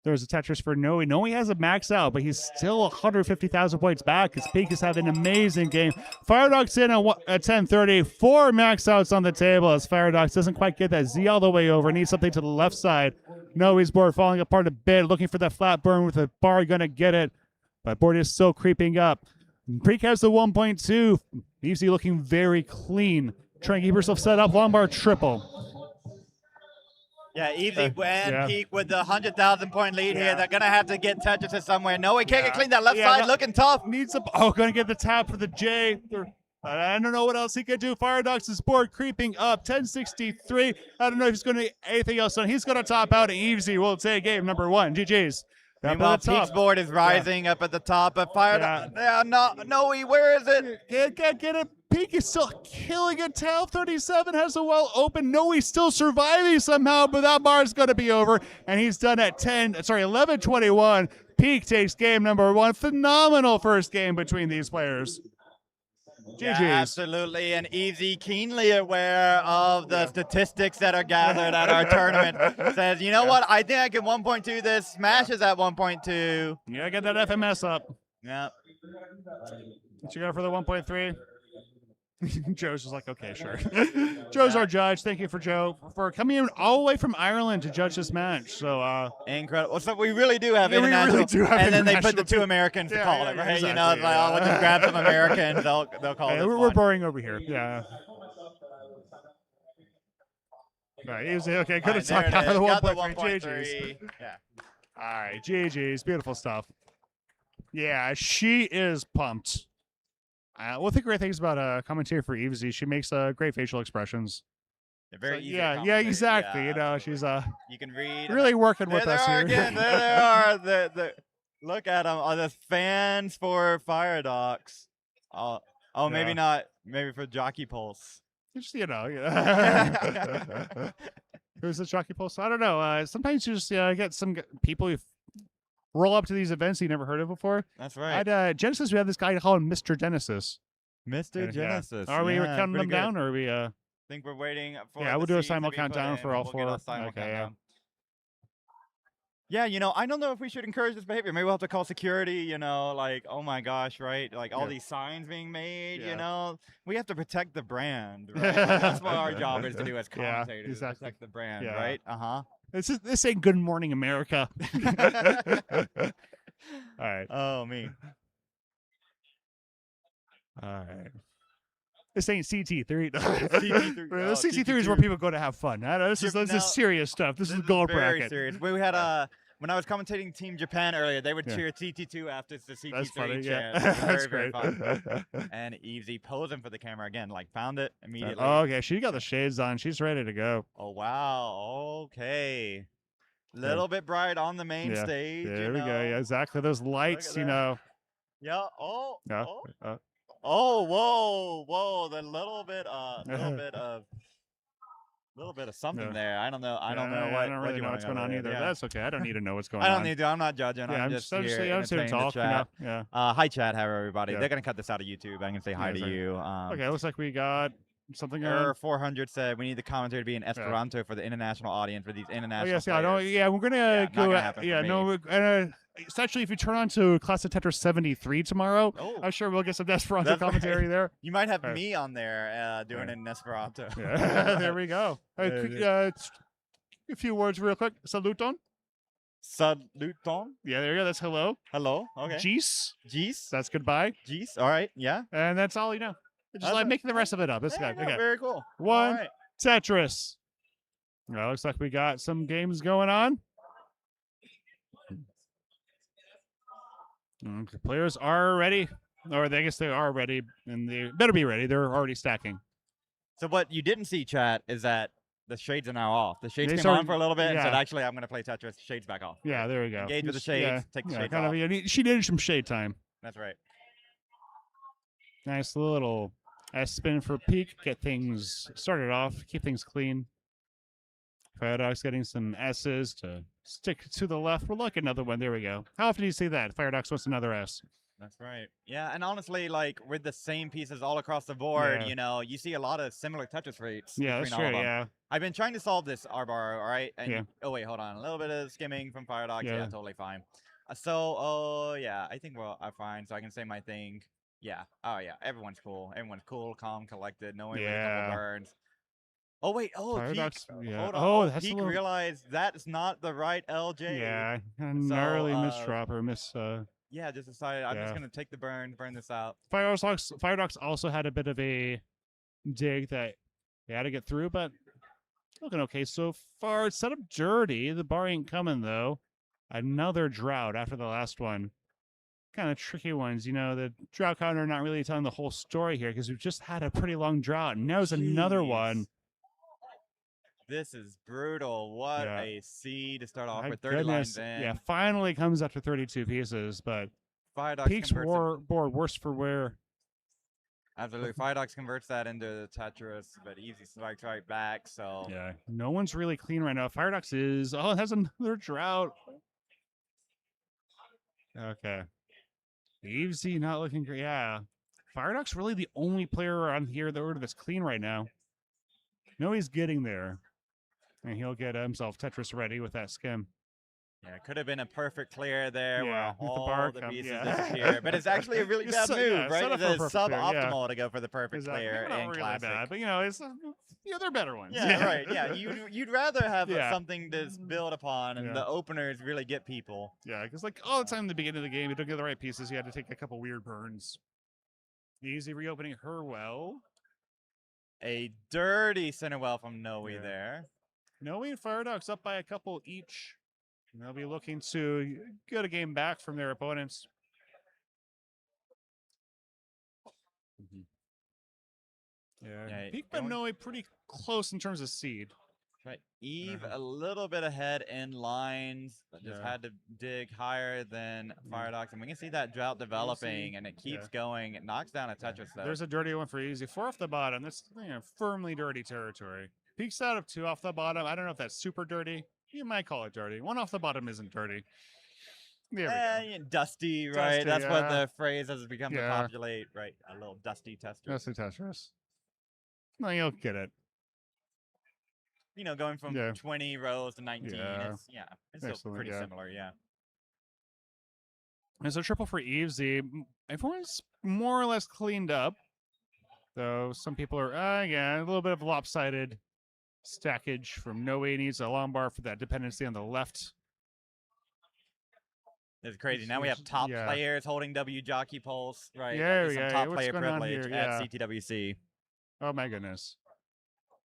There's a Tetris for Noe. Noe has a max out, but he's still 150,000 points back because Peak is having an amazing game. Firedox in at 10:30. 4 max outs on the table as Firedox doesn't quite get that Z all the way over. Needs something to the left side. Noe's board falling apart a bit, looking for that flat burn with a bar, gonna get it. But board is still creeping up. Peak has the 1.2. Easy looking very clean. Trying to keep herself set up. Long bar triple. Yeah, Easy and Peak with the 100,000 point lead here. They're gonna have to get Tetris somewhere. No, he can't get clean. That left side looking tough. Needs a gonna get the tap for the J. I don't know what else he can do. Firedox's board creeping up. 1063. I don't know if he's gonna do anything else done. He's gonna top out. Easy will take game number 1. GG's. Meanwhile, Peak's board is rising up at the top. But Firedox, no, where is it? Can't get it. Peak is still killing it. 1237 has a well open. No, he's still surviving somehow, but that bar is going to be over. And he's done at 11:21. Peak takes game number 1. Phenomenal first game between these players. Yeah, absolutely, and Easy, keenly aware of the statistics that are gathered at our tournament, says, you know what, I think I can 1.2 this. Smash is at 1.2. Yeah, get that FMS up. Yeah. What you got for the 1.3? Joe's just like, okay, sure. Joe's our judge. Thank you for Joe for coming in all the way from Ireland to judge this match. So incredible. So we really do have international. Really do have and then they put the 2 Americans to call it, right? Exactly, you know, it's like, we'll just grab some Americans. They'll call it. We're boring over here. Yeah. All right, easy. Okay, good to talk out of the 1.3. GG's. Yeah. All right, GG's. Beautiful stuff. Yeah, she is pumped. One of the great things about commentary for Eve is she makes great facial expressions. They're very easy. Yeah, exactly. Yeah. You know, she's you can read. Really working with us here. Again. There they are. Look at them. Are the fans for Firedox? Maybe not. Maybe for Jockey Pulse. Just Who's the Jockey Pulse? I don't know. Sometimes you just get some people who roll up to these events you never heard of before. That's right. At Genesis, we have this guy called Mr. Genesis. Mr. Genesis. Are we counting them down, or are we? I think we're waiting for. Yeah, we'll do a simul countdown for all 4. Okay. Yeah, you know, I don't know if we should encourage this behavior. Maybe we'll have to call security, you know, like, oh my gosh, right? Like all these signs being made, you know. We have to protect the brand, right? That's what our job is to do as commentators, exactly. Protect the brand, right? Uh-huh. This ain't Good Morning America. All right. Oh, me. All right. This ain't CT3. CT3. The CT3 is where people go to have fun. This is serious stuff. This is gold very bracket. Serious. We had when I was commentating Team Japan earlier, they would cheer CT2 after the CT3 That's funny, chant. That's very great. fun. And Easy posing for the camera again, like found it immediately. Okay, she got the shades on. She's ready to go. Oh wow. Okay. Little bit bright on the main stage. There we go. Yeah, exactly. Those lights, you know. Yeah. Oh. Yeah. Oh, whoa. The little bit of something there. I don't know. I don't know I don't really know what's going on either. That's okay. I don't need to know what's going on. I don't need to. I'm not judging. Yeah, I'm just here to talk. chat. You know? Hi, chat. How are everybody? They're gonna cut this out of YouTube. I can say hi to you. Okay. Looks like we got something. Error 400 said we need the commentary to be in Esperanto for the international audience for these international. We're gonna go. Essentially, if you turn on to Class of Tetris 73 tomorrow, I'm sure we'll get some Esperanto commentary there. You might have me on there doing it in Esperanto. Yeah. There we go. A few words real quick. Saluton. Saluton. Yeah, there you go. That's hello. Hello. Okay. Jeez. That's goodbye. Jeez. All right. Yeah. And that's all you know. Just like making the rest of it up. That's good. Okay. Very cool. One Tetris. Well, looks like we got some games going on. Okay, players are ready, or I guess they are ready, and they better be ready. They're already stacking. So what you didn't see, chat, is that The shades are now off. The shades They came started- on for a little bit and said, yeah. actually, I'm going to play Tetris. Shades back off. Yeah, there we go. Engage with the Just- shades, take the shades kind off. of, she needed some shade time. That's right. Nice little S spin for Peak. Get things started off. Keep things clean. Firedox getting some S's to stick to the left. We'll look at another one. There we go. How often do you see that? Firedox wants another S. That's right. Yeah, and honestly, like with the same pieces all across the board, Yeah. you see a lot of similar Tetris rates. Yeah, that's between all true. of them. Yeah. I've been trying to solve this R-bar, all right? And Yeah. oh wait, hold on. A little bit of skimming from Firedox. Yeah, Yeah. totally fine. So, yeah, I think we're fine. So I can say my thing. Yeah. Oh yeah, everyone's cool. Everyone's cool, calm, collected. No one really Yeah. couple burns. Oh wait, Firedox, Peak. yeah. Hold on. Oh, that's a Peak little- realized that's not the right LJ. Yeah. A So, gnarly misdrop or yeah, just decided I'm just Yeah. gonna take the burn this out. Firedox also had a bit of a dig that they had to get through, but looking okay so far. It's set up dirty. The bar ain't coming though. Another drought after the last one. Kind of tricky ones. The drought counter not really telling the whole story here because we've just had a pretty long drought. And now there's another one. This is brutal. What Yeah. a C to start off My with 30 goodness. lines in. Yeah, finally comes after 32 pieces, but Firedox Peak's converts it. board worse for wear. Absolutely. Firedox converts that into the Tetris, but easy strikes right back. So Yeah, no one's really clean right now. Firedox is, it has another drought. Okay. Eavesy not looking great. Yeah. Firedox really the only player on here that's clean right now. No, he's getting there. And he'll get himself Tetris ready with that skim. yeah, it could have been a perfect clear there Yeah, where with the all bar the come- pieces yeah. disappear. But it's actually a really It's bad set- move, yeah, set right? up for a It's perfect clear, yeah. suboptimal to go for the perfect Exactly. clear Not in really classic. bad, but it's they're better ones. Yeah, right. Yeah, you'd rather have Yeah. something to build upon, and Yeah. the openers really get people. Yeah, because all the time in the beginning of the game, you don't get the right pieces. You had to take a couple weird burns. Easy reopening her well. A dirty center well from Noe Yeah. there. Noe and Firedox up by a couple each. And they'll be looking to get a game back from their opponents. Yeah, Peak and Noe pretty close in terms of seed. Right. Eve a little bit ahead in lines, but just Yeah. had to dig higher than Firedox. And we can see that drought developing, and it keeps going. It knocks down a Tetris, though. There's a dirty one for Easy. 4 off the bottom. That's firmly dirty territory. Peaks out of 2 off the bottom. I don't know if that's super dirty. You might call it dirty. 1 off the bottom isn't dirty. There we go. Yeah, dusty, right? Dusty, That's what yeah. the phrase has become to Yeah. populate, right? A little dusty tester. That's the Tetris. No, you'll get it. Going from Yeah. 20 rows to 19. Yeah. It's still Excellent, pretty yeah. similar, yeah. There's a triple for Eavesy. Everyone's more or less cleaned up. Though some people are, a little bit of lopsided stackage from Noe needs a long bar for that dependency on the left. It's crazy. Now we have top Yeah. players holding W jockey pulse, right? Yeah, There's some yeah, top what's player going on privilege here? at Yeah. CTWC. Oh my goodness.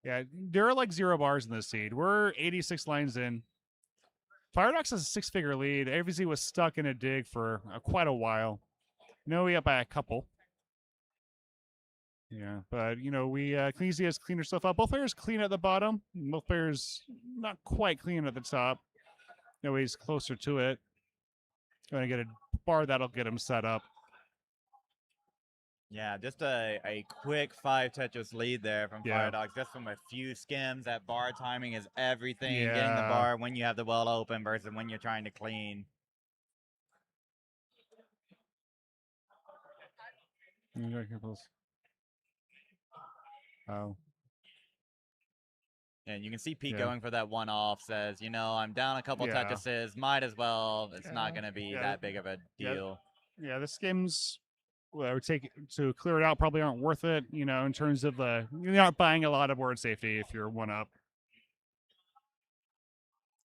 Yeah, there are 0 bars in this seed. We're 86 lines in. Firedox has a 6-figure lead. AVZ was stuck in a dig for quite a while. Noe up by a couple. Yeah, but Ecclesia has cleaned herself up. Both players clean at the bottom. Both players not quite clean at the top. Noe's closer to it. Going to get a bar that'll get him set up. Yeah, just a quick 5 Tetris lead there from Yeah. Firedox, just from a few skims. That bar timing is everything. Getting the Yeah. bar when you have the well open versus when you're trying to clean. Oh. And you can see Pete Yeah. going for that one off, says, I'm down a couple Yeah. Tetrises, might as well. It's not going to be Yeah. that big of a deal. Yeah, the skims I would take to clear it out probably aren't worth it, in terms of you're not buying a lot of board safety if you're 1 up.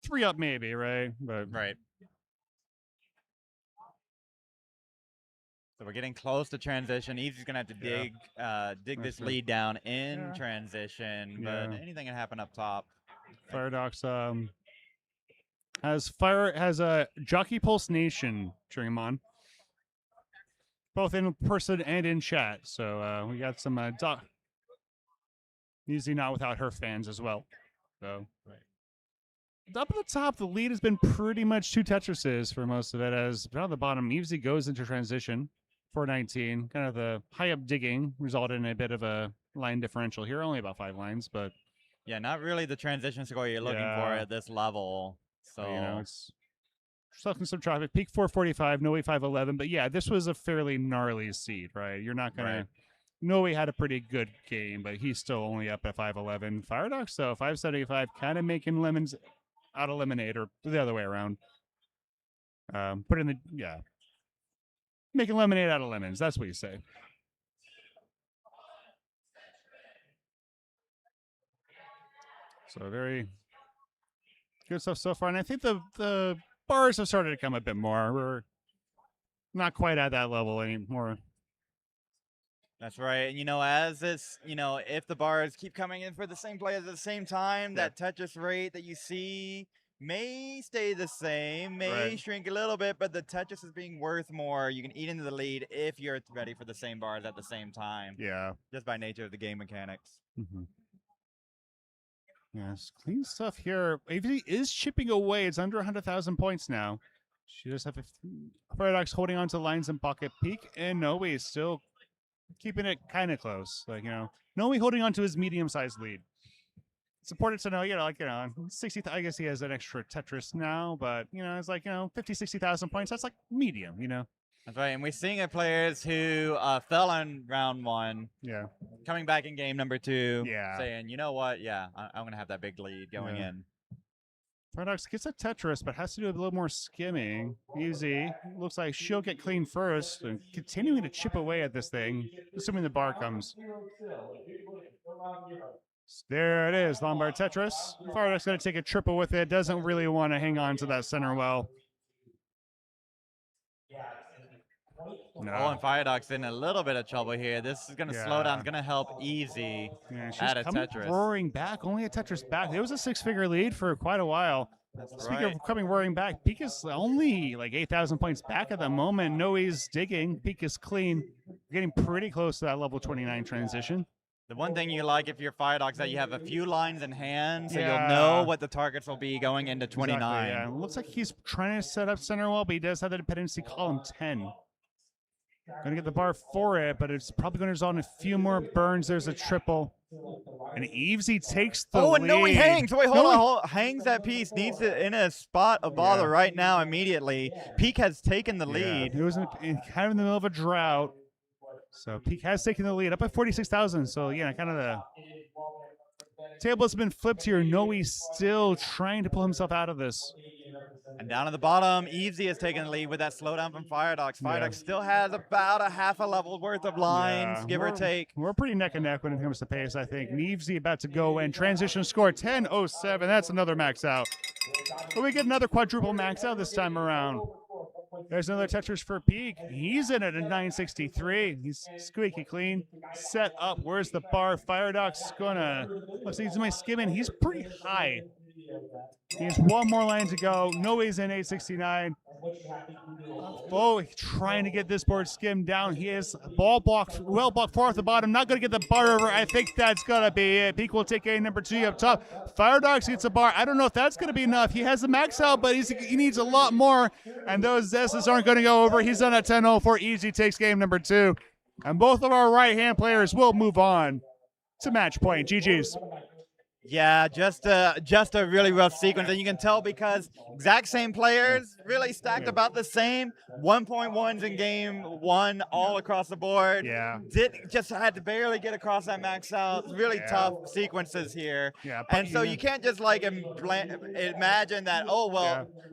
3 up maybe, right? But Right. So we're getting close to transition. Easy's gonna have to dig this lead down in transition, but Yeah. anything can happen up top. Firedox has a Jockey Pulse Nation stream on, both in person and in chat. So we got some Easy not without her fans as well. So up at the top, the lead has been pretty much 2 Tetrises for most of it. As down at the bottom, Evesy goes into transition. 419, kind of the high up digging resulted in a bit of a line differential here, only about 5 lines, but yeah, not really the transition score you're looking for at this level. So you know, it's stuck in some traffic. Peak 445, Noe 511, but yeah, this was a fairly gnarly seed, right? You're not gonna. Noe had a pretty good game, but he's still only up at 511. Firedox though 575, kind of making lemons out of lemonade, or the other way around. Put in the making lemonade out of lemons. That's what you say. So very good stuff so far, and I think the bars have started to come a bit more. We're not quite at that level anymore. That's right. And, as it's, if the bars keep coming in for the same players at the same time, that Tetris rate that you see may stay the same, may shrink a little bit, but the Tetris is being worth more. You can eat into the lead if you're ready for the same bars at the same time. Yeah. Just by nature of the game mechanics. Mm-hmm. Yes, clean stuff here. Avery is chipping away. It's under 100,000 points now. She does have a Paradox holding on to lines in pocket. Peak and Noe is still keeping it kind of close. Noe holding on to his medium-sized lead. It's important to know, 60. I guess he has an extra Tetris now, but it's 50, 60,000 points. That's like medium, That's right, and we're seeing players who fell in round 1. Yeah. Coming back in game number 2. Yeah. Saying, you know what? Yeah, I'm gonna have that big lead going in. Paradox gets a Tetris, but has to do a little more skimming. Easy. Looks like she'll get clean first, and continuing to chip away at this thing, assuming the bar comes. There it is, Lombard Tetris. Paradox going to take a triple with it. Doesn't really want to hang on to that center well. No. Oh, and Firedox in a little bit of trouble here. This is going to slow down. It's going to help Easy at a Tetris. Roaring back. Only a Tetris back. There was a 6-figure lead for quite a while. Speaking of coming roaring back, Peak is only 8,000 points back at the moment. Noe's digging. Peak is clean. Getting pretty close to that level 29 transition. The one thing you like if you're Firedox is that you have a few lines in hand, so you'll know what the targets will be going into 29. Exactly, yeah. Looks like he's trying to set up center wall, but he does have the dependency column 10. Going to get the bar for it, but it's probably going to result in a few more burns. There's a triple. And Evesy takes the lead. And Noe hangs. Wait, hold on. Hangs that piece. Needs it in a spot of bother right now immediately. Peak has taken the lead. He was kind of in the middle of a drought. So Peak has taken the lead up by 46,000. So, kind of the table has been flipped here. Noe's still trying to pull himself out of this. And down at the bottom, Evesy has taken the lead with that slowdown from Firedox. Firedox still has about a half a level worth of lines, give or take. We're pretty neck and neck when it comes to pace, I think. Evesy about to go in. Transition score 10.07. That's another max out. But we get another quadruple max out this time around. There's another Tetris for Peak. He's in at a 963. He's squeaky clean. Set up. Where's the bar? Firedox gonna. Let's see, he's my skimming. He's pretty high. He has one more line to go. Noe's in 869. Oh, trying to get this board skimmed down. He is ball blocked, well blocked far off the bottom. Not going to get the bar over. I think that's going to be it. Peak will take a number 2 up top. Firedox gets a bar. I don't know if that's going to be enough. He has the max out, but he needs a lot more. And those Z's aren't going to go over. He's done at 10.04. Easy takes game number 2. And both of our right-hand players will move on to match point. GG's. Yeah, just a really rough sequence, and you can tell because exact same players, really stacked about the same. 1.1s in game 1 all across the board. Yeah. Just had to barely get across that max out. Really tough sequences here. Yeah. And so you can't just imagine that,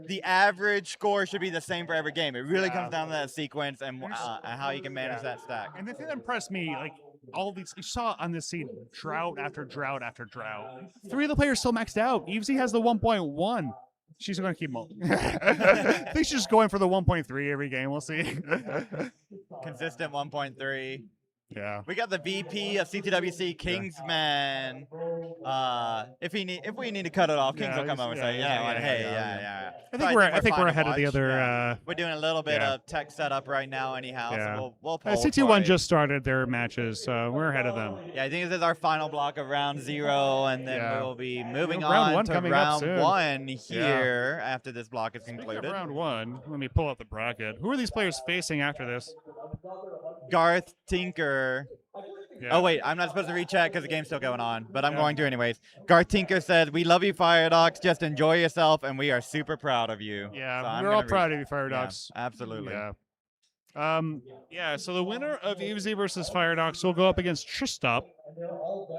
the average score should be the same for every game. It really comes down to that sequence and how you can manage that stack. And the thing that impressed me, all these, you saw on this scene, drought after drought after drought. 3 of the players still maxed out. Evesy has the 1.1. She's going to keep I think she's just going for the 1.3 every game. We'll see. Consistent 1.3. Yeah. We got the VP of CTWC, Kingsman. If we need to cut it off, Kings will come over and say, hey. I think we're ahead of the other. We're doing a little bit of tech setup right now, anyhow. Yeah. So we'll poll CT1 for it. just started their matches, so we're ahead of them. Yeah, I think this is our final block of round 0, and then we'll be moving round on 1 to coming up round soon. 1 here after this block is concluded. Round 1. Let me pull up the bracket. Who are these players facing after this? Garth Tinker. Yeah. Oh, wait, I'm not supposed to recheck because the game's still going on, but I'm going to anyways. Garth Tinker says, "We love you, Firedox. Just enjoy yourself, and we are super proud of you." Yeah, So we're all proud of you, Firedox. Yeah, absolutely. Yeah. So the winner of Easy versus Firedox will go up against Tristop.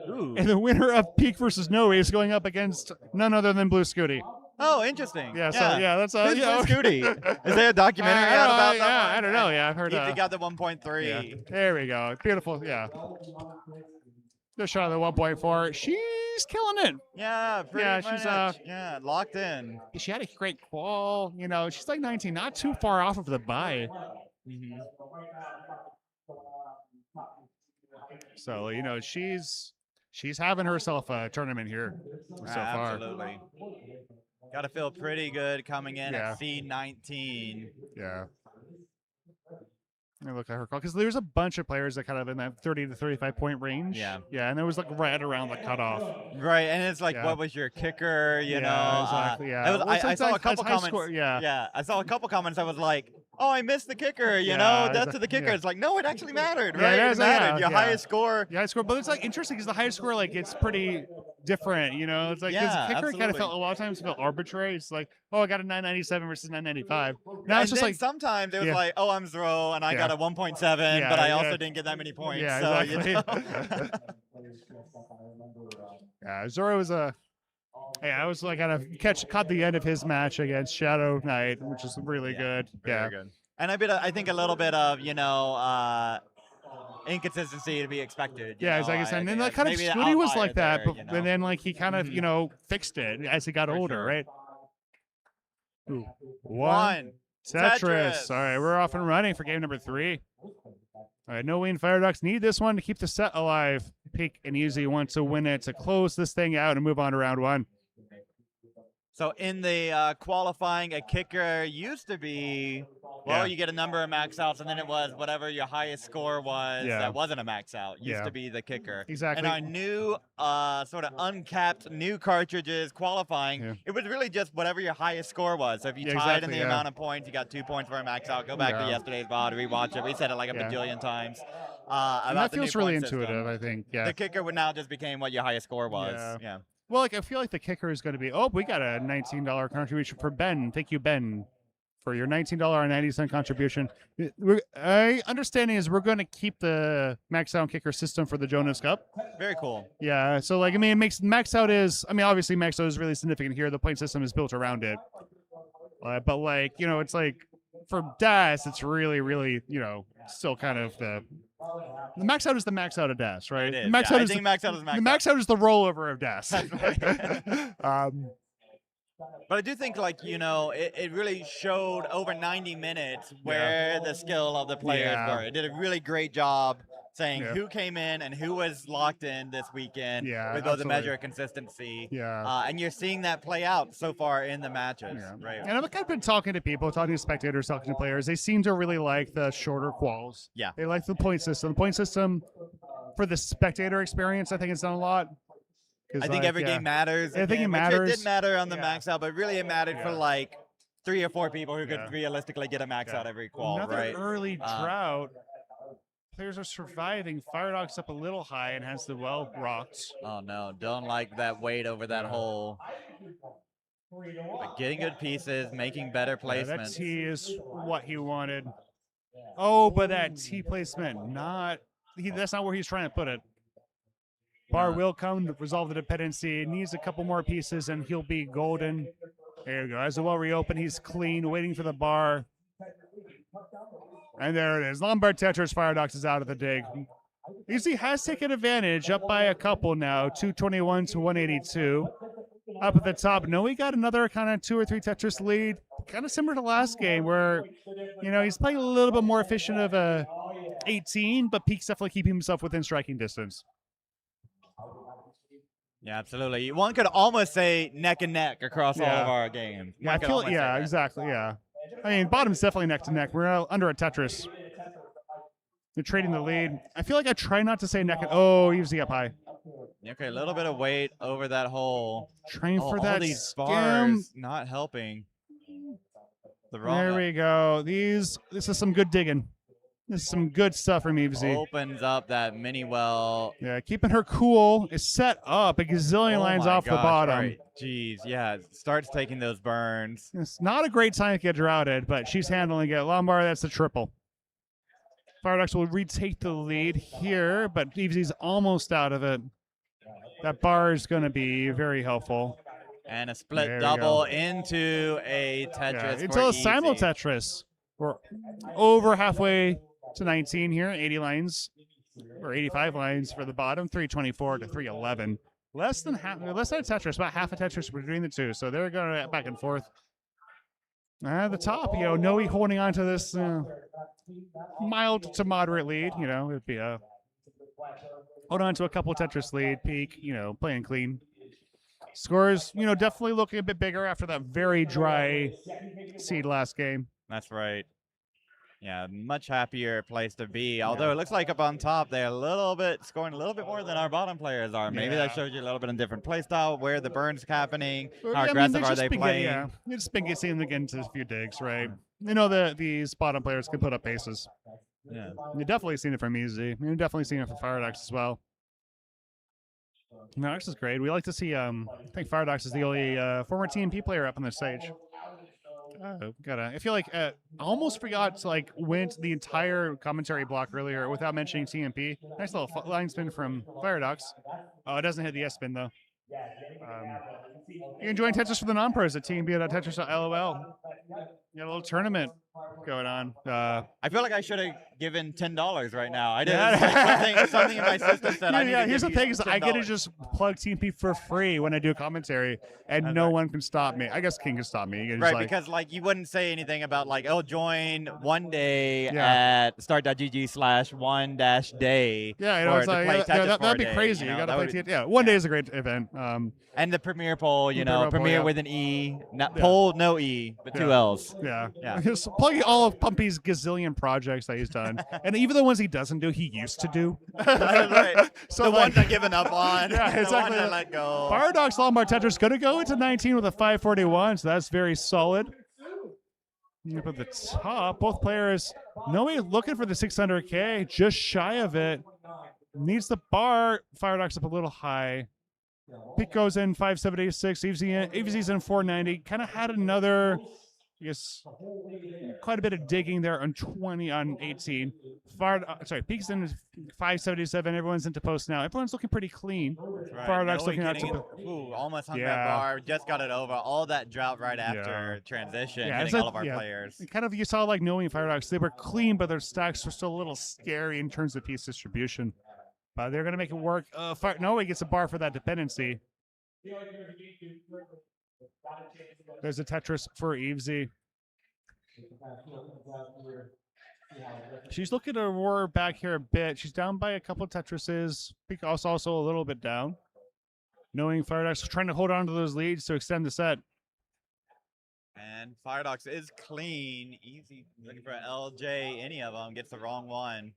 Ooh. And the winner of Peak versus Noe is going up against none other than Blue Scooty. Oh, interesting. Yeah, so that's Who's you know. Blue Scooty? Is there a documentary out about that one? I don't know. Yeah, I've heard. He got the 1.3. Yeah. There we go. Beautiful. Yeah. Just shot the 1.4. She's killing it. Yeah, pretty much. She's locked in. She had a great qual. You know, she's like 19, not too far off of the bye. Mm-hmm. So you know, she's having herself a tournament here so far. Absolutely. Got to feel pretty good coming in at C19. Yeah. Let me look at her call because there's a bunch of players that kind of in that 30 to 35 point range. Yeah. Yeah, and it was like right around the cutoff. Right, and it's like, what was your kicker? You know, exactly. Yeah. It was, I saw a couple comments. Yeah. I saw a couple comments. I was like, "Oh, I missed the kicker." You know, death to the kicker. It's like, no, it actually mattered, right? It mattered. Your highest score. Yeah, highest score. But it's like interesting because the highest score, like, it's pretty different. You know, it's like because kicker kind of felt a lot of times felt arbitrary. It's like, oh, I got a 997 versus 995. Now it's just like sometimes it was like, oh, I'm Zero and I got a 1.7, but I also didn't get that many points. Yeah, so, exactly. you know. Yeah, Zoro was a. Yeah, I was like kind of caught the end of his match against Shadow Knight, which is really good. Very good. And I think a little bit of inconsistency to be expected. Yeah, it's like I said, and then like kind of Scooty was like that, but and then like he kind of fixed it as he got older, right? Ooh. One. Tetris. All right, we're off and running for game number 3. All right, Noe and Firedox need this one to keep the set alive. Peak and Easy want to win it to close this thing out and move on to round 1. So in the qualifying, a kicker used to be, you get a number of max outs, and then it was whatever your highest score was that wasn't a max out. Used to be the kicker. Exactly. And our new sort of uncapped new cartridges qualifying, it was really just whatever your highest score was. So if you tied in the amount of points, you got 2 points for a max out. Go back to yesterday's VOD, rewatch it. We said it like a bajillion times. And that feels really intuitive, I think. Yeah. The kicker would now just became what your highest score was. Yeah. Well, like I feel like the kicker is going to be, we got a $19 contribution for Ben. Thank you, Ben, for your $19.90 contribution. My understanding is we're going to keep the max out kicker system for the Jonas Cup. Very cool. Yeah, so like, I mean, it makes max out is, I mean, obviously max out is really significant here. The point system is built around it. But like, you know, it's like for DAS, it's really, really, you know, still kind of the max out is the max out of DAS, right? It is. The max Yeah, out I is think max out is max the max out is the rollover of DAS. But I do think, like, you know, it really showed over 90 minutes where the skill of the players were. It did a really great job saying who came in and who was locked in this weekend with both a measure of consistency. And you're seeing that play out so far in the matches. Right. And I've been talking to people, talking to spectators, talking to players. They seem to really like the shorter quals. Yeah. They like the point system. The point system for the spectator experience, I think it's done a lot. I think every game matters. I think it Which matters. It did matter on the max out, but really it mattered for like 3 or 4 people who could realistically get a max out every qual, Another right? early drought. Players are surviving. Firedox up a little high and has the well rocked. Oh no, don't like that weight over that hole. But getting good pieces, making better placements. That T is what he wanted. Oh, but that T placement, that's not where he's trying to put it. Bar will come to resolve the dependency. Needs a couple more pieces and he'll be golden. There you go. As the well reopened, he's clean, waiting for the bar. And there it is. Lombard Tetris Firedox is out of the dig. Easy has taken advantage, up by a couple now, 221 to 182. Up at the top, Noe got another kind of 2 or 3 Tetris lead. Kind of similar to last game where, you know, he's playing a little bit more efficient of a 18, but Peak's definitely keeping himself within striking distance. Yeah, absolutely. One could almost say neck and neck across all of our games. Yeah, I feel, exactly, yeah. I mean, bottom's definitely neck to neck. We're under a Tetris. They're trading the lead. I feel like I try not to say neck and, oh, easy up high. Okay, a little bit of weight over that hole. Trying for all that these scam. bars not helping. There we go. This is some good digging. This is some good stuff from Evesy. Opens up that mini well. Yeah, keeping her cool. Is set up a gazillion lines off the bottom. Right. Jeez, yeah, starts taking those burns. It's not a great time to get routed, but she's handling it. Lombard, that's the triple. Firedox will retake the lead here, but Evesy's almost out of it. That bar is going to be very helpful. And a split double into a Tetris. Yeah, until a simul Tetris. We're over halfway to 19 here, 80 lines or 85 lines for the bottom, 324 to 311. Less than a Tetris, about half a Tetris between the two. So they're going back and forth. At the top, Noe holding on to this mild to moderate lead. It'd be a hold on to a couple Tetris lead. Peak, playing clean. Scores, definitely looking a bit bigger after that very dry seed last game. That's right. Yeah, much happier place to be. Although it looks like up on top, they're scoring a little bit more than our bottom players are. Maybe that shows you a little bit of different play style, where the burn's happening, how aggressive are they playing. You've just been seeing them get into a few digs, right? These bottom players can put up aces. Yeah. You've definitely seen it from Easy. You've definitely seen it from Firedox as well. Firedox is great. We like to see, I think Firedox is the only former TMP player up on the stage. I feel like I almost forgot to went the entire commentary block earlier without mentioning TMP. Nice little line spin from Firedox. Oh, it doesn't hit the S spin though. You're enjoying Tetris for the non-pros at tmb.tetris.lol. You got a little tournament going on. I feel like I should have given $10 right now. I did something in my system said I need to here's the thing is I get to $10. just plug TMP for free when I do commentary, and no one can stop me. I guess King can stop me. Right, because you wouldn't say anything about join one day at start.gg/1-day. Yeah, it's that'd be crazy. You gotta play TMP. Yeah, one day is a great event. And the Premier poll, Premier Premier poll, with an E, poll no E, but two L's. Yeah. Just plugging all of Pumpy's gazillion projects that he's done, and even the ones he doesn't do, he used to do. Right. So the ones I've given up on. Yeah, exactly. The ones I let go. Firedox Lombard Tetris going to go into 19 with a 541, so that's very solid. Up at the top, both players, Noe looking for the 600K, just shy of it. Needs the bar. Firedox up a little high. Pick goes in 576. Evesy's in 490. Kind of had another, quite a bit of digging there on 18. Peak's in 577. Everyone's into post now. Everyone's looking pretty clean. Right. Firedox looking out to almost hung that bar. Just got it over. All that drought right after transition. Hitting all of our players. You saw Noe and Firedox. They were clean, but their stacks were still a little scary in terms of piece distribution. But they're going to make it work. Noe gets a bar for that dependency. There's a Tetris for Evesy. She's looking to roar back here a bit. She's down by a couple Tetrises. Peacock's also a little bit down. Knowing Firedox trying to hold on to those leads to extend the set. And Firedox is clean. Easy looking for LJ. Any of them gets the wrong one.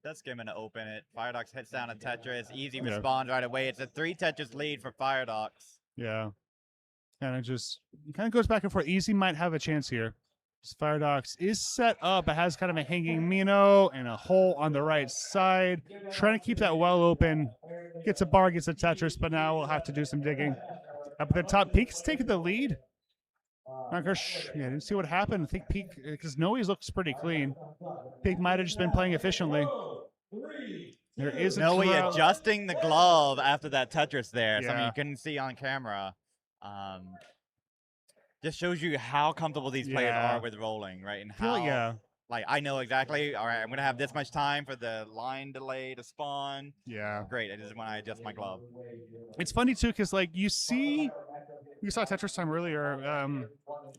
That's skimming to open it. Firedox hits down a Tetris. Easy responds right away. It's a 3 Tetris lead for Firedox. Yeah. And it kind of goes back and forth. Easy might have a chance here. Firedox is set up. It has kind of a hanging Mino and a hole on the right side. Trying to keep that well open. Gets a bar, gets a Tetris, but now we'll have to do some digging. Up at the top, Peak's taking the lead. Didn't see what happened. I think Peak, because Noe's looks pretty clean. Peak might have just been playing efficiently. There is Noe adjusting the glove after that Tetris there. Something you couldn't see on camera. Just shows you how comfortable these players are with rolling, right? And how like I know exactly. All right, I'm gonna have this much time for the line delay to spawn. Yeah. Great. I just when I adjust my glove. It's funny too, because like you saw Tetris time earlier.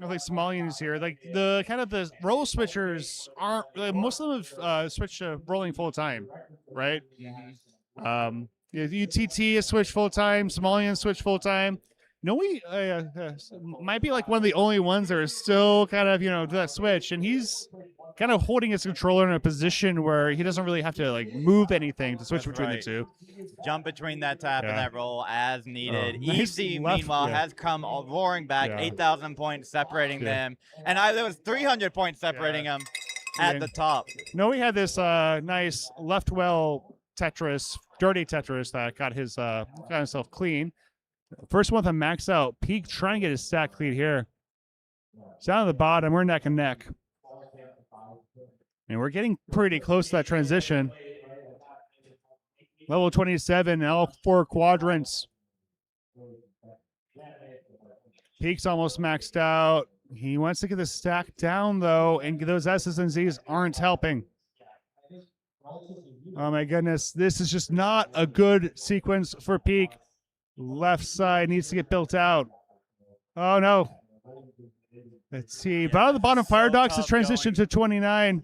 At least Somalians here, like the kind of the role switchers aren't. Most of them have switched to rolling full time, right? UTT is switched full time. Somalians switch full time. No, we might be like one of the only ones that are still kind of do that switch, and he's kind of holding his controller in a position where he doesn't really have to like move anything to switch between the two. Jump between that tap and that roll as needed. Nice Easy, left, meanwhile, has come roaring back. 8,000 points separating them, and there was 300 points separating them at the top. No, we had this nice left well Tetris, dirty Tetris that got himself clean. First one with a max out. Peak trying to get his stack clean here. Down at the bottom, we're neck and neck. And we're getting pretty close to that transition. Level 27, all 4 quadrants. Peak's almost maxed out. He wants to get the stack down, though, and those S's and Z's aren't helping. Oh, my goodness. This is just not a good sequence for Peak. Left side needs to get built out. Oh, no. Let's see. Bottom of the bottom, Fire Dogs has transitioned to 29.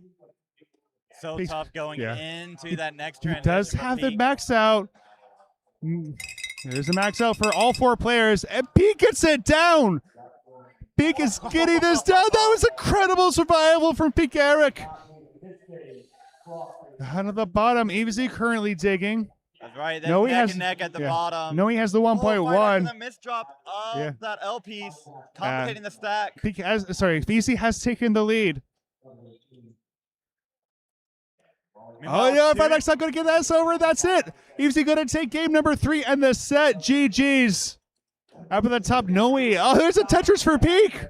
So tough going into that next transition. He does have the max out. There's a max out for all 4 players, and Peak gets it down. Peak is getting this down. That was incredible survival from Peak Eric. Down at the bottom, EVZ currently digging. That's right. No, he has neck at the bottom. No, he has the 1.1. The misdrop of that L piece, complicating the stack. Peak EVZ has taken the lead. Oh, yeah, Fredek's not going to get S over. That's it. EVZ going to take game number 3 and the set. GG's. Up at the top, Noe. Oh, there's a Tetris for Peak.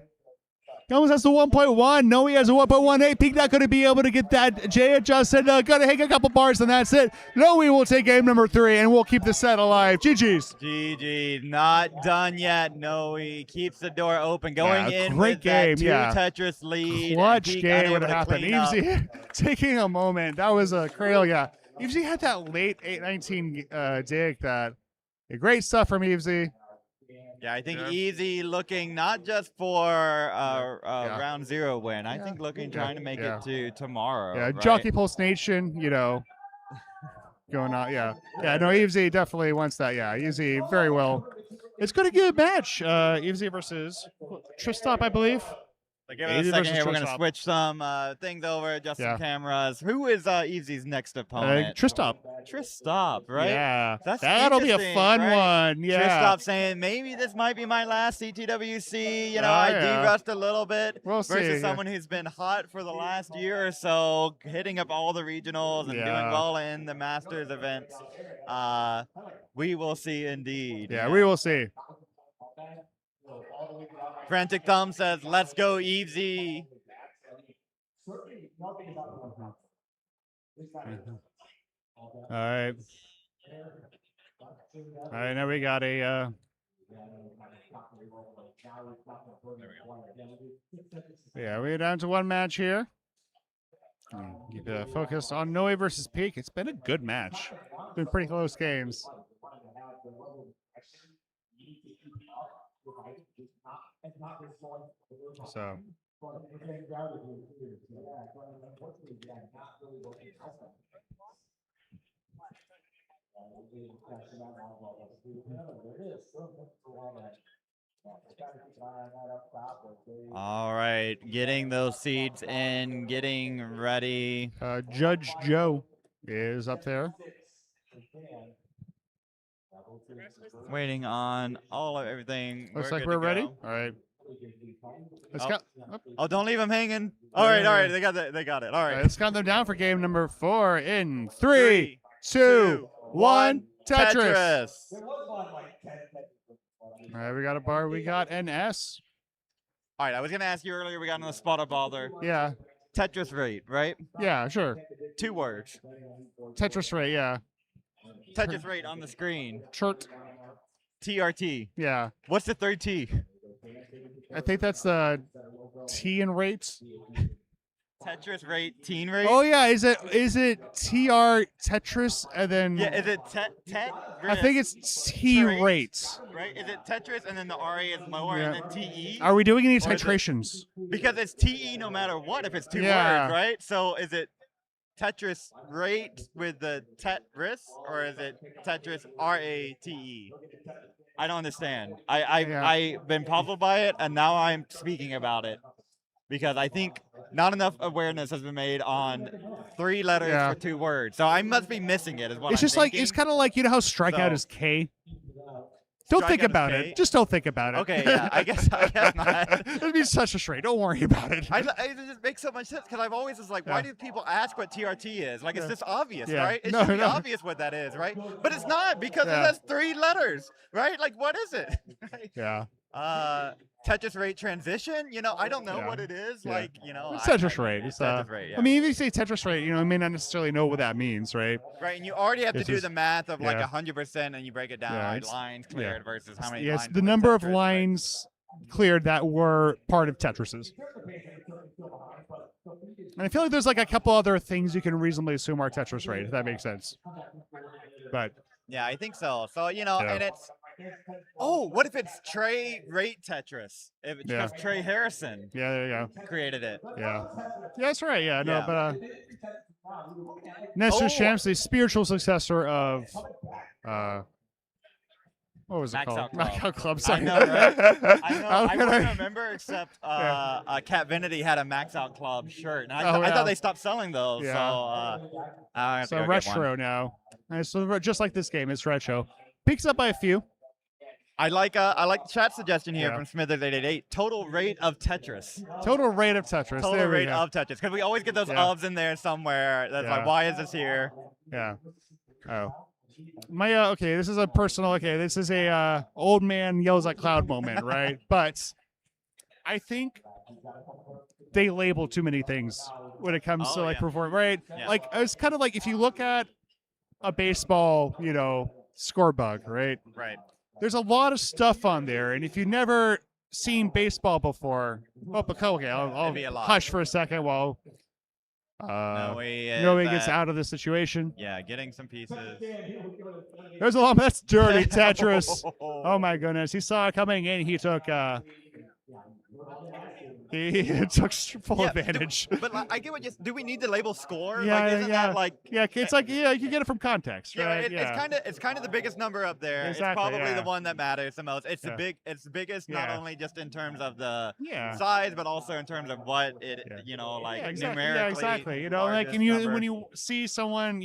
He almost has the 1.1. Noe has a 1.18. Peak not going to be able to get that J adjusted. Going to hang a couple bars, and that's it. Noe will take game number 3, and we'll keep the set alive. GG's. GG. Not done yet. Noe keeps the door open. Going in great with game. that 2 Tetris lead. Clutch game would happen. EVZ taking a moment. That was a cradle. Yeah. EVZ had that late 8-19 dig. Great stuff from EVZ. Yeah, I think easy looking not just for round 0 win. I think trying to make it to tomorrow. Yeah, right? Jockey Pulse Nation, going on. Yeah, no, EVZ definitely wants that. Yeah, EVZ very well. It's going to be a good match. EVZ versus Tristop, I believe. Give it a second here. We're going to switch some things over, adjust some cameras. Who is EVZ's next opponent? Tristop. Tristop, right? Yeah. That'll be a fun one. Yeah. Tristop saying, maybe this might be my last CTWC. I de-rushed a little bit versus someone who's been hot for the last year or so, hitting up all the regionals and doing well in the Masters events. We will see indeed. Yeah, we will see. Frantic Thumb says, let's go, EVZ. All right. Now we got a... we're down to 1 match here. Keep focus on Noe versus Peak. It's been a good match. It's been pretty close games. So. All right, getting those seeds in, getting ready. Judge Joe is up there. Waiting on everything. Looks like we're ready. All right. Let's go. Oh, don't leave them hanging. All right. They got it. All right. Let's count them down for game number 4 in 3, 2, 1. Tetris. All right, we got a bar. We got an S. All right, I was going to ask you earlier. We got on the spot of bother. Yeah. Tetris rate, right? Yeah, sure. 2 words. Tetris rate, yeah. Tetris rate on the screen. Chert. TRT. Yeah. What's the 3rd T? I think that's the T in rates. Tetris rate, teen rate. Oh yeah, is it TR Tetris and then? Yeah, is it Tet? I think it's T rate. Right? Is it Tetris and then the RA is lower and then TE? Are we doing any Or is it- titrations? Because it's TE no matter what if it's two Yeah. words, right? So is it Tetris rate with the Tetris or is it Tetris RATE? I don't understand. I've been puzzled by it and now I'm speaking about it because I think not enough awareness has been made on 3 letters Yeah. for 2 words. So I must be missing it. Is what It's I'm just like thinking. it's kind of like how strikeout So- is K. Don't think Strikeout is about K? it. Just don't think about it. Okay, yeah, I guess not. It'd be such a straight. Don't worry about it. It just makes so much sense because I've always just like, why Yeah. do people ask what TRT is? Like, it's Yeah. just obvious, Yeah. right? It No, should be no. obvious what that is, right? But it's not because Yeah. it has 3 letters, right? Like, what is it? Yeah. Tetris rate transition? You know, I don't know Yeah. what it is. Yeah. Like, you know, It's Tetris rate. It's Tetris rate, yeah. I mean, if you say Tetris rate, you know, I may not necessarily know what that means, right? Right, and you already have to This do is- the math of like yeah. 100% and you break it down, Yeah, like it's- lines yeah. cleared versus how many Yes, lines the with number of Tetris, right? lines cleared that were part of Tetris's. And I feel like there's like a couple other things you can reasonably assume are Tetris rate, if that makes sense. But Yeah, I think so. So, you know, Yeah. and it's oh, what if it's Trey Rate Tetris? If it's Yeah. just Trey Harrison yeah, there you go. created it. Yeah. Yeah, that's right. Yeah, no, Yeah. but Nestor Oh. Shams, the spiritual successor of what was it Max called? Out Club. Max Out Club. I Sorry. know, right? I know. I'm I gonna- wouldn't remember except Cat Vanity had a Max Out Club shirt, and I Oh, yeah. thought they stopped selling those. Yeah. So I have to So go get retro one. now. And so just like this game, it's retro. Peaks up by a few. I like the chat suggestion here Yeah. from Smithers888. Total rate of Tetris. Total rate of Tetris. Total there we rate go. of Tetris. Because we always get those Yeah. ofs in there somewhere. That's Yeah. like, why is this here? Yeah. Oh. My okay, this is a personal this is a old man yells at cloud moment, right? But I think they label too many things when it comes to Oh, like yeah. perform, right? Yeah. Like it's kind of like if you look at a baseball, you know, score bug, right? Right. There's a lot of stuff on there, and if you've never seen baseball before, okay, I'll It'd be a lot. hush for a second while Noe Noe is, gets out of the situation. Yeah, getting some pieces. There's a lot. That's dirty Tetris. Oh my goodness, he saw it coming in. He took he took full Yeah, advantage. But like, I get what you. Do we need to label score? Yeah, like, isn't yeah, that like? yeah. It's like you can get it from context, Yeah, right? it's kind of the biggest number up there. Exactly, it's probably yeah. the one that matters the most. It's Yeah. the biggest not Yeah. only just in terms of the Yeah. size, but also in terms of what it you know like yeah, exactly. numerically. Yeah, exactly. You know, like largest and you number. when you see someone,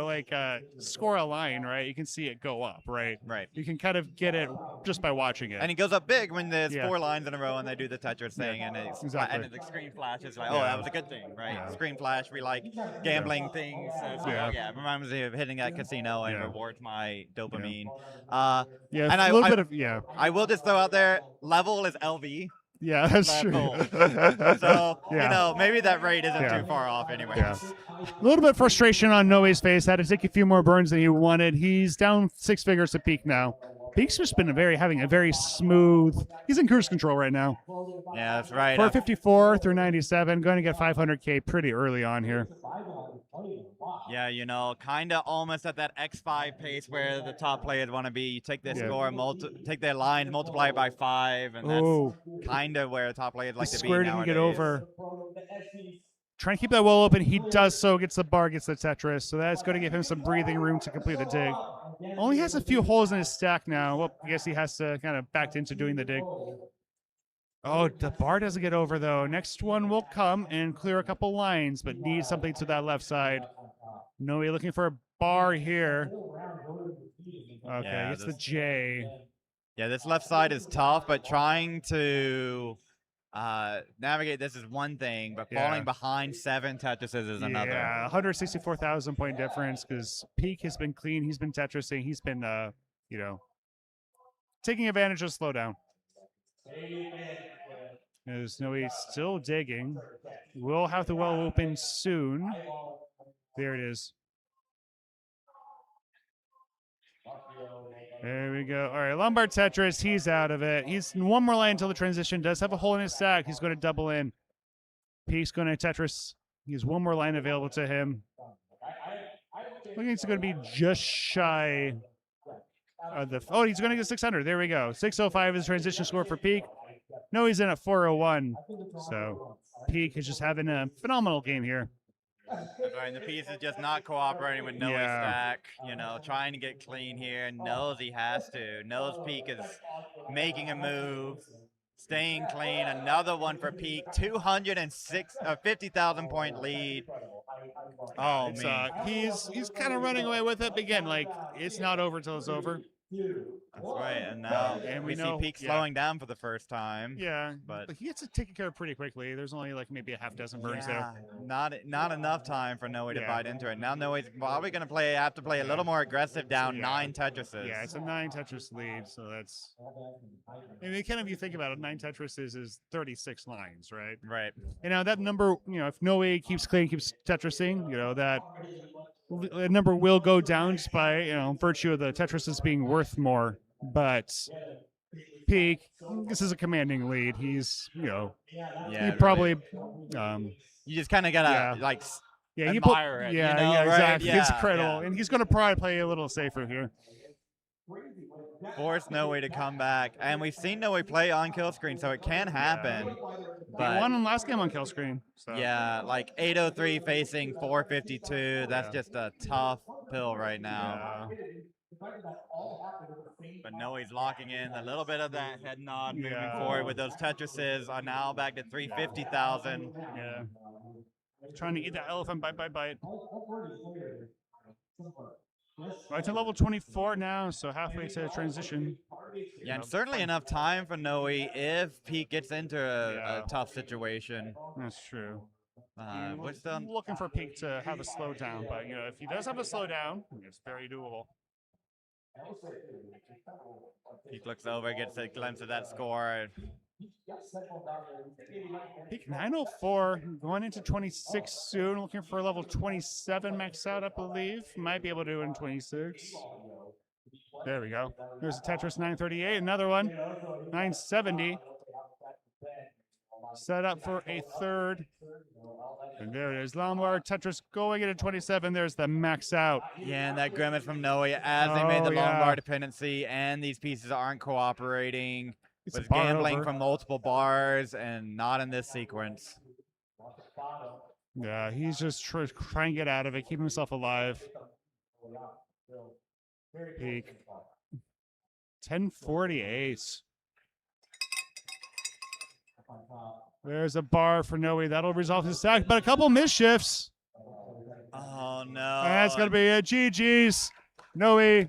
like score a line, right? You can see it go up, right? Right. You can kind of get it just by watching it. And it goes up big when there's Yeah. 4 lines in a row and they do the Tetris thing, Yeah, and it's exactly. and the screen flash is like, oh, Yeah. that was a good thing, right? Yeah. Screen flash, we like gambling things. So it's like, Yeah. oh, yeah, it reminds me of hitting that casino and Yeah. rewards my dopamine. Yeah, and a I, little I, bit of I will just throw out there, level is LV. Yeah, that's Level. true. So, Yeah. you know, maybe that rate isn't Yeah. too far off anyway. Yeah. A little bit of frustration on Noe's face. Had to take a few more burns than he wanted. He's down 6 figures to Peak now. Peak's just been having a very smooth. He's in cruise control right now. Yeah, that's right. 454 through 97. Going to get 500K pretty early on here. Yeah, you know, kind of almost at that X5 pace where the top players want to be. You take their Yeah. score, take their lines, multiply it by 5, and Oh. that's kind of where top players like The to be square didn't nowadays. get over. Trying to keep that well open. He does so. Gets the bar, gets the Tetris. So that's going to give him some breathing room to complete the dig. Only has a few holes in his stack now. Well, I guess he has to kind of back into doing the dig. Oh, the bar doesn't get over, though. Next one will come and clear a couple lines, but needs something to that left side. Noe looking for a bar here. Okay, Yeah, it's the this- J. Yeah, this left side is tough, but trying to navigate this is one thing, but Yeah. falling behind 7 Tetrises is another. Yeah, 164,000 point difference because Peak has been clean. He's been Tetrising. He's been, taking advantage of slowdown. There's Noe still digging. We'll have the well open soon. There it is. There we go. All right, Lombard Tetris. He's out of it. He's one more line until the transition. Does have a hole in his stack. He's going to double in. Peak's going to Tetris. He has one more line available to him. I think it's going to be just shy of the... Oh, he's going to get 600. There we go. 605 is transition score for Peak. No, he's in at 401. So Peak is just having a phenomenal game here. And the piece is just not cooperating with Noe stack, you know, trying to get clean here, knows he has to, knows Peak is making a move, staying clean, another one for Peak, 50,000 point lead. Oh, man. He's kind of running away with it. Again, like, it's not over till it's over. That's right, and now we see Peak slowing down for the first time. Yeah, but he gets it taken care of pretty quickly. There's only like maybe a half dozen burns there. Not enough time for Noe to bite into it. Now Noe's probably going to have to play a little more aggressive down 9 Tetrises. Yeah, it's a 9 Tetris lead, so that's... I mean, kind of, you think about it, 9 Tetrises is 36 lines, right? Right. And now that number, you know, if Noe keeps clean, keeps Tetrising, you know, that number will go down just by, you know, virtue of the Tetrises being worth more. But Peak, this is a commanding lead. He's, you know, he probably... you just kind of got to, like, admire it. Yeah, you know, right? Exactly. It's critical. And he's going to probably play a little safer here. Force Noe to come back. And we've seen Noe play on kill screen, so it can happen. But he won in last game on kill screen. So. Yeah, like 803 facing 452. That's just a tough pill right now. Yeah. But Noe's locking in a little bit of that head nod moving forward with those Tetrises are now back to 350,000. Yeah. Trying to eat that elephant bite. Right to level 24 now, so halfway to transition. Yeah, and certainly enough time for Noe if Peak gets into a tough situation. That's true. We're still looking for Peak to have a slowdown, but you know, if he does have a slowdown, it's very doable. Peak looks over, gets a glimpse of that score. Peak 904, going into 26 soon, looking for level 27 max out, I believe. Might be able to do it in 26. There we go. There's a Tetris 938, another one. 970. Set up for a third. And there it is. Lombard Tetris going into 27. There's the max out. Yeah, and that grimace from Noe as they made the Lombard dependency, and these pieces aren't cooperating. With gambling from multiple bars and not in this sequence. Yeah, he's just trying to get out of it, keep himself alive. Peak. 1048. There's a bar for Noe. That'll resolve his stack, but a couple misshifts. Oh, no. That's going to be it. GG's. Noe.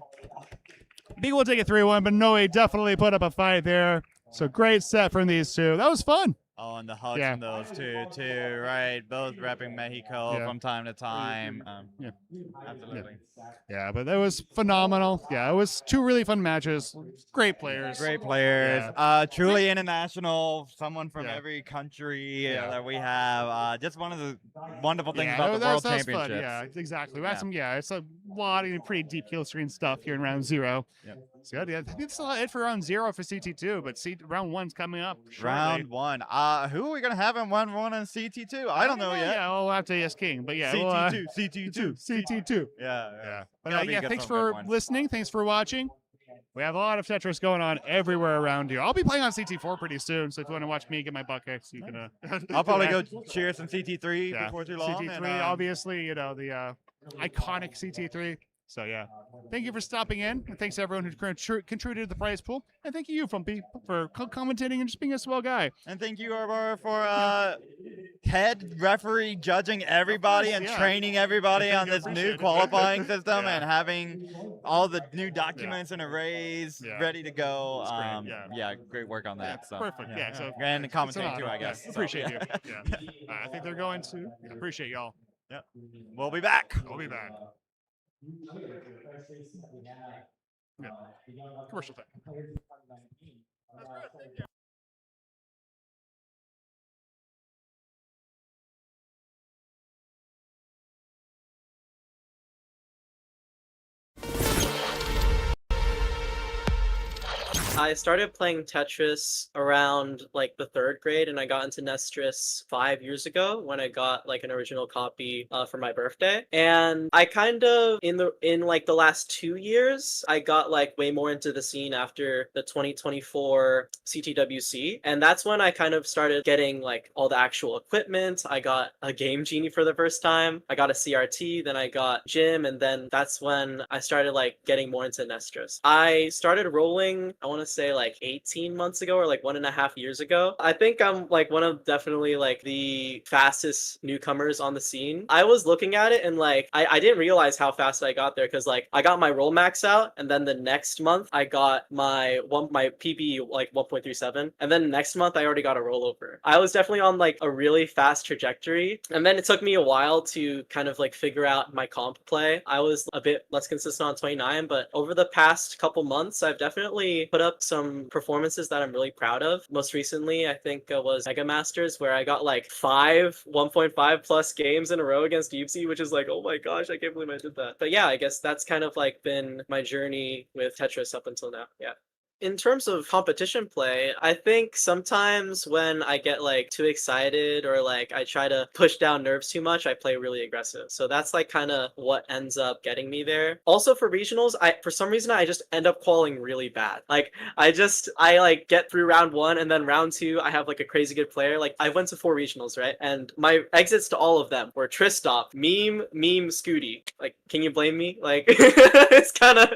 Peak will take a 3-1, but Noe definitely put up a fight there. So great set from these two. That was fun. Oh, and the hugs from those two, too, right? Both repping Mexico from time to time. Absolutely. Yeah, but that was phenomenal. Yeah, it was 2 really fun matches. Great players. Great players. Truly international. Someone from every country that we have. Just one of the wonderful things about the World Championships. Fun. Yeah, exactly. We had some. Yeah, it's a lot of pretty deep kill screen stuff here in round 0. Yeah. So I think that's it for round 0 for CT2, but round 1's coming up shortly. Round 1. Who are we gonna have in round 1 on CT2? I don't know yet. Yeah, we'll have to ask King, but yeah, CT2. Yeah. But thanks for listening. Thanks for watching. We have a lot of Tetris going on everywhere around here. I'll be playing on CT4 pretty soon, so if you want to watch me get my butt kicked, you can. I'll probably go cheer some CT3 before too long. CT3, obviously, you know, the iconic CT3. So yeah, thank you for stopping in, and thanks to everyone who contributed to the prize pool, and thank you, Fumpy, for commentating and just being a swell guy. And thank you, Arbor, for head referee judging everybody and training everybody on this new qualifying system and having all the new documents and arrays ready to go. Great work on that. So perfect. Yeah. So and commentating too, I guess. Appreciate you. Yeah. I think they're going to. Appreciate y'all. Yep. We'll be back. Yeah. Commercial time. I started playing Tetris around like the 3rd grade, and I got into Tetris 5 years ago when I got like an original copy for my birthday. And I kind of in like the last 2 years, I got like way more into the scene after the 2024 CTWC, and that's when I kind of started getting like all the actual equipment. I got a Game Genie for the first time. I got a CRT, then I got Jim, and then that's when I started like getting more into Tetris. I started rolling, I want to say like 18 months ago or like 1.5 years ago. I think I'm like one of definitely like the fastest newcomers on the scene. I was looking at it and like I didn't realize how fast I got there, because like I got my roll max out, and then the next month I got my PB like 1.37, and then next month I already got a rollover. I was definitely on like a really fast trajectory, and then it took me a while to kind of like figure out my comp play. I was a bit less consistent on 29, but over the past couple months I've definitely put up some performances that I'm really proud of. Most recently I think it was Mega Masters, where I got like 5 1.5 plus games in a row against Deepsea, which is like, oh my gosh, I can't believe I did that. But yeah, I guess that's kind of like been my journey with Tetris up until now. Yeah. In terms of competition play, I think sometimes when I get like too excited or like I try to push down nerves too much, I play really aggressive. So that's like kind of what ends up getting me there. Also for regionals, for some reason I just end up qualing really bad. Like I like get through round 1, and then round 2 I have like a crazy good player. Like I went to 4 regionals, right? And my exits to all of them were Tristop, Meme, Scooty. Like, can you blame me? Like it's kind of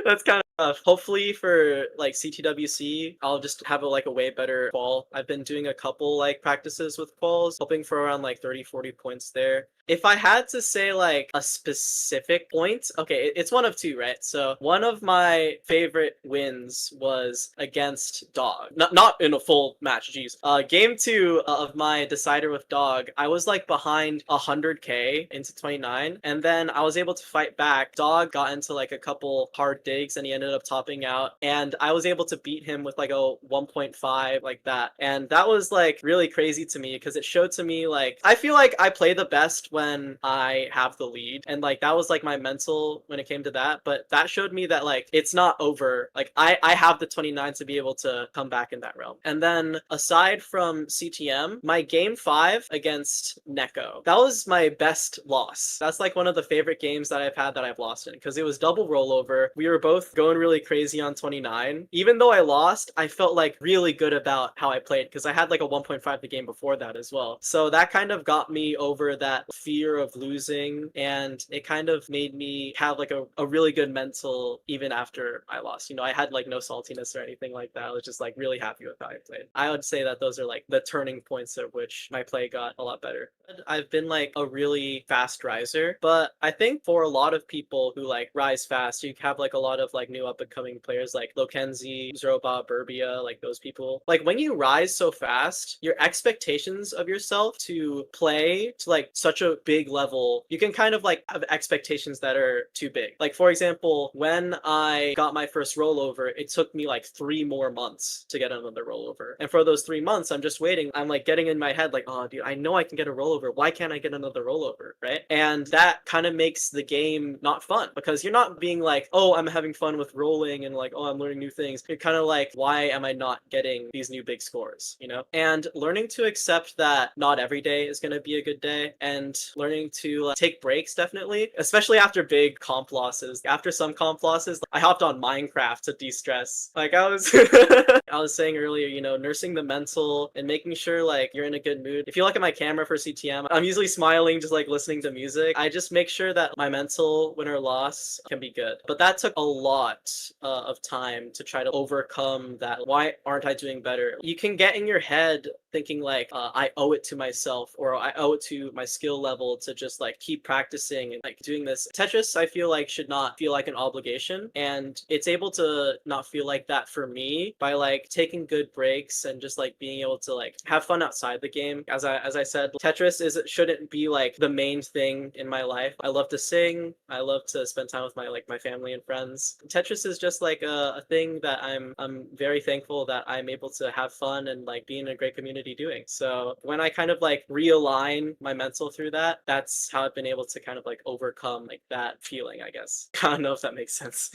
that's kind of hopefully for like CTWC, I'll just have like a way better qual. I've been doing a couple like practices with quals, hoping for around like 30-40 points there. If I had to say like a specific point, okay, it's one of 2, right? So one of my favorite wins was against Dog. Not in a full match, geez. Game 2 of my decider with Dog, I was like behind 100k into 29, and then I was able to fight back. Dog got into like a couple hard digs, and he ended up topping out, and I was able to beat him with like a 1.5 like that. And that was like really crazy to me, because it showed to me like I feel like I play the best when I have the lead, and like that was like my mental when it came to that. But that showed me that like it's not over. Like I have the 29 to be able to come back in that realm. And then aside from CTM, my game 5 against Neko, that was my best loss. That's like one of the favorite games that I've had that I've lost in, because it was double rollover. We were both going really crazy on 29. Even though I lost, I felt like really good about how I played, because I had like a 1.5 the game before that as well. So that kind of got me over that fear of losing, and it kind of made me have like a really good mental even after I lost. You know, I had like no saltiness or anything like that. I was just like really happy with how I played. I would say that those are like the turning points at which my play got a lot better. I've been like a really fast riser, but I think for a lot of people who like rise fast, you have like a lot of like new up and coming players like Lokenzi, Zroba, Burbia, like those people. Like when you rise so fast, your expectations of yourself to play to like such a big level, you can kind of like have expectations that are too big. Like for example, when I got my first rollover, it took me like 3 more months to get another rollover. And for those 3 months, I'm just waiting. I'm like getting in my head like, oh dude, I know I can get a rollover. Why can't I get another rollover, right? And that kind of makes the game not fun, because you're not being like, oh, I'm having fun with rolling and like, oh, I'm learning new things. You're kind of like, why am I not getting these new big scores, you know? And learning to accept that not every day is going to be a good day, and learning to take breaks, definitely, especially after big comp losses. After some comp losses, I hopped on Minecraft to de-stress. Like I was I was saying earlier, you know, nursing the mental and making sure like you're in a good mood. If you look at my camera for CTM, I'm usually smiling, just like listening to music. I just make sure that my mental win or loss can be good. But that took a lot of time to try to overcome that. Why aren't I doing better? You can get in your head thinking like I owe it to myself, or I owe it to my skill level to just like keep practicing and like doing this. Tetris, I feel like, should not feel like an obligation, and it's able to not feel like that for me by like taking good breaks and just like being able to like have fun outside the game. As I said, Tetris shouldn't be like the main thing in my life. I love to sing, I love to spend time with my family and friends. Tetris is just like a thing that I'm very thankful that I'm able to have fun and like be in a great community doing. So when I kind of like realign my mental through that, that's how I've been able to kind of like overcome like that feeling, I guess. I don't know if that makes sense.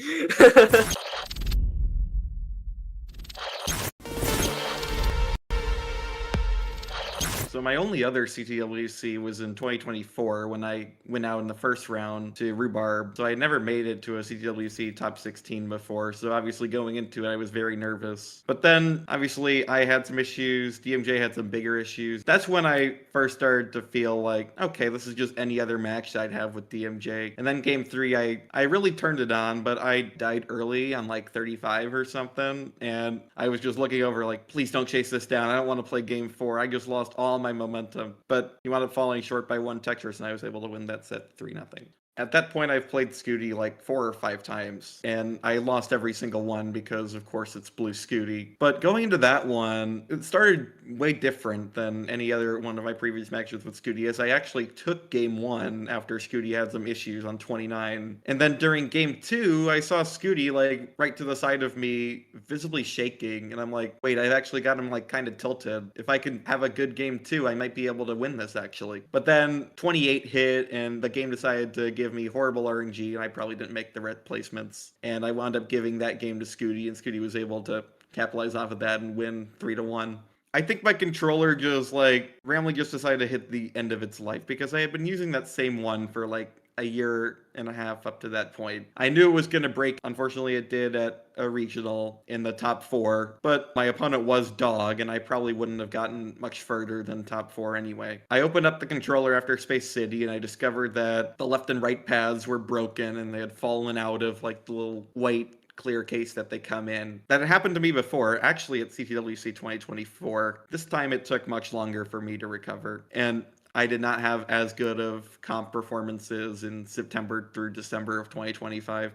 So my only other CTWC was in 2024 when I went out in the first round to Rhubarb. So I never made it to a CTWC top 16 before. So obviously going into it, I was very nervous. But then obviously I had some issues. DMJ had some bigger issues. That's when I first started to feel like, okay, this is just any other match I'd have with DMJ. And then game 3, I really turned it on, but I died early on like 35 or something. And I was just looking over like, please don't chase this down. I don't want to play game 4. I just lost all my momentum. But he wound up falling short by 1 Tetris, and I was able to win that set 3-0. At that point, I've played Scooty like 4 or 5 times, and I lost every single one because, of course, it's Blue Scooty. But going into that one, it started way different than any other one of my previous matches with Scooty, as I actually took game 1 after Scooty had some issues on 29. And then during game 2, I saw Scooty like right to the side of me, visibly shaking, and I'm like, wait, I've actually got him like kind of tilted. If I can have a good game 2, I might be able to win this actually. But then 28 hit, and the game decided to give me horrible RNG, and I probably didn't make the right placements. And I wound up giving that game to Scooty, and Scooty was able to capitalize off of that and win 3-1. I think my controller just like randomly just decided to hit the end of its life because I had been using that same one for like a year and a half up to that point. I knew it was going to break. Unfortunately, it did at a regional in the top 4, but my opponent was Dog, and I probably wouldn't have gotten much further than top 4 anyway. I opened up the controller after Space City, and I discovered that the left and right paths were broken, and they had fallen out of like the little white clear case that they come in. That had happened to me before, actually at CTWC 2024. This time it took much longer for me to recover, and I did not have as good of comp performances in September through December of 2025.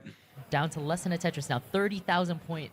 Down to less than a Tetris now, 30,000 point.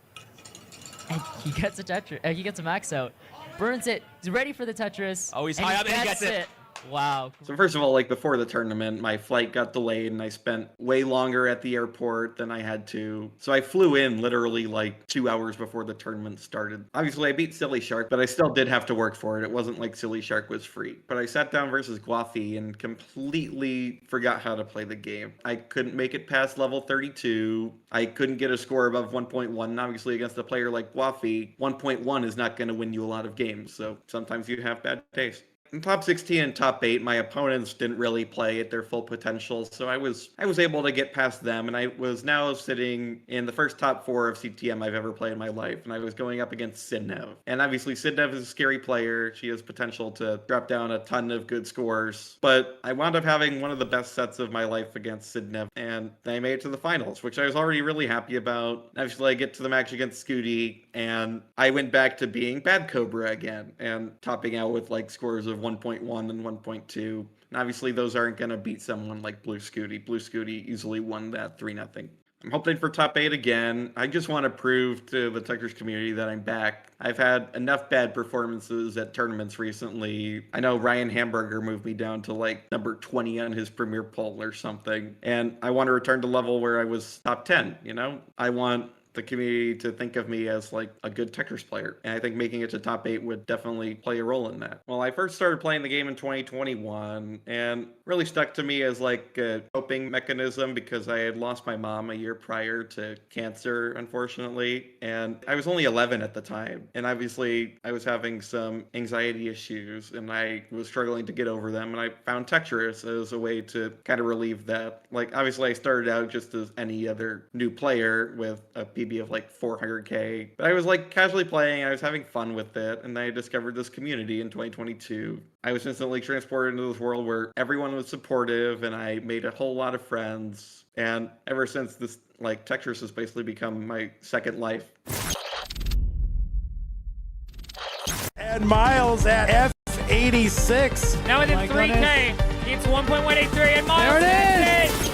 And he gets a Tetris. He gets a max out. Burns it. He's ready for the Tetris. Oh, he's high up and he gets it. Wow. So first of all, like before the tournament, my flight got delayed and I spent way longer at the airport than I had to. So I flew in literally like 2 hours before the tournament started. Obviously I beat Silly Shark, but I still did have to work for it. It wasn't like Silly Shark was free. But I sat down versus Guafi and completely forgot how to play the game. I couldn't make it past level 32. I couldn't get a score above 1.1. And obviously against a player like Guafi, 1.1 is not going to win you a lot of games. So sometimes you have bad taste. In top 16 and top 8, my opponents didn't really play at their full potential, so I was able to get past them, and I was now sitting in the first top 4 of CTM I've ever played in my life, and I was going up against Sidnev. And obviously Sidnev is a scary player. She has potential to drop down a ton of good scores, but I wound up having one of the best sets of my life against Sidnev, and I made it to the finals, which I was already really happy about. Obviously I get to the match against Scooty, and I went back to being Bad Cobra again, and topping out with like scores of 1.1 and 1.2. And obviously those aren't going to beat someone like Blue Scooty. Blue Scooty easily won that 3-0. I'm hoping for top 8 again. I just want to prove to the Tetris community that I'm back. I've had enough bad performances at tournaments recently. I know Ryan Hamburger moved me down to like number 20 on his premier poll or something. And I want to return to level where I was top 10, you know? I want the community to think of me as like a good Tetris player. And I think making it to top 8 would definitely play a role in that. Well, I first started playing the game in 2021 and really stuck to me as like a coping mechanism because I had lost my mom a year prior to cancer, unfortunately. And I was only 11 at the time. And obviously I was having some anxiety issues and I was struggling to get over them. And I found Tetris as a way to kind of relieve that. Like obviously I started out just as any other new player with a PB of like 400k, but I was like casually playing, I was having fun with it, and then I discovered this community in 2022. I was instantly transported into this world where everyone was supportive and I made a whole lot of friends, and ever since this, like, Tetris has basically become my second life. And Miles at F86. Now within 3k, it's 1.183 and Miles there it is.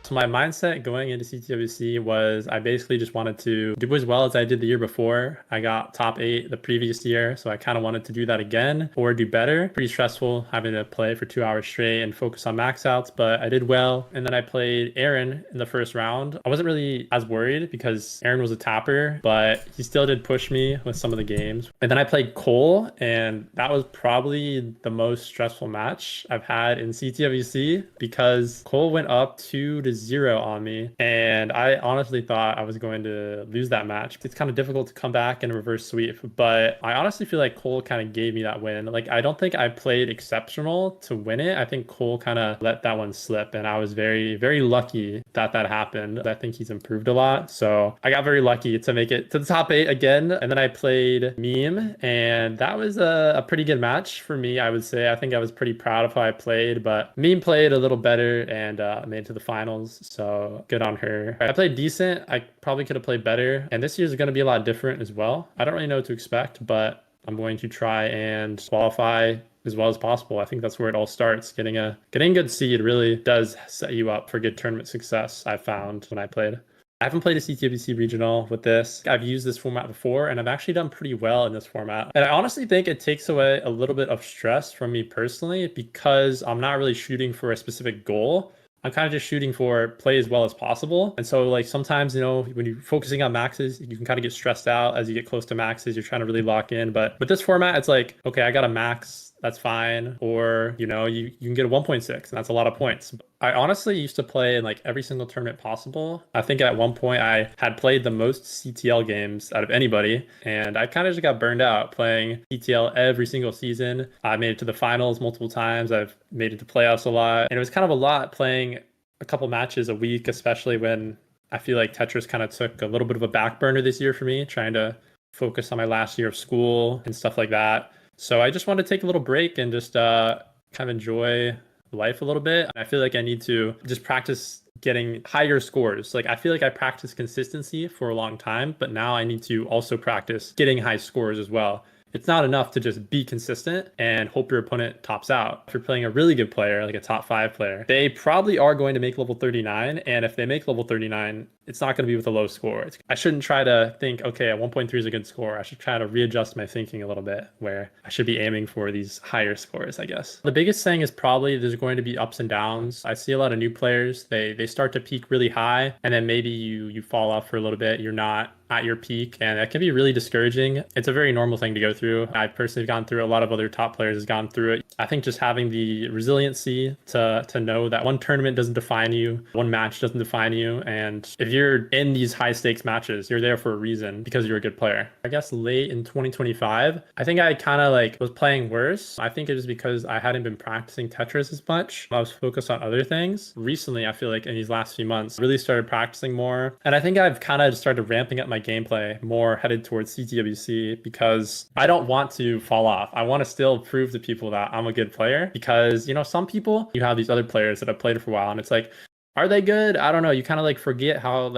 So my mindset going into CTWC was I basically just wanted to do as well as I did the year before. I got top 8 the previous year, so I kind of wanted to do that again or do better. Pretty stressful having to play for 2 hours straight and focus on max outs, but I did well. And then I played Aaron in the first round. I wasn't really as worried because Aaron was a tapper, but he still did push me with some of the games. And then I played Qual, and that was probably the most stressful match I've had in CTWC because Qual went up 2-0 0 on me. And I honestly thought I was going to lose that match. It's kind of difficult to come back and reverse sweep, but I honestly feel like Cole kind of gave me that win. Like, I don't think I played exceptional to win it. I think Cole kind of let that one slip, and I was very, very lucky that that happened. I think he's improved a lot. So I got very lucky to make it to the top 8 again. And then I played Meme, and that was a pretty good match for me, I would say. I think I was pretty proud of how I played, but Meme played a little better and made it to the finals. So good on her. I played decent. I probably could have played better. And this year's going to be a lot different as well. I don't really know what to expect, but I'm going to try and qualify as well as possible. I think that's where it all starts. Getting a good seed really does set you up for good tournament success, I found when I played. I haven't played a CTWC regional with this. I've used this format before, and I've actually done pretty well in this format. And I honestly think it takes away a little bit of stress from me personally, because I'm not really shooting for a specific goal. I'm kind of just shooting for play as well as possible. And so like sometimes, you know, when you're focusing on maxes, you can kind of get stressed out as you get close to maxes. You're trying to really lock in. But with this format, it's like, okay, I got a max, that's fine. Or, you know, you can get a 1.6 and that's a lot of points. I honestly used to play in like every single tournament possible. I think at one point I had played the most CTL games out of anybody, and I kind of just got burned out playing CTL every single season. I made it to the finals multiple times. I've made it to playoffs a lot, and it was kind of a lot playing a couple matches a week, especially when I feel like Tetris kind of took a little bit of a back burner this year for me, trying to focus on my last year of school and stuff like that. So I just wanted to take a little break and just kind of enjoy life a little bit. I feel like I need to just practice getting higher scores. Like I feel like I practiced consistency for a long time, but now I need to also practice getting high scores as well. It's not enough to just be consistent and hope your opponent tops out. If you're playing a really good player, like a top 5 player, they probably are going to make level 39. And if they make level 39, it's not going to be with a low score. I shouldn't try to think, okay, a 1.3 is a good score. I should try to readjust my thinking a little bit, where I should be aiming for these higher scores, I guess. The biggest thing is probably there's going to be ups and downs. I see a lot of new players. They start to peak really high, and then maybe you fall off for a little bit. You're not at your peak, and that can be really discouraging. It's a very normal thing to go through. I personally have gone through it. A lot of other top players have gone through it. I think just having the resiliency to know that one tournament doesn't define you, one match doesn't define you, and if you're in these high stakes matches, you're there for a reason, because you're a good player. I guess late in 2025, I think I kind of like was playing worse. I think it was because I hadn't been practicing Tetris as much. I was focused on other things. Recently, I feel like in these last few months, really started practicing more. And I think I've kind of started ramping up my gameplay more headed towards CTWC, because I don't want to fall off. I want to still prove to people that I'm a good player, because, you know, some people, you have these other players that have played for a while, and it's like, are they good? I don't know. You kind of like forget how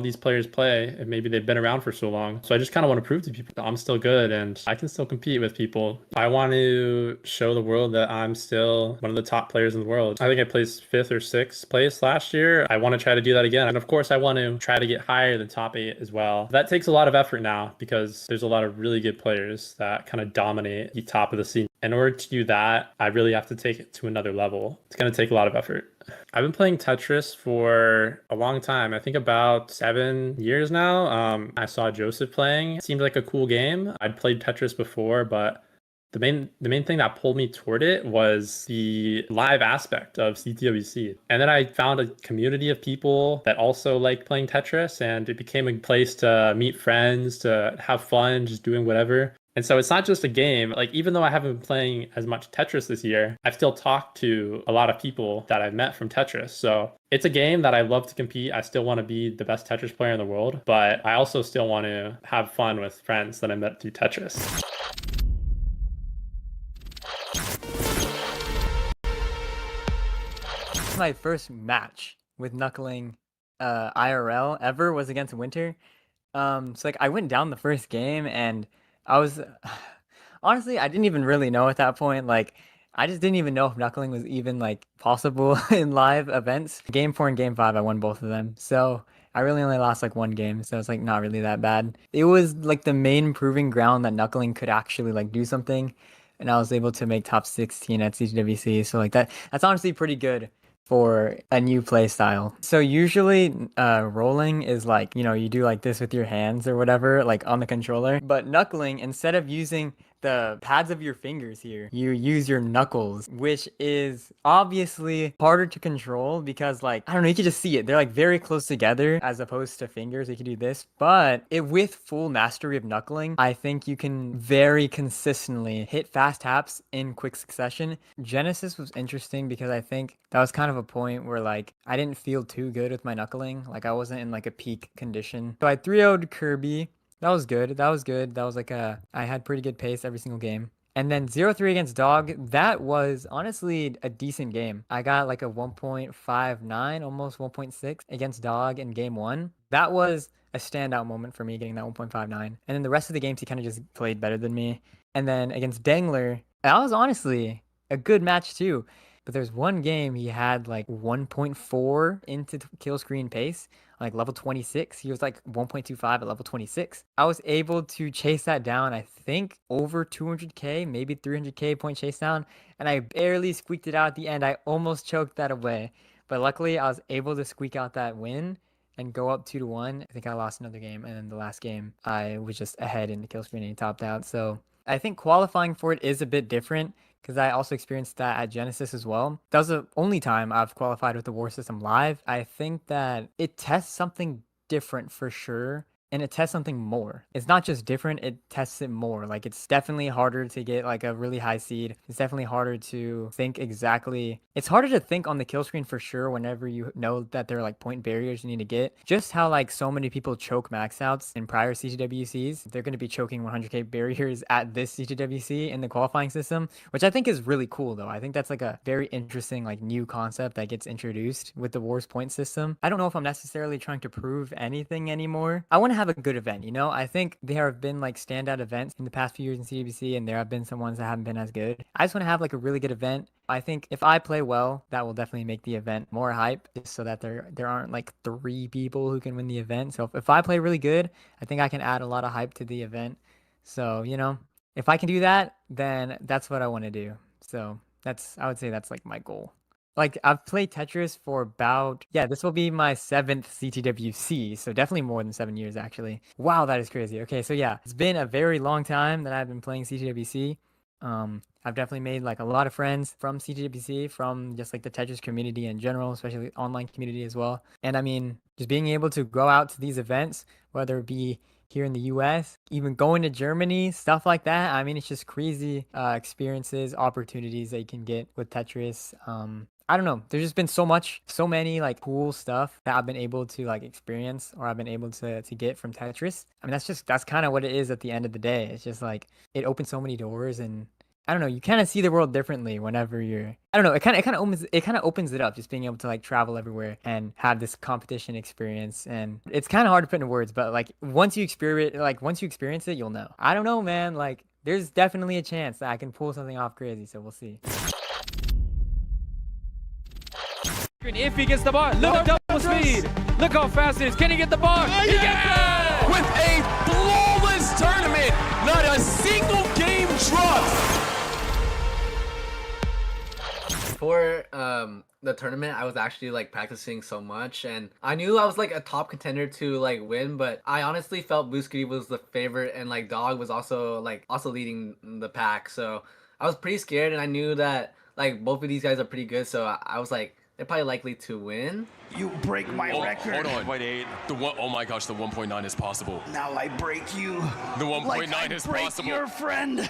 these players play, and maybe they've been around for so long. So I just kind of want to prove to people that I'm still good and I can still compete with people. I want to show the world that I'm still one of the top players in the world. I think I placed 5th or 6th place last year. I want to try to do that again. And of course, I want to try to get higher than top 8 as well. That takes a lot of effort now, because there's a lot of really good players that kind of dominate the top of the scene. In order to do that, I really have to take it to another level. It's going to take a lot of effort. I've been playing Tetris for a long time. I think about 7 years now. I saw Joseph playing. It seemed like a cool game. I'd played Tetris before, but the main thing that pulled me toward it was the live aspect of CTWC. And then I found a community of people that also like playing Tetris, and it became a place to meet friends, to have fun, just doing whatever. And so it's not just a game. Like, even though I haven't been playing as much Tetris this year, I've still talked to a lot of people that I've met from Tetris. So it's a game that I love to compete. I still want to be the best Tetris player in the world, but I also still want to have fun with friends that I met through Tetris. My first match with Knuckling IRL ever was against Winter. So like I went down the first game, and I was honestly, I didn't even really know at that point. Like, I just didn't even know if knuckling was even like possible in live events. Game 4 and game 5, I won both of them. So I really only lost like one game, so it's like not really that bad. It was like the main proving ground that knuckling could actually like do something, and I was able to make top 16 at CTWC. So like that's honestly pretty good for a new play style. So usually rolling is like, you know, you do like this with your hands or whatever, like on the controller. But knuckling, instead of using the pads of your fingers here. You use your knuckles, which is obviously harder to control because, like, I don't know, you can just see it. They're like very close together as opposed to fingers. You can do this, but with full mastery of knuckling, I think you can very consistently hit fast taps in quick succession. Genesis was interesting because I think that was kind of a point where, like, I didn't feel too good with my knuckling. Like, I wasn't in like a peak condition. So I 3-0'd Kirby. That was good. That was good. That was like I had pretty good pace every single game. And then 0-3 against Dog, that was honestly a decent game. I got like a 1.59, almost 1.6 against Dog in game 1. That was a standout moment for me, getting that 1.59. And then the rest of the games, he kind of just played better than me. And then against Dangler, that was honestly a good match too. But there's one game he had like 1.4 into kill screen pace, like level 26. He was like 1.25 at level 26. I was able to chase that down, I think over 200k, maybe 300k point chase down, and I barely squeaked it out at the end. I almost choked that away, but luckily I was able to squeak out that win and go up 2-1. I think I lost another game, and then the last game I was just ahead in the kill screen and he topped out. So I think qualifying for it is a bit different, because I also experienced that at Genesis as well. That was the only time I've qualified with the war system live. I think that it tests something different for sure, and it tests something more. It's not just different, it tests it more. Like, it's definitely harder to get like a really high seed. It's definitely harder to think exactly. It's harder to think on the kill screen for sure whenever you know that there are like point barriers you need to get. Just how like so many people choke max outs in prior CTWCs. They're going to be choking 100k barriers at this CTWC in the qualifying system, which I think is really cool though. I think that's like a very interesting like new concept that gets introduced with the Wars point system. I don't know if I'm necessarily trying to prove anything anymore. I want to have a good event, you know? I think there have been like standout events in the past few years in CTWC, and there have been some ones that haven't been as good. I just want to have like a really good event. I think if I play well, that will definitely make the event more hype, just so that there aren't like 3 people who can win the event. So if I play really good, I think I can add a lot of hype to the event. So, you know, if I can do that, then that's what I want to do. So I would say that's like my goal. Like, I've played Tetris for about, this will be my 7th CTWC, so definitely more than 7 years, actually. Wow, that is crazy. Okay, so yeah, it's been a very long time that I've been playing CTWC. I've definitely made, like, a lot of friends from CTWC, from just, like, the Tetris community in general, especially the online community as well. And, I mean, just being able to go out to these events, whether it be here in the US, even going to Germany, stuff like that. I mean, it's just crazy experiences, opportunities that you can get with Tetris. I don't know. There's just been so many like cool stuff that I've been able to like experience, or I've been able to get from Tetris. I mean, that's kind of what it is at the end of the day. It's just like it opens so many doors, and I don't know, you kind of see the world differently whenever you're, I don't know, it kind of opens it up, just being able to like travel everywhere and have this competition experience. And it's kind of hard to put into words, but like once you experience it, you'll know. I don't know, man. Like, there's definitely a chance that I can pull something off crazy, so we'll see. If he gets the bar, look at double speed. Look how fast it is. Can he get the bar? He gets it! With a flawless tournament. Not a single game dropped. Before the tournament, I was actually like practicing so much, and I knew I was like a top contender to like win, but I honestly felt Blue Scooty was the favorite, and like Dog was also leading the pack. So I was pretty scared, and I knew that like both of these guys are pretty good, so I was like, they're probably likely to win. You break my record. Hold on. 1.8. Oh my gosh, the 1.9 is possible. Now I break you. The 1.9 like is break possible. Your friend.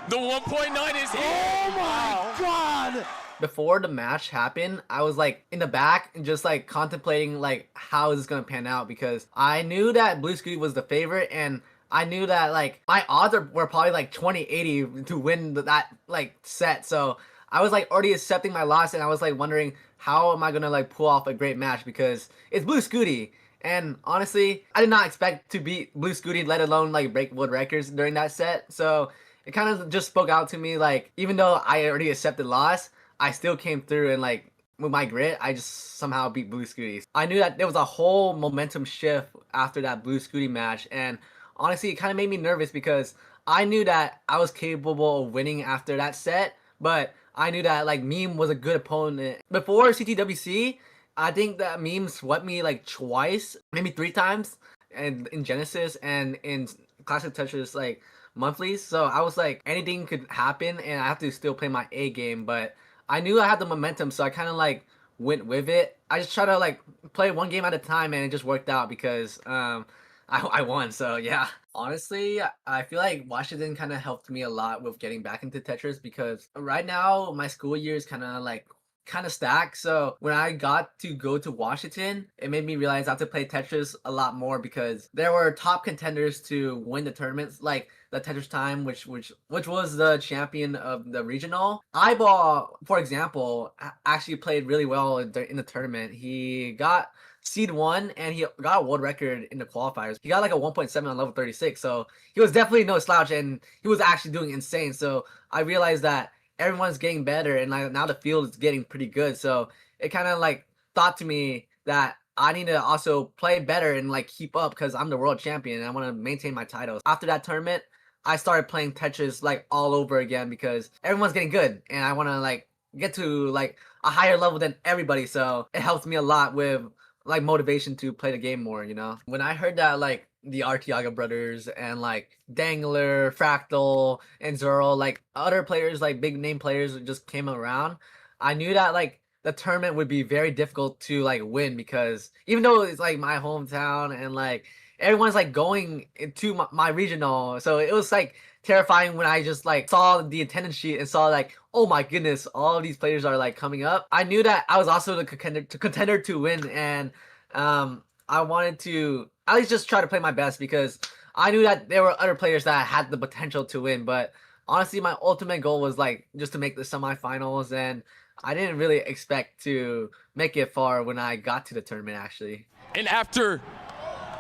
The 1.9 is here. Oh my god. Before the match happened, I was like in the back and just like contemplating like how is this gonna pan out, because I knew that Blue Scooty was the favorite, and I knew that like my odds were probably like 20-80 to win that like set. So I was like already accepting my loss, and I was like wondering how am I gonna like pull off a great match, because it's Blue Scooty. And honestly, I did not expect to beat Blue Scooty, let alone like break world records during that set. So it kind of just spoke out to me, like even though I already accepted loss, I still came through, and like with my grit, I just somehow beat Blue Scooty. I knew that there was a whole momentum shift after that Blue Scooty match, and honestly, it kind of made me nervous because I knew that I was capable of winning after that set, but I knew that like Meme was a good opponent. Before CTWC, I think that Meme swept me like twice, maybe 3 times, and in Genesis and in Classic Tetris like monthlies. So I was like, anything could happen, and I have to still play my A game. But I knew I had the momentum, so I kind of like went with it. I just try to like play one game at a time, and it just worked out because I won. So yeah. Honestly, I feel like Washington kind of helped me a lot with getting back into Tetris because right now my school year is kind of stacked. So when I got to go to Washington, it made me realize I have to play Tetris a lot more because there were top contenders to win the tournaments, like the Tetris Time, which was the champion of the regional. Eyeball, for example, actually played really well in the tournament. He got seed 1 and he got a world record in the qualifiers. He got like a 1.7 on level 36, so he was definitely no slouch and he was actually doing insane. So I realized that everyone's getting better and like now the field is getting pretty good. So it kind of like thought to me that I need to also play better and like keep up because I'm the world champion and I want to maintain my titles. After that tournament, I started playing Tetris like all over again because everyone's getting good and I want to like get to like a higher level than everybody. So it helps me a lot with like motivation to play the game more, you know? When I heard that like the Artiaga brothers and like Dangler, Fractal, and Zoro, like other players, like big name players just came around, I knew that like the tournament would be very difficult to like win because even though it's like my hometown and like everyone's like going into my regional, so it was like terrifying when I just like saw the attendance sheet and saw like, oh my goodness, all of these players are like coming up. I knew that I was also the contender to win, and I wanted to at least just try to play my best because I knew that there were other players that had the potential to win. But honestly, my ultimate goal was like just to make the semifinals, and I didn't really expect to make it far when I got to the tournament actually. And after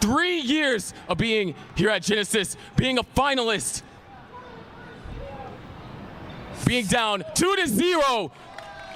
3 years of being here at Genesis, being a finalist, being down 2-0,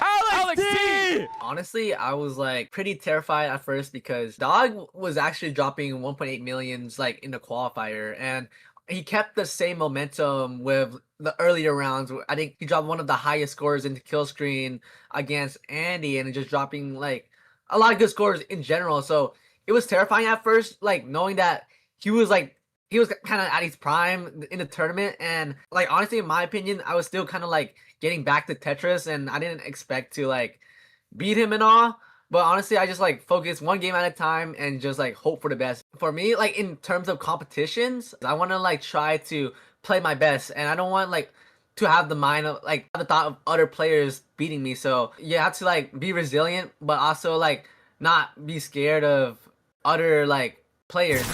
Alex D! Honestly, I was like pretty terrified at first because Dog was actually dropping 1.8 millions like in the qualifier, and he kept the same momentum with the earlier rounds. I think he dropped one of the highest scores into kill screen against Andy and just dropping like a lot of good scores in general. So it was terrifying at first, like knowing that he was kind of at his prime in the tournament. And like honestly, in my opinion, I was still kind of like getting back to Tetris, and I didn't expect to like beat him and all. But honestly, I just like focus one game at a time and just like hope for the best. For me, like in terms of competitions, I want to like try to play my best, and I don't want like to have the mind of like the thought of other players beating me. So you have to like be resilient, but also like not be scared of other like players.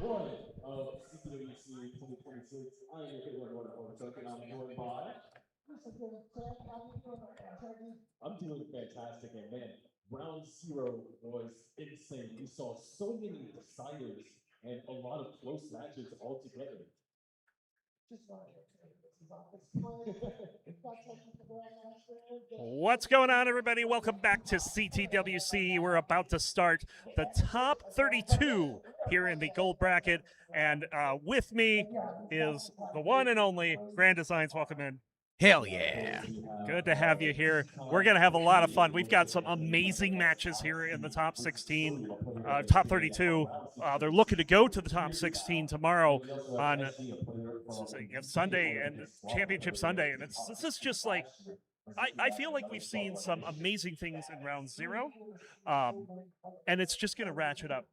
I'm doing fantastic, and man, round zero was insane. We saw so many deciders and a lot of close matches all together. What's going on, everybody? Welcome back to CTWC. We're about to start the top 32 here in the gold bracket, and with me is the one and only Grand Designs. Welcome in. Hell yeah. Good to have you here. We're going to have a lot of fun. We've got some amazing matches here in the top 16, top 32. They're looking to go to the top 16 tomorrow on Sunday and Championship Sunday. And this is just like, I feel like we've seen some amazing things in round zero, and it's just going to ratchet up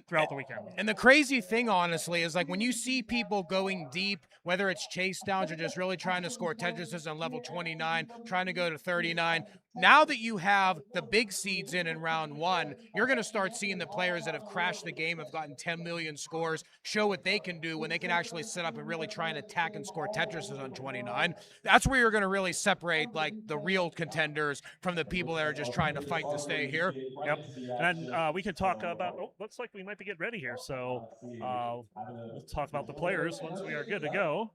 throughout the weekend. And the crazy thing, honestly, is like when you see people going deep, whether it's chase downs or just really trying to score Tetrises on level 29, trying to go to 39, now that you have the big seeds in round one, you're going to start seeing the players that have crashed the game, have gotten 10 million scores, show what they can do when they can actually sit up and really try and attack and score Tetrises on 29. That's where you're going to really separate like the real contenders from the people that are just trying to fight to stay here. Yep. And we can talk about, looks like we might be getting ready here. So we'll talk about the players once we are good to go. All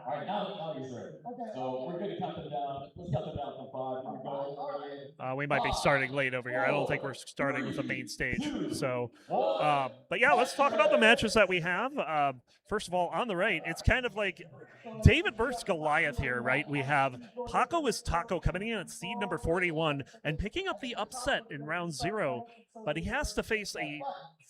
right, now he's ready. So we're going to count them down. Let's count them down from 5. Here we go. We might be starting late over here. I don't think we're starting with the main stage. So, but yeah, let's talk about the matches that we have. First of all, on the right, it's kind of like David versus Goliath here, right? We have Paco is Taco coming in at seed number 41 and picking up the upset in round 0, but he has to face a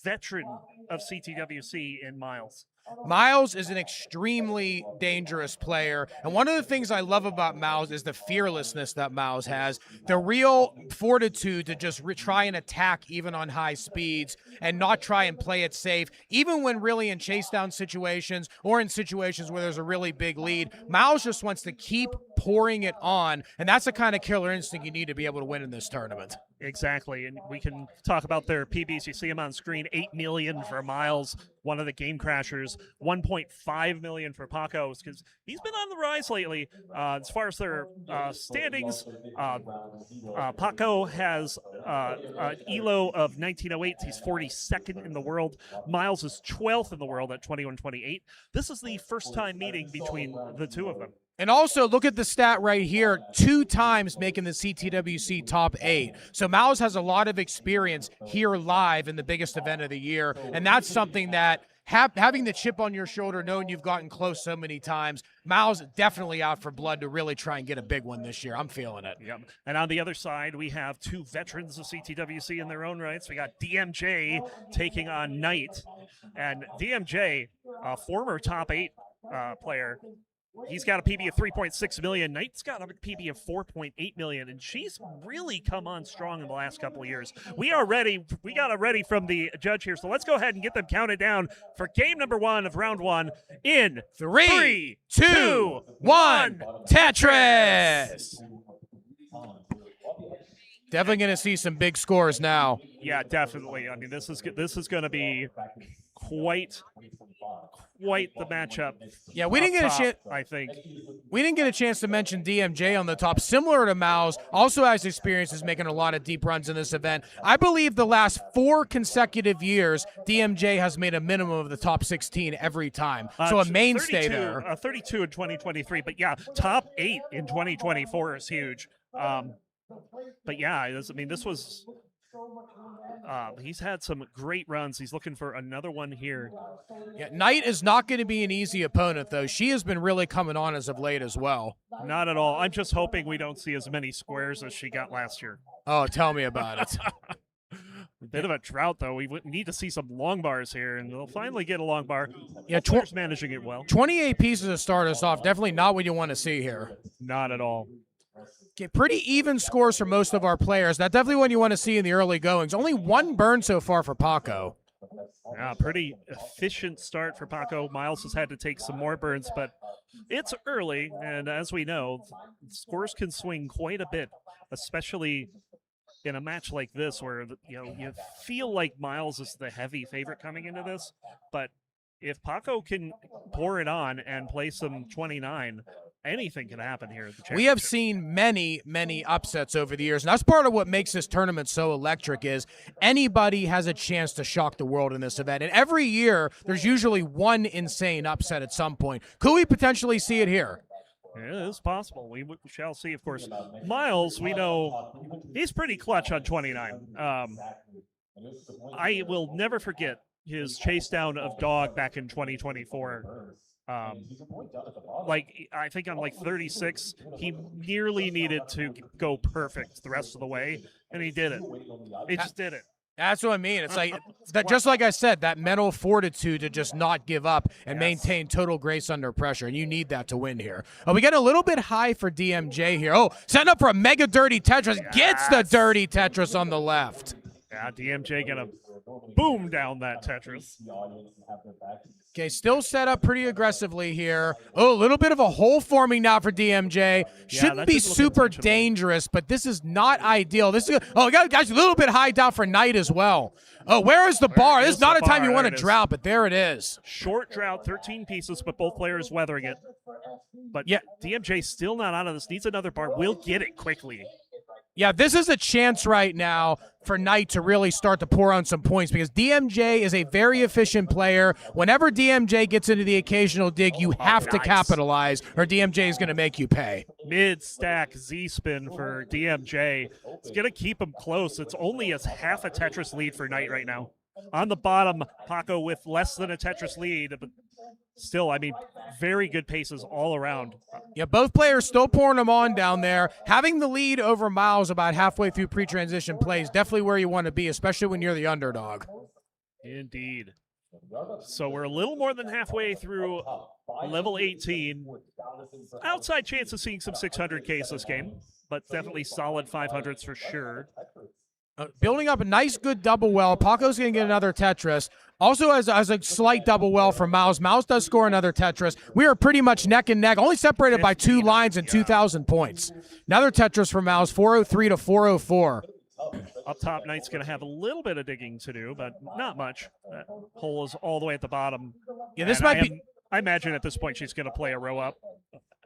veteran of CTWC in Miles. Miles is an extremely dangerous player, and one of the things I love about Miles is the fearlessness that Miles has, the real fortitude to just try and attack even on high speeds and not try and play it safe, even when really in chase down situations or in situations where there's a really big lead. Miles just wants to keep pouring it on, and that's the kind of killer instinct you need to be able to win in this tournament. Exactly, and we can talk about their PBs. You see them on screen, 8 million for Miles, one of the game crashers, 1.5 million for Paco, because he's been on the rise lately. As far as their standings, Paco has an ELO of 1908. He's 42nd in the world. Miles is 12th in the world at 2128. This is the first time meeting between the two of them. And also, look at the stat right here, 2 times making the CTWC top 8. So Miles has a lot of experience here live in the biggest event of the year, and that's something that having the chip on your shoulder, knowing you've gotten close so many times, Miles definitely out for blood to really try and get a big one this year. I'm feeling it. Yep. And on the other side, we have 2 veterans of CTWC in their own rights. We got DMJ taking on Knight, and DMJ, a former top 8 player. He's got a PB of 3.6 million. Knight's got a PB of 4.8 million, and she's really come on strong in the last couple of years. We are ready. We got it ready from the judge here, so let's go ahead and get them counted down for game number 1 of round 1 in 3, 2, 1, Tetris! Definitely going to see some big scores now. Yeah, definitely. I mean, this is going to be quite the matchup. Yeah, we didn't get a chance. I think we didn't get a chance to mention DMJ on the top. Similar to Miles, also has experiences making a lot of deep runs in this event. I believe the last 4 consecutive years, DMJ has made a minimum of the top 16 every time. So a mainstay 32, there. 32 in 2023, but yeah, top 8 in 2024 is huge. But yeah, this was. He's had some great runs. He's looking for another one here. Yeah, Knight is not going to be an easy opponent, though. She has been really coming on as of late as well. Not at all. I'm just hoping we don't see as many squares as she got last year. Oh, tell me about it. Bit of a drought, though. We need to see some long bars here, and we'll finally get a long bar. Yeah, managing it well. 28 pieces to start us off. Definitely not what you want to see here. Not at all. Okay, pretty even scores for most of our players. That's definitely what you want to see in the early goings. Only 1 burn so far for Paco. Yeah, pretty efficient start for Paco. Miles has had to take some more burns, but it's early, and as we know, scores can swing quite a bit, especially in a match like this where you feel like Miles is the heavy favorite coming into this, but if Paco can pour it on and play some 29, anything can happen here at the championship. We have seen many, many upsets over the years, and that's part of what makes this tournament so electric is anybody has a chance to shock the world in this event. And every year, there's usually one insane upset at some point. Could we potentially see it here? It is possible. We shall see, of course. Miles, we know he's pretty clutch on 29. I will never forget his chase down of Dog back in 2024. I think on 36, he nearly needed to go perfect the rest of the way, and he did it. He just did it. That's what I mean. It's like that. Just like I said, that mental fortitude to just not give up and maintain total grace under pressure, and you need that to win here. Oh, we get a little bit high for DMJ here. Oh, setting up for a mega dirty Tetris. Gets the dirty Tetris on the left. Yeah, DMJ gonna boom down that Tetris. Okay, still set up pretty aggressively here. Oh, a little bit of a hole forming now for DMJ. Shouldn't be super dangerous, but this is not ideal. This is guys, a little bit high down for Knight as well. Oh, where is the bar? This is not a time you want to drought, but there it is. Short drought, 13 pieces, but both players weathering it. But yeah, DMJ still not out of this. Needs another bar. We'll get it quickly. Yeah, this is a chance right now for Knight to really start to pour on some points because DMJ is a very efficient player. Whenever DMJ gets into the occasional dig, you have to capitalize or DMJ is going to make you pay. Mid-stack Z-spin for DMJ. It's going to keep him close. It's only a half a Tetris lead for Knight right now. On the bottom, Paco with less than a Tetris lead, but still, I mean, very good paces all around. Yeah, both players still pouring them on down there. Having the lead over Miles about halfway through pre-transition plays definitely where you want to be, especially when you're the underdog. Indeed. So we're a little more than halfway through level 18. Outside chance of seeing some 600Ks this game, but definitely solid 500s for sure. Building up a nice, good double well. Paco's going to get another Tetris. Also has a slight double well for Miles. Miles does score another Tetris. We are pretty much neck and neck, only separated by 2 lines and 2,000 points. Another Tetris for Miles, 403 to 404. Up top, Knight's going to have a little bit of digging to do, but not much. That hole is all the way at the bottom. Yeah, this might be. I imagine at this point she's going to play a row up.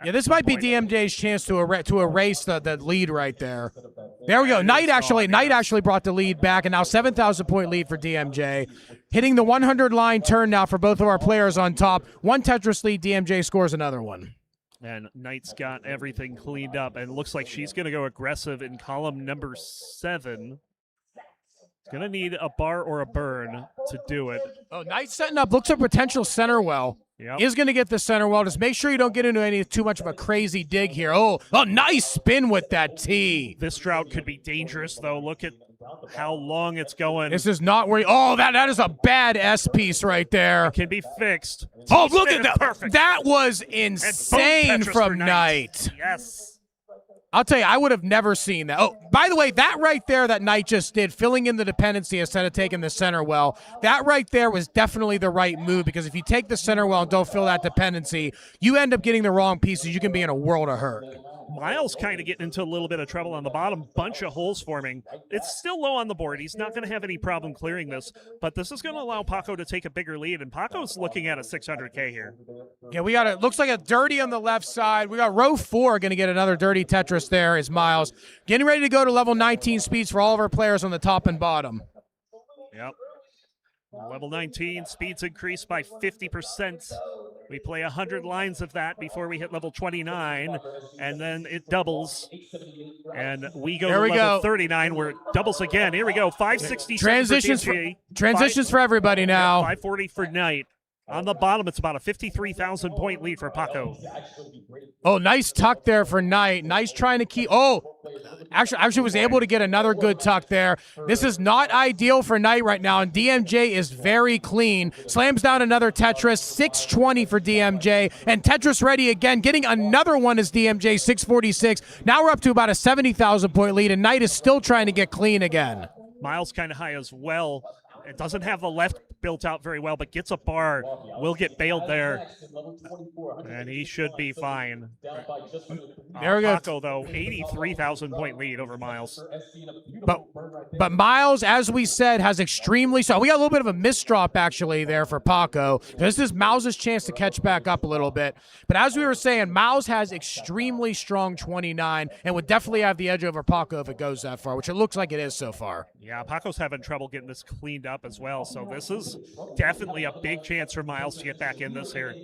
Yeah, this might be DMJ's chance to erase the lead right there. There we go. Knight actually brought the lead back, and now 7,000-point lead for DMJ. Hitting the 100 line turn now for both of our players on top. 1 Tetris lead, DMJ scores another one. And Knight's got everything cleaned up, and it looks like she's going to go aggressive in column number 7. Going to need a bar or a burn to do it. Oh, Knight setting up. Looks like potential center well. Yep. Is going to get the center well. Just make sure you don't get into too much of a crazy dig here. Oh, nice spin with that T. This drought could be dangerous, though. Look at how long it's going. This is not where. That is a bad S piece right there. It can be fixed. Oh, look at that. Perfect. That was insane from Knight. Yes. I'll tell you, I would have never seen that. Oh, by the way, that right there that Knight just did, filling in the dependency instead of taking the center well, that right there was definitely the right move because if you take the center well and don't fill that dependency, you end up getting the wrong pieces. You can be in a world of hurt. Miles kind of getting into a little bit of trouble on the bottom. Bunch of holes forming. It's still low on the board. He's not going to have any problem clearing this, but this is going to allow Paco to take a bigger lead, and Paco's looking at a 600K here. Yeah, we got looks like a dirty on the left side. We got row 4 going to get another dirty Tetris there is Miles. Getting ready to go to level 19 speeds for all of our players on the top and bottom. Yep. Level 19, speeds increased by 50%. We play 100 lines of that before we hit level 29, and then it doubles. And we go to level 39, where it doubles again. Here we go, 560 transitions for everybody now. 540 for Knight. On the bottom, it's about a 53,000-point lead for Paco. Oh, nice tuck there for Knight. Nice trying to keep. Oh, actually was able to get another good tuck there. This is not ideal for Knight right now, and DMJ is very clean. Slams down another Tetris, 620 for DMJ, and Tetris ready again. Getting another one is DMJ, 646. Now we're up to about a 70,000-point lead, and Knight is still trying to get clean again. Miles kind of high as well. It doesn't have the left built out very well, but gets a bar. Will get bailed there. And he should be fine. There we go. Paco, though, 83,000 point lead over Miles. But Miles, as we said, has extremely so. We got a little bit of a misdrop actually there for Paco. This is Miles' chance to catch back up a little bit. But as we were saying, Miles has extremely strong 29 and would definitely have the edge over Paco if it goes that far, which it looks like it is so far. Yeah, Paco's having trouble getting this cleaned up as well. So this is definitely a big chance for Miles to get back in this here.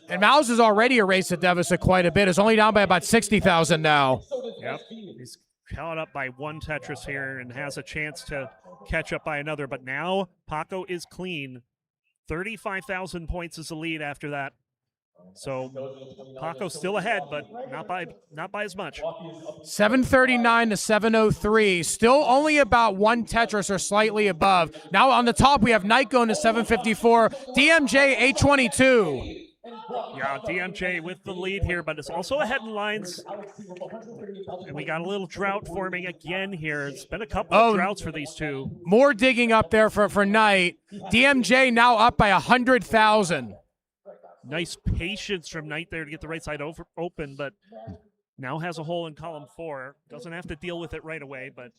And Miles has already erased the deficit quite a bit. It's only down by about 60,000 now. Yep. He's caught up by one Tetris here and has a chance to catch up by another. But now Paco is clean. 35,000 points is the lead after that. So Paco's still ahead, but not by as much. 739 to 703. Still only about one Tetris or slightly above. Now on the top, we have Knight going to 754. DMJ 822. Yeah, DMJ with the lead here, but it's also ahead in lines. And we got a little drought forming again here. It's been a couple of droughts for these two. More digging up there for Knight. DMJ now up by 100,000. Nice patience from Knight there to get the right side open, but now has a hole in column 4. Doesn't have to deal with it right away, but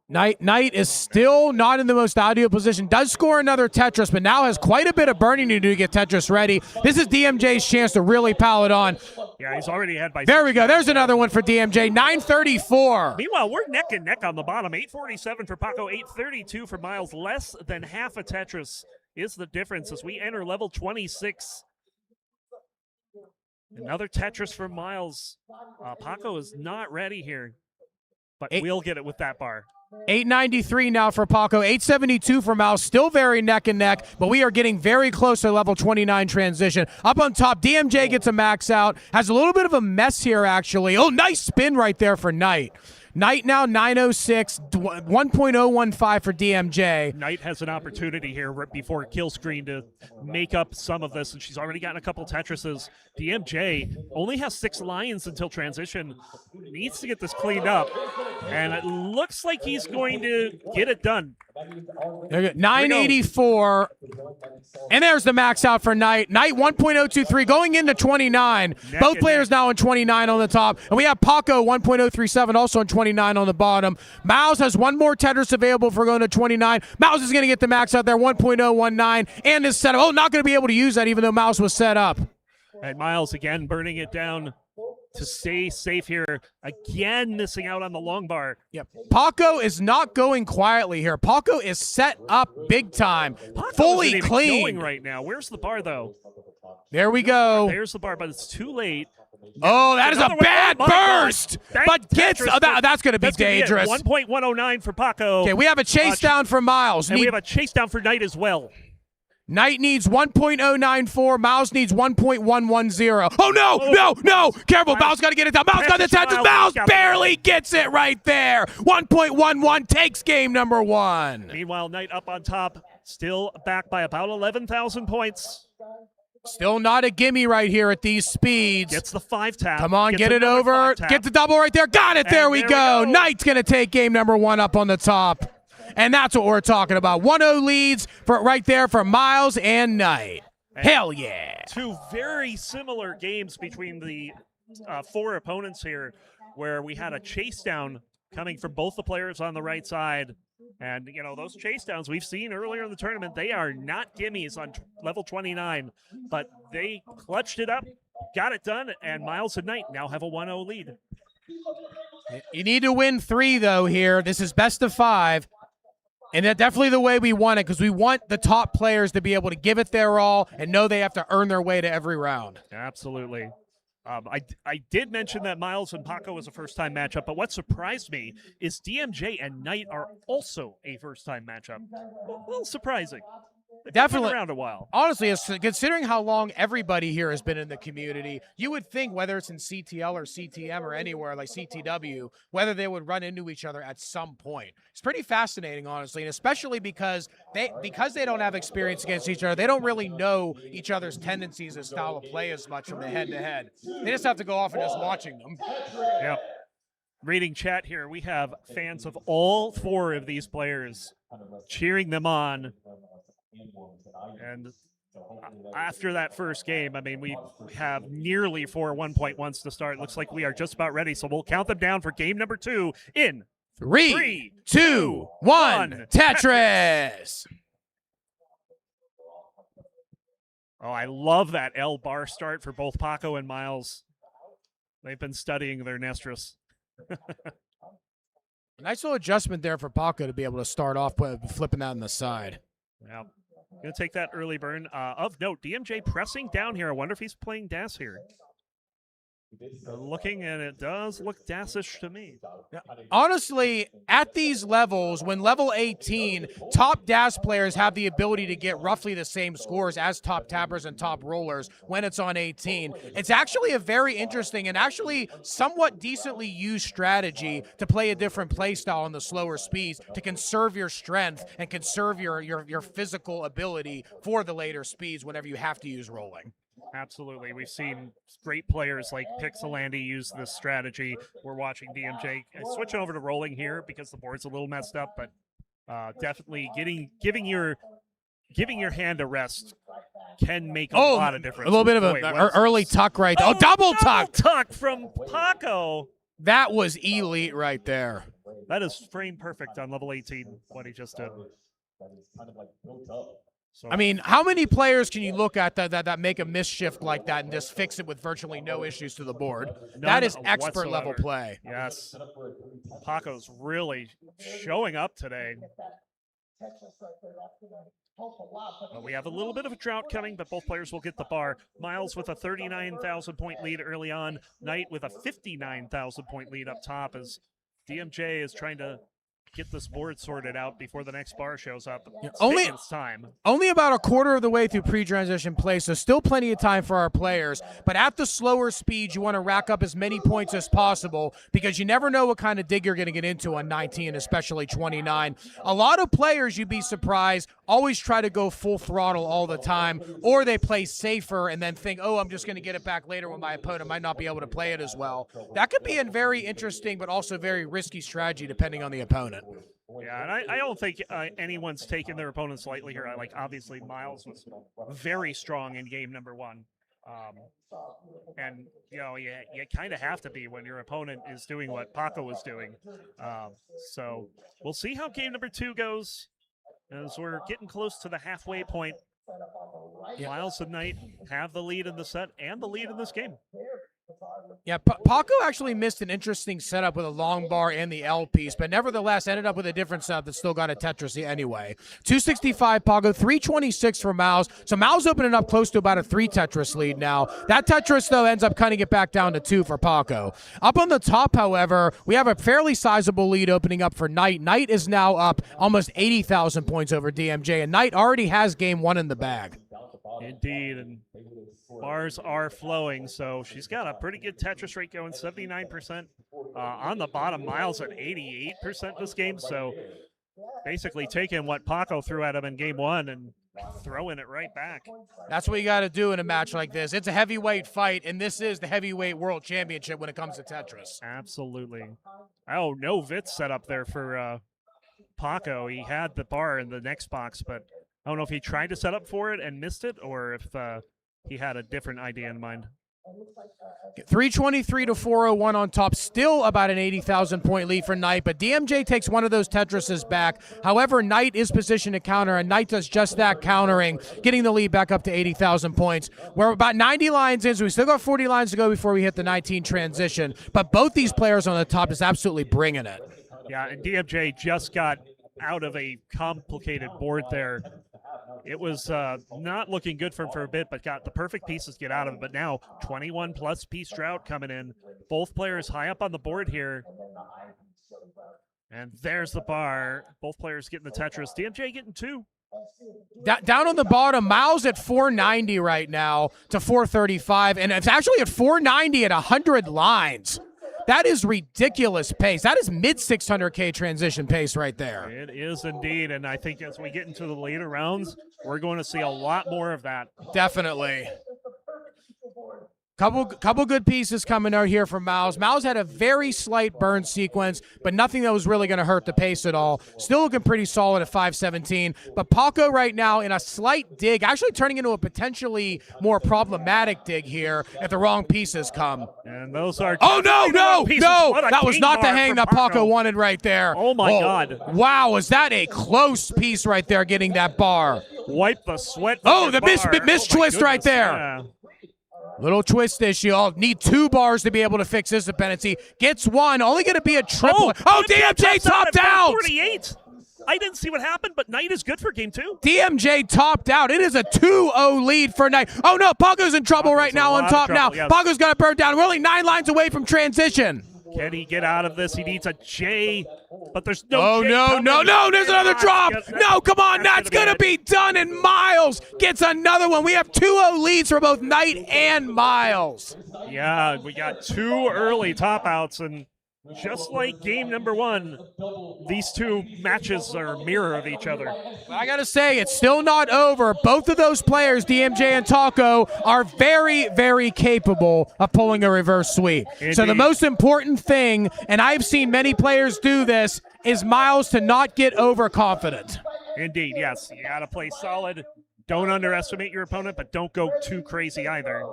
Knight is still not in the most ideal position. Does score another Tetris, but now has quite a bit of burning to do to get Tetris ready. This is DMJ's chance to really pile it on. Yeah, he's already ahead by There we go. There's another one for DMJ. 934. Meanwhile, we're neck and neck on the bottom. 847 for Paco, 832 for Miles. Less than half a Tetris is the difference as we enter level 26. Another Tetris for Miles. Paco is not ready here, but we'll get it with that bar. 893 now for Paco, 872 for Miles. Still very neck and neck, but we are getting very close to level 29 transition. Up on top, DMJ gets a max out. Has a little bit of a mess here, actually. Oh, nice spin right there for Knight. Knight now 906, 1.015 for DMJ. Knight has an opportunity here before kill screen to make up some of this, and she's already gotten a couple Tetrises. DMJ only has 6 lions until transition. Needs to get this cleaned up, and it looks like he's going to get it done. 984. And there's the max out for Knight. Knight 1.023 going into 29. Both players now in 29 on the top. And we have Paco 1.037 also in 29 on the bottom. Miles has one more Tetris available for going to 29. Miles is going to get the max out there, 1.019. And is set up. Oh, not going to be able to use that even though Miles was set up. And Miles again burning it down to stay safe here. Again, missing out on the long bar. Yep. Paco is not going quietly here. Paco is set up big time. Paco fully isn't even clean. going right now. Where's the bar, though? There we go. There's the bar, but it's too late. Oh, that is a bad burst. But gets that's going to be dangerous. 1.109 for Paco. Okay, we have a chase down for Miles. And we have a chase down for Knight as well. Knight needs 1.094. Miles needs 1.110. Oh, no. Careful. Miles got to get it down. Miles got the Tetris. Miles barely gets it right there. 1.11 takes game number 1. Meanwhile, Knight up on top, still back by about 11,000 points. Still not a gimme right here at these speeds. Gets the 5 tap. Come on, get it over. Get the double right there. Got it. There we go. Knight's going to take game number 1 up on the top. And that's what we're talking about. 1-0 leads for right there for Miles and Knight. Hell yeah. 2 very similar games between the 4 opponents here, where we had a chase down coming from both the players on the right side. And, you know, those chase downs we've seen earlier in the tournament, they are not gimmies on level 29, but they clutched it up, got it done, and Miles and Knight now have a 1-0 lead. You need to win 3, though, here. This is best of 5. And that's definitely the way we want it, because we want the top players to be able to give it their all and know they have to earn their way to every round. Absolutely. I did mention that Miles and Paco was a first-time matchup, but what surprised me is DMJ and Knight are also a first-time matchup. A little surprising. They've Definitely been around a while. Honestly, considering how long everybody here has been in the community, you would think whether it's in CTL or CTM or anywhere like CTW, whether they would run into each other at some point. It's pretty fascinating, honestly, and especially because they don't have experience against each other, they don't really know each other's tendencies and style of play as much from the head-to-head. They just have to go off and just watching them. Yep. Reading chat here, we have fans of all 4 of these players cheering them on. And after that first game, I mean, we have nearly 4 1-point-1s to start. Looks like we are just about ready, so we'll count them down for game number 2 in 3, 2, 1, Tetris! Oh, I love that L bar start for both Paco and Miles. They've been studying their Nestris. Nice little adjustment there for Paco to be able to start off flipping that on the side. Yeah. Going to take that early burn. Of note, DMJ pressing down here. I wonder if he's playing DAS here. Looking, and it does look DAS-ish to me. Honestly, at these levels, when level 18, top DAS players have the ability to get roughly the same scores as top tappers and top rollers when it's on 18. It's actually a very interesting and actually somewhat decently used strategy to play a different play style on the slower speeds to conserve your strength and conserve your physical ability for the later speeds whenever you have to use rolling. Absolutely. We've seen great players like Pixelandy use this strategy. We're watching DMJ switch over to rolling here because the board's a little messed up, but definitely giving your hand a rest can make a lot of difference. A little bit of an early tuck right there. Oh, double tuck! Tuck from Paco. That was elite right there. That is frame perfect on level 18, what he just did. So, I mean, how many players can you look at that make a misshift like that and just fix it with virtually no issues to the board? That is expert level play. Yes. Paco's really showing up today. Well, we have a little bit of a drought coming, but both players will get the bar. Miles with a 39,000-point lead early on. Knight with a 59,000-point lead up top as DMJ is trying to get this board sorted out before the next bar shows up. It's time. Only about a quarter of the way through pre-transition play, so still plenty of time for our players. But at the slower speed, you want to rack up as many points as possible because you never know what kind of dig you're going to get into on 19, especially 29. A lot of players, you'd be surprised, always try to go full throttle all the time, or they play safer and then think, oh, I'm just going to get it back later when my opponent might not be able to play it as well. That could be a very interesting but also very risky strategy depending on the opponent. Yeah, and I don't think anyone's taking their opponents lightly here. Obviously, Miles was very strong in game number 1. And, you kind of have to be when your opponent is doing what Paco was doing. So we'll see how game number 2 goes as we're getting close to the halfway point. Miles and Knight have the lead in the set and the lead in this game. Yeah, Paco actually missed an interesting setup with a long bar and the L piece, but nevertheless ended up with a different setup that still got a Tetris anyway. 265 Paco, 326 for Miles. So Miles opening up close to about a 3 Tetris lead now. That Tetris, though, ends up cutting it back down to 2 for Paco. Up on the top, however, we have a fairly sizable lead opening up for Knight. Knight is now up almost 80,000 points over DMJ, and Knight already has game 1 in the bag. Indeed, and bars are flowing, so she's got a pretty good Tetris rate going, 79%. On the bottom, Miles at 88% this game, so basically taking what Paco threw at him in game 1 and throwing it right back. That's what you got to do in a match like this. It's a heavyweight fight, and this is the heavyweight world championship when it comes to Tetris. Absolutely. Oh, no Vitz set up there for Paco. He had the bar in the next box, but I don't know if he tried to set up for it and missed it or if he had a different idea in mind. 323 to 401 on top, still about an 80,000-point lead for Knight, but DMJ takes one of those Tetrises back. However, Knight is positioned to counter, and Knight does just that, countering, getting the lead back up to 80,000 points. We're about 90 lines in, so we still got 40 lines to go before we hit the 19 transition, but both these players on the top is absolutely bringing it. Yeah, and DMJ just got out of a complicated board there. It was not looking good for him for a bit, but got the perfect pieces to get out of it. But now 21-plus piece drought coming in. Both players high up on the board here. And there's the bar. Both players getting the Tetris. DMJ getting 2. Down on the bottom, Miles at 490 right now to 435, and it's actually at 490 at 100 lines. That is ridiculous pace. That is mid-600K transition pace right there. It is indeed, and I think as we get into the later rounds, we're going to see a lot more of that. Definitely. Couple good pieces coming out here from Miles. Miles had a very slight burn sequence, but nothing that was really going to hurt the pace at all. Still looking pretty solid at 517. But Paco right now in a slight dig, actually turning into a potentially more problematic dig here if the wrong pieces come. And those are no! That was not the hang that Paco Paco wanted right there. Oh my God! Wow, was that a close piece right there? Getting that bar. Wipe the sweat. Oh, the miss twist right there. Yeah. Little twist issue. I'll need 2 bars to be able to fix this dependency. Gets 1. Only going to be a triple. Oh, DMJ topped out. 48. I didn't see what happened, but Knight is good for game 2. DMJ topped out. It is a 2-0 lead for Knight. Oh, no. Paco's in trouble right now on top now. Yes. Paco's got to burn down. We're only 9 lines away from transition. Can he get out of this? He needs a J, but there's no J no, there's another drop. No, come on, that's going to be done, and Miles gets another one. We have 2-0 leads for both Knight and Miles. Yeah, we got 2 early top outs, and just like game number 1, these 2 matches are a mirror of each other. I got to say, it's still not over. Both of those players, DMJ and Taco, are very, very capable of pulling a reverse sweep. Indeed. So the most important thing, and I've seen many players do this, is Miles to not get overconfident. Indeed, yes. You got to play solid. Don't underestimate your opponent, but don't go too crazy either.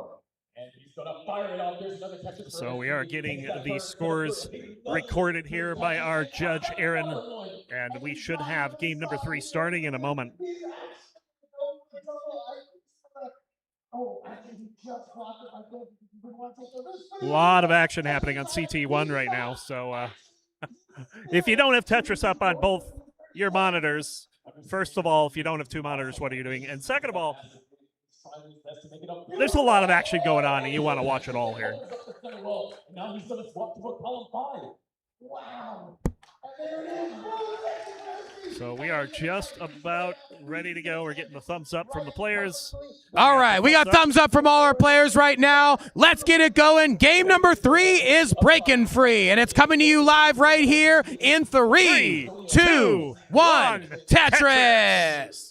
So we are getting the scores recorded here by our judge, Aaron, and we should have game number 3 starting in a moment. A lot of action happening on CT1 right now, so if you don't have Tetris up on both your monitors, first of all, if you don't have 2 monitors, what are you doing? And second of all, there's a lot of action going on, and you want to watch it all here. So we are just about ready to go. We're getting the thumbs up from the players. All right, we got thumbs up from all our players right now. Let's get it going. Game number 3 is Breaking Free, and it's coming to you live right here in 3, 2, 1, Tetris.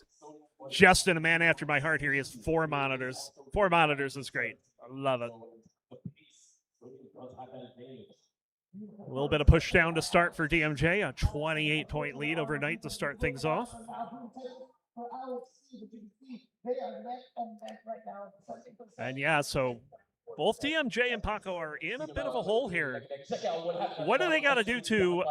Justin, a man after my heart here. He has 4 monitors. 4 monitors is great. I love it. A little bit of push down to start for DMJ. A 28-point lead overnight to start things off. And yeah, so both DMJ and Paco are in a bit of a hole here. What do they got to do to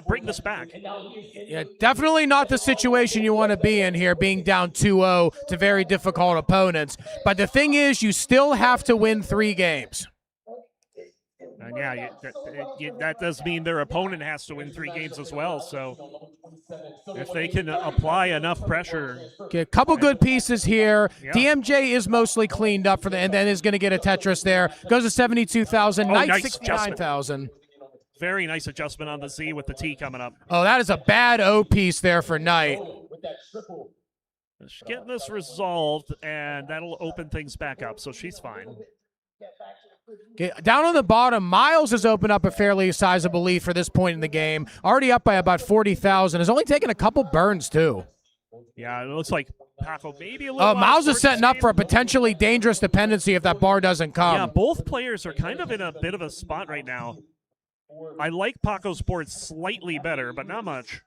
bring this back? Yeah, definitely not the situation you want to be in here, being down 2-0 to very difficult opponents. But the thing is, you still have to win 3 games. And yeah, that does mean their opponent has to win 3 games as well. So if they can apply enough pressure. Okay, a couple good pieces here. Yeah. DMJ is mostly cleaned up and then is going to get a Tetris there. Goes to 72,000. Knight nice 69,000. Very nice adjustment on the Z with the T coming up. Oh, that is a bad O piece there for Knight. She's getting this resolved, and that'll open things back up, so she's fine. Okay, down on the bottom, Miles has opened up a fairly sizable lead for this point in the game. Already up by about 40,000. Has only taken a couple burns, too. Yeah, it looks like Paco maybe a little. Miles is setting up for a potentially dangerous dependency if that bar doesn't come. Yeah, both players are kind of in a bit of a spot right now. I like Paco's board slightly better, but not much.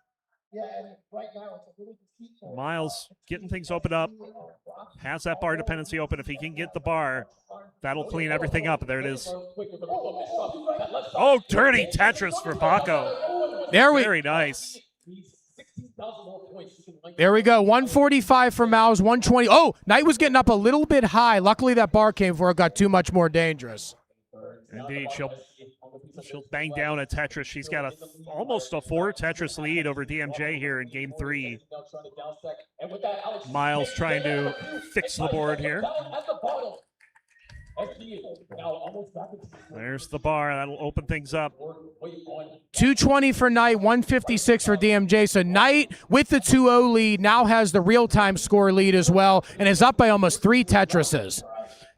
Miles getting things opened up. Has that bar dependency open. If he can get the bar, that'll clean everything up. There it is. Oh, dirty Tetris for Paco. Very nice. There we go. 145 for Miles, 120. Oh, Knight was getting up a little bit high. Luckily, that bar came before it got too much more dangerous. Indeed, she'll bang down a Tetris. She's got almost a 4 Tetris lead over DMJ here in game 3. Miles trying to fix the board here. There's the bar. That'll open things up. 220 for Knight, 156 for DMJ. So Knight, with the 2-0 lead, now has the real-time score lead as well and is up by almost 3 Tetrises.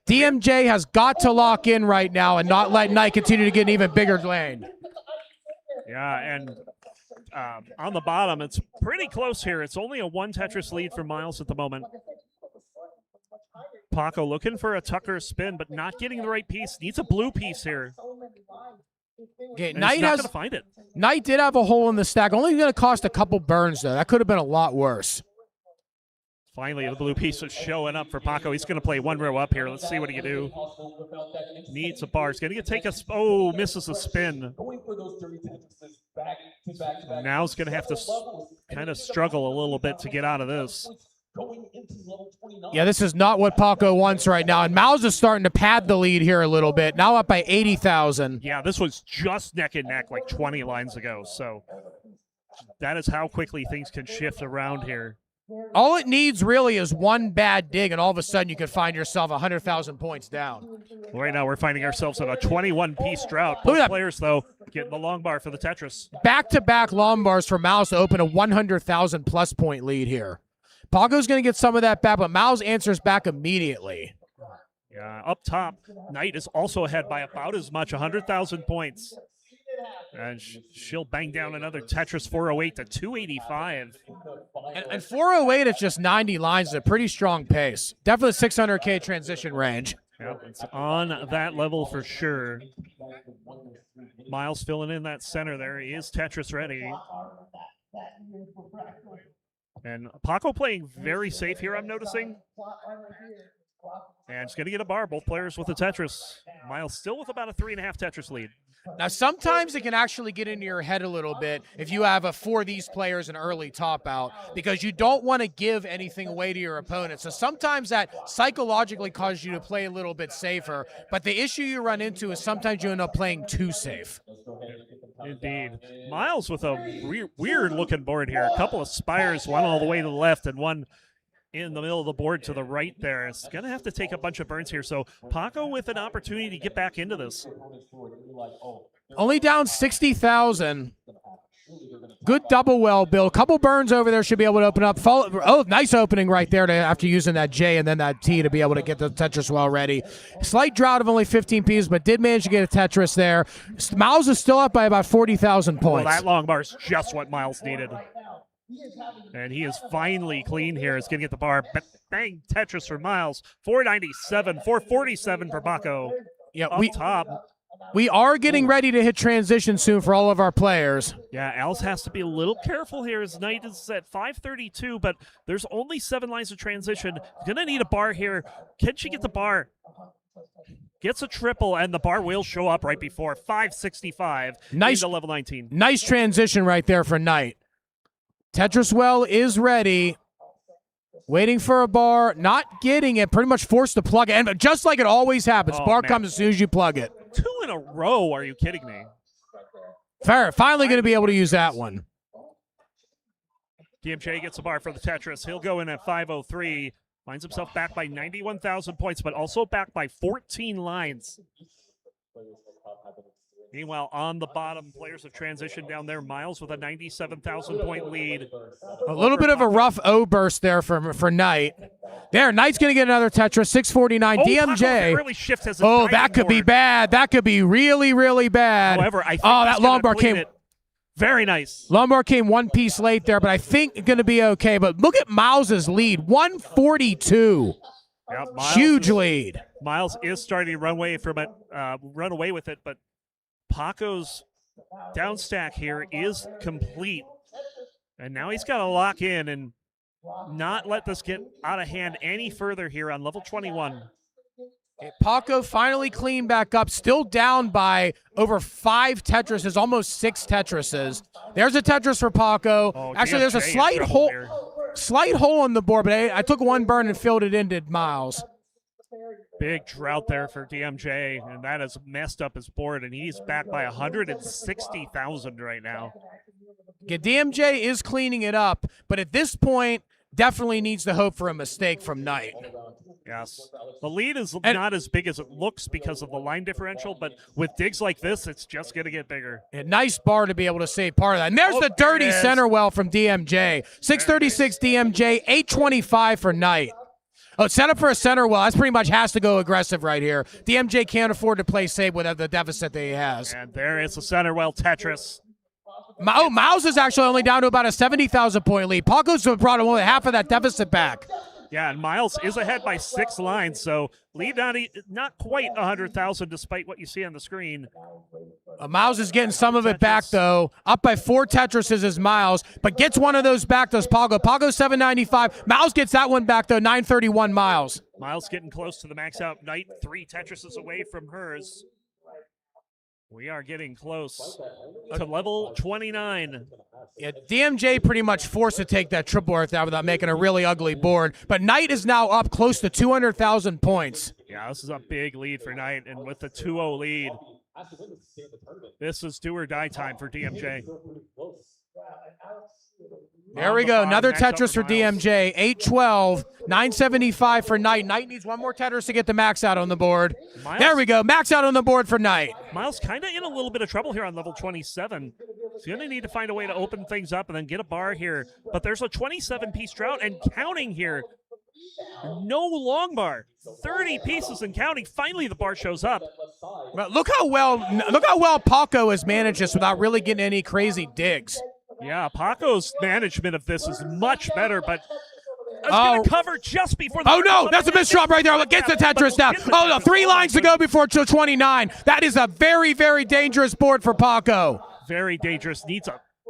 DMJ has got to lock in right now and not let Knight continue to get an even bigger lane. Yeah, and on the bottom, it's pretty close here. It's only a 1 Tetris lead for Miles at the moment. Paco looking for a Tucker spin, but not getting the right piece. Needs a blue piece here. Okay, And Knight he's not has gonna find it. Knight did have a hole in the stack. Only going to cost a couple burns though. That could have been a lot worse. Finally, the blue piece is showing up for Paco. He's going to play one row up here. Let's see what he can do. Needs a bar. He's going to take a... Oh, misses a spin. Now he's going to have to kind of struggle a little bit to get out of this. Yeah, this is not what Paco wants right now. And Mouse is starting to pad the lead here a little bit. Now up by 80,000. Yeah, this was just neck and neck like 20 lines ago. So that is how quickly things can shift around here. All it needs really is one bad dig, and all of a sudden you could find yourself 100,000 points down. Right now we're finding ourselves in a 21-piece drought. Look at Both that. players, though, getting the long bar for the Tetris. Back-to-back long bars for Mouse to open a 100,000 plus point lead here. Paco's going to get some of that back, but Mouse answers back immediately. Yeah, up top, Knight is also ahead by about as much, 100,000 points. And she'll bang down another Tetris 408 to 285. And 408 at just 90 lines is a pretty strong pace. Definitely 600K transition range. Yep, it's on that level for sure. Miles filling in that center there. He is Tetris ready. And Paco playing very safe here, I'm noticing. And he's going to get a bar. Both players with a Tetris. Miles still with about a 3.5 Tetris lead. Now, sometimes it can actually get into your head a little bit if you have for these players an early top out, because you don't want to give anything away to your opponent. So sometimes that psychologically causes you to play a little bit safer. But the issue you run into is sometimes you end up playing too safe. Indeed. Miles with a weird-looking board here. A couple of spires, one all the way to the left and one in the middle of the board to the right there. It's going to have to take a bunch of burns here. So Paco with an opportunity to get back into this. Only down 60,000. Good double well, Bill. Couple burns over there should be able to open up. Oh, nice opening right there after using that J and then that T to be able to get the Tetris well ready. Slight drought of only 15 pieces, but did manage to get a Tetris there. Miles is still up by about 40,000 points. Well, that long bar is just what Miles needed. And he is finally clean here. He's going to get the bar. Bang, Tetris for Miles. 497, 447 for Paco. Yeah, up top. We are getting ready to hit transition soon for all of our players. Yeah, Alice has to be a little careful here. His Knight is at 532, but there's only 7 lines of transition. Going to need a bar here. Can she get the bar? Gets a triple, and the bar will show up right before 565 into level 19. Nice transition right there for Knight. Tetris well is ready. Waiting for a bar, not getting it, pretty much forced to plug it. And just like it always happens, bar comes as soon as you plug it. 2 in a row, are you kidding me? Fair, finally going to be able to use that one. DMJ gets a bar for the Tetris. He'll go in at 503. Finds himself back by 91,000 points, but also back by 14 lines. Meanwhile, on the bottom, players have transitioned down there. Miles with a 97,000 point lead. A little bit of a rough O burst there for Knight. There, Knight's going to get another Tetris, 649. DMJ. Really shift as that could be bad. That could be really, really bad. However, I think that long bar came. Very nice. Long bar came one piece late there, but I think going to be okay. But look at Miles's lead, 142. Yep, huge lead. Miles is starting to run away with it, but Paco's down stack here is complete. And now he's got to lock in and not let this get out of hand any further here on level 21. Okay, Paco finally cleaned back up, still down by over 5 Tetrises, almost 6 Tetrises. There's a Tetris for Paco. Actually, there's a slight hole on the board, but I took one burn and filled it in, did Miles. Big drought there for DMJ, and that has messed up his board, and he's back by 160,000 right now. Yeah, DMJ is cleaning it up, but at this point, definitely needs to hope for a mistake from Knight. Yes. The lead is not as big as it looks because of the line differential, but with digs like this, it's just going to get bigger. A nice bar to be able to save part of that. And there's the dirty center well from DMJ. 636 DMJ, 825 for Knight. Oh, set up for a center well. That's pretty much has to go aggressive right here. DMJ can't afford to play safe with the deficit that he has. And there is the center well Tetris. Miles is actually only down to about a 70,000 point lead. Paco's brought only half of that deficit back. Yeah, and Miles is ahead by 6 lines, so lead not quite 100,000 despite what you see on the screen. Miles is getting some of it back, though. Up by 4 Tetrises is Miles, but gets one of those back, does Pago. Pago 795. Miles gets that one back, though, 931 Miles. Miles getting close to the max out. Knight 3 Tetrises away from hers. We are getting close to level 29. Yeah, DMJ pretty much forced to take that triple earth out without making a really ugly board. But Knight is now up close to 200,000 points. Yeah, this is a big lead for Knight, and with the 2-0 lead, this is do or die time for DMJ. There we go. Another Tetris for DMJ. 812, 975 for Knight. Knight needs one more Tetris to get the max out on the board. There we go. Max out on the board for Knight. Miles kind of in a little bit of trouble here on level 27. He's going to need to find a way to open things up and then get a bar here. But there's a 27-piece drought and counting here. No long bar. 30 pieces and counting. Finally, the bar shows up. But look how well Paco has managed this without really getting any crazy digs. Yeah, Paco's management of this is much better, but it's going to cover just before the... Oh, no, that's a missed drop right there. Gets the Tetris down. Oh, no, 3 lines to go before 29. That is a very, very dangerous board for Paco. Very dangerous.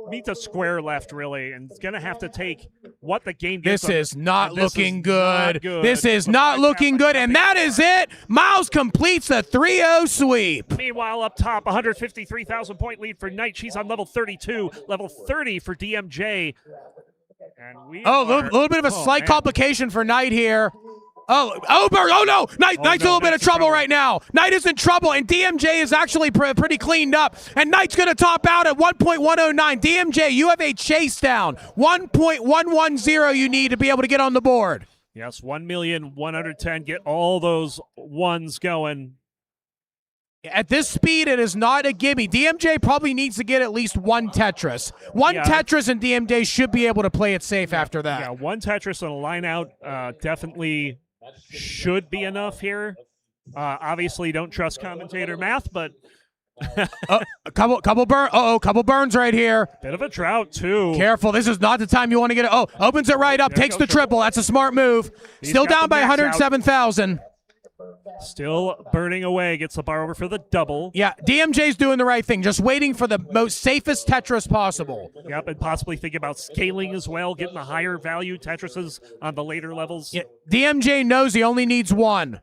Needs a square left, really, and it's going to have to take what the game gives This is not looking good. This is not looking good, and that is it. Miles completes the 3-0 sweep. Meanwhile, up top, 153,000-point lead for Knight. She's on level 32, level 30 for DMJ. And a little bit of a slight complication for Knight here. Oh no! Knight's a little bit of trouble right now. Knight is in trouble, and DMJ is actually pretty cleaned up. And Knight's going to top out at 1.109. DMJ, you have a chase down. 1.110 you need to be able to get on the board. Yes, 1,110,000. Get all those ones going. At this speed, it is not a gimme. DMJ probably needs to get at least 1 Tetris. One Tetris, and DMJ should be able to play it safe after that. Yeah, 1 Tetris and a line out definitely should be enough here. Obviously, don't trust commentator math, but a couple burns right here. Bit of a drought too. Careful, this is not the time you want to get it. Oh, opens it right up, takes the triple. That's a smart move. Still down by 107,000. Still burning away, gets the bar over for the double. Yeah, DMJ's doing the right thing, just waiting for the most safest Tetris possible. Yep, and possibly think about scaling as well, getting the higher value Tetrises on the later levels. Yeah, DMJ knows he only needs 1.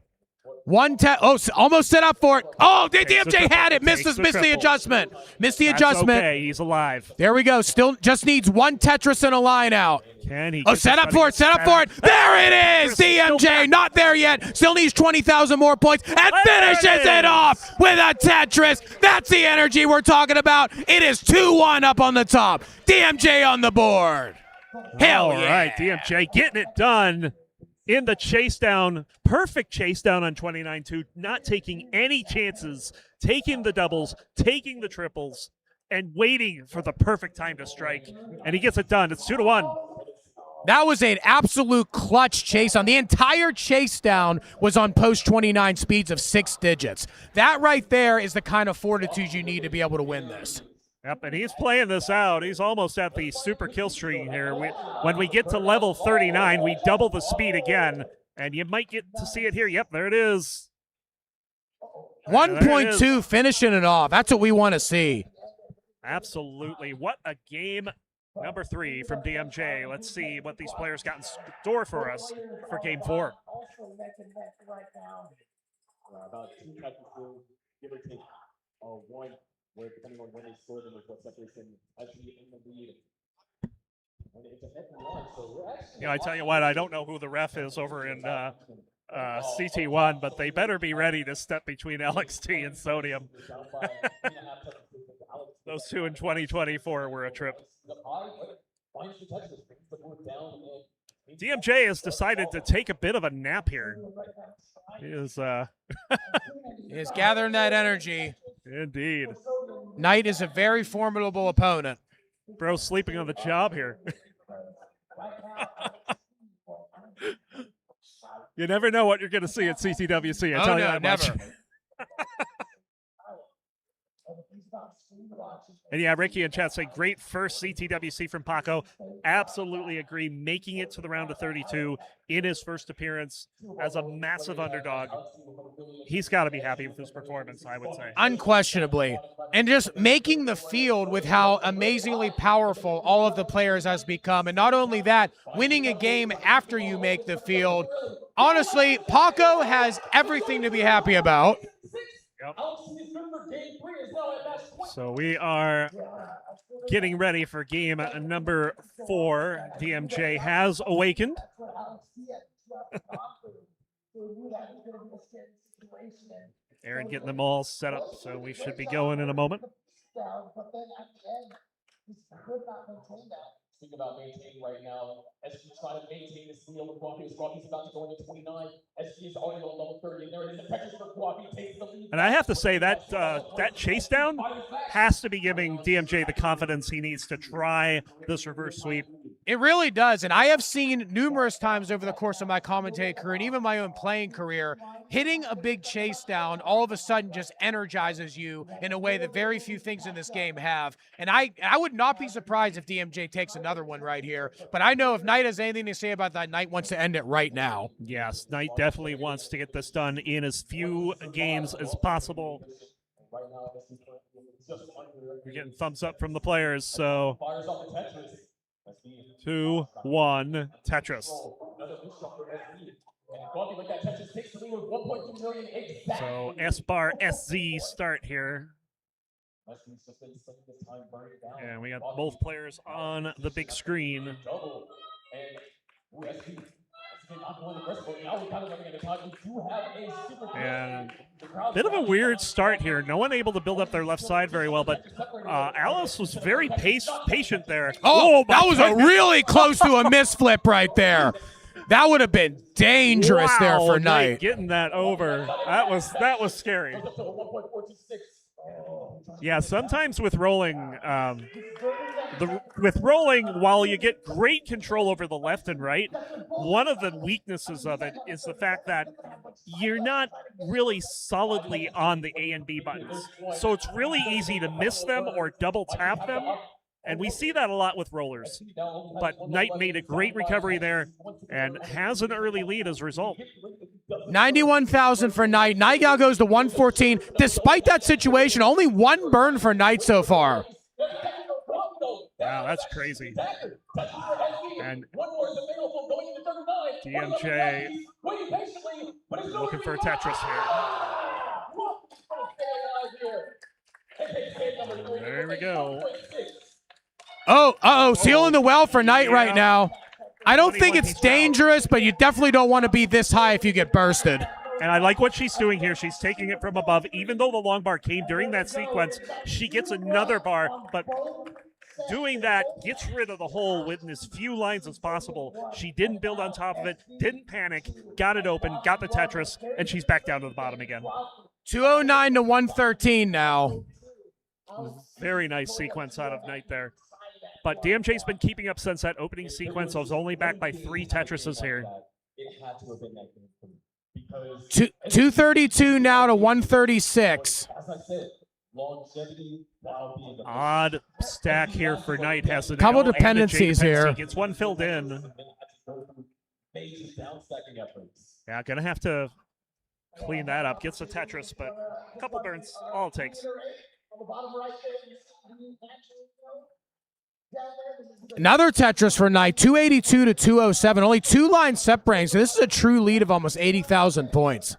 Almost set up for it. Oh, DMJ had it. Missed the adjustment. Missed the adjustment. Okay, he's alive. There we go. Still just needs 1 Tetris and a line out. Can he? Set up for it. There it is. DMJ not there yet. Still needs 20,000 more points and finishes it off with a Tetris. That's the energy we're talking about. It is 2-1 up on the top. DMJ on the board. Hell yeah. All right, DMJ getting it done. In the chase down, perfect chase down on 29-2, not taking any chances, taking the doubles, taking the triples, and waiting for the perfect time to strike. And he gets it done. It's 2-1. That was an absolute clutch chase on. The entire chase down was on post 29 speeds of 6 digits. That right there is the kind of fortitude you need to be able to win this. Yep, and he's playing this out. He's almost at the super kill streak here. When we get to level 39, we double the speed again, and you might get to see it here. Yep, there it is. 1.2 finishing it off. That's what we want to see. Absolutely. What a game. Number 3 from DMJ. Let's see what these players got in store for us for game 4. About 2 Tetris, give or take 1. Where depending on when they score them, what separates them actually in the lead. And it's a head-to-one, so we're actually... Yeah, I tell you what, I don't know who the ref is over in CT1, but they better be ready to step between LXT and Sodium. Those 2 in 2024 were a trip. DMJ has decided to take a bit of a nap here. He is gathering that energy. Indeed. Knight is a very formidable opponent. Bro, sleeping on the job here. You never know what you're going to see at CTWC. I tell you that much. And yeah, Ricky in chat say great first CTWC from Paco. absolutely agree. Making it to the round of 32 in his first appearance as a massive underdog. He's got to be happy with his performance, I would say. Unquestionably. And just making the field with how amazingly powerful all of the players has become. And not only that, winning a game after you make the field. Honestly, Paco has everything to be happy about. Yep. So we are getting ready for game number 4. DMJ has awakened. Aaron getting them all set up, so we should be going in a moment. Think about maintaining right now. SG trying to maintain this lead over Guapi. Guapi's about to go into 29. SG is already on level 30, and there it is. The Tetris for Guapi takes the lead. And I have to say that that chase down has to be giving DMJ the confidence he needs to try this reverse sweep. It really does, and I have seen numerous times over the course of my commentating career and even my own playing career, hitting a big chase down all of a sudden just energizes you in a way that very few things in this game have. And I would not be surprised if DMJ takes another one right here, but I know if Knight has anything to say about that, Knight wants to end it right now. Yes, Knight definitely wants to get this done in as few games as possible. We're getting thumbs up from the players, so 2-1 Tetris. So S-bar SZ start here. And we got both players on the big screen. And a bit of a weird start here. No one able to build up their left side very well, but Alice was very patient there. Oh, that was a really close to a misflip right there. That would have been dangerous there for Knight. Getting that over. That was scary. Yeah, sometimes with rolling, while you get great control over the left and right, one of the weaknesses of it is the fact that you're not really solidly on the A and B buttons. So it's really easy to miss them or double tap them. And we see that a lot with rollers. But Knight made a great recovery there and has an early lead as a result. 91,000 for Knight. Knight now goes to 114. Despite that situation, only one burn for Knight so far. Wow, that's crazy. And DMJ looking for a Tetris here. There we go. Oh, sealing the well for Knight right now. I don't think it's dangerous, but you definitely don't want to be this high if you get bursted. And I like what she's doing here. She's taking it from above. Even though the long bar came during that sequence, she gets another bar, but doing that gets rid of the hole within as few lines as possible. She didn't build on top of it, didn't panic, got it open, got the Tetris, and she's back down to the bottom again. 209 to 113 now. Very nice sequence out of Knight there. But DMJ's been keeping up since that opening sequence. I was only back by 3 Tetrises here. 232 now to 136. Odd stack here for Knight. Has a couple dependencies here. Gets one filled in. Yeah, gonna have to clean that up. Gets a Tetris, but a couple burns, all it takes. Another Tetris for Knight, 282 to 207. Only 2 lines separating, so this is a true lead of almost 80,000 points.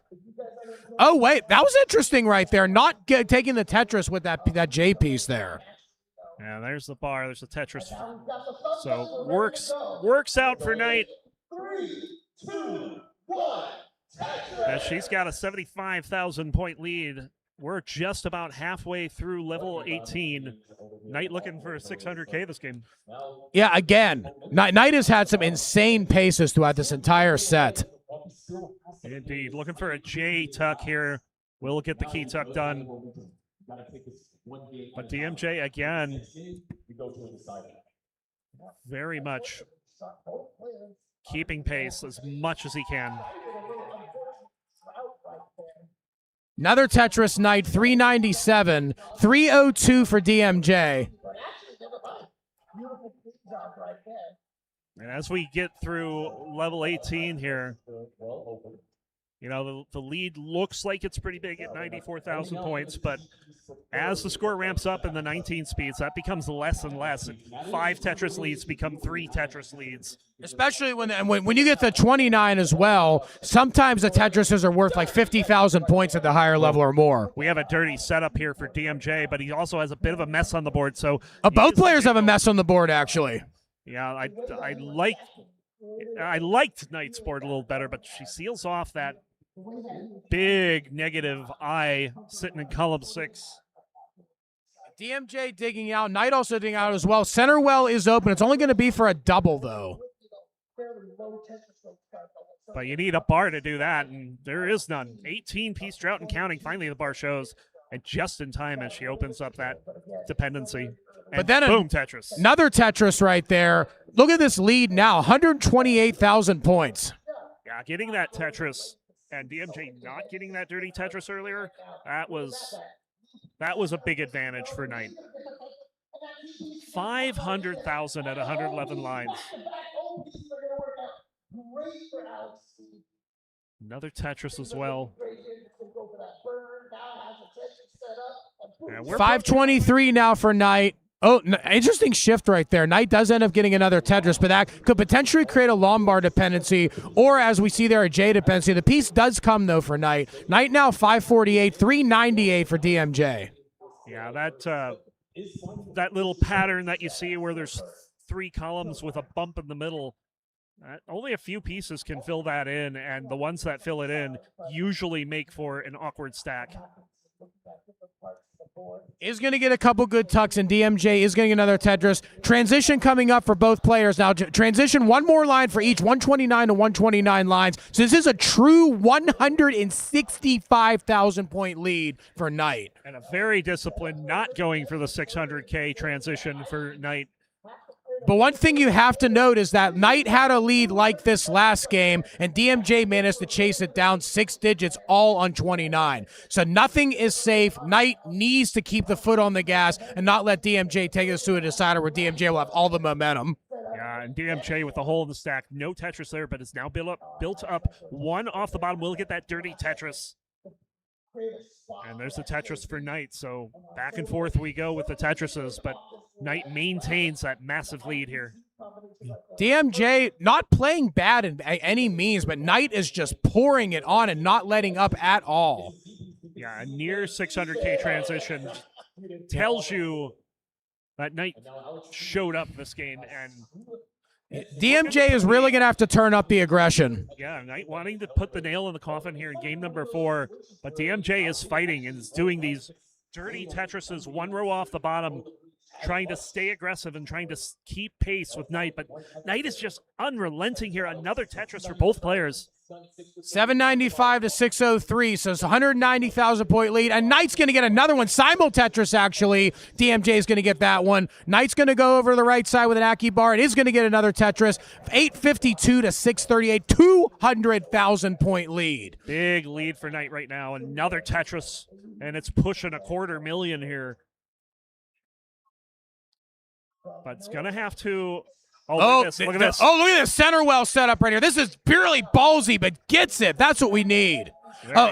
Oh, wait, that was interesting right there. Not taking the Tetris with that J piece there. Yeah, there's the bar. There's the Tetris. So works out for Knight. 3, 2, 1. Now she's got a 75,000 point lead. We're just about halfway through level 18. Knight looking for a 600K this game. Yeah, again, Knight has had some insane paces throughout this entire set. Indeed. Looking for a J tuck here. Will get the key tuck done. But DMJ, again, very much keeping pace as much as he can. Another Tetris Knight, 397. 302 for DMJ. And as we get through level 18 here, you know, the lead looks like it's pretty big at 94,000 points, but as the score ramps up in the 19 speeds, that becomes less and less. 5 Tetris leads become 3 Tetris leads. Especially when you get to 29 as well, sometimes the Tetrises are worth like 50,000 points at the higher level or more. We have a dirty setup here for DMJ, but he also has a bit of a mess on the board. So both players have a mess on the board, actually. Yeah, I liked Knight's board a little better, but she seals off that big negative I sitting in column 6. DMJ digging out. Knight also digging out as well. Center well is open. It's only going to be for a double, though. But you need a bar to do that, and there is none. 18-piece drought and counting. Finally, the bar shows, and just in time as she opens up that dependency. And but then boom, Tetris. Another Tetris right there. Look at this lead now, 128,000 points. Yeah, getting that Tetris and DMJ not getting that dirty Tetris earlier, that was a big advantage for Knight. 500,000 at 111 lines. Another Tetris as well. Yeah, 523 now for Knight. Oh, interesting shift right there. Knight does end up getting another Tetris, but that could potentially create a Lombard dependency, or as we see there, a J dependency. The piece does come, though, for Knight. Knight now 548, 398 for DMJ. Yeah, that little pattern that you see where there's 3 columns with a bump in the middle, only a few pieces can fill that in, and the ones that fill it in usually make for an awkward stack. Is going to get a couple good tucks, and DMJ is getting another Tetris. Transition coming up for both players. Now, transition one more line for each, 129 to 129 lines. So this is a true 165,000-point lead for Knight. And a very disciplined, not going for the 600K transition for Knight. But one thing you have to note is that Knight had a lead like this last game, and DMJ managed to chase it down 6 digits all on 29. So nothing is safe. Knight needs to keep the foot on the gas and not let DMJ take us to a decider where DMJ will have all the momentum. Yeah, and DMJ with the hole in the stack. No Tetris there, but it's now built up. 1 off the bottom. We'll get that dirty Tetris. And there's the Tetris for Knight. So back and forth we go with the Tetrises, but Knight maintains that massive lead here. DMJ not playing bad in any means, but Knight is just pouring it on and not letting up at all. Yeah, a near 600K transition tells you that Knight showed up this game, and DMJ is really going to have to turn up the aggression. Yeah, Knight wanting to put the nail in the coffin here in game number 4, but DMJ is fighting and is doing these dirty Tetrises 1 row off the bottom, trying to stay aggressive and trying to keep pace with Knight, but Knight is just unrelenting here. Another Tetris for both players. 795 to 603, so it's a 190,000-point lead, and Knight's going to get another one. Simul Tetris, actually. DMJ is going to get that one. Knight's going to go over to the right side with an Aki bar. It is going to get another Tetris. 852 to 638, 200,000-point lead. Big lead for Knight right now. Another Tetris, and it's pushing $250,000 here. But it's going to have to... Oh, look at this. Oh, look at this center well setup right here. This is purely ballsy, but gets it. That's what we need.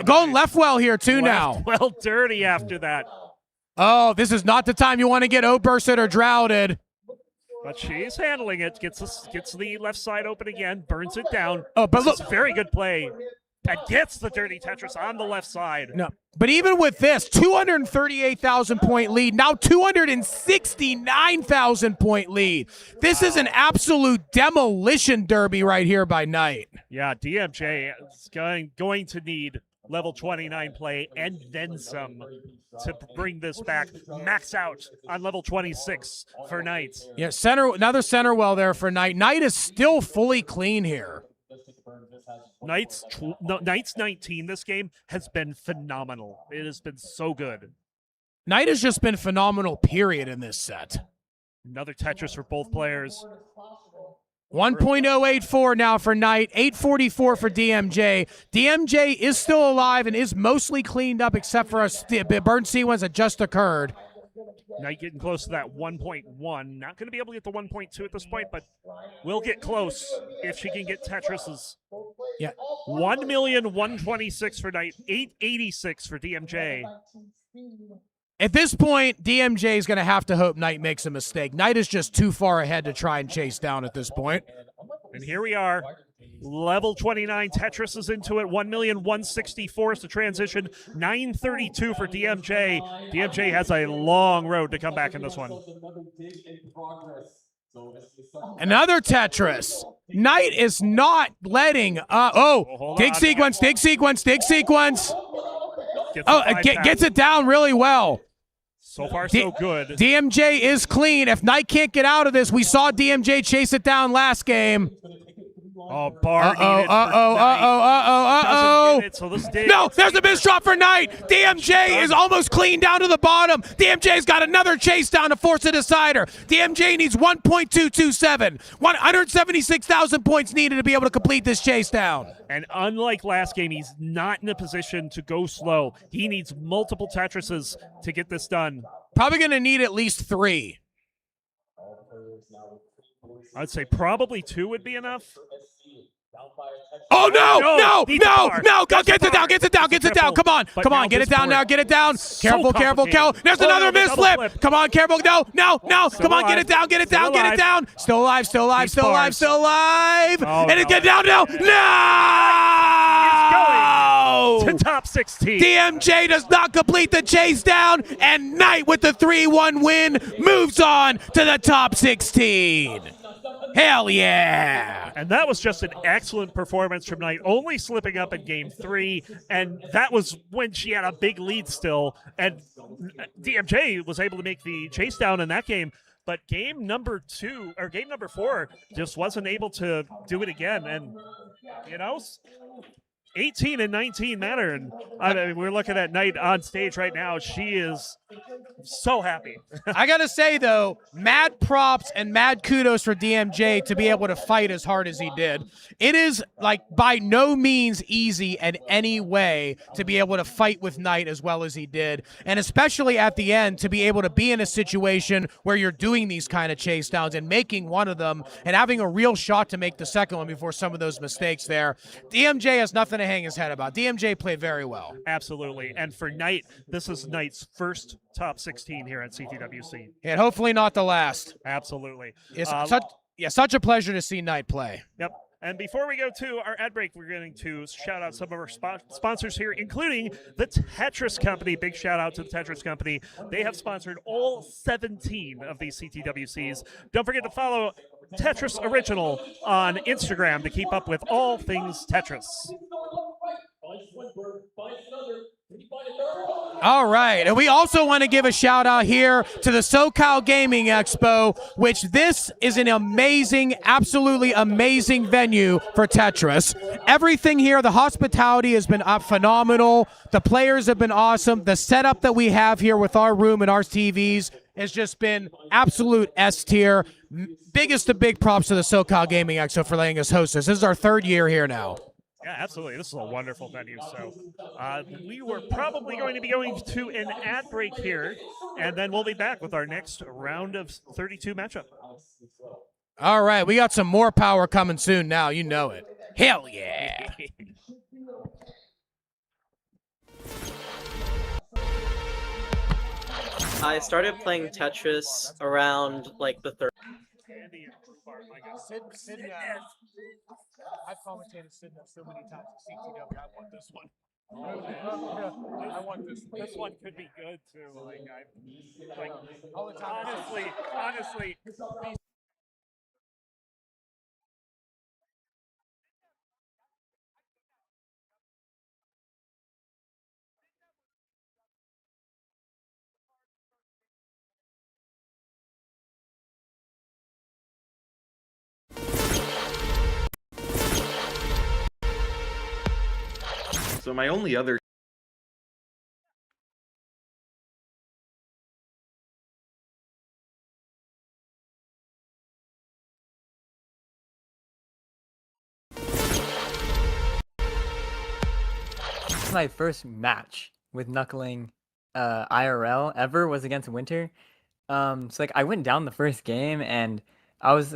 Going left well here, too, now. Well, dirty after that. Oh, this is not the time you want to get O-bursted or droughted. But she's handling it. Gets the left side open again. Burns it down. Oh, but look. Very good play. And gets the dirty Tetris on the left side. No, but even with this, 238,000-point lead, now 269,000-point lead. This is an absolute demolition derby right here by Knight. Yeah, DMJ is going to need level 29 play and then some to bring this back. Max out on level 26 for Knight. Yeah, another center well there for Knight. Knight is still fully clean here. Knight's 19 this game has been phenomenal. It has been so good. Knight has just been phenomenal, period, in this set. Another Tetris for both players. 1.084 now for Knight, 844 for DMJ. DMJ is still alive and is mostly cleaned up except for a burnt sequence that just occurred. Knight getting close to that 1.1. Not going to be able to get the 1.2 at this point, but will get close if she can get Tetris's. Yeah. 1,126,000 for Knight, 886 for DMJ. At this point, DMJ is going to have to hope Knight makes a mistake. Knight is just too far ahead to try and chase down at this point. And here we are. Level 29, Tetris is into it. 1,164,000 is the transition. 932 for DMJ. DMJ has a long road to come back in this one. Another Tetris. Knight is not letting. Dig sequence, dig sequence, dig sequence. Gets it down really well. So far, so good. DMJ is clean. If Knight can't get out of this, we saw DMJ chase it down last game. Oh, Bar. So no, there's a missed drop for Knight. DMJ is almost clean down to the bottom. DMJ's got another chase down to force a decider. DMJ needs 1.227. 176,000 points needed to be able to complete this chase down. And unlike last game, he's not in a position to go slow. He needs multiple Tetrises to get this done. Probably going to need at least 3. I'd say probably 2 would be enough. Oh, no. Gets it down. Come on. Get it down now. Get it down. Careful, Cal. There's another misflip. Come on, careful. No. Come on, get it down. Still alive. And it get down now. No! To top 16. DMJ does not complete the chase down, and Knight with the 3-1 win moves on to the top 16. Hell yeah! And that was just an excellent performance from Knight, only slipping up in game 3, and that was when she had a big lead still, and DMJ was able to make the chase down in that game, but game number 4 just wasn't able to do it again, and 18 and 19 matter, and I mean, we're looking at Knight on stage right now. She is so happy. I gotta say though, mad props and mad kudos for DMJ to be able to fight as hard as he did. It is like by no means easy in any way to be able to fight with Knight as well as he did, and especially at the end to be able to be in a situation where you're doing these kind of chase downs and making one of them and having a real shot to make the second one before some of those mistakes there. DMJ has nothing to hang his head about. DMJ played very well. Absolutely. And for Knight, this is Knight's first top 16 here at CTWC. And hopefully not the last. Absolutely. It's such a pleasure to see Knight play. Yep. And before we go to our ad break, we're going to shout out some of our sponsors here, including the Tetris Company. Big shout out to the Tetris Company. They have sponsored all 17 of these CTWCs. Don't forget to follow Tetris Original on Instagram to keep up with all things Tetris. All right, and we also want to give a shout out here to the SoCal Gaming Expo, which this is an amazing, absolutely amazing venue for Tetris. Everything here, the hospitality has been phenomenal. The players have been awesome. The setup that we have here with our room and our TVs has just been absolute S tier. Biggest of big props to the SoCal Gaming Expo for letting us host this. This is our 3rd year here now. Yeah, absolutely. This is a wonderful venue. So we were probably going to be going to an ad break here, and then we'll be back with our next round of 32 matchup. All right, we got some more power coming soon now. You know it. Hell yeah. I started playing Tetris around like the 3rd. I've commentated Sydney so many times at CTW. I want this one. I want this. This one could be good too. Honestly. So my only other This is my first match with Knuckling IRL ever was against Winter. So like I went down the first game and I was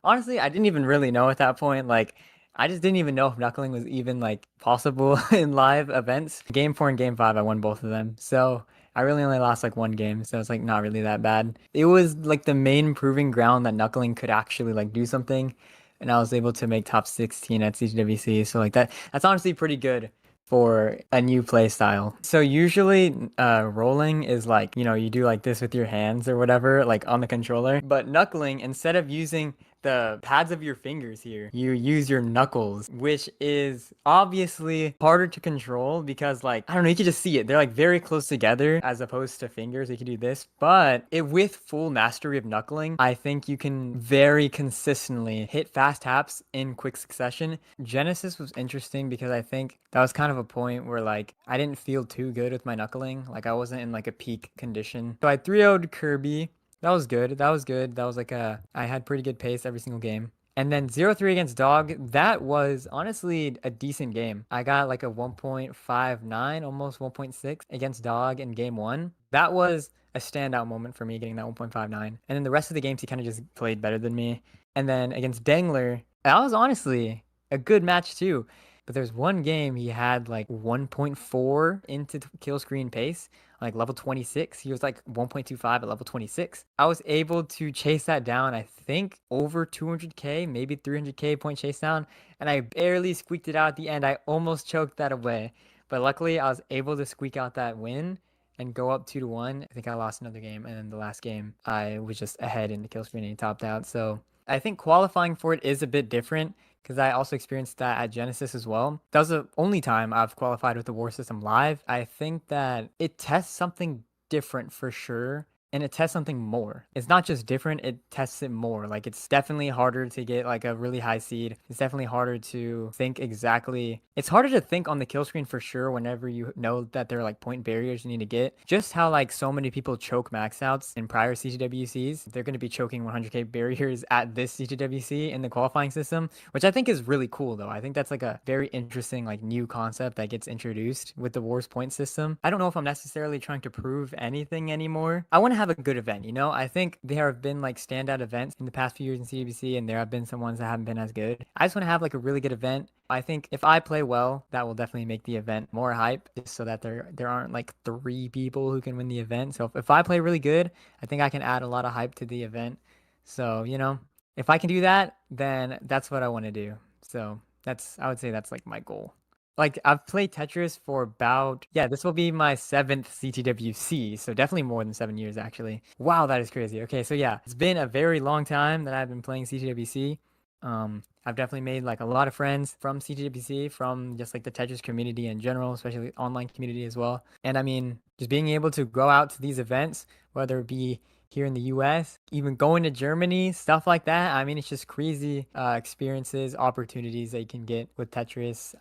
honestly I didn't even really know at that point. Like I just didn't even know if knuckling was even like possible in live events. Game 4 and game 5 I won both of them. So I really only lost like one game, so it's like not really that bad. It was like the main proving ground that knuckling could actually like do something, and I was able to make top 16 at CTWC. So like that's honestly pretty good for a new play style. So usually rolling is like, you know, you do like this with your hands or whatever, like on the controller. But knuckling, instead of using the pads of your fingers here, you use your knuckles, which is obviously harder to control because like, I don't know, you can just see it. They're like very close together as opposed to fingers. You can do this, but with full mastery of knuckling, I think you can very consistently hit fast taps in quick succession. Genesis was interesting because I think that was kind of a point where like I didn't feel too good with my knuckling. Like I wasn't in like a peak condition. So I 3-0'd Kirby. That was good. That was good. That was like I had pretty good pace every single game. And then 0-3 against Dog, that was honestly a decent game. I got like a 1.59, almost 1.6 against Dog in game 1. That was a standout moment for me getting that 1.59. And then the rest of the games he kind of just played better than me. And then against Dangler, that was honestly a good match too. But there's one game he had like 1.4 into kill screen pace, like level 26. He was like 1.25 at level 26. I was able to chase that down, I think over 200k, maybe 300k point chase down, and I barely squeaked it out at the end. I almost choked that away, but luckily I was able to squeak out that win and go up 2-1. I think I lost another game, and then the last game I was just ahead in the kill screen and he topped out. So I think qualifying for it is a bit different because I also experienced that at Genesis as well. That was the only time I've qualified with the war system live. I think that it tests something different for sure. And it tests something more. It's not just different, it tests it more. Like it's definitely harder to get like a really high seed. It's definitely harder to think exactly. It's harder to think on the kill screen for sure whenever you know that there are like point barriers you need to get. Just how like so many people choke max outs in prior CTWCs. They're going to be choking 100k barriers at this CTWC in the qualifying system, which I think is really cool though. I think that's like a very interesting like new concept that gets introduced with the Wars point system. I don't know if I'm necessarily trying to prove anything anymore. I want to have a good event, you know? I think there have been like standout events in the past few years in CTWC, and there have been some ones that haven't been as good. I just want to have like a really good event. I think if I play well, that will definitely make the event more hype, just so that there aren't like 3 people who can win the event. So if I play really good, I think I can add a lot of hype to the event. So, you know, if I can do that, then that's what I want to do. So I would say that's like my goal. Like I've played Tetris for about, yeah, this will be my 7th CTWC, so definitely more than 7 years actually. Wow, that is crazy. Okay, so yeah, it's been a very long time that I've been playing CTWC. I've definitely made like a lot of friends from CTWC, from just like the Tetris community in general, especially the online community as well. And I mean, just being able to go out to these events, whether it be here in the US, even going to Germany, stuff like that. I mean, it's just crazy experiences, opportunities that you can get with Tetris.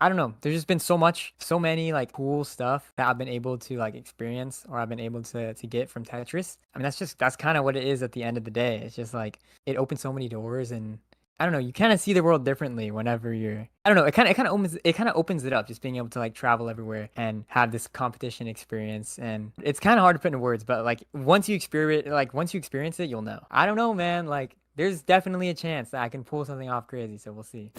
I don't know. There's just been so many like cool stuff that I've been able to like experience or I've been able to get from Tetris. I mean, that's kind of what it is at the end of the day. It's just like it opens so many doors, and I don't know, you kind of see the world differently whenever you're, I don't know, it kind of opens it up, just being able to like travel everywhere and have this competition experience. And it's kind of hard to put into words, but like once you experience it, you'll know. I don't know, man. Like there's definitely a chance that I can pull something off crazy, so we'll see.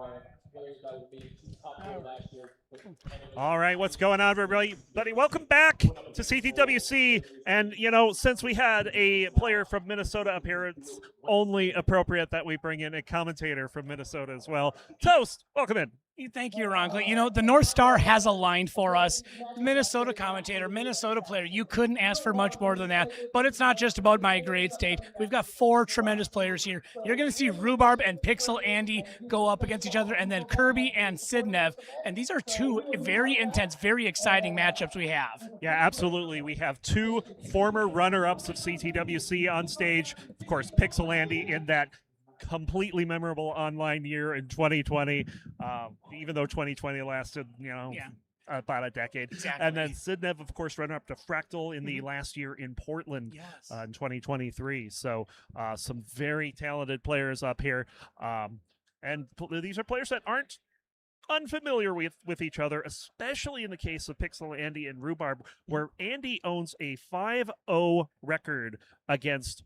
are players that will be top four last year. All right, what's going on, everybody? Welcome back to CTWC. And, you know, since we had a player from Minnesota up here, it's only appropriate that we bring in a commentator from Minnesota as well. Toast, welcome in. Thank you, Ronkley. You know, the North Star has aligned for us. Minnesota commentator, Minnesota player. You couldn't ask for much more than that. But it's not just about my great state. We've got 4 tremendous players here. You're going to see Rhubarb and Pixel Andy go up against each other, and then Kirby and Sidnev. And these are 2 very intense, very exciting matchups we have. Yeah, absolutely. We have 2 former runner-ups of CTWC on stage. Of course, Pixel Andy in that completely memorable online year in 2020, even though 2020 lasted, you know, about a decade. Exactly. And then Sidnev, of course, runner up to Fractal in the last year in Portland in 2023. So some very talented players up here. And these are players that aren't unfamiliar with each other, especially in the case of Pixel Andy and Rhubarb, where Andy owns a 5-0 record against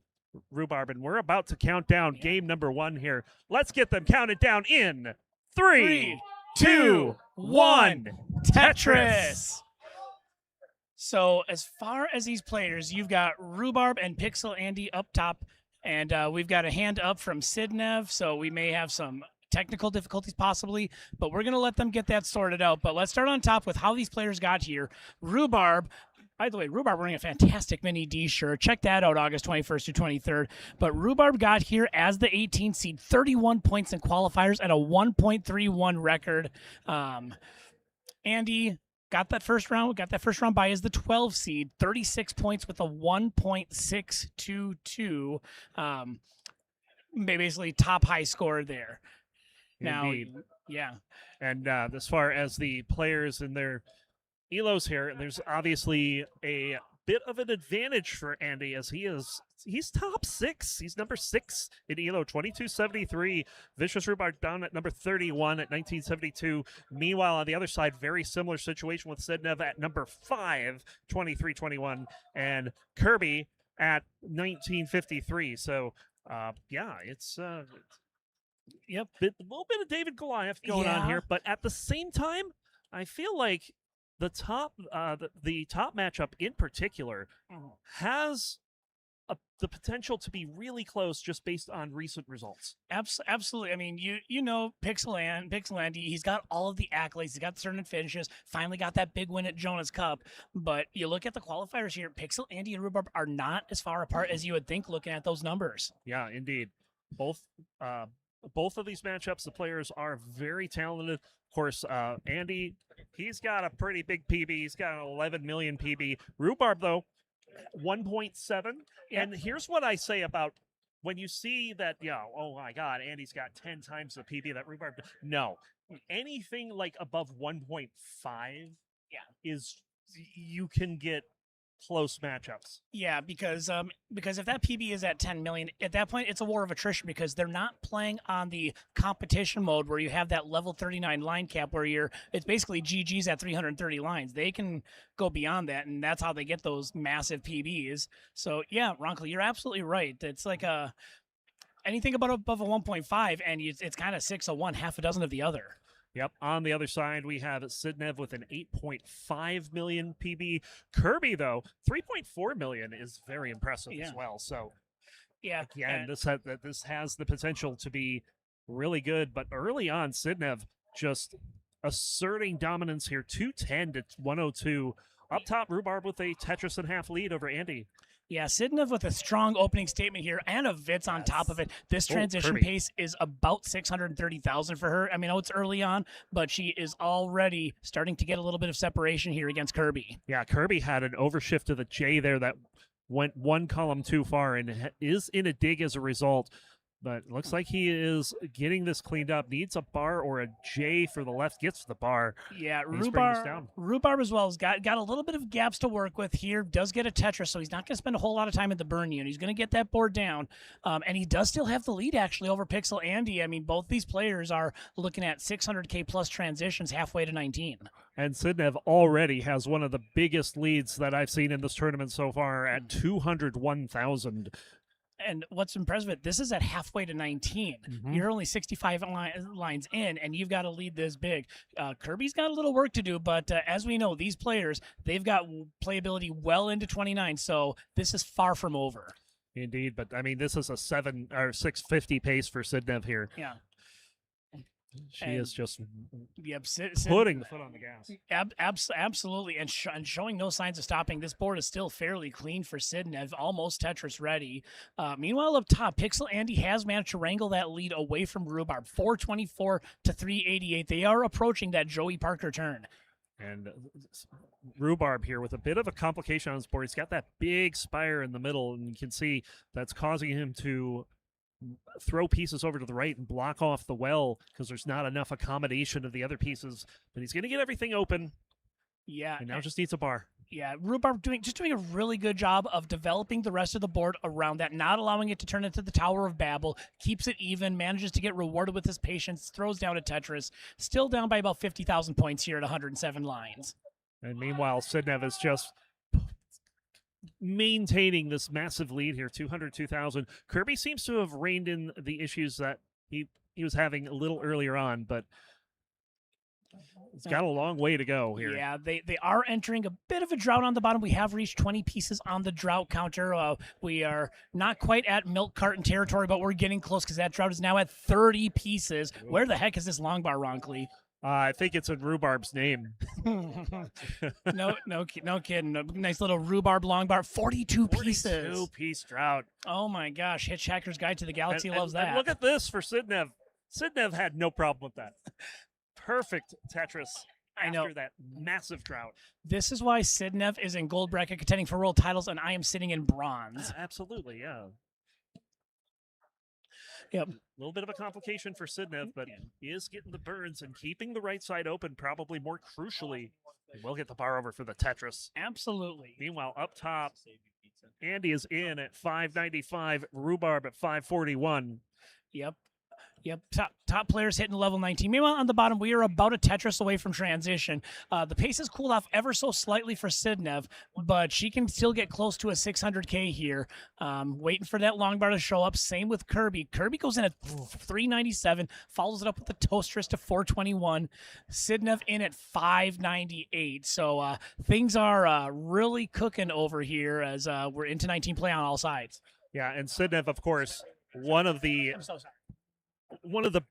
Rhubarb, and we're about to count down game number 1 here. Let's get them counted down in 3, 2, 1. Tetris. So as far as these players, you've got Rhubarb and Pixel Andy up top, and we've got a hand up from Sidnev, so we may have some technical difficulties possibly, but we're going to let them get that sorted out. But let's start on top with how these players got here. Rhubarb, by the way, Rhubarb wearing a fantastic Mini D shirt. Check that out August 21st to 23rd. But Rhubarb got here as the 18th seed, 31 points in qualifiers and a 1.31 record. Andy got that first round by as the 12 seed, 36 points with a 1.622. Basically top high score there. Now, Indeed. yeah. And as far as the players in their elos here, there's obviously a bit of an advantage for Andy as he's top 6. He's number 6 in elo, 2273. Vicious Rhubarb down at number 31 at 1972. Meanwhile, on the other side, very similar situation with Sidnev at number 5, 2321, and Kirby at 1953. So, yeah, it's yep, a little bit of David Goliath going on here, but at the same time, I feel like the top matchup in particular has the potential to be really close just based on recent results. Absolutely. I mean, you know Pixel Andy, he's got all of the accolades. He's got the tournament finishes, finally got that big win at Jonas Cup. But you look at the qualifiers here, Pixel Andy and Rhubarb are not as far apart as you would think looking at those numbers. Yeah, indeed. Both of these matchups, the players are very talented. Of course, Andy, he's got a pretty big PB. He's got an 11 million PB. Rhubarb, though, 1.7. Yep. And here's what I say about when you see that, oh my God, Andy's got 10 times the PB that Rhubarb. No, anything like above 1.5 is you can get close matchups. Yeah, because if that PB is at 10 million, at that point it's a war of attrition because they're not playing on the competition mode where you have that level 39 line cap where it's basically GG's at 330 lines. They can go beyond that, and that's how they get those massive PBs. So yeah, Ronkley, you're absolutely right. It's like anything above a 1.5, and it's kind of 6 of one, half a dozen of the other. Yep. On the other side, we have Sidnev with an 8.5 million PB. Kirby, though, 3.4 million is very impressive as well. So, again, this has the potential to be really good. But early on, Sidnev just asserting dominance here, 210 to 102. Up top, Rhubarb with a Tetris and half lead over Andy. Yeah, Sidnev with a strong opening statement here and a Vitz on top of it. This transition pace is about 630,000 for her. I mean, it's early on, but she is already starting to get a little bit of separation here against Kirby. Yeah, Kirby had an overshift to the J there that went one column too far and is in a dig as a result. But it looks like he is getting this cleaned up. Needs a bar or a J for the left. Gets the bar. Yeah, Rhubarb as well has got a little bit of gaps to work with here. Does get a Tetris, so he's not going to spend a whole lot of time at the burn unit. He's going to get that board down. And he does still have the lead, actually, over Pixel Andy. I mean, both these players are looking at 600K plus transitions halfway to 19. And Sidnev already has one of the biggest leads that I've seen in this tournament so far at 201,000. And what's impressive, this is at halfway to 19. You're only 65 lines in, and you've got to lead this big. Kirby's got a little work to do, but as we know, these players, they've got playability well into 29, so this is far from over. Indeed, but I mean, this is a 650 pace for Sidnev here. Yeah. She is just Sid, putting the foot on the gas. Absolutely, and showing no signs of stopping. This board is still fairly clean for Sidnev, almost Tetris ready. Meanwhile, up top, Pixel Andy has managed to wrangle that lead away from Rhubarb, 424 to 388. They are approaching that Joey Parker turn. And Rhubarb here with a bit of a complication on his board. He's got that big spire in the middle, and you can see that's causing him to throw pieces over to the right and block off the well because there's not enough accommodation of the other pieces. But he's going to get everything open. Yeah. And now just needs a bar. Yeah, Rhubarb doing a really good job of developing the rest of the board around that, not allowing it to turn into the Tower of Babel, keeps it even, manages to get rewarded with his patience, throws down a Tetris, still down by about 50,000 points here at 107 lines. And meanwhile, Sidnev is just maintaining this massive lead here, 202,000. Kirby seems to have reined in the issues that he was having a little earlier on, but it's got a long way to go here. Yeah, they are entering a bit of a drought on the bottom. We have reached 20 pieces on the drought counter. We are not quite at milk carton territory, but we're getting close because that drought is now at 30 pieces. Where the heck is this long bar, Ronkly? I think it's in Rhubarb's name. No kidding. A nice little Rhubarb long bar, 42 pieces. 42-piece drought. Oh my gosh, Hitchhiker's Guide to the Galaxy loves that. And look at this for Sidnev. Sidnev had no problem with that. Perfect Tetris after that massive drought. This is why Sidnev is in gold bracket contending for world titles, and I am sitting in bronze. Absolutely, yeah. Yep. A little bit of a complication for Sidnev, but he is getting the burns and keeping the right side open, probably more crucially. He will get the bar over for the Tetris. Absolutely. Meanwhile, up top, Andy is in at 595, Rhubarb at 541. Yep. Top players hitting level 19. Meanwhile, on the bottom, we are about a Tetris away from transition. The pace has cooled off ever so slightly for Sidnev, but she can still get close to a 600K here. Waiting for that long bar to show up. Same with Kirby. Kirby goes in at 397, follows it up with the Toastress to 421. Sidnev in at 598. So things are really cooking over here as we're into 19 play on all sides. Yeah, and Sidnev, of course, one of the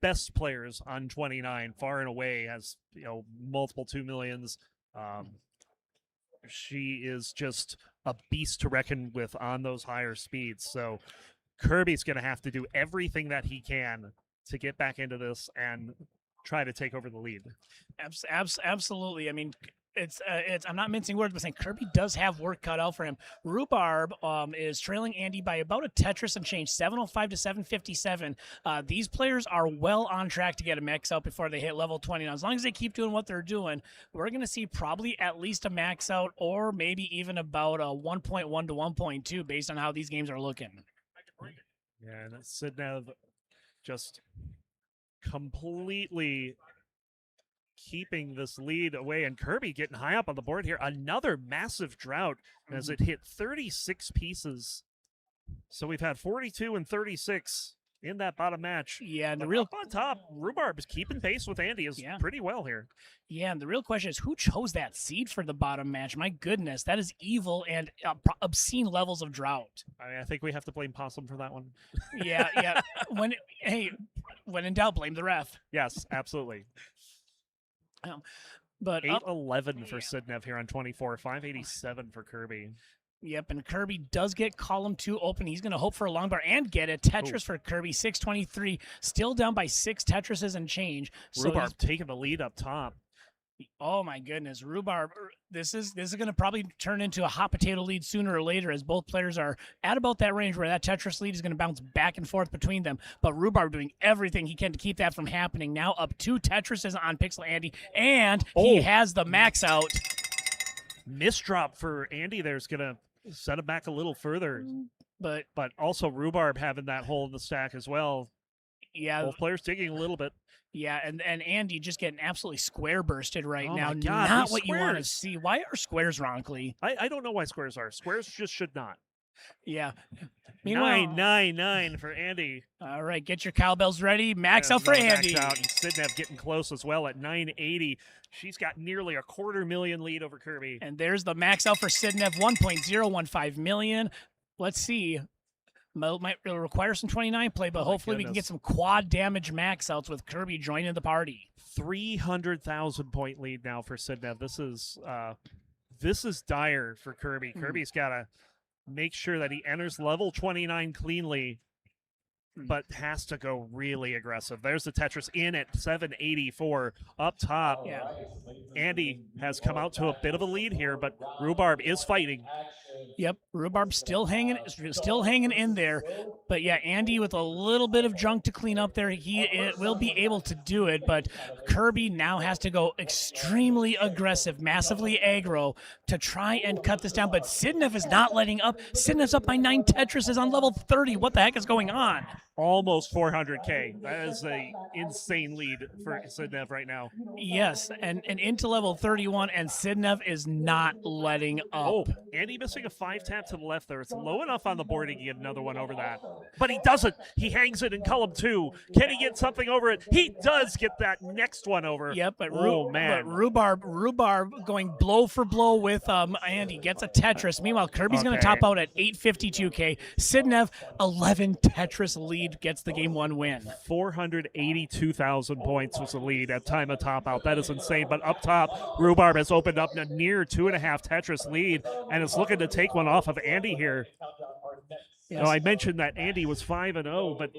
best players on 29, far and away, has multiple 2 millions. She is just a beast to reckon with on those higher speeds. So Kirby's going to have to do everything that he can to get back into this and try to take over the lead. Absolutely. I mean, it's I'm not mincing words, but saying Kirby does have work cut out for him. Rhubarb is trailing Andy by about a Tetris and change, 705 to 757. These players are well on track to get a max out before they hit level 20. Now, as long as they keep doing what they're doing, we're going to see probably at least a max out or maybe even about a 1.1 to 1.2 based on how these games are looking. Yeah, and that's Sidnev just completely keeping this lead away, and Kirby getting high up on the board here. Another massive drought as it hit 36 pieces. So we've had 42 and 36 in that bottom match. Yeah, and the real up on top, Rhubarb is keeping pace with Andy pretty well here. Yeah, and the real question is who chose that seed for the bottom match? My goodness, that is evil and obscene levels of drought. I think we have to blame Possum for that one. Yeah. When in doubt, blame the ref. Yes, absolutely. But 811 for Sidnev here on 24, 587 for Kirby. Yep, and Kirby does get column 2 open. He's going to hope for a long bar and get it. Tetris for Kirby, 623, still down by 6 Tetrises and change. So Rhubarb taking the lead up top. Oh my goodness, Rhubarb! This is going to probably turn into a hot potato lead sooner or later, as both players are at about that range where that Tetris lead is going to bounce back and forth between them. But Rhubarb doing everything he can to keep that from happening. Now up 2 Tetrises on Pixel Andy, and he has the max out. Misdrop for Andy there's going to set him back a little further. But also Rhubarb having that hole in the stack as well. Yeah, both players digging a little bit. Yeah, and Andy just getting absolutely square bursted right now. My God, not these what you want to squares. see. Why are squares, Ronkly? I don't know why squares are. Squares just should not. Yeah. Meanwhile, 999 for Andy. All right, get your cowbells ready. Max out for Max Andy. out. And Sidnev getting close as well at 980. She's got nearly a $250,000 lead over Kirby. And there's the max out for Sidnev, 1.015 million. Let's see. Might require some 29 play, but hopefully we can get some quad damage max outs with Kirby joining the party. 300,000 point lead now for Sidnev. This is dire for Kirby. Kirby's got to make sure that he enters level 29 cleanly, but has to go really aggressive. There's the Tetris in at 784 up top. Yeah. Andy has come out to a bit of a lead here, but Rhubarb is fighting. Yep, Rhubarb still hanging in there. But yeah, Andy with a little bit of junk to clean up there, he will be able to do it. But Kirby now has to go extremely aggressive, massively aggro to try and cut this down. But Sidnev is not letting up. Sidnev's up by 9. Tetris is on level 30. What the heck is going on? Almost 400K. That is an insane lead for Sidnev right now. Yes, and into level 31, and Sidnev is not letting up. Oh, Andy missing a 5-tap to the left there. It's low enough on the board he can get another one over that. But he doesn't. He hangs it in column 2. Can he get something over it? He does get that next one over. Yep, but, man. Rhubarb going blow for blow with Andy. Gets a Tetris. Meanwhile, Kirby's going to top out at 852K. Sidnev, 11 Tetris lead. Gets the game 1 win. 482,000 points was the lead at time of top out. That is insane. But up top, Rhubarb has opened up a near 2.5 Tetris lead and is looking to take one off of Andy here. Yes. Now, I mentioned that Andy was 5-0, but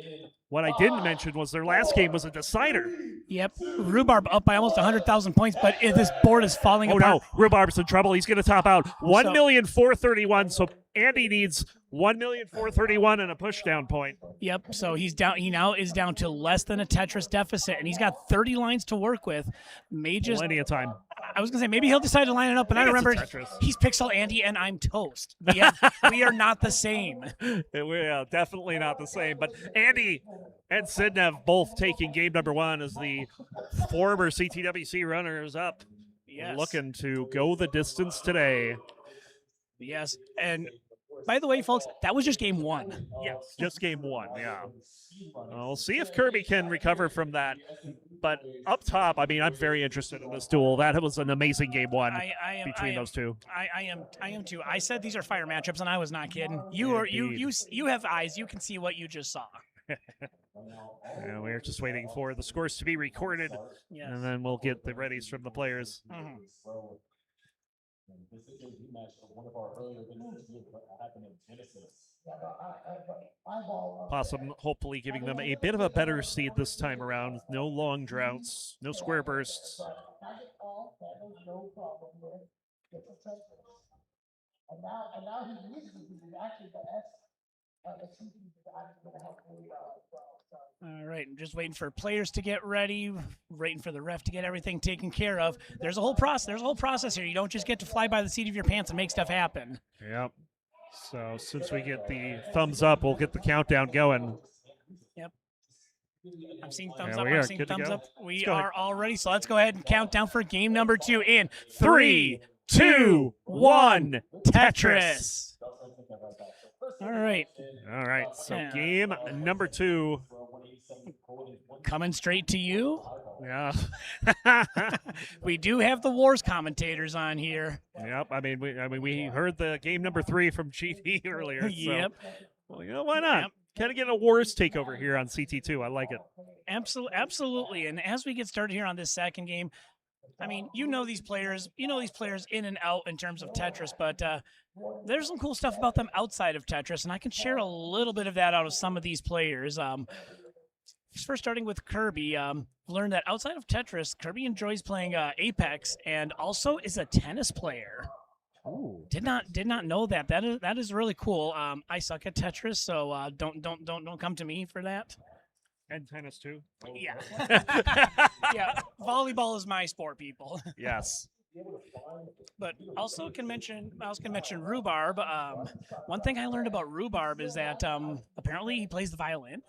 what I didn't mention was their last game was a decider. Yep, Rhubarb up by almost 100,000 points, but this board is falling apart. Oh no, Rhubarb's in trouble. He's going to top out 1,431,000. So Andy needs 1,431,000 and a pushdown point. Yep, so he's down. He now is down to less than a Tetris deficit, and he's got 30 lines to work with. Plenty of time. I was going to say, maybe he'll decide to line it up, but I remember he's Pixel Andy and I'm Toast. We are not the same. We are definitely not the same. But Andy and Sidnev both taking game number 1 as the former CTWC runners-up. Yes. Looking to go the distance today. Yes, and by the way, folks, that was just game 1. Yes, just game 1, yeah. We'll see if Kirby can recover from that. But up top, I mean, I'm very interested in this duel. That was an amazing game 1 between those two. I am too. I said these are fire matchups, and I was not kidding. You have eyes. You can see what you just saw. Yeah, we're just waiting for the scores to be recorded, and then we'll get the readies from the players. Mm-hmm. This is a rematch of one of our earlier events that happened in Genesis. Possum hopefully giving them a bit of a better seed this time around. No long droughts, no square bursts. And now he uses it actually the All right, I'm just waiting for players to get ready, waiting for the ref to get everything taken care of. There's a whole process. There's a whole process here. You don't just get to fly by the seat of your pants and make stuff happen. Yep. So since we get the thumbs up, we'll get the countdown going. Yep. I'm seeing thumbs up. We are I'm seeing good to thumbs go. up. We go ahead. are all ready. So let's go ahead and count down for game number 2 in 3, 2, 1, Tetris. All right. All right. So game number 2. Coming straight to you. Yeah. We do have the Wars commentators on here. Yep. I mean, we heard the game number 3 from GD earlier. So, Yep. Well, you know, why not? Yep. Kind of get a Wars takeover here on CT2. I like it. Absolutely. And as we get started here on this second game, I mean, you know these players in and out in terms of Tetris, but there's some cool stuff about them outside of Tetris, and I can share a little bit of that out of some of these players. First, starting with Kirby, learned that outside of Tetris, Kirby enjoys playing Apex and also is a tennis player. Ooh. Did not know that. That is really cool. I suck at Tetris, so don't come to me for that. And tennis too. Yeah. Yeah. Volleyball is my sport, people. Yes. But also can mention Rhubarb. One thing I learned about Rhubarb is that apparently he plays the violin.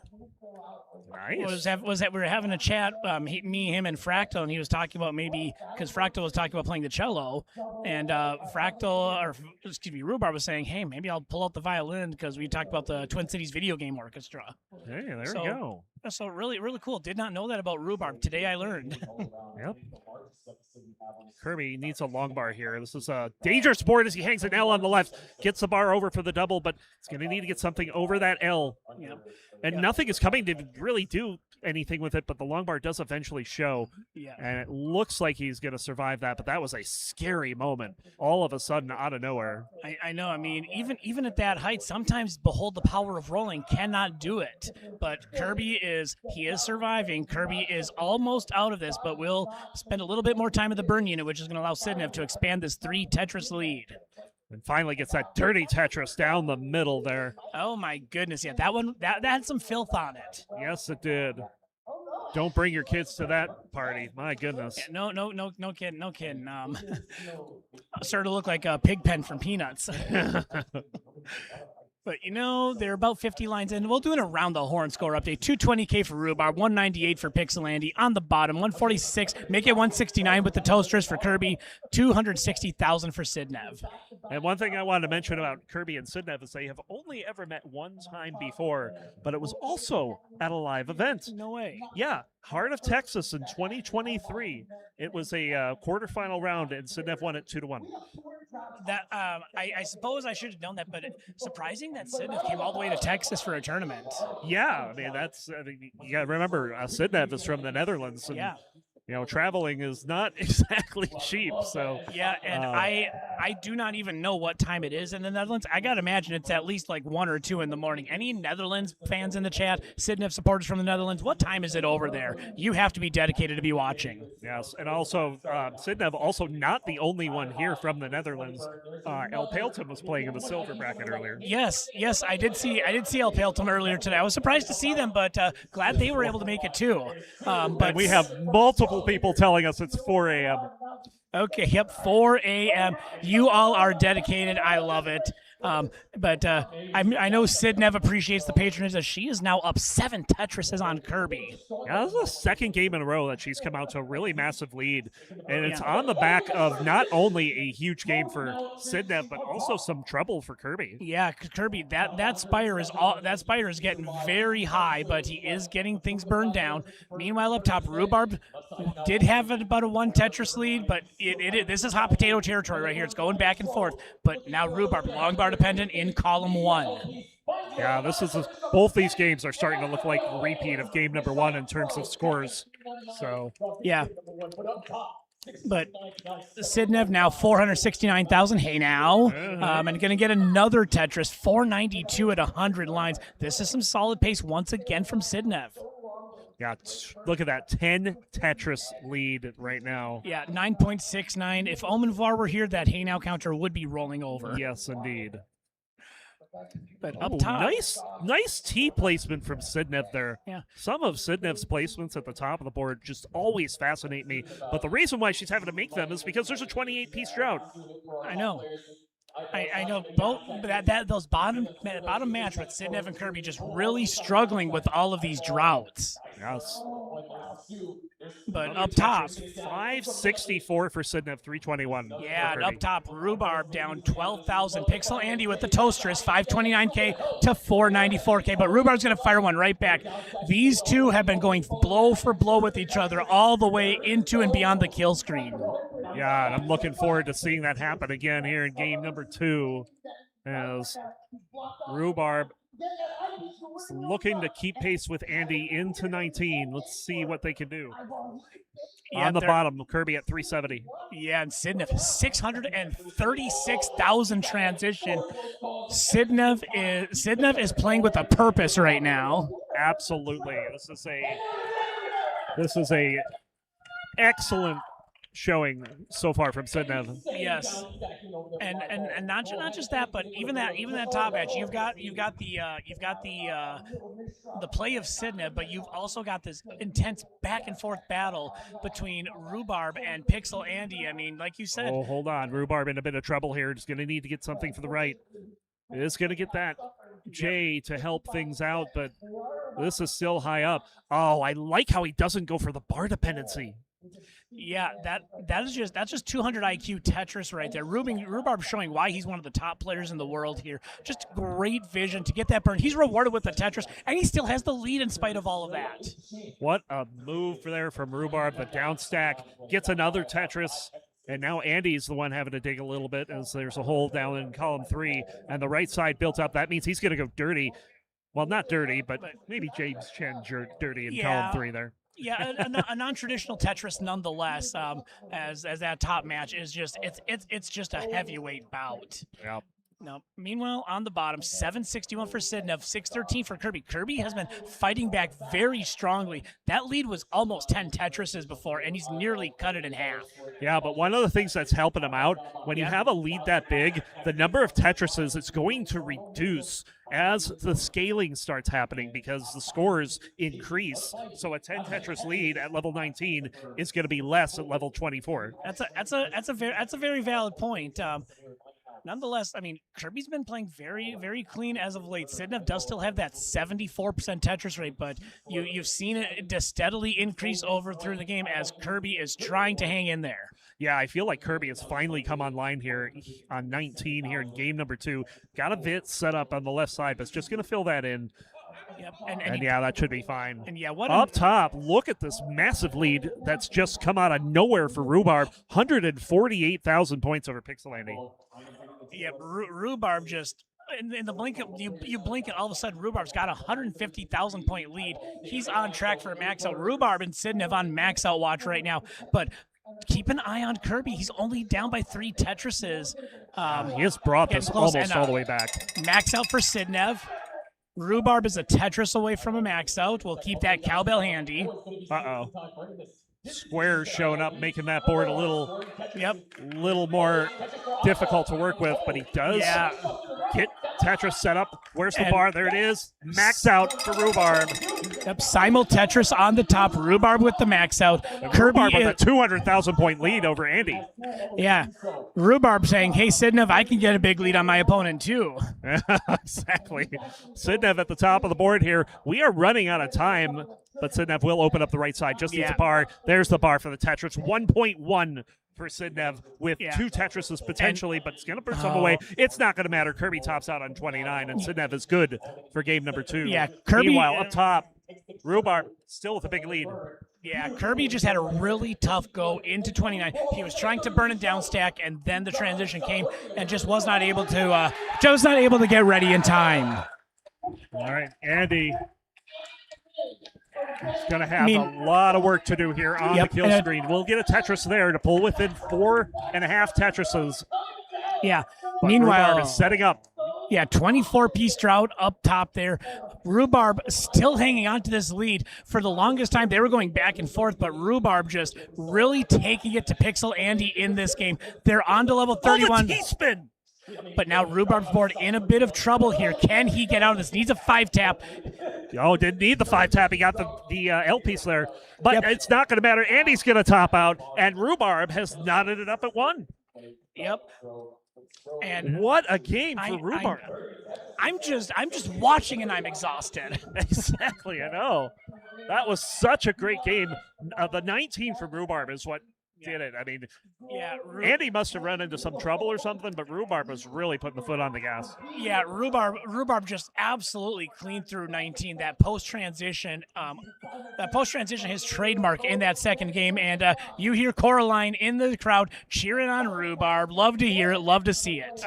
Nice. Was that we were having a chat, me, him, and Fractal, and he was talking about maybe because Fractal was talking about playing the cello, and Rhubarb was saying, hey, maybe I'll pull out the violin because we talked about the Twin Cities video game orchestra. Hey, there we go. So really, really cool. Did not know that about Rhubarb. Today I learned. Yep. Kirby needs a long bar here. This is a dangerous board as he hangs an L on the left. Gets the bar over for the double, but it's going to need to get something over that L. Yep. And nothing is coming to really do anything with it, but the long bar does eventually show. Yeah. And it looks like he's going to survive that, but that was a scary moment. All of a sudden, out of nowhere. I know. I mean, even at that height, sometimes behold the power of rolling cannot do it. But Kirby is surviving. Kirby is almost out of this, but will spend a little bit more time at the burn unit, which is going to allow Sidnev to expand this 3 Tetris lead. And finally gets that dirty Tetris down the middle there. Oh my goodness, yeah, that one that had some filth on it. Yes, it did. Don't bring your kids to that party. My goodness. Yeah, no kidding. Started to look like a pig pen from Peanuts. But, they're about 50 lines in. We'll do an around the horn score update. 220K for Rhubarb, 198 for Pixel Andy. On the bottom, 146. Make it 169 with the Toasters for Kirby. 260,000 for Sidnev. And one thing I wanted to mention about Kirby and Sidnev is they have only ever met one time before, but it was also at a live event. No way. Yeah, Heart of Texas in 2023. It was a quarterfinal round, and Sidnev won it 2-1. That I suppose I should have known that, but surprising that Sidnev came all the way to Texas for a tournament. Yeah, I mean you got to remember Sidnev is from the Netherlands, and yeah. Traveling is not exactly cheap. So yeah, and I do not even know what time it is in the Netherlands. I gotta imagine it's at least like 1 or 2 in the morning. Any Netherlands fans in the chat, Sidnev supporters from the Netherlands, what time is it over there? You have to be dedicated to be watching. Yes, and also Sidnev also not the only one here from the Netherlands. El Paleton was playing in the silver bracket earlier. Yes, I did see El Paleton earlier today. I was surprised to see them, but glad they were able to make it too. But we have multiple people telling us it's 4 a.m. Okay, yep, 4 a.m. You all are dedicated. I love it. But I know Sidnev appreciates the patronage as she is now up 7 Tetrises on Kirby. Yeah, this is the second game in a row that she's come out to a really massive lead. And it's on the back of not only a huge game for Sidnev, but also some trouble for Kirby. Yeah, Kirby, that spire is getting very high, but he is getting things burned down. Meanwhile, up top, Rhubarb did have about a 1 Tetris lead, but this is hot potato territory right here. It's going back and forth. But now Rhubarb, long bar dependent in column 1. Yeah, both these games are starting to look like a repeat of game number 1 in terms of scores. So yeah. But Sidnev now 469,000. Hey now, and going to get another Tetris, 492 at 100 lines. This is some solid pace once again from Sidnev. Yeah, look at that 10 Tetris lead right now. Yeah, 9.69. If Omenvar were here, that hey now counter would be rolling over. Yes, indeed. But up top, nice T placement from Sidnev there. Yeah. Some of Sidnev's placements at the top of the board just always fascinate me. But the reason why she's having to make them is because there's a 28-piece drought. I know. I know both those bottom match with Sidnev and Kirby just really struggling with all of these droughts. Yes. But up top, 564 for Sidnev, 321. Yeah, and up top, Rhubarb down 12,000. Pixel Andy with the Toasters, 529K to 494K. But Rhubarb's going to fire one right back. These two have been going blow for blow with each other all the way into and beyond the kill screen. Yeah, and I'm looking forward to seeing that happen again here in game number 2 as Rhubarb is looking to keep pace with Andy into 19. Let's see what they can do. Yeah, on the bottom, Kirby at 370. Yeah, and Sidnev, 636,000 transition. Sidnev is playing with a purpose right now. Absolutely. This is a excellent showing so far from Sidnev. Yes, and not just that, but even that top match, you've got the play of Sidnev, but you've also got this intense back and forth battle between Rhubarb and Pixel Andy. I mean, like you said. Oh, hold on, Rhubarb in a bit of trouble here. Just going to need to get something for the right. It is going to get that J to help things out, but This is still high up. Oh, I like how he doesn't go for the bar dependency. Yeah, that's just 200 IQ Tetris right there. Rhubarb showing why he's one of the top players in the world here. Just great vision to get that burn. He's rewarded with the Tetris, and he still has the lead in spite of all of that. What a move there from Rhubarb. The down stack gets another Tetris. And now Andy's the one having to dig a little bit as there's a hole down in column 3, and the right side built up. That means he's going to go dirty. Well, not dirty, but maybe James Chen dirty in column 3 there. Yeah, a non-traditional Tetris nonetheless. As that top match is just it's just a heavyweight bout. Yep. Now, meanwhile, on the bottom, 761 for Sidnev, 613 for Kirby. Kirby has been fighting back very strongly. That lead was almost 10 Tetrises before, and he's nearly cut it in half. Yeah, but one of the things that's helping him out, when you have a lead that big, the number of Tetrises is going to reduce as the scaling starts happening because the scores increase. So a 10 Tetris lead at level 19 is going to be less at level 24. That's a very valid point. Nonetheless, I mean, Kirby's been playing very, very clean as of late. Sidnev does still have that 74% Tetris rate, but you've seen it just steadily increase over through the game as Kirby is trying to hang in there. Yeah, I feel like Kirby has finally come online here on 19 here in game number 2. Got a bit set up on the left side, but it's just going to fill that in. Yep. And yeah, that should be fine. And yeah, up top, look at this massive lead that's just come out of nowhere for Rhubarb. 148,000 points over Pixel Andy. Yeah, Rhubarb just in the blink of you blink and all of a sudden Rhubarb's got a 150,000 point lead. He's on track for a max out. Rhubarb and Sidnev on max out watch right now, but keep an eye on Kirby. He's only down by 3 Tetrises. He has brought this almost all the way back. Max out for Sidnev. Rhubarb is a Tetris away from a max out. We'll keep that cowbell handy. Uh-oh. Squares showing up, making that board a little more difficult to work with, but he does get Tetris set up. Where's the bar? There it is. Max out for Rhubarb. Yep, simul Tetris on the top. Rhubarb with the max out. Kirby Rhubarb with a 200,000 point lead over Andy. Yeah. Rhubarb saying, hey, Sidnev, I can get a big lead on my opponent too. Exactly. Sidnev at the top of the board here. We are running out of time, but Sidnev will open up the right side. Just needs a bar. There's the bar for the Tetris. 1.1 for Sidnev with 2 Tetrises potentially, but it's going to burn some away. It's not going to matter. Kirby tops out on 29, and Sidnev is good for game number 2. Yeah, Kirby. Meanwhile, up top, Rhubarb still with a big lead. Yeah, Kirby just had a really tough go into 29. He was trying to burn it down stack, and then the transition came and just was not able to get ready in time. All right, Andy. He's going to have a lot of work to do here on the kill screen. We'll get a Tetris there to pull within 4.5 Tetrises. Yeah. But Meanwhile, Rhubarb is setting up. Yeah, 24-piece drought up top there. Rhubarb still hanging on to this lead. For the longest time, they were going back and forth, but Rhubarb just really taking it to Pixel Andy in this game. They're on to level 31. Oh, the T-spin! But now Rhubarb's board in a bit of trouble here. Can he get out of this? Needs a 5-tap. Oh, didn't need the 5-tap. He got the L piece there. But it's not going to matter. Andy's going to top out, and Rhubarb has knotted it up at 1. Yep. And what a game for Rhubarb. I'm just watching and I'm exhausted. Exactly, I know. That was such a great game. The 19 from Rhubarb is what did it. I mean, Andy must have run into some trouble or something, but Rhubarb was really putting the foot on the gas. Yeah, Rhubarb just absolutely cleaned through 19. That post-transition, his trademark in that second game, and you hear Coraline in the crowd cheering on Rhubarb. Love to hear it, love to see it.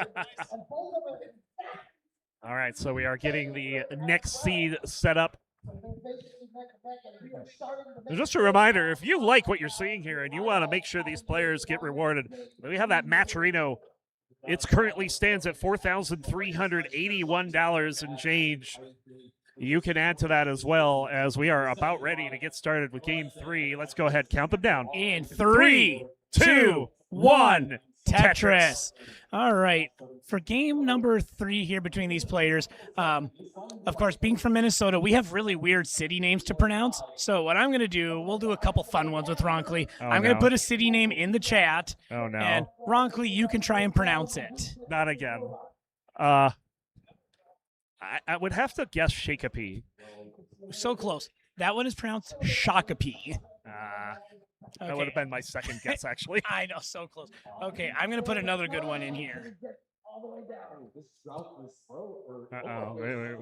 All right, so we are getting the next seed set up. Just a reminder, if you like what you're seeing here and you want to make sure these players get rewarded, we have that Matcherino. It currently stands at $4,381 and change. You can add to that as well, as we are about ready to get started with game 3. Let's go ahead, count them down. In 3, 2, 1. Tetris. All right. For game number 3 here between these players, of course, being from Minnesota, we have really weird city names to pronounce. So what I'm going to do, we'll do a couple fun ones with Ronkley. I'm going to put a city name in the chat. Oh, no. And Ronkley, you can try and pronounce it. Not again. I would have to guess Shakopee. So close. That one is pronounced Shakopee. That would have been my second guess, actually. I know, so close. Okay, I'm going to put another good one in here. Uh-oh. Wait.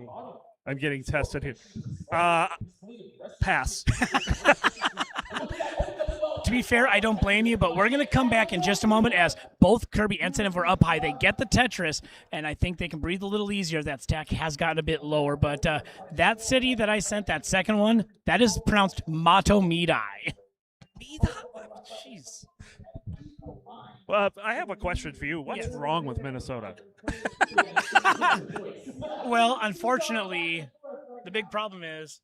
I'm getting tested here. Pass. To be fair, I don't blame you, but we're going to come back in just a moment as both Kirby and Sinif were up high. They get the Tetris, and I think they can breathe a little easier. That stack has gotten a bit lower, but that city that I sent, that second one, that is pronounced Matomidai. Jeez. Well, I have a question for you. What's wrong with Minnesota? Well, unfortunately, the big problem is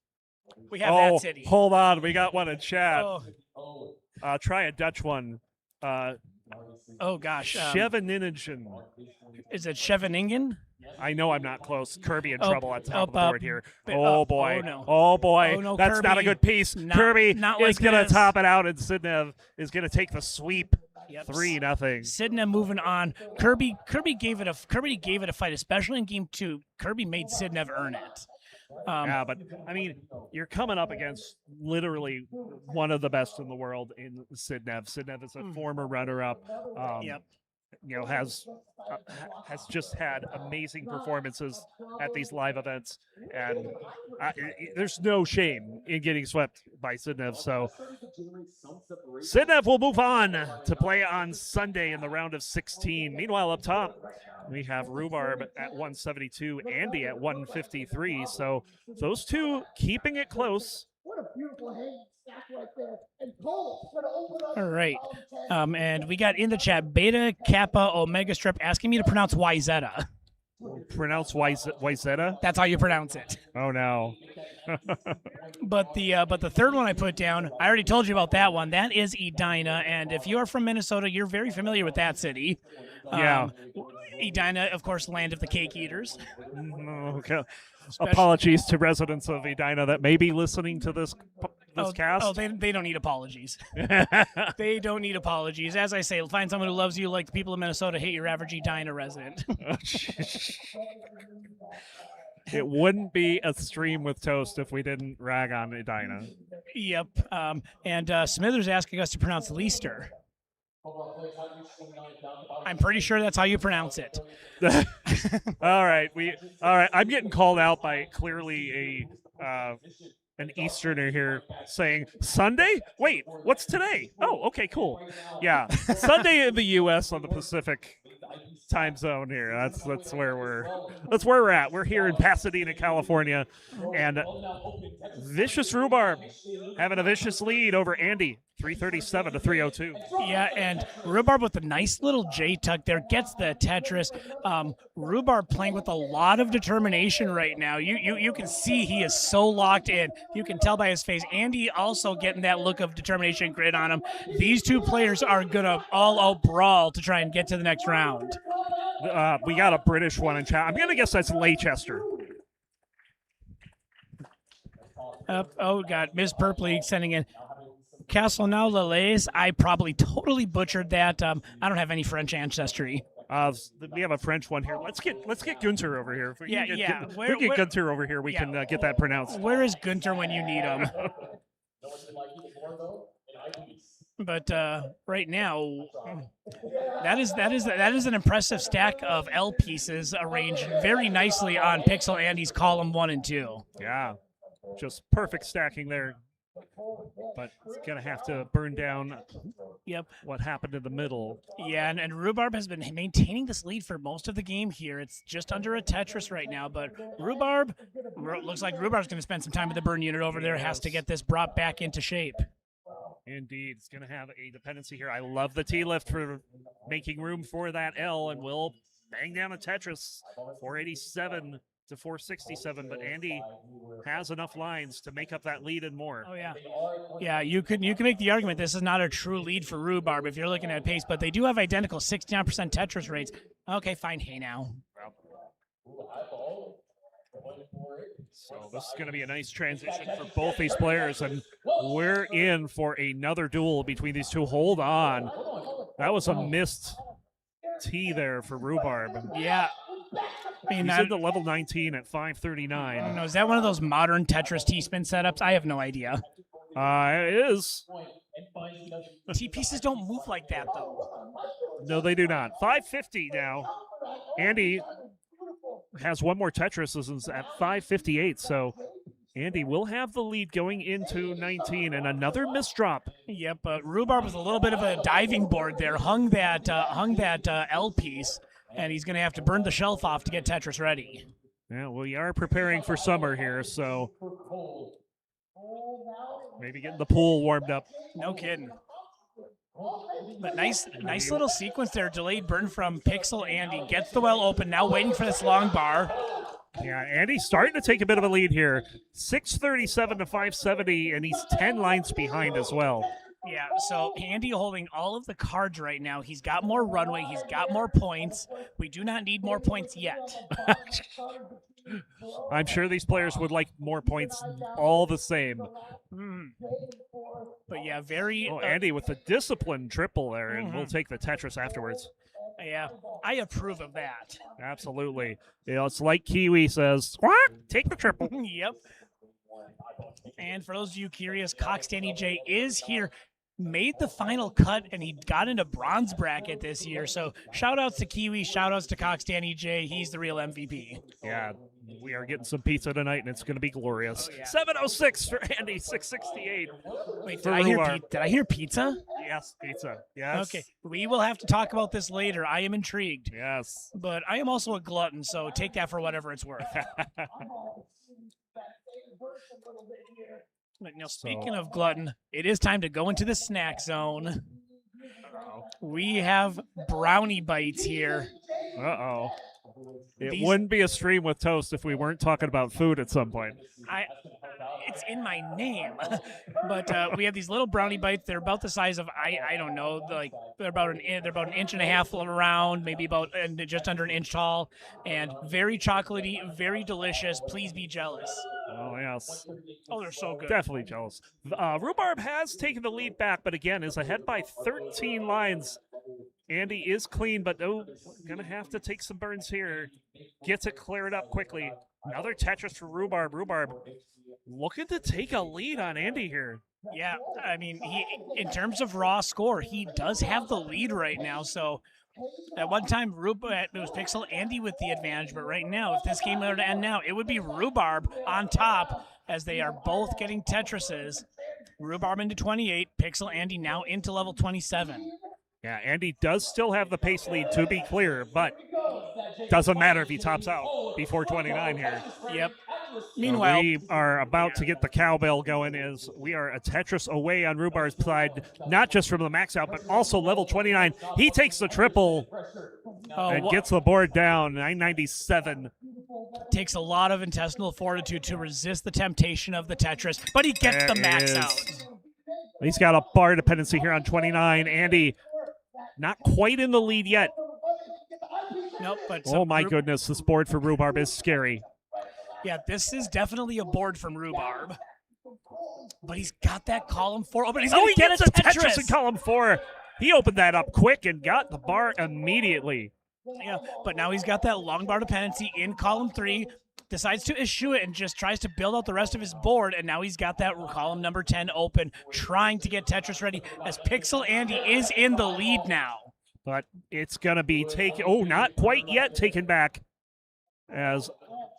we have Oh, that city. hold on. We got one in chat. Oh. Try a Dutch one. Oh, gosh. Scheveningen. Is it Scheveningen? I know I'm not close. Kirby in Up, trouble on top of the up, board here. up. Oh, boy. Oh, no. Oh, boy. Oh, no, That's not a Kirby. good piece. Not- Kirby not is like going to this. top it out, and Sidnev is going to take the sweep. Yep. 3-0. Sidna moving on. Kirby gave it a fight, especially in game 2. Kirby made Sidnev earn it. Yeah, but I mean, you're coming up against literally one of the best in the world in Sidnev. Sidnev is a former runner-up. Yep. You know, has just had amazing performances at these live events, and there's no shame in getting swept by Sidnev. So Sidnev will move on to play on Sunday in the round of 16. Meanwhile, up top, we have Rhubarb at 172, Andy at 153. So those two keeping it close. What a beautiful hand stack right there. And Cole going to open up. All right. And we got in the chat Beta Kappa Omega Strip asking me to pronounce Yzeta. Pronounce Yzeta? That's how you pronounce it. Oh no. But the third one I put down, I already told you about that one. That is Edina, and if you are from Minnesota, you're very familiar with that city. Yeah. Edina, of course, land of the cake eaters. Okay. Apologies to residents of Edina that may be listening to this cast. Oh, they don't need apologies. They don't need apologies. As I say, find someone who loves you like the people of Minnesota hate your average Edina resident. It wouldn't be a stream with toast if we didn't rag on Edina. Yep. And Smithers asking us to pronounce Leicester. I'm pretty sure that's how you pronounce it. All right, I'm getting called out by clearly an Easterner here saying Sunday. Wait, what's today? Oh, okay, cool. Yeah, Sunday in the U.S. on the Pacific time zone here. That's where we're at. We're here in Pasadena, California, and Vicious Rhubarb having a vicious lead over Andy, 337 to 302. Yeah, and Rhubarb with a nice little J tuck there gets the Tetris. Rhubarb playing with a lot of determination right now. You can see he is so locked in. You can tell by his face. Andy also getting that look of determination and grit on him. These two players are gonna all out brawl to try and get to the next round. We got a British one in chat. I'm gonna guess that's Leicester. Oh God, Ms. Purpley sending in Castelnau Lalaise. I probably totally butchered that. I don't have any French ancestry. We have a French one here. Let's get Gunter over here. If we Yeah, can yeah. If we get Gunter over here, we can get that pronounced. Where is Gunter when you need him? But right now, that is an impressive stack of L pieces arranged very nicely on Pixel Andy's column 1 and 2. Yeah, just perfect stacking there. But it's gonna have to burn down. Yep. What happened in the middle? Yeah, and Rhubarb has been maintaining this lead for most of the game here. It's just under a Tetris right now, but Rhubarb looks like Rhubarb's going to spend some time with the burn unit over there. Has to get this brought back into shape. Indeed, it's going to have a dependency here. I love the T-lift for making room for that L, and will bang down a Tetris, 487 to 467. But Andy has enough lines to make up that lead and more. Oh yeah, yeah. You can make the argument this is not a true lead for Rhubarb if you're looking at pace, but they do have identical 69% Tetris rates. Okay, fine. Hey now. So this is going to be a nice transition for both these players, and we're in for another duel between these two. Hold on. That was a missed T there for Rhubarb. Yeah. I mean, He's in the level 19 at 539. I don't know. Is that one of those modern Tetris T-spin setups? I have no idea. It is. T-pieces don't move like that, though. No, they do not. 550 now. Andy has one more Tetris is at 558, so Andy will have the lead going into 19, and another misdrop. Yep, Rhubarb was a little bit of a diving board there, hung that L piece, and he's going to have to burn the shelf off to get Tetris ready. Yeah, we are preparing for summer here, so maybe getting the pool warmed up. No kidding. But nice little sequence there. Delayed burn from Pixel Andy. Gets the well open. Now waiting for this long bar. Yeah, Andy's starting to take a bit of a lead here. 637 to 570, and he's 10 lines behind as well. Yeah, so Andy holding all of the cards right now. He's got more runway. He's got more points. We do not need more points yet. I'm sure these players would like more points all the same. But yeah, very... Andy with the disciplined triple there, and we'll take the Tetris afterwards. Yeah, I approve of that. Absolutely. You know, it's like Kiwi says, squawk, take the triple. Yep. And for those of you curious, Cox Danny J is here. Made the final cut, and he got into bronze bracket this year. So shout-outs to Kiwi, shout-outs to Cox Danny J. He's the real MVP. Yeah, we are getting some pizza tonight, and it's going to be glorious. Oh, yeah. 706 for Andy, 668. Wait, did I hear pizza? Yes, pizza. Yes. Okay, we will have to talk about this later. I am intrigued. Yes. But I am also a glutton, so take that for whatever it's worth. But now, speaking of glutton, it is time to go into the snack zone. We have brownie bites here. Uh-oh. It wouldn't be a stream with toast if we weren't talking about food at some point. It's in my name. But we have these little brownie bites. They're about the size of I don't know, like they're about an inch and a half around, maybe about just under an inch tall, and very chocolatey, very delicious. Please be jealous. Oh, yes. Oh, they're so good. Definitely jealous. Rhubarb has taken the lead back, but again is ahead by 13 lines. Andy is clean, but going to have to take some burns here. Gets it cleared up quickly. Another Tetris for Rhubarb. Rhubarb looking to take a lead on Andy here. Yeah, I mean, in terms of raw score, he does have the lead right now. So at one time, it was Pixel Andy with the advantage, but right now, if this game were to end now, it would be Rhubarb on top as they are both getting Tetrises. Rhubarb into 28, Pixel Andy now into level 27. Yeah, Andy does still have the pace lead, to be clear, but doesn't matter if he tops out before 29 here. Yep. Meanwhile, we are about to get the cowbell going as we are a Tetris away on Rhubarb's side, not just from the max out, but also level 29. He takes the triple and gets the board down, 997. Takes a lot of intestinal fortitude to resist the temptation of the Tetris, but he gets the max out. He's got a bar dependency here on 29. Andy not quite in the lead yet. Nope, but oh my goodness, this board for Rhubarb is scary. Yeah, this is definitely a board from Rhubarb. But he's got that column 4 open. He's going to get gets a Tetris in column 4. He opened that up quick and got the bar immediately. Yeah, but now he's got that long bar dependency in column 3. Decides to issue it and just tries to build out the rest of his board, and now he's got that column number 10 open, trying to get Tetris ready as Pixel Andy is in the lead now. But it's going to be taken, not quite yet taken back, as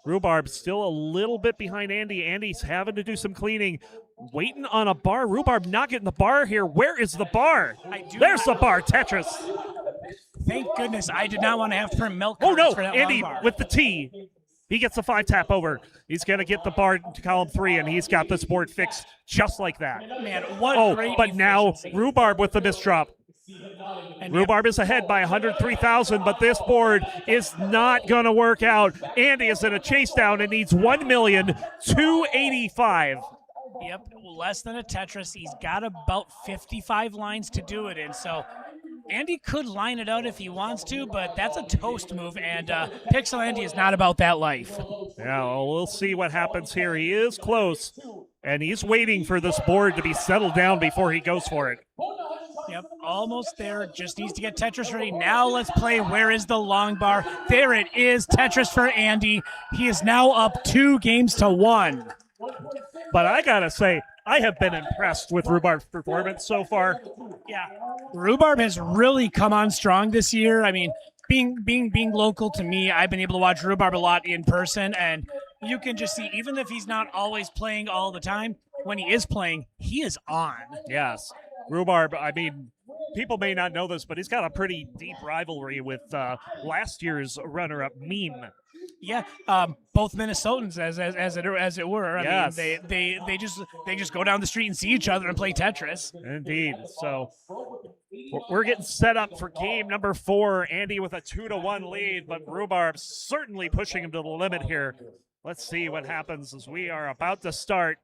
Rhubarb's still a little bit behind Andy. Andy's having to do some cleaning, waiting on a bar. Rhubarb not getting the bar here. Where is the bar? There's the bar, Tetris. Thank goodness I did not want to have to print milk. Oh no, for that Andy long bar. with the T. He gets the 5-tap over. He's going to get the bar to column 3, and he's got this board fixed just like that. Man, what great but now efficiency. Rhubarb with the misdrop. And Rhubarb is ahead by 103,000, but this board is not going to work out. Andy is in a chase down and needs 1,285,000. Yep, less than a Tetris. He's got about 55 lines to do it in, so Andy could line it out if he wants to, but that's a toast move, and Pixel Andy is not about that life. Yeah, well, we'll see what happens here. He is close, and he's waiting for this board to be settled down before he goes for it. Yep, almost there. Just needs to get Tetris ready. Now let's play Where is the Long Bar? There it is. Tetris for Andy. He is now up 2-1. But I gotta say, I have been impressed with Rhubarb's performance so far. Yeah, Rhubarb has really come on strong this year. I mean, being local to me, I've been able to watch Rhubarb a lot in person, and you can just see, even if he's not always playing all the time, when he is playing, he is on. Yes. Rhubarb, I mean, people may not know this, but he's got a pretty deep rivalry with last year's runner-up Meme. Yeah, both Minnesotans, as it were. I Yes. mean, they just go down the street and see each other and play Tetris. Indeed. So we're getting set up for game number 4. Andy with a 2-1 lead, but Rhubarb certainly pushing him to the limit here. Let's see what happens as we are about to start.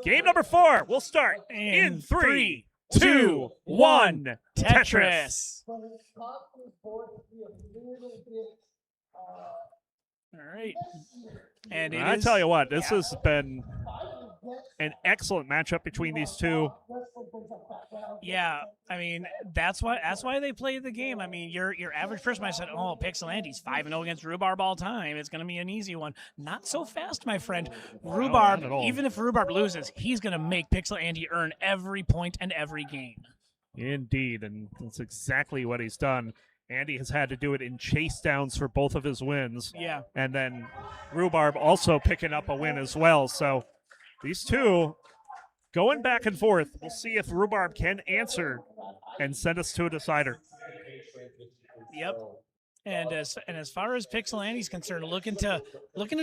Game number 4 will start in 3, 2, 1. Tetris. All right. And I tell you what, this has been an excellent matchup between these two. Yeah, I mean, that's why they play the game. I mean, your average person might have said, "Oh, Pixel Andy's 5-0 against Rhubarb all time. It's going to be an easy one." Not so fast, my friend. Rhubarb, not at all. even if Rhubarb loses, he's going to make Pixel Andy earn every point and every game. Indeed, and that's exactly what he's done. Andy has had to do it in chase downs for both of his wins. Yeah. And then Rhubarb also picking up a win as well. So these two going back and forth. We'll see if Rhubarb can answer and send us to a decider. Yep. And as far as Pixel Andy's concerned, looking to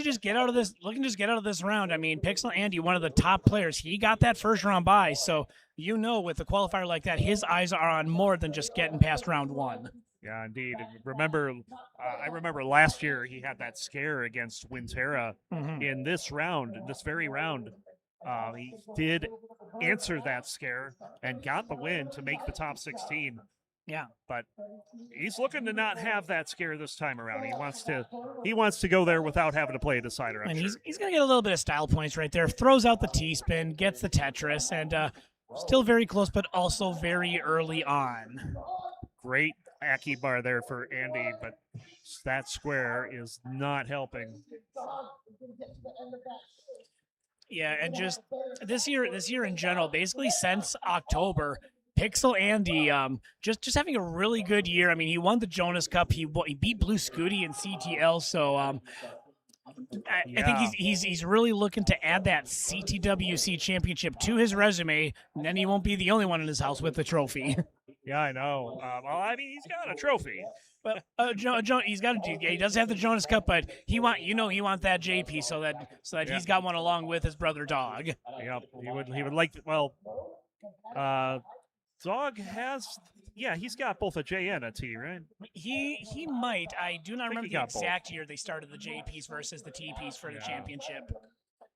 just get out of this round. I mean, Pixel Andy, one of the top players, he got that first round bye. So with a qualifier like that, his eyes are on more than just getting past round 1. Yeah, indeed. And I remember last year he had that scare against Winterra in this very round. He did answer that scare and got the win to make the top 16. Yeah, but he's looking to not have that scare this time around. He wants to go there without having to play a decider. And he's going to get a little bit of style points right there. Throws out the T-spin, gets the Tetris, and still very close, but also very early on. Great Aki bar there for Andy, but that square is not helping. Yeah, and just this year in general, basically since October, Pixel Andy just having a really good year. I mean, he won the Jonas Cup. He beat Blue Scooty in CTL. So I think he's really looking to add that CTWC championship to his resume, and then he won't be the only one in his house with the trophy. Yeah, I know. Well, I mean, he's got a trophy. But he does have the Jonas Cup, but he wants that JP so that he's got one along with his brother Dog. Yep, he would like. Well, Dog has. Yeah, he's got both a J and a T, right? He might. I do not remember the exact both. year they started the JPs versus the TPs for the championship.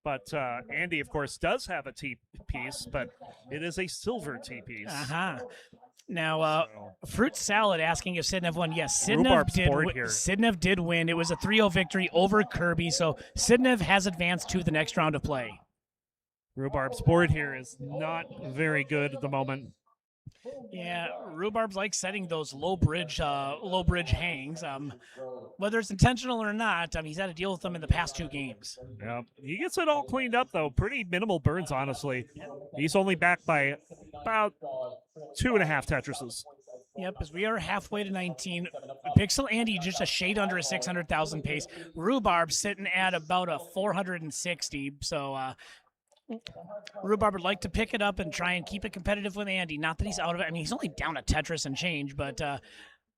But Andy, of course, does have a T piece, but it is a silver T piece. Now, Fruit Salad asking if Sidnev won. Yes, Sidnev did win. It was a 3-0 victory over Kirby, so Sidnev has advanced to the next round of play. Rhubarb's board here is not very good at the moment. Yeah, Rhubarb's like setting those low bridge hangs. Whether it's intentional or not, he's had to deal with them in the past 2 games. Yeah, he gets it all cleaned up though. Pretty minimal burns, honestly. He's only back by about 2.5 Tetrises. Yep, as we are halfway to 19. Pixel Andy just a shade under a 600,000 pace. Rhubarb sitting at about a 460. So Rhubarb would like to pick it up and try and keep it competitive with Andy. Not that he's out of it. I mean, he's only down a Tetris and change, but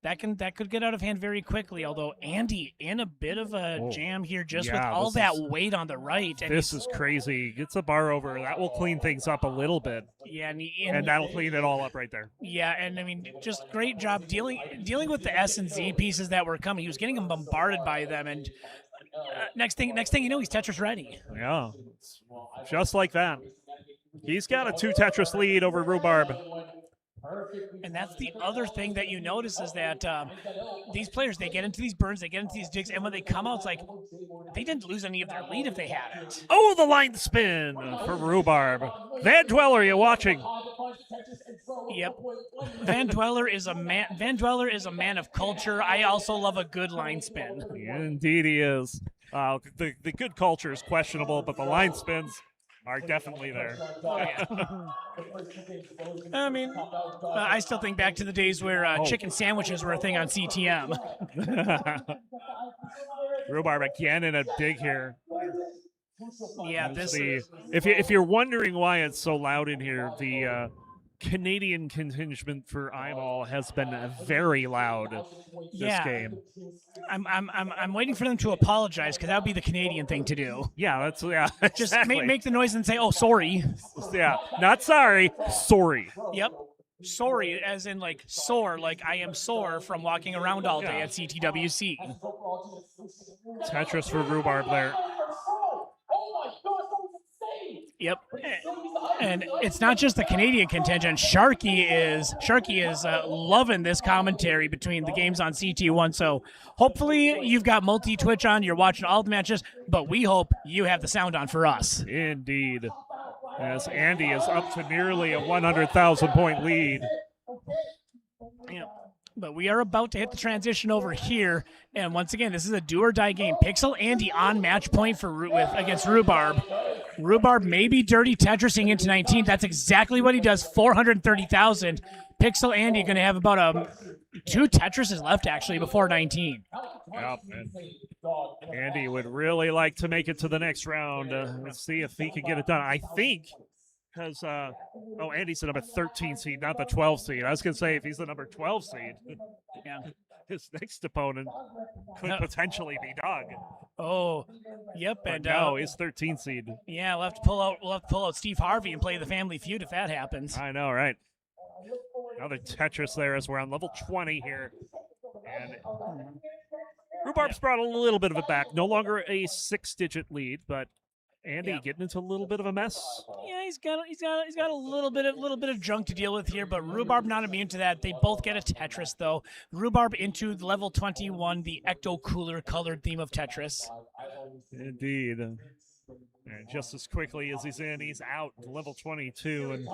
that could get out of hand very quickly. Although Andy in a bit of a jam here, just with all that weight on the right. And this is crazy. Gets a bar over. That will clean things up a little bit. Yeah, and that'll clean it all up right there. Yeah, and I mean, just great job dealing with the S and Z pieces that were coming. He was getting them bombarded by them, and next thing you know, he's Tetris ready. Yeah, just like that. He's got a 2 Tetris lead over Rhubarb. And that's the other thing that you notice is that these players, they get into these burns, they get into these digs, and when they come out, it's like they didn't lose any of their lead if they had it. Oh, the line spin for Rhubarb. Van Dweller, are you watching? Yep. Van Dweller is a man. Van Dweller is a man of culture. I also love a good line spin. Indeed, he is. The good culture is questionable, but the line spins are definitely there. Oh, yeah. I mean, I still think back to the days where chicken sandwiches were a thing on CTM. Rhubarb again in a dig here. Yeah, this is... If you're wondering why it's so loud in here, the Canadian contingent for Eyeball has been very loud this game. I'm waiting for them to apologize because that would be the Canadian thing to do. Yeah, Just exactly. make the noise and say, "Oh, sorry." Yeah, not sorry, sorry. Yep. Sorry, as in like sore, like I am sore from walking around all day at CTWC. Tetris for Rhubarb there. Yep. And it's not just the Canadian contingent. Sharky is loving this commentary between the games on CT1. So hopefully you've got multi-Twitch on, you're watching all the matches, but we hope you have the sound on for us. Indeed. As Andy is up to nearly a 100,000 point lead. Yeah. But we are about to hit the transition over here. And once again, this is a do or die game. Pixel Andy on match point against Rhubarb. Rhubarb may be dirty Tetrising into 19. That's exactly what he does. 430,000. Pixel Andy going to have about 2 Tetrises left actually before 19. Yep. And Andy would really like to make it to the next round. Let's see if he can get it done. I think because Andy's the number 13 seed, not the 12 seed. I was going to say if he's the number 12 seed, his next opponent could potentially be Doug. Oh, yep. But And no, he's 13 seed. Yeah, we'll have to pull out Steve Harvey and play the Family Feud if that happens. I know, right? Another Tetris there as we're on level 20 here. And Rhubarb's brought a little bit of it back. No longer a 6-digit lead, but Andy getting into a little bit of a mess. Yeah, he's got a little bit of junk to deal with here, but Rhubarb not immune to that. They both get a Tetris though. Rhubarb into level 21, the ecto cooler colored theme of Tetris. Indeed. And just as quickly as he's in, he's out to level 22, and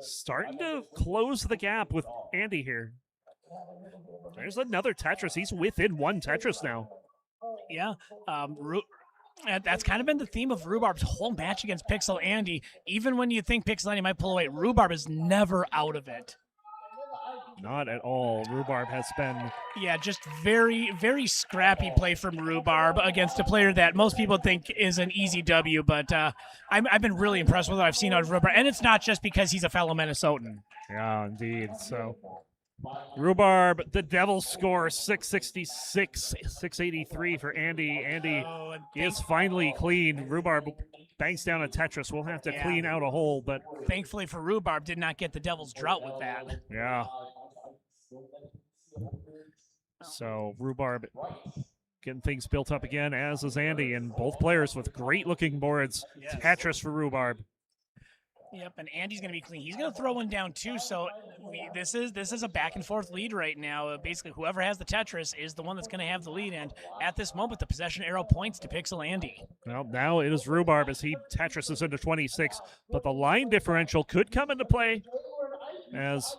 starting to close the gap with Andy here. There's another Tetris. He's within 1 Tetris now. Yeah. That's kind of been the theme of Rhubarb's whole match against Pixel Andy. Even when you think Pixel Andy might pull away, Rhubarb is never out of it. Not at all. Rhubarb has been... Yeah, just very, very scrappy play from Rhubarb against a player that most people think is an easy W, but I've been really impressed with what I've seen out of Rhubarb, and it's not just because he's a fellow Minnesotan. Yeah, indeed. So Rhubarb, the Devil score 666, 683 for Andy. Andy is finally clean. Rhubarb banks down a Tetris. We'll have to clean out a hole, but thankfully for Rhubarb, did not get the Devil's drought with that. Yeah. So Rhubarb getting things built up again, as is Andy, and both players with great looking boards. Yes. Tetris for Rhubarb. Yep, and Andy's going to be clean. He's going to throw one down too, so this is a back and forth lead right now. Basically, whoever has the Tetris is the one that's going to have the lead, and at this moment, the possession arrow points to Pixel Andy. Well, now it is Rhubarb as he Tetrises into 26, but the line differential could come into play as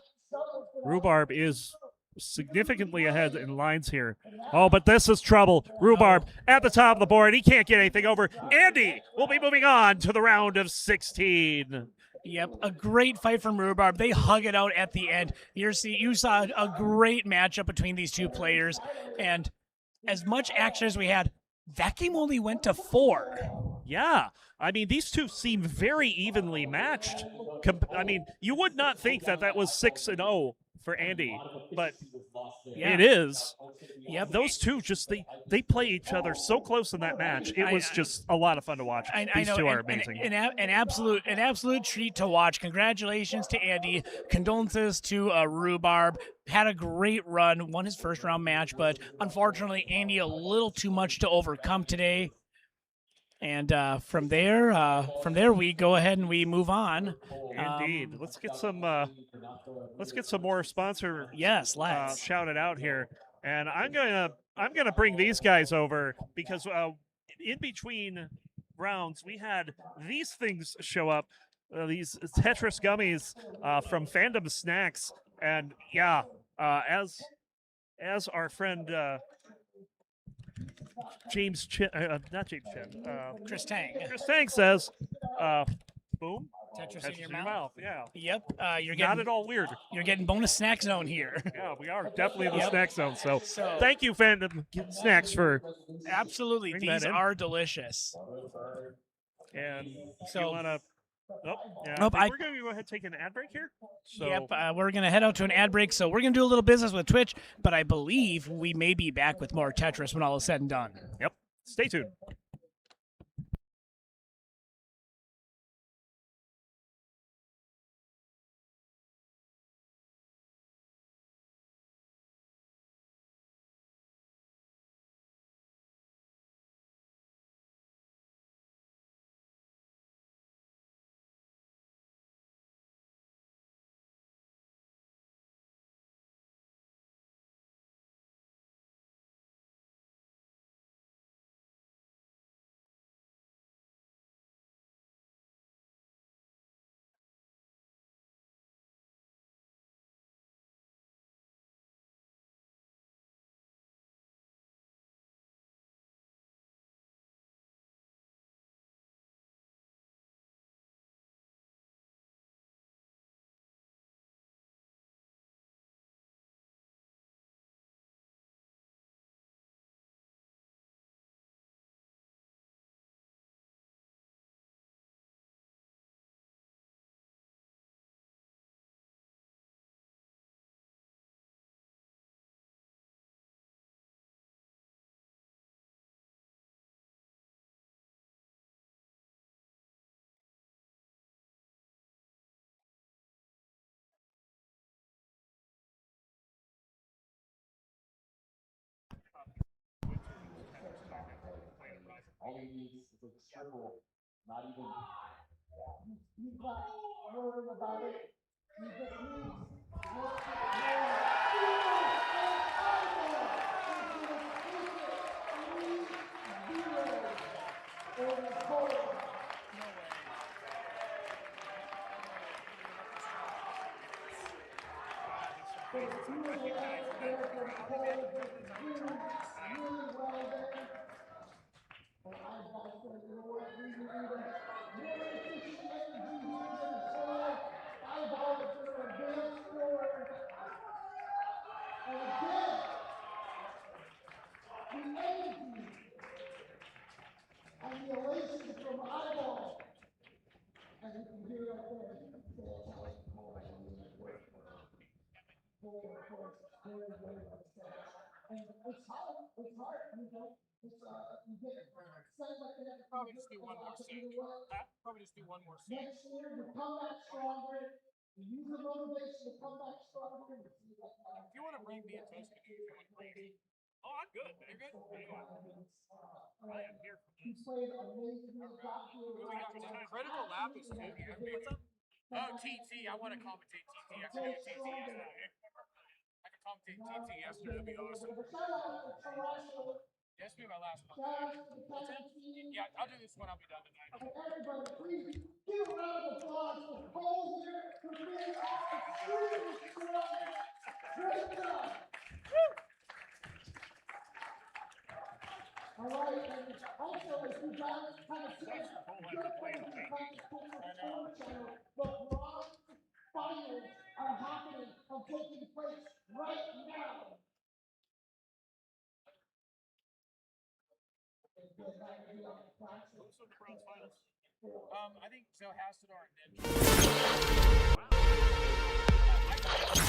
Rhubarb is significantly ahead in lines here. Oh, but this is trouble. Rhubarb at the top of the board. He can't get anything over. Andy will be moving on to the round of 16. Yep, a great fight from Rhubarb. They hug it out at the end. You saw a great matchup between these two players, and as much action as we had, that game only went to 4. Yeah, I mean, these two seem very evenly matched. I mean, you would not think that was 6-0 for Andy, but it is. Yep. Those two they play each other so close in that match. It was just a lot of fun to watch. These two are amazing. An absolute treat to watch. Congratulations to Andy. Condolences to Rhubarb. Had a great run, won his first round match, but unfortunately Andy a little too much to overcome today. And from there we go ahead and we move on. Indeed. Let's get some more sponsor. Yes, let's shout it out here. And I'm gonna bring these guys over because in between rounds we had these things show up. these Tetris gummies from Fandom Snacks, and yeah, as our friend James Chin, not James Chin, Chris Tang. Chris Tang says, boom. Tetris in your mouth. Yeah. Yep. You're Not getting at all weird. You're getting bonus snack zone here. Yeah, we are definitely in the Yep. snack zone. So, So- thank you, Fandom Snacks, for Absolutely, bringing that these in. are delicious. And So- you want to? Nope. Yeah. Nope, I think I- we're going to go ahead and take an ad break here. So, Yep, we're going to head out to an ad break, so we're going to do a little business with Twitch, but I believe we may be back with more Tetris when all is said and done. Yep. Stay tuned. All he needs is a triple, not even. He's not worried about it. He just needs and the elation from eyeball. And you can hear right there. And it's hard, you know. It's, you get same like that. Probably just do one more set. Probably just do one more set. Next year, you come back stronger. You use the motivation to come back stronger. If you want to bring me a toast, Oh, I'm good. You're good? I am here. He played amazing. Incredible lap is what's up? Oh, TT. I want to commentate TT. I can do TT yesterday. I can commentate TT yesterday. That'd be awesome. This will be my last one. Yeah, I'll do this one. I'll be done tonight. Everybody, please give a round of applause for Cole here for being extremely strong. Great job. All right, and also if you guys kind of see good things in practice channel, the bronze finals are happening and taking place right now. I think so. Hastadar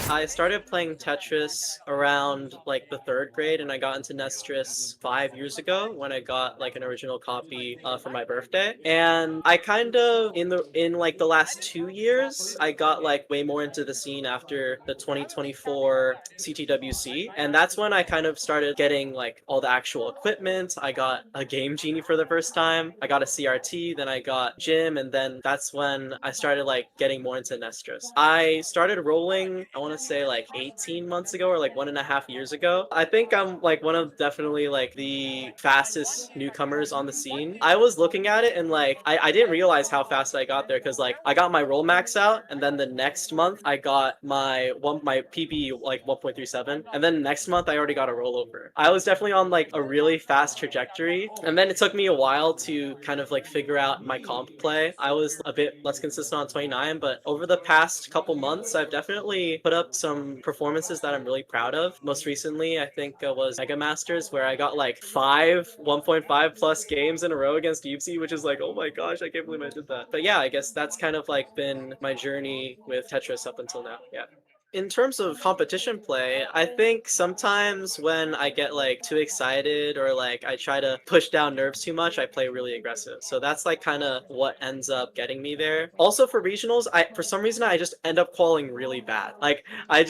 I started playing Tetris around like the third grade, and I got into Tetris 5 years ago when I got like an original copy for my birthday. And I kind of in like the last 2 years, I got like way more into the scene after the 2024 CTWC, and that's when I kind of started getting like all the actual equipment. I got a Game Genie for the first time. I got a CRT, then I got Jim, and then that's when I started like getting more into Tetris. I started rolling starting, I want to say like 18 months ago or like 1.5 years ago. I think I'm like one of definitely like the fastest newcomers on the scene. I was looking at it and like I didn't realize how fast I got there because like I got my roll max out and then the next month I got my PB like 1.37 and then next month I already got a rollover. I was definitely on like a really fast trajectory and then it took me a while to kind of like figure out my comp play. I was a bit less consistent on 29, but over the past couple months I've definitely put up some performances that I'm really proud of. Most recently I think it was Mega Masters where I got like 1.5 plus games in a row against UC, which is like, oh my gosh, I can't believe I did that. But yeah, I guess that's kind of like been my journey with Tetris up until now. Yeah. In terms of competition play, I think sometimes when I get like too excited or like I try to push down nerves too much, I play really aggressive. So that's like kind of what ends up getting me there. Also for regionals, for some reason I just end up qualing really bad. Like I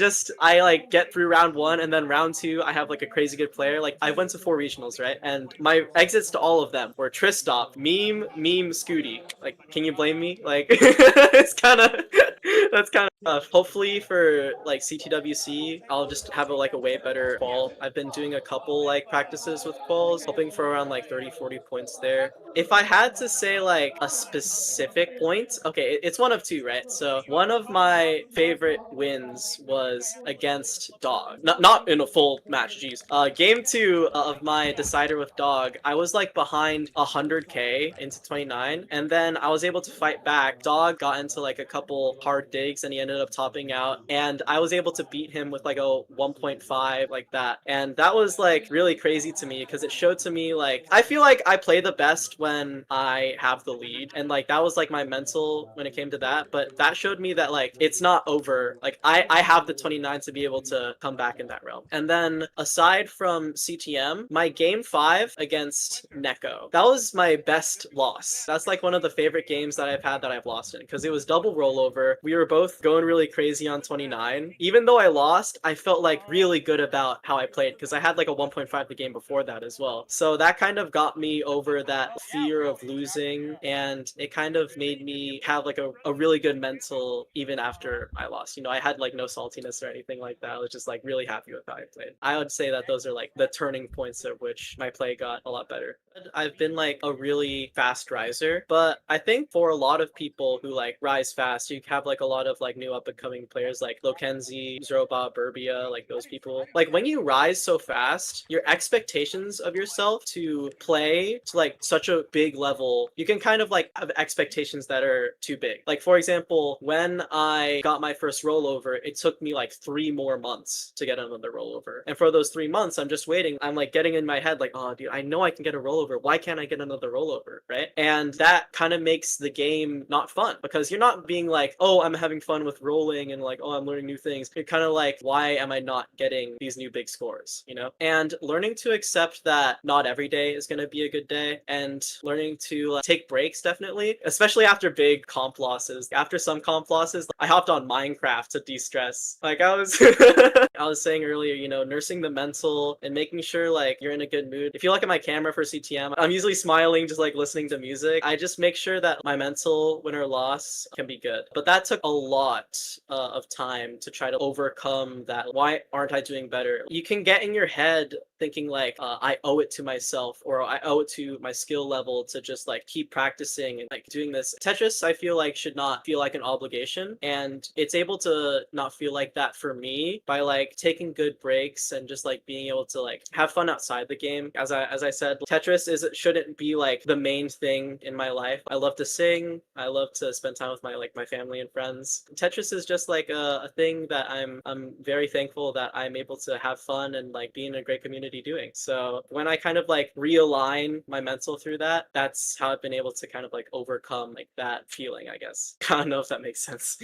like get through round 1 and then round 2 I have like a crazy good player. Like I went to 4 regionals, right? And my exits to all of them were Tristop, Meme, Scooty. Like, can you blame me? Like it's kind of that's kind of tough. Hopefully for like CTWC, I'll just have like a way better qual. I've been doing a couple like practices with quals, hoping for around like 30-40 points there. If I had to say like a specific point, okay, it's one of two, right? So one of my favorite wins was against Dog. Not in a full match, jeez. Game 2 of my decider with Dog, I was like behind 100k into 29, and then I was able to fight back. Dog got into like a couple hard digs and he ended up topping out, and I was able to beat him with like a 1.5 like that, and that was like really crazy to me because it showed to me like I feel like I play the best when I have the lead, and like that was like my mental when it came to that. But that showed me that like it's not over. Like I have the 29 to be able to come back in that realm. And then aside from CTM, my game 5 against Neko, that was my best loss. That's like one of the favorite games that I've had that I've lost in because it was double rollover. We were both going really crazy on 29. Even though I lost, I felt like really good about how I played because I had like a 1.5 the game before that as well. So that kind of got me over that fear of losing, and it kind of made me have like a really good mental even after I lost. You know, I had like no saltiness or anything like that. I was just like really happy with how I played. I would say that those are like the turning points at which my play got a lot better. I've been like a really fast riser, but I think for a lot of people who like rise fast, you have like a lot of like new up and coming players like Lokenzi, Zroba, Burbia, like those people. Like when you rise so fast, your expectations of yourself to play to like such a big level, you can kind of like have expectations that are too big. Like for example, when I got my first rollover, it took me like 3 more months to get another rollover. And for those 3 months, I'm just waiting. I'm like getting in my head like, oh dude, I know I can get a rollover. Why can't I get another rollover, right? And that kind of makes the game not fun because you're not being like, oh, I'm having fun with rolling and like, oh, I'm learning new things. You're kind of like, why am I not getting these new big scores, you know? And learning to accept that not every day is going to be a good day, and learning to take breaks, definitely, especially after big comp losses. After some comp losses, I hopped on Minecraft to de-stress. Like I was I was saying earlier, you know, nursing the mental and making sure like you're in a good mood. If you look at my camera for CTM, I'm usually smiling, just like listening to music. I just make sure that my mental win or loss can be good. But that took a lot of time to try to overcome that. Why aren't I doing better? You can get in your head thinking like I owe it to myself, or I owe it to my skill level to just like keep practicing and like doing this. Tetris, I feel like, should not feel like an obligation, and it's able to not feel like that for me by like taking good breaks and just like being able to like have fun outside the game. As I said, Tetris shouldn't be like the main thing in my life. I love to sing, I love to spend time with my family and friends. Tetris is just like a thing that I'm very thankful that I'm able to have fun and like be in a great community doing. So when I kind of like realign my mental through that, that's how I've been able to kind of like overcome like that feeling, I guess. I don't know if that makes sense.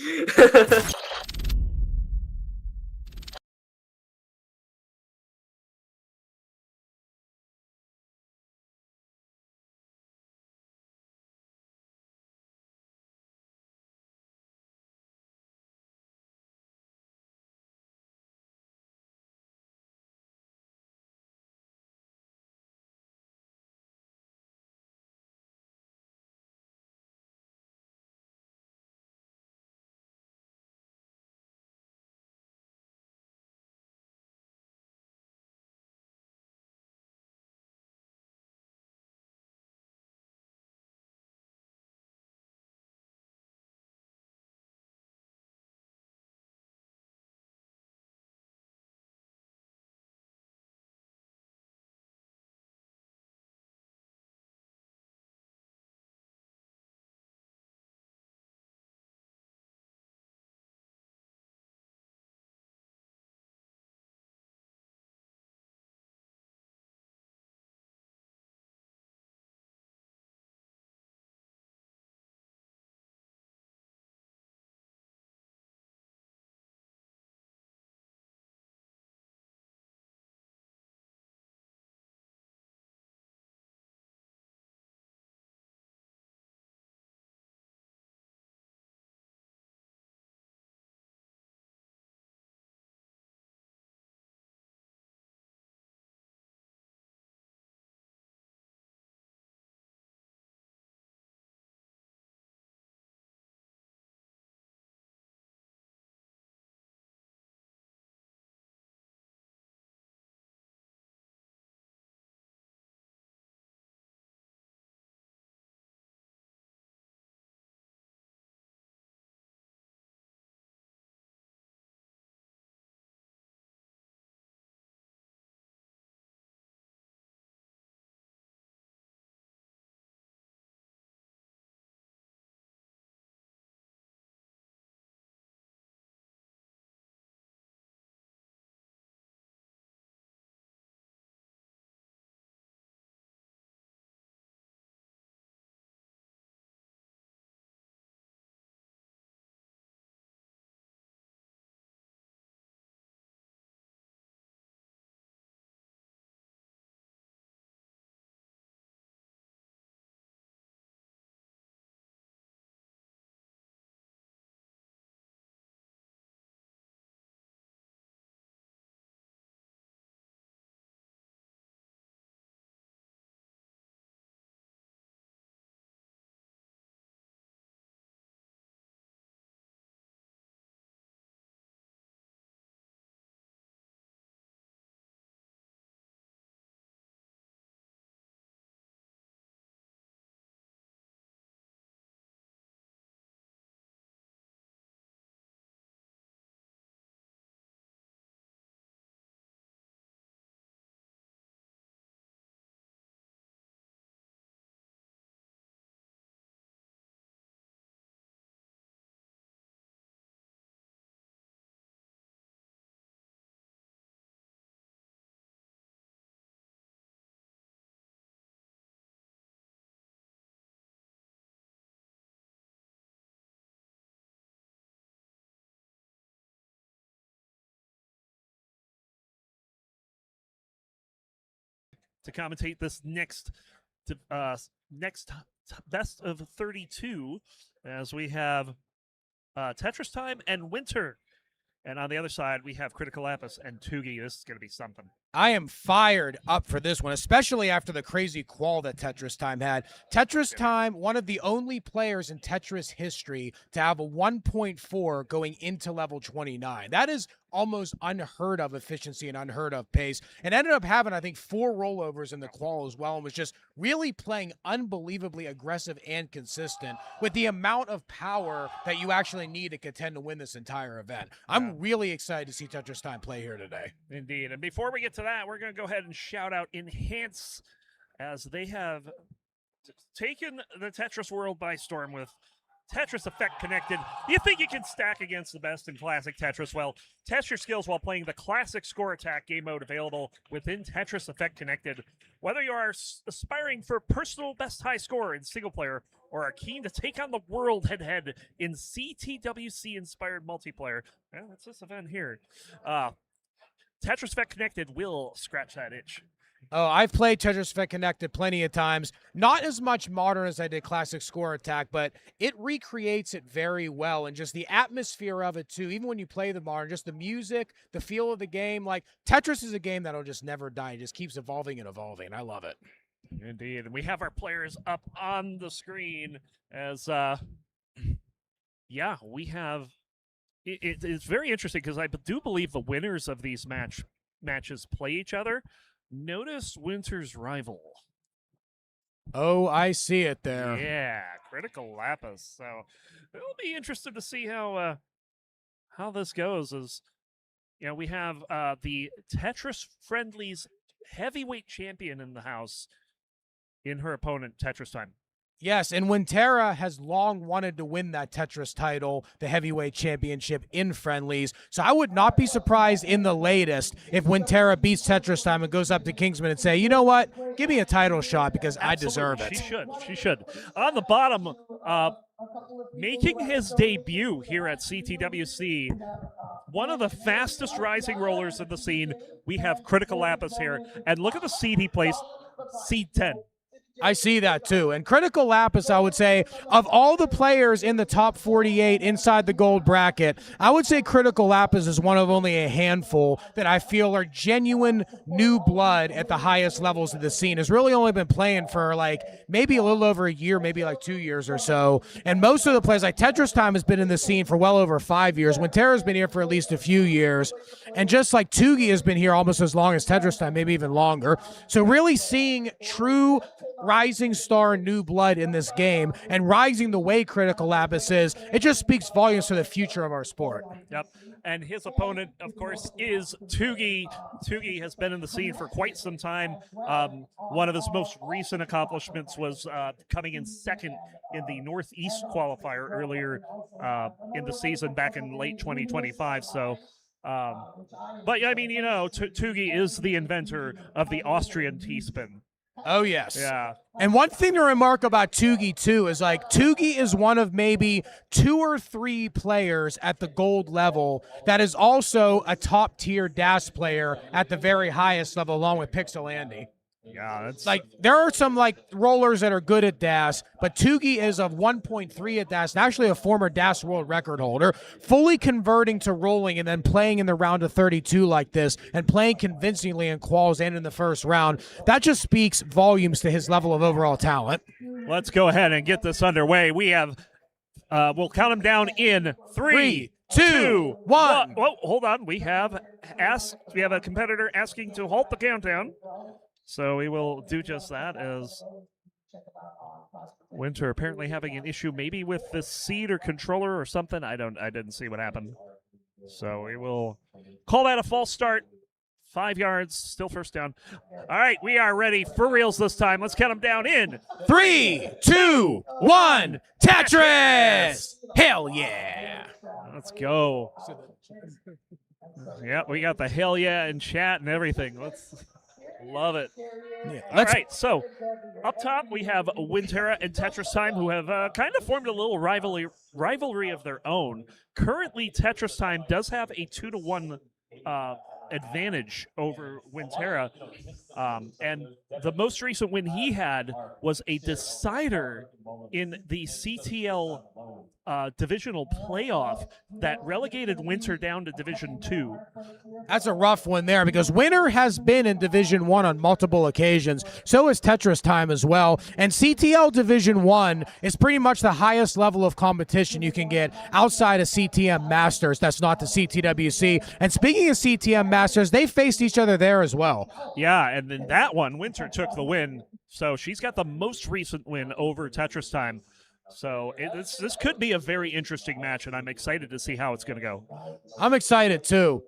to commentate this next best of 32, as we have Tetris Time and Winter. And on the other side, we have Critical Lapis and Tugi. This is going to be something. I am fired up for this one, especially after the crazy qual that Tetris Time had. Tetris Time, one of the only players in Tetris history to have a 1.4 going into level 29. That is almost unheard of efficiency and unheard of pace, and ended up having, I think, 4 rollovers in the qual as well, and was just really playing unbelievably aggressive and consistent with the amount of power that you actually need to contend to win this entire event. I'm really excited to see Tetris Time play here today. Indeed. And before we get to that, we're going to go ahead and shout out Enhance, as they have taken the Tetris world by storm with Tetris Effect Connected. You think you can stack against the best in classic Tetris? Well, test your skills while playing the classic score attack game mode available within Tetris Effect Connected. Whether you are aspiring for personal best high score in single player or are keen to take on the world head-to-head in CTWC-inspired multiplayer, well, that's this event here. Tetris Effect Connected will scratch that itch. Oh, I've played Tetris Effect Connected plenty of times. Not as much modern as I did Classic Score Attack, but it recreates it very well. And just the atmosphere of it, too. Even when you play the modern, just the music, the feel of the game. Like, Tetris is a game that'll just never die. It just keeps evolving and evolving. I love it. Indeed. And we have our players up on the screen as, yeah, we have... It's very interesting because I do believe the winners of these matches play each other. Notice Winter's rival. Oh, I see it there. Yeah, Critical Lapis. So it'll be interesting to see how this goes. As you know, we have the Tetris Friendlies heavyweight champion in the house in her opponent, Tetris Time. Yes, and Wintera has long wanted to win that Tetris title, the heavyweight championship in friendlies. So I would not be surprised in the latest if Wintera beats Tetris Time and goes up to Kingsman and say, you know what, give me a title shot because I deserve it. She should. On the bottom, making his debut here at CTWC, one of the fastest rising rollers in the scene, we have Critical Lapis here. And look at the seed he placed, seed 10. I see that too. And Critical Lapis, I would say, of all the players in the top 48 inside the gold bracket, I would say Critical Lapis is one of only a handful that I feel are genuine new blood at the highest levels of the scene. Has really only been playing for like maybe a little over a year, maybe like 2 years or so. And most of the players, like Tetris Time has been in the scene for well over 5 years. Wintera's been here for at least a few years. And just like Tugi has been here almost as long as Tetris Time, maybe even longer. So really seeing true rising star new blood in this game and rising the way Critical Lapis is, it just speaks volumes for the future of our sport. Yep. And his opponent, of course, is Tugi. Tugi has been in the scene for quite some time. One of his most recent accomplishments was coming in second in the Northeast qualifier earlier in the season back in late 2025. So, but I mean, you know, Tugi is the inventor of the Austrian T-spin. Oh, yes. Yeah. And one thing to remark about Tugi, too, is like Tugi is one of maybe 2 or 3 players at the gold level that is also a top-tier DAS player at the very highest level, along with Pixel Andy. Yeah, that's like there are some like rollers that are good at DAS, but Tugi is of 1.3 at DAS, and actually a former DAS world record holder, fully converting to rolling and then playing in the round of 32 like this, and playing convincingly in quals and in the first round. That just speaks volumes to his level of overall talent. Let's go ahead and get this underway. We have, we'll count them down in 3, 2, 1. Whoa, hold on. We have a competitor asking to halt the countdown. So we will do just that, as Winter apparently having an issue maybe with the seed or controller or something. I didn't see what happened. So we will call that a false start. 5 yards, still first down. All right, we are ready for reals this time. Let's count them down in 3, 2, 1. Tetris! Hell yeah! Let's go. Yeah, we got the hell yeah in chat and everything. Love it. Yeah, all right, so up top we have Wintera and Tetris Time, who have kind of formed a little rivalry of their own. Currently, Tetris Time does have a 2-to-1 advantage over Wintera. And the most recent win he had was a decider in the CTL divisional playoff that relegated Winter down to Division 2. That's a rough one there because Winter has been in Division 1 on multiple occasions. So is Tetris Time as well. And CTL Division 1 is pretty much the highest level of competition you can get outside of CTM Masters. That's not the CTWC. And speaking of CTM Masters, they faced each other there as well. Yeah, and then that one, Winter took the win. So she's got the most recent win over Tetris Time. So this could be a very interesting match, and I'm excited to see how it's going to go. I'm excited too.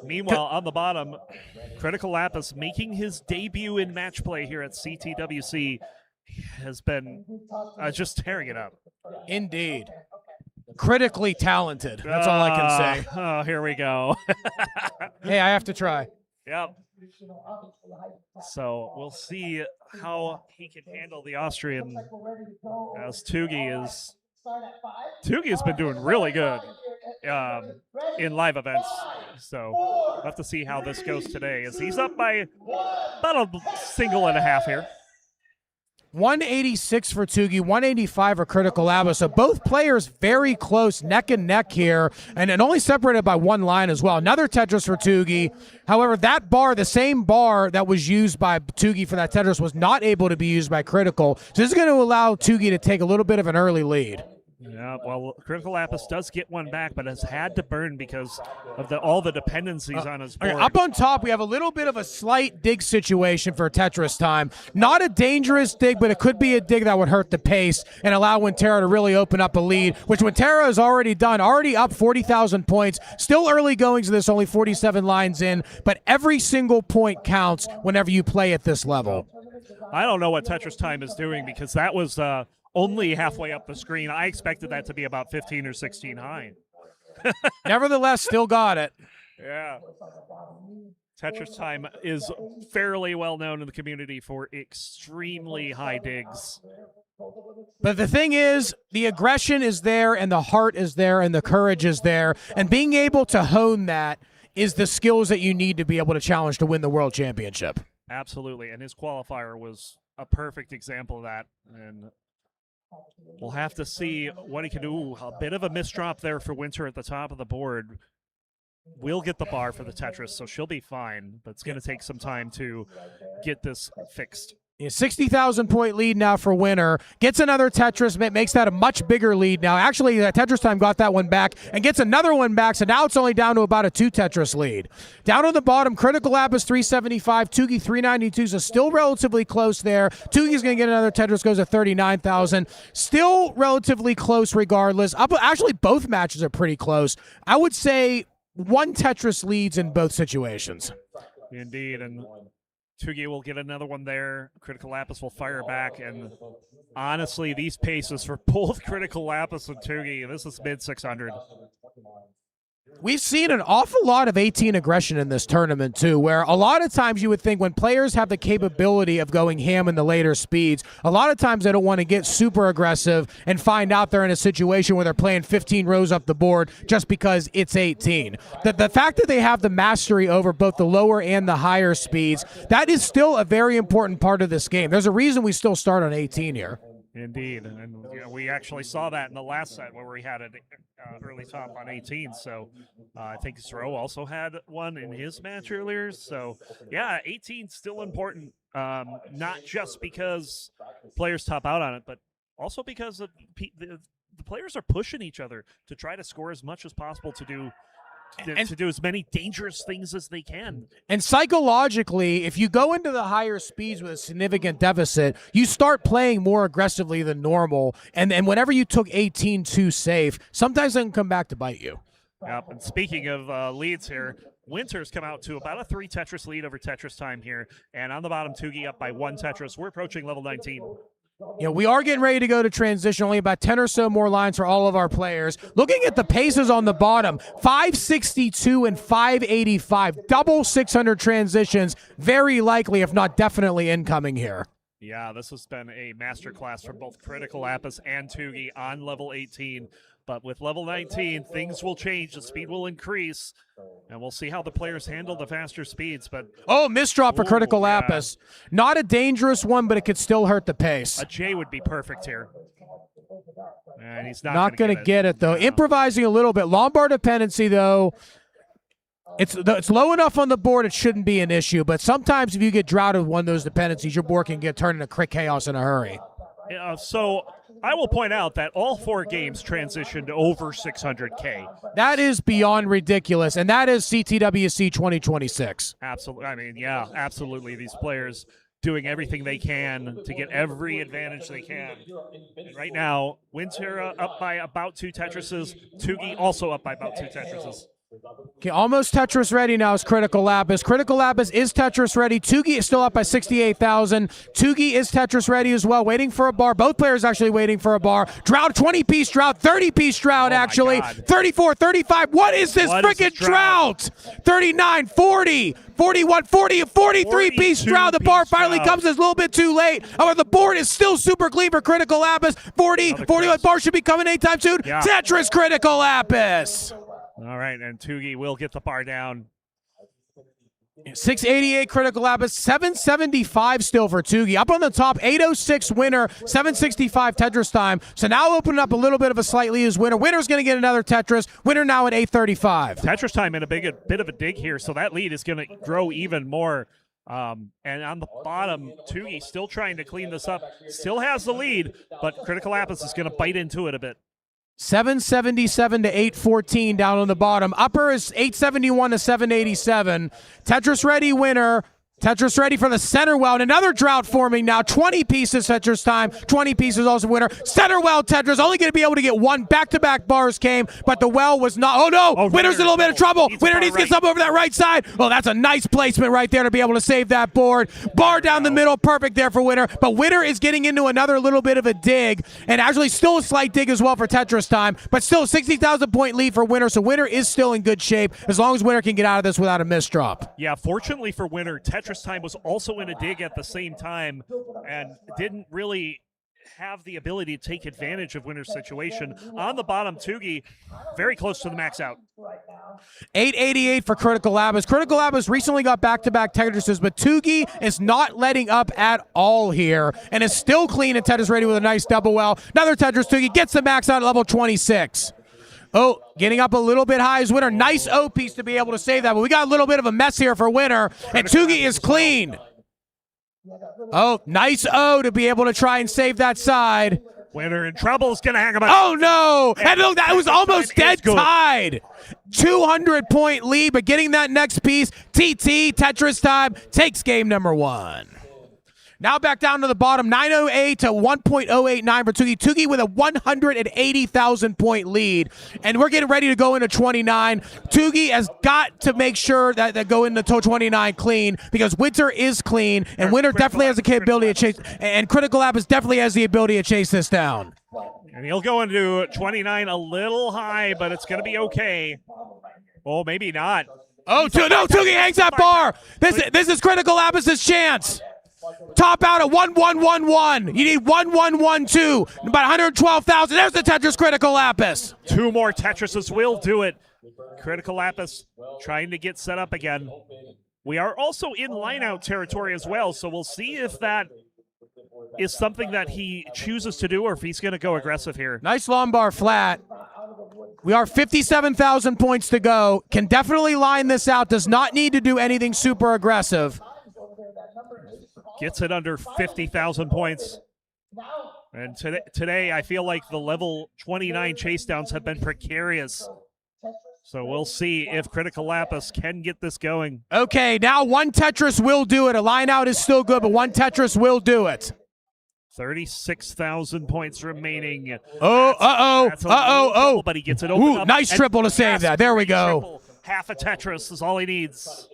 Meanwhile, on the bottom, Critical Lapis making his debut in match play here at CTWC has been just tearing it up. Indeed. Critically talented. That's all I can say. Oh, here we go. Hey, I have to try. Yep. So we'll see how he can handle the Austrian, as Tugi has been doing really good in live events. So we'll have to see how this goes today, as he's up by about a single and a half here. 186 for Tugi, 185 for Critical Lapis. So both players very close, neck and neck here, and only separated by one line as well. Another Tetris for Tugi. However, that bar, the same bar that was used by Tugi for that Tetris, was not able to be used by Critical. So this is going to allow Tugi to take a little bit of an early lead. Yeah, well, Critical Lapis does get one back, but has had to burn because of all the dependencies on his board. Okay, up on top, we have a little bit of a slight dig situation for Tetris Time. Not a dangerous dig, but it could be a dig that would hurt the pace and allow Wintera to really open up a lead, which Wintera has already done, already up 40,000 points. Still early goings of this, only 47 lines in, but every single point counts whenever you play at this level. I don't know what Tetris Time is doing, because that was only halfway up the screen. I expected that to be about 15 or 16 high. Nevertheless, still got it. Yeah. Tetris Time is fairly well known in the community for extremely high digs. But the thing is, the aggression is there, and the heart is there, and the courage is there, and being able to hone that is the skills that you need to be able to challenge to win the World Championship. Absolutely, and his qualifier was a perfect example of that, and we'll have to see what he can do. A bit of a misdrop there for Winter at the top of the board. We'll get the bar for the Tetris, so she'll be fine, but it's going to take some time to get this fixed. Yeah, 60,000 point lead now for Winter. Gets another Tetris, makes that a much bigger lead now. Actually, Tetris Time got that one back and gets another one back, so now it's only down to about a 2 Tetris lead. Down on the bottom, Critical Lapis 375, Tugi 392, so still relatively close there. Tugi's going to get another Tetris, goes to 39,000. Still relatively close regardless. Actually, both matches are pretty close. I would say 1 Tetris leads in both situations. Indeed, and Tugi will get another one there. Critical Lapis will fire back, and honestly, these paces for both Critical Lapis and Tugi, this is mid 600. We've seen an awful lot of 18 aggression in this tournament, too, where a lot of times you would think when players have the capability of going ham in the later speeds, a lot of times they don't want to get super aggressive and find out they're in a situation where they're playing 15 rows up the board just because it's 18. The fact that they have the mastery over both the lower and the higher speeds, that is still a very important part of this game. There's a reason we still start on 18 here. Indeed, and we actually saw that in the last set where we had an early top on 18, so I think Zro also had one in his match earlier, so yeah, 18 still important, not just because players top out on it, but also because the players are pushing each other to try to score as much as possible to do as many dangerous things as they can. And psychologically, if you go into the higher speeds with a significant deficit, you start playing more aggressively than normal. And whenever you took 18 too safe, sometimes it can come back to bite you. Yep. And speaking of leads here, Winter's come out to about a 3 Tetris lead over Tetris Time here. And on the bottom, Tugi up by 1 Tetris. We're approaching level 19. We are getting ready to go to transition. Only about 10 or so more lines for all of our players. Looking at the paces on the bottom, 562 and 585. Double 600 transitions. Very likely, if not definitely, incoming here. Yeah, this has been a masterclass for both Critical Lapis and Tugi on level 18. But with level 19, things will change. The speed will increase. And we'll see how the players handle the faster speeds. But misdrop for Critical yeah. Lapis. Not a dangerous one, but it could still hurt the pace. A J would be perfect here. And he's not going to get it, though. No. Improvising a little bit. Lombard dependency, though. It's low enough on the board, it shouldn't be an issue. But sometimes if you get droughted with one of those dependencies, your board can get turned into quick chaos in a hurry. So I will point out that all 4 games transitioned over 600K. That is beyond ridiculous, and that is CTWC 2026. Absolutely. I mean, yeah, absolutely. These players doing everything they can to get every advantage they can. And right now, Winter up by about 2 Tetrises. Tugi also up by about 2 Tetrises. Okay, almost Tetris ready now is Critical Lapis. Critical Lapis is Tetris ready. Tugi is still up by 68,000. Tugi is Tetris ready as well, waiting for a bar. Both players actually waiting for a bar. Drought, 20-piece drought, 30-piece drought actually. 34, 35. What is this freaking drought? 39, 40, 41, 40, 43-piece drought. The bar finally comes a little bit too late. However, the board is still super clean for Critical Lapis. 40, 41 bar should be coming anytime soon. Yeah. Tetris Critical Lapis. All right, and Tugi will get the bar down. 688 Critical Lapis, 775 still for Tugi. Up on the top, 806 winner, 765 Tetris time. So now opening up a little bit of a slight lead as winner. Winner's going to get another Tetris. Winner now at 835. Tetris time in a bit of a dig here, so that lead is going to grow even more. And on the bottom, Tugi still trying to clean this up. Still has the lead, but Critical Lapis is going to bite into it a bit. 777 to 814 down on the bottom. Upper is 871 to 787. Tetris ready winner. Tetris ready for the center well. And another drought forming now. 20 pieces Tetris time. 20 pieces also winner. Center well Tetris. Only going to be able to get one. Back-to-back bars came, but the well was not. Oh, no. Winner's in a little bit of trouble. Winner needs to get something over that right side. Oh, that's a nice placement right there to be able to save that board. Bar down the middle. Perfect there for winner. But winner is getting into another little bit of a dig. And actually still a slight dig as well for Tetris time. But still a 60,000 point lead for winner. So winner is still in good shape as long as winner can get out of this without a misdrop. Yeah, fortunately for winner, Tetris time was also in a dig at the same time and didn't really have the ability to take advantage of winner's situation. On the bottom, Tugi very close to the max out. 888 for Critical Lapis. Critical Lapis recently got back-to-back Tetrises, but Tugi is not letting up at all here and is still clean and Tetris ready with a nice double well. Another Tetris. Tugi gets the max out at level 26. Oh, getting up a little bit high as winner. Nice O piece to be able to save that. But we got a little bit of a mess here for winner. And Tugi is clean. Oh, nice O to be able to try and save that side. Winner in trouble is going to hang him out. Oh, no. And look, that was almost dead tied. 200-point lead, but getting that next piece. TT, Tetris time, takes game number 1. Now back down to the bottom, 908 to 1.089 for Tugi. Tugi with a 180,000-point lead. And we're getting ready to go into 29. Tugi has got to make sure that go into 29 clean because Winter is clean, and Winter definitely has the capability to chase, and Critical Lapis definitely has the ability to chase this down. And he'll go into 29 a little high, but it's going to be okay. Oh, maybe not. Oh, no, Tugi hangs that bar. This is Critical Lapis' chance. Top out at 1111. You need 1112. About 112,000. There's the Tetris Critical Lapis. 2 more Tetrises will do it. Critical Lapis trying to get set up again. We are also in line-out territory as well, so we'll see if that is something that he chooses to do or if he's going to go aggressive here. Nice long bar flat. We are 57,000 points to go. Can definitely line this out. Does not need to do anything super aggressive. Gets it under 50,000 points. And today, I feel like the level 29 chase downs have been precarious. So we'll see if Critical Lapis can get this going. Okay, now one Tetris will do it. A line out is still good, but one Tetris will do it. 36,000 points remaining. Oh. But he gets it open up. Nice triple to save that. There we go. Triple. Half a Tetris is all he needs.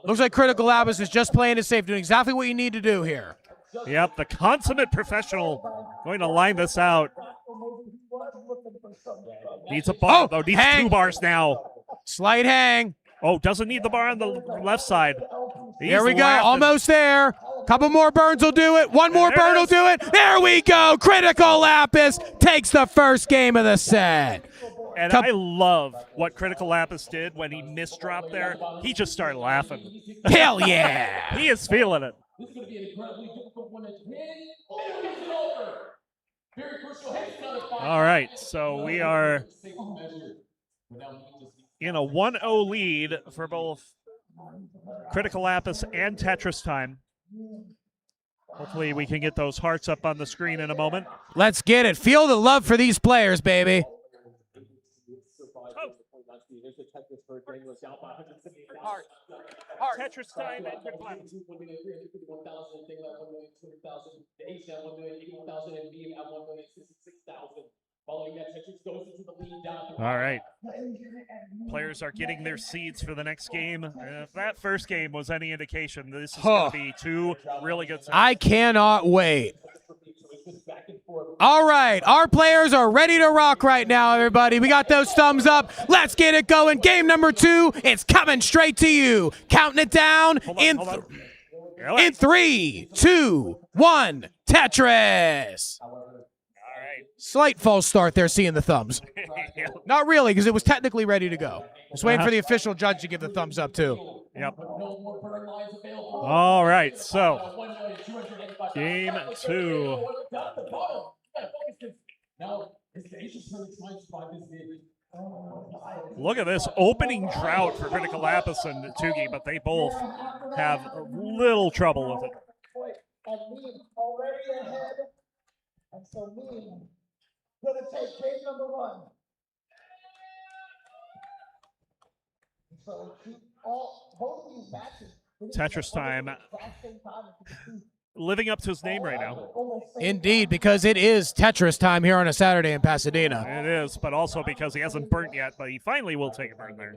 Looks like Critical Lapis is just playing it safe, doing exactly what you need to do here. Yep, the consummate professional going to line this out. Needs a bar, though. Needs hang. 2 bars now. Slight hang. Oh, doesn't need the bar on the left side. There we go. Almost there. Couple more burns will do it. One more burn will do it. There we go. Critical Lapis takes the first game of the set. And I love what Critical Lapis did when he misdropped there. He just started laughing. Hell yeah. He is feeling it. This is going to be an incredibly difficult one to win. It's over. Very crucial. All right, so we are in a 1-0 lead for both Critical Lapis and Tetris Time. Hopefully we can get those hearts up on the screen in a moment. Let's get it. Feel the love for these players, baby. Tetris Time and Critical Lapis. All right. Players are getting their seeds for the next game. If that first game was any indication, this is going to be two really good sets. I cannot wait. All right, our players are ready to rock right now, everybody. We got those thumbs up. Let's get it going. Game number 2, it's coming straight to you. Counting it down in 3, 2, 1, Tetris. Slight false start there, seeing the thumbs. Not really, because it was technically ready to go. Just waiting for the official judge to give the thumbs up, too. Yep. All right, so game 2. Look at this opening drought for Critical Lapis and Tugi, but they both have a little trouble with it. And so me, gonna take game number 1. So both of these matches. Tetris Time living up to his name right now. Indeed, because it is Tetris time here on a Saturday in Pasadena. It is, but also because he hasn't burnt yet, but he finally will take a burn there.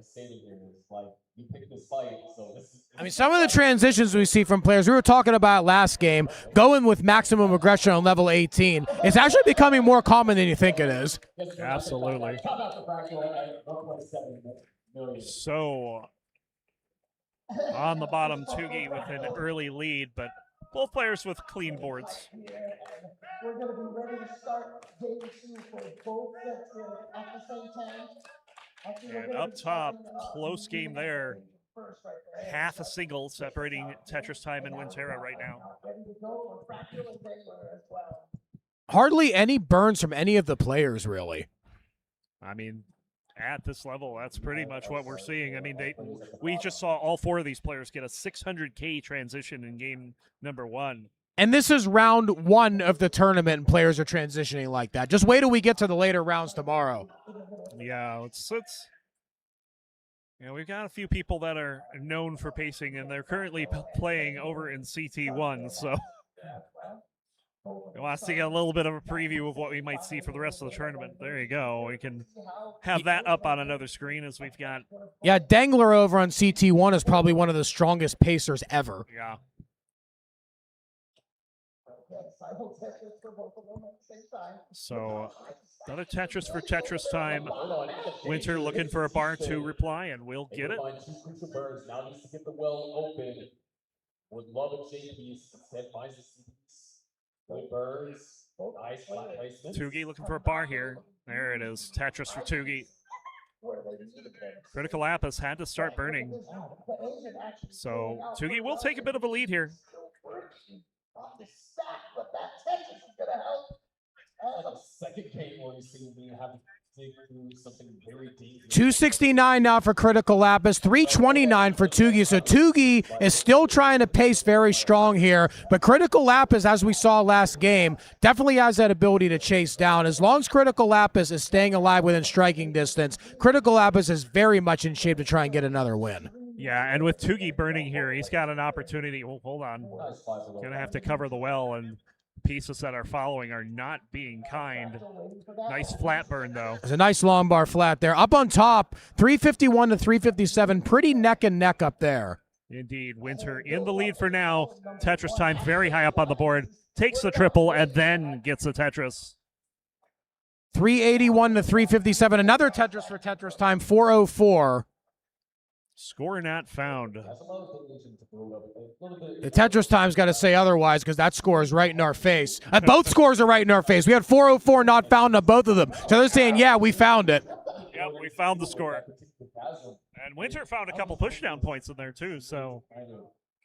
I mean, some of the transitions we see from players, we were talking about last game, going with maximum aggression on level 18, it's actually becoming more common than you think it is. Absolutely. So, on the bottom, Tugi with an early lead, but both players with clean boards. We're going to be ready to start game 2 for both sets at the same time. And up top, close game there. Half a single separating Tetris Time and Winterra right now. Hardly any burns from any of the players, really. I mean, at this level, that's pretty much what we're seeing. I mean, we just saw all 4 of these players get a 600K transition in game number 1. And this is round 1 of the tournament, and players are transitioning like that. Just wait till we get to the later rounds tomorrow. Yeah, we've got a few people that are known for pacing, and they're currently playing over in CT1, so we want to see a little bit of a preview of what we might see for the rest of the tournament. There you go. We can have that up on another screen as we've got. Yeah, Dangler over on CT1 is probably one of the strongest pacers ever. Yeah. So, another Tetris for Tetris Time. Winter looking for a bar to reply, and we'll get it. Now needs to get the well open. Would love a J-piece. Instead finds the C-piece. Good burns. Nice flat placement. Tugi looking for a bar here. There it is. Tetris for Tugi. Critical Lapis had to start burning. So Tugi will take a bit of a lead here. 269 now for Critical Lapis, 329 for Tugi. So Tugi is still trying to pace very strong here, but Critical Lapis, as we saw last game, definitely has that ability to chase down. As long as Critical Lapis is staying alive within striking distance, Critical Lapis is very much in shape to try and get another win. Yeah, and with Tugi burning here, he's got an opportunity. Well, hold on. Going to have to cover the well, and pieces that are following are not being kind. Nice flat burn, though. There's a nice long bar flat there. Up on top, 351 to 357. Pretty neck and neck up there. Indeed. Winter in the lead for now. Tetris Time very high up on the board. Takes the triple and then gets the Tetris. 381 to 357. Another Tetris for Tetris Time, 404. Score not found. The Tetris time's got to say otherwise because that score is right in our face. Both scores are right in our face. We had 404 not found on both of them. So they're saying, yeah, we found it. Yeah, we found the score. And Winter found a couple pushdown points in there too, so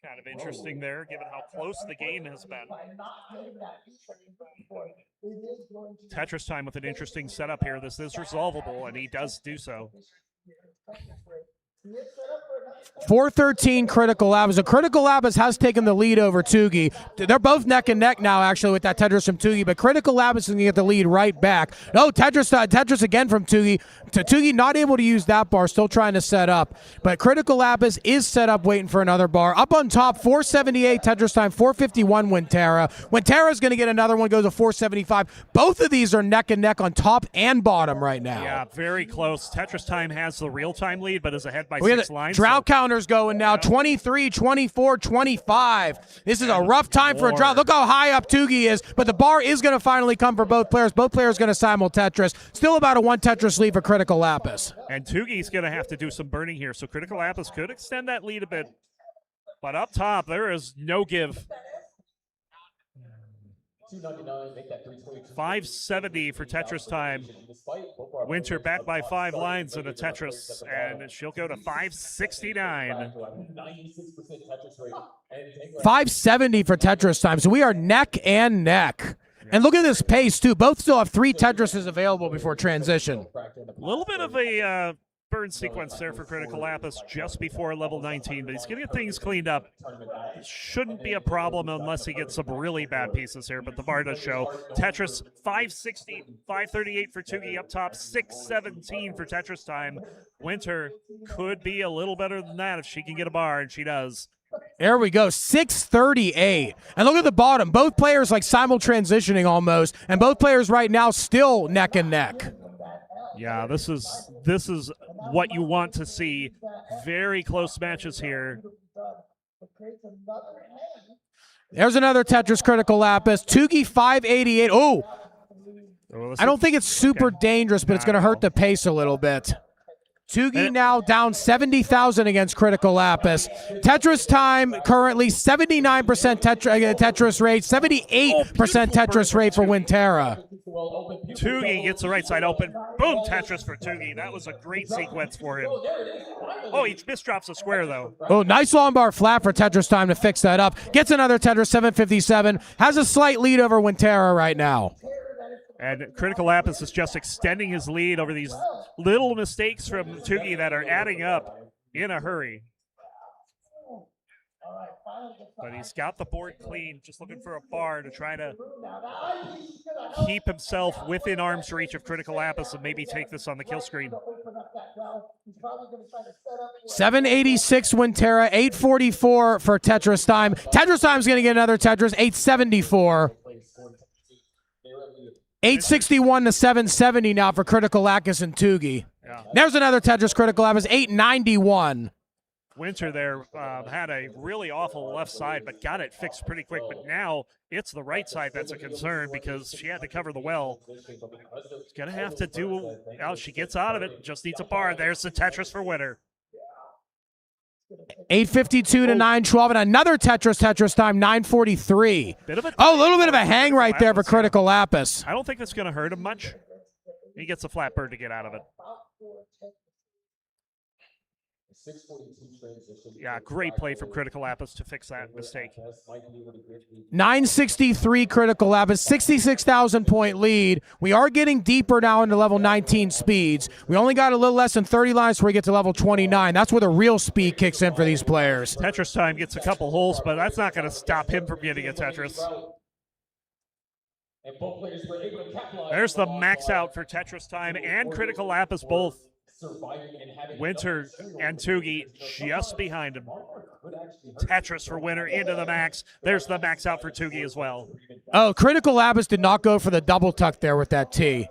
kind of interesting there, given how close the game has been. Tetris time with an interesting setup here. This is resolvable, and he does do so. 413 Critical Labs. The Critical Labs has taken the lead over Tugi. They're both neck and neck now, actually, with that Tetris from Tugi, but Critical Labs is going to get the lead right back. No, Tetris again from Tugi. Tugi not able to use that bar, still trying to set up. But Critical Labs is set up waiting for another bar. Up on top, 478 Tetris time, 451 Wintera. Wintera's going to get another one, goes to 475. Both of these are neck and neck on top and bottom right now. Yeah, very close. Tetris time has the real-time lead, but is ahead by 6 lines. Drought counters going now, 23, 24, 25. This is a rough time for a drought. Look how high up Tugi is, but the bar is going to finally come for both players. Both players going to simul Tetris. Still about a 1 Tetris lead for Critical Lapis. And Tugi's going to have to do some burning here, so Critical Lapis could extend that lead a bit. But up top, there is no give. 570 for Tetris time. Winter back by 5 lines in a Tetris, and she'll go to 569. 570 for Tetris time. So we are neck and neck. And look at this pace, too. Both still have 3 Tetrises available before transition. A little bit of a burn sequence there for Critical Lapis just before level 19, but he's going to get things cleaned up. It shouldn't be a problem unless he gets some really bad pieces here, but the bar does show. Tetris 560, 538 for Tugi up top, 617 for Tetris time. Winter could be a little better than that if she can get a bar, and she does. There we go, 638. And look at the bottom. Both players like simul transitioning almost, and both players right now still neck and neck. Yeah, this is what you want to see. Very close matches here. There's another Tetris Critical Lapis. Tugi 588. Oh, I don't think it's super dangerous, but it's going to hurt the pace a little bit. Tugi now down 70,000 against Critical Lapis. Tetris time currently 79% Tetris rate, 78% Tetris rate for Wintera. Tugi gets the right side open. Boom, Tetris for Tugi. That was a great sequence for him. Oh, he misdrops a square, though. Oh, nice long bar flat for Tetris time to fix that up. Gets another Tetris, 757. Has a slight lead over Wintera right now. And Critical Lapis is just extending his lead over these little mistakes from Tugi that are adding up in a hurry. But he's got the board clean, just looking for a bar to try to keep himself within arm's reach of Critical Lapis and maybe take this on the kill screen. 786 Wintera, 844 for Tetris time. Tetris time's going to get another Tetris, 874. 861 to 770 now for Critical Lapis and Tugi. Yeah. There's another Tetris Critical Lapis, 891. Winter there had a really awful left side, but got it fixed pretty quick. But now it's the right side that's a concern because she had to cover the well. She's going to have to do, she gets out of it, just needs a bar. There's the Tetris for Winter. 852 to 912, and another Tetris time, 943. A little bit of a hang right there for Critical Lapis. I don't think that's going to hurt him much. He gets a flat bird to get out of it. Yeah, great play from Critical Lapis to fix that mistake. 963 Critical Lapis, 66,000 point lead. We are getting deeper now into level 19 speeds. We only got a little less than 30 lines before we get to level 29. That's where the real speed kicks in for these players. Tetris time gets a couple holes, but that's not going to stop him from getting a Tetris. There's the max out for Tetris time and Critical Lapis both. Winter and Tugi just behind him. Tetris for Winter into the max. There's the max out for Tugi as well. Oh, Critical Lapis did not go for the double tuck there with that T.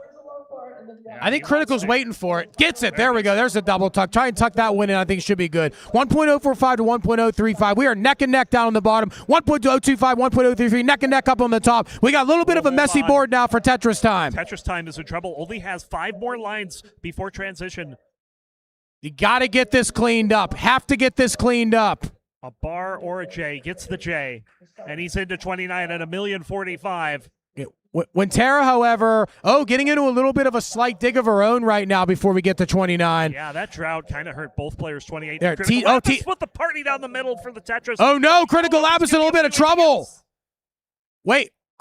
I think Critical's waiting for it. Gets it. There we go. There's a double tuck. Try and tuck that one in. I think it should be good. 1.045 to 1.035. We are neck and neck down on the bottom. 1.025, 1.033. Neck and neck up on the top. We got a little bit of a messy board now for Tetris time. Tetris time is in trouble. Only has 5 more lines before transition. You got to get this cleaned up. Have to get this cleaned up. A bar or a J. Gets the J. And he's into 29 at 1,045,000. Wintera, however, getting into a little bit of a slight dig of her own right now before we get to 29. Yeah, that drought kind of hurt both players. 28. There, Put the party down the middle for the Tetris. Oh, no. Critical Labs in a little bit of trouble.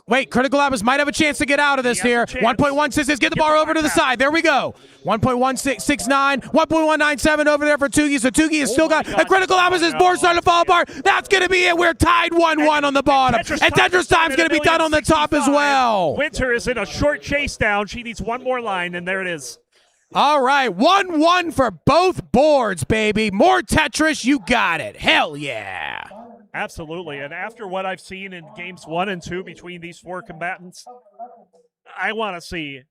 Wait, Critical Labs might have a chance to get out of this here. 1.166, get the bar over to the side. There we go. 1.1669, 1.197 over there for Tugi. So Tugi has still got a Critical Labs. His board starting to fall apart. That's going to be it. We're tied 1-1 on the bottom. And Tetris time's going to be done on the top as well. Winter is in a short chase down. She needs one more line, and there it is. All right, 1-1 for both boards, baby. More Tetris, you got it. Hell yeah. Absolutely, and after what I've seen in games 1 and 2 between these 4 combatants, I want to see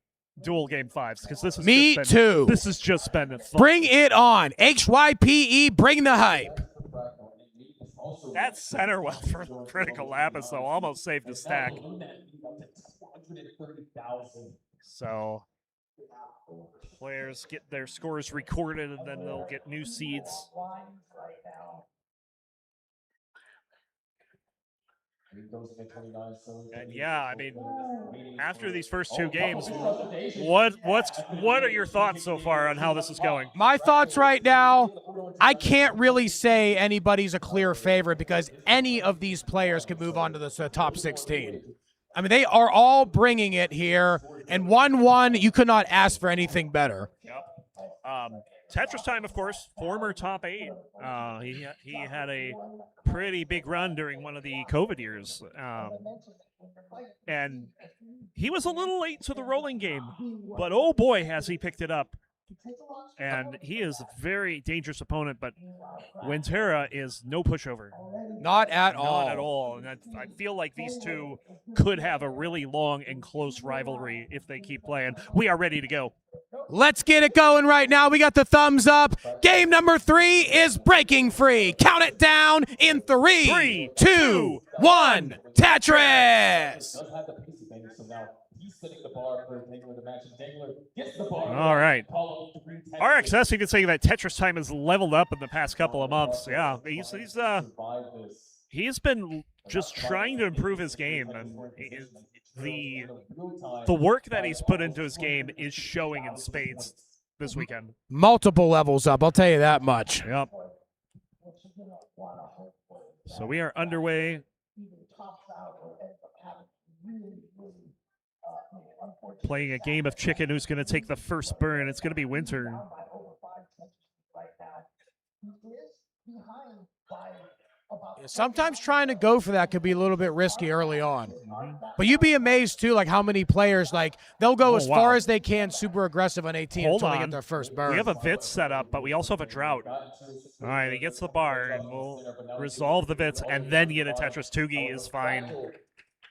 dual game 5s because this is This has just been fun. Bring it on, HYPE. Bring the hype. That center well for Critical Labs though almost saved the stack. So players get their scores recorded and then they'll get new seeds. And yeah, I mean, after these first 2 games, what are your thoughts so far on how this is going? My thoughts right now, I can't really say anybody's a clear favorite because any of these players could move on to the top 16. I mean, they are all bringing it here, and 1-1, you could not ask for anything better. Yep. Tetris Time, of course, former top 8. He had a pretty big run during one of the COVID years. And he was a little late to the rolling game, but oh boy, has he picked it up. And he is a very dangerous opponent, but Wintera is no pushover. Not at all. Not at all. And I feel like these two could have a really long and close rivalry if they keep playing. We are ready to go. Let's get it going right now. We got the thumbs up. Game number 3 is breaking free. Count it down in 3, 2, 1. Tetris. All right. RXS even saying that Tetris Time has leveled up in the past couple of months. Yeah, he's been just trying to improve his game, and the work that he's put into his game is showing in spades this weekend. Multiple levels up, I'll tell you that much. Yep. So we are underway. Playing a game of chicken. Who's going to take the first burn? It's going to be Winter. Sometimes trying to go for that could be a little bit risky early on. But you'd be amazed, too, like how many players, like, they'll go as far as they can, super aggressive on 18 until they get their first burn. We have a Vitz set up, but we also have a drought. All right, he gets the bar, and we'll resolve the Vitz, and then get a Tetris. Tugi is fine.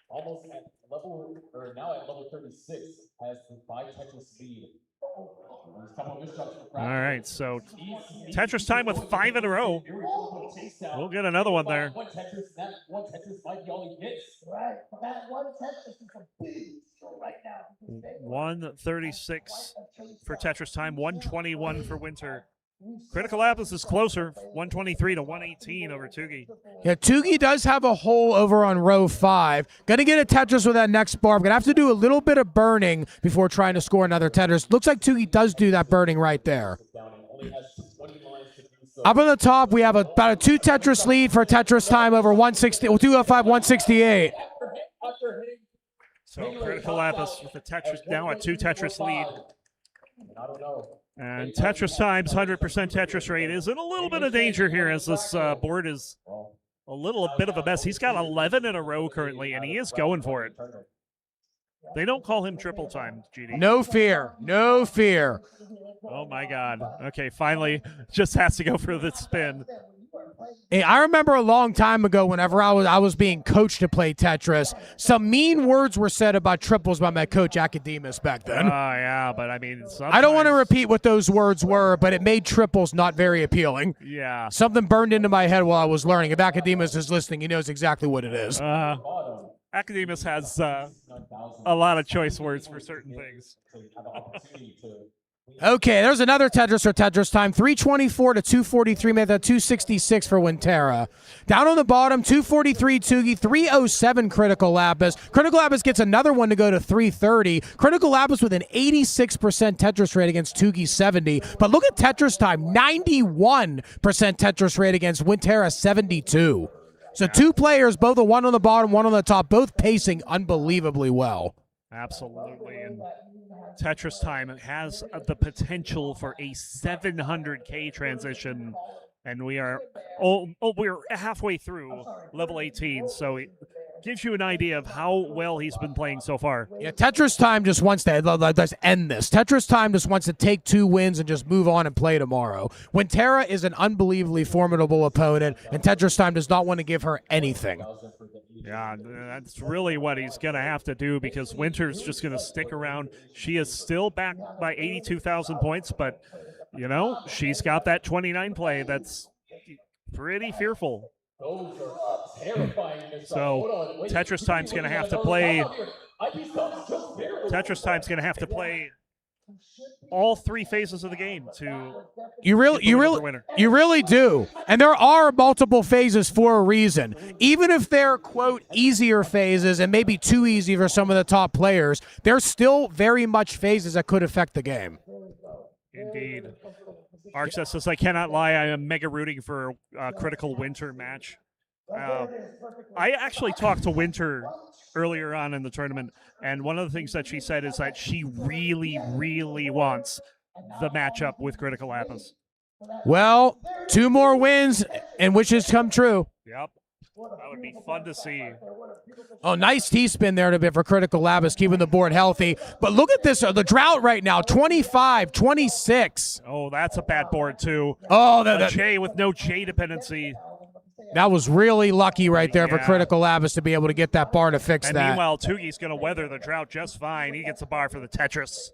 Almost at level, or now at level 36, has the 5 Tetris lead. All right, so Tetris Time with 5 in a row. We'll get another one there. One Tetris might be all he gets. Right, that one Tetris is a big deal right now. 136 for Tetris Time, 121 for Winter. Critical Labs is closer, 123 to 118 over Tugi. Yeah, Tugi does have a hole over on row 5. Gonna get a Tetris with that next bar. I'm gonna have to do a little bit of burning before trying to score another Tetris. Looks like Tugi does do that burning right there. Up on the top, we have about a 2 Tetris lead for Tetris Time over 160, 205, 168. So Critical Labs with the Tetris now a 2 Tetris lead. And Tetris Time's 100% Tetris rate is in a little bit of danger here as this board is a little bit of a mess. He's got 11 in a row currently, and he is going for it. They don't call him triple time, GD. No fear. No fear. Oh, my God. Okay, finally, just has to go for the spin. Hey, I remember a long time ago whenever I was being coached to play Tetris, some mean words were said about triples by my coach, Academus, back then. Oh, yeah, but I mean, I don't want to repeat what those words were, but it made triples not very appealing. Yeah. Something burned into my head while I was learning. If Academus is listening, he knows exactly what it is. Academus has a lot of choice words for certain things. Okay, there's another Tetris for Tetris time. 324 to 243, made that 266 for Winterra. Down on the bottom, 243 Tugi, 307 Critical Lapis. Critical Lapis gets another one to go to 330. Critical Lapis with an 86% Tetris rate against Tugi 70. But look at Tetris time, 91% Tetris rate against Winterra 72. So two players, both a one on the bottom, one on the top, both pacing unbelievably well. Absolutely. And Tetris time has the potential for a 700K transition, and we're halfway through level 18, so it gives you an idea of how well he's been playing so far. Yeah, Tetris time just wants to let's end this. Tetris time just wants to take 2 wins and just move on and play tomorrow. Winterra is an unbelievably formidable opponent, and Tetris time does not want to give her anything. Yeah, that's really what he's going to have to do, because Winter's just going to stick around. She is still back by 82,000 points, but, you know, she's got that 29 play that's pretty fearful. So Tetris time's going to have to play. Tetris time's going to have to play all 3 phases of the game to. You really do. And there are multiple phases for a reason. Even if they're, quote, easier phases and maybe too easy for some of the top players, there's still very much phases that could affect the game. Indeed. Arxus says, I cannot lie, I am mega rooting for a Critical Winter match. I actually talked to Winter earlier on in the tournament, and one of the things that she said is that she really, really wants the matchup with Critical Lapis. Well, 2 more wins and wishes come true. Yep. That would be fun to see. Oh, nice T-spin there for Critical Lapis, keeping the board healthy. But look at this, the drought right now, 25, 26. Oh, that's a bad board, too. Oh, J with no J dependency. That was really lucky right there for Critical Lapis to be able to get that bar to fix and that. Meanwhile, Tugi's going to weather the drought just fine. He gets a bar for the Tetris.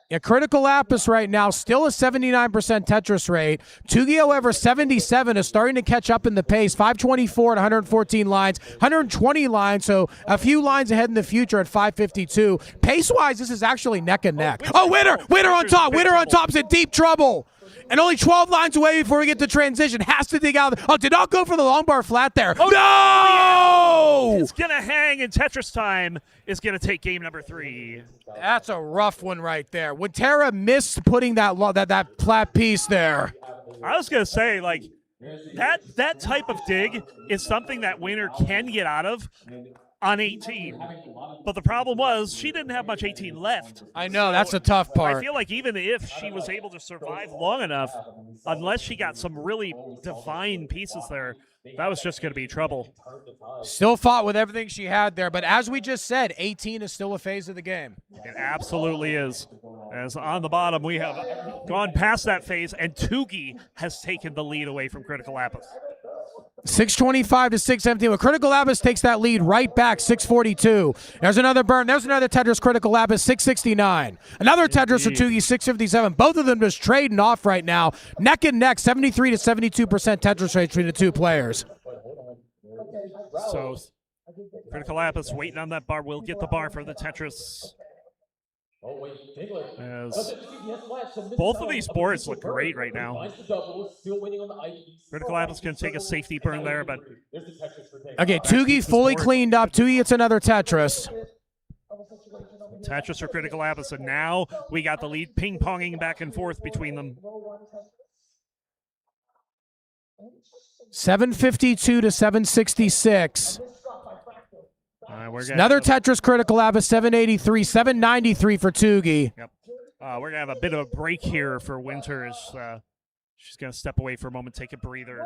Yeah, Critical Lapis right now, still a 79% Tetris rate. Tugi, however, 77 is starting to catch up in the pace. 524 at 114 lines, 120 lines, so a few lines ahead in the future at 552. Pace-wise, this is actually neck and neck. Oh, Winter on top. Winter on top's in deep trouble. And only 12 lines away before we get to transition. Has to dig out. Oh, did not go for the long bar flat there. Oh, no! It's going to hang, and Tetris time is going to take game number 3. That's a rough one right there. Winterra missed putting that flat piece there. I was going to say, like, that type of dig is something that Winter can get out of on 18. But the problem was she didn't have much 18 left. I know, that's the tough part. I feel like even if she was able to survive long enough, unless she got some really divine pieces there, that was just going to be trouble. Still fought with everything she had there, but as we just said, 18 is still a phase of the game. It absolutely is. As on the bottom, we have gone past that phase, and Tugi has taken the lead away from Critical Lapis. 625 to 617. Well, Critical Lapis takes that lead right back, 642. There's another burn. There's another Tetris Critical Lapis, 669. Another Tetris for Tugi, 657. Both of them just trading off right now. Neck and neck, 73 to 72% Tetris rate between the two players. So, Critical Lapis waiting on that bar. Will get the bar for the Tetris. As both of these boards look great right now. Critical Lapis can take a safety burn there, but okay, Tugi fully cleaned up. Tugi gets another Tetris. Tetris for Critical Lapis, and now we got the lead ping-ponging back and forth between them. 752 to 766. Another Tetris Critical Lapis, 783, 793 for Tugi. Yep. We're going to have a bit of a break here for Winter. She's going to step away for a moment, take a breather.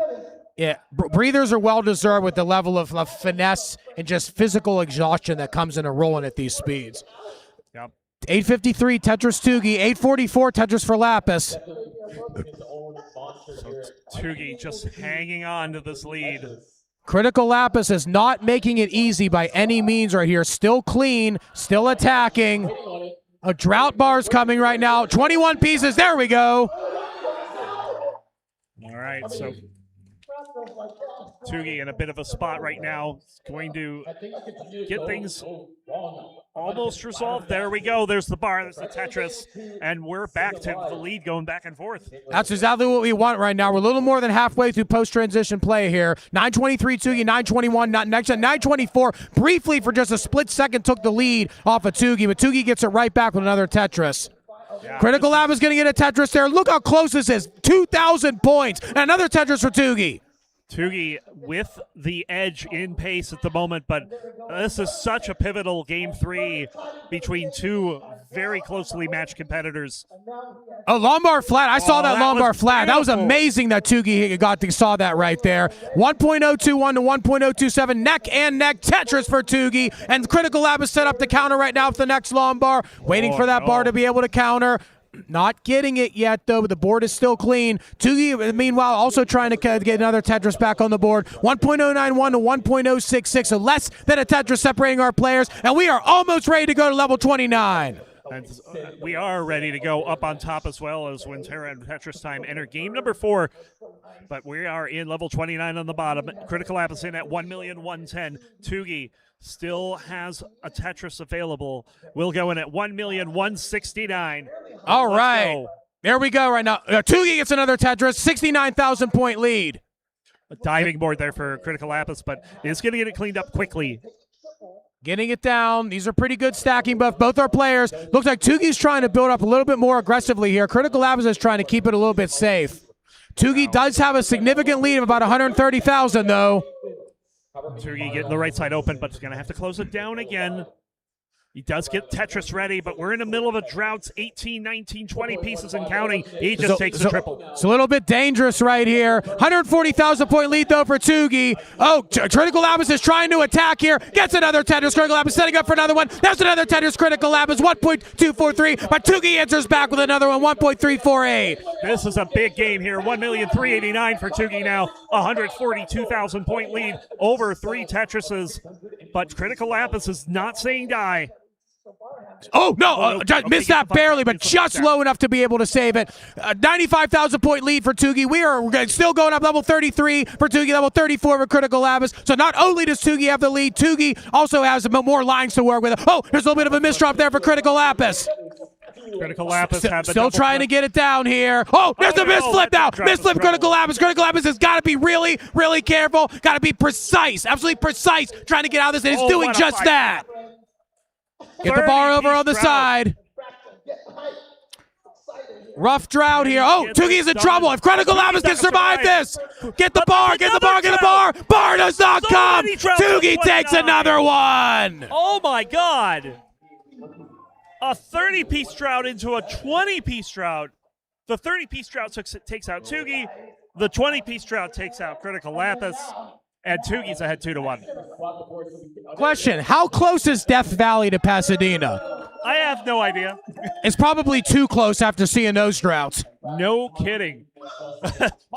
Yeah, breathers are well-deserved with the level of finesse and just physical exhaustion that comes into rolling at these speeds. Yep. 853, Tetris Tugi. 844, Tetris for Lapis. So Tugi just hanging on to this lead. Critical Lapis is not making it easy by any means right here. Still clean, still attacking. A drought bar's coming right now. 21 pieces. There we go. All right, so Tugi in a bit of a spot right now. Going to get things almost resolved. There we go. There's the bar. There's the Tetris. And we're back to the lead going back and forth. That's exactly what we want right now. We're a little more than halfway through post-transition play here. 9:23 Tugi, 9:21 next at 9:24. Briefly for just a split second took the lead off of Tugi, but Tugi gets it right back with another Tetris. Yeah, Critical Lab is going to get a Tetris there. Look how close this is. 2,000 points. And another Tetris for Tugi. Tugi with the edge in pace at the moment, but this is such a pivotal game 3 between two very closely matched competitors. A lumbar flat. I saw that lumbar flat. That was amazing that Tugi saw that right there. 1.021 to 1.027. Neck and neck Tetris for Tugi. And Critical Lab is set up to counter right now with the next lumbar. Waiting for that bar to be able to counter. Not getting it yet, though, but the board is still clean. Tugi, meanwhile, also trying to get another Tetris back on the board. 1.091 to 1.066, so less than a Tetris separating our players, and we are almost ready to go to level 29. And we are ready to go up on top as well as Winterra and Tetris Time enter game number 4. But we are in level 29 on the bottom. Critical Lab is in at 1,110,000. Tugi still has a Tetris available. We'll go in at 1,169,000. All right. There we go right now. Tugi gets another Tetris, 69,000 point lead. A diving board there for Critical Lapis, but it's going to get it cleaned up quickly. Getting it down. These are pretty good stacking buff. Both our players. Looks like Tugi's trying to build up a little bit more aggressively here. Critical Labs is trying to keep it a little bit safe. Tugi does have a significant lead of about 130,000, though. Tugi getting the right side open, but he's going to have to close it down again. He does get Tetris ready, but we're in the middle of a drought. 18, 19, 20 pieces and counting. He just takes the triple. It's a little bit dangerous right here. 140,000 point lead, though, for Tugi. Oh, Critical Labs is trying to attack here. Gets another Tetris. Critical Labs setting up for another one. There's another Tetris. Critical Labs 1.243, but Tugi answers back with another one, 1.348. This is a big game here. 1,389,000 for Tugi now. 142,000 point lead over 3 Tetrises, but Critical Lapis is not saying die. Oh, no, missed that barely, but just low enough to be able to save it. 95,000 point lead for Tugi. We're still going up level 33 for Tugi, level 34 for Critical Labs. So not only does Tugi have the lead, Tugi also has more lines to work with. Oh, there's a little bit of a misdrop there for Critical Lapis. Critical Lapis still trying to get it down here. Oh, there's a misflip now. Misflip Critical Lapis. Critical Lapis has got to be really, really careful. Got to be precise, absolutely precise, trying to get out of this, and it's doing just that. Get the bar over on the side. Rough drought here. Oh, Tugi's in trouble. If Critical Labs can survive this, get the bar, get the bar, get the bar. Bar does not come. Tugi takes another one. Oh, my God. A 30-piece drought into a 20-piece drought. The 30-piece drought takes out Tugi. The 20-piece drought takes out Critical Lapis. And Tugi's ahead 2-1. Question, how close is Death Valley to Pasadena? I have no idea. It's probably too close after seeing those droughts. No kidding.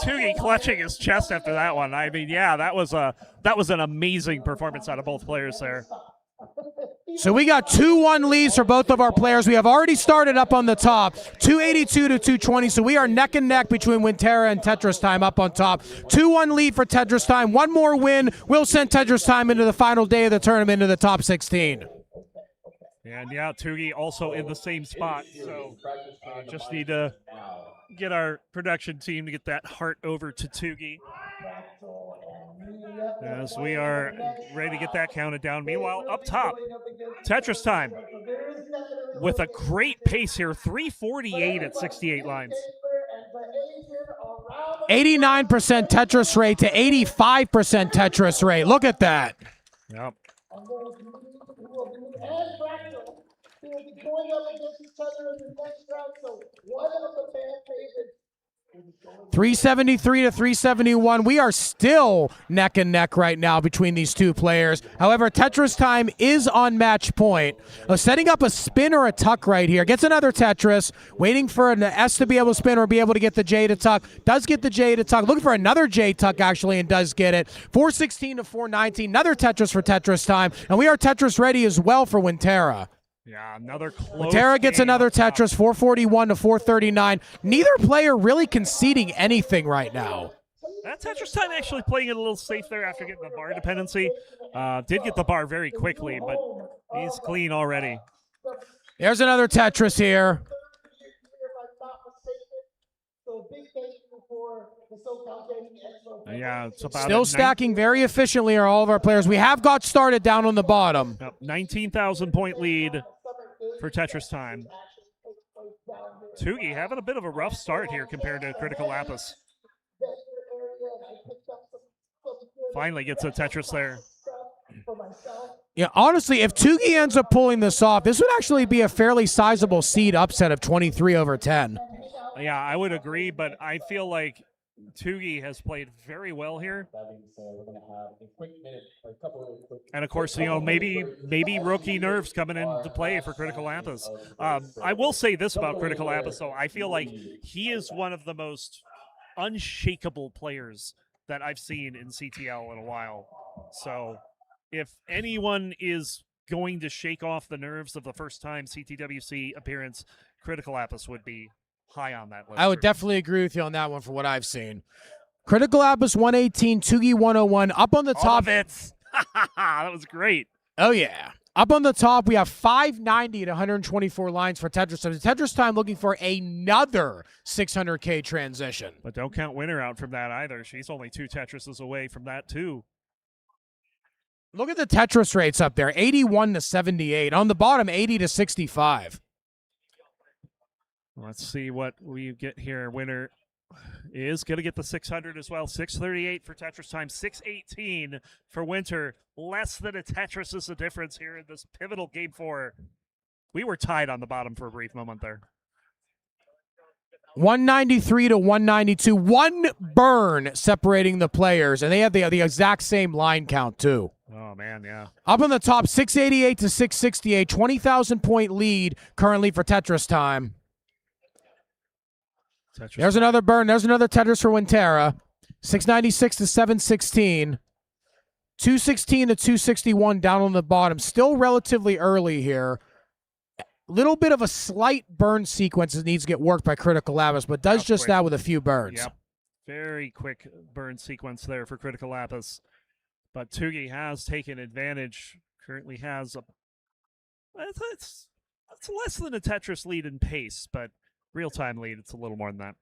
Tugi clutching his chest after that one. I mean, yeah, that was an amazing performance out of both players there. So we got 2-1 leads for both of our players. We have already started up on the top, 282 to 220. So we are neck and neck between Winterra and Tetris Time up on top. 2-1 lead for Tetris Time. One more win will send Tetris Time into the final day of the tournament, into the top 16. And yeah, Tugi also in the same spot. So just need to get our production team to get that heart over to Tugi, as we are ready to get that counted down. Meanwhile, up top, Tetris Time with a great pace here, 348 at 68 lines. 89% Tetris rate to 85% Tetris rate. Look at that. Yep. 373 to 371. We are still neck and neck right now between these two players. However, Tetris Time is on match point. Setting up a spin or a tuck right here. Gets another Tetris. Waiting for an S to be able to spin or be able to get the J to tuck. Does get the J to tuck. Looking for another J tuck, actually, and does get it. 416 to 419. Another Tetris for Tetris Time. And we are Tetris ready as well for Winterra. Yeah, another close Winterra gets another Tetris, 441 to 439. Neither player really conceding anything right now. Tetris Time actually playing it a little safe there after getting the bar dependency. Did get the bar very quickly, but he's clean already. There's another Tetris here. Yeah, it's about Still stacking very efficiently are all of our players. We have got started down on the bottom. 19,000 point lead for Tetris Time. Tugi having a bit of a rough start here compared to Critical Lapis. Finally gets a Tetris there. Yeah, honestly, if Tugi ends up pulling this off, this would actually be a fairly sizable seed upset of 23/10. Yeah, I would agree, but I feel like Tugi has played very well here. And of course, maybe rookie nerves coming into play for Critical Lapis. I will say this about Critical Lapis, though. I feel like he is one of the most unshakable players that I've seen in CTL in a while. So if anyone is going to shake off the nerves of the first time CTWC appearance, Critical Lapis would be high on that list. I would definitely agree with you on that one for what I've seen. Critical Lapis 118, Tugi 101. Up on the top. That was great. Oh, yeah. Up on the top, we have 590 at 124 lines for Tetris Time. Tetris Time looking for another 600K transition. But don't count Winter out from that either. She's only 2 Tetrises away from that, too. Look at the Tetris rates up there, 81-78. On the bottom, 80-65. Let's see what we get here. Winner is going to get the 600 as well. 638 for Tetris Time, 618 for Winter. Less than a Tetris is the difference here in this pivotal Game 4. We were tied on the bottom for a brief moment there. 193-192. One burn separating the players, and they have the exact same line count, too. Oh, man, yeah. Up on the top, 688-668. 20,000 point lead currently for Tetris Time. There's another burn. There's another Tetris for Winterra. 696-716. 216-261 down on the bottom. Still relatively early here. Little bit of a slight burn sequence that needs to get worked by Critical Lapis, but does just that with a few burns. Yep. Very quick burn sequence there for Critical Lapis. But Tugi has taken advantage. Currently has it's less than a Tetris lead in pace, but real-time lead, it's a little more than that.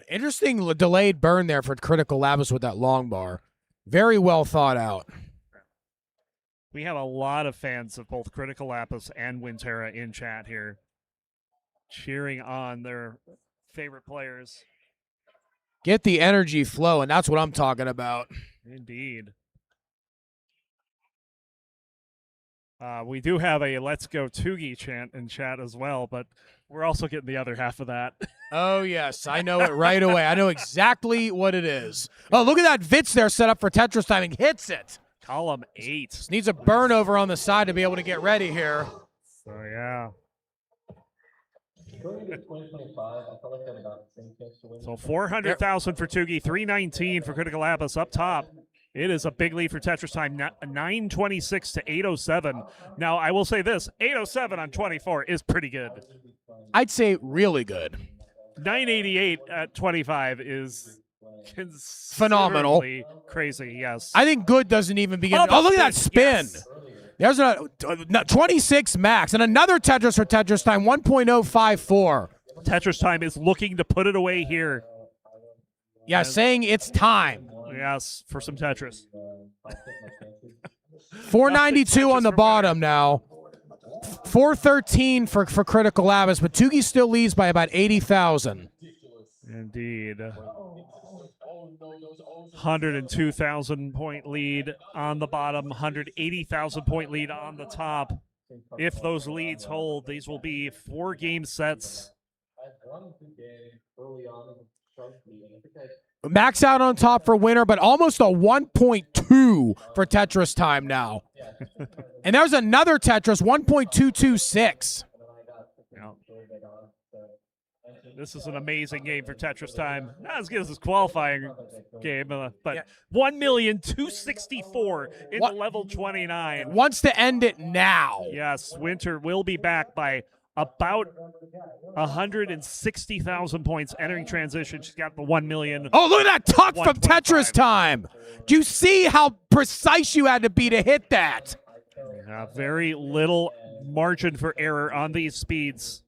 Interesting delayed burn there for Critical Lapis with that long bar. Very well thought out. We have a lot of fans of both Critical Lapis and Winterra in chat here, cheering on their favorite players. Get the energy flow, and that's what I'm talking about. Indeed. We do have a Let's Go Tugi chant in chat as well, but we're also getting the other half of that. Oh, yes. I know it right away. I know exactly what it is. Oh, look at that Vitz there set up for Tetris Time and hits it. Column 8. Just needs a burn over on the side to be able to get ready here. So, yeah. So 400,000 for Tugi, 319 for Critical Lapis up top. It is a big lead for Tetris Time, 926 to 807. Now, I will say this, 807 on 24 is pretty good. I'd say really good. 988 at 25 is phenomenal. Crazy, yes. I think good doesn't even begin. Oh, look at that spin. Yes. There's a 26 max and another Tetris for Tetris Time, 1.054. Tetris Time is looking to put it away here. Yeah, saying it's time. Yes, for some Tetris. 492 on the bottom now. 413 for Critical Lapis, but Tugi still leads by about 80,000. Indeed. 102,000 point lead on the bottom, 180,000 point lead on the top. If those leads hold, these will be 4-game sets. Max out on top for Winter, but almost a 1.2 for Tetris Time now. And there's another Tetris, 1.226. Yeah. This is an amazing game for Tetris Time. Not as good as this qualifying game, but 1,264,000 into level 29. Wants to end it now. Yes, Winter will be back by about 160,000 points entering transition. She's got the 1 million. Oh, look at that tuck from Tetris time. Do you see how precise you had to be to hit that? Very little margin for error on these speeds.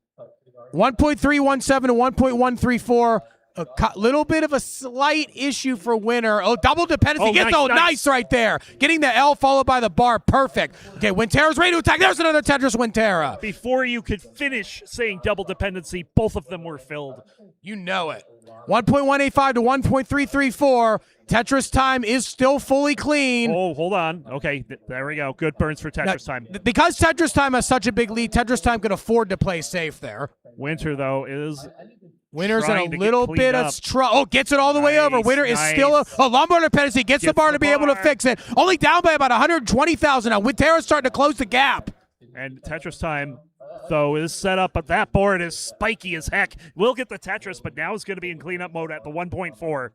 1.317 to 1.134. A little bit of a slight issue for Winter. Oh, double dependency. Nice right there. Getting the L followed by the bar. Perfect. Okay, Wintera's ready to attack. There's another Tetris Wintera. Before you could finish saying double dependency, both of them were filled. You know it. 1.185 to 1.334. Tetris time is still fully clean. Oh, hold on. Okay, there we go. Good burns for Tetris time. Because Tetris time has such a big lead, Tetris time can afford to play safe there. Winter, though, is... Winter's in a little bit of trouble. Oh, gets it all the way over. Winter is still a lumbar dependency. Gets the bar to be able to fix it. Only down by about 120,000 now. Wintera's starting to close the gap. And Tetris time, though, is set up, but that board is spiky as heck. We'll get the Tetris, but now it's going to be in cleanup mode at the 1.4.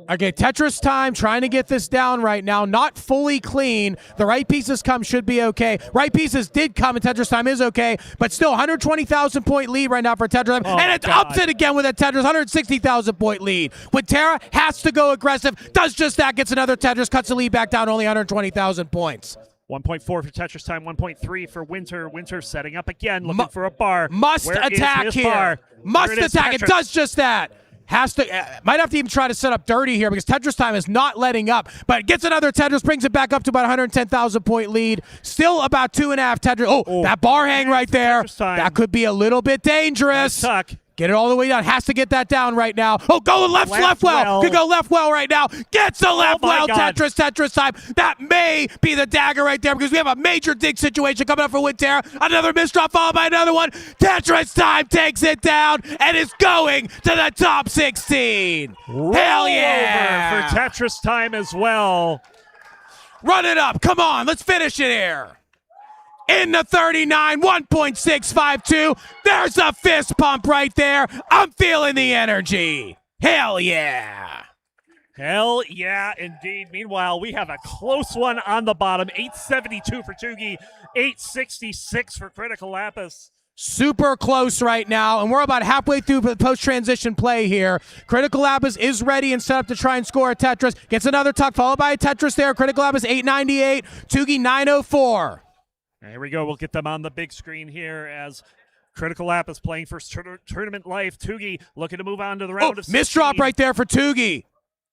Okay, Tetris time, trying to get this down right now. Not fully clean. The right pieces come, should be okay. Right pieces did come, and Tetris time is okay, but still 120,000 point lead right now for Tetris time. And it ups it again with a Tetris, 160,000 point lead. Wintera has to go aggressive, does just that, gets another Tetris, cuts the lead back down, only 120,000 points. 1.4 for Tetris time, 1.3 for Winter. Winter setting up again, looking for a bar. Must attack here. Must attack. It does just that. Has to, might have to even try to set up dirty here because Tetris time is not letting up. But gets another Tetris, brings it back up to about 110,000 point lead. Still about 2.5 Tetris. Oh, that bar hang right there. That could be a little bit dangerous. Tuck. Get it all the way down. Has to get that down right now. Oh, go left well. Could go left well right now. Gets the left well. Tetris time. That may be the dagger right there because we have a major dig situation coming up for Wintera. Another misdrop followed by another one. Tetris time takes it down and is going to the top 16. Hell yeah. For Tetris time as well. Run it up. Come on. Let's finish it here. In the 39, 1.652. There's a fist pump right there. I'm feeling the energy. Hell yeah. Hell yeah, indeed. Meanwhile, we have a close one on the bottom. 872 for Tugi, 866 for Critical Lapis. Super close right now, and we're about halfway through the post-transition play here. Critical Lapis is ready and set up to try and score a Tetris. Gets another tuck, followed by a Tetris there. Critical Lapis 898, Tugi 904. Here we go. We'll get them on the big screen here as Critical Lapis playing for tournament life. Tugi looking to move on to the round of 16. Misdrop right there for Tugi.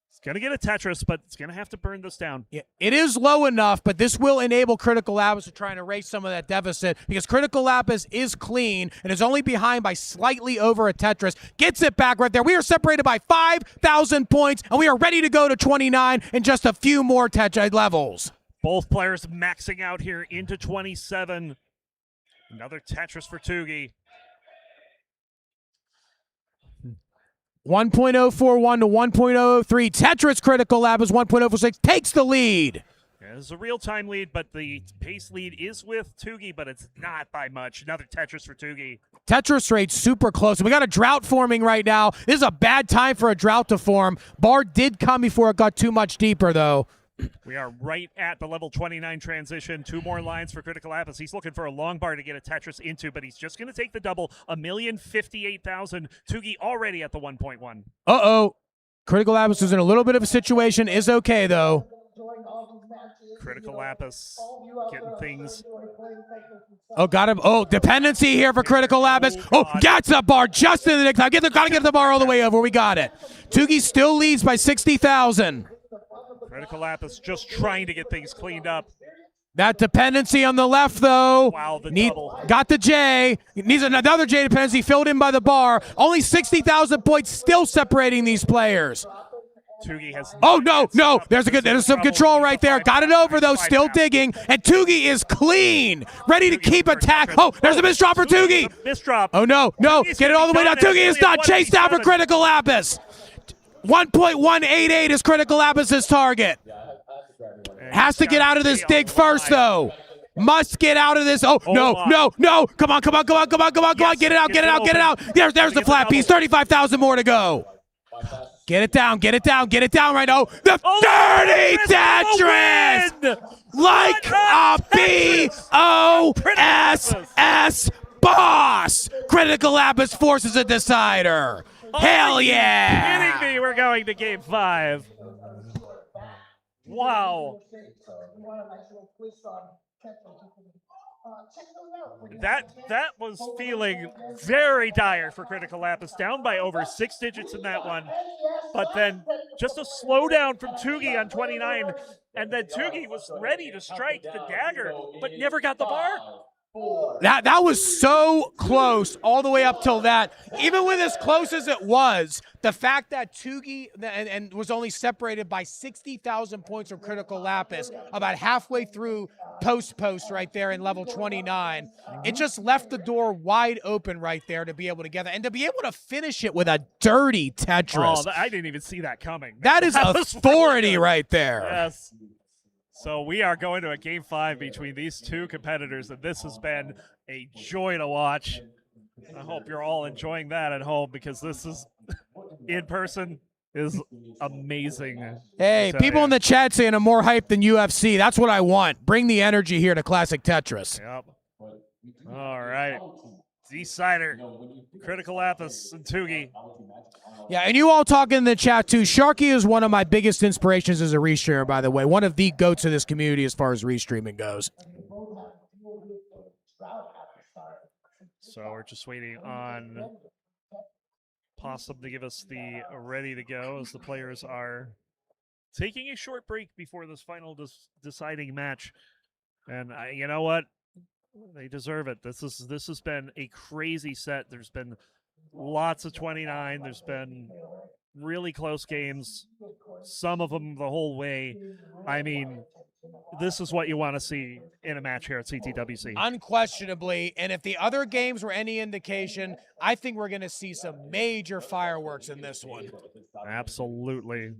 It's going to get a Tetris, but it's going to have to burn this down. Yeah, it is low enough, but this will enable Critical Lapis to try and erase some of that deficit because Critical Lapis is clean and is only behind by slightly over a Tetris. Gets it back right there. We are separated by 5,000 points, and we are ready to go to 29 in just a few more Tetris levels. Both players maxing out here into 27. Another Tetris for Tugi. 1.041 to 1.003. Tetris Critical Lapis 1.046 takes the lead. Yeah, this is a real-time lead, but the pace lead is with Tugi, but it's not by much. Another Tetris for Tugi. Tetris rate's super close. And we got a drought forming right now. This is a bad time for a drought to form. Bar did come before it got too much deeper, though. We are right at the level 29 transition. 2 more lines for Critical Lapis. He's looking for a long bar to get a Tetris into, but he's just going to take the double. 1,058,000. Tugi already at the 1.1. Uh-oh. Critical Lapis is in a little bit of a situation. Is okay, though. Critical Lapis getting things. Oh, got him. Oh, dependency here for Critical Lapis. Oh, gets the bar just in the next time. Gotta get the bar all the way over. We got it. Tugi still leads by 60,000. Critical Lapis just trying to get things cleaned up. That dependency on the left, though. Wow, the double. Got the J. Needs another J dependency filled in by the bar. Only 60,000 points still separating these players. Tugi has. Oh, no. There's some control right there. Got it over, though. Still digging. And Tugi is clean. Ready to keep attack. Oh, there's a misdrop for Tugi. Misdrop. Oh, no. Get it all the way down. Tugi is not chased down for Critical Lapis. 1.188 is Critical Lapis's target. Has to get out of this dig first, though. Must get out of this. Oh, no. Come on. Get it out. There's the flat piece. 35,000 more to go. Get it down right now. The dirty Tetris! Like a BOSS boss! Critical Lapis forces a decider. Hell Are you yeah! kidding me? We're going to game 5. Wow. That was feeling very dire for Critical Lapis, down by over 6 digits in that one. But then just a slowdown from Tugi on 29, and then Tugi was ready to strike the dagger, but never got the bar. That was so close all the way up till that. Even with as close as it was, the fact that Tugi and was only separated by 60,000 points from Critical Lapis about halfway through post right there in level 29, it just left the door wide open right there to be able to get that and to be able to finish it with a dirty Tetris. Oh, I didn't even see that coming. That is authority right there. Yes. So we are going to a game 5 between these two competitors, and this has been a joy to watch. I hope you're all enjoying that at home, because this is in person is amazing. Hey, people in the chat saying I'm more hyped than UFC. That's what I want. Bring the energy here to Classic Tetris. Yep. All right. Decider, Critical Lapis, and Tugi. Yeah, and you all talking in the chat too. Sharky is one of my biggest inspirations as a restreamer, by the way. One of the goats of this community as far as restreaming goes. So we're just waiting on Possum to give us the ready to go as the players are taking a short break before this final deciding match. And you know what? They deserve it. This has been a crazy set. There's been lots of 29. There's been really close games, some of them the whole way. I mean, this is what you want to see in a match here at CTWC. Unquestionably, and if the other games were any indication, I think we're going to see some major fireworks in this one. Absolutely.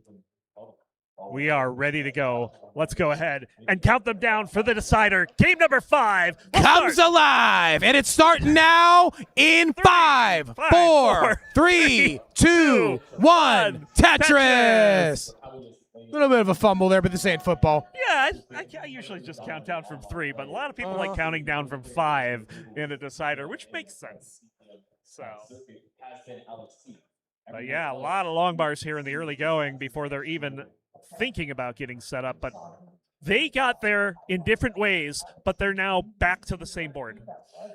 We are ready to go. Let's go ahead and count them down for the decider. Game number 5 comes alive, and it's starting now in 5, 4, 3, 2, 1. Tetris! A little bit of a fumble there, but this ain't football. Yeah, I usually just count down from 3, but a lot of people like counting down from 5 in a decider, which makes sense. So, but yeah, a lot of long bars here in the early going before they're even thinking about getting set up, but they got there in different ways, but they're now back to the same board.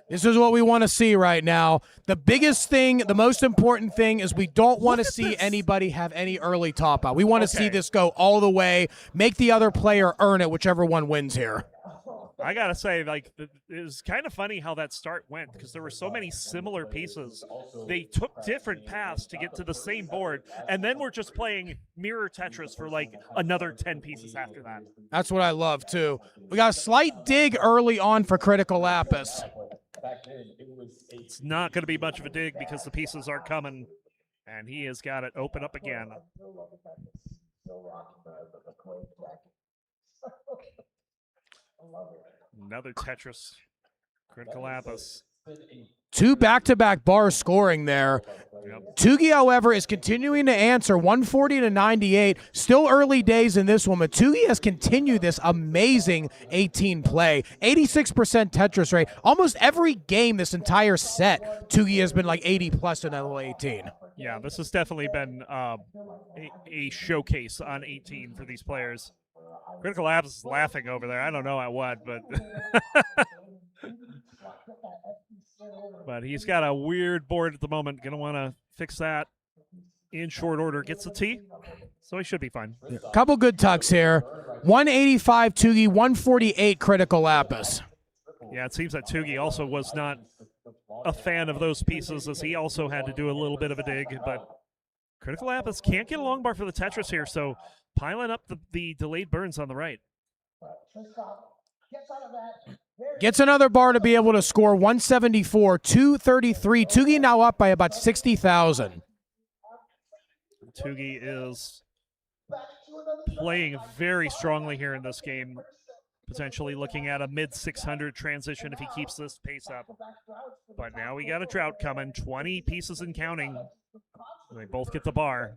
This is what we want to see right now. The biggest thing, the most important thing is we don't want to see anybody have any early top out. We want to see this go all the way, make the other player earn it, whichever one wins here. I gotta say, like, it was kind of funny how that start went, because there were so many similar pieces. They took different paths to get to the same board, and then we're just playing mirror Tetris for like another 10 pieces after that. That's what I love too. We got a slight dig early on for Critical Lapis. It's not going to be much of a dig because the pieces are coming, and he has got it open up again. Another Tetris. Critical Lapis. 2 back-to-back bar scoring there. Tugi, however, is continuing to answer 140 to 98. Still early days in this one, but Tugi has continued this amazing 18 play. 86% Tetris rate. Almost every game this entire set, Tugi has been like 80 plus in level 18. Yeah, this has definitely been a showcase on 18 for these players. Critical Labs is laughing over there. I don't know at what, but but he's got a weird board at the moment. Gonna want to fix that in short order. Gets the T, so he should be fine. Couple good tucks here. 185 Tugi, 148 Critical Lapis. Yeah, it seems that Tugi also was not a fan of those pieces, as he also had to do a little bit of a dig, but Critical Lapis can't get a long bar for the Tetris here, so piling up the delayed burns on the right. Gets another bar to be able to score 174, 233. Tugi now up by about 60,000. Tugi is playing very strongly here in this game, potentially looking at a mid-600 transition if he keeps this pace up. But now we got a drought coming, 20 pieces and counting. They both get the bar.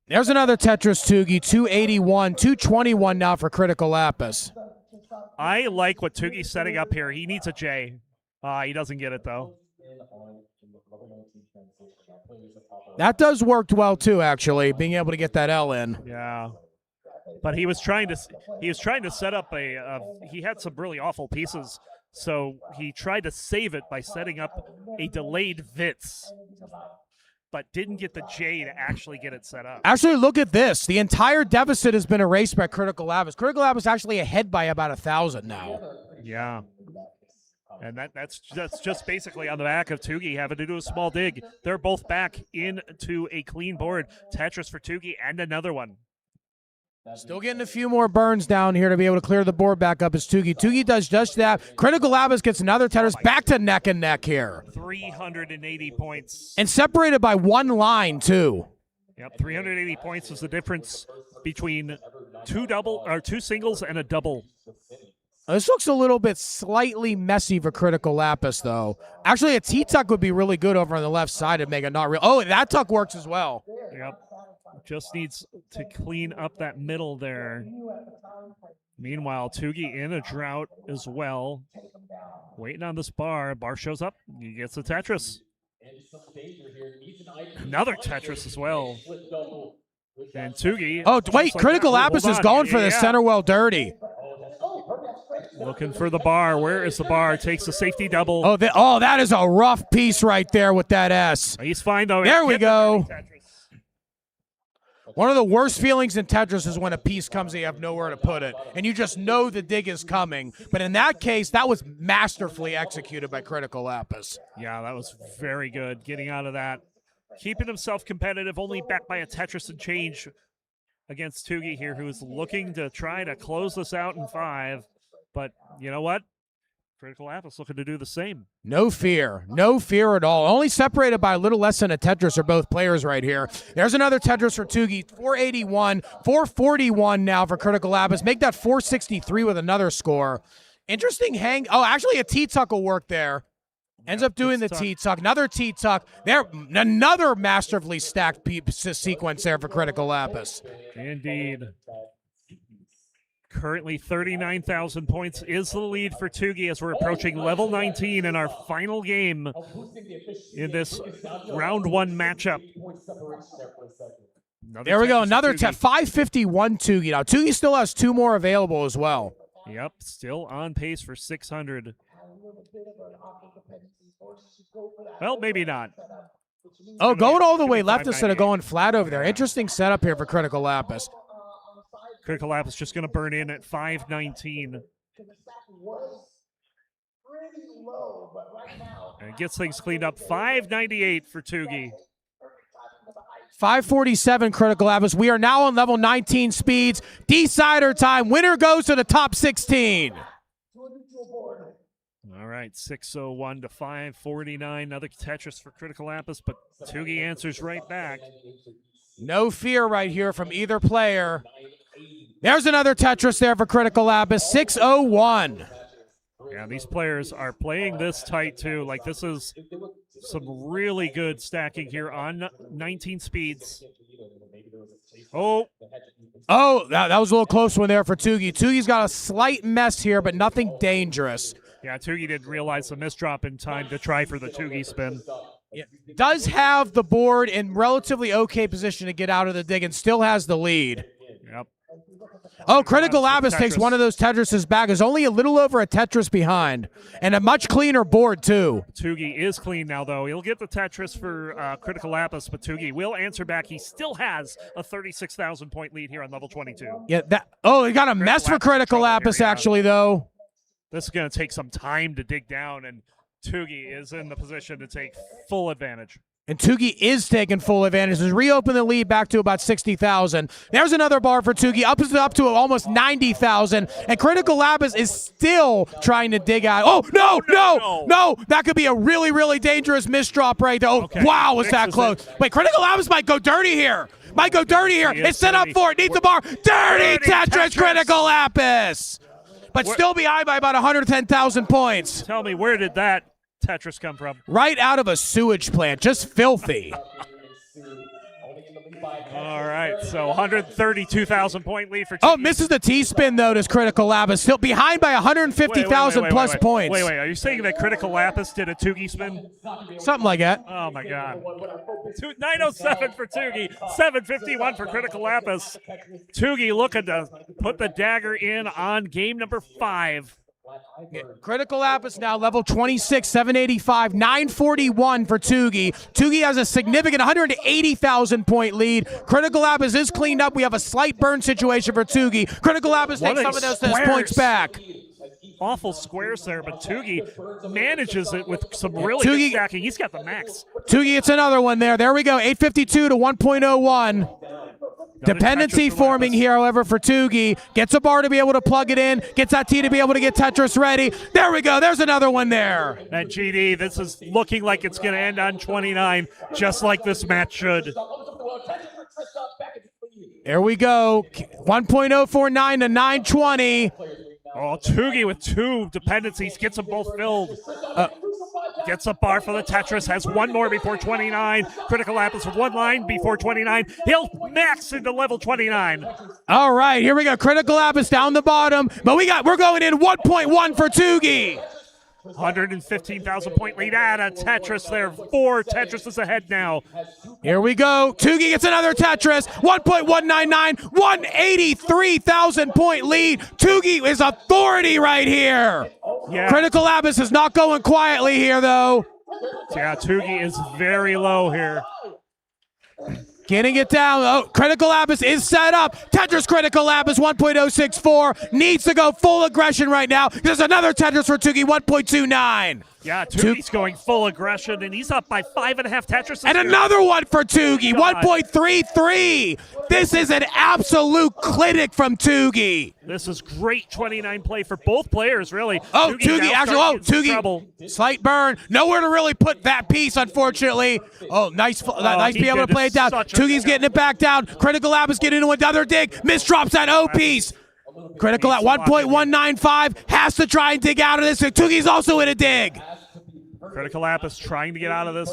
There's another Tetris Tugi, 281, 221 now for Critical Lapis. I like what Tugi's setting up here. He needs a J. He doesn't get it, though. That does work well, too, actually, being able to get that L in. Yeah. But he was trying to set up he had some really awful pieces, so he tried to save it by setting up a delayed Vitz, but didn't get the J to actually get it set up. Actually, look at this. The entire deficit has been erased by Critical Labs. Critical Labs is actually ahead by about 1,000 now. Yeah. And that's just basically on the back of Tugi having to do a small dig. They're both back into a clean board. Tetris for Tugi and another one. Still getting a few more burns down here to be able to clear the board back up as Tugi. Tugi does just that. Critical Labs gets another Tetris back to neck and neck here. 380 points. And separated by one line, too. Yep, 380 points is the difference between two singles and a double. This looks a little bit slightly messy for Critical Lapis, though. Actually, a T-Tuck would be really good over on the left side and make it not real. Oh, that Tuck works as well. Yep. Just needs to clean up that middle there. Meanwhile, Tugi in a drought as well. Waiting on this bar. Bar shows up. He gets the Tetris. Another Tetris as well. And Tugi. Oh, wait. Critical Lapis is going for the center well dirty. Looking for the bar. Where is the bar? Takes the safety double. Oh, that is a rough piece right there with that S. He's fine, though. There we go. One of the worst feelings in Tetris is when a piece comes and you have nowhere to put it, and you just know the dig is coming. But in that case, that was masterfully executed by Critical Lapis. Yeah, that was very good. Getting out of that. Keeping himself competitive, only backed by a Tetris and change against Tugi here, who is looking to try to close this out in 5. But you know what? Critical Lapis looking to do the same. No fear. No fear at all. Only separated by a little less than a Tetris are both players right here. There's another Tetris for Tugi. 481, 441 now for Critical Lapis. Make that 463 with another score. Interesting hang. Oh, actually a T-Tuck will work there. Ends up doing the T-Tuck. Another T-Tuck. There, another masterfully stacked sequence there for Critical Lapis. Indeed. Currently 39,000 points is the lead for Tugi as we're approaching level 19 in our final game in this round 1 matchup. There we go. Another 551 Tugi. Now, Tugi still has 2 more available as well. Yep, still on pace for 600. Well, maybe not. Oh, going all the way left instead of going flat over there. Interesting setup here for Critical Lapis. Critical Lapis just going to burn in at 519. And gets things cleaned up. 598 for Tugi. 547 Critical Lapis. We are now on level 19 speeds. Decider time. Winner goes to the top 16. All right, 601 to 549. Another Tetris for Critical Lapis, but Tugi answers right back. No fear right here from either player. There's another Tetris there for Critical Lapis, 601. Yeah, these players are playing this tight, too. Like, this is some really good stacking here on 19 speeds. Oh, that was a little close one there for Tugi. Tugi's got a slight mess here, but nothing dangerous. Yeah, Tugi didn't realize the misdrop in time to try for the Tugi spin. Yeah. Does have the board in relatively okay position to get out of the dig and still has the lead. Yep. Oh, Critical Lapis takes one of those Tetrises back. Is only a little over a Tetris behind. And a much cleaner board, too. Tugi is clean now, though. He'll get the Tetris for Critical Lapis, but Tugi will answer back. He still has a 36,000-point lead here on level 22. Yeah. He got a mess for Critical Lapis, actually, though. This is going to take some time to dig down, and Tugi is in the position to take full advantage. And Tugi is taking full advantage. Has reopened the lead back to about 60,000. There's another bar for Tugi, up to almost 90,000. And Critical Lapis is still trying to dig out. Oh, no! That could be a really, really dangerous misdrop right there. Oh, okay. Wow, was that close. Wait, Critical Lapis might go dirty here. It's set up for it. Needs a bar. Dirty Tetris, Critical Lapis. But still behind by about 110,000 points. Tell me, where did that Tetris come from? Right out of a sewage plant. Just filthy. All right, so 132,000 point lead for. Oh, misses the T-spin though. Does Critical Lapis still behind by 150,000 plus points? Wait, are you saying that Critical Lapis did a Tugi spin? Something like that. Oh my God. 907 for Tugi, 751 for Critical Lapis. Tugi looking to put the dagger in on game number 5. Critical Lapis now level 26, 785, 941 for Tugi. Tugi has a significant 180,000 point lead. Critical Lapis is cleaned up. We have a slight burn situation for Tugi. Critical Lapis takes some of those points back. Awful squares there, but Tugi manages it with some really good stacking. He's got the max. Tugi, it's another one there. There we go, 852 to 1.01. Dependency forming here, however, for Tugi. Gets a bar to be able to plug it in. Gets that T to be able to get Tetris ready. There we go. There's another one there. And GD, this is looking like it's going to end on 29, just like this match should. There we go. 1.049 to 920. Oh, Tugi with 2 dependencies. Gets them both filled. Gets a bar for the Tetris. Has one more before 29. Critical Lapis with 1 line before 29. He'll max into level 29. All right, here we go. Critical Lapis down the bottom. But we're going in 1.1 for Tugi. 115,000 point lead at a Tetris there. 4 Tetrises ahead now. Here we go. Tugi gets another Tetris. 1.199. 183,000 point lead. Tugi is authority right here. Yeah. Critical Lapis is not going quietly here, though. Yeah, Tugi is very low here. Getting it down. Oh, Critical Lapis is set up. Tetris Critical Lapis 1.064. Needs to go full aggression right now. There's another Tetris for Tugi 1.29. Yeah, Tugi's going full aggression, and he's up by 5.5 Tetrises. And another one for Tugi, 1.33. This is an absolute clinic from Tugi. This is great 29 play for both players, really. Oh, Tugi, slight burn. Nowhere to really put that piece, unfortunately. Oh, nice be able to play it down. Tugi's getting it back down. Critical Lapis getting into another dig. Misdrops that O piece. Critical at 1.195. Has to try and dig out of this. Tugi's also in a dig. Critical Lapis trying to get out of this.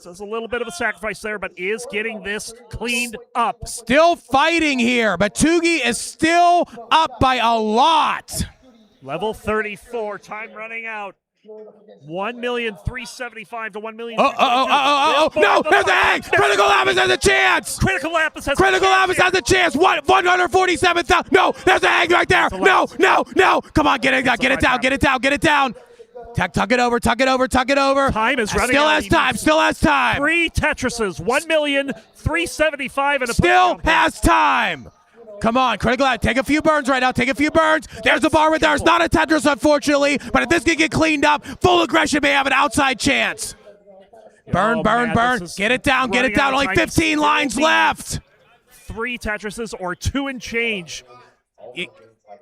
Does a little bit of a sacrifice there, but is getting this cleaned up. Still fighting here, but Tugi is still up by a lot. Level 34, time running out. 1,375,000 to 1,000,000. No, there's a hang. Critical Lapis has a chance. Critical Lapis has a chance. 147,000. No, there's a hang right there. No. Come on, get it down. Tuck it over. Time is running out. Still has time. 3 Tetrises, 1,375,000 and a still has time. Come on, Critical Lapis, take a few burns right now. There's a bar right there. It's not a Tetris, unfortunately, but if this can get cleaned up, full aggression may have an outside chance. Burn. Get it down. Only 15 lines left. 3 Tetrises or 2 and change.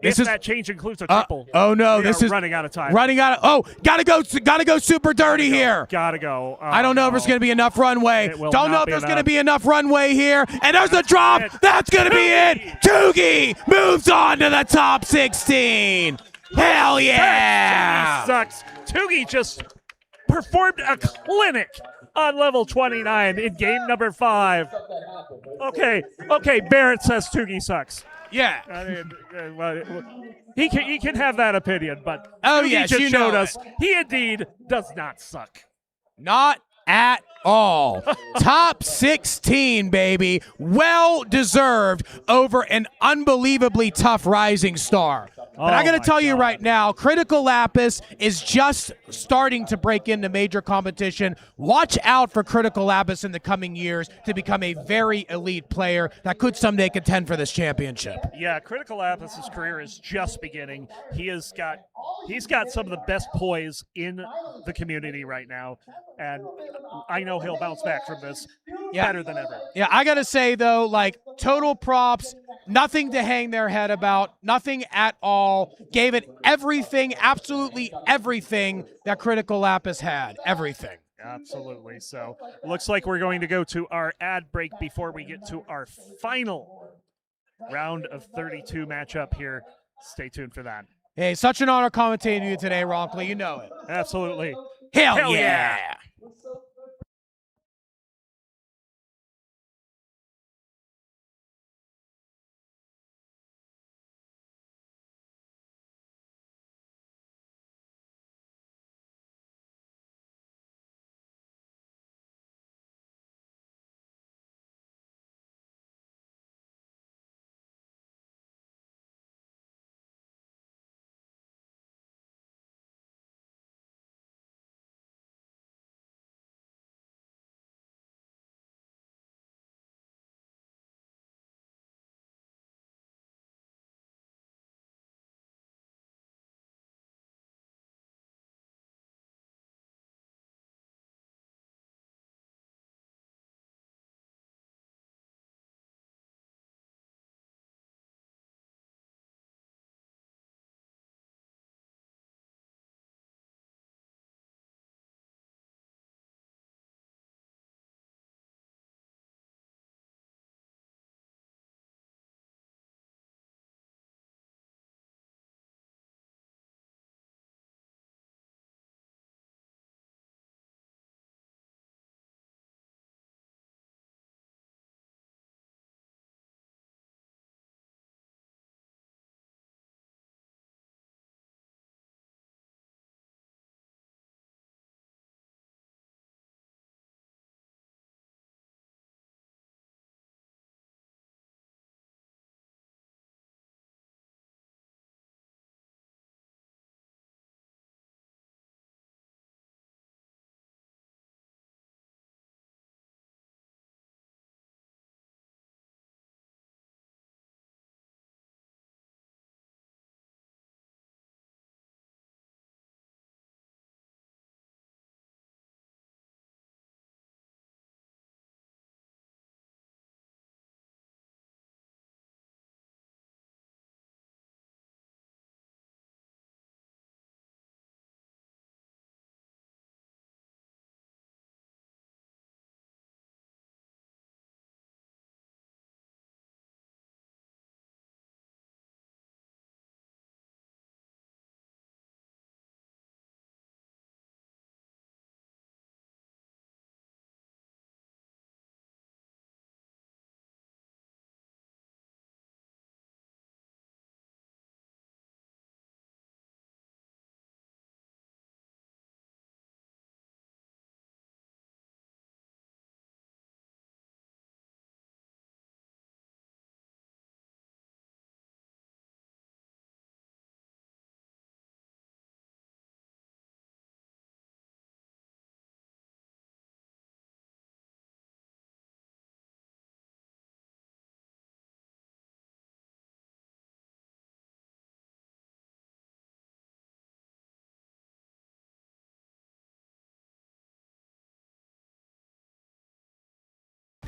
That change includes a triple. Oh no, this is running out of time. Gotta go super dirty here. Gotta go. I don't know if there's gonna be enough runway. Don't know if there's gonna be enough runway here. And there's a drop. That's gonna be it. Tugi moves on to the top 16. Hell yeah! Tugi sucks. Tugi just performed a clinic on level 29 in game number 5. Okay, Barrett says Tugi sucks. Yeah. I mean, he can have that opinion, but Tugi just showed us he indeed does not suck. Not at all. Top 16, baby. Well deserved over an unbelievably tough Rising Star. But I got to tell you right now, Critical Lapis is just starting to break into major competition. Watch out for Critical Lapis in the coming years to become a very elite player that could someday contend for this championship. Yeah, Critical Lapis' career is just beginning. He's got some of the best poise in the community right now, and I know he'll bounce back from this better than ever. Yeah, I got to say, though, total props, nothing to hang their head about, nothing at all. Gave it everything, absolutely everything that Critical Lapis had. Everything. Absolutely. So looks like we're going to go to our ad break before we get to our final round of 32 matchup here. Stay tuned for that. Hey, such an honor commentating you today, Ronkley. You know it. Absolutely. Hell yeah.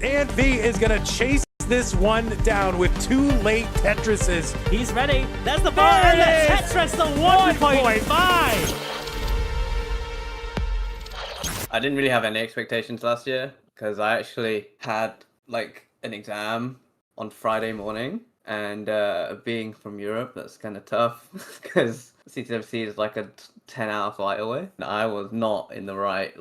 And V is going to chase this one down with 2 late Tetrises. He's ready. That's the bar. And the Tetris, the 1.5. I didn't really have any expectations last year because I actually had like an exam on Friday morning, and being from Europe, that's kind of tough because CTWC is like a 10-hour flight away. And I was not in the right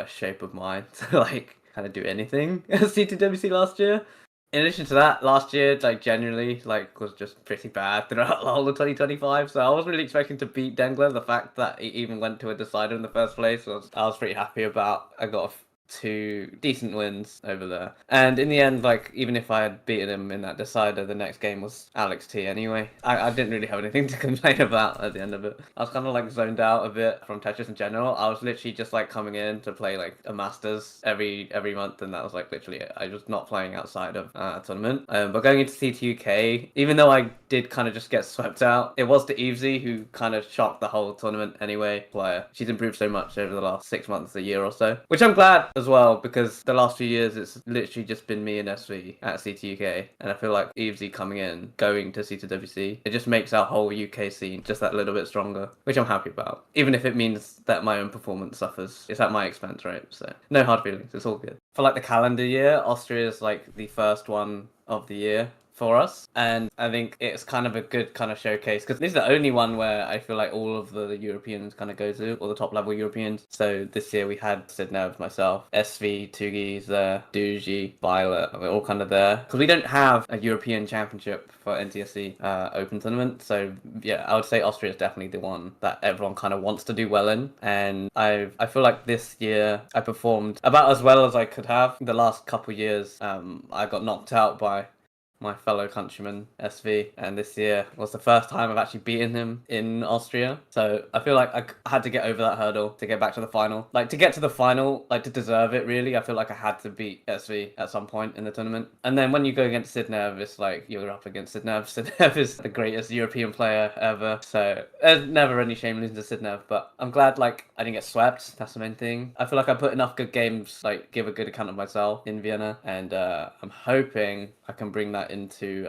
shape of mind to like kind of do anything at CTWC last year. In addition to that, last year, generally, was just pretty bad throughout the whole of 2025. So I wasn't really expecting to beat Dengler. The fact that it even went to a decider in the first place I was pretty happy about. I got 2 decent wins over there. And in the end, even if I had beaten him in that decider, the next game was Alex T anyway. I didn't really have anything to complain about at the end of it. I was kind of zoned out a bit from Tetris in general. I was literally just coming in to play a Masters every month, and that was literally it. I was not playing outside of a tournament. But going into CTUK, even though I did kind of just get swept out, it was the Evesy who kind of shocked the whole tournament anyway. Player. She's improved so much over the last 6 months, a year or so, which I'm glad as well, because the last few years it's literally just been me and SV at CTUK, and I feel like Evesy coming in, going to CTWC, it just makes our whole UK scene just that little bit stronger, which I'm happy about, even if it means that my own performance suffers. It's at my expense, right? So no hard feelings, it's all good. For the calendar year, Austria is the first one of the year for us, and I think it's kind of a good kind of showcase because this is the only one where I feel like all of the Europeans kind of go to, all the top level Europeans. So this year we had Sidnev, myself, SV, Tugi's there, Duji, Violet, we're all kind of there because we don't have a European championship for NTSC open tournament. So yeah, I would say Austria is definitely the one that everyone kind of wants to do well in, and I feel like this year I performed about as well as I could have. The last couple years I got knocked out by my fellow countryman SV, and this year was the first time I've actually beaten him in Austria. So I feel like I had to get over that hurdle to get back to the final. To get to the final, to deserve it really, I feel like I had to beat SV at some point in the tournament. And then when you go against Sidnev, it's you're up against Sidnev. Sidnev is the greatest European player ever. So there's never any shame losing to Sidnev, but I'm glad I didn't get swept. That's the main thing. I feel like I put enough good games, give a good account of myself in Vienna, and I'm hoping I can bring that into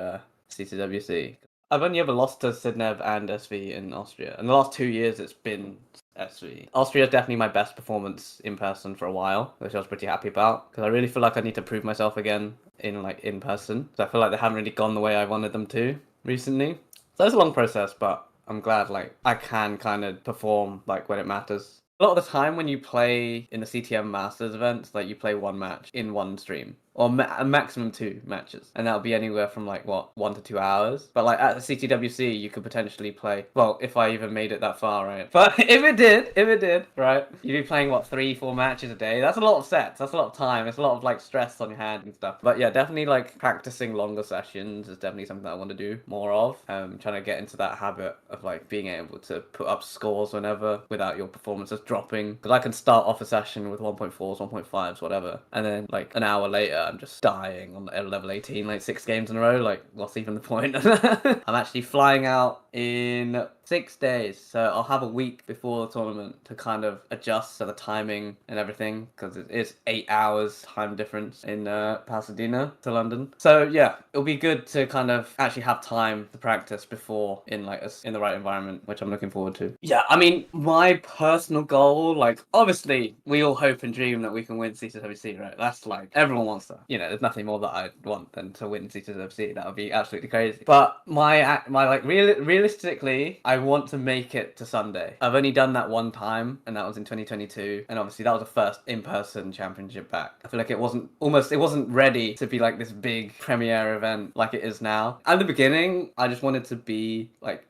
CTWC. I've only ever lost to Sidnev and SV in Austria. In the last 2 years, it's been SV. Austria is definitely my best performance in person for a while, which I was pretty happy about, because I really feel like I need to prove myself again in person. So I feel like they haven't really gone the way I wanted them to recently. So it's a long process, but I'm glad I can kind of perform when it matters. A lot of the time when you play in the CTM Masters events, you play one match in one stream. Or a maximum 2 matches, and that'll be anywhere from 1 to 2 hours. But at the CTWC, you could potentially play, well, if I even made it that far, right? But if it did, right, you'd be playing 3-4 matches a day. That's a lot of sets. That's a lot of time. It's a lot of stress on your hand and stuff. But yeah, definitely practicing longer sessions is definitely something that I want to do more of. Trying to get into that habit of being able to put up scores whenever without your performances dropping. Because I can start off a session with 1.4s, 1.5s, whatever, and then an hour later I'm just dying on level 18 6 games in a row. What's even the point? I'm actually flying out in 6 days, so I'll have a week before the tournament to kind of adjust to the timing and everything, because it is 8 hours time difference in Pasadena to London. So yeah, it'll be good to kind of actually have time to practice before in in the right environment, which I'm looking forward to. Yeah, I mean, my personal goal, obviously we all hope and dream that we can win CTWC, right? That's everyone wants that. There's nothing more that I want than to win CTWC. That would be absolutely crazy. But my realistically, I want to make it to Sunday. I've only done that one time, and that was in 2022. And obviously that was the first in-person championship back. I feel like it wasn't ready to be this big premiere event like it is now. At the beginning, I just wanted to be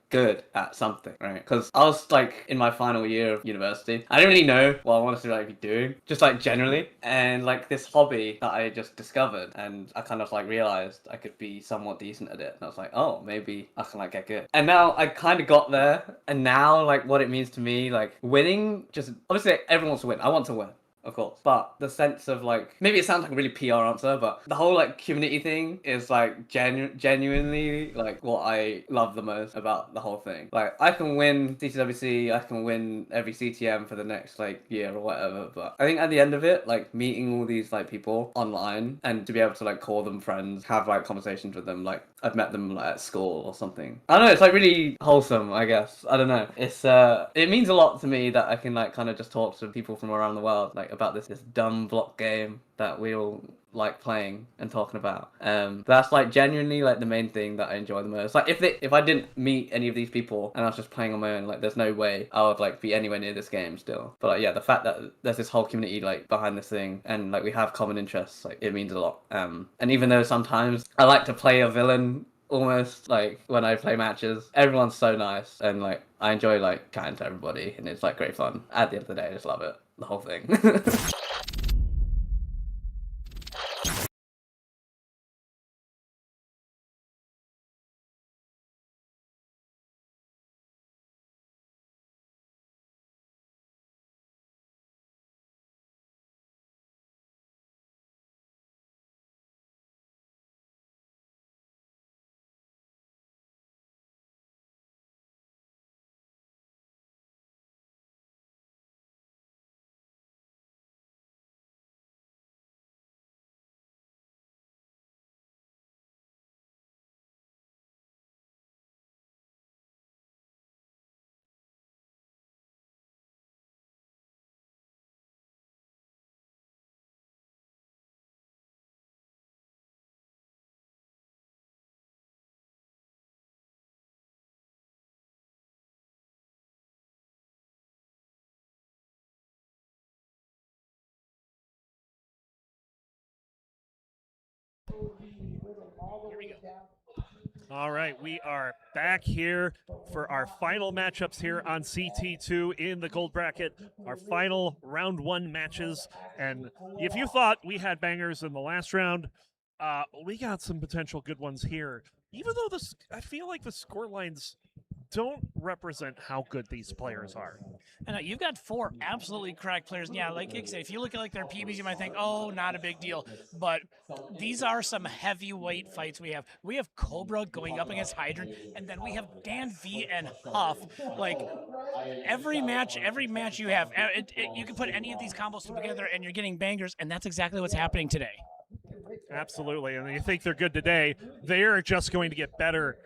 good at something, right? Because I was in my final year of university. I didn't really know what I wanted to be doing, just generally, and this hobby that I just discovered, and I kind of realized I could be somewhat decent at it, and I was oh, maybe I can get good. And now I kind of got there, and now what it means to me, winning, just obviously everyone wants to win. I want to win. of course. But the sense of like, maybe it sounds like a really PR answer, but the whole like community thing is like genuinely like what I love the most about the whole thing. Like I can win CTWC, I can win every CTM for the next like year or whatever, but I think at the end of it, like meeting all these like people online and to be able to like call them friends, have like conversations with them, like I've met them like at school or something. I don't know, it's like really wholesome, I guess. I don't know. It's it means a lot to me that I can like kind of just talk to people from around the world like about this dumb block game that we all like playing and talking about. That's like genuinely like the main thing that I enjoy the most. Like if I didn't meet any of these people and I was just playing on my own, like there's no way I would like be anywhere near this game still. But like yeah, the fact that there's this whole community like behind this thing and like we have common interests, like it means a lot. And even though sometimes I like to play a villain almost like when I play matches, everyone's so nice and like I enjoy like chatting to everybody and it's like great fun. At the end of the day, I just love it, the whole thing. All right, we are back here for our final matchups here on CT2 in the gold bracket, our final round 1 matches. And if you thought we had bangers in the last round, we got some potential good ones here. Even though I feel like the score lines don't represent how good these players are. And you've got 4 absolutely correct players. And yeah, like you say, if you look at like their PBs, you might think, oh, not a big deal. But these are some heavyweight fights we have. We have Cobra going up against Hydrant, and then we have Dan V and Huff. Like every match you have, you can put any of these combos together, and you're getting bangers, and that's exactly what's happening today. Absolutely, and you think they're good today, they're just going to get better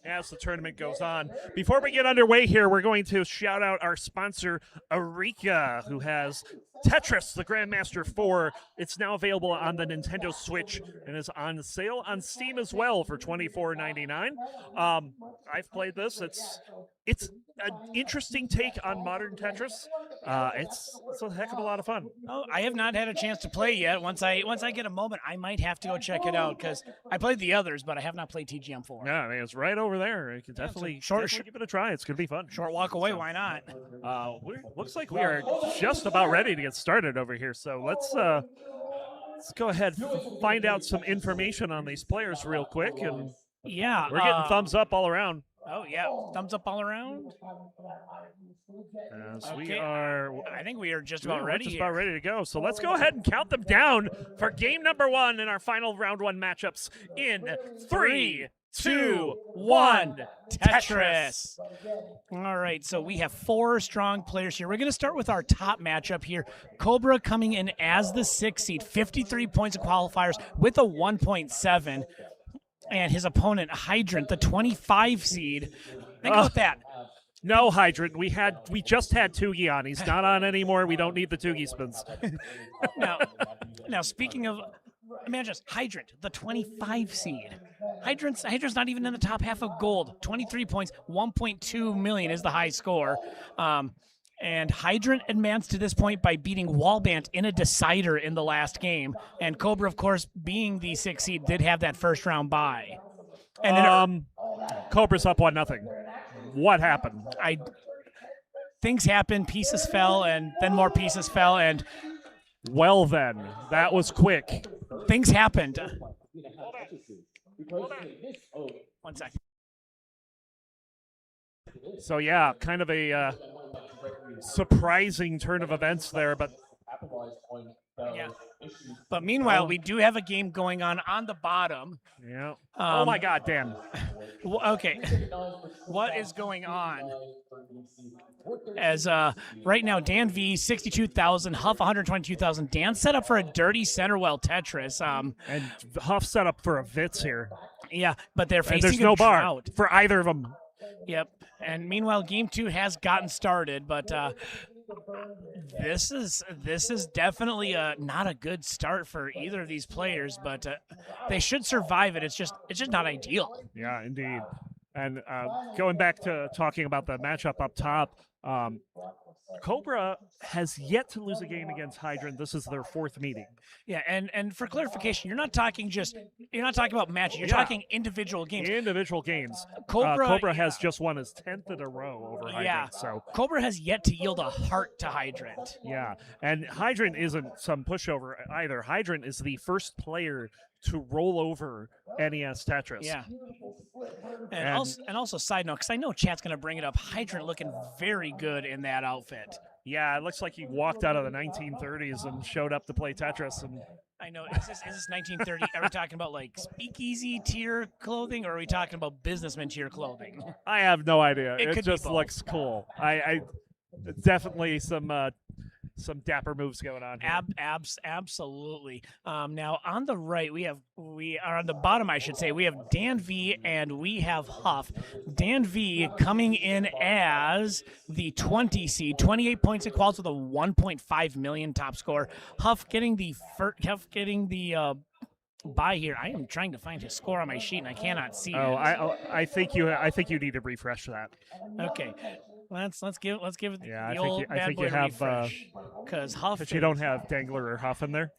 as the tournament goes on. Before we get underway here, we're going to shout out our sponsor, Eureka, who has Tetris, the Grandmaster 4. It's now available on the Nintendo Switch and is on sale on Steam as well for $24.99. I've played this. It's an interesting take on modern Tetris. It's a heck of a lot of fun. Oh, I have not had a chance to play yet. Once I get a moment, I might have to go check it out because I played the others, but I have not played TGM4. Yeah, I mean, it's right over there. You can definitely give it a try. It's gonna be fun. Short walk away. Why not? Looks like we are just about ready to get started over here. So let's go ahead and find out some information on these players real quick. And yeah, we're getting thumbs up all around. Oh yeah, thumbs up all around. As we are, I think we are just about ready. Just about ready to go. So let's go ahead and count them down for game number 1 in our final round 1 matchups. In 3, 2, 1, Tetris. All right, so we have 4 strong players here. We're going to start with our top matchup here. Cobra coming in as the 6th seed, 53 points of qualifiers with a 1.7. And his opponent, Hydrant, the 25 seed. Think about that. No, Hydrant. We just had Tugi on. He's not on anymore. We don't need the Tugi spins. Now, speaking of, imagine this, Hydrant, the 25 seed. Hydrant's not even in the top half of gold. 23 points, 1.2 million is the high score. And Hydrant advanced to this point by beating Wallbant in a decider in the last game. And Cobra, of course, being the 6th seed, did have that first round bye. And then Cobra's up 1-0. What happened? Things happened. Pieces fell, and then more pieces fell, and well, then that was quick. Things happened. Hold on. 1 second. So yeah, kind of a surprising turn of events there, but capitalized on those issues. But meanwhile, we do have a game going on the bottom. Yeah. Oh my God, Dan. Okay. What is going on? As right now, Dan V 62,000, Huff 122,000. Dan set up for a dirty center well Tetris. And Huff set up for a Vitz here. Yeah, but they're facing there's no bar drought for either of them. Yep. And meanwhile, game 2 has gotten started, but this is definitely not a good start for either of these players. But they should survive it. It's just not ideal. Yeah, indeed. And going back to talking about the matchup up top, Cobra has yet to lose a game against Hydrant. This is their 4th meeting. Yeah, and for clarification, you're not talking about matches. You're talking individual games. Individual games. Cobra has just won his 10th in a row over Hydrant. Yeah, So Cobra has yet to yield a heart to Hydrant. yeah, and Hydrant isn't some pushover either. Hydrant is the first player to roll over NES Tetris. Yeah. And also side note, because I know chat's going to bring it up, Hydrant looking very good in that outfit. Yeah, it looks like he walked out of the 1930s and showed up to play Tetris. And I know. Is this 1930? Are we talking about like speakeasy tier clothing, or are we talking about businessman tier clothing? I have no idea. It It could just be both. looks cool. I definitely some dapper moves going on here. Absolutely. Now on the right, we are on the bottom, I should say, we have Dan V and we have Huff. Dan V coming in as the 20 seed, 28 points at quals with a 1.5 million top score. Huff getting the bye here. I am trying to find his score on my sheet and I cannot see it. I think you need to refresh that. Okay. Let's give it Yeah, the old I bad think boy you have refresh. Because Huff. But you don't have Dangler or Huff in there.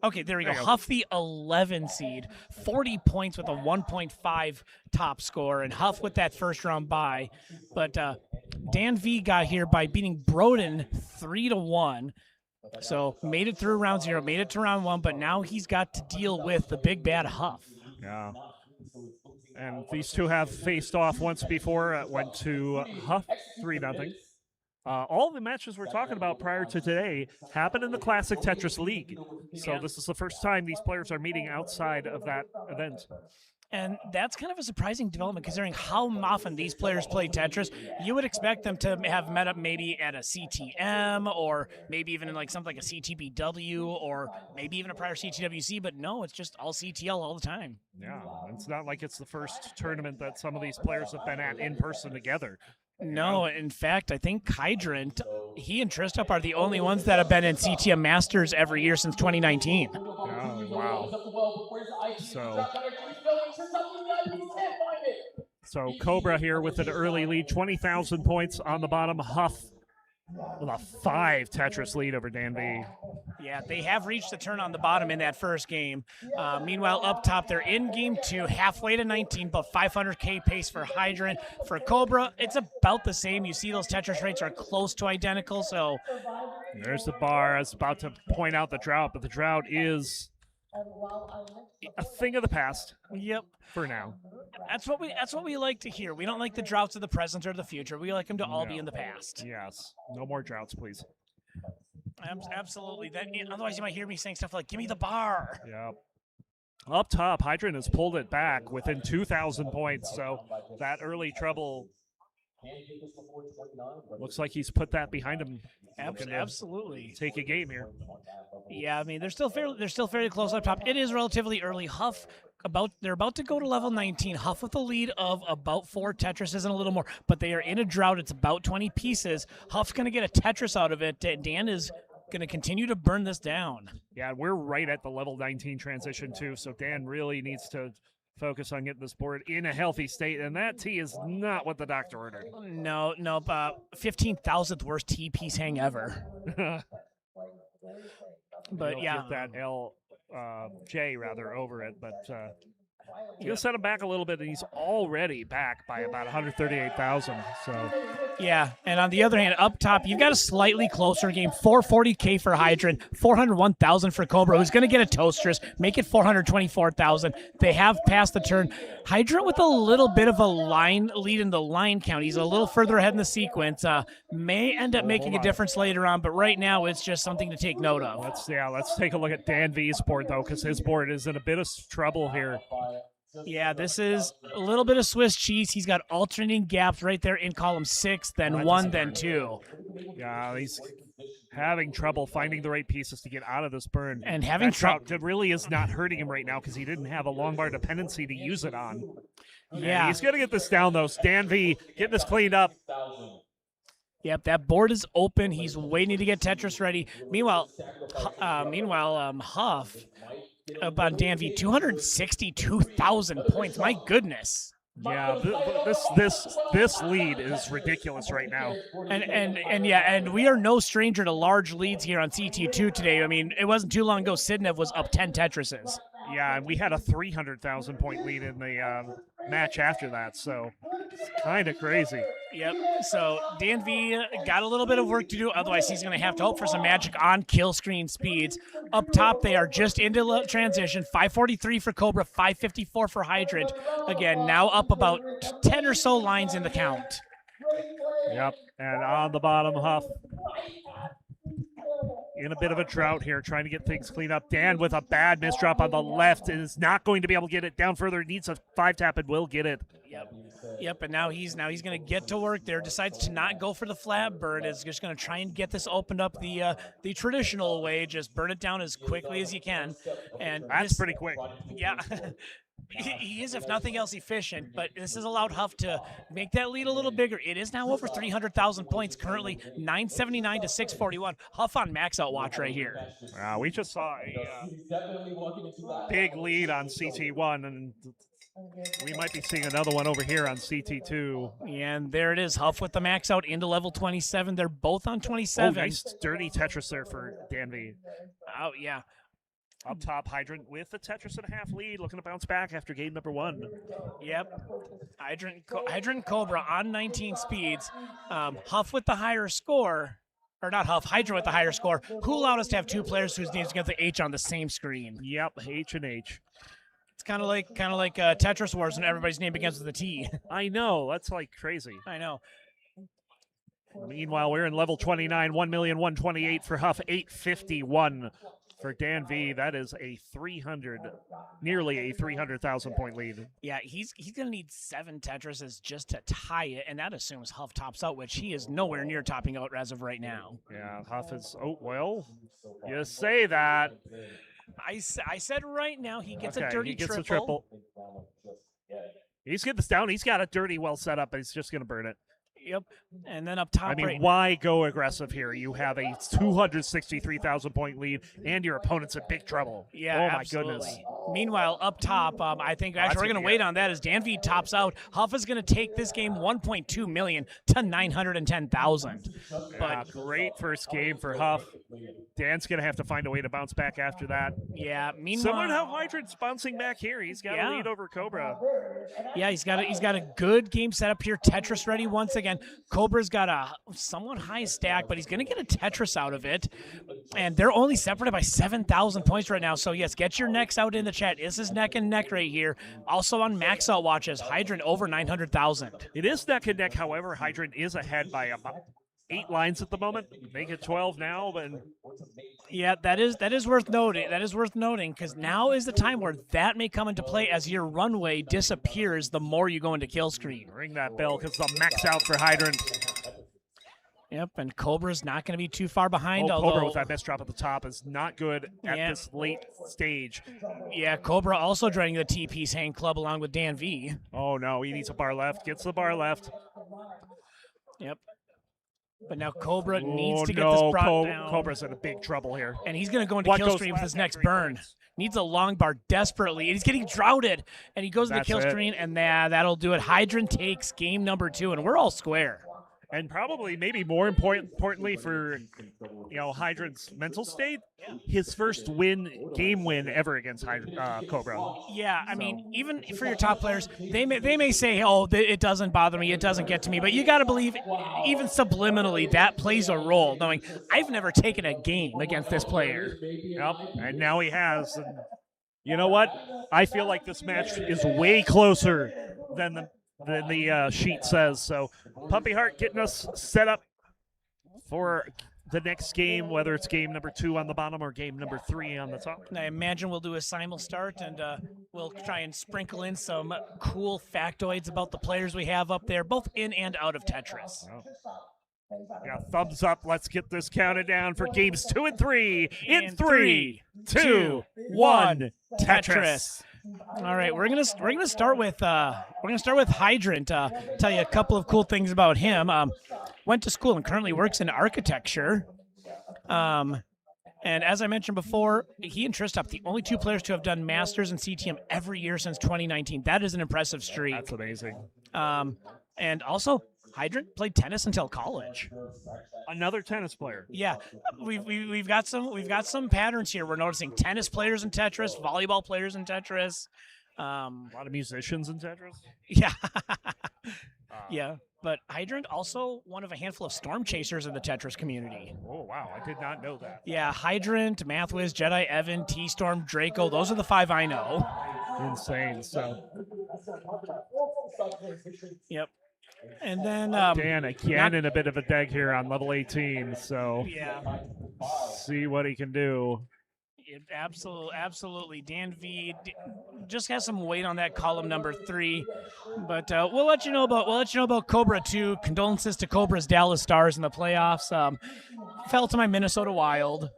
Okay, there we go. There you go. Huff the 11 seed, 40 points with a 1.5 top score, and Huff with that first round bye. But Dan V got here by beating Broden 3-1. So made it through round 0, made it to round 1, but now he's got to deal with the big bad Huff. Yeah. And these two have faced off once before. It went to Huff 3-0. All the matches we're talking about prior to today happened in the Classic Tetris League. So this is the first time these players are meeting outside of that event. And that's kind of a surprising development considering how often these players play Tetris. You would expect them to have met up maybe at a CTM or maybe even in like something like a CTBW or maybe even a prior CTWC, but no, it's just all CTL all the time. Yeah, it's not like it's the first tournament that some of these players have been at in person together. No, in fact, I think Hydrant, he and Tristup are the only ones that have been in CTM Masters every year since 2019. Oh, wow. So Cobra here with an early lead, 20,000 points on the bottom. Huff with a 5 Tetris lead over Dan B. Yeah, they have reached the turn on the bottom in that first game. Meanwhile, up top, they're in game 2, halfway to 19, but 500K pace for Hydrant. For Cobra, it's about the same. You see those Tetris rates are close to identical, so... There's the bar. I was about to point out the drought, but the drought is a thing of the past. Yep. For now. That's what we like to hear. We don't like the droughts of the present or the future. We like them to all be in the past. Yes. No more droughts, please. Absolutely. Otherwise, you might hear me saying stuff like, give me the bar. Yeah. Up top, Hydrant has pulled it back within 2,000 points, so that early trouble looks like he's put that behind him. Absolutely. Take a game here. Yeah, I mean, they're still fairly close up top. It is relatively early. Huff, they're about to go to level 19. Huff with a lead of about 4 Tetrises and a little more, but they are in a drought. It's about 20 pieces. Huff's going to get a Tetris out of it. Dan is going to continue to burn this down. Yeah, we're right at the level 19 transition too, so Dan really needs to focus on getting this board in a healthy state, and that T is not what the doctor ordered. No, 15,000th worst T piece hang ever. But yeah, get that J rather over it, but He'll set him back a little bit, and he's already back by about 138,000. So, yeah. And on the other hand, up top, you've got a slightly closer game. 440K for Hydrant, 401,000 for Cobra, who's going to get a Toastress, make it 424,000. They have passed the turn. Hydrant with a little bit of a line lead in the line count. He's a little further ahead in the sequence. May end up making a difference later on, but right now it's just something to take note of. Let's take a look at Dan V's board, though, because his board is in a bit of trouble here. Yeah, this is a little bit of Swiss cheese. He's got alternating gaps right there in column 6, then 1, then 2. Yeah, he's having trouble finding the right pieces to get out of this burn. And having trouble. It really is not hurting him right now because he didn't have a long bar dependency to use it on. Yeah. And he's going to get this down, though. Dan V getting this cleaned up. Yep, that board is open. He's waiting to get Tetris ready. Meanwhile, Huff up on Dan V, 262,000 points. My goodness. Yeah, this lead is ridiculous right now. And we are no stranger to large leads here on CT2 today. I mean, it wasn't too long ago Sidnev was up 10 Tetrises. Yeah, and we had a 300,000 point lead in the match after that, so it's kind of crazy. Yep, so Dan V got a little bit of work to do, otherwise he's going to have to hope for some magic on kill screen speeds. Up top, they are just into transition, 543 for Cobra, 554 for Hydrant. Again, now up about 10 or so lines in the count. Yep, and on the bottom, Huff in a bit of a drought here, trying to get things cleaned up. Dan with a bad misdrop on the left is not going to be able to get it down further. Needs a 5-tap and will get it. Yep, and now he's going to get to work there. Decides to not go for the flat burn. Is just going to try and get this opened up the traditional way. Just burn it down as quickly as you can. And that's pretty quick. Yeah. He is, if nothing else, efficient, but this has allowed Huff to make that lead a little bigger. It is now over 300,000 points, currently 979 to 641. Huff on max out watch right here. We just saw a big lead on CT1, and we might be seeing another one over here on CT2. And there it is, Huff with the max out into level 27. They're both on 27. Oh, nice dirty Tetris there for Dan V. Oh, yeah. Up top, Hydrant with a Tetris and a half lead, looking to bounce back after game number 1. Yep. Hydrant Cobra on 19 speeds. Huff with the higher score. Or not Huff, Hydrant with the higher score. Who allowed us to have two players whose names get the H on the same screen? Yep, H and H. It's kind of like Tetris Wars when everybody's name begins with a T. I know, that's like crazy. I know. Meanwhile, we're in level 29, 1,128,000 for Huff, 851 for Dan V. That is nearly a 300,000 point lead. Yeah, he's going to need 7 Tetrises just to tie it, and that assumes Huff tops out, which he is nowhere near topping out as of right now. Yeah, Huff is, you say that. I said right now he gets a dirty triple. triple. A triple. He's getting this down. He's got a dirty well set up, but he's just going to burn it. Yep, and then up top. I mean, why go aggressive here? You have a 263,000 point lead, and your opponent's in big trouble. Yeah, oh my absolutely. goodness. Meanwhile, up top, I think actually we're going to wait on that as Dan V tops out. Huff is going to take this game 1.2 million to 910,000. But great first game for Huff. Dan's going to have to find a way to bounce back after that. Yeah, meanwhile, similar to how Hydrant's bouncing back here. He's got a lead over Cobra. Yeah, he's got a good game set up here. Tetris ready once again. Cobra's got a somewhat high stack, but he's going to get a Tetris out of it. And they're only separated by 7,000 points right now. So, yes, get your necks out in the chat. This is neck and neck right here. Also on max out watches, Hydrant over 900,000. It is neck and neck. However, Hydrant is ahead by about 8 lines at the moment. Make it 12 now, but yeah, that is worth noting. That is worth noting because now is the time where that may come into play as your runway disappears the more you go into kill screen. Ring that bell because the max out for Hydrant. Yep, and Cobra's not going to be too far behind. Cobra with that misdrop at the top is not good at this late stage. Yeah, Cobra also joining the T-Piece Hang Club along with Dan V. Oh no, he needs a bar left. Gets the bar left. Yep. But now Cobra needs to get this brought down. Cobra's in a big trouble here. And he's going to go into kill screen with his next burn. Needs a long bar desperately, and he's getting droughted. And he goes into kill screen, and that'll do it. Hydrant takes game number 2, and we're all square. And probably maybe more importantly for Hydrant's mental state, his first game win ever against Cobra. Yeah, I mean, even for your top players, they may say, "Oh, it doesn't bother me, it doesn't get to me," but you got to believe, even subliminally, that plays a role. Knowing I've never taken a game against this player. Yep, and now he has. And you know what? I feel like this match is way closer than the sheet says. So Puppy Heart getting us set up for the next game, whether it's game number 2 on the bottom or game number 3 on the top. And I imagine we'll do a simul start, and we'll try and sprinkle in some cool factoids about the players we have up there, both in and out of Tetris. Oh. Yeah, thumbs up. Let's get this counted down for games 2 and 3 in 3, 2, 1. Tetris. All right, we're gonna start with Hydrant. Tell you a couple of cool things about him. Went to school and currently works in architecture. And as I mentioned before, he and Tristop, the only 2 players to have done Masters and CTM every year since 2019. That is an impressive streak. That's amazing. And also, Hydrant played tennis until college. Another tennis player. Yeah, we've got some patterns here. We're noticing tennis players in Tetris, volleyball players in Tetris. A lot of musicians in Tetris. Yeah. Yeah, but Hydrant also one of a handful of storm chasers in the Tetris community. Oh, wow. I did not know that. Yeah, Hydrant, Mathwiz, Jedi Evan, T-Storm, Draco. Those are the 5 I know. Insane. So. Yep. And then Dan again in a bit of a deg here on level 18. So yeah, see what he can do. Absolutely. Dan V just has some weight on that column number 3, but we'll let you know about Cobra 2. Condolences to Cobra's Dallas Stars in the playoffs. Fell to my Minnesota Wild.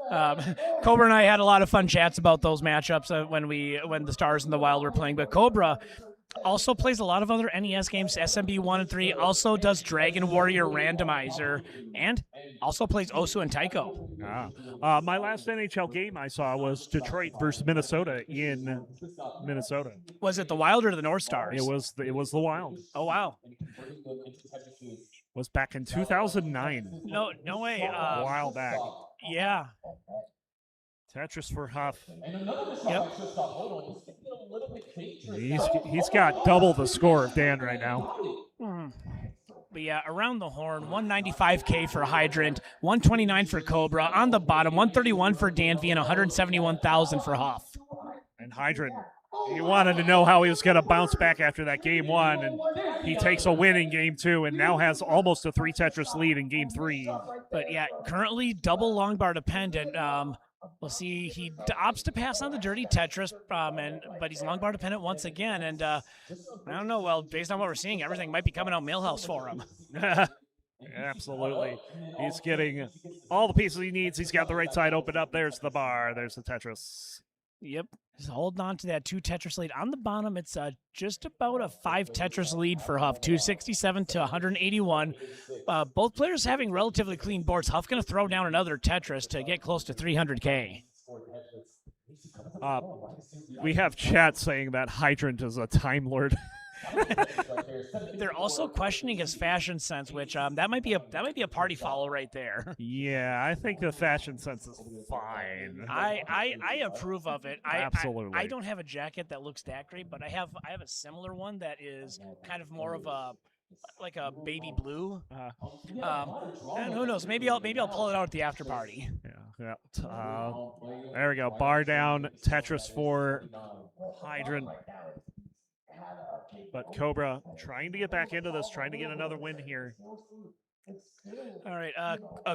Cobra and I had a lot of fun chats about those matchups when the Stars and the Wild were playing. But Cobra also plays a lot of other NES games, SMB 1 and 3, also does Dragon Warrior Randomizer, and also plays Osu and Taiko. My last NHL game I saw was Detroit versus Minnesota in Minnesota. Was it the Wild or the North Stars? It was the Wild. Oh, wow. Was back in 2009. No way. A while back. Yeah. Tetris for Huff. Yep. He's got double the score of Dan right now. But yeah, around the horn, 195K for Hydrant, 129 for Cobra. On the bottom, 131 for Dan V, and 171,000 for Huff. And Hydrant, he wanted to know how he was going to bounce back after that game 1, and he takes a win in game 2 and now has almost a 3 Tetris lead in game 3. But yeah, currently double long bar dependent. We'll see. He opts to pass on the dirty Tetris, but he's long bar dependent once again. And I don't know. Well, based on what we're seeing, everything might be coming out Millhouse for him. Absolutely. He's getting all the pieces he needs. He's got the right side open up. There's the bar. There's the Tetris. Yep. He's holding on to that 2 Tetris lead. On the bottom, it's just about a 5 Tetris lead for Huff, 267 to 181. Both players having relatively clean boards. Huff going to throw down another Tetris to get close to 300K. We have chat saying that Hydrant is a Time Lord. They're also questioning his fashion sense, which that might be a party follow right there. Yeah, I think the fashion sense is fine. I approve of it. Absolutely. I don't have a jacket that looks that great, but I have a similar one that is kind of more of a baby blue. And who knows? Maybe I'll pull it out at the after party. Yeah. There we go. Bar down. Tetris for Hydrant. But Cobra trying to get back into this, trying to get another win here. All right,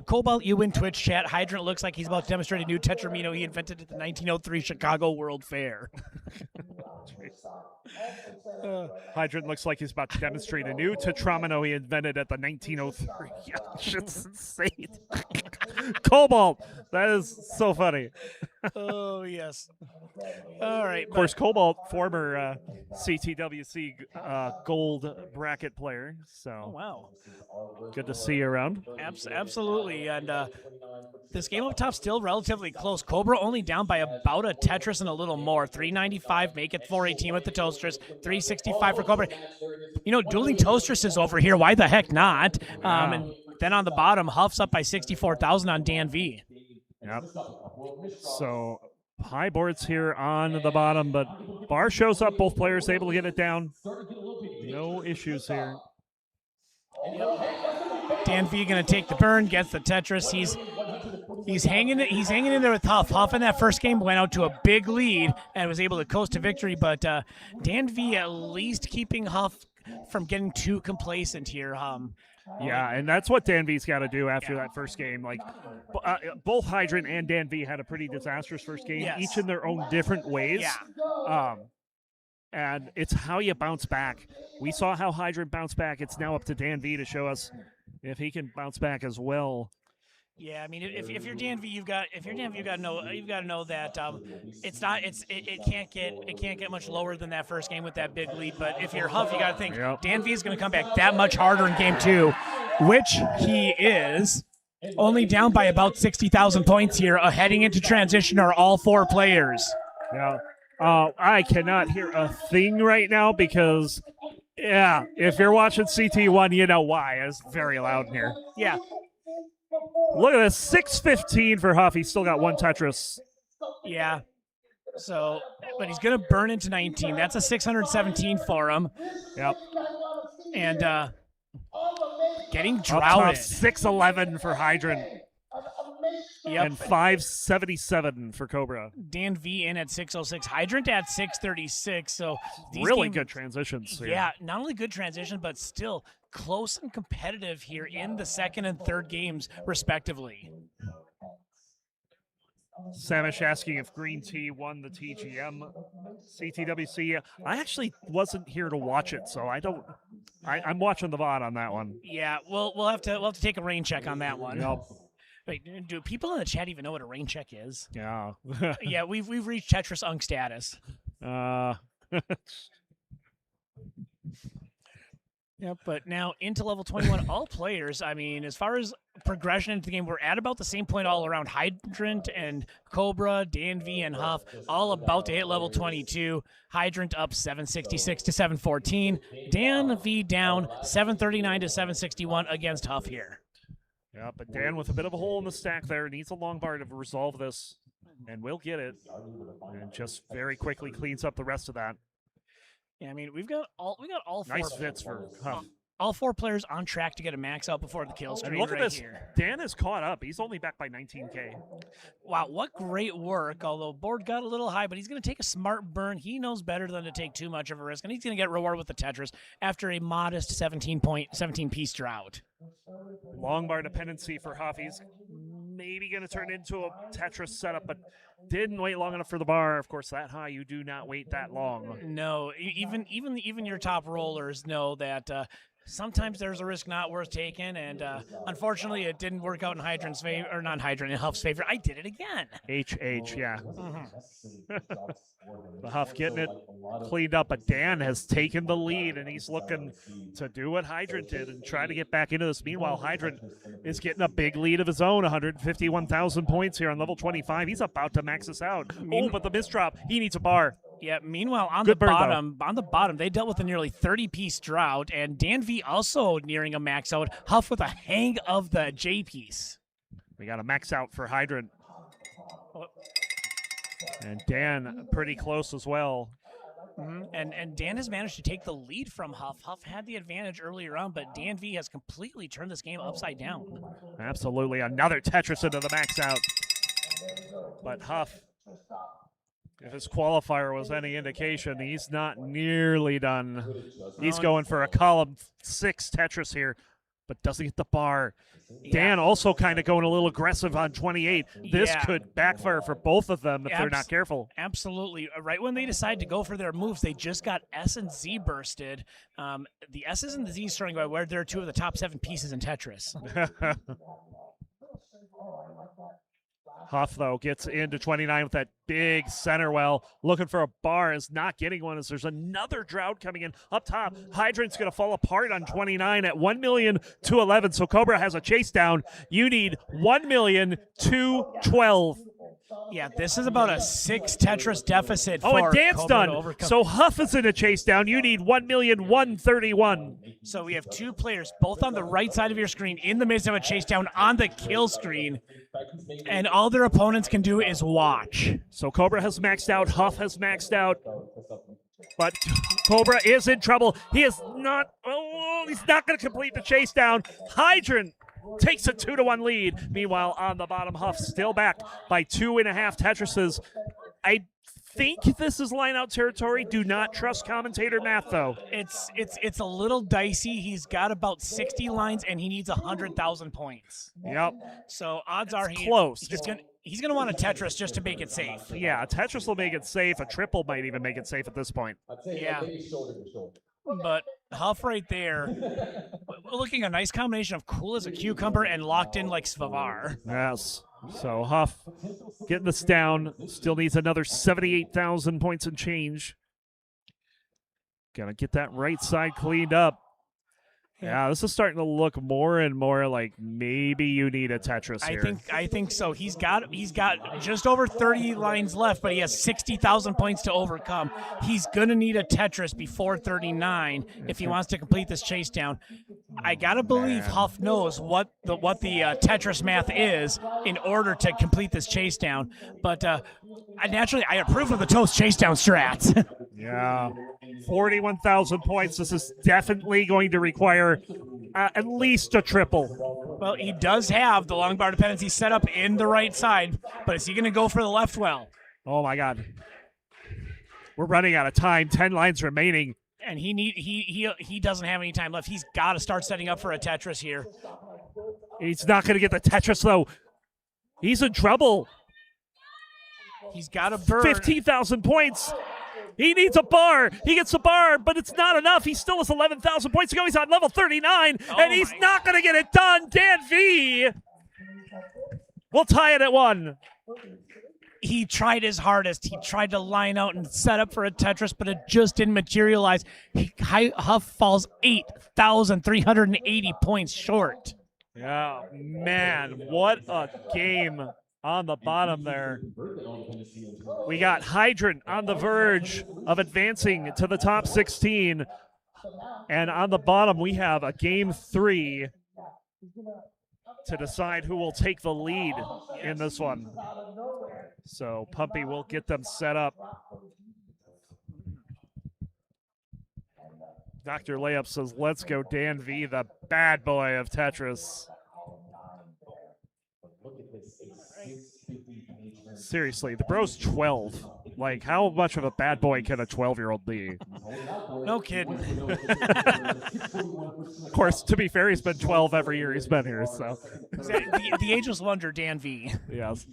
Cobalt, you win Twitch chat. Hydrant looks like he's about to demonstrate a new Tetramino he invented at the 1903 Chicago World Fair. Hydrant looks like he's about to demonstrate a new Tetramino he invented at the 1903. Yeah, shit's insane. Cobalt, that is so funny. Oh, yes. All right. Of course, Cobalt, former CTWC gold bracket player. So, wow. Good to see you around. Absolutely. And this game up top still relatively close. Cobra only down by about a Tetris and a little more. 395, make it 418 with the Toastress. 365 for Cobra. You know, dueling Toastresses over here. Why the heck not? And then on the bottom, Huff's up by 64,000 on Dan V. Yep. So high boards here on the bottom, but bar shows up. Both players able to get it down. No issues here. Dan V gonna take the burn, gets the Tetris. He's hanging it. He's hanging in there with Huff. Huff in that first game went out to a big lead and was able to coast to victory. But Dan V at least keeping Huff from getting too complacent here. Yeah, and that's what Dan V's got to do after that first game. Like, both Hydrant and Dan V had a pretty disastrous first game, each in their own different ways. Yeah. And it's how you bounce back. We saw how Hydrant bounced back. It's now up to Dan V to show us if he can bounce back as well. Yeah, I mean, if you're Dan V, you've got to know that it can't get much lower than that first game with that big lead. But if you're Huff, you got to think Dan V is going to come back that much harder in game 2, which he is. Only down by about 60,000 points here. Heading into transition are all 4 players. Yeah, I cannot hear a thing right now because, if you're watching CT1, you know why. It's very loud in here. Yeah. Look at this, 615 for Huff. He's still got 1 Tetris. Yeah. So, but he's going to burn into 19. That's a 617 for him. Yep. And getting Up top, droughted. 611 for Hydrant. Yep. And 577 for Cobra. Dan V in at 606. Hydrant at 636. So these Really good transitions here. Yeah, not only good transition, but still close and competitive here in the second and third games, respectively. Samish asking if Green Tea won the TGM CTWC. I actually wasn't here to watch it, so I'm watching the VOD on that one. Yeah, we'll have to take a rain check on that one. Yep. Wait, do people in the chat even know what a rain check is? Yeah. Yeah, we've reached Tetris Unk status. Yeah, but now into level 21, all players, I mean, as far as progression into the game, we're at about the same point all around. Hydrant and Cobra, Dan V, and Huff, all about to hit level 22. Hydrant up 766 to 714. Dan V down 739 to 761 against Huff here. Yeah, but Dan with a bit of a hole in the stack there needs a long bar to resolve this, and will get it, and just very quickly cleans up the rest of that. Yeah, I mean, we got all 4. Nice fits for Huff. All 4 players on track to get a max out before the kill streak. And look right at this. Here. Dan is caught up. He's only back by 19K. Wow, what great work. Although board got a little high, but he's going to take a smart burn. He knows better than to take too much of a risk, and he's going to get rewarded with the Tetris after a modest 17-piece drought. Long bar dependency for Huff. He's maybe going to turn into a Tetris setup, but didn't wait long enough for the bar. Of course, that high, you do not wait that long. No, even your top rollers know that sometimes there's a risk not worth taking, and unfortunately, it didn't work out in Hydrant's favor, or not Hydrant, in Huff's favor. I did it again. HH, yeah. The Huff getting it cleaned up, but Dan has taken the lead, and he's looking to do what Hydrant did and try to get back into this. Meanwhile, Hydrant is getting a big lead of his own, 151,000 points here on level 25. He's about to max this out. Oh, but the misdrop. He needs a bar. Yeah, meanwhile, on Good the burn, bottom, they dealt with a nearly 30-piece drought, and Dan V also nearing a max out. Huff with a hang of the J piece. We got a max out for Hydrant. And Dan pretty close as well. And Dan has managed to take the lead from Huff. Huff had the advantage earlier on, but Dan V has completely turned this game upside down. Absolutely. Another Tetris into the max out. But Huff, if his qualifier was any indication, he's not nearly done. He's going for a column 6 Tetris here, but doesn't get the bar. Dan also kind of going a little aggressive on 28. This could backfire for both of them if they're not careful. Absolutely. Right when they decide to go for their moves, they just got S and Z bursted. The S's and the Z's starting by where they're 2 of the top 7 pieces in Tetris. Huff, though, gets into 29 with that big center well. Looking for a bar, is not getting one as there's another drought coming in up top. Hydrant's going to fall apart on 29 at 1,000,211. So Cobra has a chase down. You need 1,000,212. Yeah, this is about a 6 Tetris deficit. Oh, for and Dan's Cobra to done. overcome. So Huff is in a chase down. You need 1,131. So we have 2 players, both on the right side of your screen, in the midst of a chase down on the kill screen, and all their opponents can do is watch. So Cobra has maxed out. Huff has maxed out. But Cobra is in trouble. He is not. Oh, he's not going to complete the chase down. Hydrant takes a 2-1 lead. Meanwhile, on the bottom, Huff still back by 2.5 Tetrises. I think this is line-out territory. Do not trust commentator math, though. It's a little dicey. He's got about 60 lines, and he needs 100,000 points. Yep. So odds are close. He's gonna want a Tetris just to make it safe. Yeah, a Tetris will make it safe. A triple might even make it safe at this point. Yeah. But Huff right there, looking a nice combination of cool as a cucumber and locked in like Svavar. Yes. So Huff getting this down. Still needs another 78,000 points and change. Gonna get that right side cleaned up. Yeah, this is starting to look more and more like maybe you need a Tetris here. I think so. He's got just over 30 lines left, but he has 60,000 points to overcome. He's gonna need a Tetris before 39 if he wants to complete this chase down. I gotta believe Huff knows what the Tetris math is in order to complete this chase down. But naturally, I approve of the toast chase down strats. Yeah, 41,000 points. This is definitely going to require at least a triple. Well, he does have the long bar dependency set up in the right side, but is he going to go for the left well? Oh my God, we're running out of time. 10 lines remaining, and he doesn't have any time left. He's got to start setting up for a Tetris here. He's not going to get the Tetris though. He's in trouble. He's got a burn. 15,000 points. He needs a bar. He gets a bar, but it's not enough. He still has 11,000 points to go. He's on level 39, and he's not going to get it done. Dan V will tie it at 1. He tried his hardest. He tried to line out and set up for a Tetris, but it just didn't materialize. Huff falls 8,380 points short. Yeah, man, what a game on the bottom there. We got Hydrant on the verge of advancing to the top 16. And on the bottom, we have a game 3 to decide who will take the lead in this one. So Pumpy will get them set up. Dr. Layup says, let's go Dan V, the bad boy of Tetris. Seriously, the bro's 12. Like, how much of a bad boy can a 12-year-old be? No kidding. Of course, to be fair, he's been 12 every year he's been here, so. The ageless wonder, Dan V. Yes.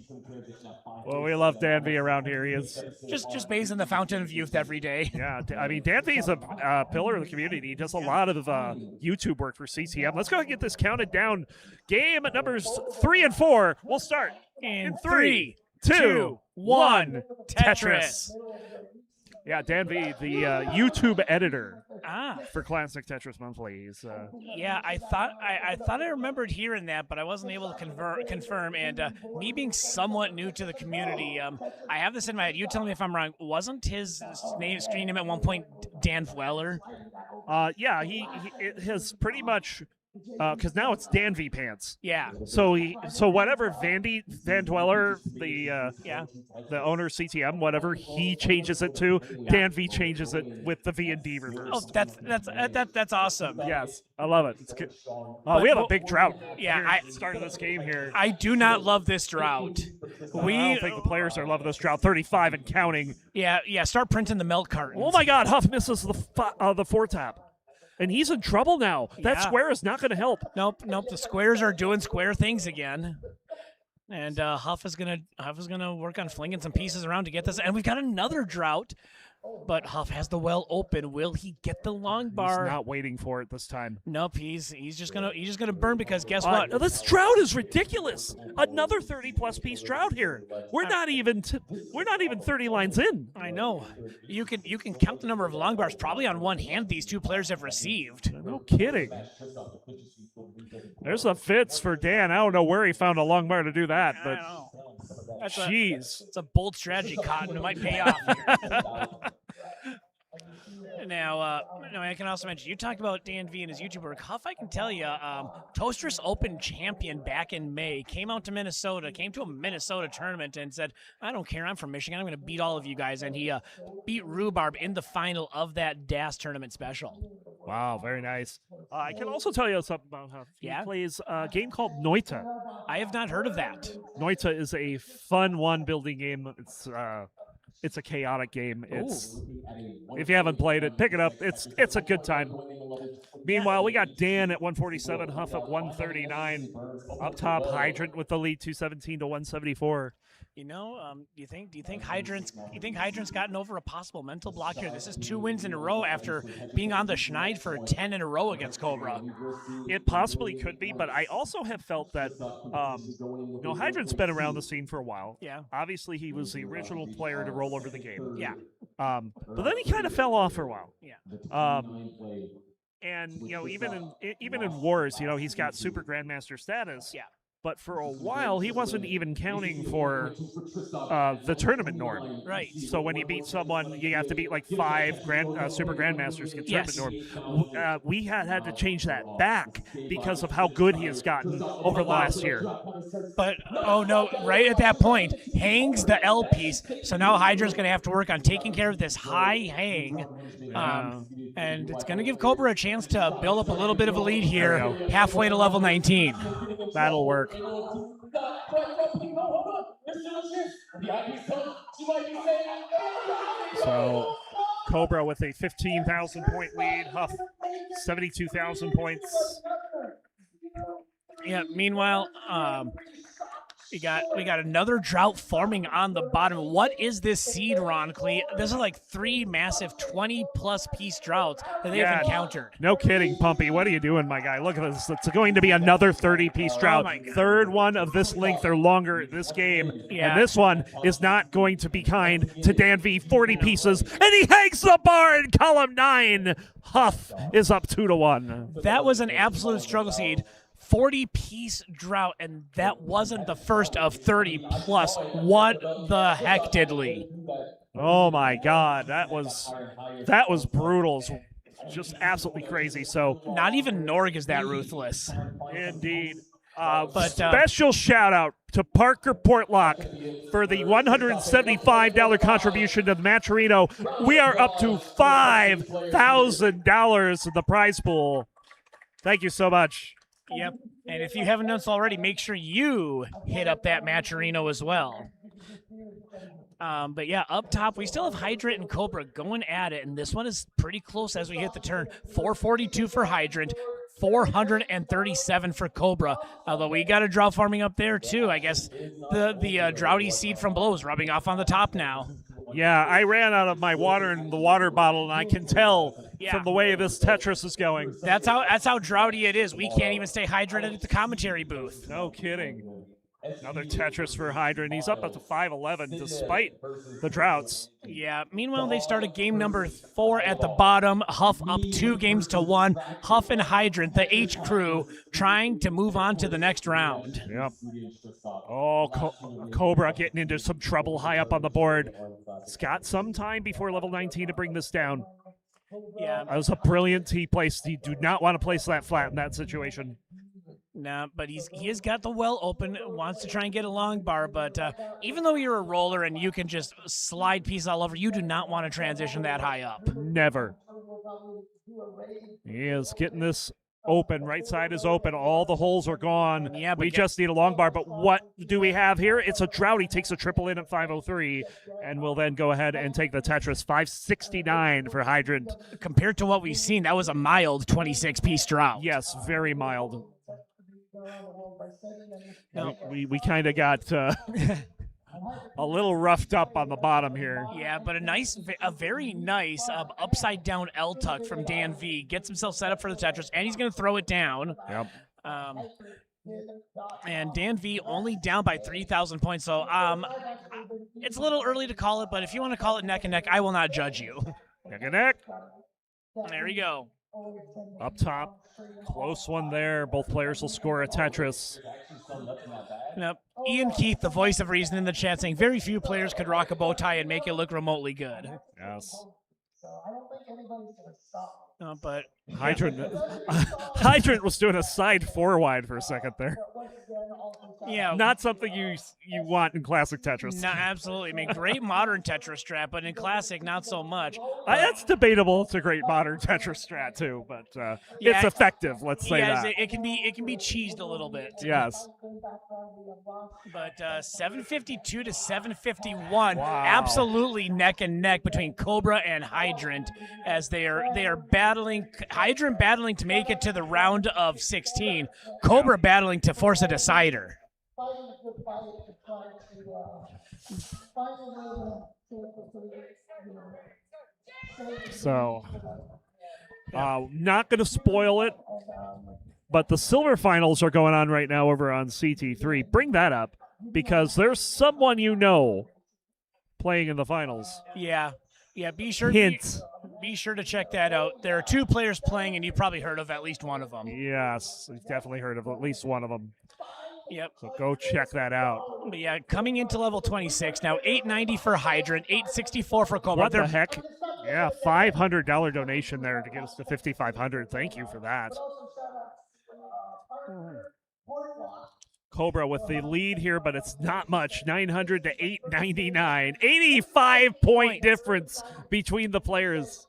Well, we love Dan V around here. He is just bathes in the fountain of youth every day. Yeah, I mean, Dan V is a pillar of the community. He does a lot of YouTube work for CTM. Let's go ahead and get this counted down. Game numbers 3 and 4. We'll start in 3, 2, 1. Tetris. Yeah, Dan V, the YouTube editor for Classic Tetris Monthly. He's, yeah, I thought I remembered hearing that, but I wasn't able to confirm. And me being somewhat new to the community, I have this in my head. You tell me if I'm wrong. Wasn't his screen name at one point Dan Dweller? Yeah, he has pretty much. Because now it's Dan V Pants. Yeah. So whatever Van Dweller, the owner of CTM, whatever he changes it to, Dan V changes it with the V and D reverse. Oh, that's awesome. Yes, I love it. It's good. We have a big drought. Yeah, at the start of this game here. I do not love this drought. I don't think the players are loving this drought. 35 and counting. Yeah. Start printing the milk cartons. Oh my God, Huff misses the 4-tap. And he's in trouble now. That square is not going to help. Nope. The squares are doing square things again. And Huff is gonna work on flinging some pieces around to get this. And we've got another drought. But Huff has the well open. Will he get the long bar? He's not waiting for it this time. Nope, he's just gonna burn because guess what? This drought is ridiculous. Another 30+ piece drought here. We're not even 30 lines in. I know. You can count the number of long bars probably on one hand these two players have received. No kidding. There's a Fitz for Dan. I don't know where he found a long bar to do that, but jeez. It's a bold strategy, Cotton. It might pay off here. Now, I can also mention, you talked about Dan V and his YouTube work. Huff, I can tell you, Toastress Open champion back in May, came out to Minnesota, came to a Minnesota tournament and said, I don't care, I'm from Michigan, I'm going to beat all of you guys. And he beat Rhubarb in the final of that DAS tournament special. Wow, very nice. I can also tell you something about Huff. He plays a game called Noita. I have not heard of that. Noita is a fun one-building game. It's a chaotic game. If you haven't played it, pick it up. It's a good time. Meanwhile, we got Dan at 147, Huff at 139. Up top, Hydrant with the lead, 217 to 174. Do you think Hydrant's gotten over a possible mental block here? This is 2 wins in a row after being on the schneid for 10 in a row against Cobra. It possibly could be, but I also have felt that Hydrant's been around the scene for a while. Yeah. Obviously, he was the original player to roll over the game. Yeah. But then he kind of fell off for a while. Yeah. And even in wars, he's got super grandmaster status. Yeah. But for a while, he wasn't even counting for the tournament norm. Right. So when you beat someone, you have to beat like 5 super grandmasters to get tournament norm. We had to change that back because of how good he has gotten over the last year. But, oh no, right at that point, hangs the L piece. So now Hydra's going to have to work on taking care of this high hang. And it's going to give Cobra a chance to build up a little bit of a lead here, halfway to level 19. That'll work. So Cobra with a 15,000 point lead, Huff 72,000 points. Yeah, meanwhile, we got another drought forming on the bottom. What is this seed, Ron Clee? This is like 3 massive 20+ piece droughts that they've encountered. No kidding, Pumpy. What are you doing, my guy? Look at this. It's going to be another 30-piece drought. Third one of this length or longer this game. Yeah. And this one is not going to be kind to Dan V. 40 pieces. And he hangs the bar in column 9. Huff is up 2-1. That was an absolute struggle seed. 40-piece drought, and that wasn't the first of 30+. What the heck, diddly? Oh my God, that was brutal. Just absolutely crazy. So not even Norg is that ruthless. Indeed. Special shout out to Parker Portlock for the $175 contribution to the Matcherino. We are up to $5,000 in the prize pool. Thank you so much. Yep, and if you haven't done so already, make sure you hit up that Matcherino as well. But yeah, up top, we still have Hydrant and Cobra going at it, and this one is pretty close as we hit the turn. 442 for Hydrant, 437 for Cobra. Although we got a drought farming up there too. I guess the droughty seed from below is rubbing off on the top now. Yeah, I ran out of my water in the water bottle, and I can tell from the way this Tetris is going. That's how droughty it is. We can't even stay hydrated at the commentary booth. No kidding. Another Tetris for Hydrant. He's up to 511 despite the droughts. Yeah. Meanwhile, they started game number 4 at the bottom. Huff up 2 games to 1. Huff and Hydrant, the H crew, trying to move on to the next round. Yep. Oh, Cobra getting into some trouble high up on the board. It's got some time before level 19 to bring this down. Yeah. That was a brilliant T place. You do not want to place that flat in that situation. No, but he has got the well open, wants to try and get a long bar, but even though you're a roller and you can just slide pieces all over, you do not want to transition that high up. Never. He is getting this open. Right side is open. All the holes are gone. Yeah, we just need a long bar, but what do we have here? It's a drought. He takes a triple in at 503, and will then go ahead and take the Tetris. 569 for Hydrant. Compared to what we've seen, that was a mild 26-piece drought. Yes, very mild. No. We kind of got a little roughed up on the bottom here. Yeah, but a very nice upside down L tuck from Dan V. Gets himself set up for the Tetris, and he's going to throw it down. Yep. And Dan V only down by 3,000 points. So it's a little early to call it, but if you want to call it neck and neck, I will not judge you. Neck and neck. There we go. Up top. Close one there. Both players will score a Tetris. Yep. Ian Keith, the voice of reason in the chat, saying very few players could rock a bow tie and make it look remotely good. Yes. But Hydrant was doing a side four wide for a second there. Yeah. Not something you want in classic Tetris. No, absolutely. I mean, great modern Tetris strat, but in classic, not so much. That's debatable. It's a great modern Tetris strat too, but it's effective. Let's say that. It can be cheesed a little bit. Yes. But 752 to 751, Wow. Absolutely neck and neck between Cobra and Hydrant as they are battling. Hydrant battling to make it to the round of 16. Cobra battling to force a decider. So, not going to spoil it, but the silver finals are going on right now over on CT3. Bring that up because there's someone you know playing in the finals. Yeah. Be sure. Hint. Be sure to check that out. There are two players playing, and you've probably heard of at least one of them. Yes, you've definitely heard of at least one of them. Yep. So go check that out. But yeah, coming into level 26 now, 890 for Hydrant, 864 for Cobra. What the heck? Yeah, $500 donation there to get us to 5,500. Thank you for that. Cobra with the lead here, but it's not much. 900 to 899. 85-point difference between the players.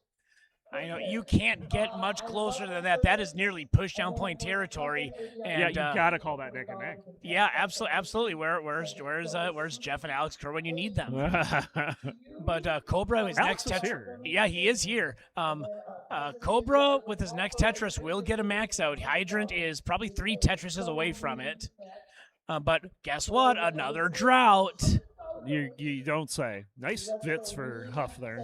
I know you can't get much closer than that. That is nearly push-down point territory. And, yeah, you gotta call that neck and neck. Yeah, absolutely. Where's Jeff and Alex Kerr when you need them? But Cobra is Alex next is Tetris. here. Yeah, he is here. Cobra with his next Tetris will get a max out. Hydrant is probably 3 Tetrises away from it. But guess what? Another drought. You don't say. Nice fits for Huff there.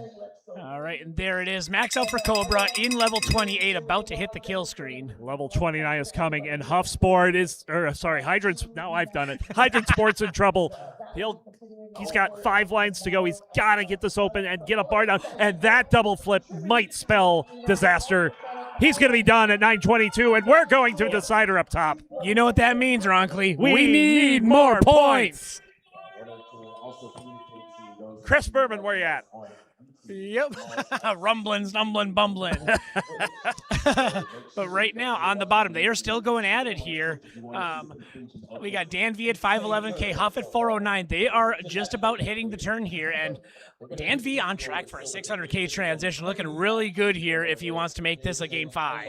All right, and there it is. Max out for Cobra in level 28, about to hit the kill screen. Level 29 is coming, and Huff Sport is, Hydrant's, now I've done it. Hydrant Sport's in trouble. He's got 5 lines to go. He's got to get this open and get a bar down, and that double flip might spell disaster. He's going to be done at 922, and we're going to decider up top. You know what that means, Ronkley. We need more points. Chris Berman, where you at? Yep. Rumbling, stumbling, bumbling. But right now, on the bottom, they are still going at it here. We got Dan V at 511K, Huff at 409. They are just about hitting the turn here, and Dan V on track for a 600K transition, looking really good here if he wants to make this a game 5.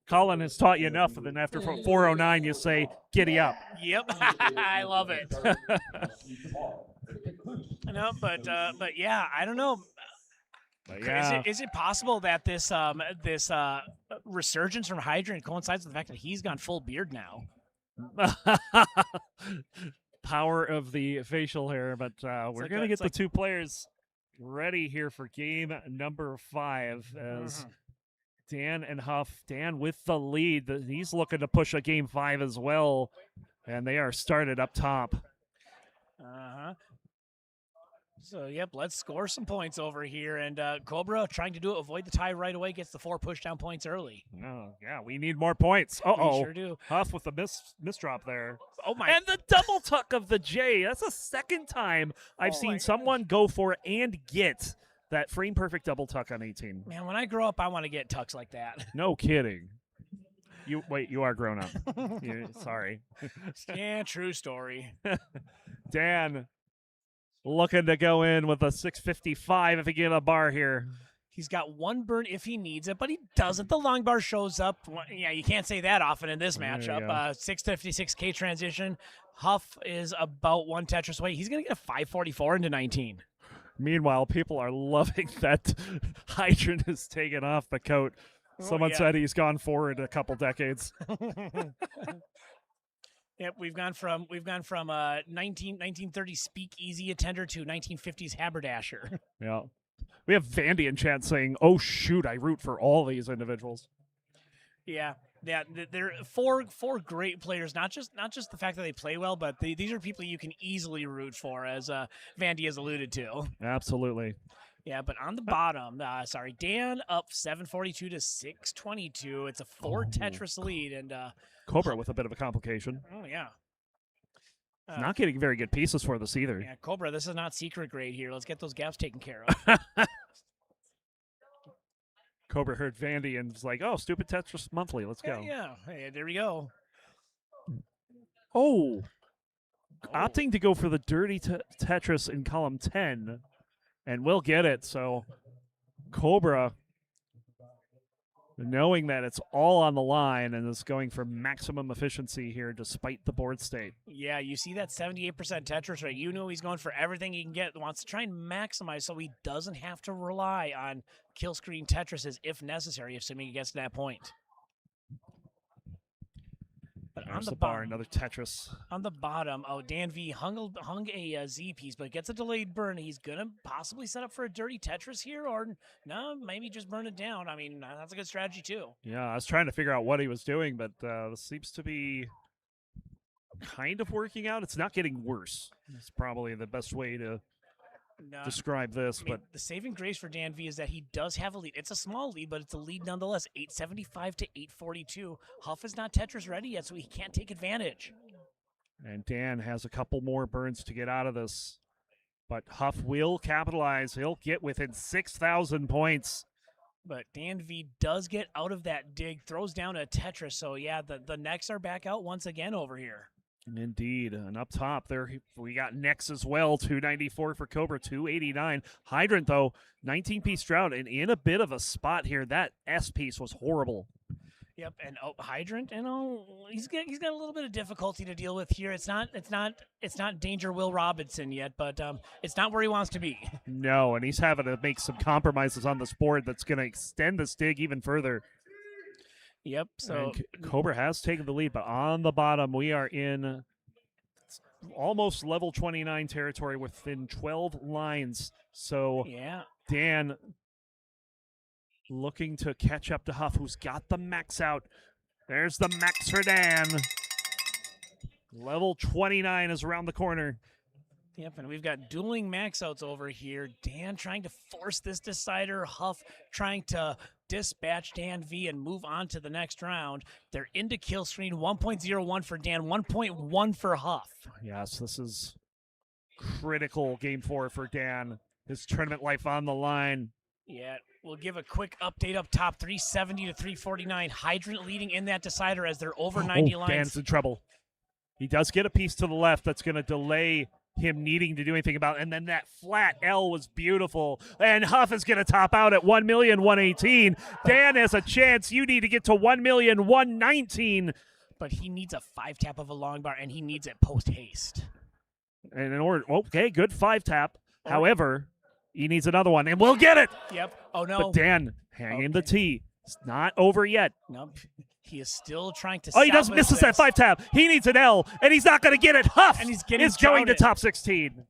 Colin has taught you enough, and then after 409, you say, giddy up. Yep. I love it. No, but yeah, I don't know. Yeah. Is it possible that this resurgence from Hydrant coincides with the fact that he's gone full beard now? Power of the facial hair, but we're going to get the 2 players ready here for game number 5 as Dan and Huff. Dan with the lead. He's looking to push a game 5 as well, and they are started up top. So, yep, let's score some points over here. And Cobra trying to avoid the tie right away, gets the 4 push-down points early. Oh, yeah, we need more points. Uh-oh. We sure do. Huff with the misdrop there. Oh, my. And the double tuck of the J. That's the second time I've seen someone go for and get that frame-perfect double tuck on 18. Man, when I grow up, I want to get tucks like that. No kidding. You are grown up. Sorry. Yeah, true story. Dan looking to go in with a 655 if he get a bar here. He's got 1 burn if he needs it, but he doesn't. The long bar shows up. Yeah, you can't say that often in this matchup. 656K transition. Huff is about 1 Tetris away. He's going to get a 544 into 19. Meanwhile, people are loving that Hydrant is taken off the coat. Someone said he's gone forward a couple decades. Yep, we've gone from 1930 speakeasy attender to 1950s haberdasher. Yeah. We have Vandy in chat saying, "Oh shoot, I root for all these individuals." Yeah, they're four great players. Not just the fact that they play well, but these are people you can easily root for, as Vandy has alluded to. Absolutely. Yeah, but on the bottom, Dan up 742 to 622. It's a 4 Tetris lead, and Cobra with a bit of a complication. oh yeah. Not getting very good pieces for this either. Yeah, Cobra, this is not secret grade here. Let's get those gaps taken care of. Cobra heard Vandy and was like, "Oh, stupid Tetris monthly. Let's go." Yeah. Hey, there we go. Oh. Opting to go for the dirty Tetris in column 10, and we'll get it. So Cobra, knowing that it's all on the line and is going for maximum efficiency here despite the board state. Yeah, you see that 78% Tetris rate. You know he's going for everything he can get. Wants to try and maximize so he doesn't have to rely on kill screen Tetrises if necessary, assuming he gets to that point. But There's on the the bar, bottom, another Tetris. on the bottom, Dan V hung a Z piece, but gets a delayed burn. He's going to possibly set up for a dirty Tetris here, or no, maybe just burn it down. I mean, that's a good strategy too. Yeah, I was trying to figure out what he was doing, but this seems to be kind of working out. It's not getting worse. It's probably the best way to describe this. I mean, But the saving grace for Dan V is that he does have a lead. It's a small lead, but it's a lead nonetheless. 875 to 842. Huff is not Tetris ready yet, so he can't take advantage. And Dan has a couple more burns to get out of this. But Huff will capitalize. He'll get within 6,000 points. But Dan V does get out of that dig, throws down a Tetris. So, yeah, the necks are back out once again over here. Indeed. And up top there, we got Nex as well. 294 for Cobra, 289. Hydrant, though, 19-piece drought, and in a bit of a spot here. That S piece was horrible. Yep, and Hydrant, he's got a little bit of difficulty to deal with here. It's not Danger Will Robinson yet, but it's not where he wants to be. No, and he's having to make some compromises on this board that's going to extend this dig even further. Yep, so and Cobra has taken the lead, but on the bottom, we are in almost level 29 territory within 12 lines. So yeah, Dan looking to catch up to Huff, who's got the max out. There's the max for Dan. Level 29 is around the corner. Yep, and we've got dueling max outs over here. Dan trying to force this decider. Huff trying to dispatch Dan V and move on to the next round. They're into kill screen. 1.01 for Dan, 1.1 for Huff. Yes, this is critical game 4 for Dan. His tournament life on the line. Yeah, we'll give a quick update up top. 370 to 349. Hydrant leading in that decider as they're over 90 lines. Dan's in trouble. He does get a piece to the left that's going to delay him needing to do anything about it. And then that flat L was beautiful. And Huff is going to top out at 1,118,000. Dan has a chance. You need to get to 1,119,000. But he needs a 5-tap of a long bar, and he needs it post-haste. And in order, okay, good 5-tap. However, he needs another one, and we'll get it. Yep. Oh, no. But Dan hanging the T. It's not over yet. Nope. He is still trying to. Oh, he does misses that 5-tap. He needs an L, and he's not going to get it. Huff and he's getting going to top 16.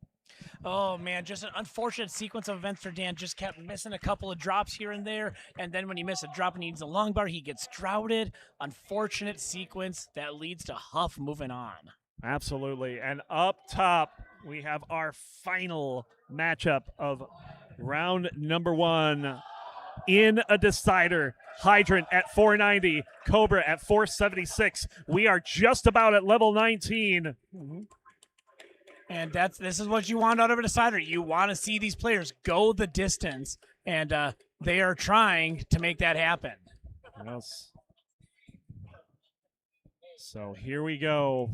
Oh, man, just an unfortunate sequence of events for Dan. Just kept missing a couple of drops here and there, and then when he missed a drop and he needs a long bar, he gets droughted. Unfortunate sequence that leads to Huff moving on. Absolutely. And up top, we have our final matchup of round number 1 in a decider. Hydrant at 490, Cobra at 476. We are just about at level 19. Mm-hmm. And this is what you want out of a decider. You want to see these players go the distance, and they are trying to make that happen. Yes. So here we go.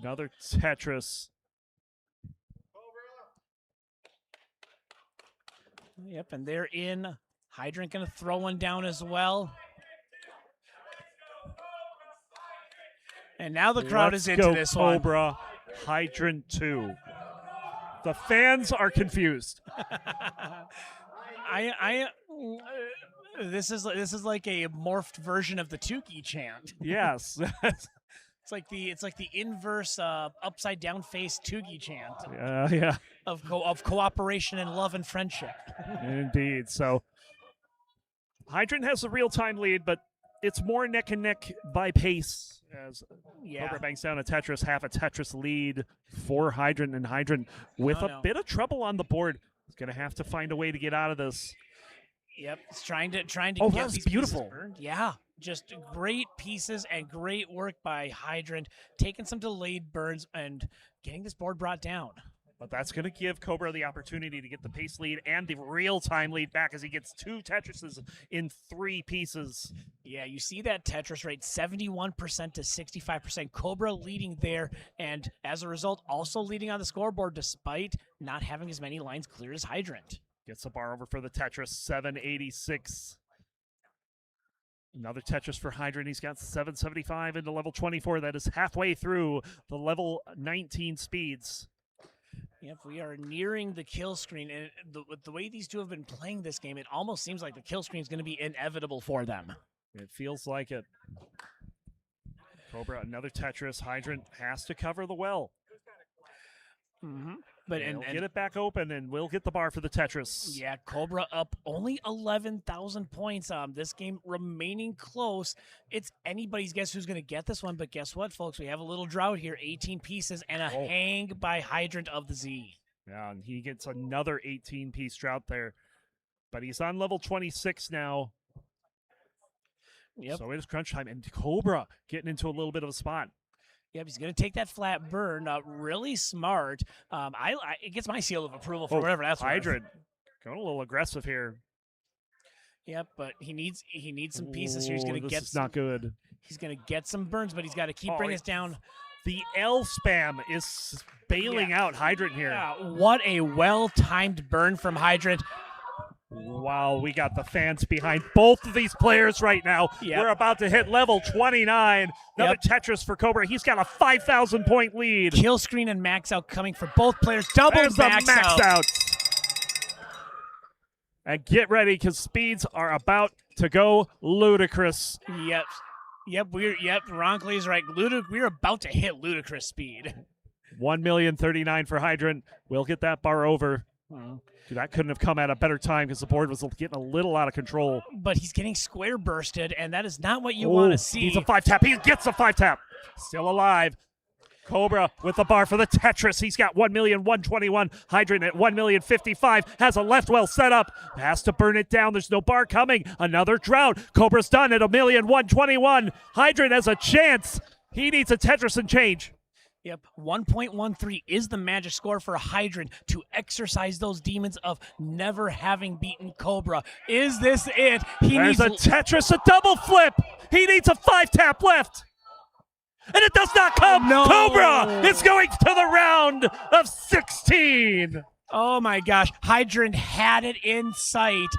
Another Tetris. Yep, and they're in. Hydrant going to throw one down as well. And now the crowd is into this Cobra. one. Hydrant 2. The fans are confused. This is like a morphed version of the Tukey chant. Yes. It's like the inverse upside down face Tugi chant. Yeah. Of cooperation and love and friendship. Indeed. So Hydrant has a real-time lead, but it's more neck and neck by pace as Cobra banks down a Tetris, half a Tetris lead for Hydrant, and Hydrant with a bit of trouble on the board. He's going to have to find a way to get out of this. Yep, it's trying to Oh, get that was these beautiful. pieces burned. Yeah, just great pieces and great work by Hydrant, taking some delayed burns and getting this board brought down. But that's going to give Cobra the opportunity to get the pace lead and the real-time lead back as he gets 2 Tetrises in 3 pieces. Yeah, you see that Tetris rate, 71% to 65%. Cobra leading there, and as a result, also leading on the scoreboard despite not having as many lines clear as Hydrant. Gets a bar over for the Tetris, 786. Another Tetris for Hydrant. He's got 775 into level 24. That is halfway through the level 19 speeds. Yep, we are nearing the kill screen, and with the way these two have been playing this game, it almost seems like the kill screen is going to be inevitable for them. It feels like it. Cobra, another Tetris. Hydrant has to cover the well. But and get it back open, and we'll get the bar for the Tetris. Yeah, Cobra up only 11,000 points. This game remaining close. It's anybody's guess who's going to get this one, but guess what, folks? We have a little drought here, 18 pieces, and a hang by Hydrant of the Z. Yeah, and he gets another 18-piece drought there. But he's on level 26 now. Yep. So it is crunch time, and Cobra getting into a little bit of a spot. Yep, he's going to take that flat burn. Really smart. It gets my seal of approval for whatever that's worth. Hydrant going a little aggressive here. Yep, but he needs some pieces here. He's going to get not good. He's going to get some burns, but he's got to keep bringing us down. The L spam is bailing out Hydrant here. Yeah, what a well-timed burn from Hydrant. Wow, we got the fans behind both of these players right now. Yep. We're about to hit level 29. Another Tetris for Cobra. He's got a 5,000-point lead. Kill screen and max out coming for both players. Double There's max the max out. And get ready, because speeds are about to go ludicrous. Yep, Ronkley's right. We're about to hit ludicrous speed. 1,039,000 for Hydrant. We'll get that bar over. Dude, that couldn't have come at a better time because the board was getting a little out of control. But he's getting square bursted, and that is not what you want to see. He's a 5-tap. He gets a 5-tap. Still alive. Cobra with the bar for the Tetris. He's got 1,121,000. Hydrant at 1,055,000. Has a left well set up. Has to burn it down. There's no bar coming. Another drought. Cobra's done at 1,121,000. Hydrant has a chance. He needs a Tetris and change. Yep, 1.13 is the magic score for Hydrant to exercise those demons of never having beaten Cobra. Is this it? There's a Tetris, a double flip. He needs a 5-tap left. And it does not come. No. Cobra is going to the round of 16. Oh my gosh, Hydrant had it in sight.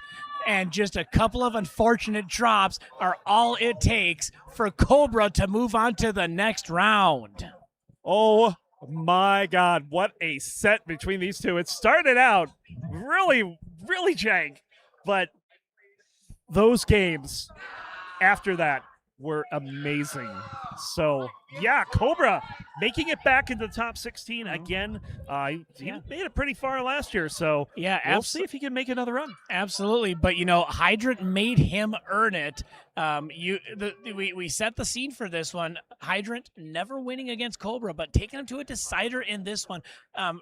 And just a couple of unfortunate drops are all it takes for Cobra to move on to the next round. Oh my God, what a set between these two. It started out really, really jank, but those games after that were amazing. So, yeah, Cobra making it back into the top 16 again. He made it pretty far last year, so yeah, we'll see if he can make another run. Absolutely, but Hydrant made him earn it. We set the scene for this one. Hydrant never winning against Cobra, but taking him to a decider in this one.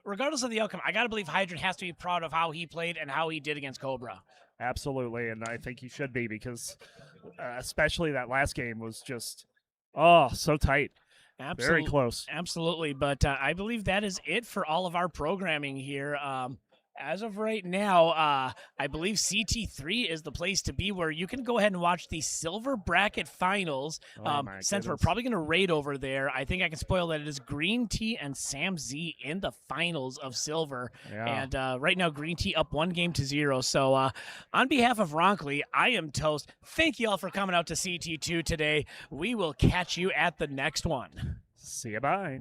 Regardless of the outcome, I gotta believe Hydrant has to be proud of how he played and how he did against Cobra. Absolutely, and I think he should be, because especially that last game was just so tight. Very close. Absolutely, but I believe that is it for all of our programming here. As of right now, I believe CT3 is the place to be, where you can go ahead and watch the silver bracket finals. Since we're probably going to raid over there, I think I can spoil that it is Green Tea and Sam Z in the finals of silver. Yeah. And right now, Green Tea up 1-0. So on behalf of Ronkley, I am Toast. Thank you all for coming out to CT2 today. We will catch you at the next one. See you, bye.